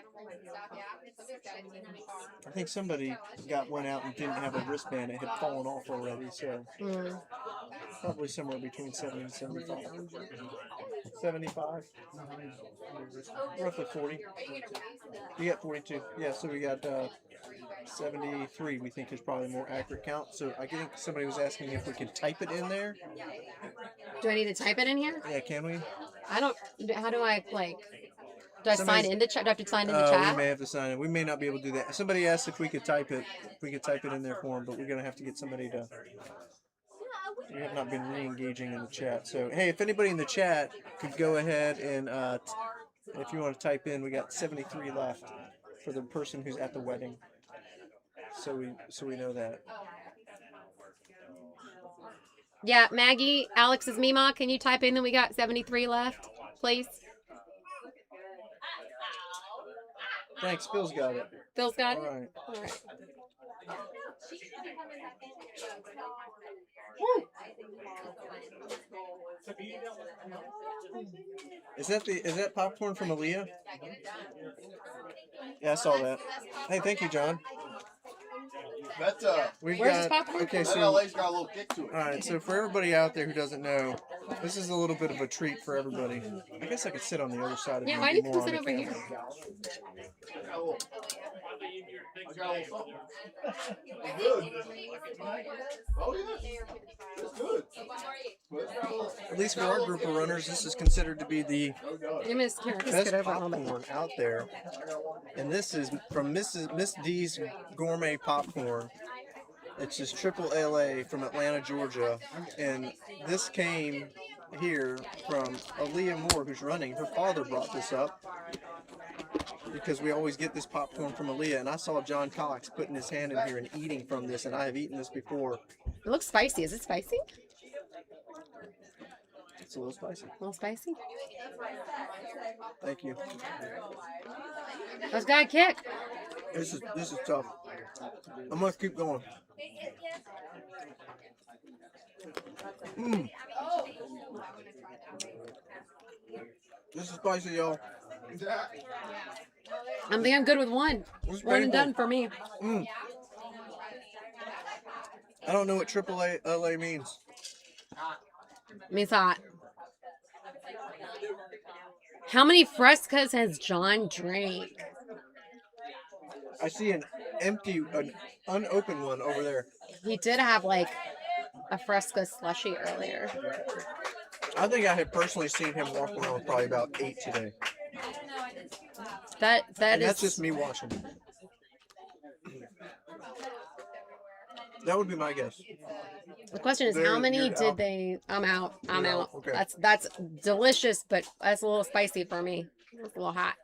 I think somebody went out and didn't have a wristband; it had fallen off already. So probably somewhere between 70 and 75. 75. Roughly 40. You got 42. Yeah, so we got 73, we think is probably a more accurate count. So I think somebody was asking if we could type it in there. Do I need to type it in here? Yeah, can we? I don't. How do I do I sign into chat? Do I have to sign into chat? We may have to sign in. We may not be able to do that. Somebody asked if we could type it. If we could type it in there for them, but we're going to have to get somebody to. We have not been re-engaging in the chat. So, hey, if anybody in the chat could go ahead and, if you want to type in, we got 73 left for the person who's at the wedding. So we know that. Yeah, Maggie, Alex's Mima, can you type in that we got 73 left, please? Thanks, Phil's got it. Phil's got it? All right. Is that popcorn from Aaliyah? Yeah, I saw that. Hey, thank you, John. That's Where's the popcorn? Okay, so LA's got a little kick to it. all right, so for everybody out there who doesn't know, this is a little bit of a treat for everybody. I guess I could sit on the other side of Yeah, you. why do you more sit on the over camera. here? I got a little something. Good. Oh yeah. It's good. At least for our group of runners, this is considered to be the best popcorn out there. And this is from Miss D's Gourmet Popcorn. It's just triple LA from Atlanta, Georgia. And this came here from Aaliyah Moore, who's running. Her father brought this up because we always get this popcorn from Aaliyah. And I saw John Cox putting his hand in here and eating from this, and I have eaten this before. It looks spicy. Is it spicy? It's a little spicy. A little spicy? Thank you. Let's got a kick. This is tough. I'm gonna keep going. This is spicy, y'all. I think I'm good with one. One and done for me. I don't know what triple LA means. It means hot. How many frescas has John drank? I see an unopened one over there. He did have like a fresca slushy earlier. I think I have personally seen him walk around with probably about 8 today. That's just me watching. That would be my guess. The question is, how many did they? I'm out. I'm out. Okay. That's delicious, but that's a little spicy for me. It's a little hot.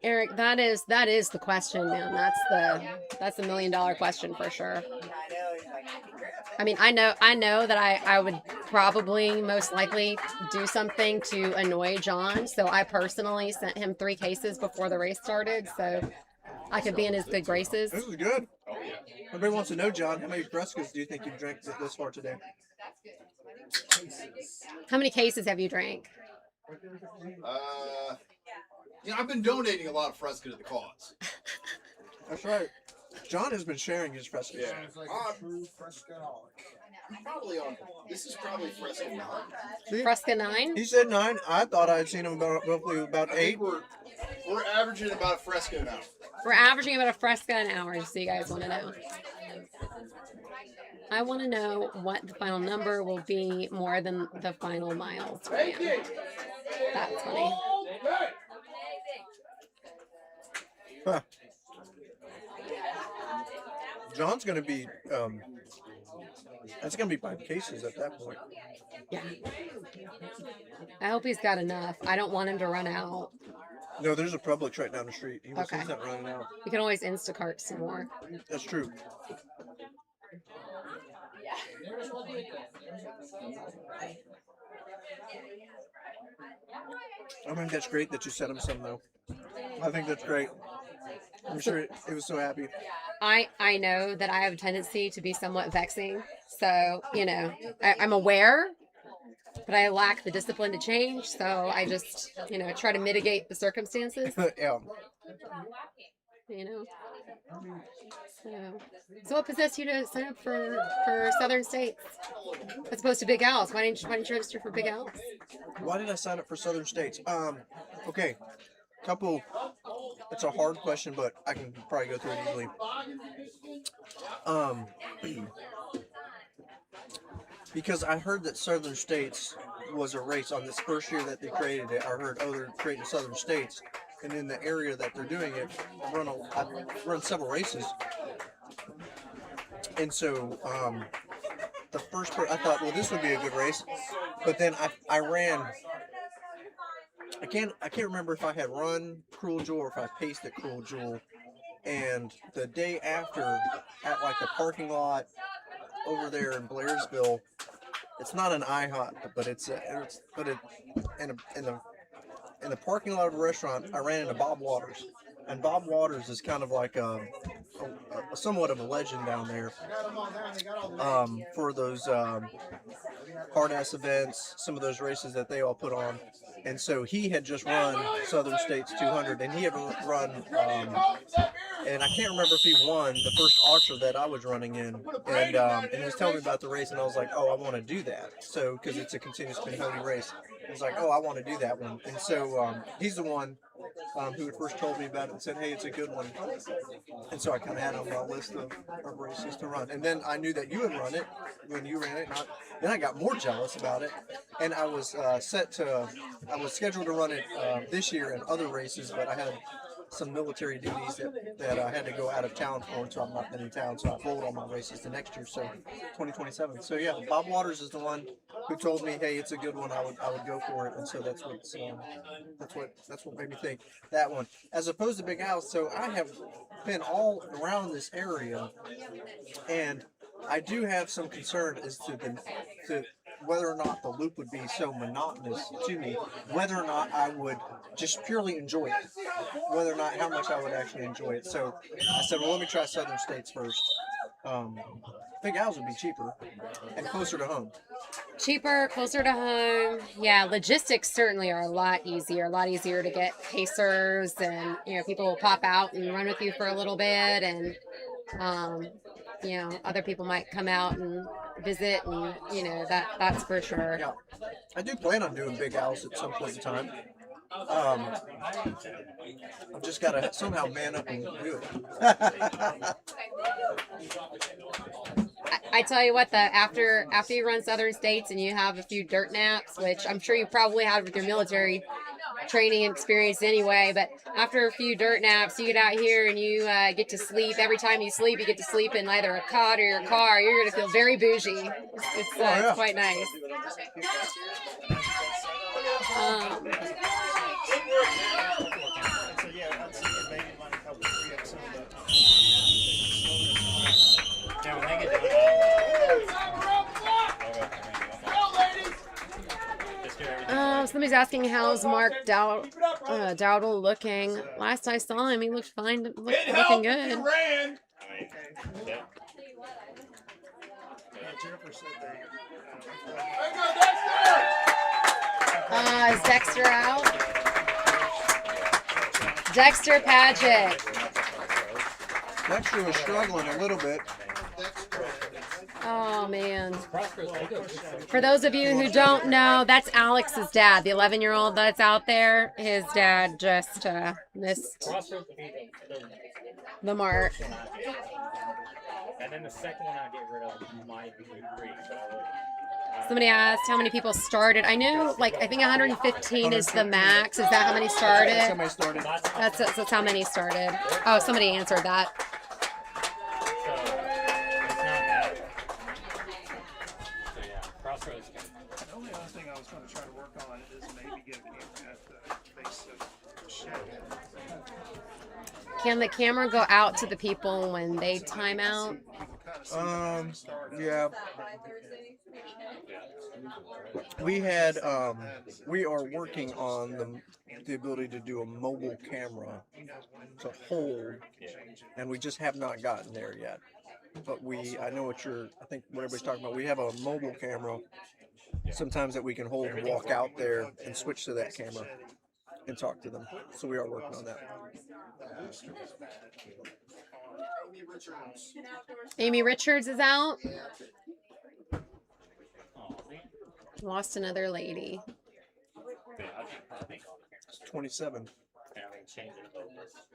Eric, that is the question, man. That's the $1 million question for sure. I mean, I know that I would probably most likely do something to annoy John. So I personally sent him 3 cases before the race started, so I could be in his good graces. This is good. Everybody wants to know, John, how many Frescas do you think you've drank this far today? How many cases have you drank? I've been donating a lot of Fresca to the cause. That's right. John has been sharing his Frescas. Yeah. Probably on. This is probably Fresca 9. Fresca 9? He said 9. I thought I had seen him roughly about 8. We're averaging about a Fresca an hour. We're averaging about a Fresca an hour, so you guys want to know. I want to know what the final number will be more than the final miles. That's funny. Huh. John's going to be, that's going to be 5 cases at that point. Yeah. I hope he's got enough. I don't want him to run out. No, there's a Publix right down the street. He's not running out. You can always Instacart some more. That's true. I think that's great that you sent him some, though. I think that's great. I'm sure he was so happy. I know that I have a tendency to be somewhat vexing. So, I'm aware, but I lack the discipline to change. So I just, try to mitigate the circumstances. Yeah. So what possessed you to sign up for Southern States as opposed to Big Al's? Why didn't you register for Big Al's? Why did I sign up for Southern States? Okay, it's a hard question, but I can probably go through it easily. Because I heard that Southern States was a race on this first year that they created it. I heard, they're creating Southern States. And in the area that they're doing it, I've run several races. And so the first part, I thought, well, this would be a good race. But then I ran, I can't remember if I had run Cruel Jewel or if I paced at Cruel Jewel. And the day after, at like the parking lot over there in Blairsville, it's not an IHOP, but in the parking lot of a restaurant, I ran into Bob Waters. And Bob Waters is kind of like somewhat of a legend down there for those hard-ass events, some of those races that they all put on. And so he had just run Southern States 200, and he had run, and I can't remember if he won the first Archer that I was running in. And he was telling me about the race, and I was like, oh, I want to do that. So, because it's a continuous Pinhoti race. I was like, oh, I want to do that one. And so he's the one who had first told me about it and said, hey, it's a good one. And so I kind of had it on my list of races to run. And then I knew that you had run it when you ran it. And then I got more jealous about it. And I was I was scheduled to run it this year in other races, but I had some military duties that I had to go out of town for, so I'm not in town, so I rolled all my races to next year, so 2027. So yeah, Bob Waters is the one who told me, hey, it's a good one, I would go for it, and so that's what made me think that one, as opposed to Big House. So I have been all around this area, and I do have some concern as to whether or not the loop would be so monotonous to me, whether or not I would just purely enjoy it, whether or not how much I would actually enjoy it. So I said, well, let me try Southern States first. Big Al's would be cheaper and closer to home. Cheaper, closer to home. Yeah, logistics certainly are a lot easier to get pacers, and people will pop out and run with you for a little bit, and other people might come out and visit, and that's for sure. Yeah, I do plan on doing Big Al's at some point in time. I've just got to somehow man up and do it. I tell you what, after you run Southern States and you have a few dirt naps, which I'm sure you probably had with your military training experience anyway, but after a few dirt naps, you get out here and you get to sleep. Every time you sleep, you get to sleep in either a cot or your car. You're going to feel very bougie. It's quite nice. Somebody's asking how's Mark Dowdle looking. Last I saw him, he looked fine, looking good. Ran. Is Dexter out? Dexter Paget. Dexter was struggling a little bit. Oh man. For those of you who don't know, that's Alex's dad, the 11-year-old that's out there. His dad just missed the mark. And then the second one I get rid of might be free. Somebody asked how many people started. I knew, like, I think 115 is the max. Is that how many started? Somebody started. That's how many started. Oh, somebody answered that. The only other thing I was going to try to work on is maybe get a camera at the base of the shed. Can the camera go out to the people when they time out? Yeah. We had, we are working on the ability to do a mobile camera to hold, and we just have not gotten there yet. But I know I think what everybody's talking about. We have a mobile camera sometimes that we can hold and walk out there and switch to that camera and talk to them. So we are working on that. Amy Richards is out. Lost another lady. It's 27.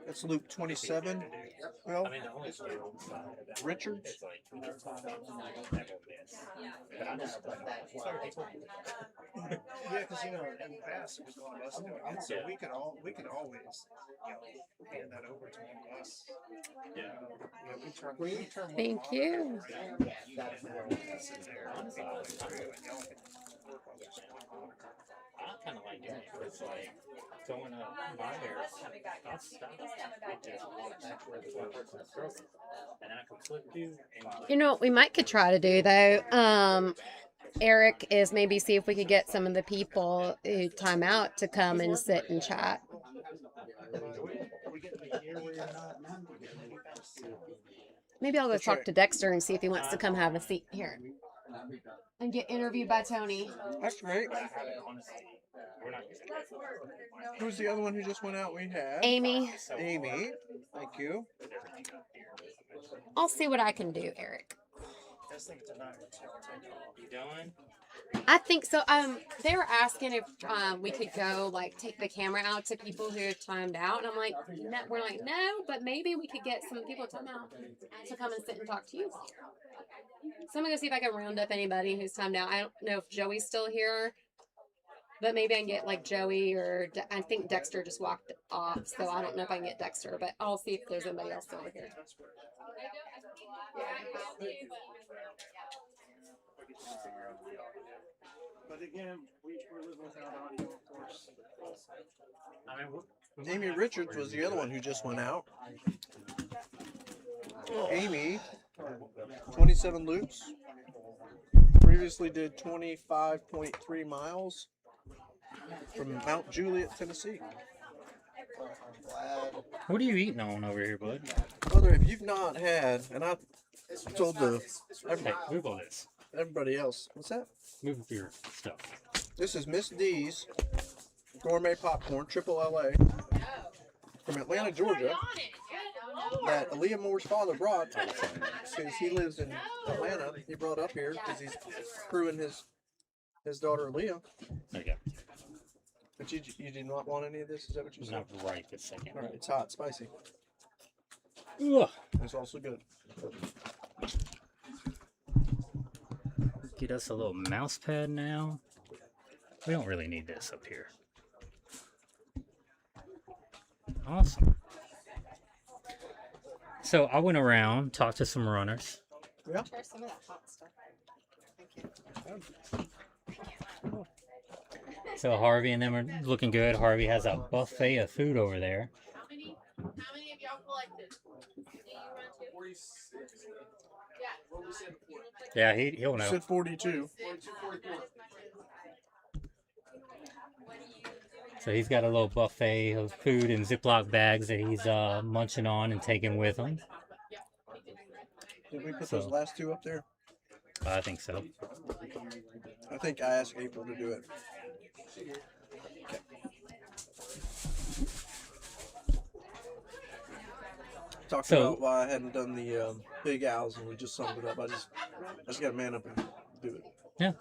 That's loop 27. Well, Richards. Yeah, because in the past it was one of us doing it, so we could always hand that over to one of us. We turn Thank you. I kind of like doing it. It's like going up my hair. I'll stop. And I can flip you. You know what we could try to do though? Eric, is maybe see if we could get some of the people who time out to come and sit and chat. Maybe I'll go talk to Dexter and see if he wants to come have a seat here and get interviewed by Tony. That's great. Who's the other one who just went out? We have Amy. Amy, thank you. I'll see what I can do, Eric. You done? I think so. They were asking if we could go take the camera out to people who have timed out, and I'm like, no, we're like, no, but maybe we could get some people to time out to come and sit and talk to you. So I'm gonna see if I can round up anybody who's timed out. I don't know if Joey's still here, but maybe I can get Joey or I think Dexter just walked off, so I don't know if I can get Dexter, but I'll see if there's anybody else over here. But again, we're living without audio, of course. Amy Richards was the other one who just went out. Amy, 27 loops. Previously did 25.3 miles from Mount Juliet, Tennessee. What are you eating on over here, bud? Brother, if you've not had, and I told Hey, move on this. everybody else, what's that? Move your stuff. This is Miss D's gourmet popcorn, triple LA, from Atlanta, Georgia, that Aaliyah Moore's father brought, because he lives in Atlanta. He brought up here because he's crewing his daughter Aaliyah. Okay. But you did not want any of this? Is that what you said? Not right this second. All right, it's hot, spicy. Ugh. It's also good. Get us a little mouse pad now. We don't really need this up here. Awesome. So I went around, talked to some runners. Yeah. Try some of that hot stuff. Thank you. So Harvey and them are looking good. Harvey has a buffet of food over there. How many of y'all collected? Yeah, he'll know. Said 42. So he's got a little buffet of food in Ziploc bags that he's munching on and taking with him. Did we put So- those last two up there? I think so. I think I asked April to do it. Okay. Talked So- about why I hadn't done the big owls, and we just summed it up. I just got to man up and do it. Yeah.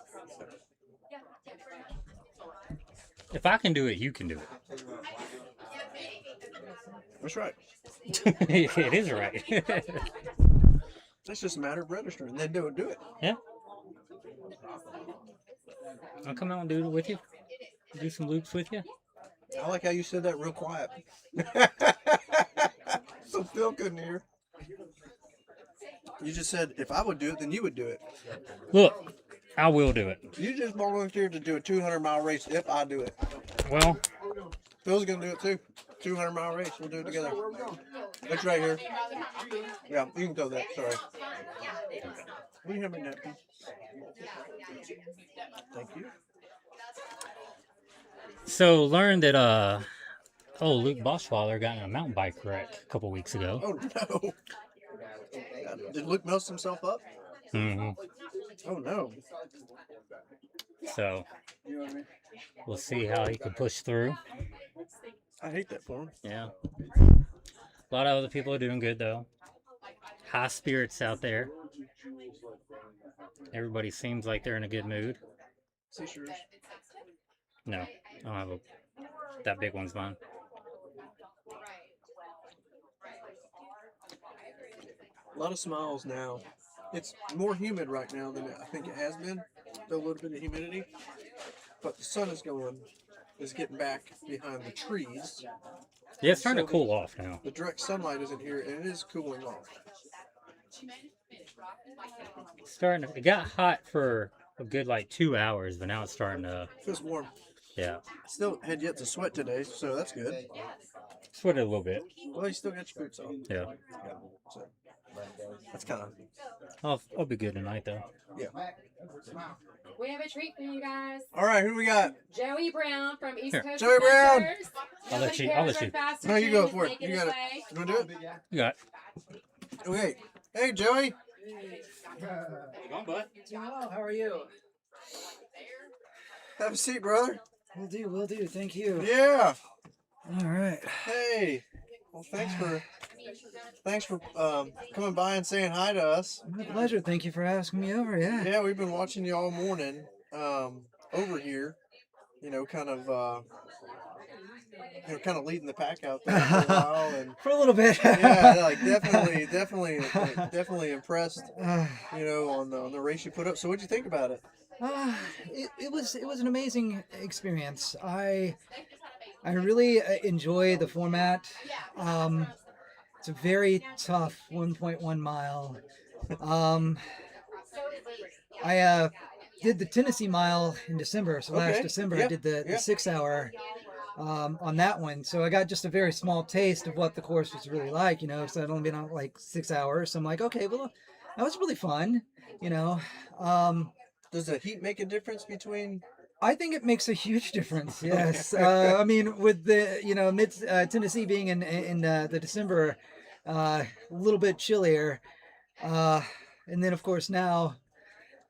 If I can do it, you can do it. That's right. It is right. It's just a matter of registering. Then do it. Yeah. I'll come out and do it with you. Do some loops with you. I like how you said that real quiet. So Phil couldn't hear. You just said if I would do it, then you would do it. Look, I will do it. You just volunteered to do a 200-mile race if I do it. Well, Phil's gonna do it too. 200-mile race. We'll do it together. It's right here. Yeah, you can throw that. Sorry. Will you have my napkin? Thank you. so learned that Luke Boschwaller got in a mountain bike wreck a couple weeks ago. Oh no! Did Luke mess himself up? hmm Oh no! So You know what I mean? we'll see how he can push through. I hate that for him. Yeah. A lot of other people are doing good though. High spirits out there. Everybody seems like they're in a good mood. Seashores. No, I don't have a. That big one's mine. A lot of smiles now. It's more humid right now than I think it has been. Still a little bit of humidity, but the sun is getting back behind the trees. Yeah, it's starting to So cool off now. The direct sunlight isn't here, and it is cooling off. It got hot for a good like 2 hours, but now it's starting to. Feels warm. Yeah, Still had yet to sweat today, so that's good. sweated a little bit. Well, you still got your boots on. Yeah, So that's kind of I'll be good tonight though. yeah. We have a treat for you guys. All right, who we got? Joey Brown from East Here. Coast. Joey Brown. Adventures. I'll let you. I'll let you. No, you go for it. You got it. You want to do it? You got. Okay. Hey, Joey. Come on, bud. Hello, how are you? Have a seat, brother. Will do. Thank you. Yeah. All right. Hey. Well, thanks for coming by and saying hi to us. My pleasure. Thank you for asking me over. Yeah. Yeah, we've been watching you all morning over here. You know, kind of leading the pack out there for a while, and For a little bit. yeah, like definitely impressed. You know, on the race you put up. So, what'd you think about it? It was an amazing experience. I really enjoy the format. It's a very tough 1.1 mile. I did the Tennessee Mile in December. So last Okay. December Yeah. I did the Yeah. 6 hour on that one. So I got just a very small taste of what the course was really like, you know. So I'd only been on like 6 hours. So I'm like, okay, well, that was really fun, you know. Does the heat make a difference between? I think it makes a huge difference. Yes, I mean, with the Tennessee being in the December, a little bit chillier, and then of course now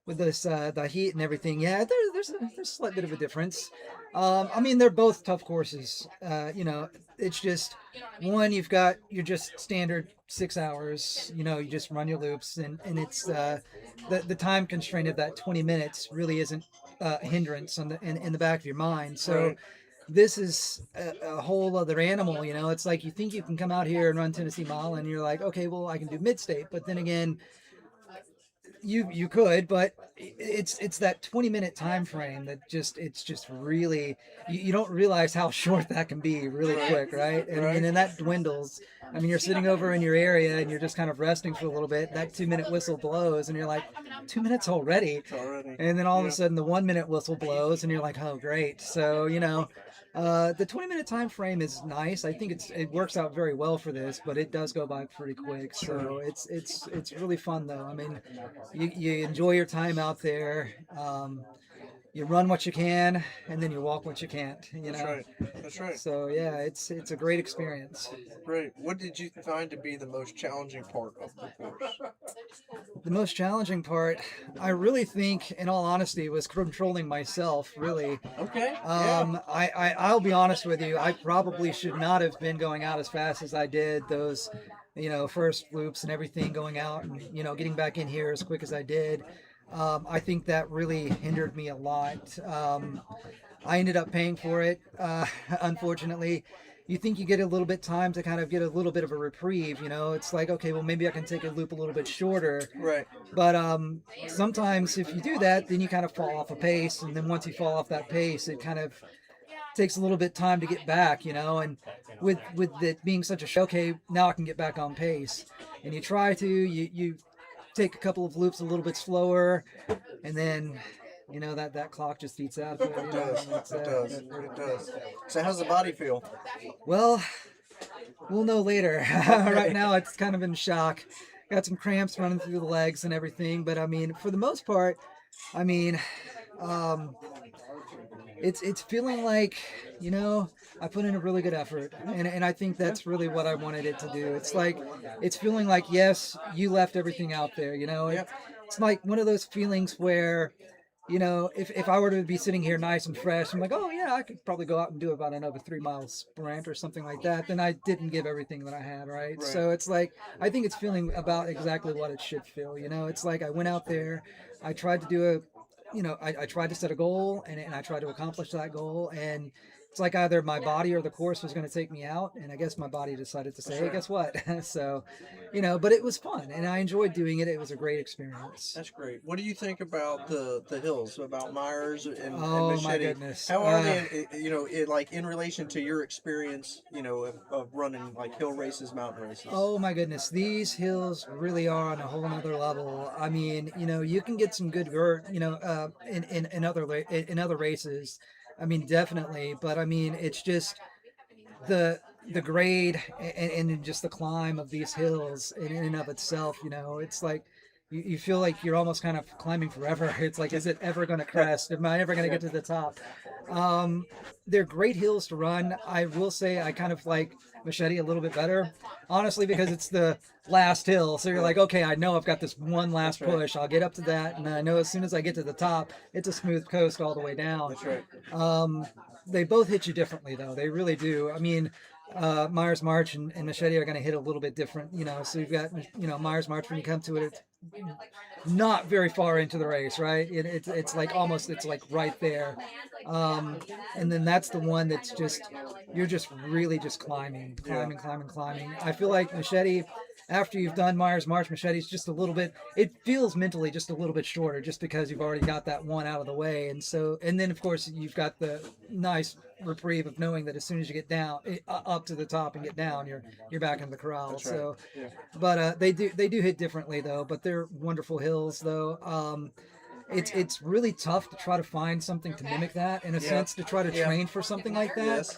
with this the heat and everything, yeah, there's a slight bit of a difference. I mean, they're both tough courses. You know, it's just one you're just standard 6 hours. You know, you just run your loops, and it's the time constraint of that 20 minutes really isn't a hindrance in the back of your mind. So Right. this is a whole other animal. You know, it's like you think you can come out here and run Tennessee Mile, and you're like, okay, well, I can do Midstate, but then again, you could, but it's that 20-minute time frame that it's just really you don't realize how short that can be really quick, right? And then that dwindles. I mean, you're sitting over in your area and you're just kind of resting for a little bit. That 2-minute whistle blows, and you're like, 2 minutes already. And then all of a sudden, the 1-minute whistle blows, and you're like, oh, great. So you know, the 20-minute time frame is nice. I think it works out very well for this, but it does go by pretty quick. So it's really fun though. I mean, you enjoy your time out there. you run what you can, and then you walk what you can't. You That's know. right. That's right. So yeah, it's a great experience. Great. What did you find to be the most challenging part of the course? The most challenging part, I really think, in all honesty, was controlling myself. Really. Okay. I'll be honest with you. I probably should not have been going out as fast as I did. Those, first loops and everything, going out and getting back in here as quick as I did. I think that really hindered me a lot. I ended up paying for it, unfortunately. You think you get a little bit time to kind of get a little bit of a reprieve, it's like, okay, well, maybe I can take a loop a little bit shorter. Right. But sometimes if you do that, then you kind of fall off a pace. And then once you fall off that pace, it kind of takes a little bit time to get back, and with it being such a show, okay, now I can get back on pace. And you try to, you take a couple of loops a little bit slower, and then that clock just eats out of it. It does. It does. So how's the body feel? Well, we'll know later. Right now it's kind of in shock. Got some cramps running through the legs and everything, but for the most part, it's feeling like, I put in a really good effort, and I think that's really what I wanted it to do. It's like, it's feeling like, yes, you left everything out there, It's like one of those feelings where, if I were to be sitting here nice and fresh, I'm like, oh yeah, I could probably go out and do about another 3-mile sprint or something like that. Then I didn't give everything that I had, right? So it's like, I think it's feeling about exactly what it should feel. It's like I went out there, I tried to do I tried to set a goal, and I tried to accomplish that goal, and it's like either my body or the course was going to take me out, and I guess my body decided to say, hey, guess what? So, but it was fun, and I enjoyed doing it. It was a great experience. That's great. What do you think about the hills, about Myers and Oh, Machete? my goodness. How are they, like in relation to your experience, of running like hill races, mountain races? Oh my goodness, these hills really are on a whole nother level. You can get some good vert, in other races. Definitely, but it's just the grade and just the climb of these hills in and of itself. It's like you feel like you're almost kind of climbing forever. It's like, is it ever going to crest? Am I ever going to get to the top? They're great hills to run. I will say I kind of like Machete a little bit better, honestly, because it's the last hill. So you're like, okay, I know I've got this one last push. I'll get up to that, and I know as soon as I get to the top, it's a smooth coast all the way down. That's right. They both hit you differently, though. They really do. Myers March and Machete are going to hit a little bit different, so you've got, Myers March, when you come to it, it's not very far into the race, right? It's like almost, it's like right there. And then that's the one that's just, you're just really just climbing. I feel like Machete, after you've done Myers March, Machete's just a little bit, it feels mentally just a little bit shorter, just because you've already got that one out of the way. And then of course you've got the nice reprieve of knowing that as soon as you get down up to the top and get down, you're back in the corral. That's right. So Yeah. but they do hit differently, though, but they're wonderful hills, though. It's really tough to try to find something to mimic that, in a sense, to try to train for something like that.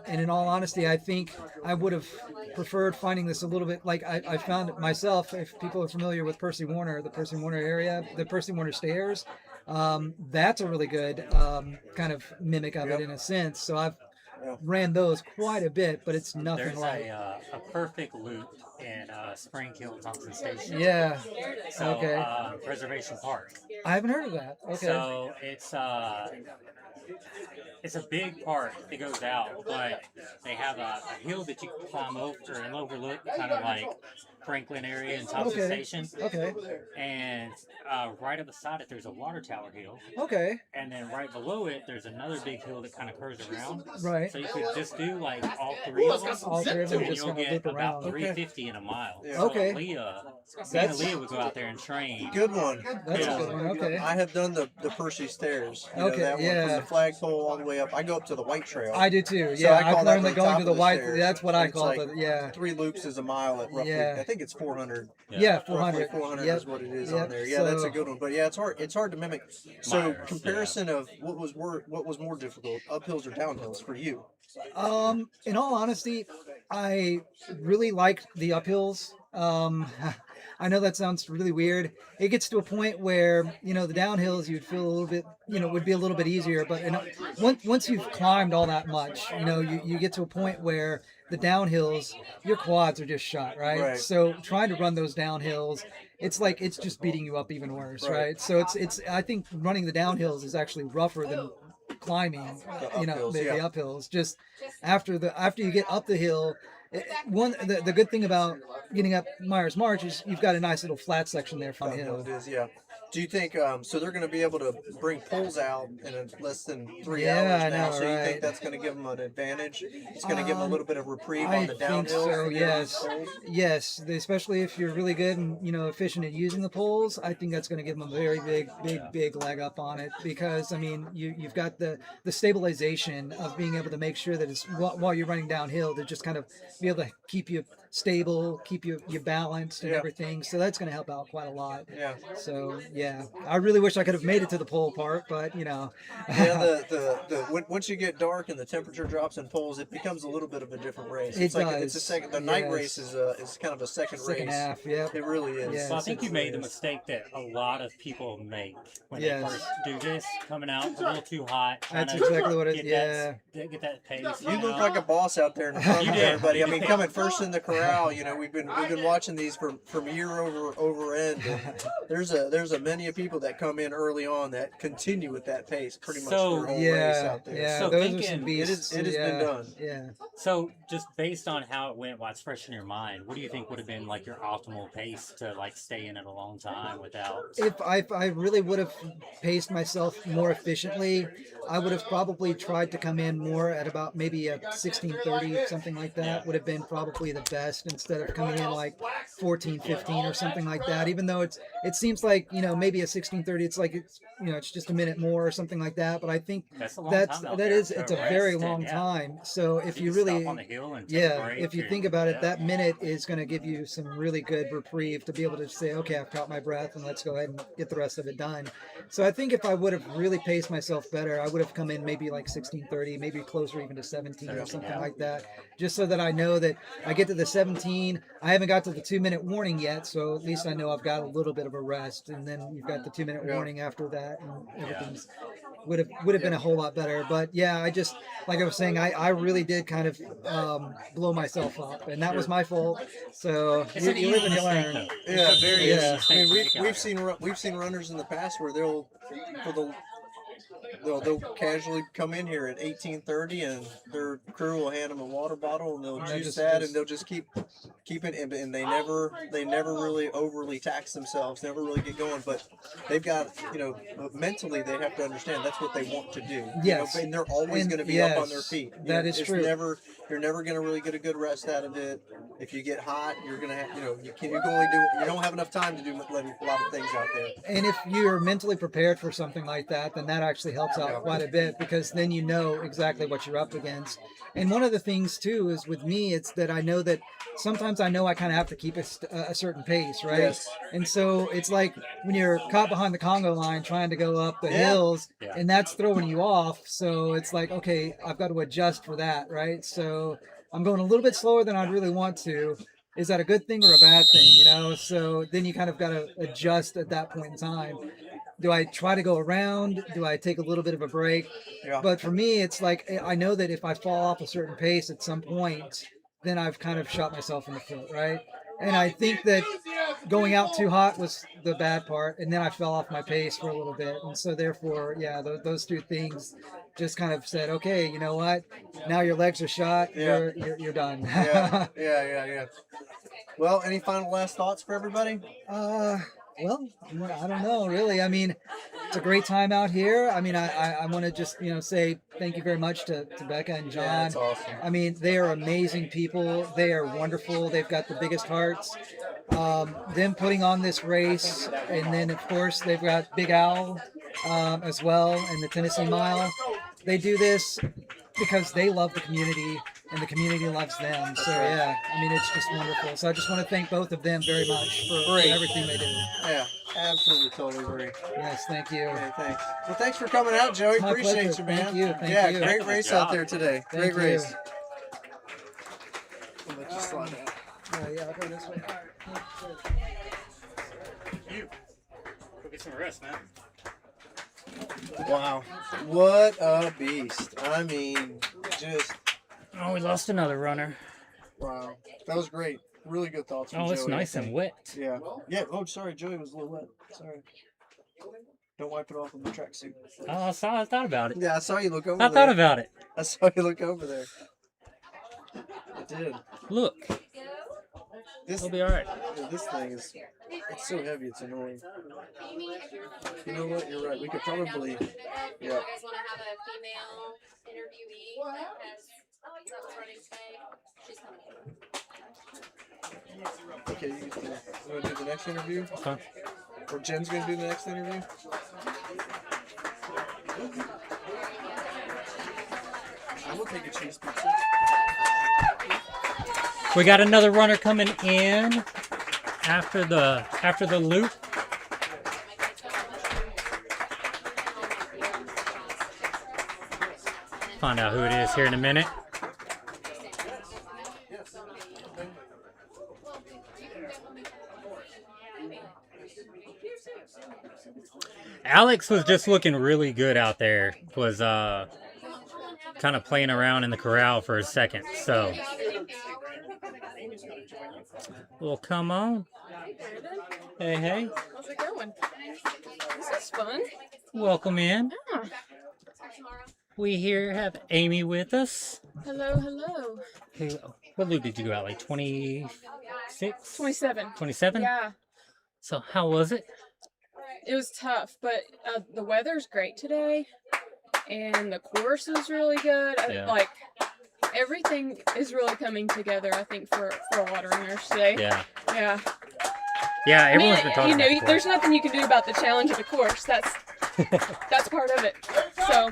And in all honesty, I think I would have preferred finding this a little bit, like I found it myself. If people are familiar with Percy Warner, the Percy Warner area, the Percy Warner stairs, that's a really good kind of mimic of it, in a sense. So I've ran those quite a bit, but it's nothing There's like a perfect loop in Spring Hill Thompson Station. Yeah. So, Okay. Reservation Park. I haven't heard of that. Okay. So it's a big park that goes out, but they have a hill that you can climb over and overlook, kind of like Franklin area and Thompson Station. Okay. And right up beside it, there's a water tower hill. Okay. And then right below it, there's another big hill that kind of curves around. Right. So you could just do like all three of them. All three of them, and just you'll kind of get loop about around. 350 in a mile. Yeah. So Okay. Leah That's- would go out there and train. Good one. That's a good one. Okay. I have done the Percy stairs. You know, Okay, that one yeah. from the flagpole all the way up. I go up to the White Trail. I do too. So Yeah, I call I've that learned that the going top to the of white. stairs. That's what I It's call like it. Yeah. 3 loops is a mile at roughly. Yeah. I think it's 400. Yeah, Roughly 400. 400 Yep. is what it is Yep. on there. Yeah, that's a So- good one. But yeah, it's hard to mimic. So Myers, comparison of what was more difficult, uphills or downhills for you? In all honesty, I really liked the uphills. I know that sounds really weird. It gets to a point where, you know, the downhills you'd feel a little bit, you know, would be a little bit easier. But once you've climbed all that much, you know, you get to a point where the downhills, your quads are just shot, right? So trying to run those downhills, it's like it's just beating you up even worse, right? So it's I think running the downhills is actually rougher than climbing, you know, the uphills. Just after you get up the hill. The good thing about getting up Myers March is you've got a nice little flat section there from the hill. It is, yeah. Do you think so? They're going to be able to bring poles out in less than 3 Yeah, hours I now. know, So you right. think that's going to give them an advantage? It's going to give them a little bit of reprieve on the I think downhill. so. Yes. Especially if you're really good and, you know, efficient at using the poles, I think that's going to give them a very big leg up on it, because I mean you've got the stabilization of being able to make sure that it's while you're running downhill to just kind of be able to keep you stable, keep you balanced and everything. So that's going to help out quite a lot. Yeah. So yeah, I really wish I could have made it to the pole part, but you know. Yeah, once you get dark and the temperature drops in poles, it becomes a little bit of a different race. It does. It's a second. The night race is kind of a second race. Half. Yeah. It really is. Yes, So I think you made the mistake that a lot of people make when they first do this, coming out a little too hot. That's exactly what it is. Get that pace. You look like a boss out there in front of everybody. I mean, coming first in the corral. You know, we've been watching these from year over end. And there's a many of people that come in early on that continue with that pace pretty much their whole race out there. Yeah, so those thinking, are some beasts. It has been done. Yeah. So just based on how it went, what's fresh in your mind, what do you think would have been like your optimal pace to like stay in it a long time without? If I really would have paced myself more efficiently, I would have probably tried to come in more at about maybe a 16:30, something like that would have been probably the best, instead of coming in like 14:15 or something like that. Even though it seems like, you know, maybe a 16:30, it's like it's just a minute more or something like that. But I think it's a very long time. So if you really if you think about it, that minute is going to give you some really good reprieve to be able to say, okay, I've caught my breath and let's go ahead and get the rest of it done. So I think if I would have really paced myself better, I would have come in maybe like 16:30, maybe closer even to 17 or something like that, just so that I know that I get to the 17. I haven't got to the 2-minute warning yet, so at least I know I've got a little bit of a rest, and then you've got the 2-minute warning after that, and everything's would have been a whole lot better. But yeah, I just, like I was saying, I really did kind of blow myself up, and that was my fault. So you live and you learn. Yeah, I mean, we've seen runners in the past where they'll casually come in here at 18:30, and their crew will hand them a water bottle, and they'll juice that, and they'll just keep it, and they never really overly tax themselves, never really get going. But they've got, mentally they have to understand that's what they want to do. Yes, and they're always going to be up on their feet. That is true. You're never going to really get a good rest out of it. If you get hot, you're going to have, you don't have enough time to do a lot of things out there. And if you're mentally prepared for something like that, then that actually helps out quite a bit, because then you know exactly what you're up against. And one of the things too is with me, it's that I know that sometimes I kind of have to keep a certain pace, right? Yes. And so it's like when you're caught behind the Congo line trying to go up the hills, and that's throwing you off. So it's like, okay, I've got to adjust for that, right? So I'm going a little bit slower than I'd really want to. Is that a good thing or a bad thing? So then you kind of got to adjust at that point in time. Do I try to go around? Do I take a little bit of a break? Yeah. But for me, it's like, I know that if I fall off a certain pace at some point, then I've kind of shot myself in the foot, right? And I think that going out too hot was the bad part, and then I fell off my pace for a little bit. And so therefore, those two things just kind of said, okay, you know what? Now your legs are shot. You're done. Yeah. Well, any final last thoughts for everybody? Well, I don't know, really. I mean, it's a great time out here. I mean, I want to just, say thank you very much to Becca and John. Yeah, that's awesome. I mean, they are amazing people. They are wonderful. They've got the biggest hearts. Them putting on this race, and then, of course, they've got Big Al as well, and the Tennessee Mile. They do this because they love the community, and the community loves them. So yeah, I mean, it's just wonderful. So I just want to thank both of them very much for everything they do. Yeah, absolutely, totally agree. Yes, thank you. Okay, thanks. Well, thanks for coming out, Joey. My Appreciate pleasure. you, man. Thank you. Thank you. Great race out there today. Thank Great race. you. I'll let you slide out. yeah, I'll go this way. You. Go get some rest, man. Wow. What a beast. I mean, just. Oh, we lost another runner. Wow. That was great. Really good thoughts from Oh, it's Joey, I nice and think. wet. Yeah. Yeah. Oh, sorry. Joey was a little wet. Sorry. Don't wipe it off with the tracksuit. Oh, I thought about it. Yeah, I saw you look over I there. thought about it. I saw you look over there. I did. Look. This It'll be all right. Yeah, this thing is. It's so heavy. It's annoying. You know what? You're right. We could probably. You Yeah. guys want to have a female interviewee that has that was running today? She's coming in. Okay, you want to do the next interview? Huh? Or Jen's going to do the next interview? I will take a cheese pizza. We got another runner coming in after the loop. Find out who it is here in a minute. Alex was just looking really good out there. Was kind of playing around in the corral for a second. So, well, come on. Hey, hey. How's it going? This is fun. Welcome in. Yeah. We here have Amy with us. Hello, hello. Hey, what loop did you go out? Like 26? 27. 27? Yeah. So how was it? It was tough, but the weather's great today, and the course is really good. Yeah. Like, everything is really coming together, I think, for a water runners today. Yeah. Yeah. Yeah, everyone's been talking you know, about the there's course. nothing you can do about the challenge of the course. That's part of it. So,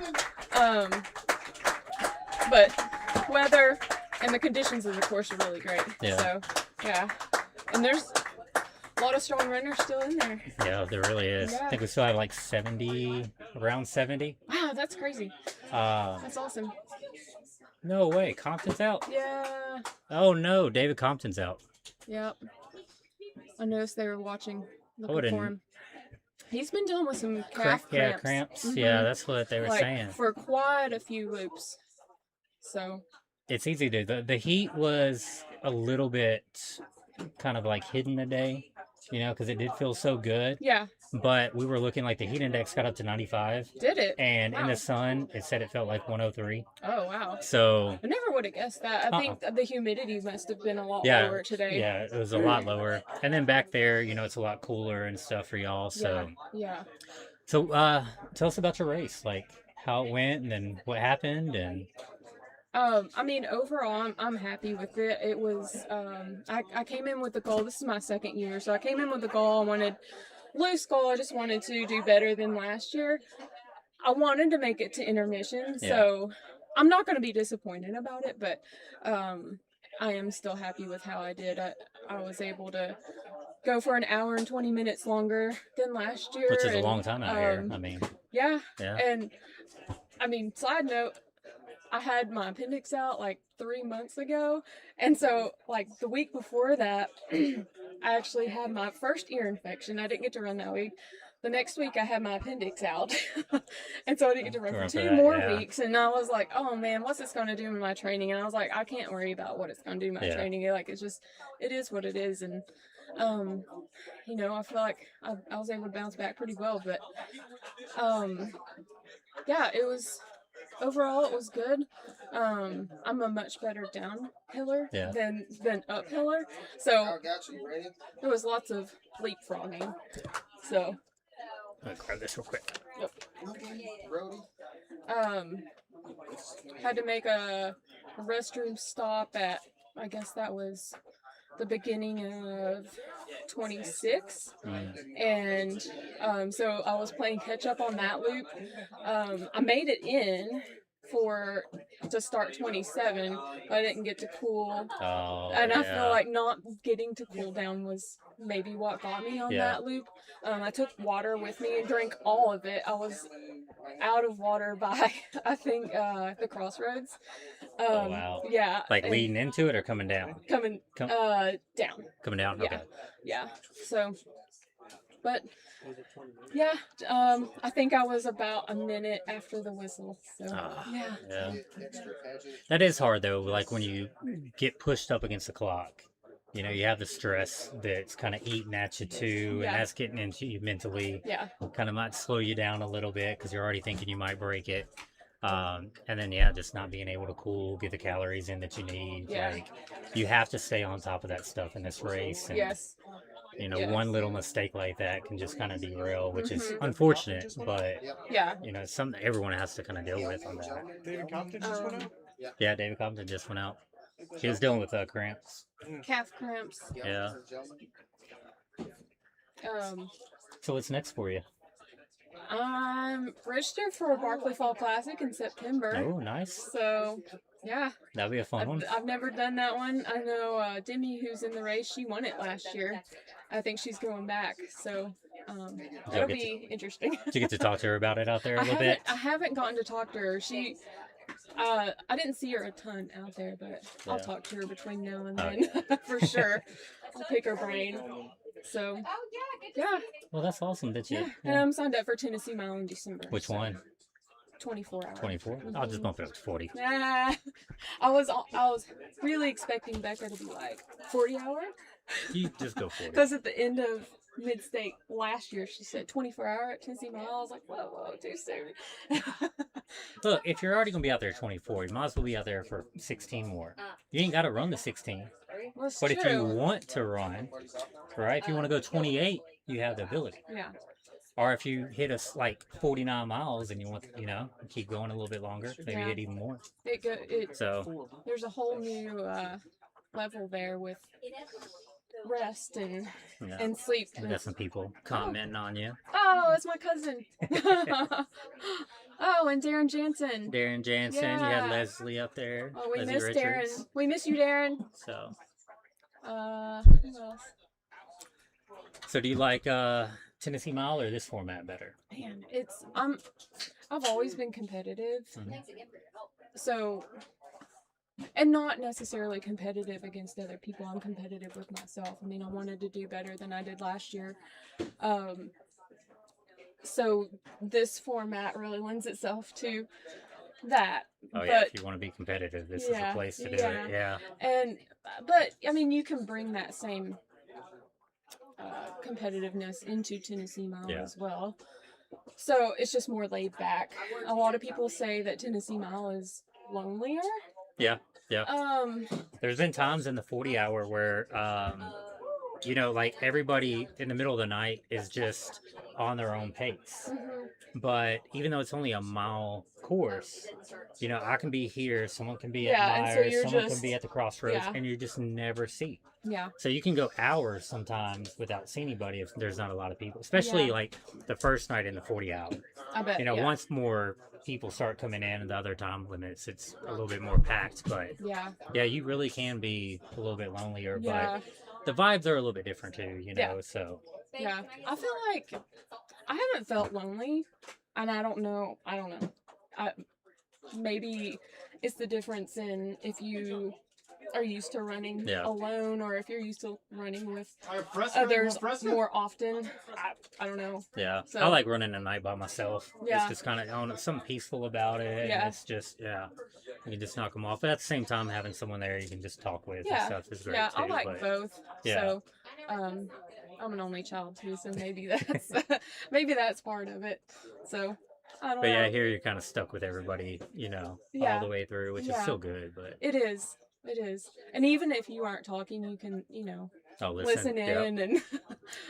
but weather and the conditions of the course are really great. Yeah. So, yeah. And there's a lot of strong runners still in there. Yeah, there really is. Yeah. I think we still have like 70, around 70. Wow, that's crazy. That's awesome. No way, Compton's out? Yeah. Oh no, David Compton's out. Yep. I noticed they were watching, looking wouldn't- for him. He's been dealing with some calf cramps. Yeah, cramps. Yeah, Mhm. that's what they were Like, saying. for quite a few loops. So, It's easy to do. The heat was a little bit kind of like hidden today, you know, because it did feel so good. yeah. But we were looking like the heat index got up to 95. Did it? And in Wow. the sun, it said it felt like 103. Oh, wow. So, I never would have guessed that. I think the humidity must have been a lot yeah, lower today. yeah, it was a lot lower. And then back there, you know, it's a lot cooler and stuff for y'all. So, Yeah. so tell us about your race, like how it went and then what happened and. I mean, overall, I'm happy with it. It was, I came in with the goal. This is my second year, so I came in with the goal. I wanted loose goal. I just wanted to do better than last year. I wanted to make it to intermission, so I'm not going to be disappointed about it, but I am still happy with how I did. I was able to go for an hour and 20 minutes longer than last year. Which is a and, long time out here. I mean. Yeah. Yeah. And I mean, side note, I had my appendix out like 3 months ago. And so like the week before that, I actually had my first ear infection. I didn't get to run that week. The next week I had my appendix out. And so I didn't get to run for 2 more weeks. And I was like, oh man, what's this going to do in my training? And I was like, I can't worry about what it's going to do in my training. Like, it's just, it is what it is. And, you know, I feel like I was able to bounce back pretty well, but, yeah, it was, overall it was good. I'm a much better downhiller than uphiller. So there was lots of leapfrogging. So I'll grab this real quick. Had to make a restroom stop at, I guess that was the beginning of 26. And so I was playing catch up on that loop. I made it in to start 27, but I didn't get to cool. Oh, And I yeah. feel like not getting to cool down was maybe what got me on Yeah. that loop. I took water with me and drank all of it. I was out of water by, I think, the crossroads. Oh, wow. Yeah. Like and leading into it or coming down? Coming down. Coming down? Yeah. Okay. Yeah. So, but yeah, I think I was about a minute after the whistle. So, yeah. Yeah. That is hard though, like when you get pushed up against the clock. You know, you have the stress that's kind of eating at you too, Yeah. and that's getting into you mentally. Yeah. Kind of might slow you down a little bit because you're already thinking you might break it. And then, yeah, just not being able to cool, get the calories in that you need. Yeah. Like, you have to stay on top of that stuff in this race. And, Yes. you know, Yes. one little mistake like that can just kind of derail, which is Mhm. unfortunate, but, Yeah. you know, something everyone has to kind of deal with on that. David Compton just went out? Yeah, David Compton just went out. He was dealing with cramps. Calf cramps. Yeah. So what's next for you? I'm registered for a Barkley Fall Classic in September. Oh, nice. So, yeah. That'll be a fun one. I've never done that one. I know Demi, who's in the race, she won it last year. I think she's going back. So, it'll be interesting. Did you get to talk to her about it out there a little bit? I haven't gotten to talk to her. She, I didn't see her a ton out there, but I'll Yeah. talk to her between now and Oh, then for sure. I'll pick her brain. So, yeah. Well, that's awesome that you. Yeah. And I'm signed up for Tennessee Mile in December. Which so one? 24 hours. 24? I'll just bump it up to 40. Nah, I was really expecting Becca to be like 40 hour. You just go 40. Because at the end of Midstate last year, she said 24 hour at Tennessee Mile. I was like, whoa, too soon. Look, if you're already going to be out there 24, you might as well be out there for 16 more. You ain't got to run the 16. That's But if you true. want to run, right, if you want to go 28, you have the ability. Yeah. Or if you hit us like 49 miles and you want, you know, keep going a little bit longer, maybe Yeah. hit even more. So, There's a whole new level there with rest and yeah. and sleep. You got some people commenting on you. Oh, it's my cousin. Oh, and Darren Jansen. Darren Jansen, you Yeah. had Leslie up there. Oh, we Leslie miss Richards. Darren. We miss you, Darren. So, Who else? so do you like Tennessee Mile or this format better? Man, I've always been competitive. Mhm. So, and not necessarily competitive against other people. I'm competitive with myself. I mean, I wanted to do better than I did last year. So this format really lends itself to that. Oh yeah, But if you want to be competitive, this is the yeah, place to do yeah. it. Yeah. But I mean, you can bring that same competitiveness into Tennessee Mile Yeah. as well. So it's just more laid back. A lot of people say that Tennessee Mile is lonelier. Yeah. Yeah. There's been times in the 40 hour where, you know, like everybody in the middle of the night is just on their own pace. But even though it's only a mile course, you know, I can be here, someone can be Yeah, at and so Myers, you're someone can just- be at the crossroads, yeah. and you just never see. Yeah. So you can go hours sometimes without seeing anybody if there's not a lot of people, especially Yeah. like the first night in the 40 hour. I bet. You know, yeah. once more people start coming in and the other time limits, it's a little bit more packed. But Yeah. you really can be a little bit lonelier. Yeah. But the vibes are a little bit different too, you know. Yeah. So Yeah. I feel like I haven't felt lonely, and I don't know. Maybe it's the difference in if you are used to running Yeah. alone or if you're used to running with Fresca, others Fresca? more often. I don't know. yeah, So- I like running at night by myself. Yeah. It's just kind of, I don't know, something peaceful about it. Yeah. And it's just, you can just knock them off. But at the same time, having someone there you can just talk with and Yeah. stuff is great Yeah. too. I like but, both. Yeah. So, I'm an only child too, so maybe that's maybe that's part of it. So, I don't But know. yeah, here you're kind of stuck with everybody, you know, Yeah. all the way through, which is Yeah. still good. But It is. It is. And even if you aren't talking, you can, listen yep. in and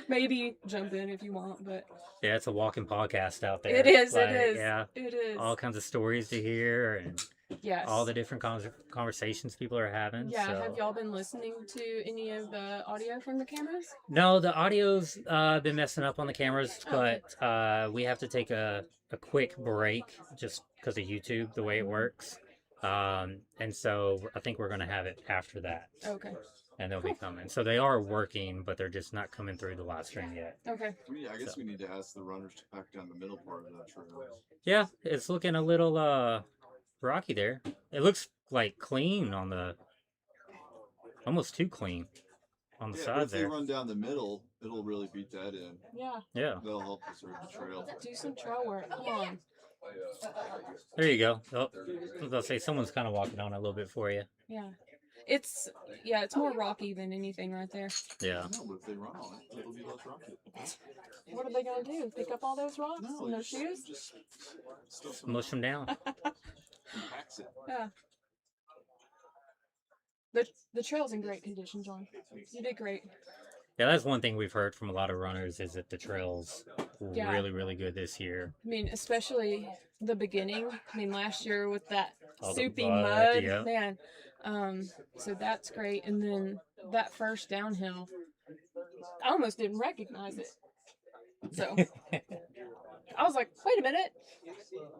maybe jump in if you want. But Yeah, it's a walking podcast out there. it is. Like, it is. Yeah, It is. all kinds of stories to hear, and Yes. all the different conversations people are having. Yeah, so. have y'all been listening to any of the audio from the cameras? No, the audio's been messing up on the cameras, Oh, okay. but we have to take a quick break just because of YouTube, the way it works. And so I think we're going to have it after that. Okay. And they'll be coming. So they are working, but they're just not coming through the live stream yet. Okay. I guess we need to ask the runners to pack down the middle part of that trail. Yeah, it's looking a little rocky there. It looks like clean on the, almost too clean on the But side if they there. run down the middle, it'll really beat that in. Yeah. Yeah. That'll help preserve the trail. Do some trail work. Come on. There you go. Oh, I was about to say someone's kind of walking on it a little bit for you. Yeah. It's more rocky than anything right there. Yeah. No, but if they run on it, it'll be less rocky. What are they gonna do? Pick up all those rocks in their shoes? Mush them down. Compacts it. Yeah. The trail's in great condition, John. You did great. Yeah, that's one thing we've heard from a lot of runners is that the trail's Yeah. really, really good this year. I mean, especially the beginning. I mean, last year with that All the soupy mud, mud, yeah. man. So that's great. And then that first downhill, I almost didn't recognize it. So I was like, wait a minute,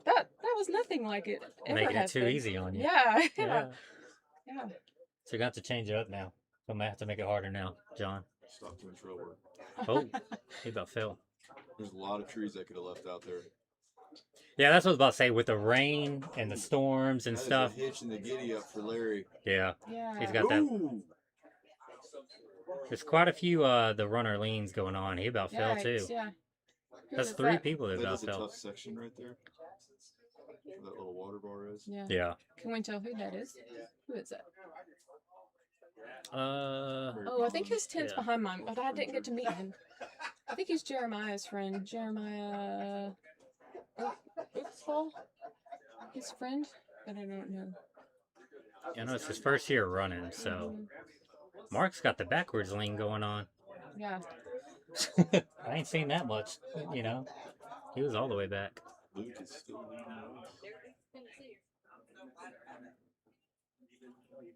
that was nothing like it ever Making it has too been. easy on you. Yeah, yeah, Yeah. yeah. So you're going to have to change it up now. I'm going to have to make it harder now, John. Stop doing trail work. Oh, he about fell. There's a lot of trees I could have left out there. Yeah, that's what I was about to say. With the rain and the storms and That is stuff. a hitch in the giddy up for Larry. Yeah. Yeah. He's got that. Ooh. There's quite a few the runner leans going on. He about fell too. Yikes, yeah. Who That's was 3 that? people that That about is a fell. tough section right there. Where that little water bar is. Yeah. Yeah. Can we tell who that is? Who is that? Uh. Oh, I think his tent's yeah. behind mine, but I didn't get to meet him. I think he's Jeremiah's friend. Jeremiah. Oopsfall? His friend? But I don't know. I know it's his first year running, so Mark's got the backwards lean going on. Yeah. I ain't seen that much, you know. He was all the way back. Luke is still leaning.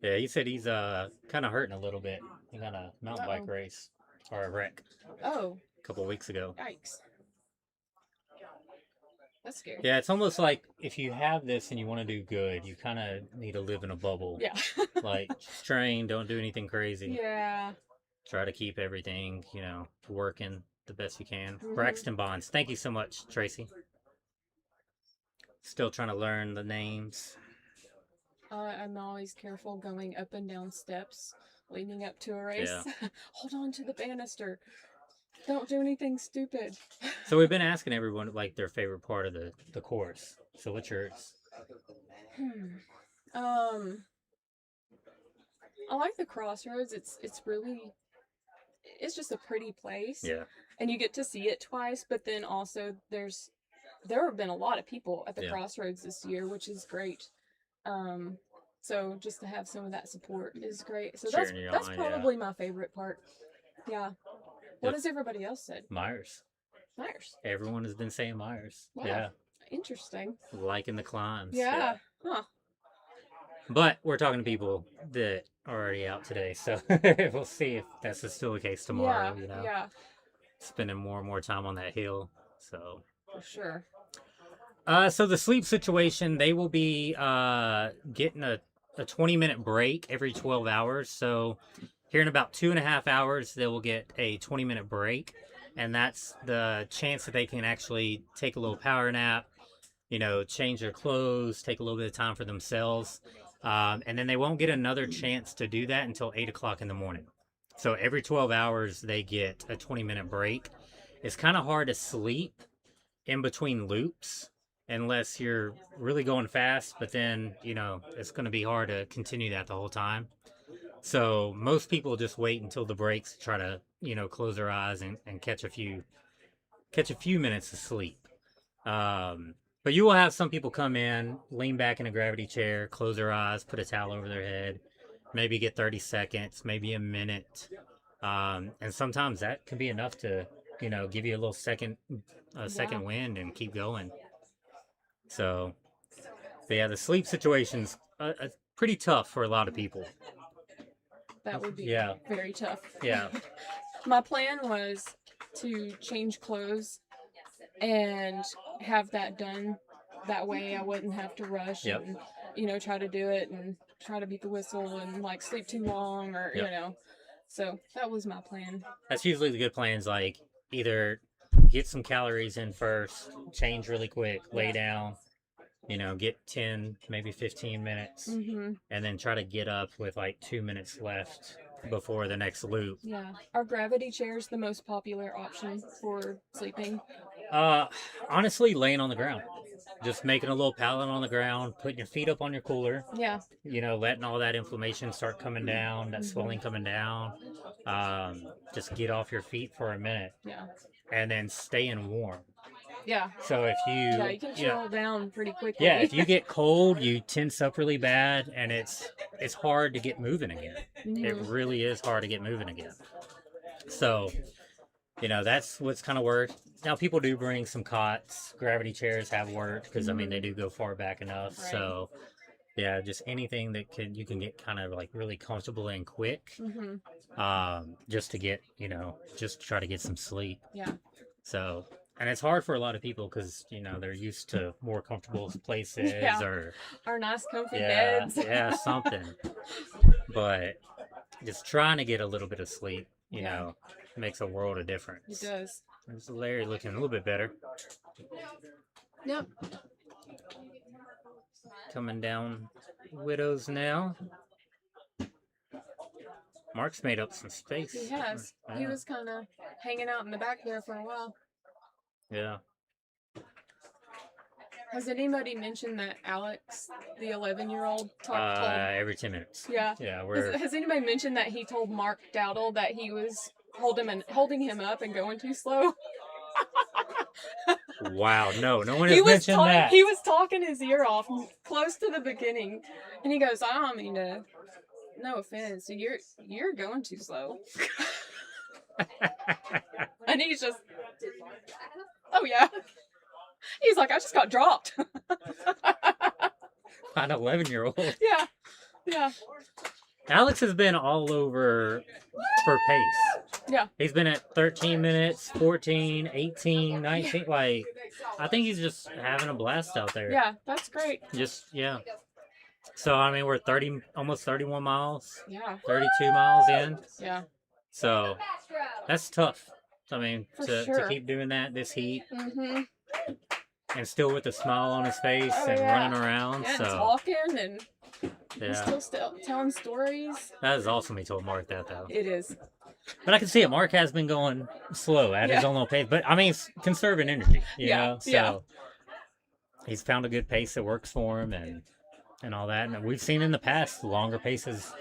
Yeah, he said he's kind of hurting a little bit. He got a mountain bike Uh-oh. race or a wreck Oh, a couple weeks ago. yikes. That's scary. Yeah, it's almost like if you have this and you want to do good, you kind of need to live in a bubble. Yeah. Like, just train, don't do anything crazy. Yeah. Try to keep everything, you know, working the best you can. Mhm. Braxton Bonds, thank you so much, Tracy. Still trying to learn the names. I'm always careful going up and down steps leading up to a race. Yeah. Hold on to the banister. Don't do anything stupid. So we've been asking everyone, like, their favorite part of the course. So what's yours? I like the crossroads. It's just a pretty place. Yeah. And you get to see it twice, but then also there have been a lot of people at the Yeah. crossroads this year, which is great. So just to have some of that support is great. So Cheering you that's on, yeah. probably my favorite part. Yeah. What Yep. has everybody else said? Myers. Myers. Everyone has been saying Myers. Wow. Yeah. Interesting. Liking the climbs. Yeah. Huh. But we're talking to people that are already out today, so we'll see if that's still the case tomorrow, Yeah. you know. Yeah. Spending more and more time on that hill. So For sure. so the sleep situation, they will be getting a 20-minute break every 12 hours. So here in about 2.5 hours, they will get a 20-minute break. And that's the chance that they can actually take a little power nap, you know, change their clothes, take a little bit of time for themselves. And then they won't get another chance to do that until 8 o'clock in the morning. So every 12 hours, they get a 20-minute break. It's kind of hard to sleep in between loops unless you're really going fast, but then, you know, it's going to be hard to continue that the whole time. So most people just wait until the breaks to try to, you know, close their eyes and catch a few minutes of sleep. But you will have some people come in, lean back in a gravity chair, close their eyes, put a towel over their head, maybe get 30 seconds, maybe a minute. And sometimes that can be enough to, you know, give you a little second wind and keep going. So But yeah, the sleep situation's pretty tough for a lot of people. That would be Yeah. very tough. Yeah. My plan was to change clothes and have that done. That way I wouldn't have to rush Yep. and, you know, try to do it and try to beat the whistle and like sleep too long or, Yep. you know. So that was my plan. That's usually the good plans, like either get some calories in first, change really quick, lay down, you know, get 10, maybe 15 minutes, Mm-hmm. and then try to get up with like 2 minutes left before the next loop. Yeah. Are gravity chairs the most popular option for sleeping? Honestly, laying on the ground. Just making a little pallet on the ground, putting your feet up on your cooler. Yeah. You know, letting all that inflammation start coming down, that swelling coming down. Just get off your feet for a minute. Yeah. And then staying warm. Yeah. So if you... Yeah, you can chill down pretty quickly. Yeah, if you get cold, you tense up really bad, and it's hard to get moving again. Mm-hmm. It really is hard to get moving again. So, you know, that's what's kind of worked. Now, people do bring some cots. Gravity chairs have worked because, I mean, they do go far back enough. Right. So, yeah, just anything that you can get kind of like really comfortable and quick, just to get, you know, just try to get some sleep. Yeah. So, and it's hard for a lot of people because, you know, they're used to more comfortable places or nice comfy yeah, beds. yeah, something. But just trying to get a little bit of sleep, you know, makes a world of difference. It does. There's Larry looking a little bit better. Yep. Coming down Widows now. Mark's made up some space. He has. Yeah. He was kind of hanging out in the back there for a while. Yeah. Has anybody mentioned that Alex, the 11-year-old, told? Every 10 minutes. Yeah. Yeah, Has anybody mentioned that he told Mark Dowdle that he was holding him up and going too slow? Wow, no one has mentioned that. He was talking his ear off close to the beginning, and he goes, "I don't mean to. No offense, you're going too slow." And he's just, oh yeah. He's like, I just got dropped. An 11-year-old. Yeah, yeah. Alex has been all over for pace. Yeah. He's been at 13 minutes, 14, 18, 19. Yeah. Like, I think he's just having a blast out there. Yeah, that's great. Just, yeah. So, I mean, we're almost 31 miles. Yeah. 32 miles in. Yeah. So, that's tough. I mean, to keep doing that this heat. Mm-hmm. And still with a smile on his face and running around. Yeah, so. and talking and yeah. He's still telling stories. That is awesome he told Mark that, though. It is. But I can see it. Mark has been going slow at his own little pace. But, I mean, it's conserving energy, you know? So he's found a good pace that works for him and all that. And we've seen in the past, longer paces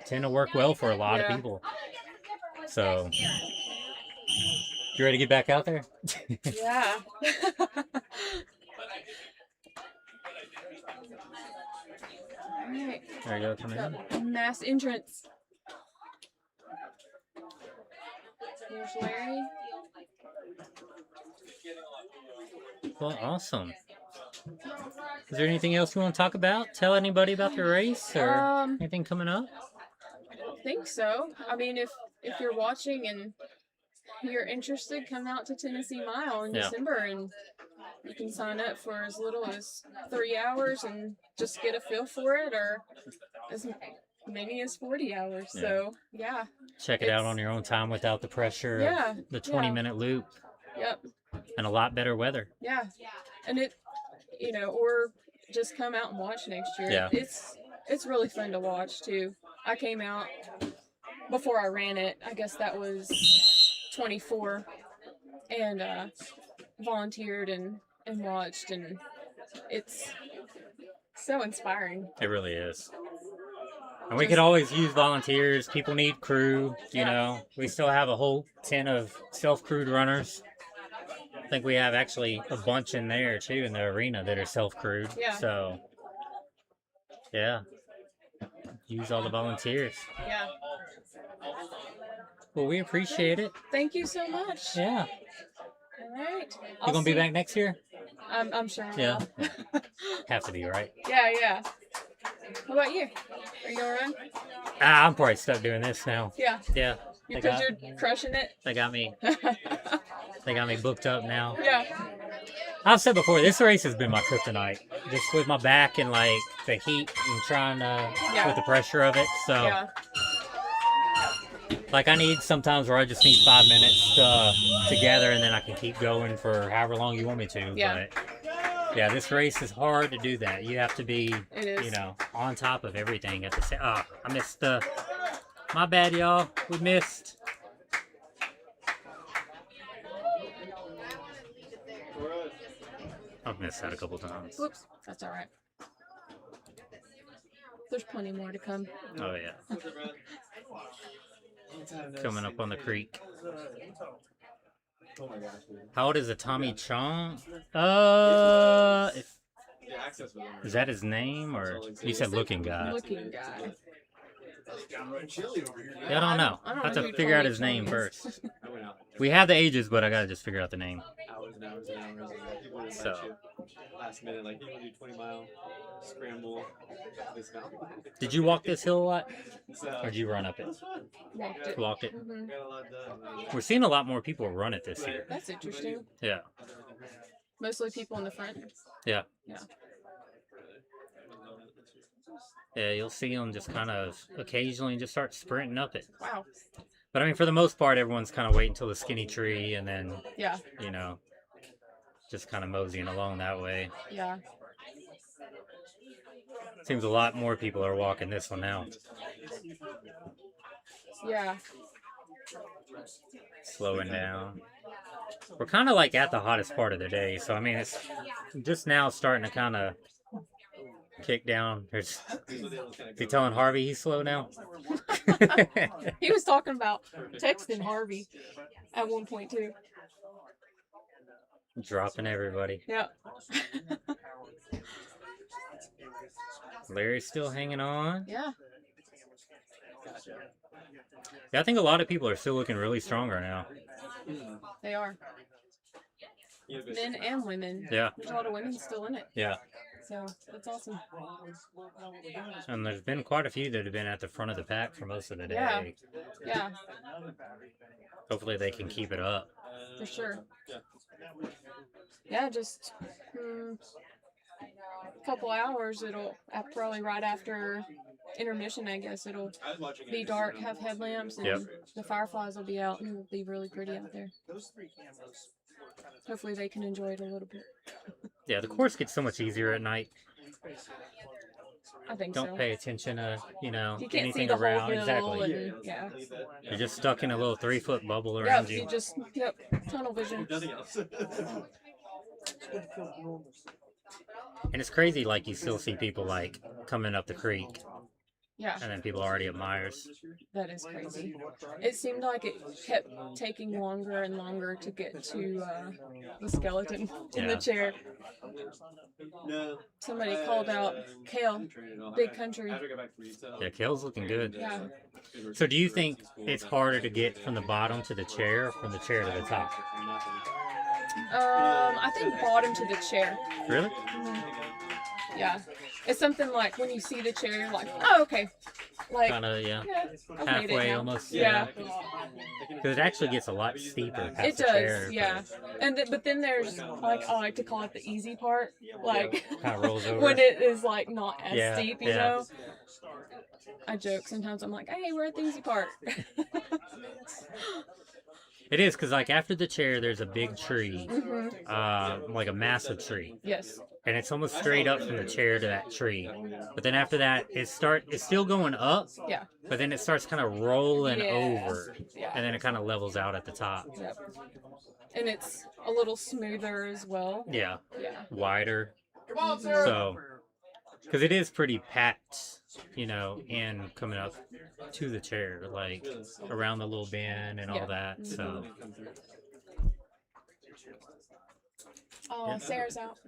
tend to work well for a lot of people. So, you ready to get back out there? Yeah. Alright. There you go, come in. Mass entrance. Here's Larry. Well, awesome. Is there anything else you want to talk about? Tell anybody about the race or anything coming up? I don't think so. I mean, if you're watching and you're interested, come out to Tennessee Mile in December and you can sign up for as little as 3 hours and just get a feel for it, or as many as 40 hours. Yeah. So, yeah. Check it out on your own time without the pressure of the 20-minute loop. Yep. And a lot better weather. Yeah. And it, you know, or just come out and watch next year. Yeah. It's really fun to watch, too. I came out before I ran it. I guess that was 24. And volunteered and watched, and it's so inspiring. It really is. And we could always use volunteers. People need crew, you know. We still have a whole 10 of self-crewed runners. I think we have actually a bunch in there, too, in the arena that are self-crewed. Yeah. So, yeah. Use all the volunteers. Yeah. Well, we appreciate it. Thank you so much. Yeah. All right. You going to be back next year? I'm sure. it Yeah. will. Have to be, right? Yeah, yeah. What about you? Are you gonna run? I'm probably stuck doing this now. Yeah. Yeah. Because you're crushing it. They got me. They got me booked up now. Yeah. I've said before, this race has been my kryptonite. Just with my back and like the heat and trying to with the pressure of it. So Yeah. like I need sometimes where I just need 5 minutes to gather and then I can keep going for however long you want me to. Yeah. But yeah, this race is hard to do that. You have to be, It is. you know, on top of everything at the same. Oh, I missed my bad, y'all. We missed. I've missed that a couple times. Whoops. That's all right. There's plenty more to come. Oh yeah. Coming up on the creek. How old is a Tommy Chong? Is that his name or you said looking guy? Looking guy. Yeah, I don't know. I have to figure out his name first. We have the ages, but I gotta just figure out the name. So. Last minute, like, you want to do 20-mile scramble. Did you walk this hill a lot? Or did you run up it? Walked it. Walked it? Mhm. We're seeing a lot more people run it this year. That's interesting. Yeah. Mostly people in the front. Yeah. Yeah. Yeah, you'll see them just kind of occasionally just start sprinting up it. Wow. But I mean, for the most part, everyone's kind of waiting until the skinny tree and then, Yeah. you know, just kind of moseying along that way. Yeah. Seems a lot more people are walking this one now. Yeah. Slowing down. We're kind of like at the hottest part of the day, so I mean, it's just now starting to kind of kick down. Is he telling Harvey he's slow now? He was talking about texting Harvey at one point too. Dropping everybody. Yeah. Larry's still hanging on. Yeah. Yeah, I think a lot of people are still looking really strong right now. They are. Men and women. Yeah. There's a lot of women still in it. Yeah. So that's awesome. And there's been quite a few that have been at the front of the pack for most of the day. Yeah. Yeah. Hopefully they can keep it up. For sure. Yeah, just a couple hours. It'll probably right after intermission, I guess it'll be dark, have headlamps, and the fireflies will be out, and it'll be really pretty out there. Hopefully they can enjoy it a little bit. Yeah, the course gets so much easier at night. I think so. Don't pay attention to, you know, You can't anything see the whole around. hill Exactly. and, yeah. You're just stuck in a little 3-foot bubble Yep, around you. you just, tunnel vision. And it's crazy, like, you still see people, like, coming up the creek. Yeah. And then people already at Myers. That is crazy. It seemed like it kept taking longer and longer to get to the skeleton in the chair. Somebody called out Kale, Big Country. Yeah, Kale's looking good. Yeah. So do you think it's harder to get from the bottom to the chair or from the chair to the top? I think bottom to the chair. Really? Yeah. It's something like when you see the chair, you're like, oh, okay. Like, kind of, yeah. I've made it Halfway now. almost. Yeah. Because it actually gets a lot steeper past It the does, chair. yeah. And but then there's like I like to call it the easy part, like Kind of rolls over. when it is like not as Yeah, steep, you yeah. know. I joke sometimes. I'm like, hey, we're at the easy part. It is, because like after the chair, there's a big tree, like a massive tree. Yes. And it's almost straight up from the chair to that tree. But then after that, it's still going up. Yeah. But then it starts kind of rolling Yes. over. Yeah. And then it kind of levels out at the top. Yep. And it's a little smoother as well. Yeah. Yeah. Wider. Come on, Sarah. So, because it is pretty packed, you know, and coming up to the chair, like around the little bend and all that. So, Oh, Yeah. Sarah's out.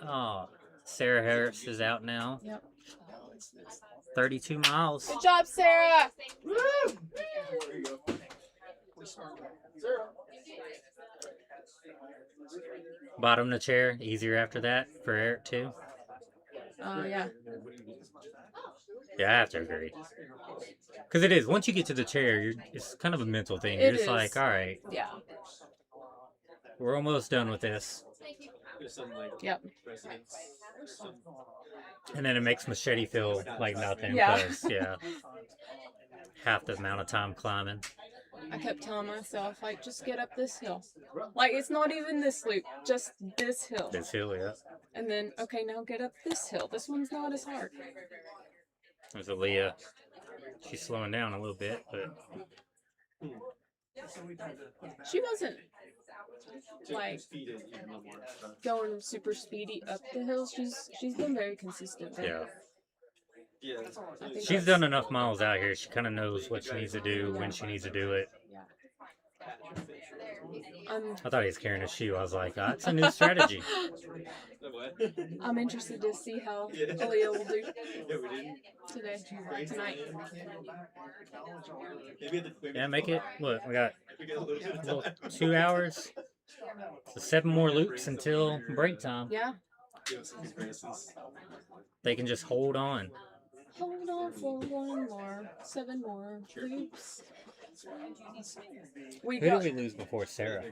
oh, Sarah Harris is out now. Yep. 32 miles. Good job, Sarah. Bottom of the chair, easier after that for Eric too. Yeah. Yeah, I have to agree. Because it is. Once you get to the chair, it's kind of a mental thing. You're It just is. like, all right, Yeah. we're almost done with this. There's some like Yep. precedents. And then it makes machete feel like nothing. Yeah. Because, yeah, half the amount of time climbing. I kept telling myself, like, just get up this hill. Like, it's not even this loop, just this hill. This hill, yeah. And then, okay, now get up this hill. This one's not as hard. There's Aaliyah. She's slowing down a little bit, but She wasn't, like, going super speedy up the hills. She's been very consistent. yeah. Yeah. I think She's done enough miles out here. She kind of knows what she needs to do, when she needs to do it. I thought he was carrying a shoe. I was like, that's a new strategy. I'm interested to see how Yeah. Aaliyah will do Today. tonight. Yeah, make it. Look, we got a little 2 hours. So 7 more loops until break time. Yeah. They can just hold on. Hold on for 1 more, 7 more loops. Who did we lose before Sarah?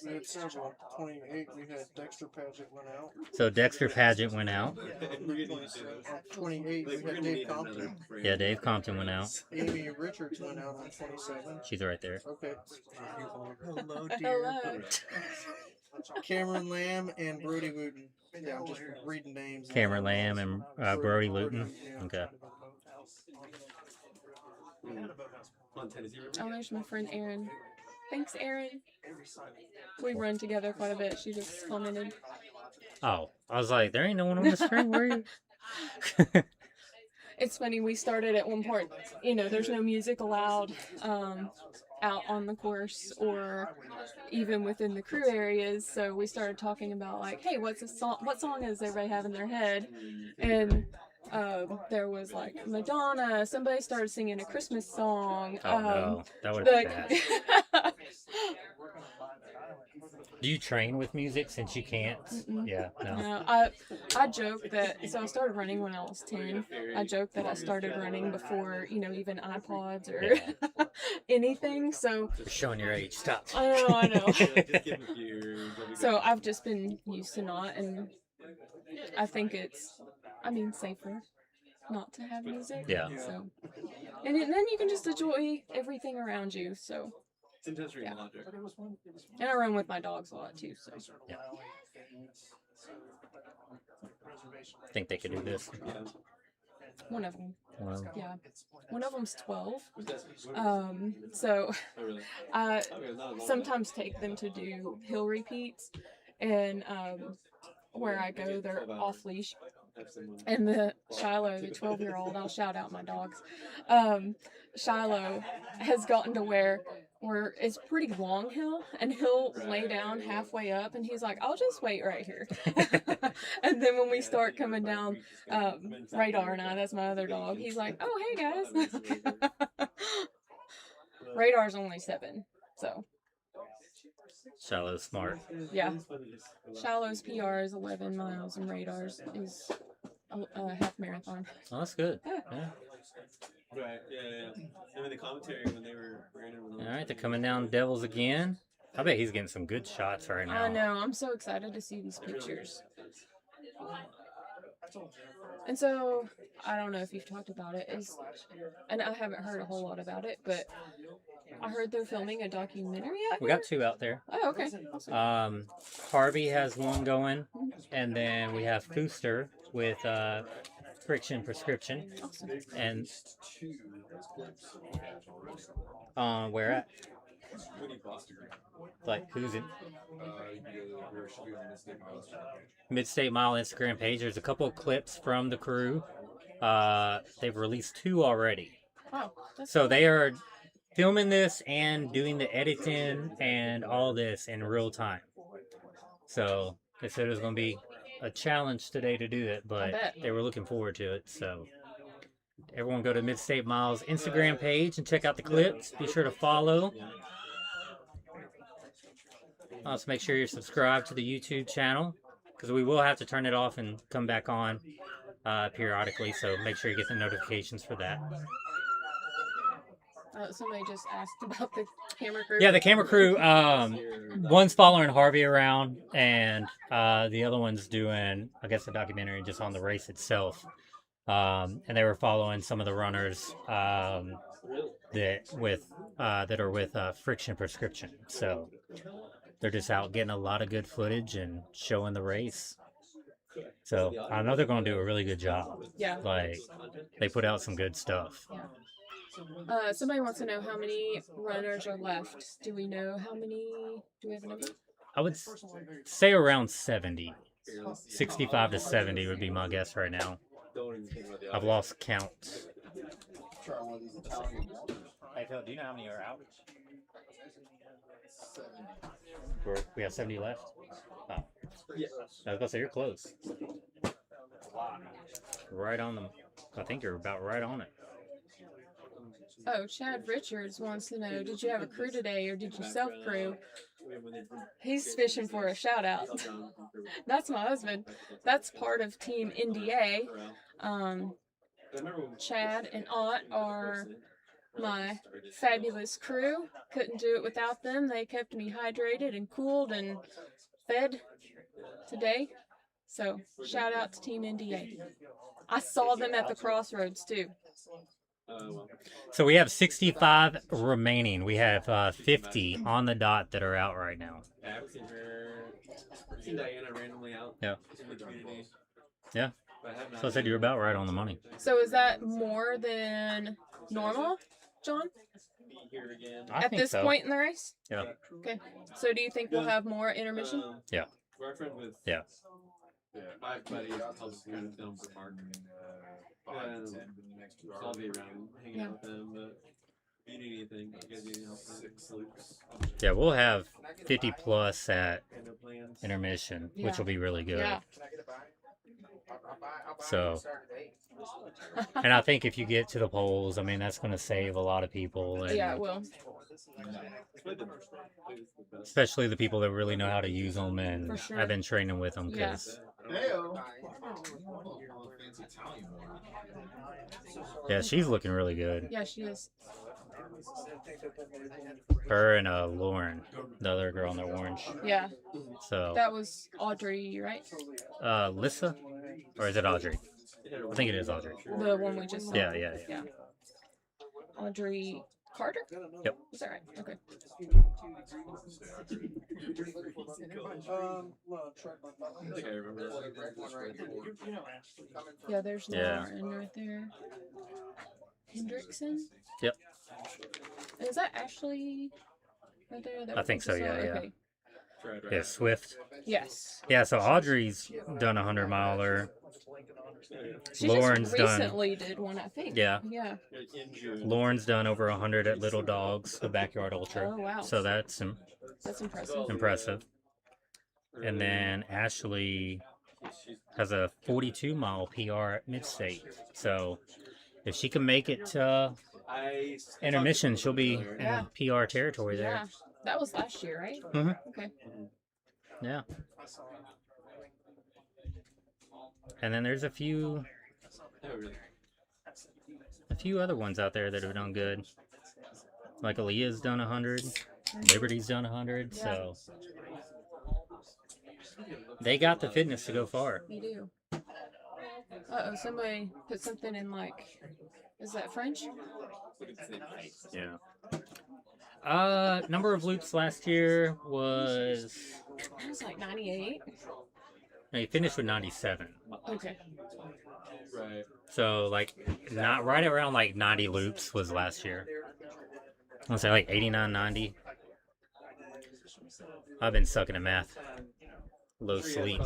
We had several. 28, we had Dexter Paget went out. So Dexter Paget went out. 28, we had Dave Compton. Yeah, Dave Compton went out. Amy Richards went out on 27. She's right there. Okay. Hello, dear. Cameron Lamb and Brody Wooten. Yeah, I'm just reading names. Cameron Lamb and Brody Luton. Okay. Oh, there's my friend Erin. Thanks, Erin. We run together quite a bit. She just commented. Oh, I was like, there ain't no one on the screen, were you? It's funny, we started at one point, there's no music allowed out on the course or even within the crew areas, so we started talking about like, hey, what song does everybody have in their head? And there was like Madonna, somebody started singing a Christmas song. Oh no, that would have been bad. Do you train with music since you can't? Yeah, no. No, I joke that, so I started running when I was 10. I joke that I started running before, even iPods or anything, so. You're showing your age, stop. I know. So I've just been used to not, and I think it's, safer not to have music. Yeah. So, and then you can just enjoy everything around you, so. Yeah. And I run with my dogs a lot too, so. Yeah. I think they could do this. One of them. Wow. Yeah. One of them's 12. So I sometimes take them to do hill repeats, and where I go, they're off leash. And the Shiloh, the 12-year-old, I'll shout out my dogs. Shiloh has gotten to where it's pretty long hill, and he'll lay down halfway up, and he's like, I'll just wait right here. And then when we start coming down, Radar and I, that's my other dog, he's like, oh, hey guys. Radar's only 7, so. Shiloh's smart. Yeah. Shiloh's PR is 11 miles, and Radar's is a half marathon. Oh, that's good. Yeah. Yeah. Right, yeah. And in the commentary when they were All right, they're coming down Devils again. I bet he's getting some good shots right now. I know. I'm so excited to see these pictures. And so, I don't know if you've talked about it, and I haven't heard a whole lot about it, but I heard they're filming a documentary out here. We got 2 out there. Oh, okay. Awesome. Harvey has one going, and then we have Fooster with Friction Prescription. Awesome. And where at? Like, who's in? Midstate Mile Instagram page. There's a couple of clips from the crew. They've released 2 already. Wow. So they are filming this and doing the editing and all this in real time. So they said it was going to be a challenge today to do it, but they were looking forward to it. So everyone go to Midstate Mile's Instagram page and check out the clips. Be sure to follow. Also, make sure you're subscribed to the YouTube channel because we will have to turn it off and come back on periodically. So make sure you get the notifications for that. Somebody just asked about the camera crew. Yeah, the camera crew. One's following Harvey around, and the other one's doing, I guess, a documentary just on the race itself. And they were following some of the runners that are with Friction Prescription. So they're just out getting a lot of good footage and showing the race. So I know they're going to do a really good job. Yeah. Like, they put out some good stuff. Yeah. Somebody wants to know how many runners are left. Do we know how many? Do we have a number? I would say around 70. 65 to 70 would be my guess right now. I've lost count. Hey Phil, do you know how many are out? We have 70 left? Oh. I was going to say, you're close. Right on them. I think you're about right on it. Oh, Chad Richards wants to know, did you have a crew today or did you self-crew? He's fishing for a shout-out. That's my husband. That's part of Team NDA. Chad and Aunt are my fabulous crew. Couldn't do it without them. They kept me hydrated and cooled and fed today. So, shout out to Team NDA. I saw them at the crossroads, too. So we have 65 remaining. We have 50 on the dot that are out right now. I've seen Diana randomly out. Yeah. In the community. Yeah. So I said you're about right on the money. So is that more than normal, John? I At think this so. point in the race? Yeah. Okay. So do you think we'll have more intermission? Yeah. We're friends with. Yeah. My buddy helps kind of film for Mark. I'll be around hanging out with them, but if you need anything, you guys need any help? 6 loops. Yeah, we'll have 50 plus at intermission, which will be really good. Yeah. So, and I think if you get to the polls, I mean, that's going to save a lot of people. And Yeah, it will. especially the people that really know how to use them and For sure. have been training with them. Yeah. Cause, yeah, she's looking really good. Yeah, she is. Her and Lauren, the other girl in the orange. Yeah. So That was Audrey, right? Lissa, or is it Audrey? I think it is Audrey. The one we just saw. Yeah. Audrey Carter? Yep. Is that right? Okay. I remember. Yeah, there's Yeah. Lauren right there. Hendrickson? Yep. Is that Ashley right there? That I think so. we just saw? Yeah. Okay. Yeah, Swift. Yes. Yeah, so Audrey's done a 100-miler. She Lauren's just done. recently did one, I think. Yeah. Yeah. Lauren's done over 100 at Little Dogs, the Backyard Ultra. Oh, wow. So that's That's impressive. impressive. And then Ashley has a 42-mile PR at Midstate. So if she can make it to intermission, she'll be Yeah. in PR territory there. Yeah. That was last year, right? Mhm. Okay. Yeah. And then there's a few other ones out there that have done good. Like Aaliyah's done 100, Liberty's done 100, so they got the fitness to go far. You do. Uh-oh, somebody put something in, like, is that French? Yeah. Number of loops last year was, It was like 98. no, he finished with 97. Okay. Right. So like not right around like 90 loops was last year. I'll say like 89, 90. I've been sucking at math. Low sleep.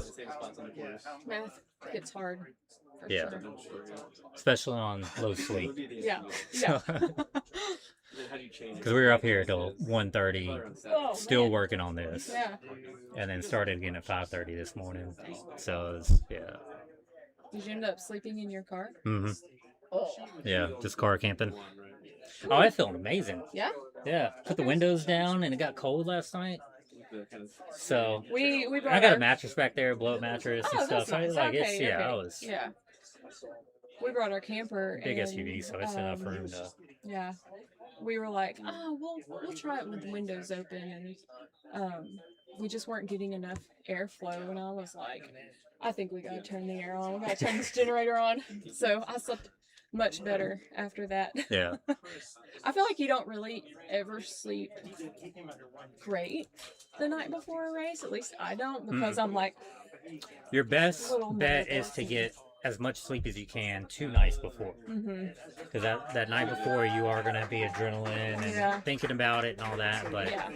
Math gets hard. For Yeah. Sure. Especially on low sleep. Yeah. Yeah. Because we were up here till 1:30, Oh, still man. working on this. Yeah. And then started again at 5:30 this morning. So it was, yeah. Did you end up sleeping in your car? Mm-hmm. Yeah, just car camping. Oh, I felt amazing. Yeah? Yeah, put the windows down and it got cold last night. So we brought I got our- a mattress back there, blow mattress and Oh, stuff. that's So nice. like Okay, it's yeah, okay. I was Yeah. We brought our camper. big and, SUV, so it's enough room to. Yeah. We were like, oh, we'll try it with the windows open, and we just weren't getting enough airflow, and I was like, I think we gotta turn the air on. We gotta turn this generator on. So I slept much better after that. Yeah. I feel like you don't really ever sleep great the night before a race. At least I don't, because I'm like, Your best little bet nervous. is to get as much sleep as you can 2 nights before. Mhm. Because that night before you are going to be adrenaline and Yeah. thinking about it and all that. But Yeah.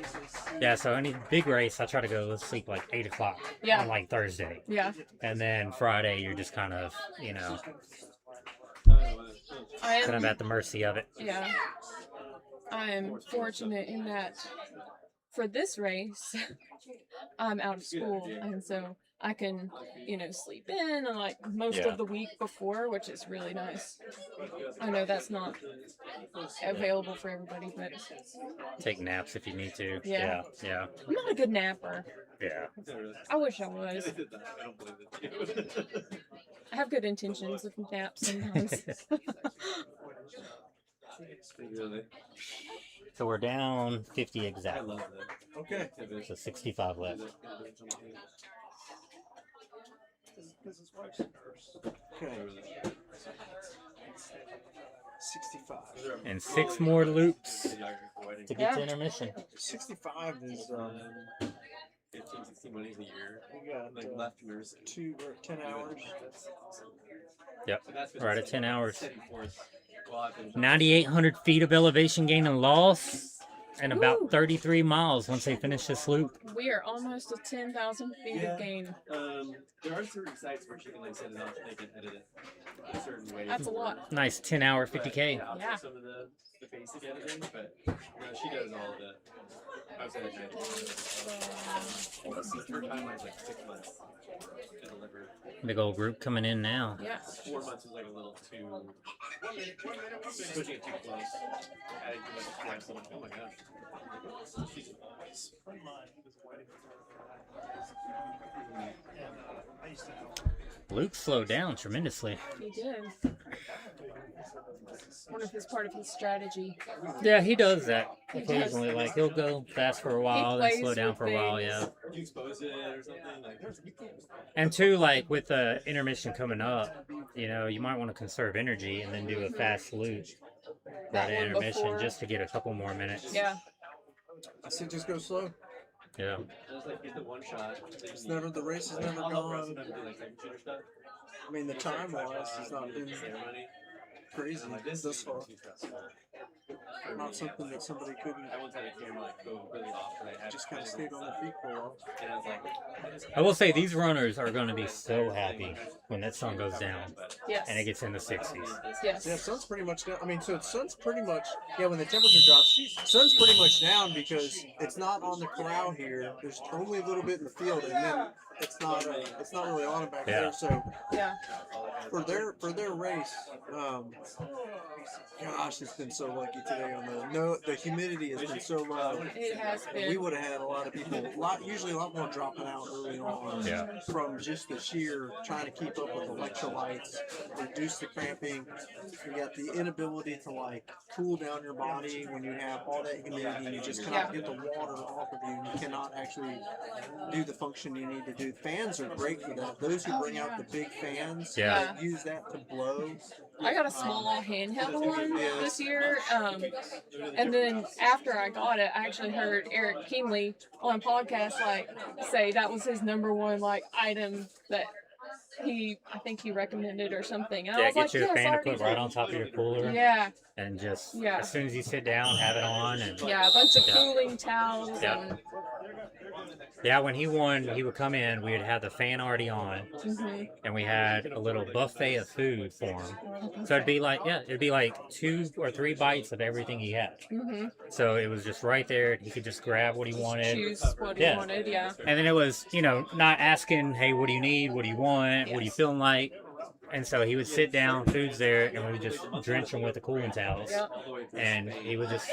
yeah, so any big race, I try to go sleep like 8 o'clock Yeah. on like Thursday. Yeah. And then Friday, you're just kind of, you know, I kind of am, at the mercy of it. yeah. I am fortunate in that for this race, I'm out of school, and so I can, sleep in and like most Yeah. of the week before, which is really nice. I know that's not available for everybody, but Take naps if you need to. Yeah. Yeah. I'm not a good napper. Yeah. I wish I was. I have good intentions with naps sometimes. So we're down 50 exact. Okay. So 65 left. Okay. 65. And 6 more loops to get to intermission. 65 is 15, 16 money a year. we got Like left yours. 2 or 10 hours. Yep. Right at 10 hours. 9,800 9,800 feet of elevation gain and loss. And about 33 miles once they finish this loop. We are almost at 10,000 feet of gain. There are certain sites where she can set it up, they can edit it a certain way. That's a lot. Nice 10-hour 50K. Yeah. Some of the basic editing, but no, she does all of it. I was gonna her timeline's like 6 months to deliver. Big old group coming in now. Yeah. 4 months was like a little too pushing it too close. Adding too much stress. I'm like, oh my gosh. Luke slowed down tremendously. He did. Wonder if it's part of his strategy. Yeah, he does that He does. occasionally. Like he'll go fast for a while, then plays slow down with for a while. things. Yeah. You expose it or something like. And two, like with the intermission coming up, you might want to conserve energy and then do a fast loop That right at one intermission before. just to get a couple more minutes. Yeah. I said just go slow. Yeah. Just like get the one shot. It's never, the race is never gone. I mean, the time wise, it's not been crazy this far. Not something that somebody couldn't just kind of stayed on their feet for a while. I will say these runners are going to be so happy when that sun goes down. Yes. And it gets in the 60s. Yes. Yeah, sun's pretty much down. I mean, so sun's pretty much, when the temperature drops, sun's pretty much down because it's not on the corral here. There's only a little bit in the field, and then it's not really on back there. So yeah, for their race, gosh, it's been so lucky today on the humidity has been so low. It has been. We would have had a lot of people, usually a lot more dropping out early on from just the sheer trying to keep up with electrolytes, reduce the cramping. You got the inability to like cool down your body when you have all that humidity and you just cannot get the water off of you and you cannot actually do the function you need to do. Fans are great for that. Those who bring out the big fans, Yeah. use that to blow. I got a small handheld one this year, and then after I got it, I actually heard Eric Keenley on a podcast say that was his number one item that I think he recommended or something. And I Yeah, was get like, you a yes, fan I to already put right do. on top of your cooler. Yeah. And just Yeah. as soon as you sit down, have it on. And Yeah, a bunch of Yeah. cooling towels Yeah. and Yeah, when he won, he would come in. We would have the fan already on, Mhm. and we had a little buffet of food for him. So it'd be like 2 or 3 bites of everything he had. Mhm. So it was just right there. He could just grab what he wanted. choose what he wanted. Yeah. And then it was, not asking, hey, what do you need? What do you want? What are you feeling like? And so he would sit down, food's there, and we would just drench him with the cooling towels. Yep. And he would just,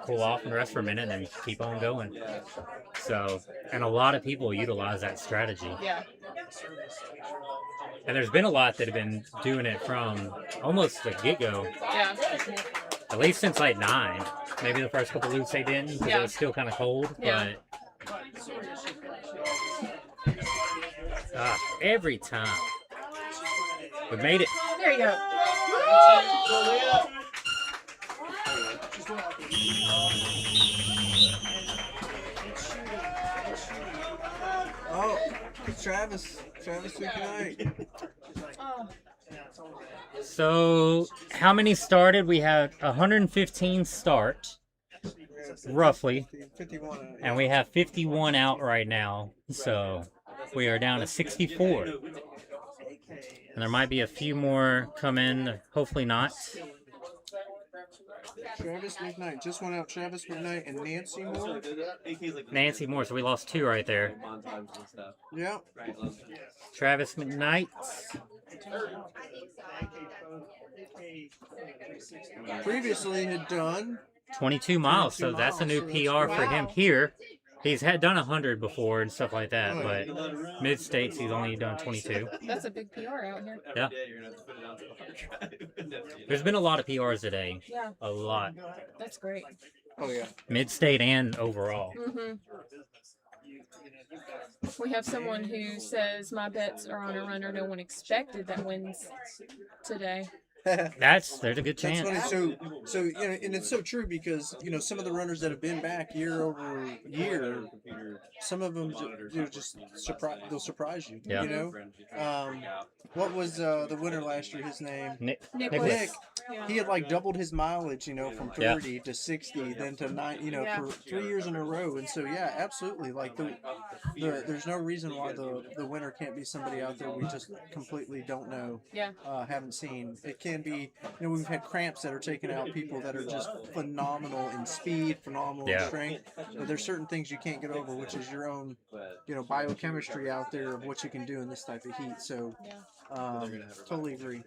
cool off and rest for a minute and then keep on going. So, and a lot of people utilize that strategy. Yeah. And there's been a lot that have been doing it from almost the get-go. Yeah. At least since like 9. Maybe the first couple loops they didn't because it was still kind of cold. Yeah. But every time. We made it. There you go. Oh, Travis took night. Oh. So, how many started? We had 115 start, roughly. 51. And we have 51 out right now. So, we are down to 64. And there might be a few more come in, hopefully not. Travis McKnight just went out. Travis McKnight and Nancy Moore. Nancy Moore, so we lost 2 right there. Yeah. Travis McKnight. Previously had done 22 miles, so that's a new PR for him here. He's done 100 before and stuff like that, but mid-states he's only done 22. That's a big PR out here. Yeah. There's been a lot of PRs today. Yeah. A lot. That's great. Oh yeah. Mid-state and overall. Mm-hmm. We have someone who says my bets are on a runner no one expected that wins today. There's a good chance. That's funny. So and it's so true because some of the runners that have been back year over year, some of them just they'll surprise you. Yeah. What was the winner last year? His name Nick. Nick. He had like doubled his mileage, from 30 to 60, then to 9, for 3 years in a row. And so yeah, absolutely. Like there's no reason why the winner can't be somebody out there we just completely don't know. Yeah. Haven't seen. It can be, we've had cramps that are taking out people that are just phenomenal in speed, phenomenal in strength. But there's certain things you can't get over, which is your own, biochemistry out there of what you can do in this type of heat. So, totally agree.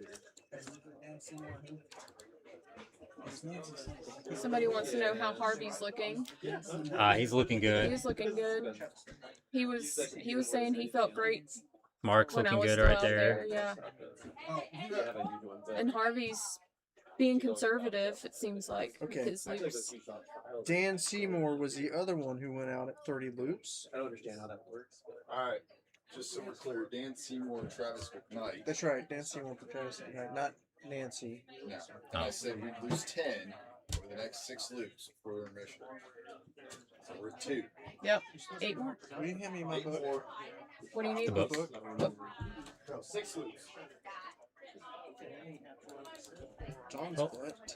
Somebody wants to know how Harvey's looking. He's looking good. He's looking good. He was saying he felt great. Mark's when looking I was good still right out there. Yeah. And Harvey's being conservative, it seems like, with his loops. Dan Seymour was the other one who went out at 30 loops. I don't understand how that works. All right, just so we're clear, Dan Seymour and Travis McKnight. That's right, Dan Seymour for Travis McKnight, not Nancy. No, I said we'd lose 10 over the next 6 loops for intermission. So we're at 2. Yep, 8 more. Will you hand me my book? What do you need? The book. No, 6 loops. John's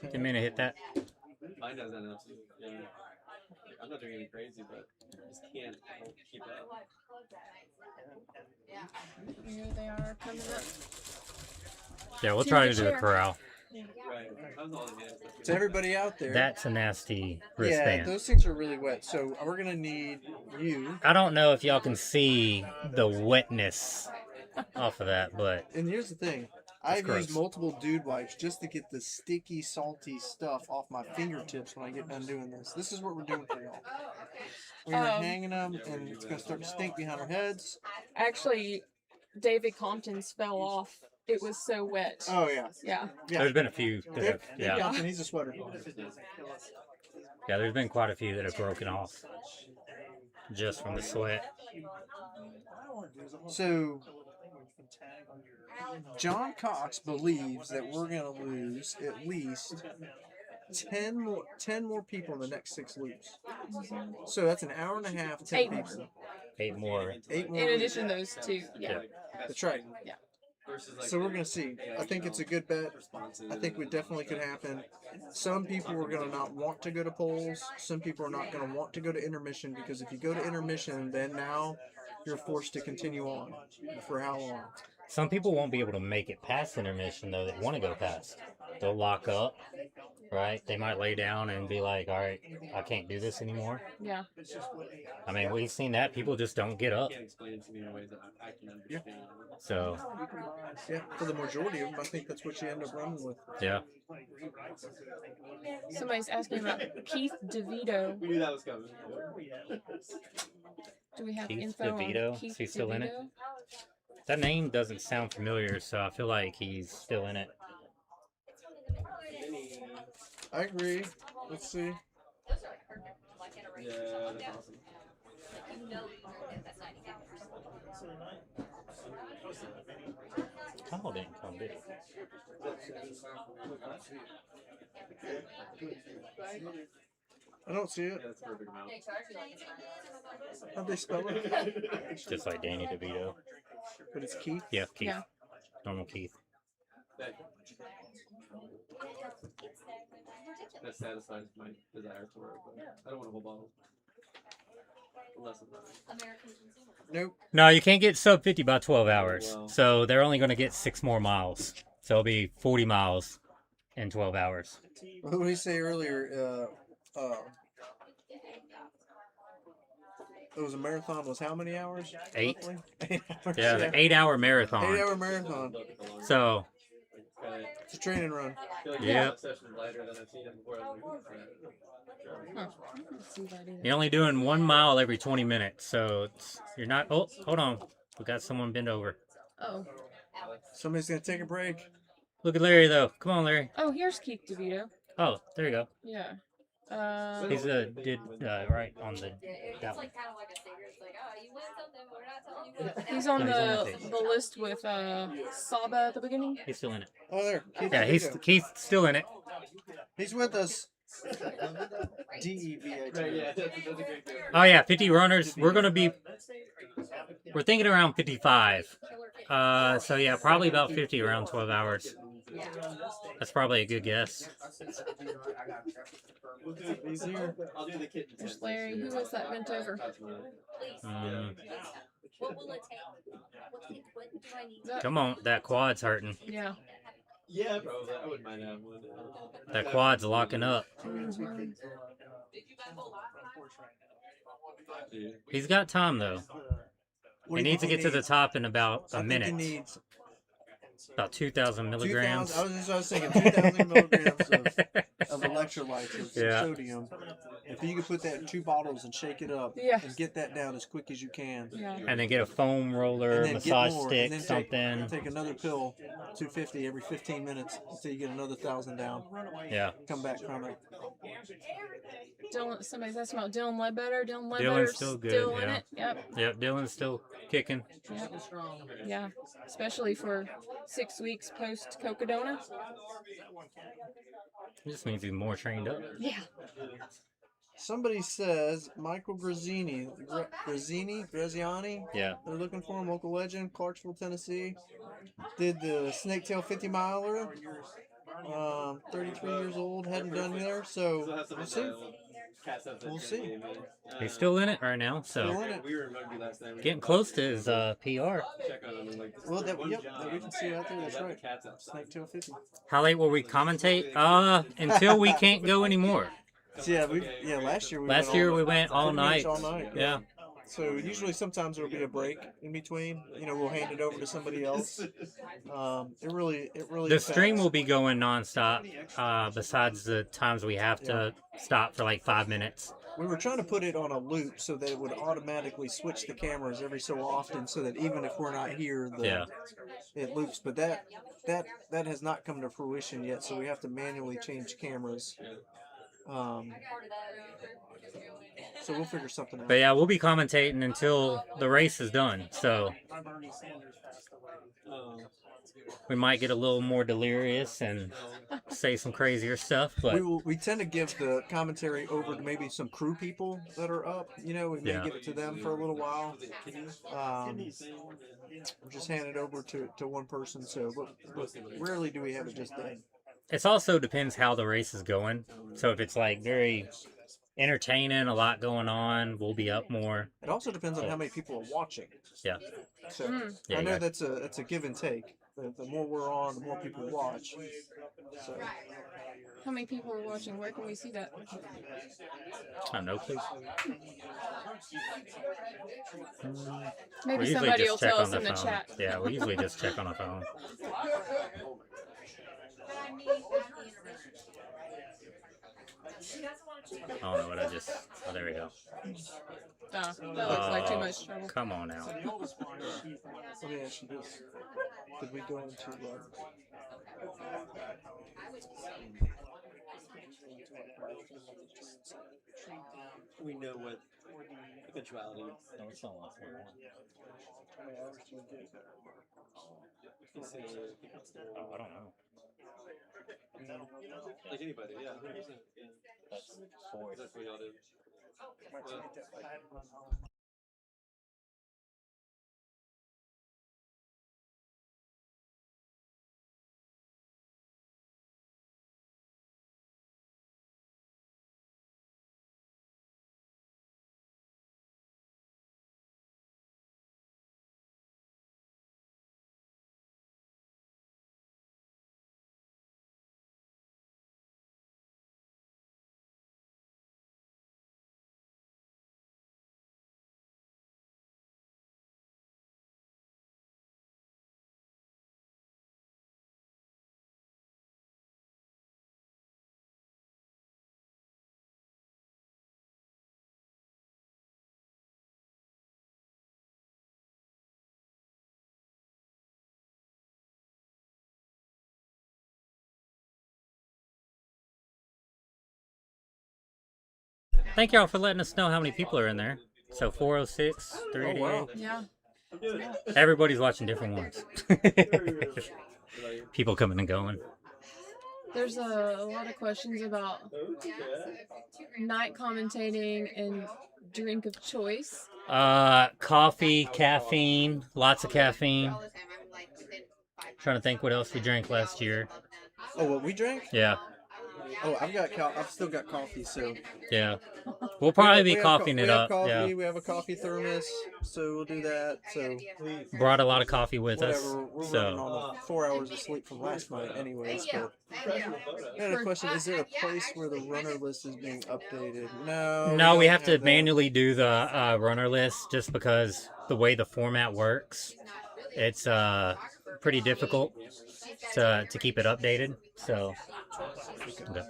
Didn't mean to hit that. Mine doesn't enough. Yeah. I'm not doing anything crazy, but I just can't keep up. Here they are coming up. Yeah, we'll try to do the corral. Right. To everybody out there. That's a nasty wristband. Yeah, those things are really wet. So we're going to need you. I don't know if y'all can see the wetness off of that, but... And here's the thing. I've used multiple dude wipes just to get the sticky, salty stuff off my fingertips when I get done doing this. This is what we're doing for y'all. We are hanging them, and it's going to start to stink behind our heads. Actually, David Compton's fell off. It was so wet. Oh, yeah. Yeah. There's been a few that have, Dave Compton, he's a sweater. Yeah, there's been quite a few that have broken off just from the sweat. So, John Cox believes that we're going to lose at least 10 more people in the next 6 loops. So that's an hour and a half, 10 8 people. more. 8 more. 8 more. In addition to those 2. Yeah. That's right. Yeah. So we're going to see. I think it's a good bet. I think it definitely could happen. Some people are going to not want to go to polls. Some people are not going to want to go to intermission, because if you go to intermission, then now you're forced to continue on. For how long? Some people won't be able to make it past intermission though. They want to go past. They'll lock up, right? They might lay down and be like, "All right, I can't do this anymore." Yeah. I mean, we've seen that. People just don't get up. You can't explain it to me in ways that I can understand. So, Yeah, for the majority of them, I think that's what you end up running with. yeah. Somebody's asking about Keith DeVito. We knew that was coming. Do we have Keith info DeVito? on Keith Is he still in it? DeVito? That name doesn't sound familiar, so I feel like he's still in it. I agree. Let's see. Yeah, that's awesome. Kyle didn't come, did he? I don't see it. Yeah, that's a perfect amount. How'd they spell it? Just like Danny DeVito. But it's Keith? Yeah, Keith. Yeah. Normal Keith. That satisfies my desire for it, but I don't want a whole bottle. Unless I'm Nope. No, you can't get sub 50 by 12 hours. Wow. So they're only going to get 6 more miles. So it'll be 40 miles in 12 hours. What did we say earlier? It was a marathon. Was how many hours? 8. Roughly? 8 hours. Yeah, the 8-hour marathon. 8-hour marathon. So, It's a training run. yeah. You're only doing 1 mile every 20 minutes. So you're not. Oh, hold on. We got someone bent over. Oh. Somebody's going to take a break. Look at Larry, though. Come on, Larry. Oh, here's Keith DeVito. Oh, there you go. Yeah. He's did right on the. That one. He's on the list with Saba at the beginning. He's still in it. Oh, there. Keith Yeah, DeVito. He's still in it. He's with us. DEVIT. Oh yeah, 50 runners. We're thinking around 55. So yeah, probably about 50 around 12 hours. That's probably a good guess. He's here. I'll do the kitten. There's Larry. Who was that bent over? Come on, that quad's hurting. Yeah. Yeah, probably. I wouldn't mind having one. That quad's locking up. Mm-hmm. He's got time though. What He do you needs to think get to the needs? top in about I a think minute. he needs About 2,000 milligrams. 2,000. I was thinking 2,000 milligrams of electrolytes of Yeah. sodium. If you could put that in 2 bottles and shake it up Yeah. and get that down as quick as you can. Yeah. And then get a foam roller, And then massage get more, stick, and then something. Take another pill, 250 every 15 minutes until you get another 1,000 down. Yeah. Come back from it. Dylan, somebody's asking about Dylan Ledbetter. Dylan Ledbetter's Dylan's still good. still in Yeah. it. Yep. Yep. Dylan's still kicking. Yep. Yeah. Especially for 6 weeks post Cocodona. It just means he's more trained up. Yeah. Somebody says Michael Graziani. Graziani? Yeah. They're looking for him, local legend, Clarksville, Tennessee. Did the Snaketail 50 miler. 33 years old, hadn't done there, so we'll see. We'll see. He's still in it right now, Still so in it. getting close to his PR. Well, that we can see out there. That's right. Snaketail 50. How late will we commentate? Until we can't go anymore. So yeah, last year we went all pretty much night. all night. Yeah. So usually sometimes there'll be a break in between. You know, we'll hand it over to somebody else. It really The stream depends. will be going nonstop. Besides the times we have to stop for like 5 minutes. We were trying to put it on a loop so that it would automatically switch the cameras every so often, so that even if we're not here, it loops. But that has not come to fruition yet. So we have to manually change cameras. So we'll figure something out. But yeah, we'll be commentating until the race is done. So we might get a little more delirious and say some crazier stuff. But we tend to give the commentary over to maybe some crew people that are up. You know, we may Yeah. give it to them for a little while. Just hand it over to one person. So but rarely do we have it just done. it also depends how the race is going. So if it's like very entertaining, a lot going on. We'll be up more. It also depends on So, how many people are watching. yeah. So Yeah, I you know got- that's a give and take. The more we're on, the more people watch. So How many people are watching? Where can we see that? I have no clue. Maybe We usually somebody just will check tell on us the in the phone. chat. Yeah, we usually just check on the phone. I don't know what I just. Oh, there we go. That looks like too much trouble. Come on now. let me ask you this: did we go into? We know what eventuality. No, it's not last one. Oh, I don't know. Like anybody, yeah. That's 4. That's what y'all do. Thank y'all for letting us know how many people are in there. So 406, 388. wow. Yeah. Everybody's watching different ones. People coming and going. There's a lot of questions about night commentating and drink of choice. Coffee, caffeine, lots of caffeine. Trying to think what else we drank last year. Oh, what we drank? Yeah. Oh, I've still got coffee, so. Yeah. We'll probably be we have coughing we it have up. Coffee, Yeah. We have a coffee thermos, so we'll do that. So Brought a lot of coffee with us. whatever. We're So running on 4 hours of sleep from last night, anyways. But I had a question: is there a place where the runner list is being updated? No. no, we don't have to that. manually do the runner list just because the way the format works. It's pretty difficult to keep it updated. So, okay.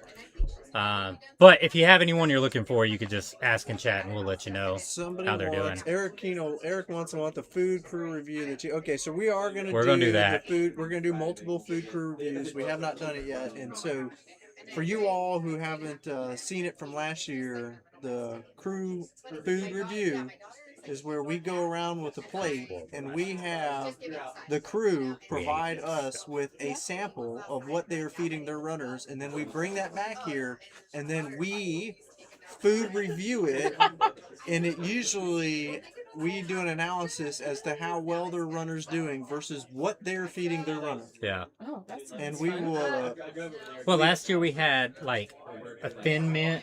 But if you have anyone you're looking for, you could just ask in chat and we'll let you know Somebody how they're doing. wants Eric wants to want the food crew review that you. Okay, so we are gonna do that. The food. We're gonna do multiple food crew reviews. We have not done it yet, and so for you all who haven't seen it from last year, the crew food review is where we go around with a plate and we have the crew provide us with a sample of what they are feeding their runners, and then we bring that back here and then we food review it, and it usually we do an analysis as to how well their runner's doing versus what they're feeding their runner. Yeah. Oh, that's And we will Well, last year we had like a Thin Mint.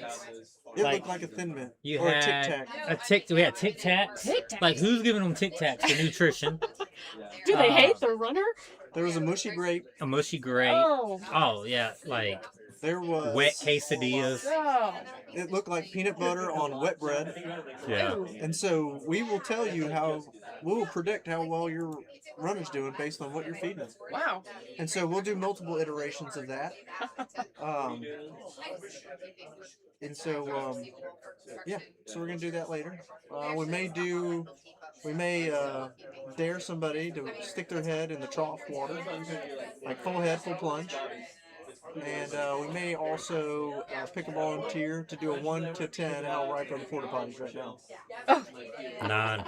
it looked like a Thin Mint You or had a Tic Tac. we had Tic Tacs. Tic Tacs. Like who's giving them Tic Tacs for nutrition? Do they hate the runner? There was a mushy grape. A mushy grape. Oh yeah, like there was wet quesadillas. Oh. It looked like peanut butter on wet bread. Yeah. And so we will tell you we will predict how well your runner's doing based on what you're feeding them. Wow. And so we'll do multiple iterations of that. And so, yeah, so we're going to do that later. We may dare somebody to stick their head in the trough water, like full head, full plunge. And we may also pick a volunteer to do a 1 to 10 how ripe are the porta potties right now. 9.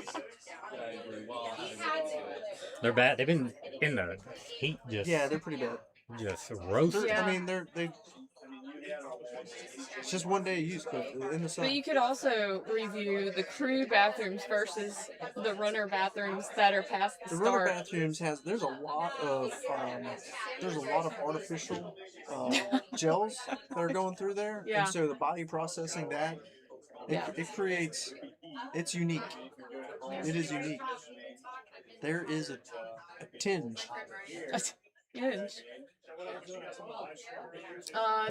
They're bad. They've been in the heat just. Yeah, they're pretty bad. Just roasted. I mean, they. It's just one day of use, but in the sun. But you could also review the crew bathrooms versus the runner bathrooms that are past the start. Runner bathrooms there's a lot of artificial gels that are going through there, Yeah. and so the body processing that It creates. It's unique. It is unique. There is a tinge. Tinge.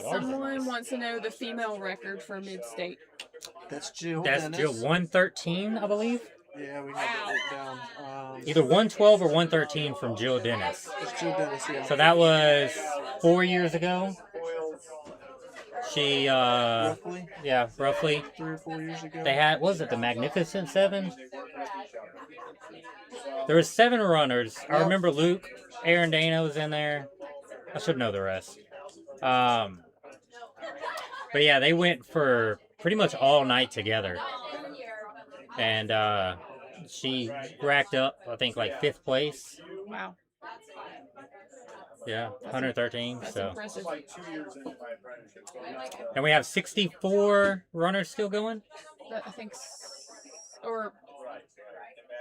Someone wants to know the female record for Midstate. That's Jill. That's Dennis. Jill 113, I believe. Yeah, we have it down. Either 112 or 113 from Jill Dennis. It's Jill Dennis, yeah. So that was 4 years ago. She, roughly? Yeah, roughly. 3 or 4 years ago. They had, was it the Magnificent Seven? There was 7 runners. I remember Luke, Aaron Dana was in there. I should know the rest. But yeah, they went for pretty much all night together. And she racked up, I think, like 5th place. Wow. Yeah, 113. That's so impressive. And we have 64 runners still going? I think, or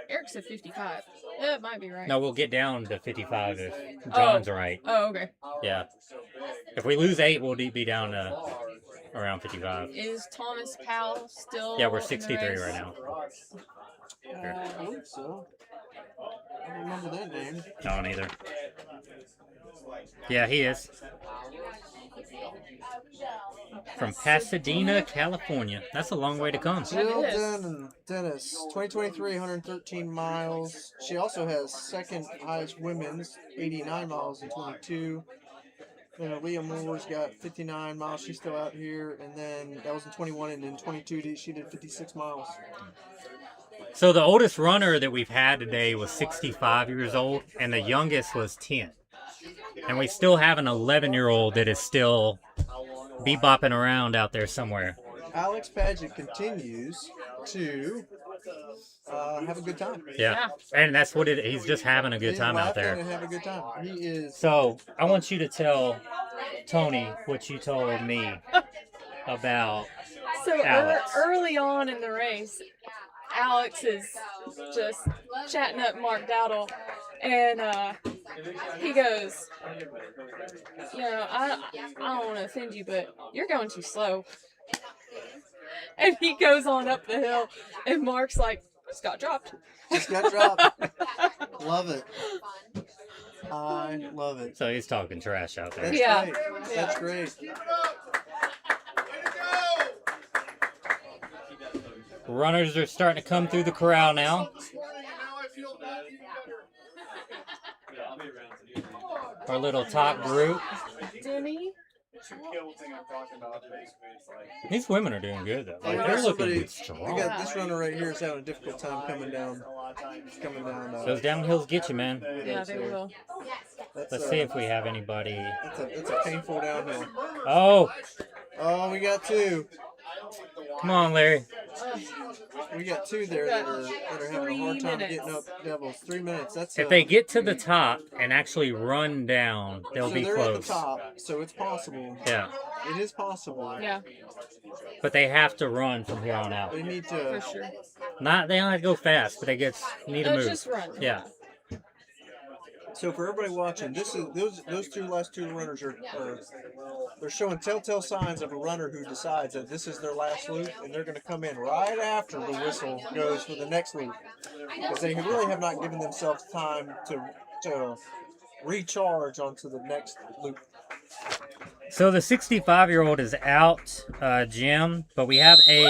Eric said 55. Yeah, it might be right. No, we'll get down to 55 if John's right. Oh, okay. Yeah. If we lose 8, we'll be down to around 55. Is Thomas Powell still? Yeah, we're in the 63 race? right now. I believe so. I don't remember that name. No, neither. Yeah, he is. From Pasadena, California. That's a long way to come. Jill Dennis, 2023, 113 miles. She also has second highest women's, 89 miles in 22. Then Leah Moore's got 59 miles. She's still out here. And then that was in 21. And in 22, she did 56 miles. So the oldest runner that we've had today was 65 years old, and the youngest was 10. And we still have an 11-year-old that is still bebopping around out there somewhere. Alex Paget continues to have a good time. Yeah, and that's what he's just having a good time out there. And have a good time. He is. So I want you to tell Tony what you told me about So Alex. early on in the race, Alex is just chatting up Mark Dowdle, and he goes, you know, I don't want to offend you, but you're going too slow. And he goes on up the hill, and Mark's like, just got dropped. Just got dropped. Love it. I love it. So he's talking trash out there. That's great. That's great. Runners are starting to come through the corral now. Our little top group. Demi? These women are doing good though. Like, We they're got looking somebody- strong. We got this runner right here is having a difficult time coming down. Those downhills get you, man. Yeah, they will. Let's see if we have anybody. It's a painful downhill. Oh, Oh, we got 2. come on, Larry. We got 2 there that are having a hard time 3 getting up Devils. 3 minutes. That's If they get to the top and actually run down, they'll so be they're close. at the top, so it's possible. Yeah. It is possible. Yeah. But they have to run from here on out. They need to. For sure. They don't have to go fast, but they need to move. Just run. Yeah. So for everybody watching, this is those last two runners are they're showing telltale signs of a runner who decides that this is their last loop, and they're going to come in right after the whistle goes for the next loop, because they really have not given themselves time to recharge onto the next loop. So the 65-year-old is out, Jim, but we have a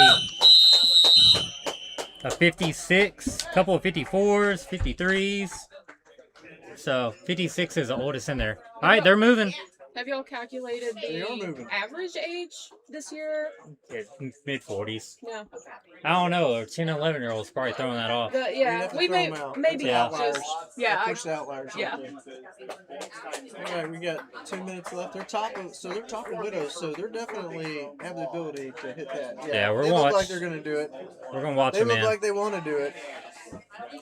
56, couple of 54s, 53s. So 56 is the oldest in there. All right, they're moving. Have y'all calculated They are the moving. average age this year? Mid 40s. Yeah. I don't know. Or 10, 11-year-olds probably throwing that off. Yeah, we may maybe Yeah. just Push the outliers. yeah. All right, we got 2 minutes left. They're top of widows, so they're definitely have the ability to hit that. Yeah, we're they gonna look watch. like they're gonna do it. We're gonna watch They them look in. like they want to do it.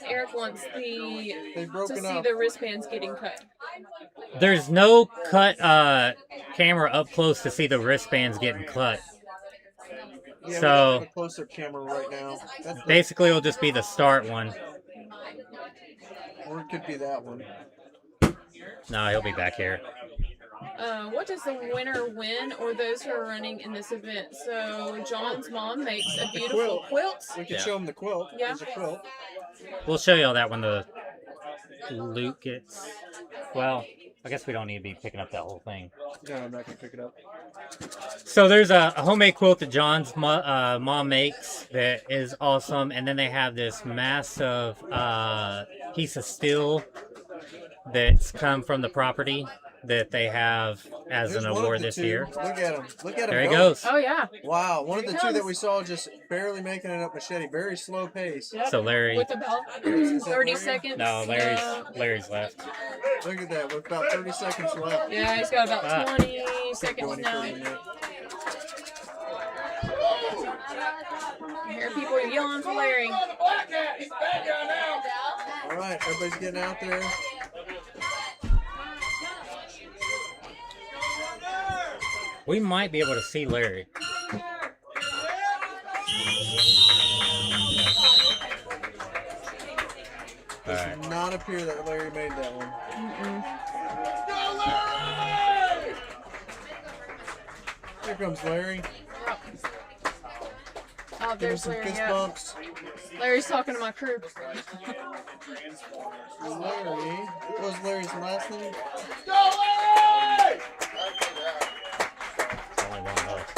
Eric wants to broken see up. the wristbands getting cut. There's no cut camera up close to see the wristbands getting cut. Yeah, So- we have a close-up camera right now. That's the, Basically, it'll just be the start one. or it could be that one. No, he'll be back here. What does the winner win, or those who are running in this event? So John's mom makes a beautiful quilt. We can Yeah. show them the quilt. Yeah. There's a quilt. We'll show you all that when the loot gets. Well, I guess we don't need to be picking up that whole thing. No, I'm not gonna pick it up. So there's a homemade quilt that John's mom makes that is awesome, and then they have this massive piece of steel that's come from the property that they have as There's an one of award the this two. year. Look at him. Look at him. There he go. goes. Oh yeah. Wow. One of Here the he two that comes. we saw just barely making it up machete. Very slow pace. Yep. So Larry. With about Is that 30 Larry? seconds. No, Larry's left. Look at that. With about 30 seconds left. Yeah, he's got about Ah. 20 seconds now. I hear people yelling for Larry. All right. Everybody's getting out there. We might be able to see Larry. All right. Does not appear that Larry made that one. Here comes Larry. Oh, Give him there's some Larry. fist Yeah. bumps. Larry's talking to my crew. Larry. What was Larry's last name? Only one left.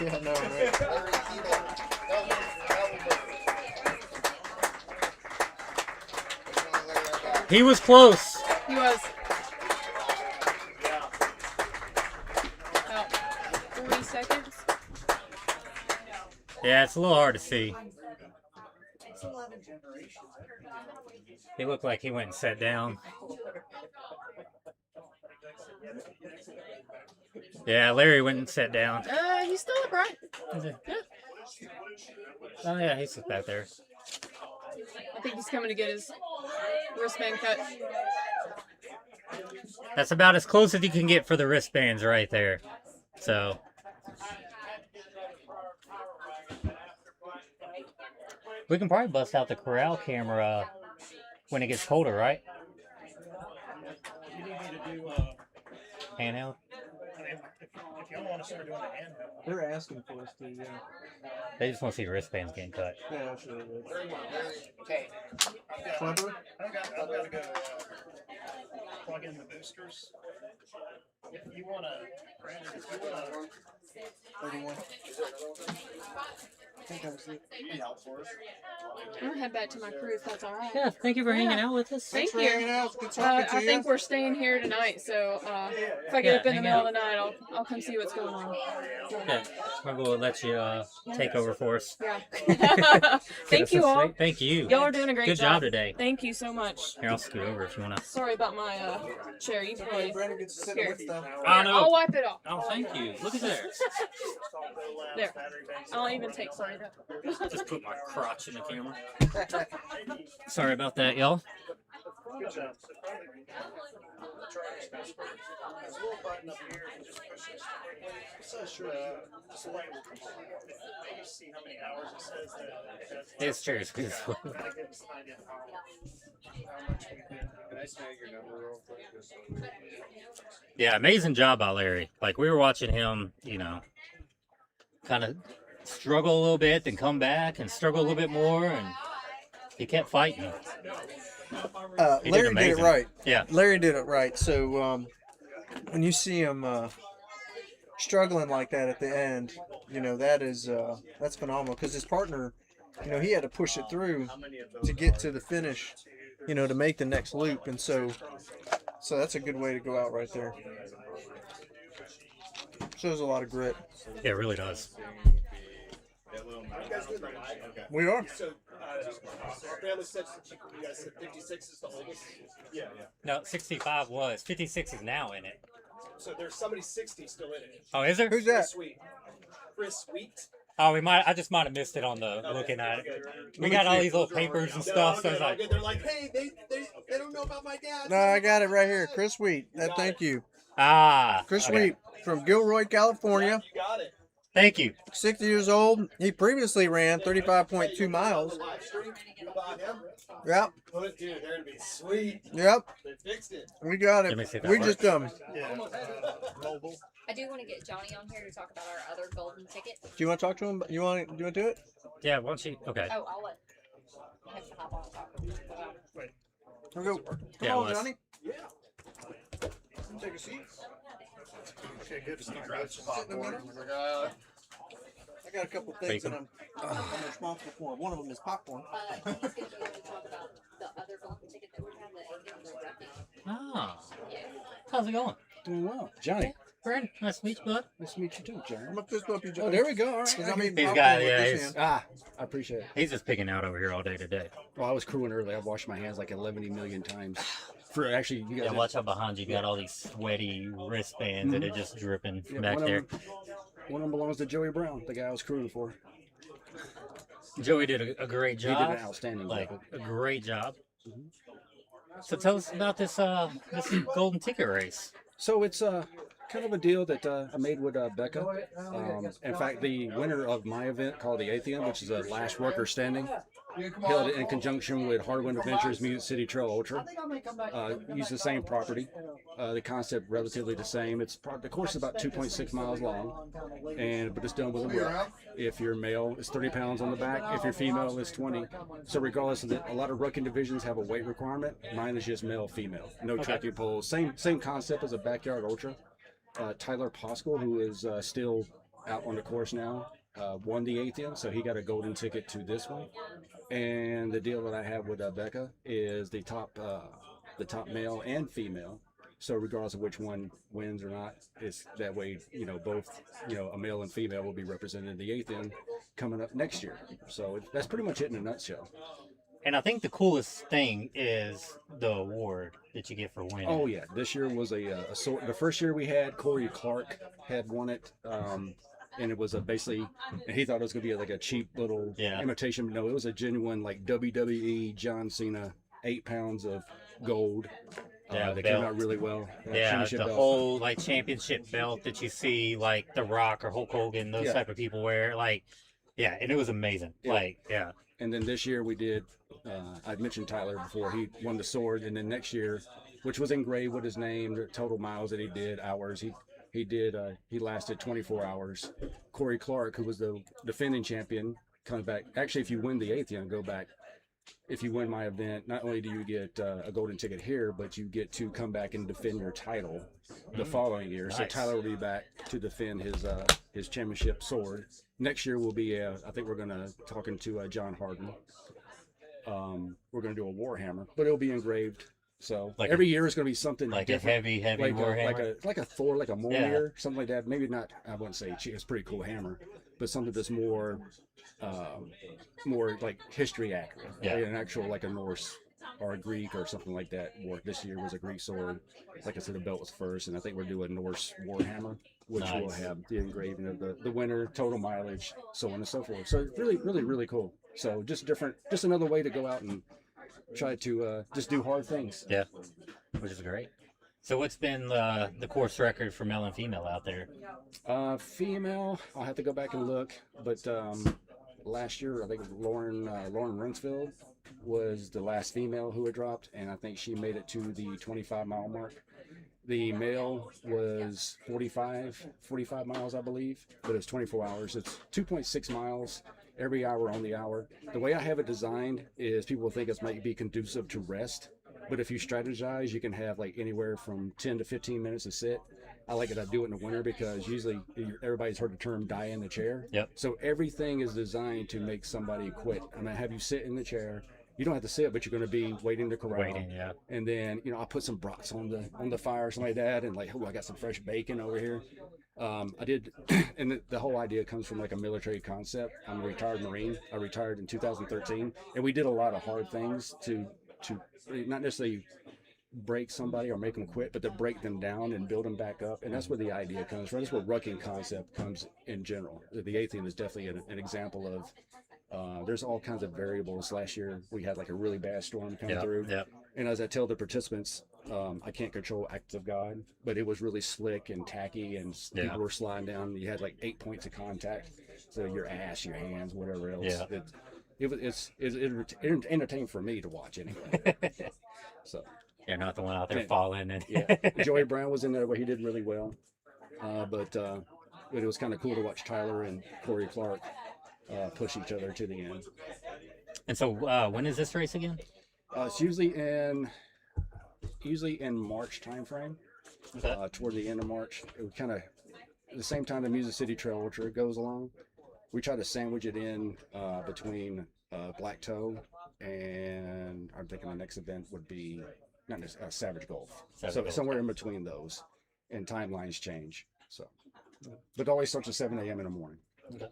Yeah, I know, right? He was close. He was. About 40 seconds. Yeah, it's a little hard to see. He looked like he went and sat down. Yeah, Larry went and sat down. He's still upright. Is it? Yeah. Oh yeah, he's just back there. I think he's coming to get his wristband cut. That's about as close as you can get for the wristbands right there. So. We can probably bust out the Corral camera when it gets colder, right? You need me to do, Handheld? if y'all want to start doing a handheld. They're asking for us to, yeah. They just want to see the wristbands getting cut. Yeah, sure they would. Okay. Clever? I've got to go plug in the boosters. If you want to, Brandon, if you want to. 31. I think that was it. I'm gonna head back to my crew if that's all right. Yeah, thank you for hanging out with us. Thank Thanks for you. hanging out. It's good talking to I you. think we're staying here tonight, so if I get Yeah, up in the hang middle out. of the night, I'll come see what's going on. Yeah, we'll let you take over for us. Yeah. Get Thank us you some all. sleep. Thank you. Y'all are doing a great Good job today. Thank you so much. Here, I'll scoot over if you want to. Sorry about my chair. You probably Brandon gets to sit here. with stuff. I know. I'll wipe it off. Oh, thank you. Look at that. There. I'll even take sorry. Just put my crotch in the camera. Sorry about that, y'all. Good job. There's a little button up here. You just push this. It says your display will come on. Maybe see how many hours it says that. This chair is beautiful. That gives us an idea of how much we did. Can I snag your number real quick? Just so Yeah, amazing job by Larry. Like, we were watching him, kind of struggle a little bit, then come back and struggle a little bit more, and he kept fighting. He Larry did it amazing. right. Yeah. Larry did it right. So when you see him struggling like that at the end, that's phenomenal because his partner, he had to push it through to get to the finish, to make the next loop, and so that's a good way to go out right there. Shows a lot of grit. Yeah, it really does. We are. So, our family said you guys said 56 is the oldest. Yeah. No, 65 was. 56 is now in it. So there's somebody 60 still in it. Oh, is there? Who's that? Chris Sweet. Oh, I just might have missed it on the looking at it. We got all these little papers and stuff, so it's like. They're like, hey, they don't know about my dad. No, I got it right here. Chris Wheat. Thank you. Ah. Chris okay. Wheat from Gilroy, California. You got it. Thank you. 60 years old. He previously ran 35.2 miles. Yep. Dude, that'd be sweet. Yep. They fixed it. We got it. Let me see if that We just works. I do want to get Johnny on here to talk about our other golden ticket. Do you want to talk to him? You want to do it? Yeah, why don't you? Okay. Oh, I'll let. I have to hop on and talk. Wait. Come go. Come Yeah, on, let's- Johnny. Yeah. Take a seat. Okay, good. Sit in the middle. I got a couple things that I'm responsible for. One of them is popcorn. He's going to be able to talk about the other golden ticket that we have that Angel was Ah. How's it going? Doing well. Johnny. Brandon, nice to meet you, bud. Nice to meet you too, Johnny. I'm going to fist bump you, Johnny. Oh, there we go. All right. 'Cause I'm eating He's popcorn got, with yeah, this he's, hand. I appreciate it. he's just picking out over here all day today. Well, I was crewing early. I've washed my hands like 11 million times. For actually, you guys. Yeah, watch out behind you. You got all these sweaty wristbands that are just dripping back one there. One of them belongs to Joey Brown, the guy I was crewing for. Joey did a great He did job. an outstanding like job. a great job. So tell us about this this golden ticket race. So it's kind of a deal that I made with Becca. In fact, the winner of my event called the Atheum, which is a last worker standing, held it in conjunction with Hardwind Adventures Music City Trail Ultra. Use the same property. The concept relatively the same. The course is about 2.6 miles long, but it's done with a ruck. If you're male, it's 30 pounds on the back. If you're female, it's 20. So regardless of that, a lot of rucking divisions have a weight requirement. Mine is just male, female. No tracking poles. Same concept as a backyard ultra. Tyler Poskell, who is still out on the course now, won the Atheum, so he got a golden ticket to this one. And the deal that I have with Becca is the top male and female. So regardless of which one wins or not, it's that way, both, a male and female will be represented in the Atheum coming up next year. So that's pretty much it in a nutshell. And I think the coolest thing is the award that you get for winning. Oh yeah, this year was the first year we had Corey Clark had won it, and it was basically, and he thought it was gonna be like a cheap little imitation. No, it was a genuine like WWE John Cena 8 pounds of gold. That came out really well. Yeah, Championship the belt. whole like championship belt that you see like The Rock or Hulk Hogan, those type of people wear. Like, yeah, and it was amazing. Yeah. Like, yeah. And then this year we did, I mentioned Tyler before, he won the sword. And then next year, which was engraved with his name, the total miles that he did, hours, he lasted 24 hours. Corey Clark, who was the defending champion, comes back. Actually, if you win the Atheum, go back. If you win my event, not only do you get a golden ticket here, but you get to come back and defend your title the following year. So Nice. Tyler will be back to defend his championship sword. Next year will be, I think we're going to talking to John Harden. We're going to do a Warhammer, but it'll be engraved. So Like every year is going to be something like different. a heavy like Warhammer. like a Thor, like a Mjolnir, something like that. Maybe not. I wouldn't say it's a pretty cool hammer, but something that's more like history accurate. Yeah. Like an actual like a Norse or a Greek or something like that. This year was a Greek sword. Like I said, the belt was first, and I think we're doing a Norse Warhammer, which will Nice. have the engraving of the winner, total mileage, so on and so forth. So really, really, really cool. So just another way to go out and try to just do hard things. Yeah, which is great. So what's been the course record for male and female out there? Female, I'll have to go back and look, but last year I think Lauren Rinsfield was the last female who had dropped, and I think she made it to the 25-mile mark. The male was 45 miles, I believe, but it's 24 hours. It's 2.6 miles every hour on the hour. The way I have it designed is people think it might be conducive to rest, but if you strategize, you can have like anywhere from 10 to 15 minutes to sit. I like it. I do it in the winter because usually everybody's heard the term die in the chair. Yep. So everything is designed to make somebody quit. I'm going to have you sit in the chair. You don't have to sit, but you're going to be waiting to corral. Waiting, yeah. And then, I put some brats on the fire or something like that. And like, I got some fresh bacon over here. I did, and the whole idea comes from like a military concept. I'm a retired Marine. I retired in 2013, and we did a lot of hard things to not necessarily break somebody or make them quit, but to break them down and build them back up. And that's where the idea comes from. That's where rucking concept comes in general. The Atheum is definitely an example of, there's all kinds of variables. Last year we had like a really bad storm come through. Yep. And as I tell the participants, I can't control acts of God, but it was really slick and tacky, and people were sliding down. You had like 8 points of contact, so your ass, your hands, whatever else. Yeah. It's entertaining for me to watch anyway. So you're not the one out there falling. And yeah, Joey Brown was in there, but he did really well. But it was kind of cool to watch Tyler and Corey Clark push each other to the end. And so, when is this race again? It's usually in March timeframe. Toward the end of March, it would kind of the same time the Music City Trail Ultra goes along. We try to sandwich it in between Black Toe and I'm thinking the next event would be not necessarily Savage Gulf. Somewhere in between those, and timelines change. So, but it always starts at 7 a.m. in the morning. Okay.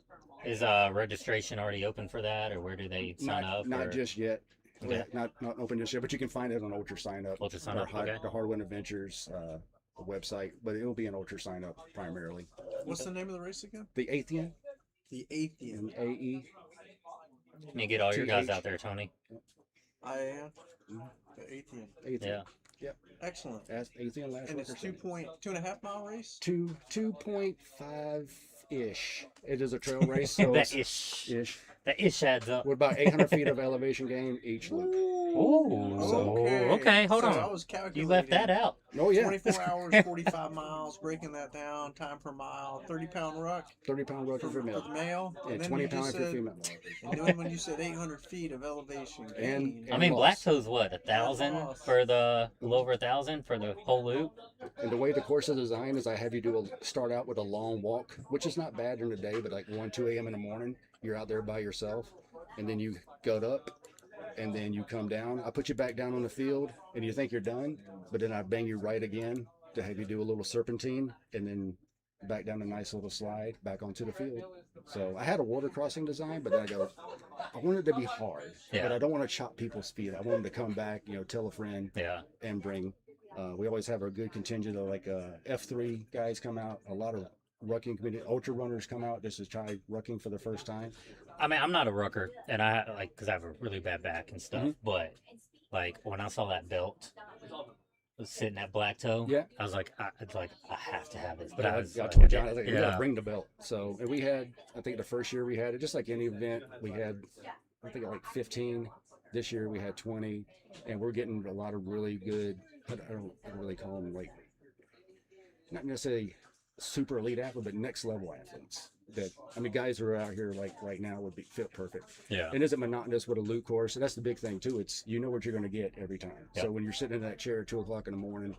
Is registration already open for that, or where do they sign up? Not just yet. Okay. Not open just yet, but you can find it on Ultra Sign Up. Ultra Sign Up, okay. The Hardwind Adventures website, but it will be an Ultra Sign Up primarily. What's the name of the race again? The Athean. The Athean. AE. Can you get all your guys out there, Tony? I am. The Athean. Yeah. Yep. Excellent. That's Athean last. And it's 2.5 mile race. 2.5 ish. It is a trail race. So that ish. That ish adds up. With about 800 feet of elevation gain each loop. Oh, okay. Hold on. I was calculating. You left that out. Oh yeah. 24 hours, 45 miles. Breaking that down, time per mile. 30-pound ruck. 30-pound ruck for the male. And Yeah, then 20-pound for female. And then when you said 800 feet of elevation gain. I mean, Black Toe's what, 1,000 for the, a little over 1,000 for the whole loop? And the way the course is designed is I have you start out with a long walk, which is not bad during the day, but like 1, 2 a.m. in the morning, you're out there by yourself, and then you go up, and then you come down. I put you back down on the field, and you think you're done, but then I bang you right again to have you do a little serpentine, and then back down a nice little slide back onto the field. So I had a water crossing design, but then I go, I want it to be hard, but I don't want to chop people's feet. I want them to come back, tell a friend, and bring. We always have a good contingent of like F3 guys come out. A lot of rucking community ultra runners come out just to try rucking for the first time. I mean, I'm not a rucker, and because I have a really bad back and stuff. But like when I saw that belt was sitting at Black Toe, I was like, I have to have this. But I told John, I was like, we gotta bring the belt. So, and we had, I think the first year we had it, just like any event, we had, I think like 15. This year we had 20, and we're getting a lot of really good. I don't really call them like, not necessarily super elite athlete, but next level athletes. That, I mean, guys who are out here like right now would be fit perfect. Yeah. And isn't monotonous with a loop course. And that's the big thing too. It's, what you're going to get every time. So when you're sitting in that chair at 2 o'clock in the morning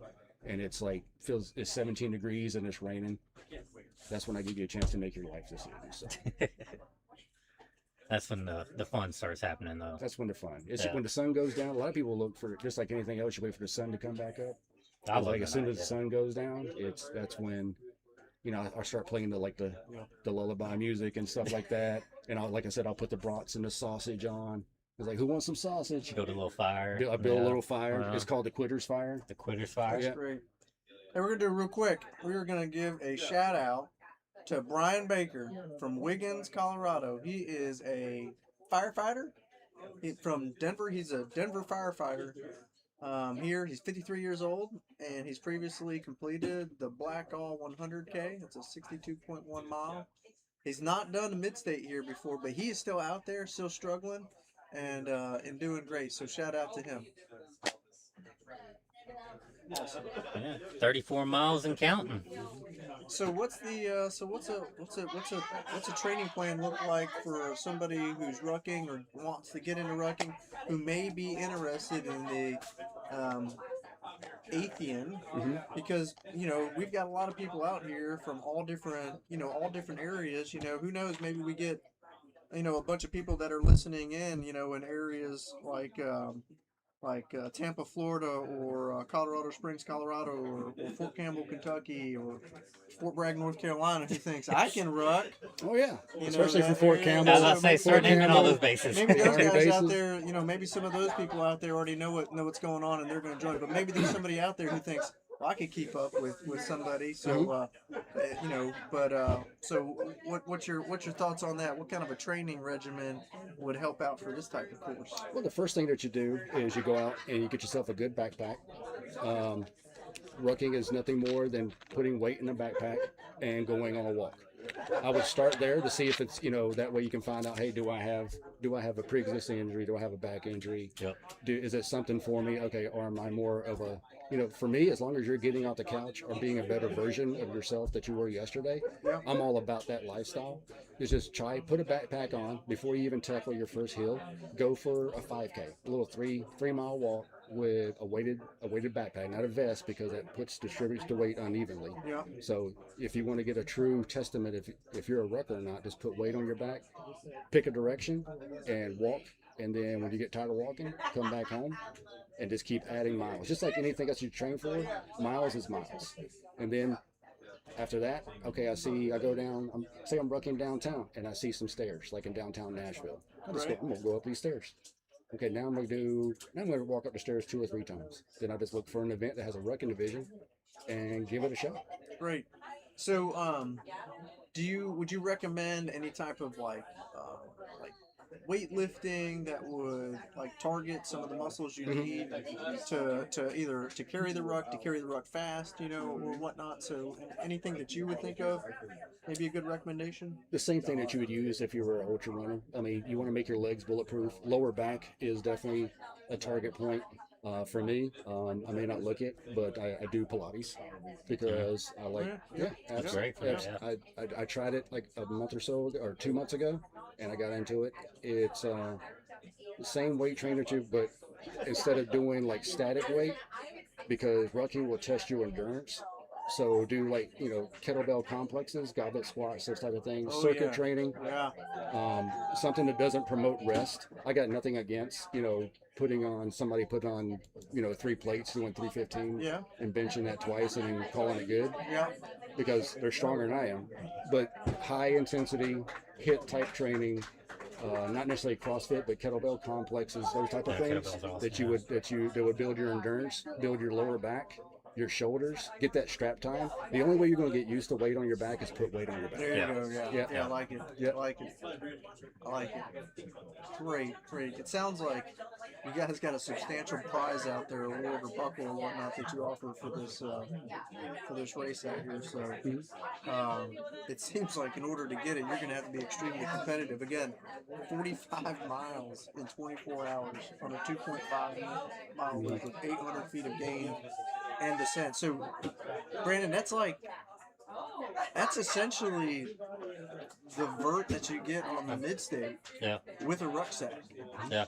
and it's like, it's 17 degrees and it's raining, that's when I give you a chance to make your life decision. So. That's when the fun starts happening, though. That's when the fun. It's when the sun goes down. A lot of people look for, just like anything else, you wait for the sun to come back up. Like as soon as the sun goes down, that's when, I start playing the lullaby music and stuff like that. And like I said, I'll put the brats and the sausage on. It's like, who wants some sausage? Build a little fire. I build a little fire. It's called the Quitter's Fire. The Quitter's Fire. That's great. Hey, we're gonna do it real quick. We're gonna give a shout out to Brian Baker from Wiggins, Colorado. He is a firefighter from Denver. He's a Denver firefighter. He's 53 years old, and he's previously completed the Black All 100K. It's a 62.1 mile. He's not done the Midstate here before, but he is still out there, still struggling, and doing great. So shout out to him. Awesome. Yeah, 34 miles and counting. So what's a training plan look like for somebody who's rucking or wants to get into rucking, who may be interested in the Athean? Because we've got a lot of people out here from all different areas. Who knows? Maybe we get a bunch of people that are listening in in areas like Tampa, Florida, or Colorado Springs, Colorado, or Fort Campbell, Kentucky, or Fort Bragg, North Carolina, who thinks I can ruck. Oh yeah, especially for Fort Campbell. I was about to say, start naming all those bases. Maybe those guys out there, maybe some of those people out there already know what's going on and they're going to join. But maybe there's somebody out there who thinks I could keep up with somebody. So you know, but so what's your thoughts on that? What kind of a training regimen would help out for this type of course? Well, the first thing that you do is you go out and you get yourself a good backpack. Rucking is nothing more than putting weight in a backpack and going on a walk. I would start there to see if it's, you know, that way you can find out, hey, do I have a pre-existing injury? Do I have a back injury? Yep. Is it something for me? Okay, or am I more of a, you know, for me, as long as you're getting off the couch or being a better version of yourself that you were yesterday, I'm all about that lifestyle. Is just put a backpack on before you even tackle your first hill. Go for a 5K, a little 3-mile walk with a weighted backpack, not a vest, because that distributes the weight unevenly. Yeah. So if you want to get a true testament if you're a rucker or not, just put weight on your back, pick a direction, and walk. And then when you get tired of walking, come back home and just keep adding miles. Just like anything else you train for, miles is miles. And then after that, okay, I go down, say I'm rucking downtown and I see some stairs, like in downtown Nashville. I'm going to go up these stairs. Okay, now I'm going to walk up the stairs 2 or 3 times. Then I just look for an event that has a rucking division and give it a shot. Great. So, would you recommend any type of like weightlifting that would like target some of the muscles you need to either to carry the ruck fast, you know, or whatnot? So anything that you would think of, maybe a good recommendation? The same thing that you would use if you were an ultra runner. I mean, you want to make your legs bulletproof. Lower back is definitely a target point. For me, I may not look it, but I do Pilates because I like. Yeah, that's great. I tried it like a month or so ago, or 2 months ago, and I got into it. It's the same weight training too, but instead of doing like static weight, because rucking will test your endurance. So do like, you know, kettlebell complexes, goblet squats, those type of things, circuit training. Yeah. Something that doesn't promote rest. I got nothing against, you know, putting on, you know, 3 plates, doing 315 and benching that twice and then calling it good. Yeah. Because they're stronger than I am. But high intensity, HIIT type training, not necessarily CrossFit, but kettlebell complexes, those type of things awesome. that would build your endurance, build your lower back, your shoulders, get that strap time. The only way you're going to get used to weight on your back is put weight on your back. There you go. Yeah, I like it. I like it. Great. It sounds like you guys got a substantial prize out there, award or buckle or whatnot that you offer for this race out here. So it seems like in order to get it, you're going to have to be extremely competitive. Again, 45 miles in 24 hours on a 2.5 mile loop with 800 feet of gain and descent. So, Brandon, that's essentially the vert that you get on the Midstate with a rucksack. Yeah.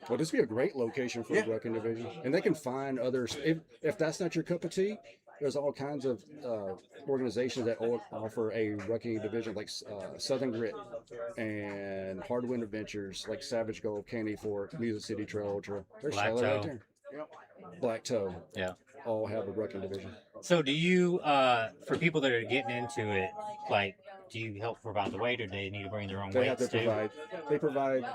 Well, this would be a great location for the rucking division. And they can find others. If that's not your cup of tea, there's all kinds of organizations that offer a rucking division, like Southern Grit and Hardwind Adventures, like Savage Gold, Candy Fork, Music City Trail Ultra. There's Charlotte right there. Yep. Black Toe. Yeah. All have a rucking division. So do you, for people that are getting into it, like, do you help provide the weight, or do they need to bring their own weights? They have to provide.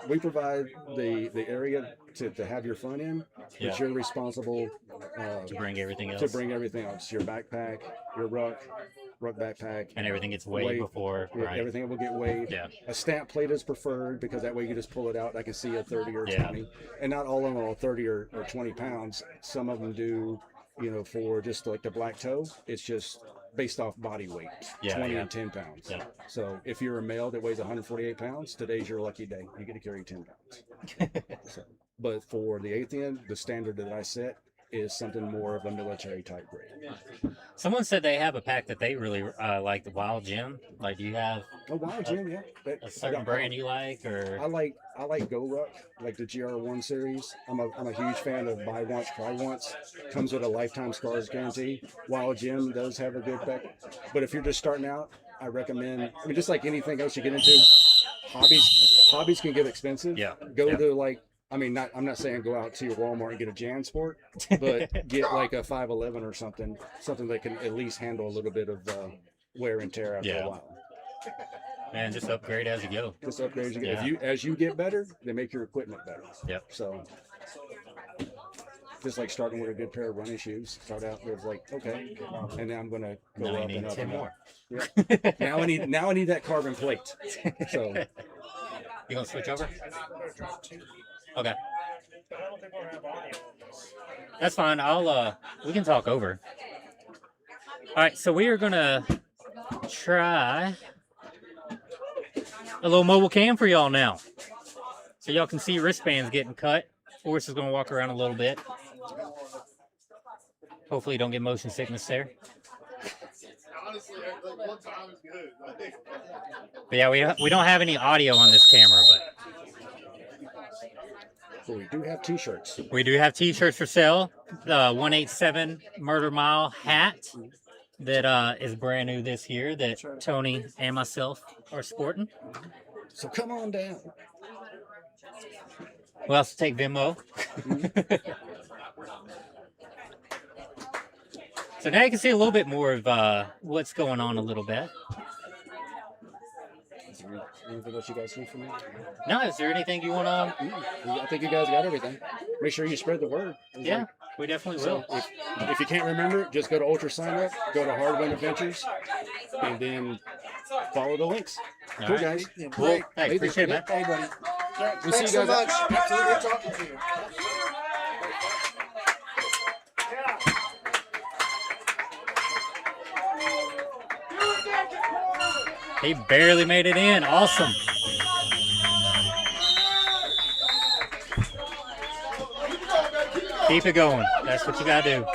We provide the area to have your fun in, but you're responsible to bring everything else. Your backpack, your ruck backpack, and everything gets weighed before. Right. Everything will get weighed. Yeah. A stamp plate is preferred because that way you just pull it out. I can see a 30 or 20, and not all of them are 30 or 20 pounds. Some of them do. You know, for just like the Black Toe, it's just based off body weight, 20 and 10 pounds. Yeah. So if you're a male that weighs 148 pounds, today's your lucky day. You get to carry 10 pounds. But for the 8th end, the standard that I set is something more of a military type grade. Someone said they have a pack that they really like, the Wild Gym. Like, do you have a Wild Gym? Yeah. A certain brand you like, or I like Go Ruck, like the GR1 series. I'm a huge fan of Buy Once, Try Once. Comes with a lifetime scars guarantee. Wild Gym does have a good pack, but if you're just starting out, I recommend. I mean, just like anything else you get into, hobbies can get expensive. Yeah. Go to like. I mean, I'm not saying go out to your Walmart and get a JanSport, but get like a 511 or something that can at least handle a little bit of wear and tear after a while. And just upgrade as you go. Just upgrade as you go. As you get better, they make your equipment better. Yep. So practice like starting with a good pair of running shoes. Start out with like, okay, and then I'm gonna go Now you up need and up 10 and up. more. Yeah. now I need that carbon plate. So You gonna switch over? Okay. That's fine. We can talk over. All right, so we are gonna try a little mobile cam for y'all now. So y'all can see wristbands getting cut. Forrest is gonna walk around a little bit. Hopefully you don't get motion sickness there. Honestly, like one time is good. But yeah, we don't have any audio on this camera, but we do have t-shirts. we do have t-shirts for sale. The 187 Murder Mile hat that is brand new this year that Tony and myself are sporting. So come on down. We also take Venmo. So now you can see a little bit more of what's going on a little bit. Is there anything else you guys need from me? No, is there anything you want to... I think you guys got everything. Make sure you spread the word. Yeah, we definitely will. If you can't remember it, just go to Ultra Sign Up, go to Hardwind Adventures, and then follow the links. All Cool, right. guys. Cool. Hey, appreciate it, man. Hey, buddy. We'll see Thanks you so guys. much. Absolutely good talking to you. He barely made it in. Awesome. Keep it going. That's what you got to do.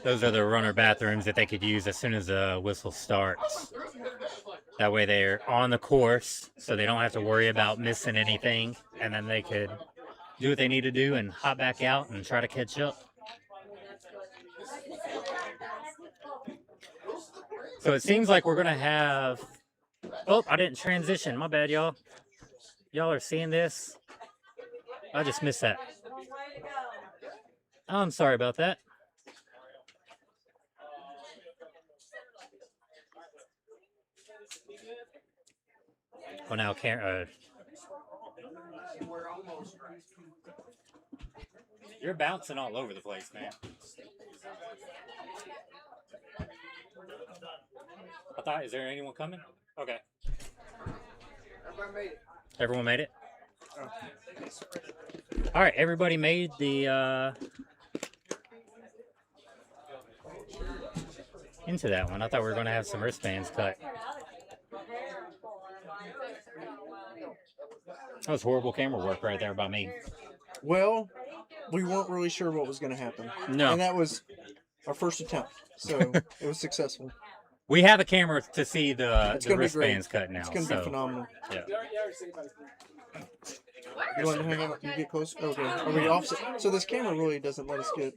Those are the runner bathrooms that they could use as soon as the whistle starts. That way they're on the course, so they don't have to worry about missing anything, and then they could do what they need to do and hop back out and try to catch up. So it seems like we're going to have... Oh, I didn't transition. My bad, y'all. Y'all are seeing this? I just missed that. I'm sorry about that. Well, now, you're bouncing all over the place, man. I thought, is there anyone coming? Okay. Everybody made it. Everyone made it? All right, everybody made the, into that one. I thought we were going to have some wristbands cut. That was horrible camera work right there by me. Well, we weren't really sure what was going to happen. No. And that was our first attempt, so it was successful. We have a camera to see the wristbands great. cut now. It's going to be phenomenal. Yeah. You want to hang out? You get close? Okay. Are we offset? So this camera really doesn't let us get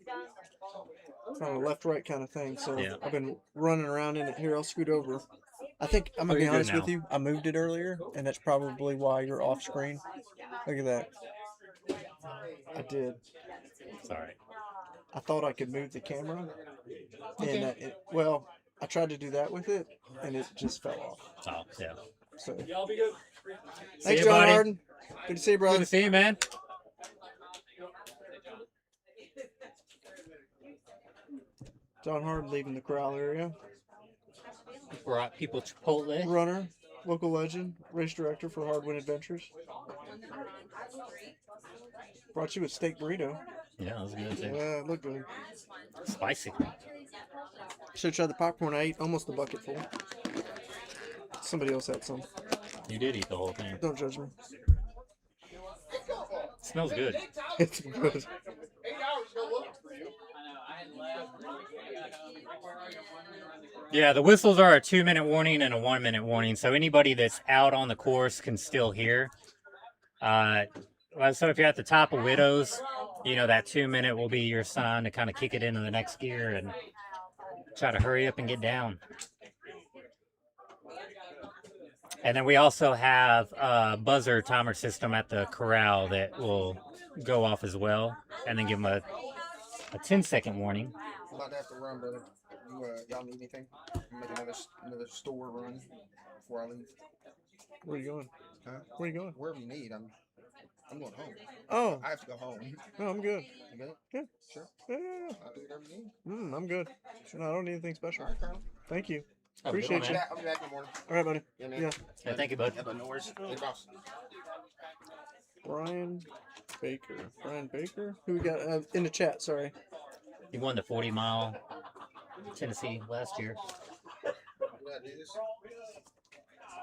kind of left-right kind of thing. So Yeah. I've been running around in it. Here, I'll scoot over. I think, I'm going to be honest with you, I moved it earlier, and that's probably why you're off screen. Look at that. I did. Sorry. I thought I could move the camera. Okay. And well, I tried to do that with it, and it just fell off. Oh, yeah. So. Y'all be good. Thanks, See you, John buddy. Harden. Good to see you, brother. Good to see you, man. John Harden leaving the Corral area. Brought people Chipotle. Runner, local legend, race director for Hardwind Adventures. Brought you a steak burrito. Yeah, that was good too. Yeah, it looked good. Spicy. Should have tried the popcorn. I ate almost a bucket full. Somebody else had some. You did eat the whole thing. Don't judge me. It smells good. It's good. Yeah, the whistles are a 2-minute warning and a 1-minute warning, so anybody that's out on the course can still hear. So if you're at the top of Widows, you know, that 2-minute will be your sign to kind of kick it into the next gear and try to hurry up and get down. And then we also have a buzzer timer system at the corral that will go off as well, and then give them a 10-second warning. I'm about to have to run, brother. Y'all need anything? Make another store run before I leave. Where are you going? Huh? Where are you going? Wherever you need. I'm going home. Oh. I have to go home. No, I'm good. You good? Yeah. Sure. Yeah. I'll do whatever you need. I'm good. No, I don't need anything special. All right, Colonel. Thank you. Appreciate you. I'll be back in the morning. All right, buddy. Yeah. Thank you, bud. Yeah, but no worries. Hey, boss. Brian Baker. Brian Baker? Who we got in the chat? Sorry. He won the 40 Mile Tennessee last year.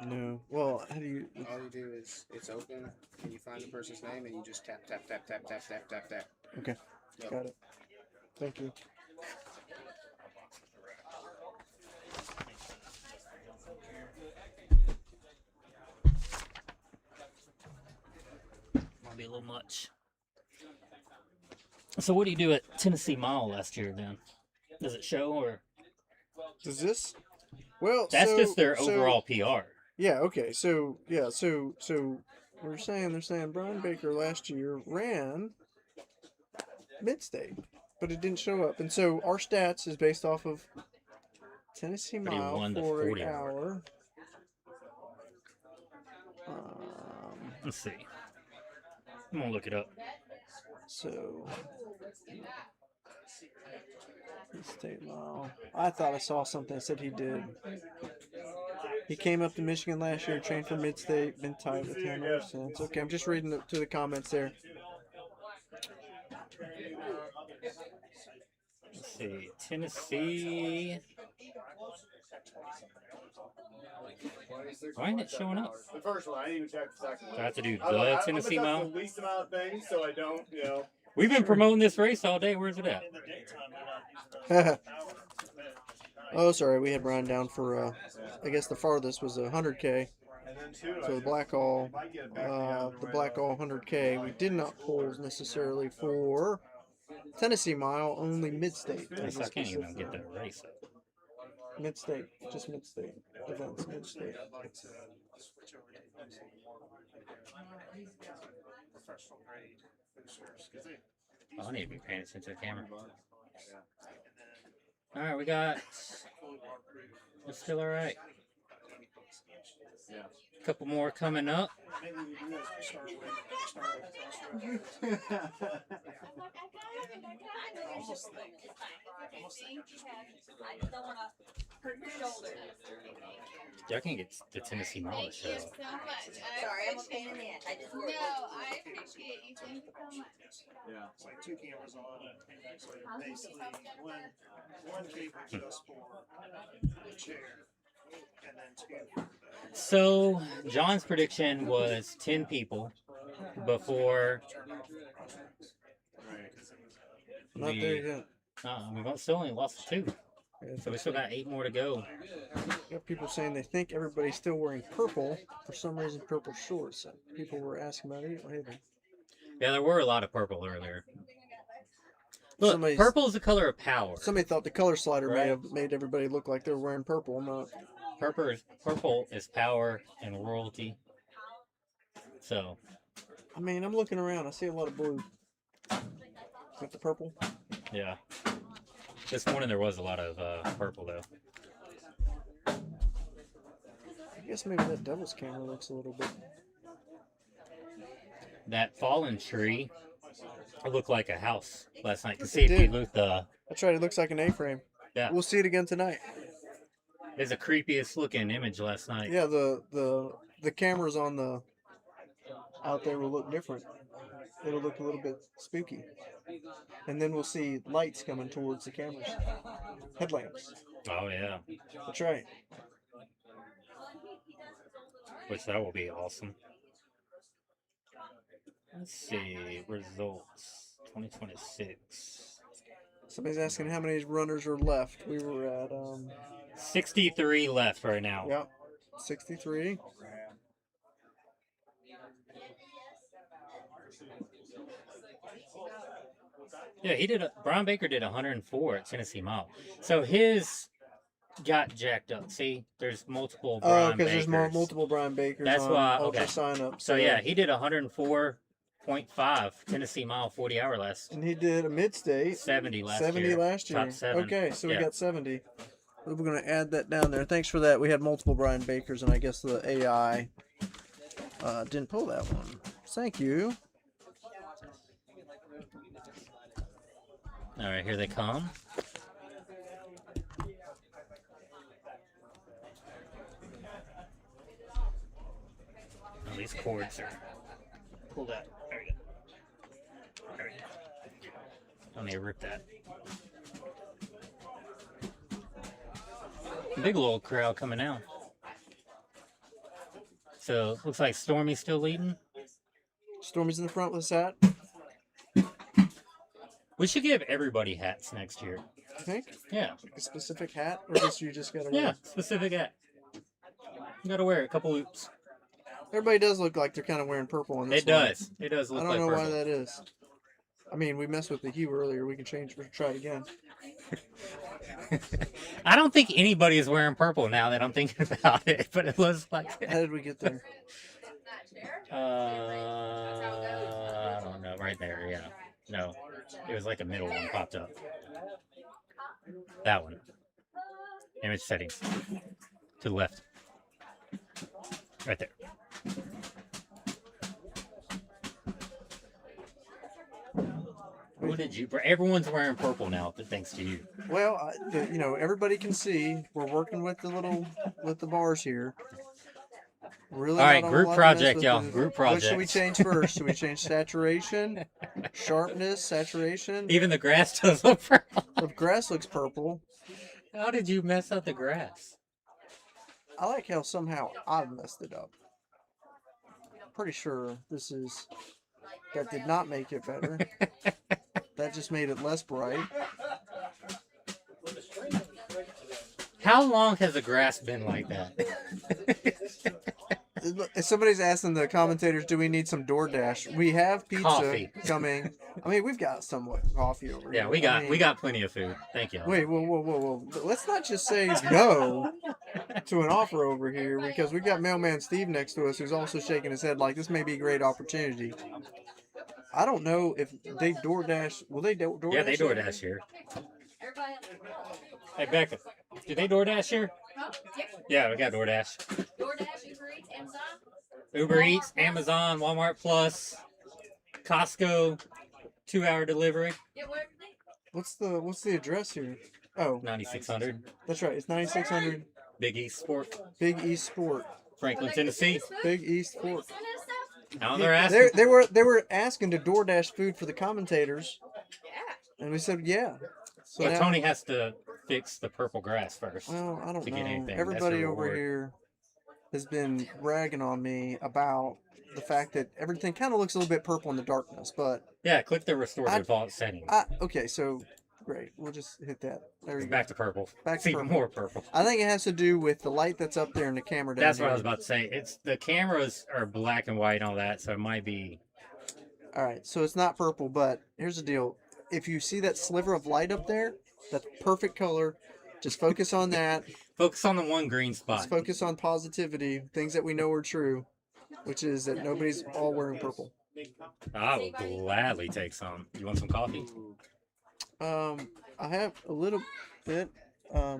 No. Well, how do you? All you do is it's open, and you find the person's name, and you just tap, tap, tap, tap, tap, tap, tap, tap. Okay. Yep. Got it. Thank you. Might be a little much. So what do you do at Tennessee Mile last year then? Does it show or? Does this? Well, that's just their overall PR. Yeah. Okay. So yeah. So they're saying Brian Baker last year ran Midstate, but it didn't show up, and so our stats is based off of Tennessee Mile 40 hour. Let's see. I'm gonna look it up. So, Midstate Mile. I thought I saw something that said he did. He came up to Michigan last year, trained for Midstate, been tied with him ever since. Okay, I'm just reading to the comments there. Let's see. Tennessee. Why isn't it showing up? The first one, I didn't even check the second one. Do I have to do the Tennessee Mile? The least amount of things, so I don't, We've been promoting this race all day. Where's it at? Oh, sorry, we had Brian down for, I guess the farthest was 100K. So the Blackall 100K, we did not pull necessarily for Tennessee Mile, only Midstate. I can't even get that race up. Midstate, just Midstate events, Midstate. Oh, I need to be paying attention to the camera. All right, we got. It's still all right. A couple more coming up. Yeah, I can get the Tennessee Mile to show. Thank you so much. Sorry, I'm a pain in the ass. No, I appreciate you. Thank you so much. Yeah. It's like 2 cameras on it. So basically, one cable just for the chair, and then 2. So John's prediction was 10 people before. Not there yet. We've still only lost 2. So we still got 8 more to go. Got people saying they think everybody's still wearing purple. For some reason, purple shorts. People were asking about it. Yeah, there were a lot of purple earlier. Look, purple is the color of power. Somebody thought the color slider may have made everybody look like they were wearing purple. I'm not. Purple is power and royalty. So. I mean, I'm looking around. I see a lot of blue. With the purple? Yeah. This morning there was a lot of purple, though. I guess maybe that devil's camera looks a little bit. That fallen tree looked like a house last night. See if you look the. That's right. It looks like an A-frame. Yeah. We'll see it again tonight. It's the creepiest looking image last night. Yeah, the cameras on the out there will look different. It'll look a little bit spooky. And then we'll see lights coming towards the cameras. Headlamps. Oh, yeah. That's right. Which that will be awesome. Let's see. Results. 2026. Somebody's asking how many runners are left. We were at 63 left right now. Yep. 63. Yeah, Brian Baker did 104 at Tennessee Mile. So his got jacked up. See, there's multiple Oh, Brian because there's Bakers. multiple Brian Bakers That's on why. Ultra Okay. sign up. So yeah, he did 104.5 Tennessee Mile 40-hour last. And he did a Midstate 70 last 70 year. last year. Top 7. Okay, so we Yeah. got 70. We're going to add that down there. Thanks for that. We had multiple Brian Bakers, and I guess the AI didn't pull that one. Thank you. All right, here they come. Oh, these cords are pulled out. There we go. There we go. Don't need to rip that. Big little crowd coming out. So looks like Stormy's still leading. Stormy's in the front with his hat. We should give everybody hats next year. You think? Yeah. Like a specific hat, or just you just got to wear? Yeah, specific hat. You gotta wear a couple loops. Everybody does look like they're kind of wearing purple in this It does. It does look I like don't know why purple. that is. I mean, we messed with the hue earlier. We can change or try it again. I don't think anybody is wearing purple now that I'm thinking about it, but it looks like it. How did we get there? I don't know. Right there, yeah. No, it was like a middle one popped up. That one. Image settings. To the left. Right there. What did you? Everyone's wearing purple now, thanks to you. Well, you know, everybody can see we're working with the bars here. Really all right, not a group lot to mess project, with y'all. the- Group What should we project. change first? Should we change saturation, sharpness, saturation? Even the grass does look purple. The grass looks purple. How did you mess up the grass? I like how somehow I've messed it up. Pretty sure that did not make it better. That just made it less bright. How long has the grass been like that? If somebody's asking the commentators, do we need some DoorDash? We have pizza Coffee. coming. I mean, we've got somewhat coffee over here. Yeah, we got plenty of food. Thank you. Wait, whoa. Let's not just say no to an offer over here, because we've got Mailman Steve next to us who's also shaking his head like this may be a great opportunity. I don't know if they DoorDash. Will they DoorDash? Yeah, they DoorDash here. Hey, Becca, do they DoorDash here? Yeah, we got DoorDash. DoorDash, Uber Eats, Amazon. Uber Eats, Amazon, Walmart Plus, Costco, 2-hour delivery. What's the address here? Oh, 9600. That's right. It's 9600 Big East Sport. Big East Sport. Franklin, Tennessee. Big East Sport. Now they're asking. They were asking to DoorDash food for the commentators. And we said yeah. So But now, Tony has to fix the purple grass first. well, I don't to know. get anything. That's Everybody the over reward. here has been ragging on me about the fact that everything kind of looks a little bit purple in the darkness, but Yeah, click the restore default settings. okay, so great. We'll just hit that. There you It's go. back to purple. Back It's to even purple. more purple. I think it has to do with the light that's up there in the camera down That's here. what I was about to say. It's the cameras are black and white and all that, so it might be. All right, so it's not purple, but here's the deal. If you see that sliver of light up there, that's perfect color. Just focus on that. Focus on the one green spot. Let's focus on positivity, things that we know are true, which is that nobody's all wearing purple. I will gladly take some. You want some coffee? I have a little bit. I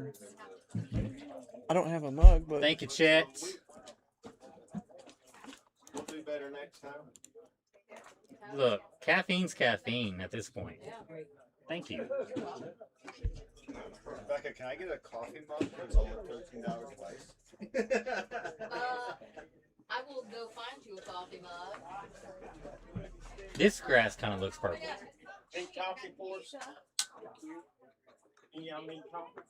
don't have a mug, but Thank you, Chet. We'll do better next time. Look, caffeine's caffeine at this point. Thank you. Rebecca, can I get a coffee mug for the $13 twice? I will go find you a coffee mug. This grass kind of looks purple. Any coffee for us? Yeah, I mean coffee.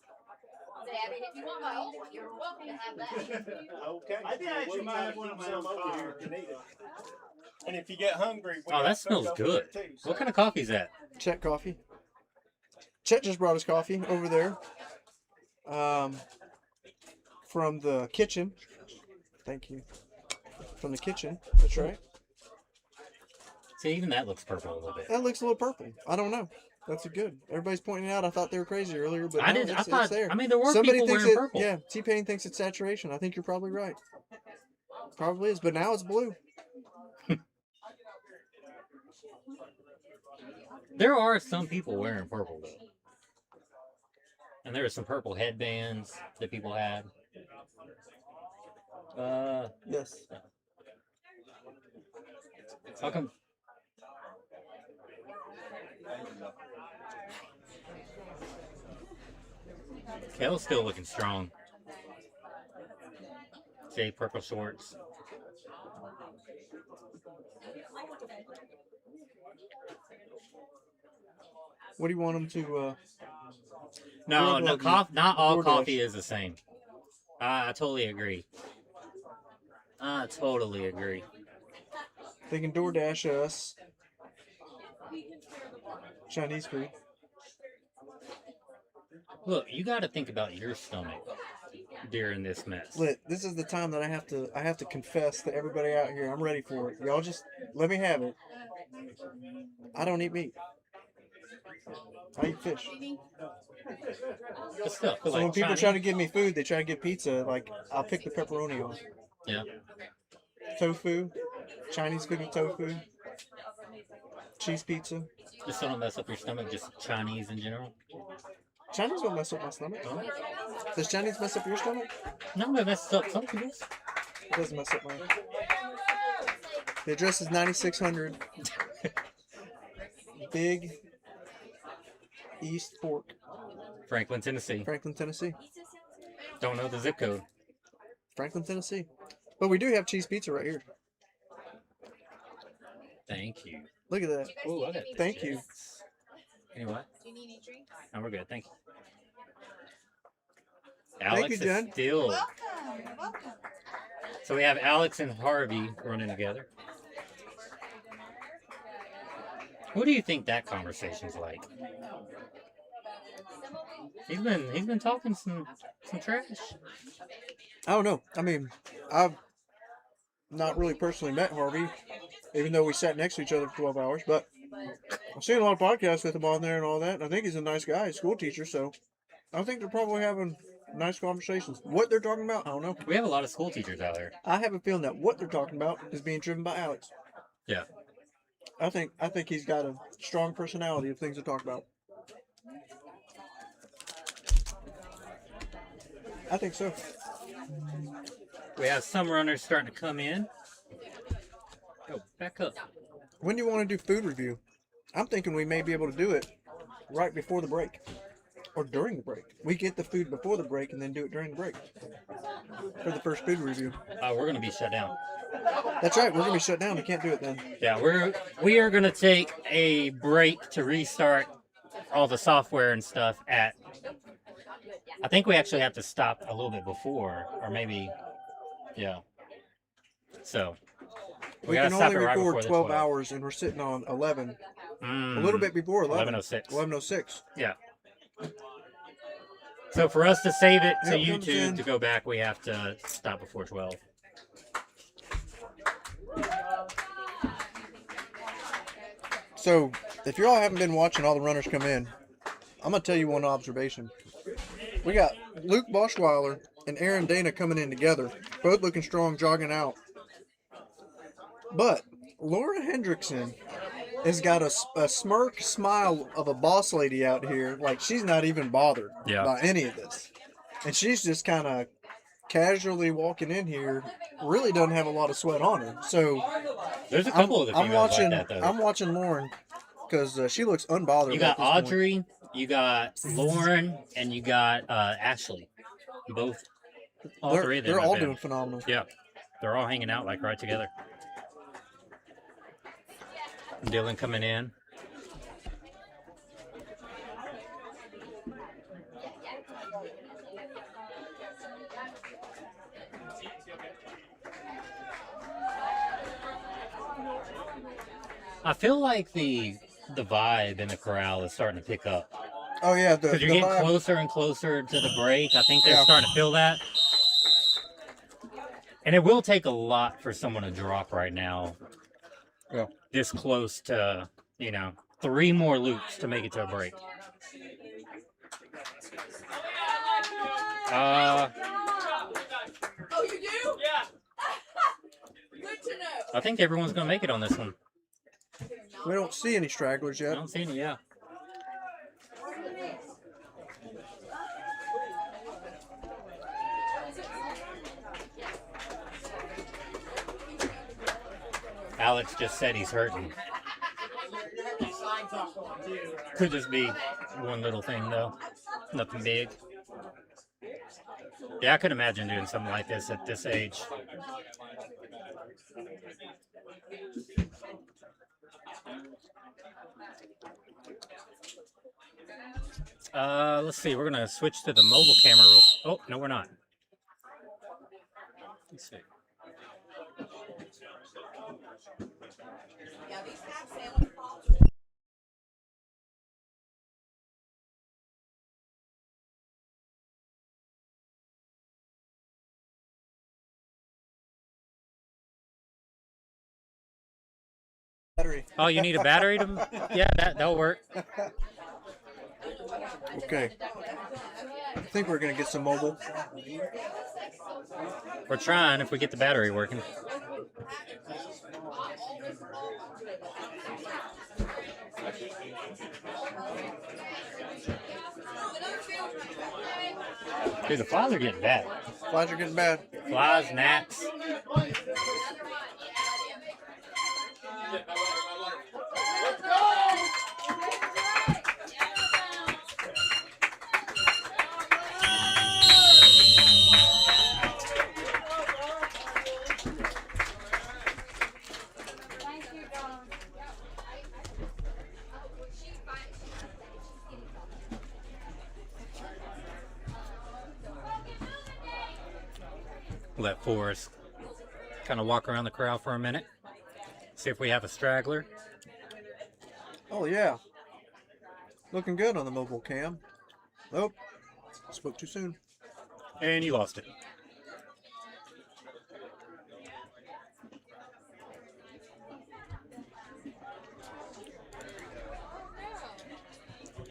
Say, I mean, if you want my old one, you're welcome to have that. Okay. I did actually might have one of my own over here car. if you need it. And if you get hungry, we Oh, got that food smells over good. there too, so. What kind of coffee is that? Chet coffee. Chet just brought us coffee over there. From the kitchen. Thank you. From the kitchen. That's right. See, even that looks purple a little bit. That looks a little purple. I don't know. That's a good. Everybody's pointing out. I thought they were crazy earlier, but I no, did. I it's thought. there. I mean, there were Somebody people thinks wearing it. purple. Yeah, T-Pain thinks it's saturation. I think you're probably right. Probably is, but now it's blue. There are some people wearing purple though, and there are some purple headbands that people had. Yes. How come? Kel's still looking strong. Say purple shorts. What do you want them to? No, grab no, of you? not all DoorDash. coffee is the same. I totally agree. I totally agree. They can DoorDash us Chinese food. Look, you got to think about your stomach during this mess. This is the time that I have to confess to everybody out here. I'm ready for it. Y'all just let me have it. I don't eat meat. I eat fish. Stuff, So like when people Chinese. try to give me food, they try to get pizza. Like I'll pick the pepperoni on. Yeah. Tofu, Chinese food with tofu, cheese pizza. Just so don't mess up your stomach, just Chinese in general. Chinese don't mess up my stomach. Does Chinese mess up your stomach? No, it messes up some people's. It doesn't mess up mine. The address is 9600 Big East Fork, Franklin, Tennessee. Franklin, Tennessee. Don't know the zip code. Franklin, Tennessee. But we do have cheese pizza right here. Thank you. Look at that. Oh, I got Thank you. Anyway. Do you need any drinks? No, we're good. Thank you. Thank Alex you, is Jen. still. Welcome. So we have Alex and Harvey running together. What do you think that conversation's like? He's been talking some trash. I don't know. I mean, I've not really personally met Harvey, even though we sat next to each other for 12 hours, but I've seen a lot of podcasts with him on there and all that, and I think he's a nice guy, a school teacher, so I think they're probably having nice conversations. What they're talking about, I don't know. We have a lot of school teachers out there. I have a feeling that what they're talking about is being driven by Alex. Yeah. I think he's got a strong personality of things to talk about. I think so. We have some runners starting to come in. Go back up. When do you want to do food review? I'm thinking we may be able to do it right before the break. Or during the break. We get the food before the break and then do it during the break. For the first food review. We're going to be shut down. That's right, we're going to be shut down. We can't do it then. Yeah, we are going to take a break to restart all the software and stuff at. I think we actually have to stop a little bit before, or maybe, yeah. So We gotta can stop only it right record before the 12 hours and we're sitting on 11. A little bit before 11. 11:06. 11:06. Yeah. So for us to save it to Here it comes YouTube in. to go back, we have to stop before 12. So, if y'all haven't been watching all the runners come in, I'm going to tell you one observation. We got Luke Boschweiler and Aaron Dana coming in together, both looking strong, jogging out. But Laura Hendrickson has got a smirk smile of a boss lady out here, like she's not even bothered by any of this. And she's just kind of casually walking in here, really doesn't have a lot of sweat on her. So there's a couple of the females watching, like that, though. I'm watching Lauren because she looks unbothered. You got at this point. Audrey, you got Lauren, and you got Ashley. Both, all three of them. They're have all been. doing phenomenal. Yeah, they're all hanging out like right together. Dylan coming in. I feel like the vibe in the Corral is starting to pick up. Oh yeah, because you're the getting vibe. closer and closer to the break. I think they're Yeah. starting to feel that. And it will take a lot for someone to drop right now. Yeah. This close to, 3 more loops to make it to a break. Oh, you do? Yeah. Good to know. I think everyone's gonna make it on this one. We don't see any stragglers yet. I don't see any, yeah. Alex just said he's hurting. Could just be one little thing though. Nothing big. Yeah, I could imagine doing something like this at this age. Let's see. We're gonna switch to the mobile camera real. Oh no, we're not. Let's see. Yeah, these have sandwich pots. Battery. Oh, you need a battery to? Yeah, that'll work. Okay. I think we're gonna get some mobile. We're trying if we get the battery working. Dude, the flies are getting bad. Flies are getting bad. Flies, gnats. Let Forrest kind of walk around the corral for a minute. See if we have a straggler. Oh yeah. Looking good on the mobile cam. Oh, spoke too soon. And you lost it.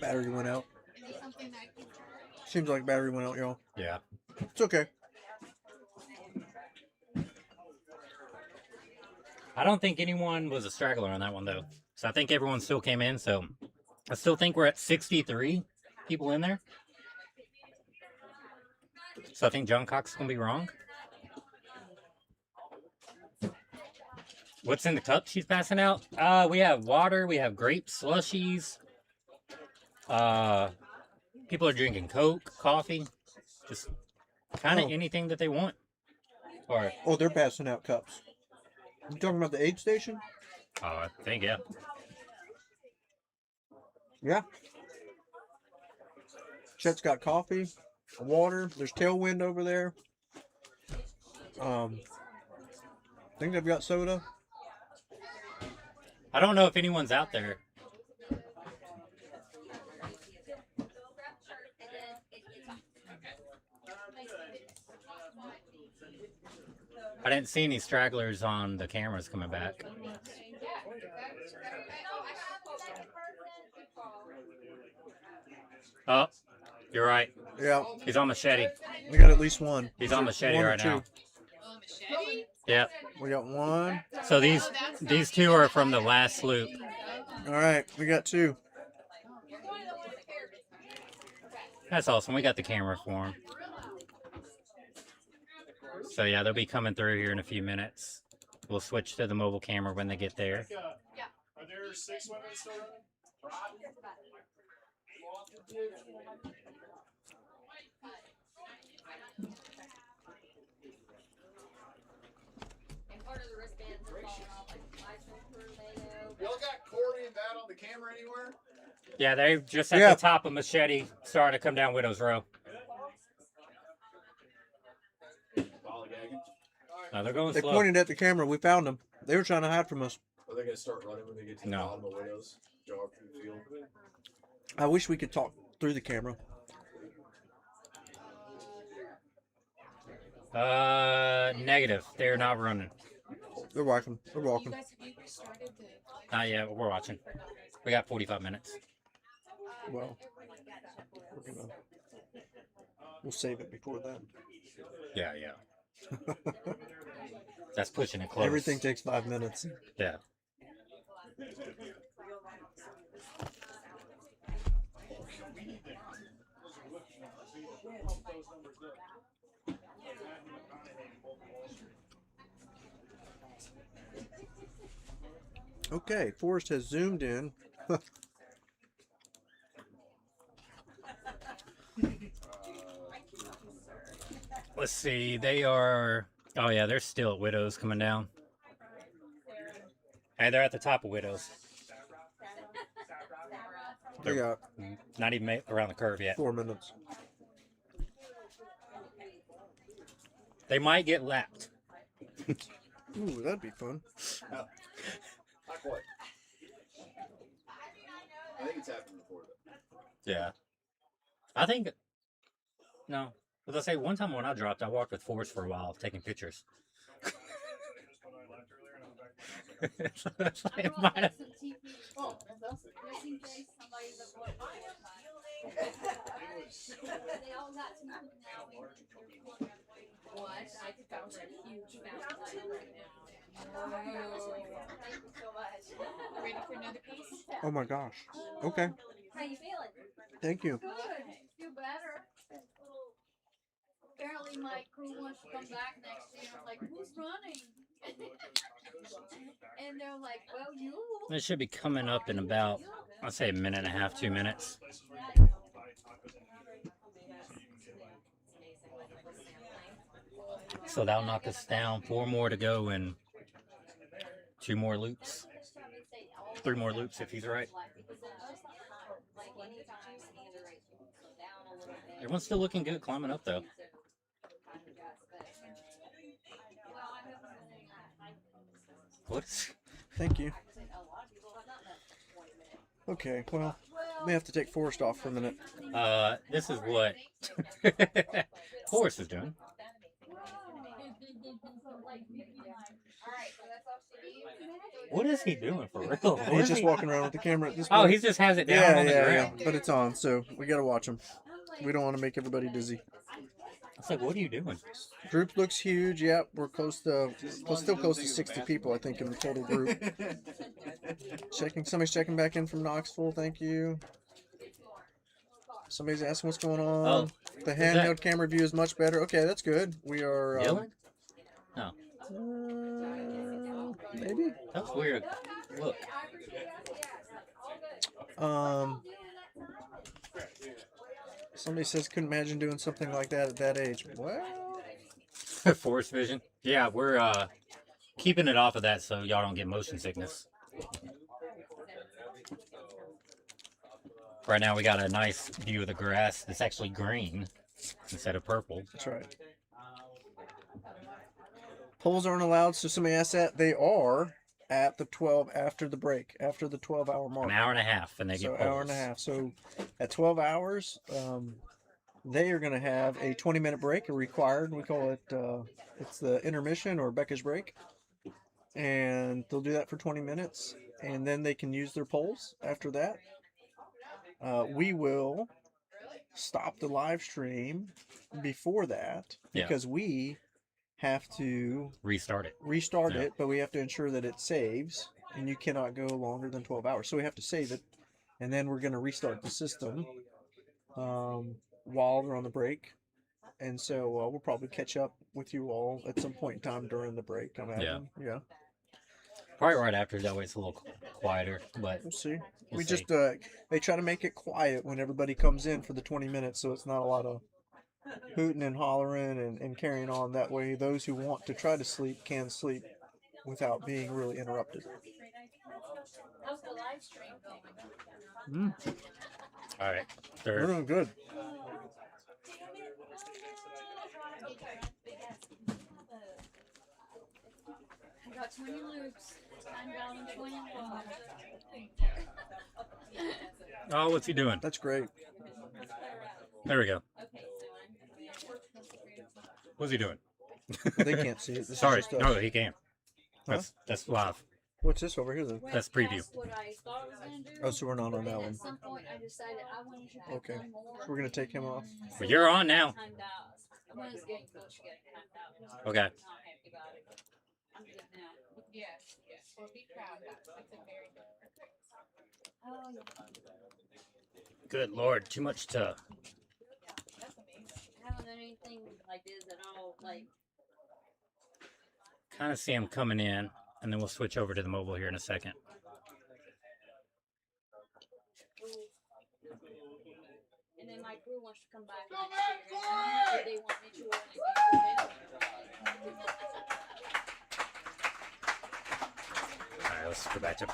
Battery went out. Seems like battery went out, y'all. Yeah. It's okay. I don't think anyone was a straggler on that one, though. So I think everyone still came in, so I still think we're at 63 people in there. So I think John Cox is going to be wrong. What's in the cup she's passing out? We have water, we have grape slushies. People are drinking Coke, coffee, just kind of anything that they want. Or oh, they're passing out cups. You talking about the aid station? I think, yeah. Yeah. Chet's got coffee, water. There's Tailwind over there. I think they've got soda. I don't know if anyone's out there. I didn't see any stragglers on the cameras coming back. Oh, you're right. Yeah. He's on machete. We got at least one. He's on machete One or right now. two. Yep. We got one. So these two are from the last loop. All right, we got two. That's awesome. We got the camera for him. So yeah, they'll be coming through here in a few minutes. We'll switch to the mobile camera when they get there. Are there 6 women still running? Y'all got Corey and that on the camera anywhere? Yeah, they just at the top of Machete starting to come down Widow's Row. No, they're going They slow. pointed at the camera. We found them. They were trying to hide from us. Are they gonna start running when they get to the bottom of Widows? Jog through the field? I wish we could talk through the camera. Negative. They're not running. They're walking. They're walking. Not yet. We're watching. We got 45 minutes. Well, we'll save it before then. Yeah, yeah. That's pushing it close. Everything takes 5 minutes. Yeah. Okay, Forrest has zoomed in. Let's see. They are. Oh yeah, they're still at Widows coming down. Hey, they're at the top of Widows. They got not even around the curve yet. 4 minutes. They might get lapped. Ooh, that'd be fun. Not quite. I think it's happened before though. Yeah. I think. No. As I say, one time when I dropped, I walked with Forrest for a while, taking pictures. It might have. What? I found a huge fountain right now. Thank you so much. Ready for another piece? Oh my gosh. Okay. How you feeling? Thank you. Good. Feel better. Apparently my crew wants to come back next year. I'm like, who's running? And they're like, well, you. It should be coming up in about, I'd say, a minute and a half, 2 minutes. So that'll knock us down. 4 more to go and 2 more loops. 3 more loops if he's right. Everyone's still looking good climbing up though. What? Thank you. Okay, well, we have to take Forrest off for a minute. This is what Forrest is doing. What is he doing for real? He's just walking around with the camera at this point. Oh, he just has it down on the ground. Yeah, but it's on, so we gotta watch him. We don't want to make everybody dizzy. I was like, what are you doing? Group looks huge. Yep, we're still close to 60 people, I think, in the total group. Somebody's checking back in from Knoxville. Thank you. Somebody's asking what's going on. Oh, the handheld camera view is much better. Okay, that's good. We are. Dylan? No. Maybe. That's weird. Look. Somebody says couldn't imagine doing something like that at that age. Well, Force vision. Yeah, we're keeping it off of that so y'all don't get motion sickness. Right now we got a nice view of the grass that's actually green instead of purple. That's right. Polls aren't allowed, so somebody asked that. They are at the 12 after the break, after the 12-hour mark. An hour and a half, and they get polls. Hour and a half. So at 12 hours, they are going to have a 20-minute break, a required. We call it, it's the intermission or Becca's break. And they'll do that for 20 minutes, and then they can use their polls after that. We will stop the live stream before that because we have to restart it, but we have to ensure that it saves, and you cannot go longer than 12 hours. So we have to save it, and then we're going to restart the system while they're on the break. And so we'll probably catch up with you all at some point in time during the break. Yeah. Probably right after, that way it's a little quieter, but we'll see. They try to make it quiet when everybody comes in for the 20 minutes, so it's not a lot of hooting and hollering and carrying on. That way those who want to try to sleep can sleep without being really interrupted. How's the live stream going? All right. We're doing good. I got 20 loops. I'm down in 21. Oh, what's he doing? That's great. There we go. What's he doing? They can't see it. This Sorry, is just no, he can't. That's live. What's this over here then? That's preview. Oh, so we're not on that At one. some point, I decided I wanted to pick Okay. one more. So we're gonna take him off. But you're on now. When it's getting close, you get timed out. Okay. I'm not happy about it. I'm good now. Yes, yes. Well, be proud. That's a very good. Oh, yeah. Good Lord, too much to. That's amazing. I haven't done anything like this at all. Like, Kind of see him coming in, and then we'll switch over to the mobile here in a second. and then my crew wants to come back next year. They want me to work All right, let's go back to.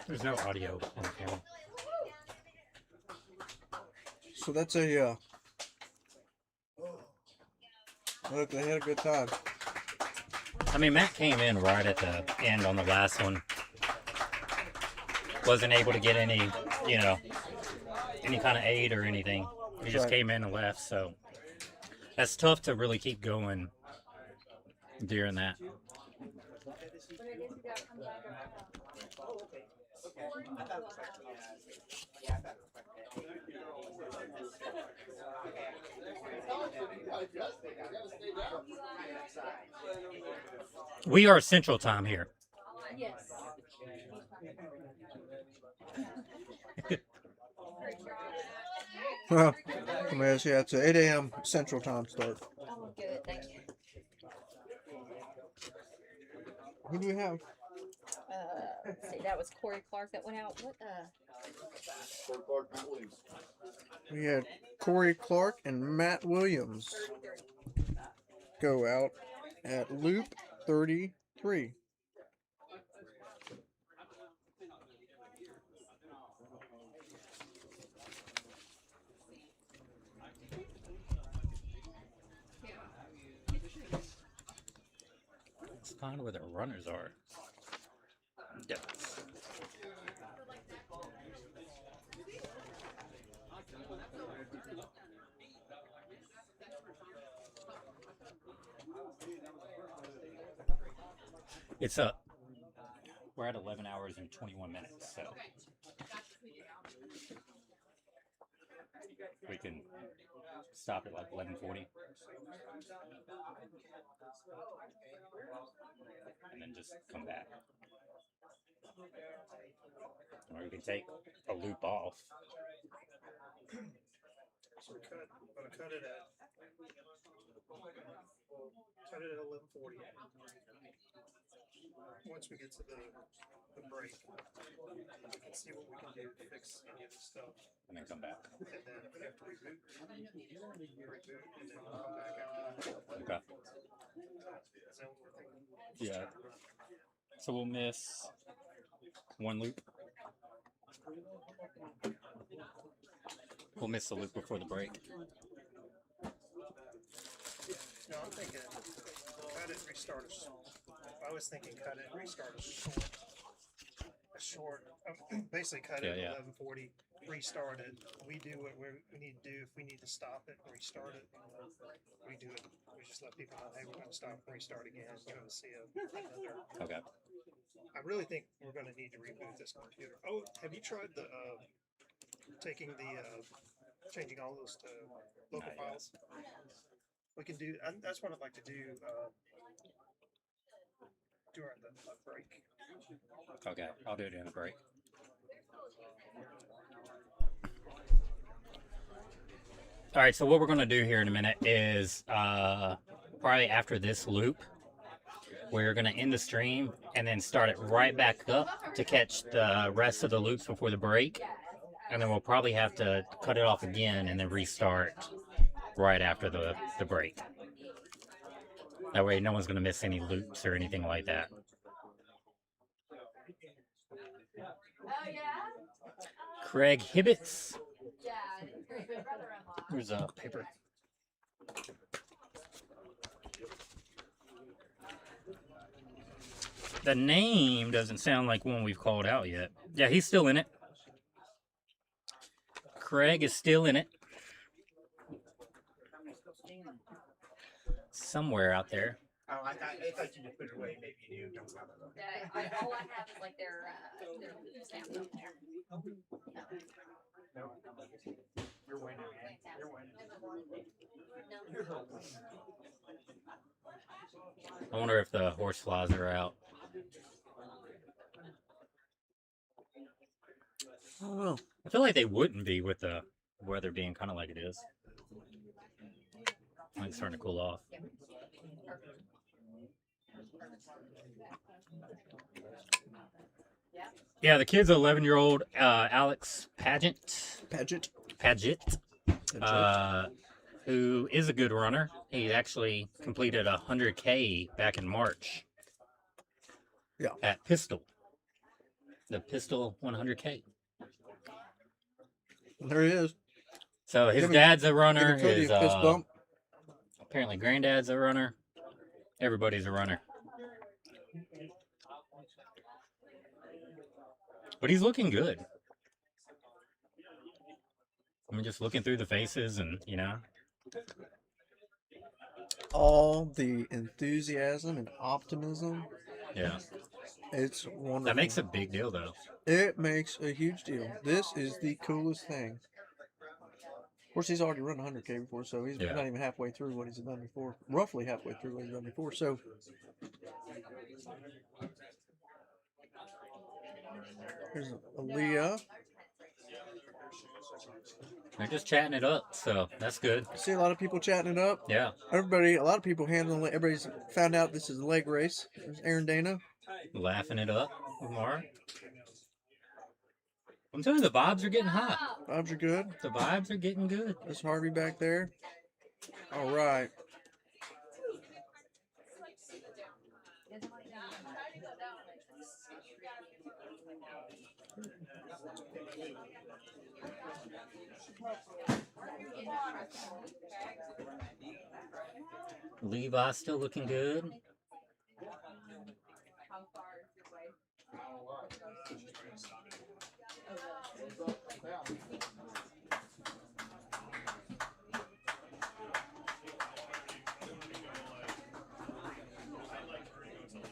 There's no audio on the camera. So that's a look, they had a good time. I mean, Matt came in right at the end on the last one. Wasn't able to get any, you know, any kind of aid or anything. He just Right. came in and left, so that's tough to really keep going during that. We are Central Time here. Yes. Well, I mean, yeah, it's a 8 a.m. Central Time start. Oh, good. Thank you. Who do we have? Let's see, that was Corey Clark that went out. What? We had Corey Clark and Matt Williams go out at loop 33. Let's find where the runners are. Yep. It's up. We're at 11 hours and 21 minutes, so we can stop at like 11:40 and then just come back. Or we can take a loop off. So we're gonna cut it at 11:40. Once we get to the break, we can see what we can do to fix any of this stuff. And then come back. And then we have to reboot, and then we'll come back after that. Okay. Is that what we're thinking? Yeah. So we'll miss one loop. We'll miss the loop before the break. No, I'm thinking cut it, restart it. I was thinking cut it, restart a short. Basically cut it at 11:40, restart it. We do what we need to do. If we need to stop it, restart it. We do it. We just let people know, hey, we're going to stop and restart again. We're going to see another. Okay. I really think we're going to need to reboot this computer. Oh, have you tried the taking the changing all those to local files? We can do. And that's what I'd like to do during the break. Okay, I'll do it in a break. All right, so what we're going to do here in a minute is probably after this loop, we're going to end the stream and then start it right back up to catch the rest of the loops before the break. And then we'll probably have to cut it off again and then restart right after the break. That way no one's going to miss any loops or anything like that. Craig Hibbets. Here's a paper. The name doesn't sound like one we've called out yet. Yeah, he's still in it. Craig is still in it. Somewhere out there. Oh, I thought you just put it away. Maybe you do. Don't talk about it. All I have is like their stamp up there. No. You're winning, man. You're winning. I wonder if the horse flies are out. I don't know. I feel like they wouldn't be with the weather being kind of like it is. Like it's starting to cool off. Yeah, the kid's 11-year-old Alex Paget, who is a good runner. He actually completed 100K back in March. Yeah. At Pistol. The Pistol 100K. There he is. So his Give me- dad's a runner. give Cody His, a fist bump. apparently granddad's a runner. Everybody's a runner. But he's looking good. I'm just looking through the faces and, you know. All the enthusiasm and optimism. Yeah. It's wonderful. That makes a big deal, though. It makes a huge deal. This is the coolest thing. Of course, he's already run 100K before, so he's Yeah. not even halfway through what he's done before. Roughly halfway through what he's done before. So, here's Aaliyah. They're just chatting it up, so that's good. See a lot of people chatting it up. Yeah. A lot of people handling it. Everybody's found out this is a leg race. There's Aaron Dana. Laughing it up with Mark. I'm telling you, the vibes are getting hot. Vibes are good. The vibes are getting good. There's Harvey back there. All right. Levi still looking good.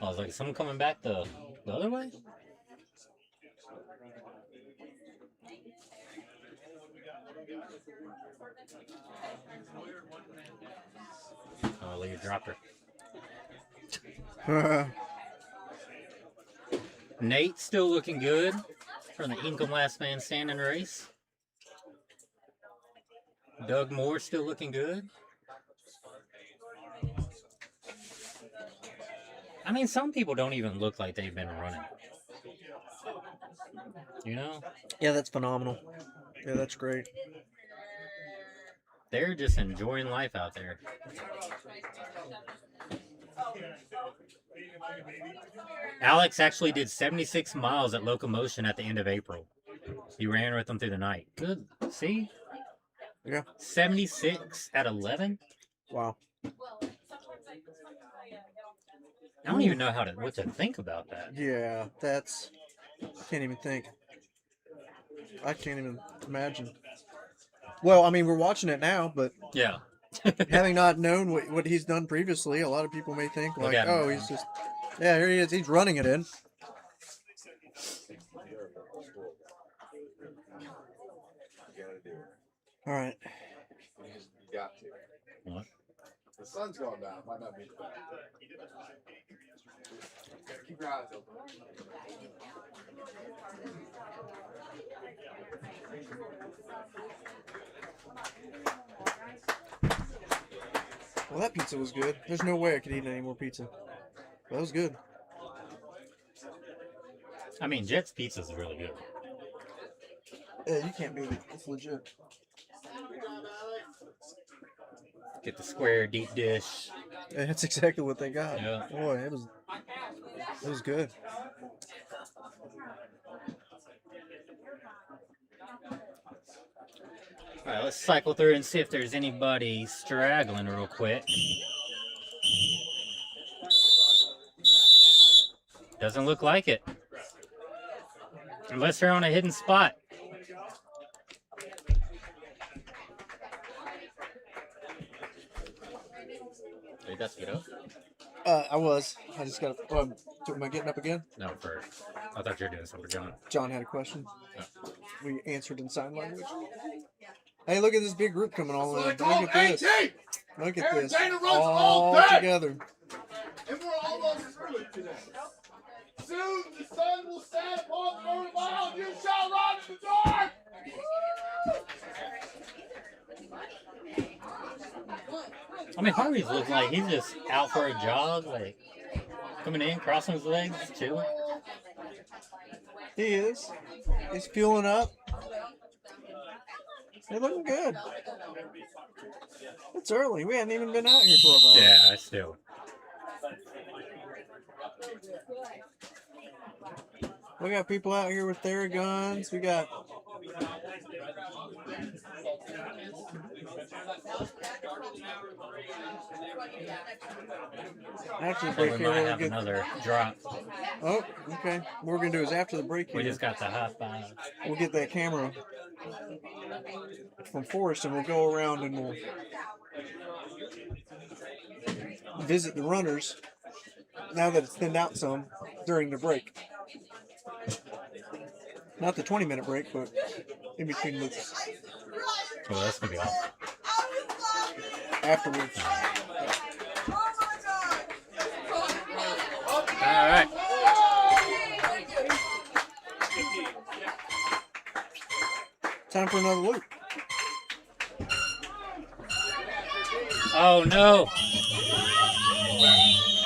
I was like, someone coming back the other way? Oh, Leah dropped her. Nate still looking good from the Ingham Last Man Standing race. Doug Moore still looking good. I mean, some people don't even look like they've been running. You know? Yeah, that's phenomenal. Yeah, that's great. They're just enjoying life out there. Alex actually did 76 miles at Locomotion at the end of April. He ran with them through the night. Good. See? Yeah. 76 at 11? Wow. I don't even know what to think about that. Yeah, that's... I can't even think. I can't even imagine. Well, I mean, we're watching it now, but... Yeah. having not known what he's done previously, a lot of people may think, like, oh, he's just... Yeah, here he is. He's running it in. All right. You got to. What? The sun's going down. Might not be the best. Keep your eyes open. Well, that pizza was good. There's no way I could eat any more pizza. That was good. I mean, Jet's pizza is really good. Yeah, you can't beat it. It's legit. Get the square deep dish. Yeah, that's exactly what they got. Yeah. Boy, it was good. All right, let's cycle through and see if there's anybody straggling real quick. Doesn't look like it. Unless they're on a hidden spot. Are you about to get up? I was. I just got. Am I getting up again? No, first. I thought you were doing something, John. John had a question. We answered in sign language. Hey, look at this big group coming all in. Look at this. Look at this. All together. And we're almost through it today. Soon the sun will stand upon the 40 mile, and you shall run in the dark. I mean, Harvey's looking like he's just out for a jog, like coming in, crossing his legs, chilling. He is. He's fueling up. They're looking good. It's early. We haven't even been out here 12 hours. Yeah, still. We got people out here with their guns. We got. After the break We here, might we'll have get another drop. Oh, okay. What we're gonna do is after the break here. We just got the high five. We'll get that camera from Forrest and we'll go around and we'll visit the runners now that it's thinned out some during the break. Not the 20-minute break, but in between loops. Well, that's gonna be awesome. Afterwards. All right. Time for another loop. Oh no!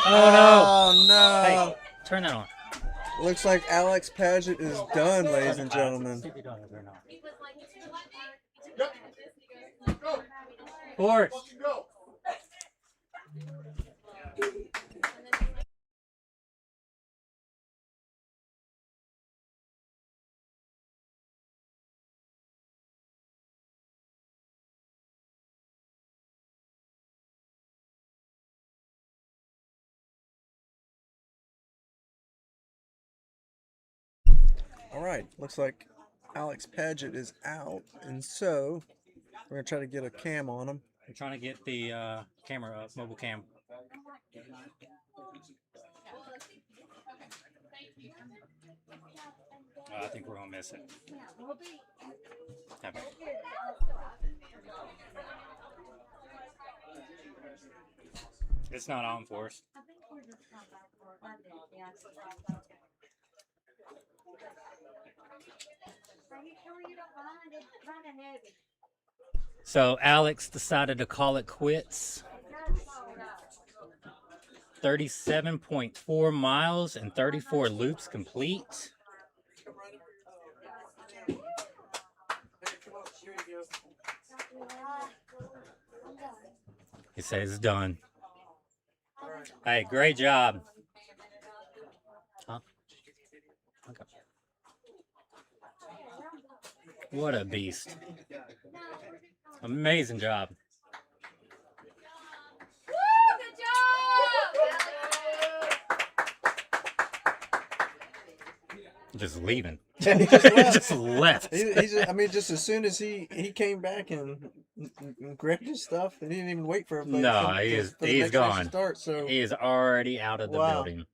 Oh no! Oh no! Hey, turn that on. Looks like Alex Paget is done, ladies and gentlemen. Forrest. All right, looks like Alex Paget is out, and so we're gonna try to get a cam on him. We're trying to get the camera up, mobile cam. I think we're gonna miss it. Have it. It's not on for us. So Alex decided to call it quits. 37.4 miles and 34 loops complete. He says it's done. Hey, great job. Huh? Okay. What a beast. Amazing job. Just leaving. He just left. Just left. I mean, just as soon as he came back and grabbed his stuff, he didn't even wait for everybody. No, he's gone. Start, so He is already out of the Wow. building.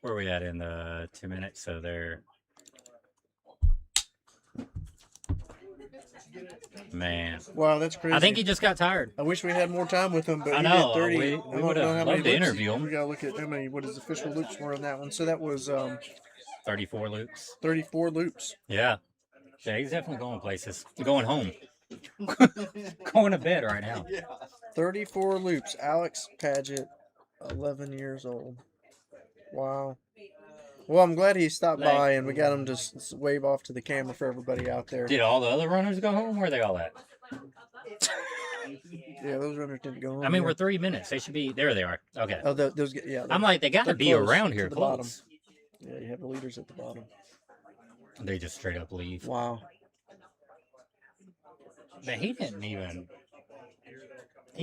Where are we at in the 2 minutes? So they're... Man. Wow, that's crazy. I think he just got tired. I wish we had more time with him, but I he know, did 30. we I don't would know have how loved many to loops. interview him. We gotta look at how many. What his official loops were on that one. So that was 34 loops. 34 loops. Yeah. Yeah, he's definitely going places. Going home. Going to bed right now. 34 loops. Alex Paget, 11 years old. Wow. Well, I'm glad he stopped by and we got him to wave off to the camera for everybody out there. Did all the other runners go home? Where are they all at? Yeah, those runners didn't go home. I mean, yet. we're 3 minutes. They should be... There they are. Okay. Oh, those, yeah. I'm like, they got to they're be close around to here the bottom. close. Yeah, you have the leaders at the bottom. They just straight up leave. Wow. But he didn't even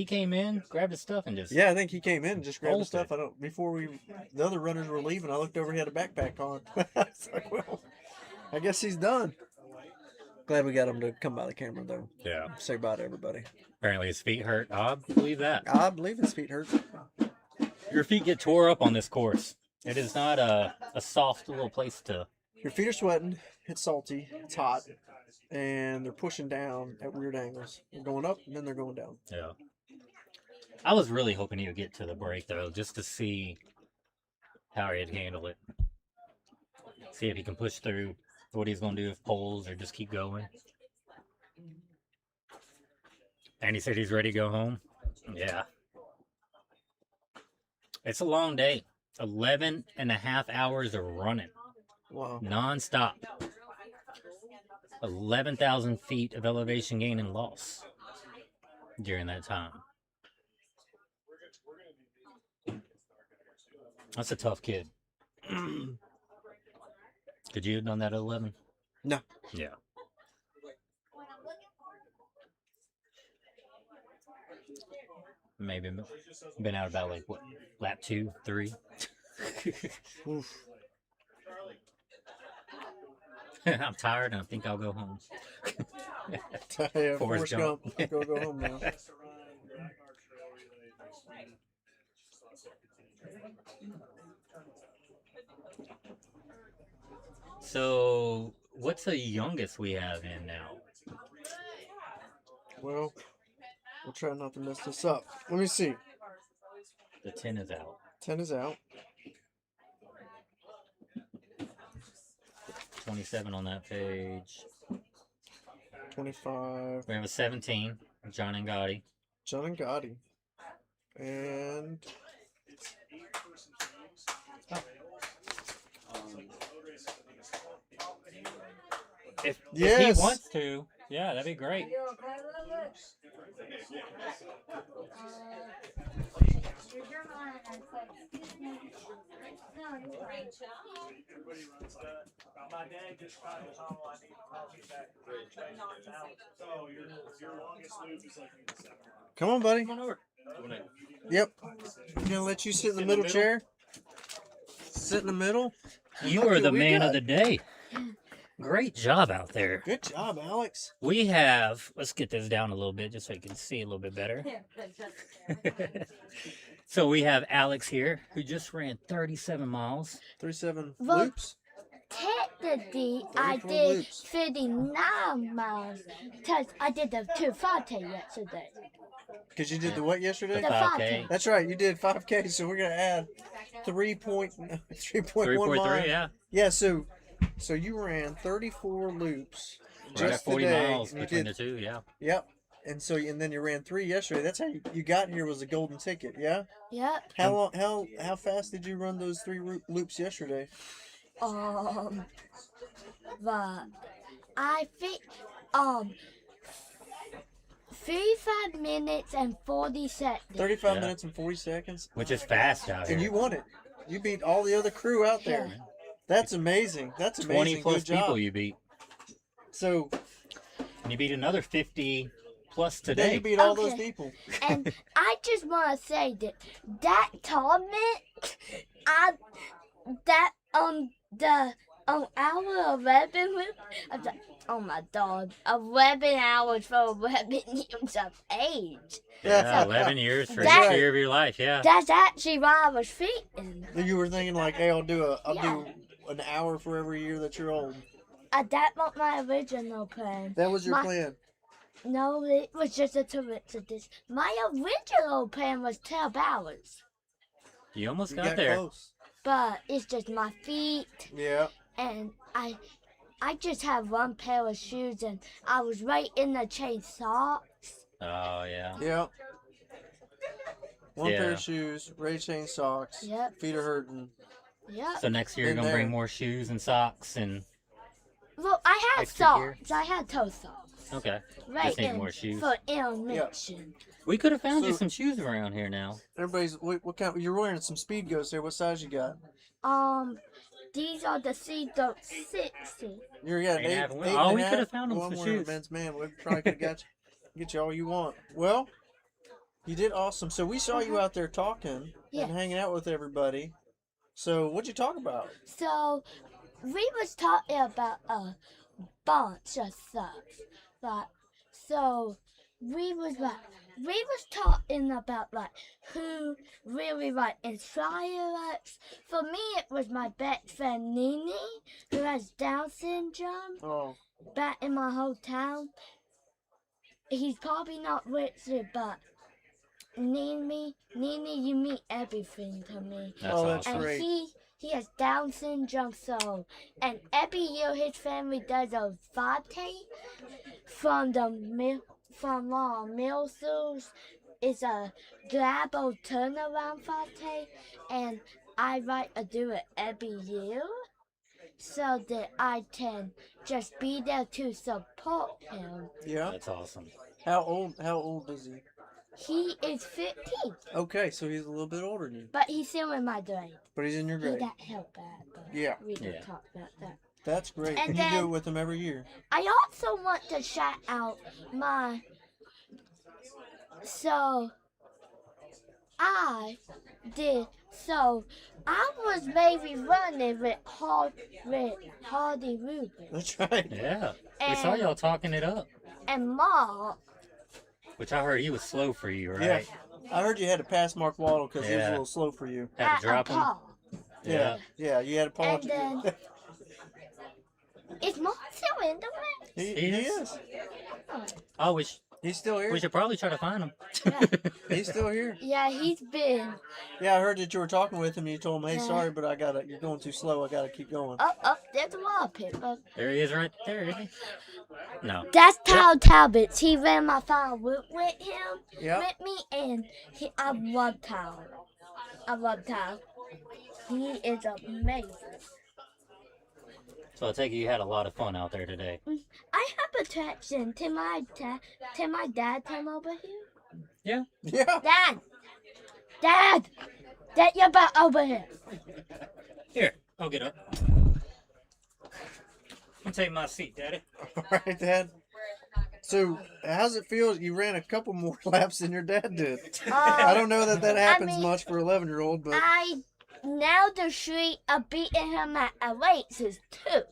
He came in, grabbed his stuff, and just Yeah, I think he came in and just grabbed the bolted. stuff. The other runners were leaving. I looked over, he had a backpack on. It's like, well, I guess he's done. Glad we got him to come by the camera though. Yeah. Say bye to everybody. Apparently his feet hurt. I believe that. I believe his feet hurt. Your feet get tore up on this course. It is not a soft little place to. Your feet are sweating. It's salty. It's hot. And they're pushing down at weird angles. They're going up and then they're going down. Yeah. I was really hoping he would get to the break though, just to see how he'd handle it. See if he can push through, what he's going to do with poles or just keep going. And he said he's ready to go home. Yeah. It's a long day. 11 and a half hours of running. Wow. Non-stop. 11,000 feet of elevation gain and loss during that time. That's a tough kid. Could you have done that at 11? No. Yeah. Maybe been out about like what, lap 2, 3? Oof. I'm tired and I think I'll go home. Yeah, Forrest Gump. Go home now. So, what's the youngest we have in now? Well, we'll try not to mess this up. Let me see. The 10 is out. 10 is out. 27 on that page. 25. We have a 17, John and Gotti. John and Gotti. And... If Yes. he wants to, yeah, that'd be great. My dad just tried to call. I need to call you back. So your longest loop is like 7 miles. Come on, buddy. Come on over. Yep. I'm gonna let you sit in the middle chair. Sit in the middle. You are the man of the day. Great job out there. Good job, Alex. We have, let's get this down a little bit just so you can see a little bit better. So we have Alex here who just ran 37 miles. 37 Well, loops. Technically, I 34 did loops. 59 miles because I did the 240 yesterday. Because you did the what yesterday? The 5K. That's right. You did 5K, so we're going to add 3.1 3.3, miles. yeah. Yeah, so you ran 34 loops Right at just 40 today. miles and you between did- the two, yeah. Yep. And then you ran 3 yesterday. That's how you got here was a golden ticket, yeah? Yep. How fast did you run those 3 loops yesterday? But I think 35 minutes and 40 seconds. 35 Yeah. minutes and 40 seconds. Which is fast out here. And you won it. You beat all the other crew out there. Yeah. That's amazing. That's amazing. 20 plus Good job. people you beat. So And you beat another 50 plus yeah, today. you beat all those Okay. people. And I just want to say that tournament, the hour 11 with, I was like, oh my God, 11 hours for 11 years of age. Yeah, So 11 years for that- each year of your life, yeah. That's actually why I was feeding. You were thinking like, hey, I'll do an hour for every year that you're old. That was my original plan. That was your My- plan. No, it was just a coincidence. My original plan was 12 hours. You almost You got got there. close. But it's just my feet. Yeah. And I just have one pair of shoes and I was right in the chain socks. Oh, yeah. Yeah. One pair Yeah. of shoes, Ray chain socks. Yep. Feet are hurting. Yep. So next year you're In going to bring there. more shoes and socks and... Well, I had Extra gear? socks. I had toe socks. Okay. Right Just need in more shoes. for intermission. We could have found you So- some shoes around here now. Everybody's what kind? You're wearing some Speed Ghosts there. What size you got? These are the Seagoat 60. You're got an Ain't eight. having one. eight Oh, and a we could have half? found 'em Well, I'm some wearing a shoes. men's man. We probably could have got you all you want. Well, You did awesome. So we saw you out there talking Yes. and hanging out with everybody. So what'd you talk about? So we was talking about a bunch of stuff. Like, so we was talking about like who really like inspired us. For me, it was my best friend Nini, who has Down syndrome. Oh. Back in my hometown. He's probably not Richard, but Nini, you mean everything to me. That's and great. He has Down syndrome, so and every year his family does a 5K from milestones. It's a global turnaround 5K, and I like to do it every year so that I can just be there to support him. Yeah. That's awesome. How old is he? He is 15. Okay, so he's a little bit older than you. But he's still in my grade. But he's in your He grade. got help bad, but Yeah. we can talk about that. That's great. And And you do then- it with him every year. I also want to shout out my. So I was maybe running with Hardy Rubin. That's right. Yeah. We saw y'all talking it up. And Mark. Which I heard he was slow for you, right? Yeah. I heard you had to pass Mark Waddle because he was a Yeah. little slow for you. Had to drop him. Paul. Yeah. Yeah, you had to Paul. And then is Mark still in the race? He is. Oh, he's still here. We should probably try to find him. He's still here. Yeah, he's been. Yeah, I heard that you were talking with him. You told him, "Hey, Yeah. sorry, but you're going too slow. I gotta keep going." There's a lot of people. There he is right there, isn't he? No. That's Tyler Talbot. He ran my final route with him, Yeah. with me, and I love Tyler. He is amazing. So I take it you had a lot of fun out there today. I have a question. Can my dad come over here? Yeah. Yeah. Dad, you're back over here. Here, I'll get up. I'll take my seat, Daddy. All right, Dad. So, how's it feel? You ran a couple more laps than your dad did. I don't know that happens much for 11-year-old, but I now the streak of beating him at a race is 2.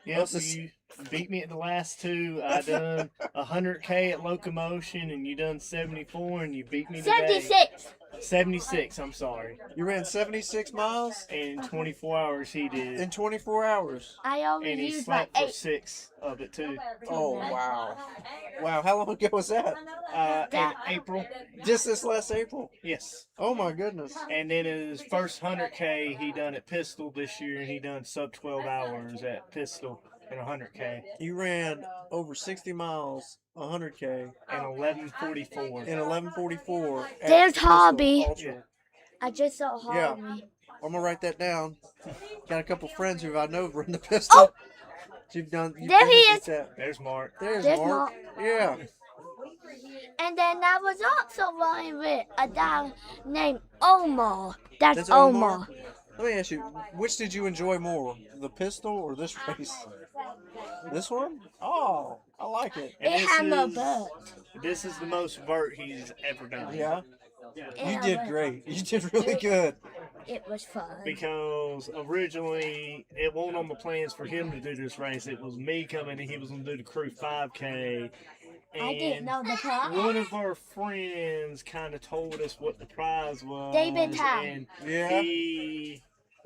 Yeah, so you beat me at the last 2. I done 100K at locomotion, and you done 74, and you beat me today. 76. 76, I'm sorry. You ran 76 miles? In 24 hours he did. In 24 hours? I only And he used slept like for 8. 6 of it, too. Oh, wow. Wow, how long ago was that? In April. Just this last April? Yes. Oh, my goodness. And then his first 100K he done at Pistol this year, and he done sub 12 hours at Pistol in 100K. You ran over 60 miles, 100K. In 11:44. In 11:44. at There's Pistol Hobby. Ultra. I just saw Hobby. Yeah. I'm gonna write that down. Got a couple friends who I know run the Pistol. You've done. There he is. There's Mark. There's There's Mark. Yeah. And then I was also running with a guy named Omar. That's Omar. Omar. Let me ask you, which did you enjoy more, the Pistol or this race? This one? Oh, I like it. And It had no butt. This is the most vert he's ever done. Yeah. Yeah, You did but- great. You did really good. It was fun. Because originally it wasn't on the plans for him to do this race. It was me coming and he was going to do the crew 5K. And I didn't know the prize. one of our friends kind of told us what the prize was. David Ty. And Yeah. he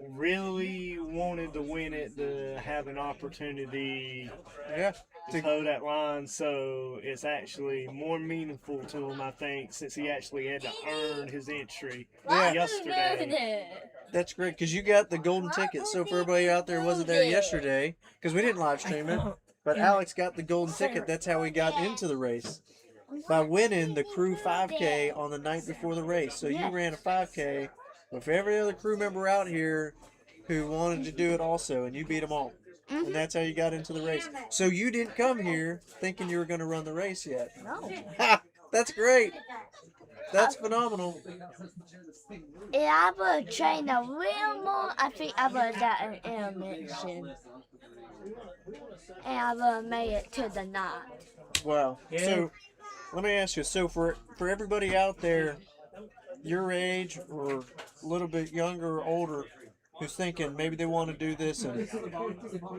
really wanted to win it to have an opportunity to toe that line. So it's actually more meaningful to him, I think, since he actually had to earn his entry yesterday. That's great because you got the golden ticket. So for everybody out there who wasn't there yesterday, because we didn't live stream it, but Alex got the golden ticket. That's how he got into the race. By winning the crew 5K on the night before the race. So you ran a 5K with every other crew member out here who wanted to do it also, and you beat them all. And that's how you got into the race. So you didn't come here thinking you were going to run the race yet. No. That's great. That's phenomenal. If I would train a little more, I think I would have got an intermission. And I would have made it to the night. Wow. Yeah. So Let me ask you. So for everybody out there, your age or a little bit younger or older, who's thinking maybe they want to do this and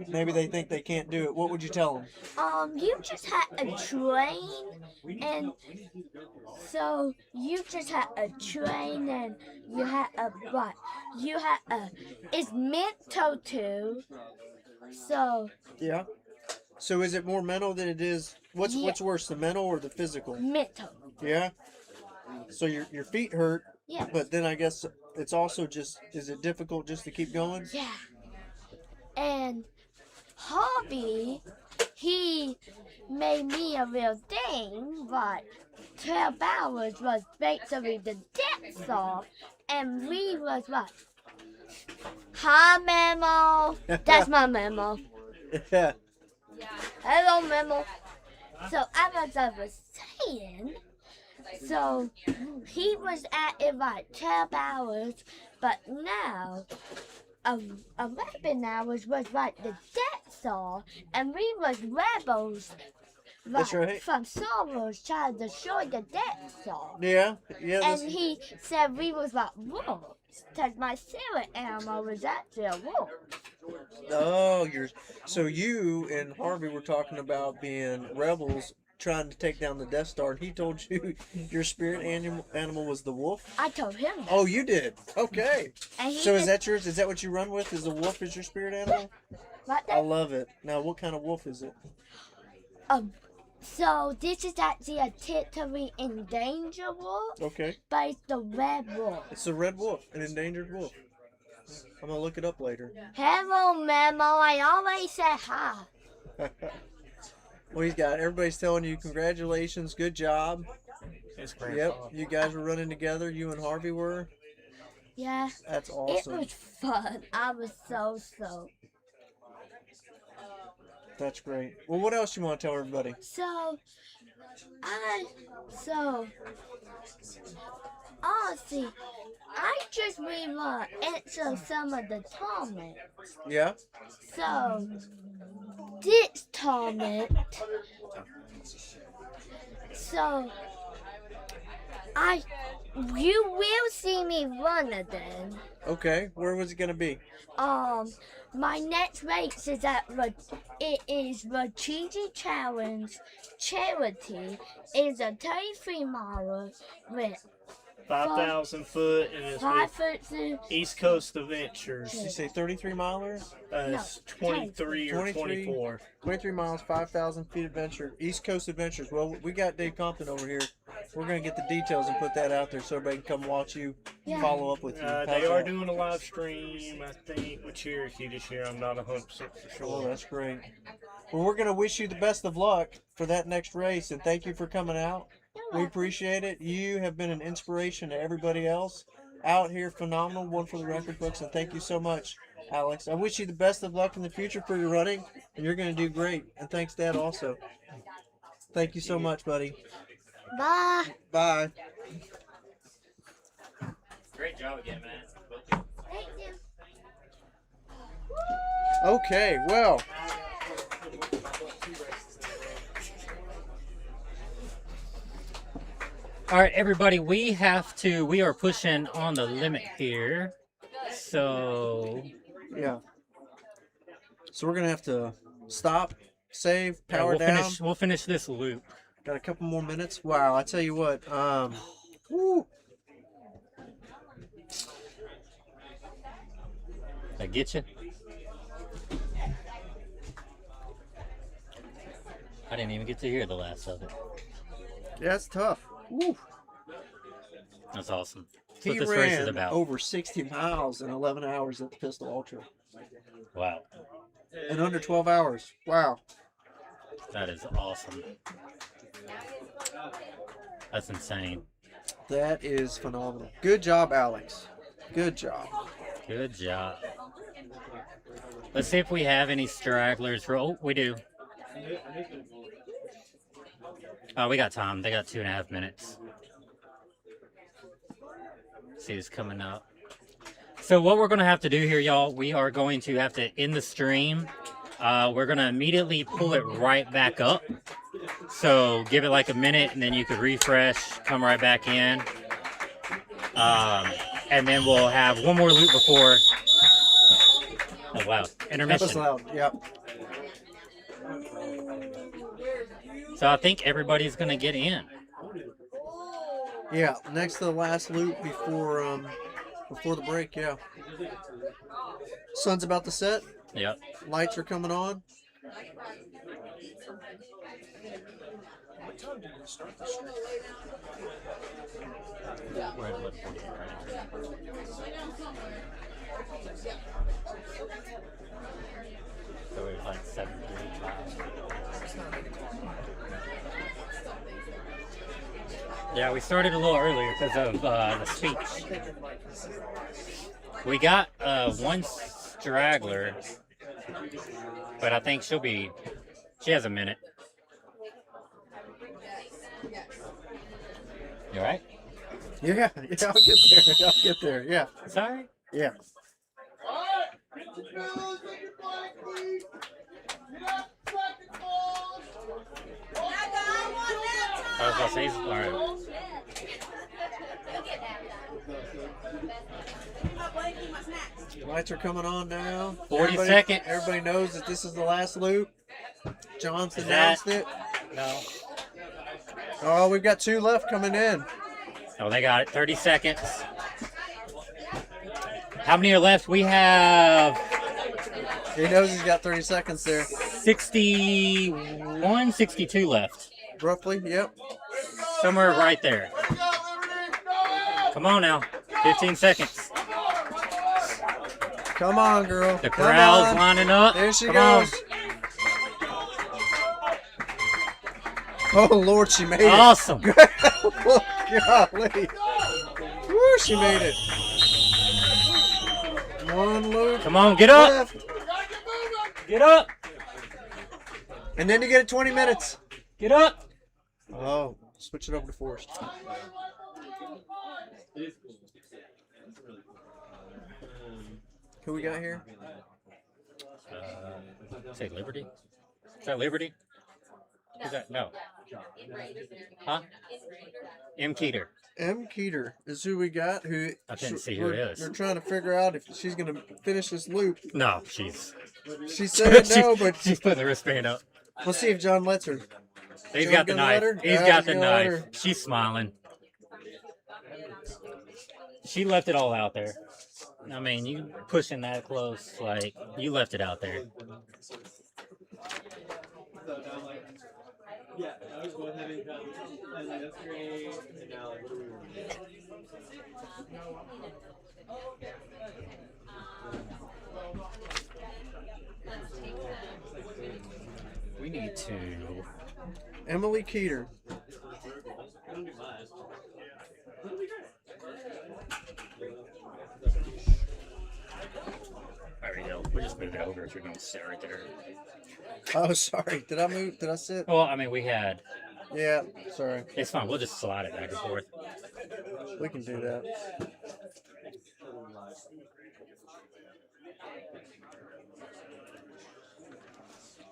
maybe they think they can't do it, what would you tell them? You just had a train, and so you just had a train, and you had a what? You had a. It's mental too. So Yeah. So is it more mental than it is? What's worse, the mental or the physical? Mental. Yeah. So your feet hurt. Yeah. But then I guess it's also just, is it difficult just to keep going? Yeah. And Hobby, he made me a real thing, but 12 hours was basically the death saw, and we was what? Hi, Memo. That's my Memo. Yeah. Hello, Memo. So as I was saying, so he was at it like 12 hours, but now 11 hours was like the death saw, and we was rebels. That's right. From Star Wars trying to destroy the death saw. Yeah. Yeah. And he said we was like wolves, because my spirit animal was actually a wolf. Oh, so you and Harvey were talking about being rebels trying to take down the Death Star, and he told you your spirit animal was the wolf? I told him that. Oh, you did? Okay. And So is that yours? Is that what you run with? Is the wolf is your spirit animal? I love it. Now, what kind of wolf is it? So this is actually a totally endangered wolf. Okay. But it's the red wolf. It's the red wolf, an endangered wolf. I'm going to look it up later. Hello, Memo. I always said hi. Well, everybody's telling you congratulations, good job. It's great. Yep, you guys were running together. You and Harvey were. Yeah. That's awesome. It was fun. I was so. That's great. Well, what else you want to tell everybody? Honestly, I just really want to answer some of the comments. Yeah. So, this comment. So, you will see me run again. Okay. Where was it gonna be? My next race is it is Rachiji Challenge Charity. It's a 33 miler with 5,000 foot, and it's 5 with foot. East Coast Adventures. Did you say 33 milers? It's 23 or 24. 23 miles, 5,000 feet adventure, East Coast Adventures. Well, we got Dave Compton over here. We're going to get the details and put that out there so everybody can come watch you, follow up with you. They are doing a live stream, I think, with Cherokee this year. I'm not 100% for sure. Oh, that's great. Well, we're going to wish you the best of luck for that next race, and thank you for coming out. We appreciate it. You have been an inspiration to everybody else out here. Phenomenal. One for the record books, and thank you so much, Alex. I wish you the best of luck in the future for your running, and you're going to do great. And thanks, Dad, also. Thank you so much, buddy. Bye. Bye. Great job again, man. Thank you. Okay, well. All right, everybody, we are pushing on the limit here. So, yeah. So we're going to have to stop, save, power down. We'll finish this loop. Got a couple more minutes. Wow, I tell you what. Woo. I get you. I didn't even get to hear the last of it. Yeah, it's tough. Woo. That's awesome. That's He what this race is ran about. over 60 miles in 11 hours at the Pistol Ultra. Wow. In under 12 hours. Wow. That is awesome. That's insane. That is phenomenal. Good job, Alex. Good job. Good job. Let's see if we have any stragglers. Oh, we do. Oh, we got time. They got 2.5 minutes. See who's coming up. So what we're going to have to do here, y'all, we are going to have to end the stream. We're going to immediately pull it right back up. So give it like a minute, and then you could refresh, come right back in. And then we'll have one more loop before. Oh, wow. Intermission. That was loud. Yep. So I think everybody's going to get in. Yeah, next to the last loop before the break, yeah. Sun's about to set. Yep. Lights are coming on. What time did you start the stream? We're at 11:48 right now. So it was like 7:35. Yeah, we started a little earlier because of the speech. We got one straggler, but I think she has a minute. You all right? Yeah, I'll get there. I'll get there. Yeah. Sorry? Yeah. I was gonna say, all right. Lights are coming on now. 40 seconds. Everybody knows that this is the last loop. John's Is announced that- it. No. Oh, we've got 2 left coming in. Oh, they got it. 30 seconds. How many are left? We have He knows he's got 30 seconds there. 61, 62 left. Roughly, yep. Somewhere right there. Come on now. 15 seconds. Come on, girl. The Come Corral's on. lining up. There she Come goes. on. Oh, Lord, she made it. Awesome. Golly. Woo, she made it. One loop. Come on, get up. left. Get up. And then you get it 20 minutes. Get up. Oh, switch it over to Forrest. Who we got here? Say Liberty. Is that Liberty? Who's that? No. Huh? M. Keeter. M. Keeter is who we got. Who I couldn't see who it is. We're trying to figure out if she's going to finish this loop. No, she's. She said no, but she's putting the wristband up. We'll see if John lets her. He's John got the gonna let knife. her? He's Yeah, got he's the gonna let knife. her. She's smiling. She left it all out there. I mean, you pushing that close, like, you left it out there. Yeah, I was going heavy income, and like that's great. And now, like, what do we want to do? We need to. Emily Keeter. There we go. We'll just move it over if you're going to sit right there. Oh, sorry. Did I move? Did I sit? Well, I mean, we had. Yeah, sorry. It's fine. We'll just slide it back and forth. We can do that.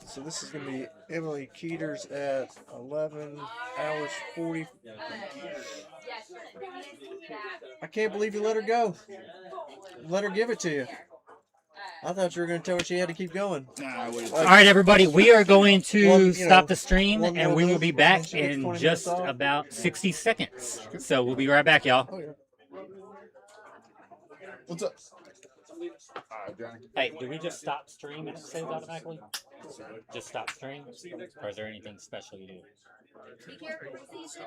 So this is going to be Emily Keeters at 11 hours 40. I can't believe you let her go. Let her give it to you. I thought you were going to tell her she had to keep going. All right, everybody, we are going to stop the stream, one and more we will loop, be and back she gets in 20 just minutes off. about 60 seconds. So we'll be right back, y'all. Oh, yeah. What's up? Hey, do we just stop stream and it saves automatically? Just stop stream? Or is there anything special you do? Be careful, season.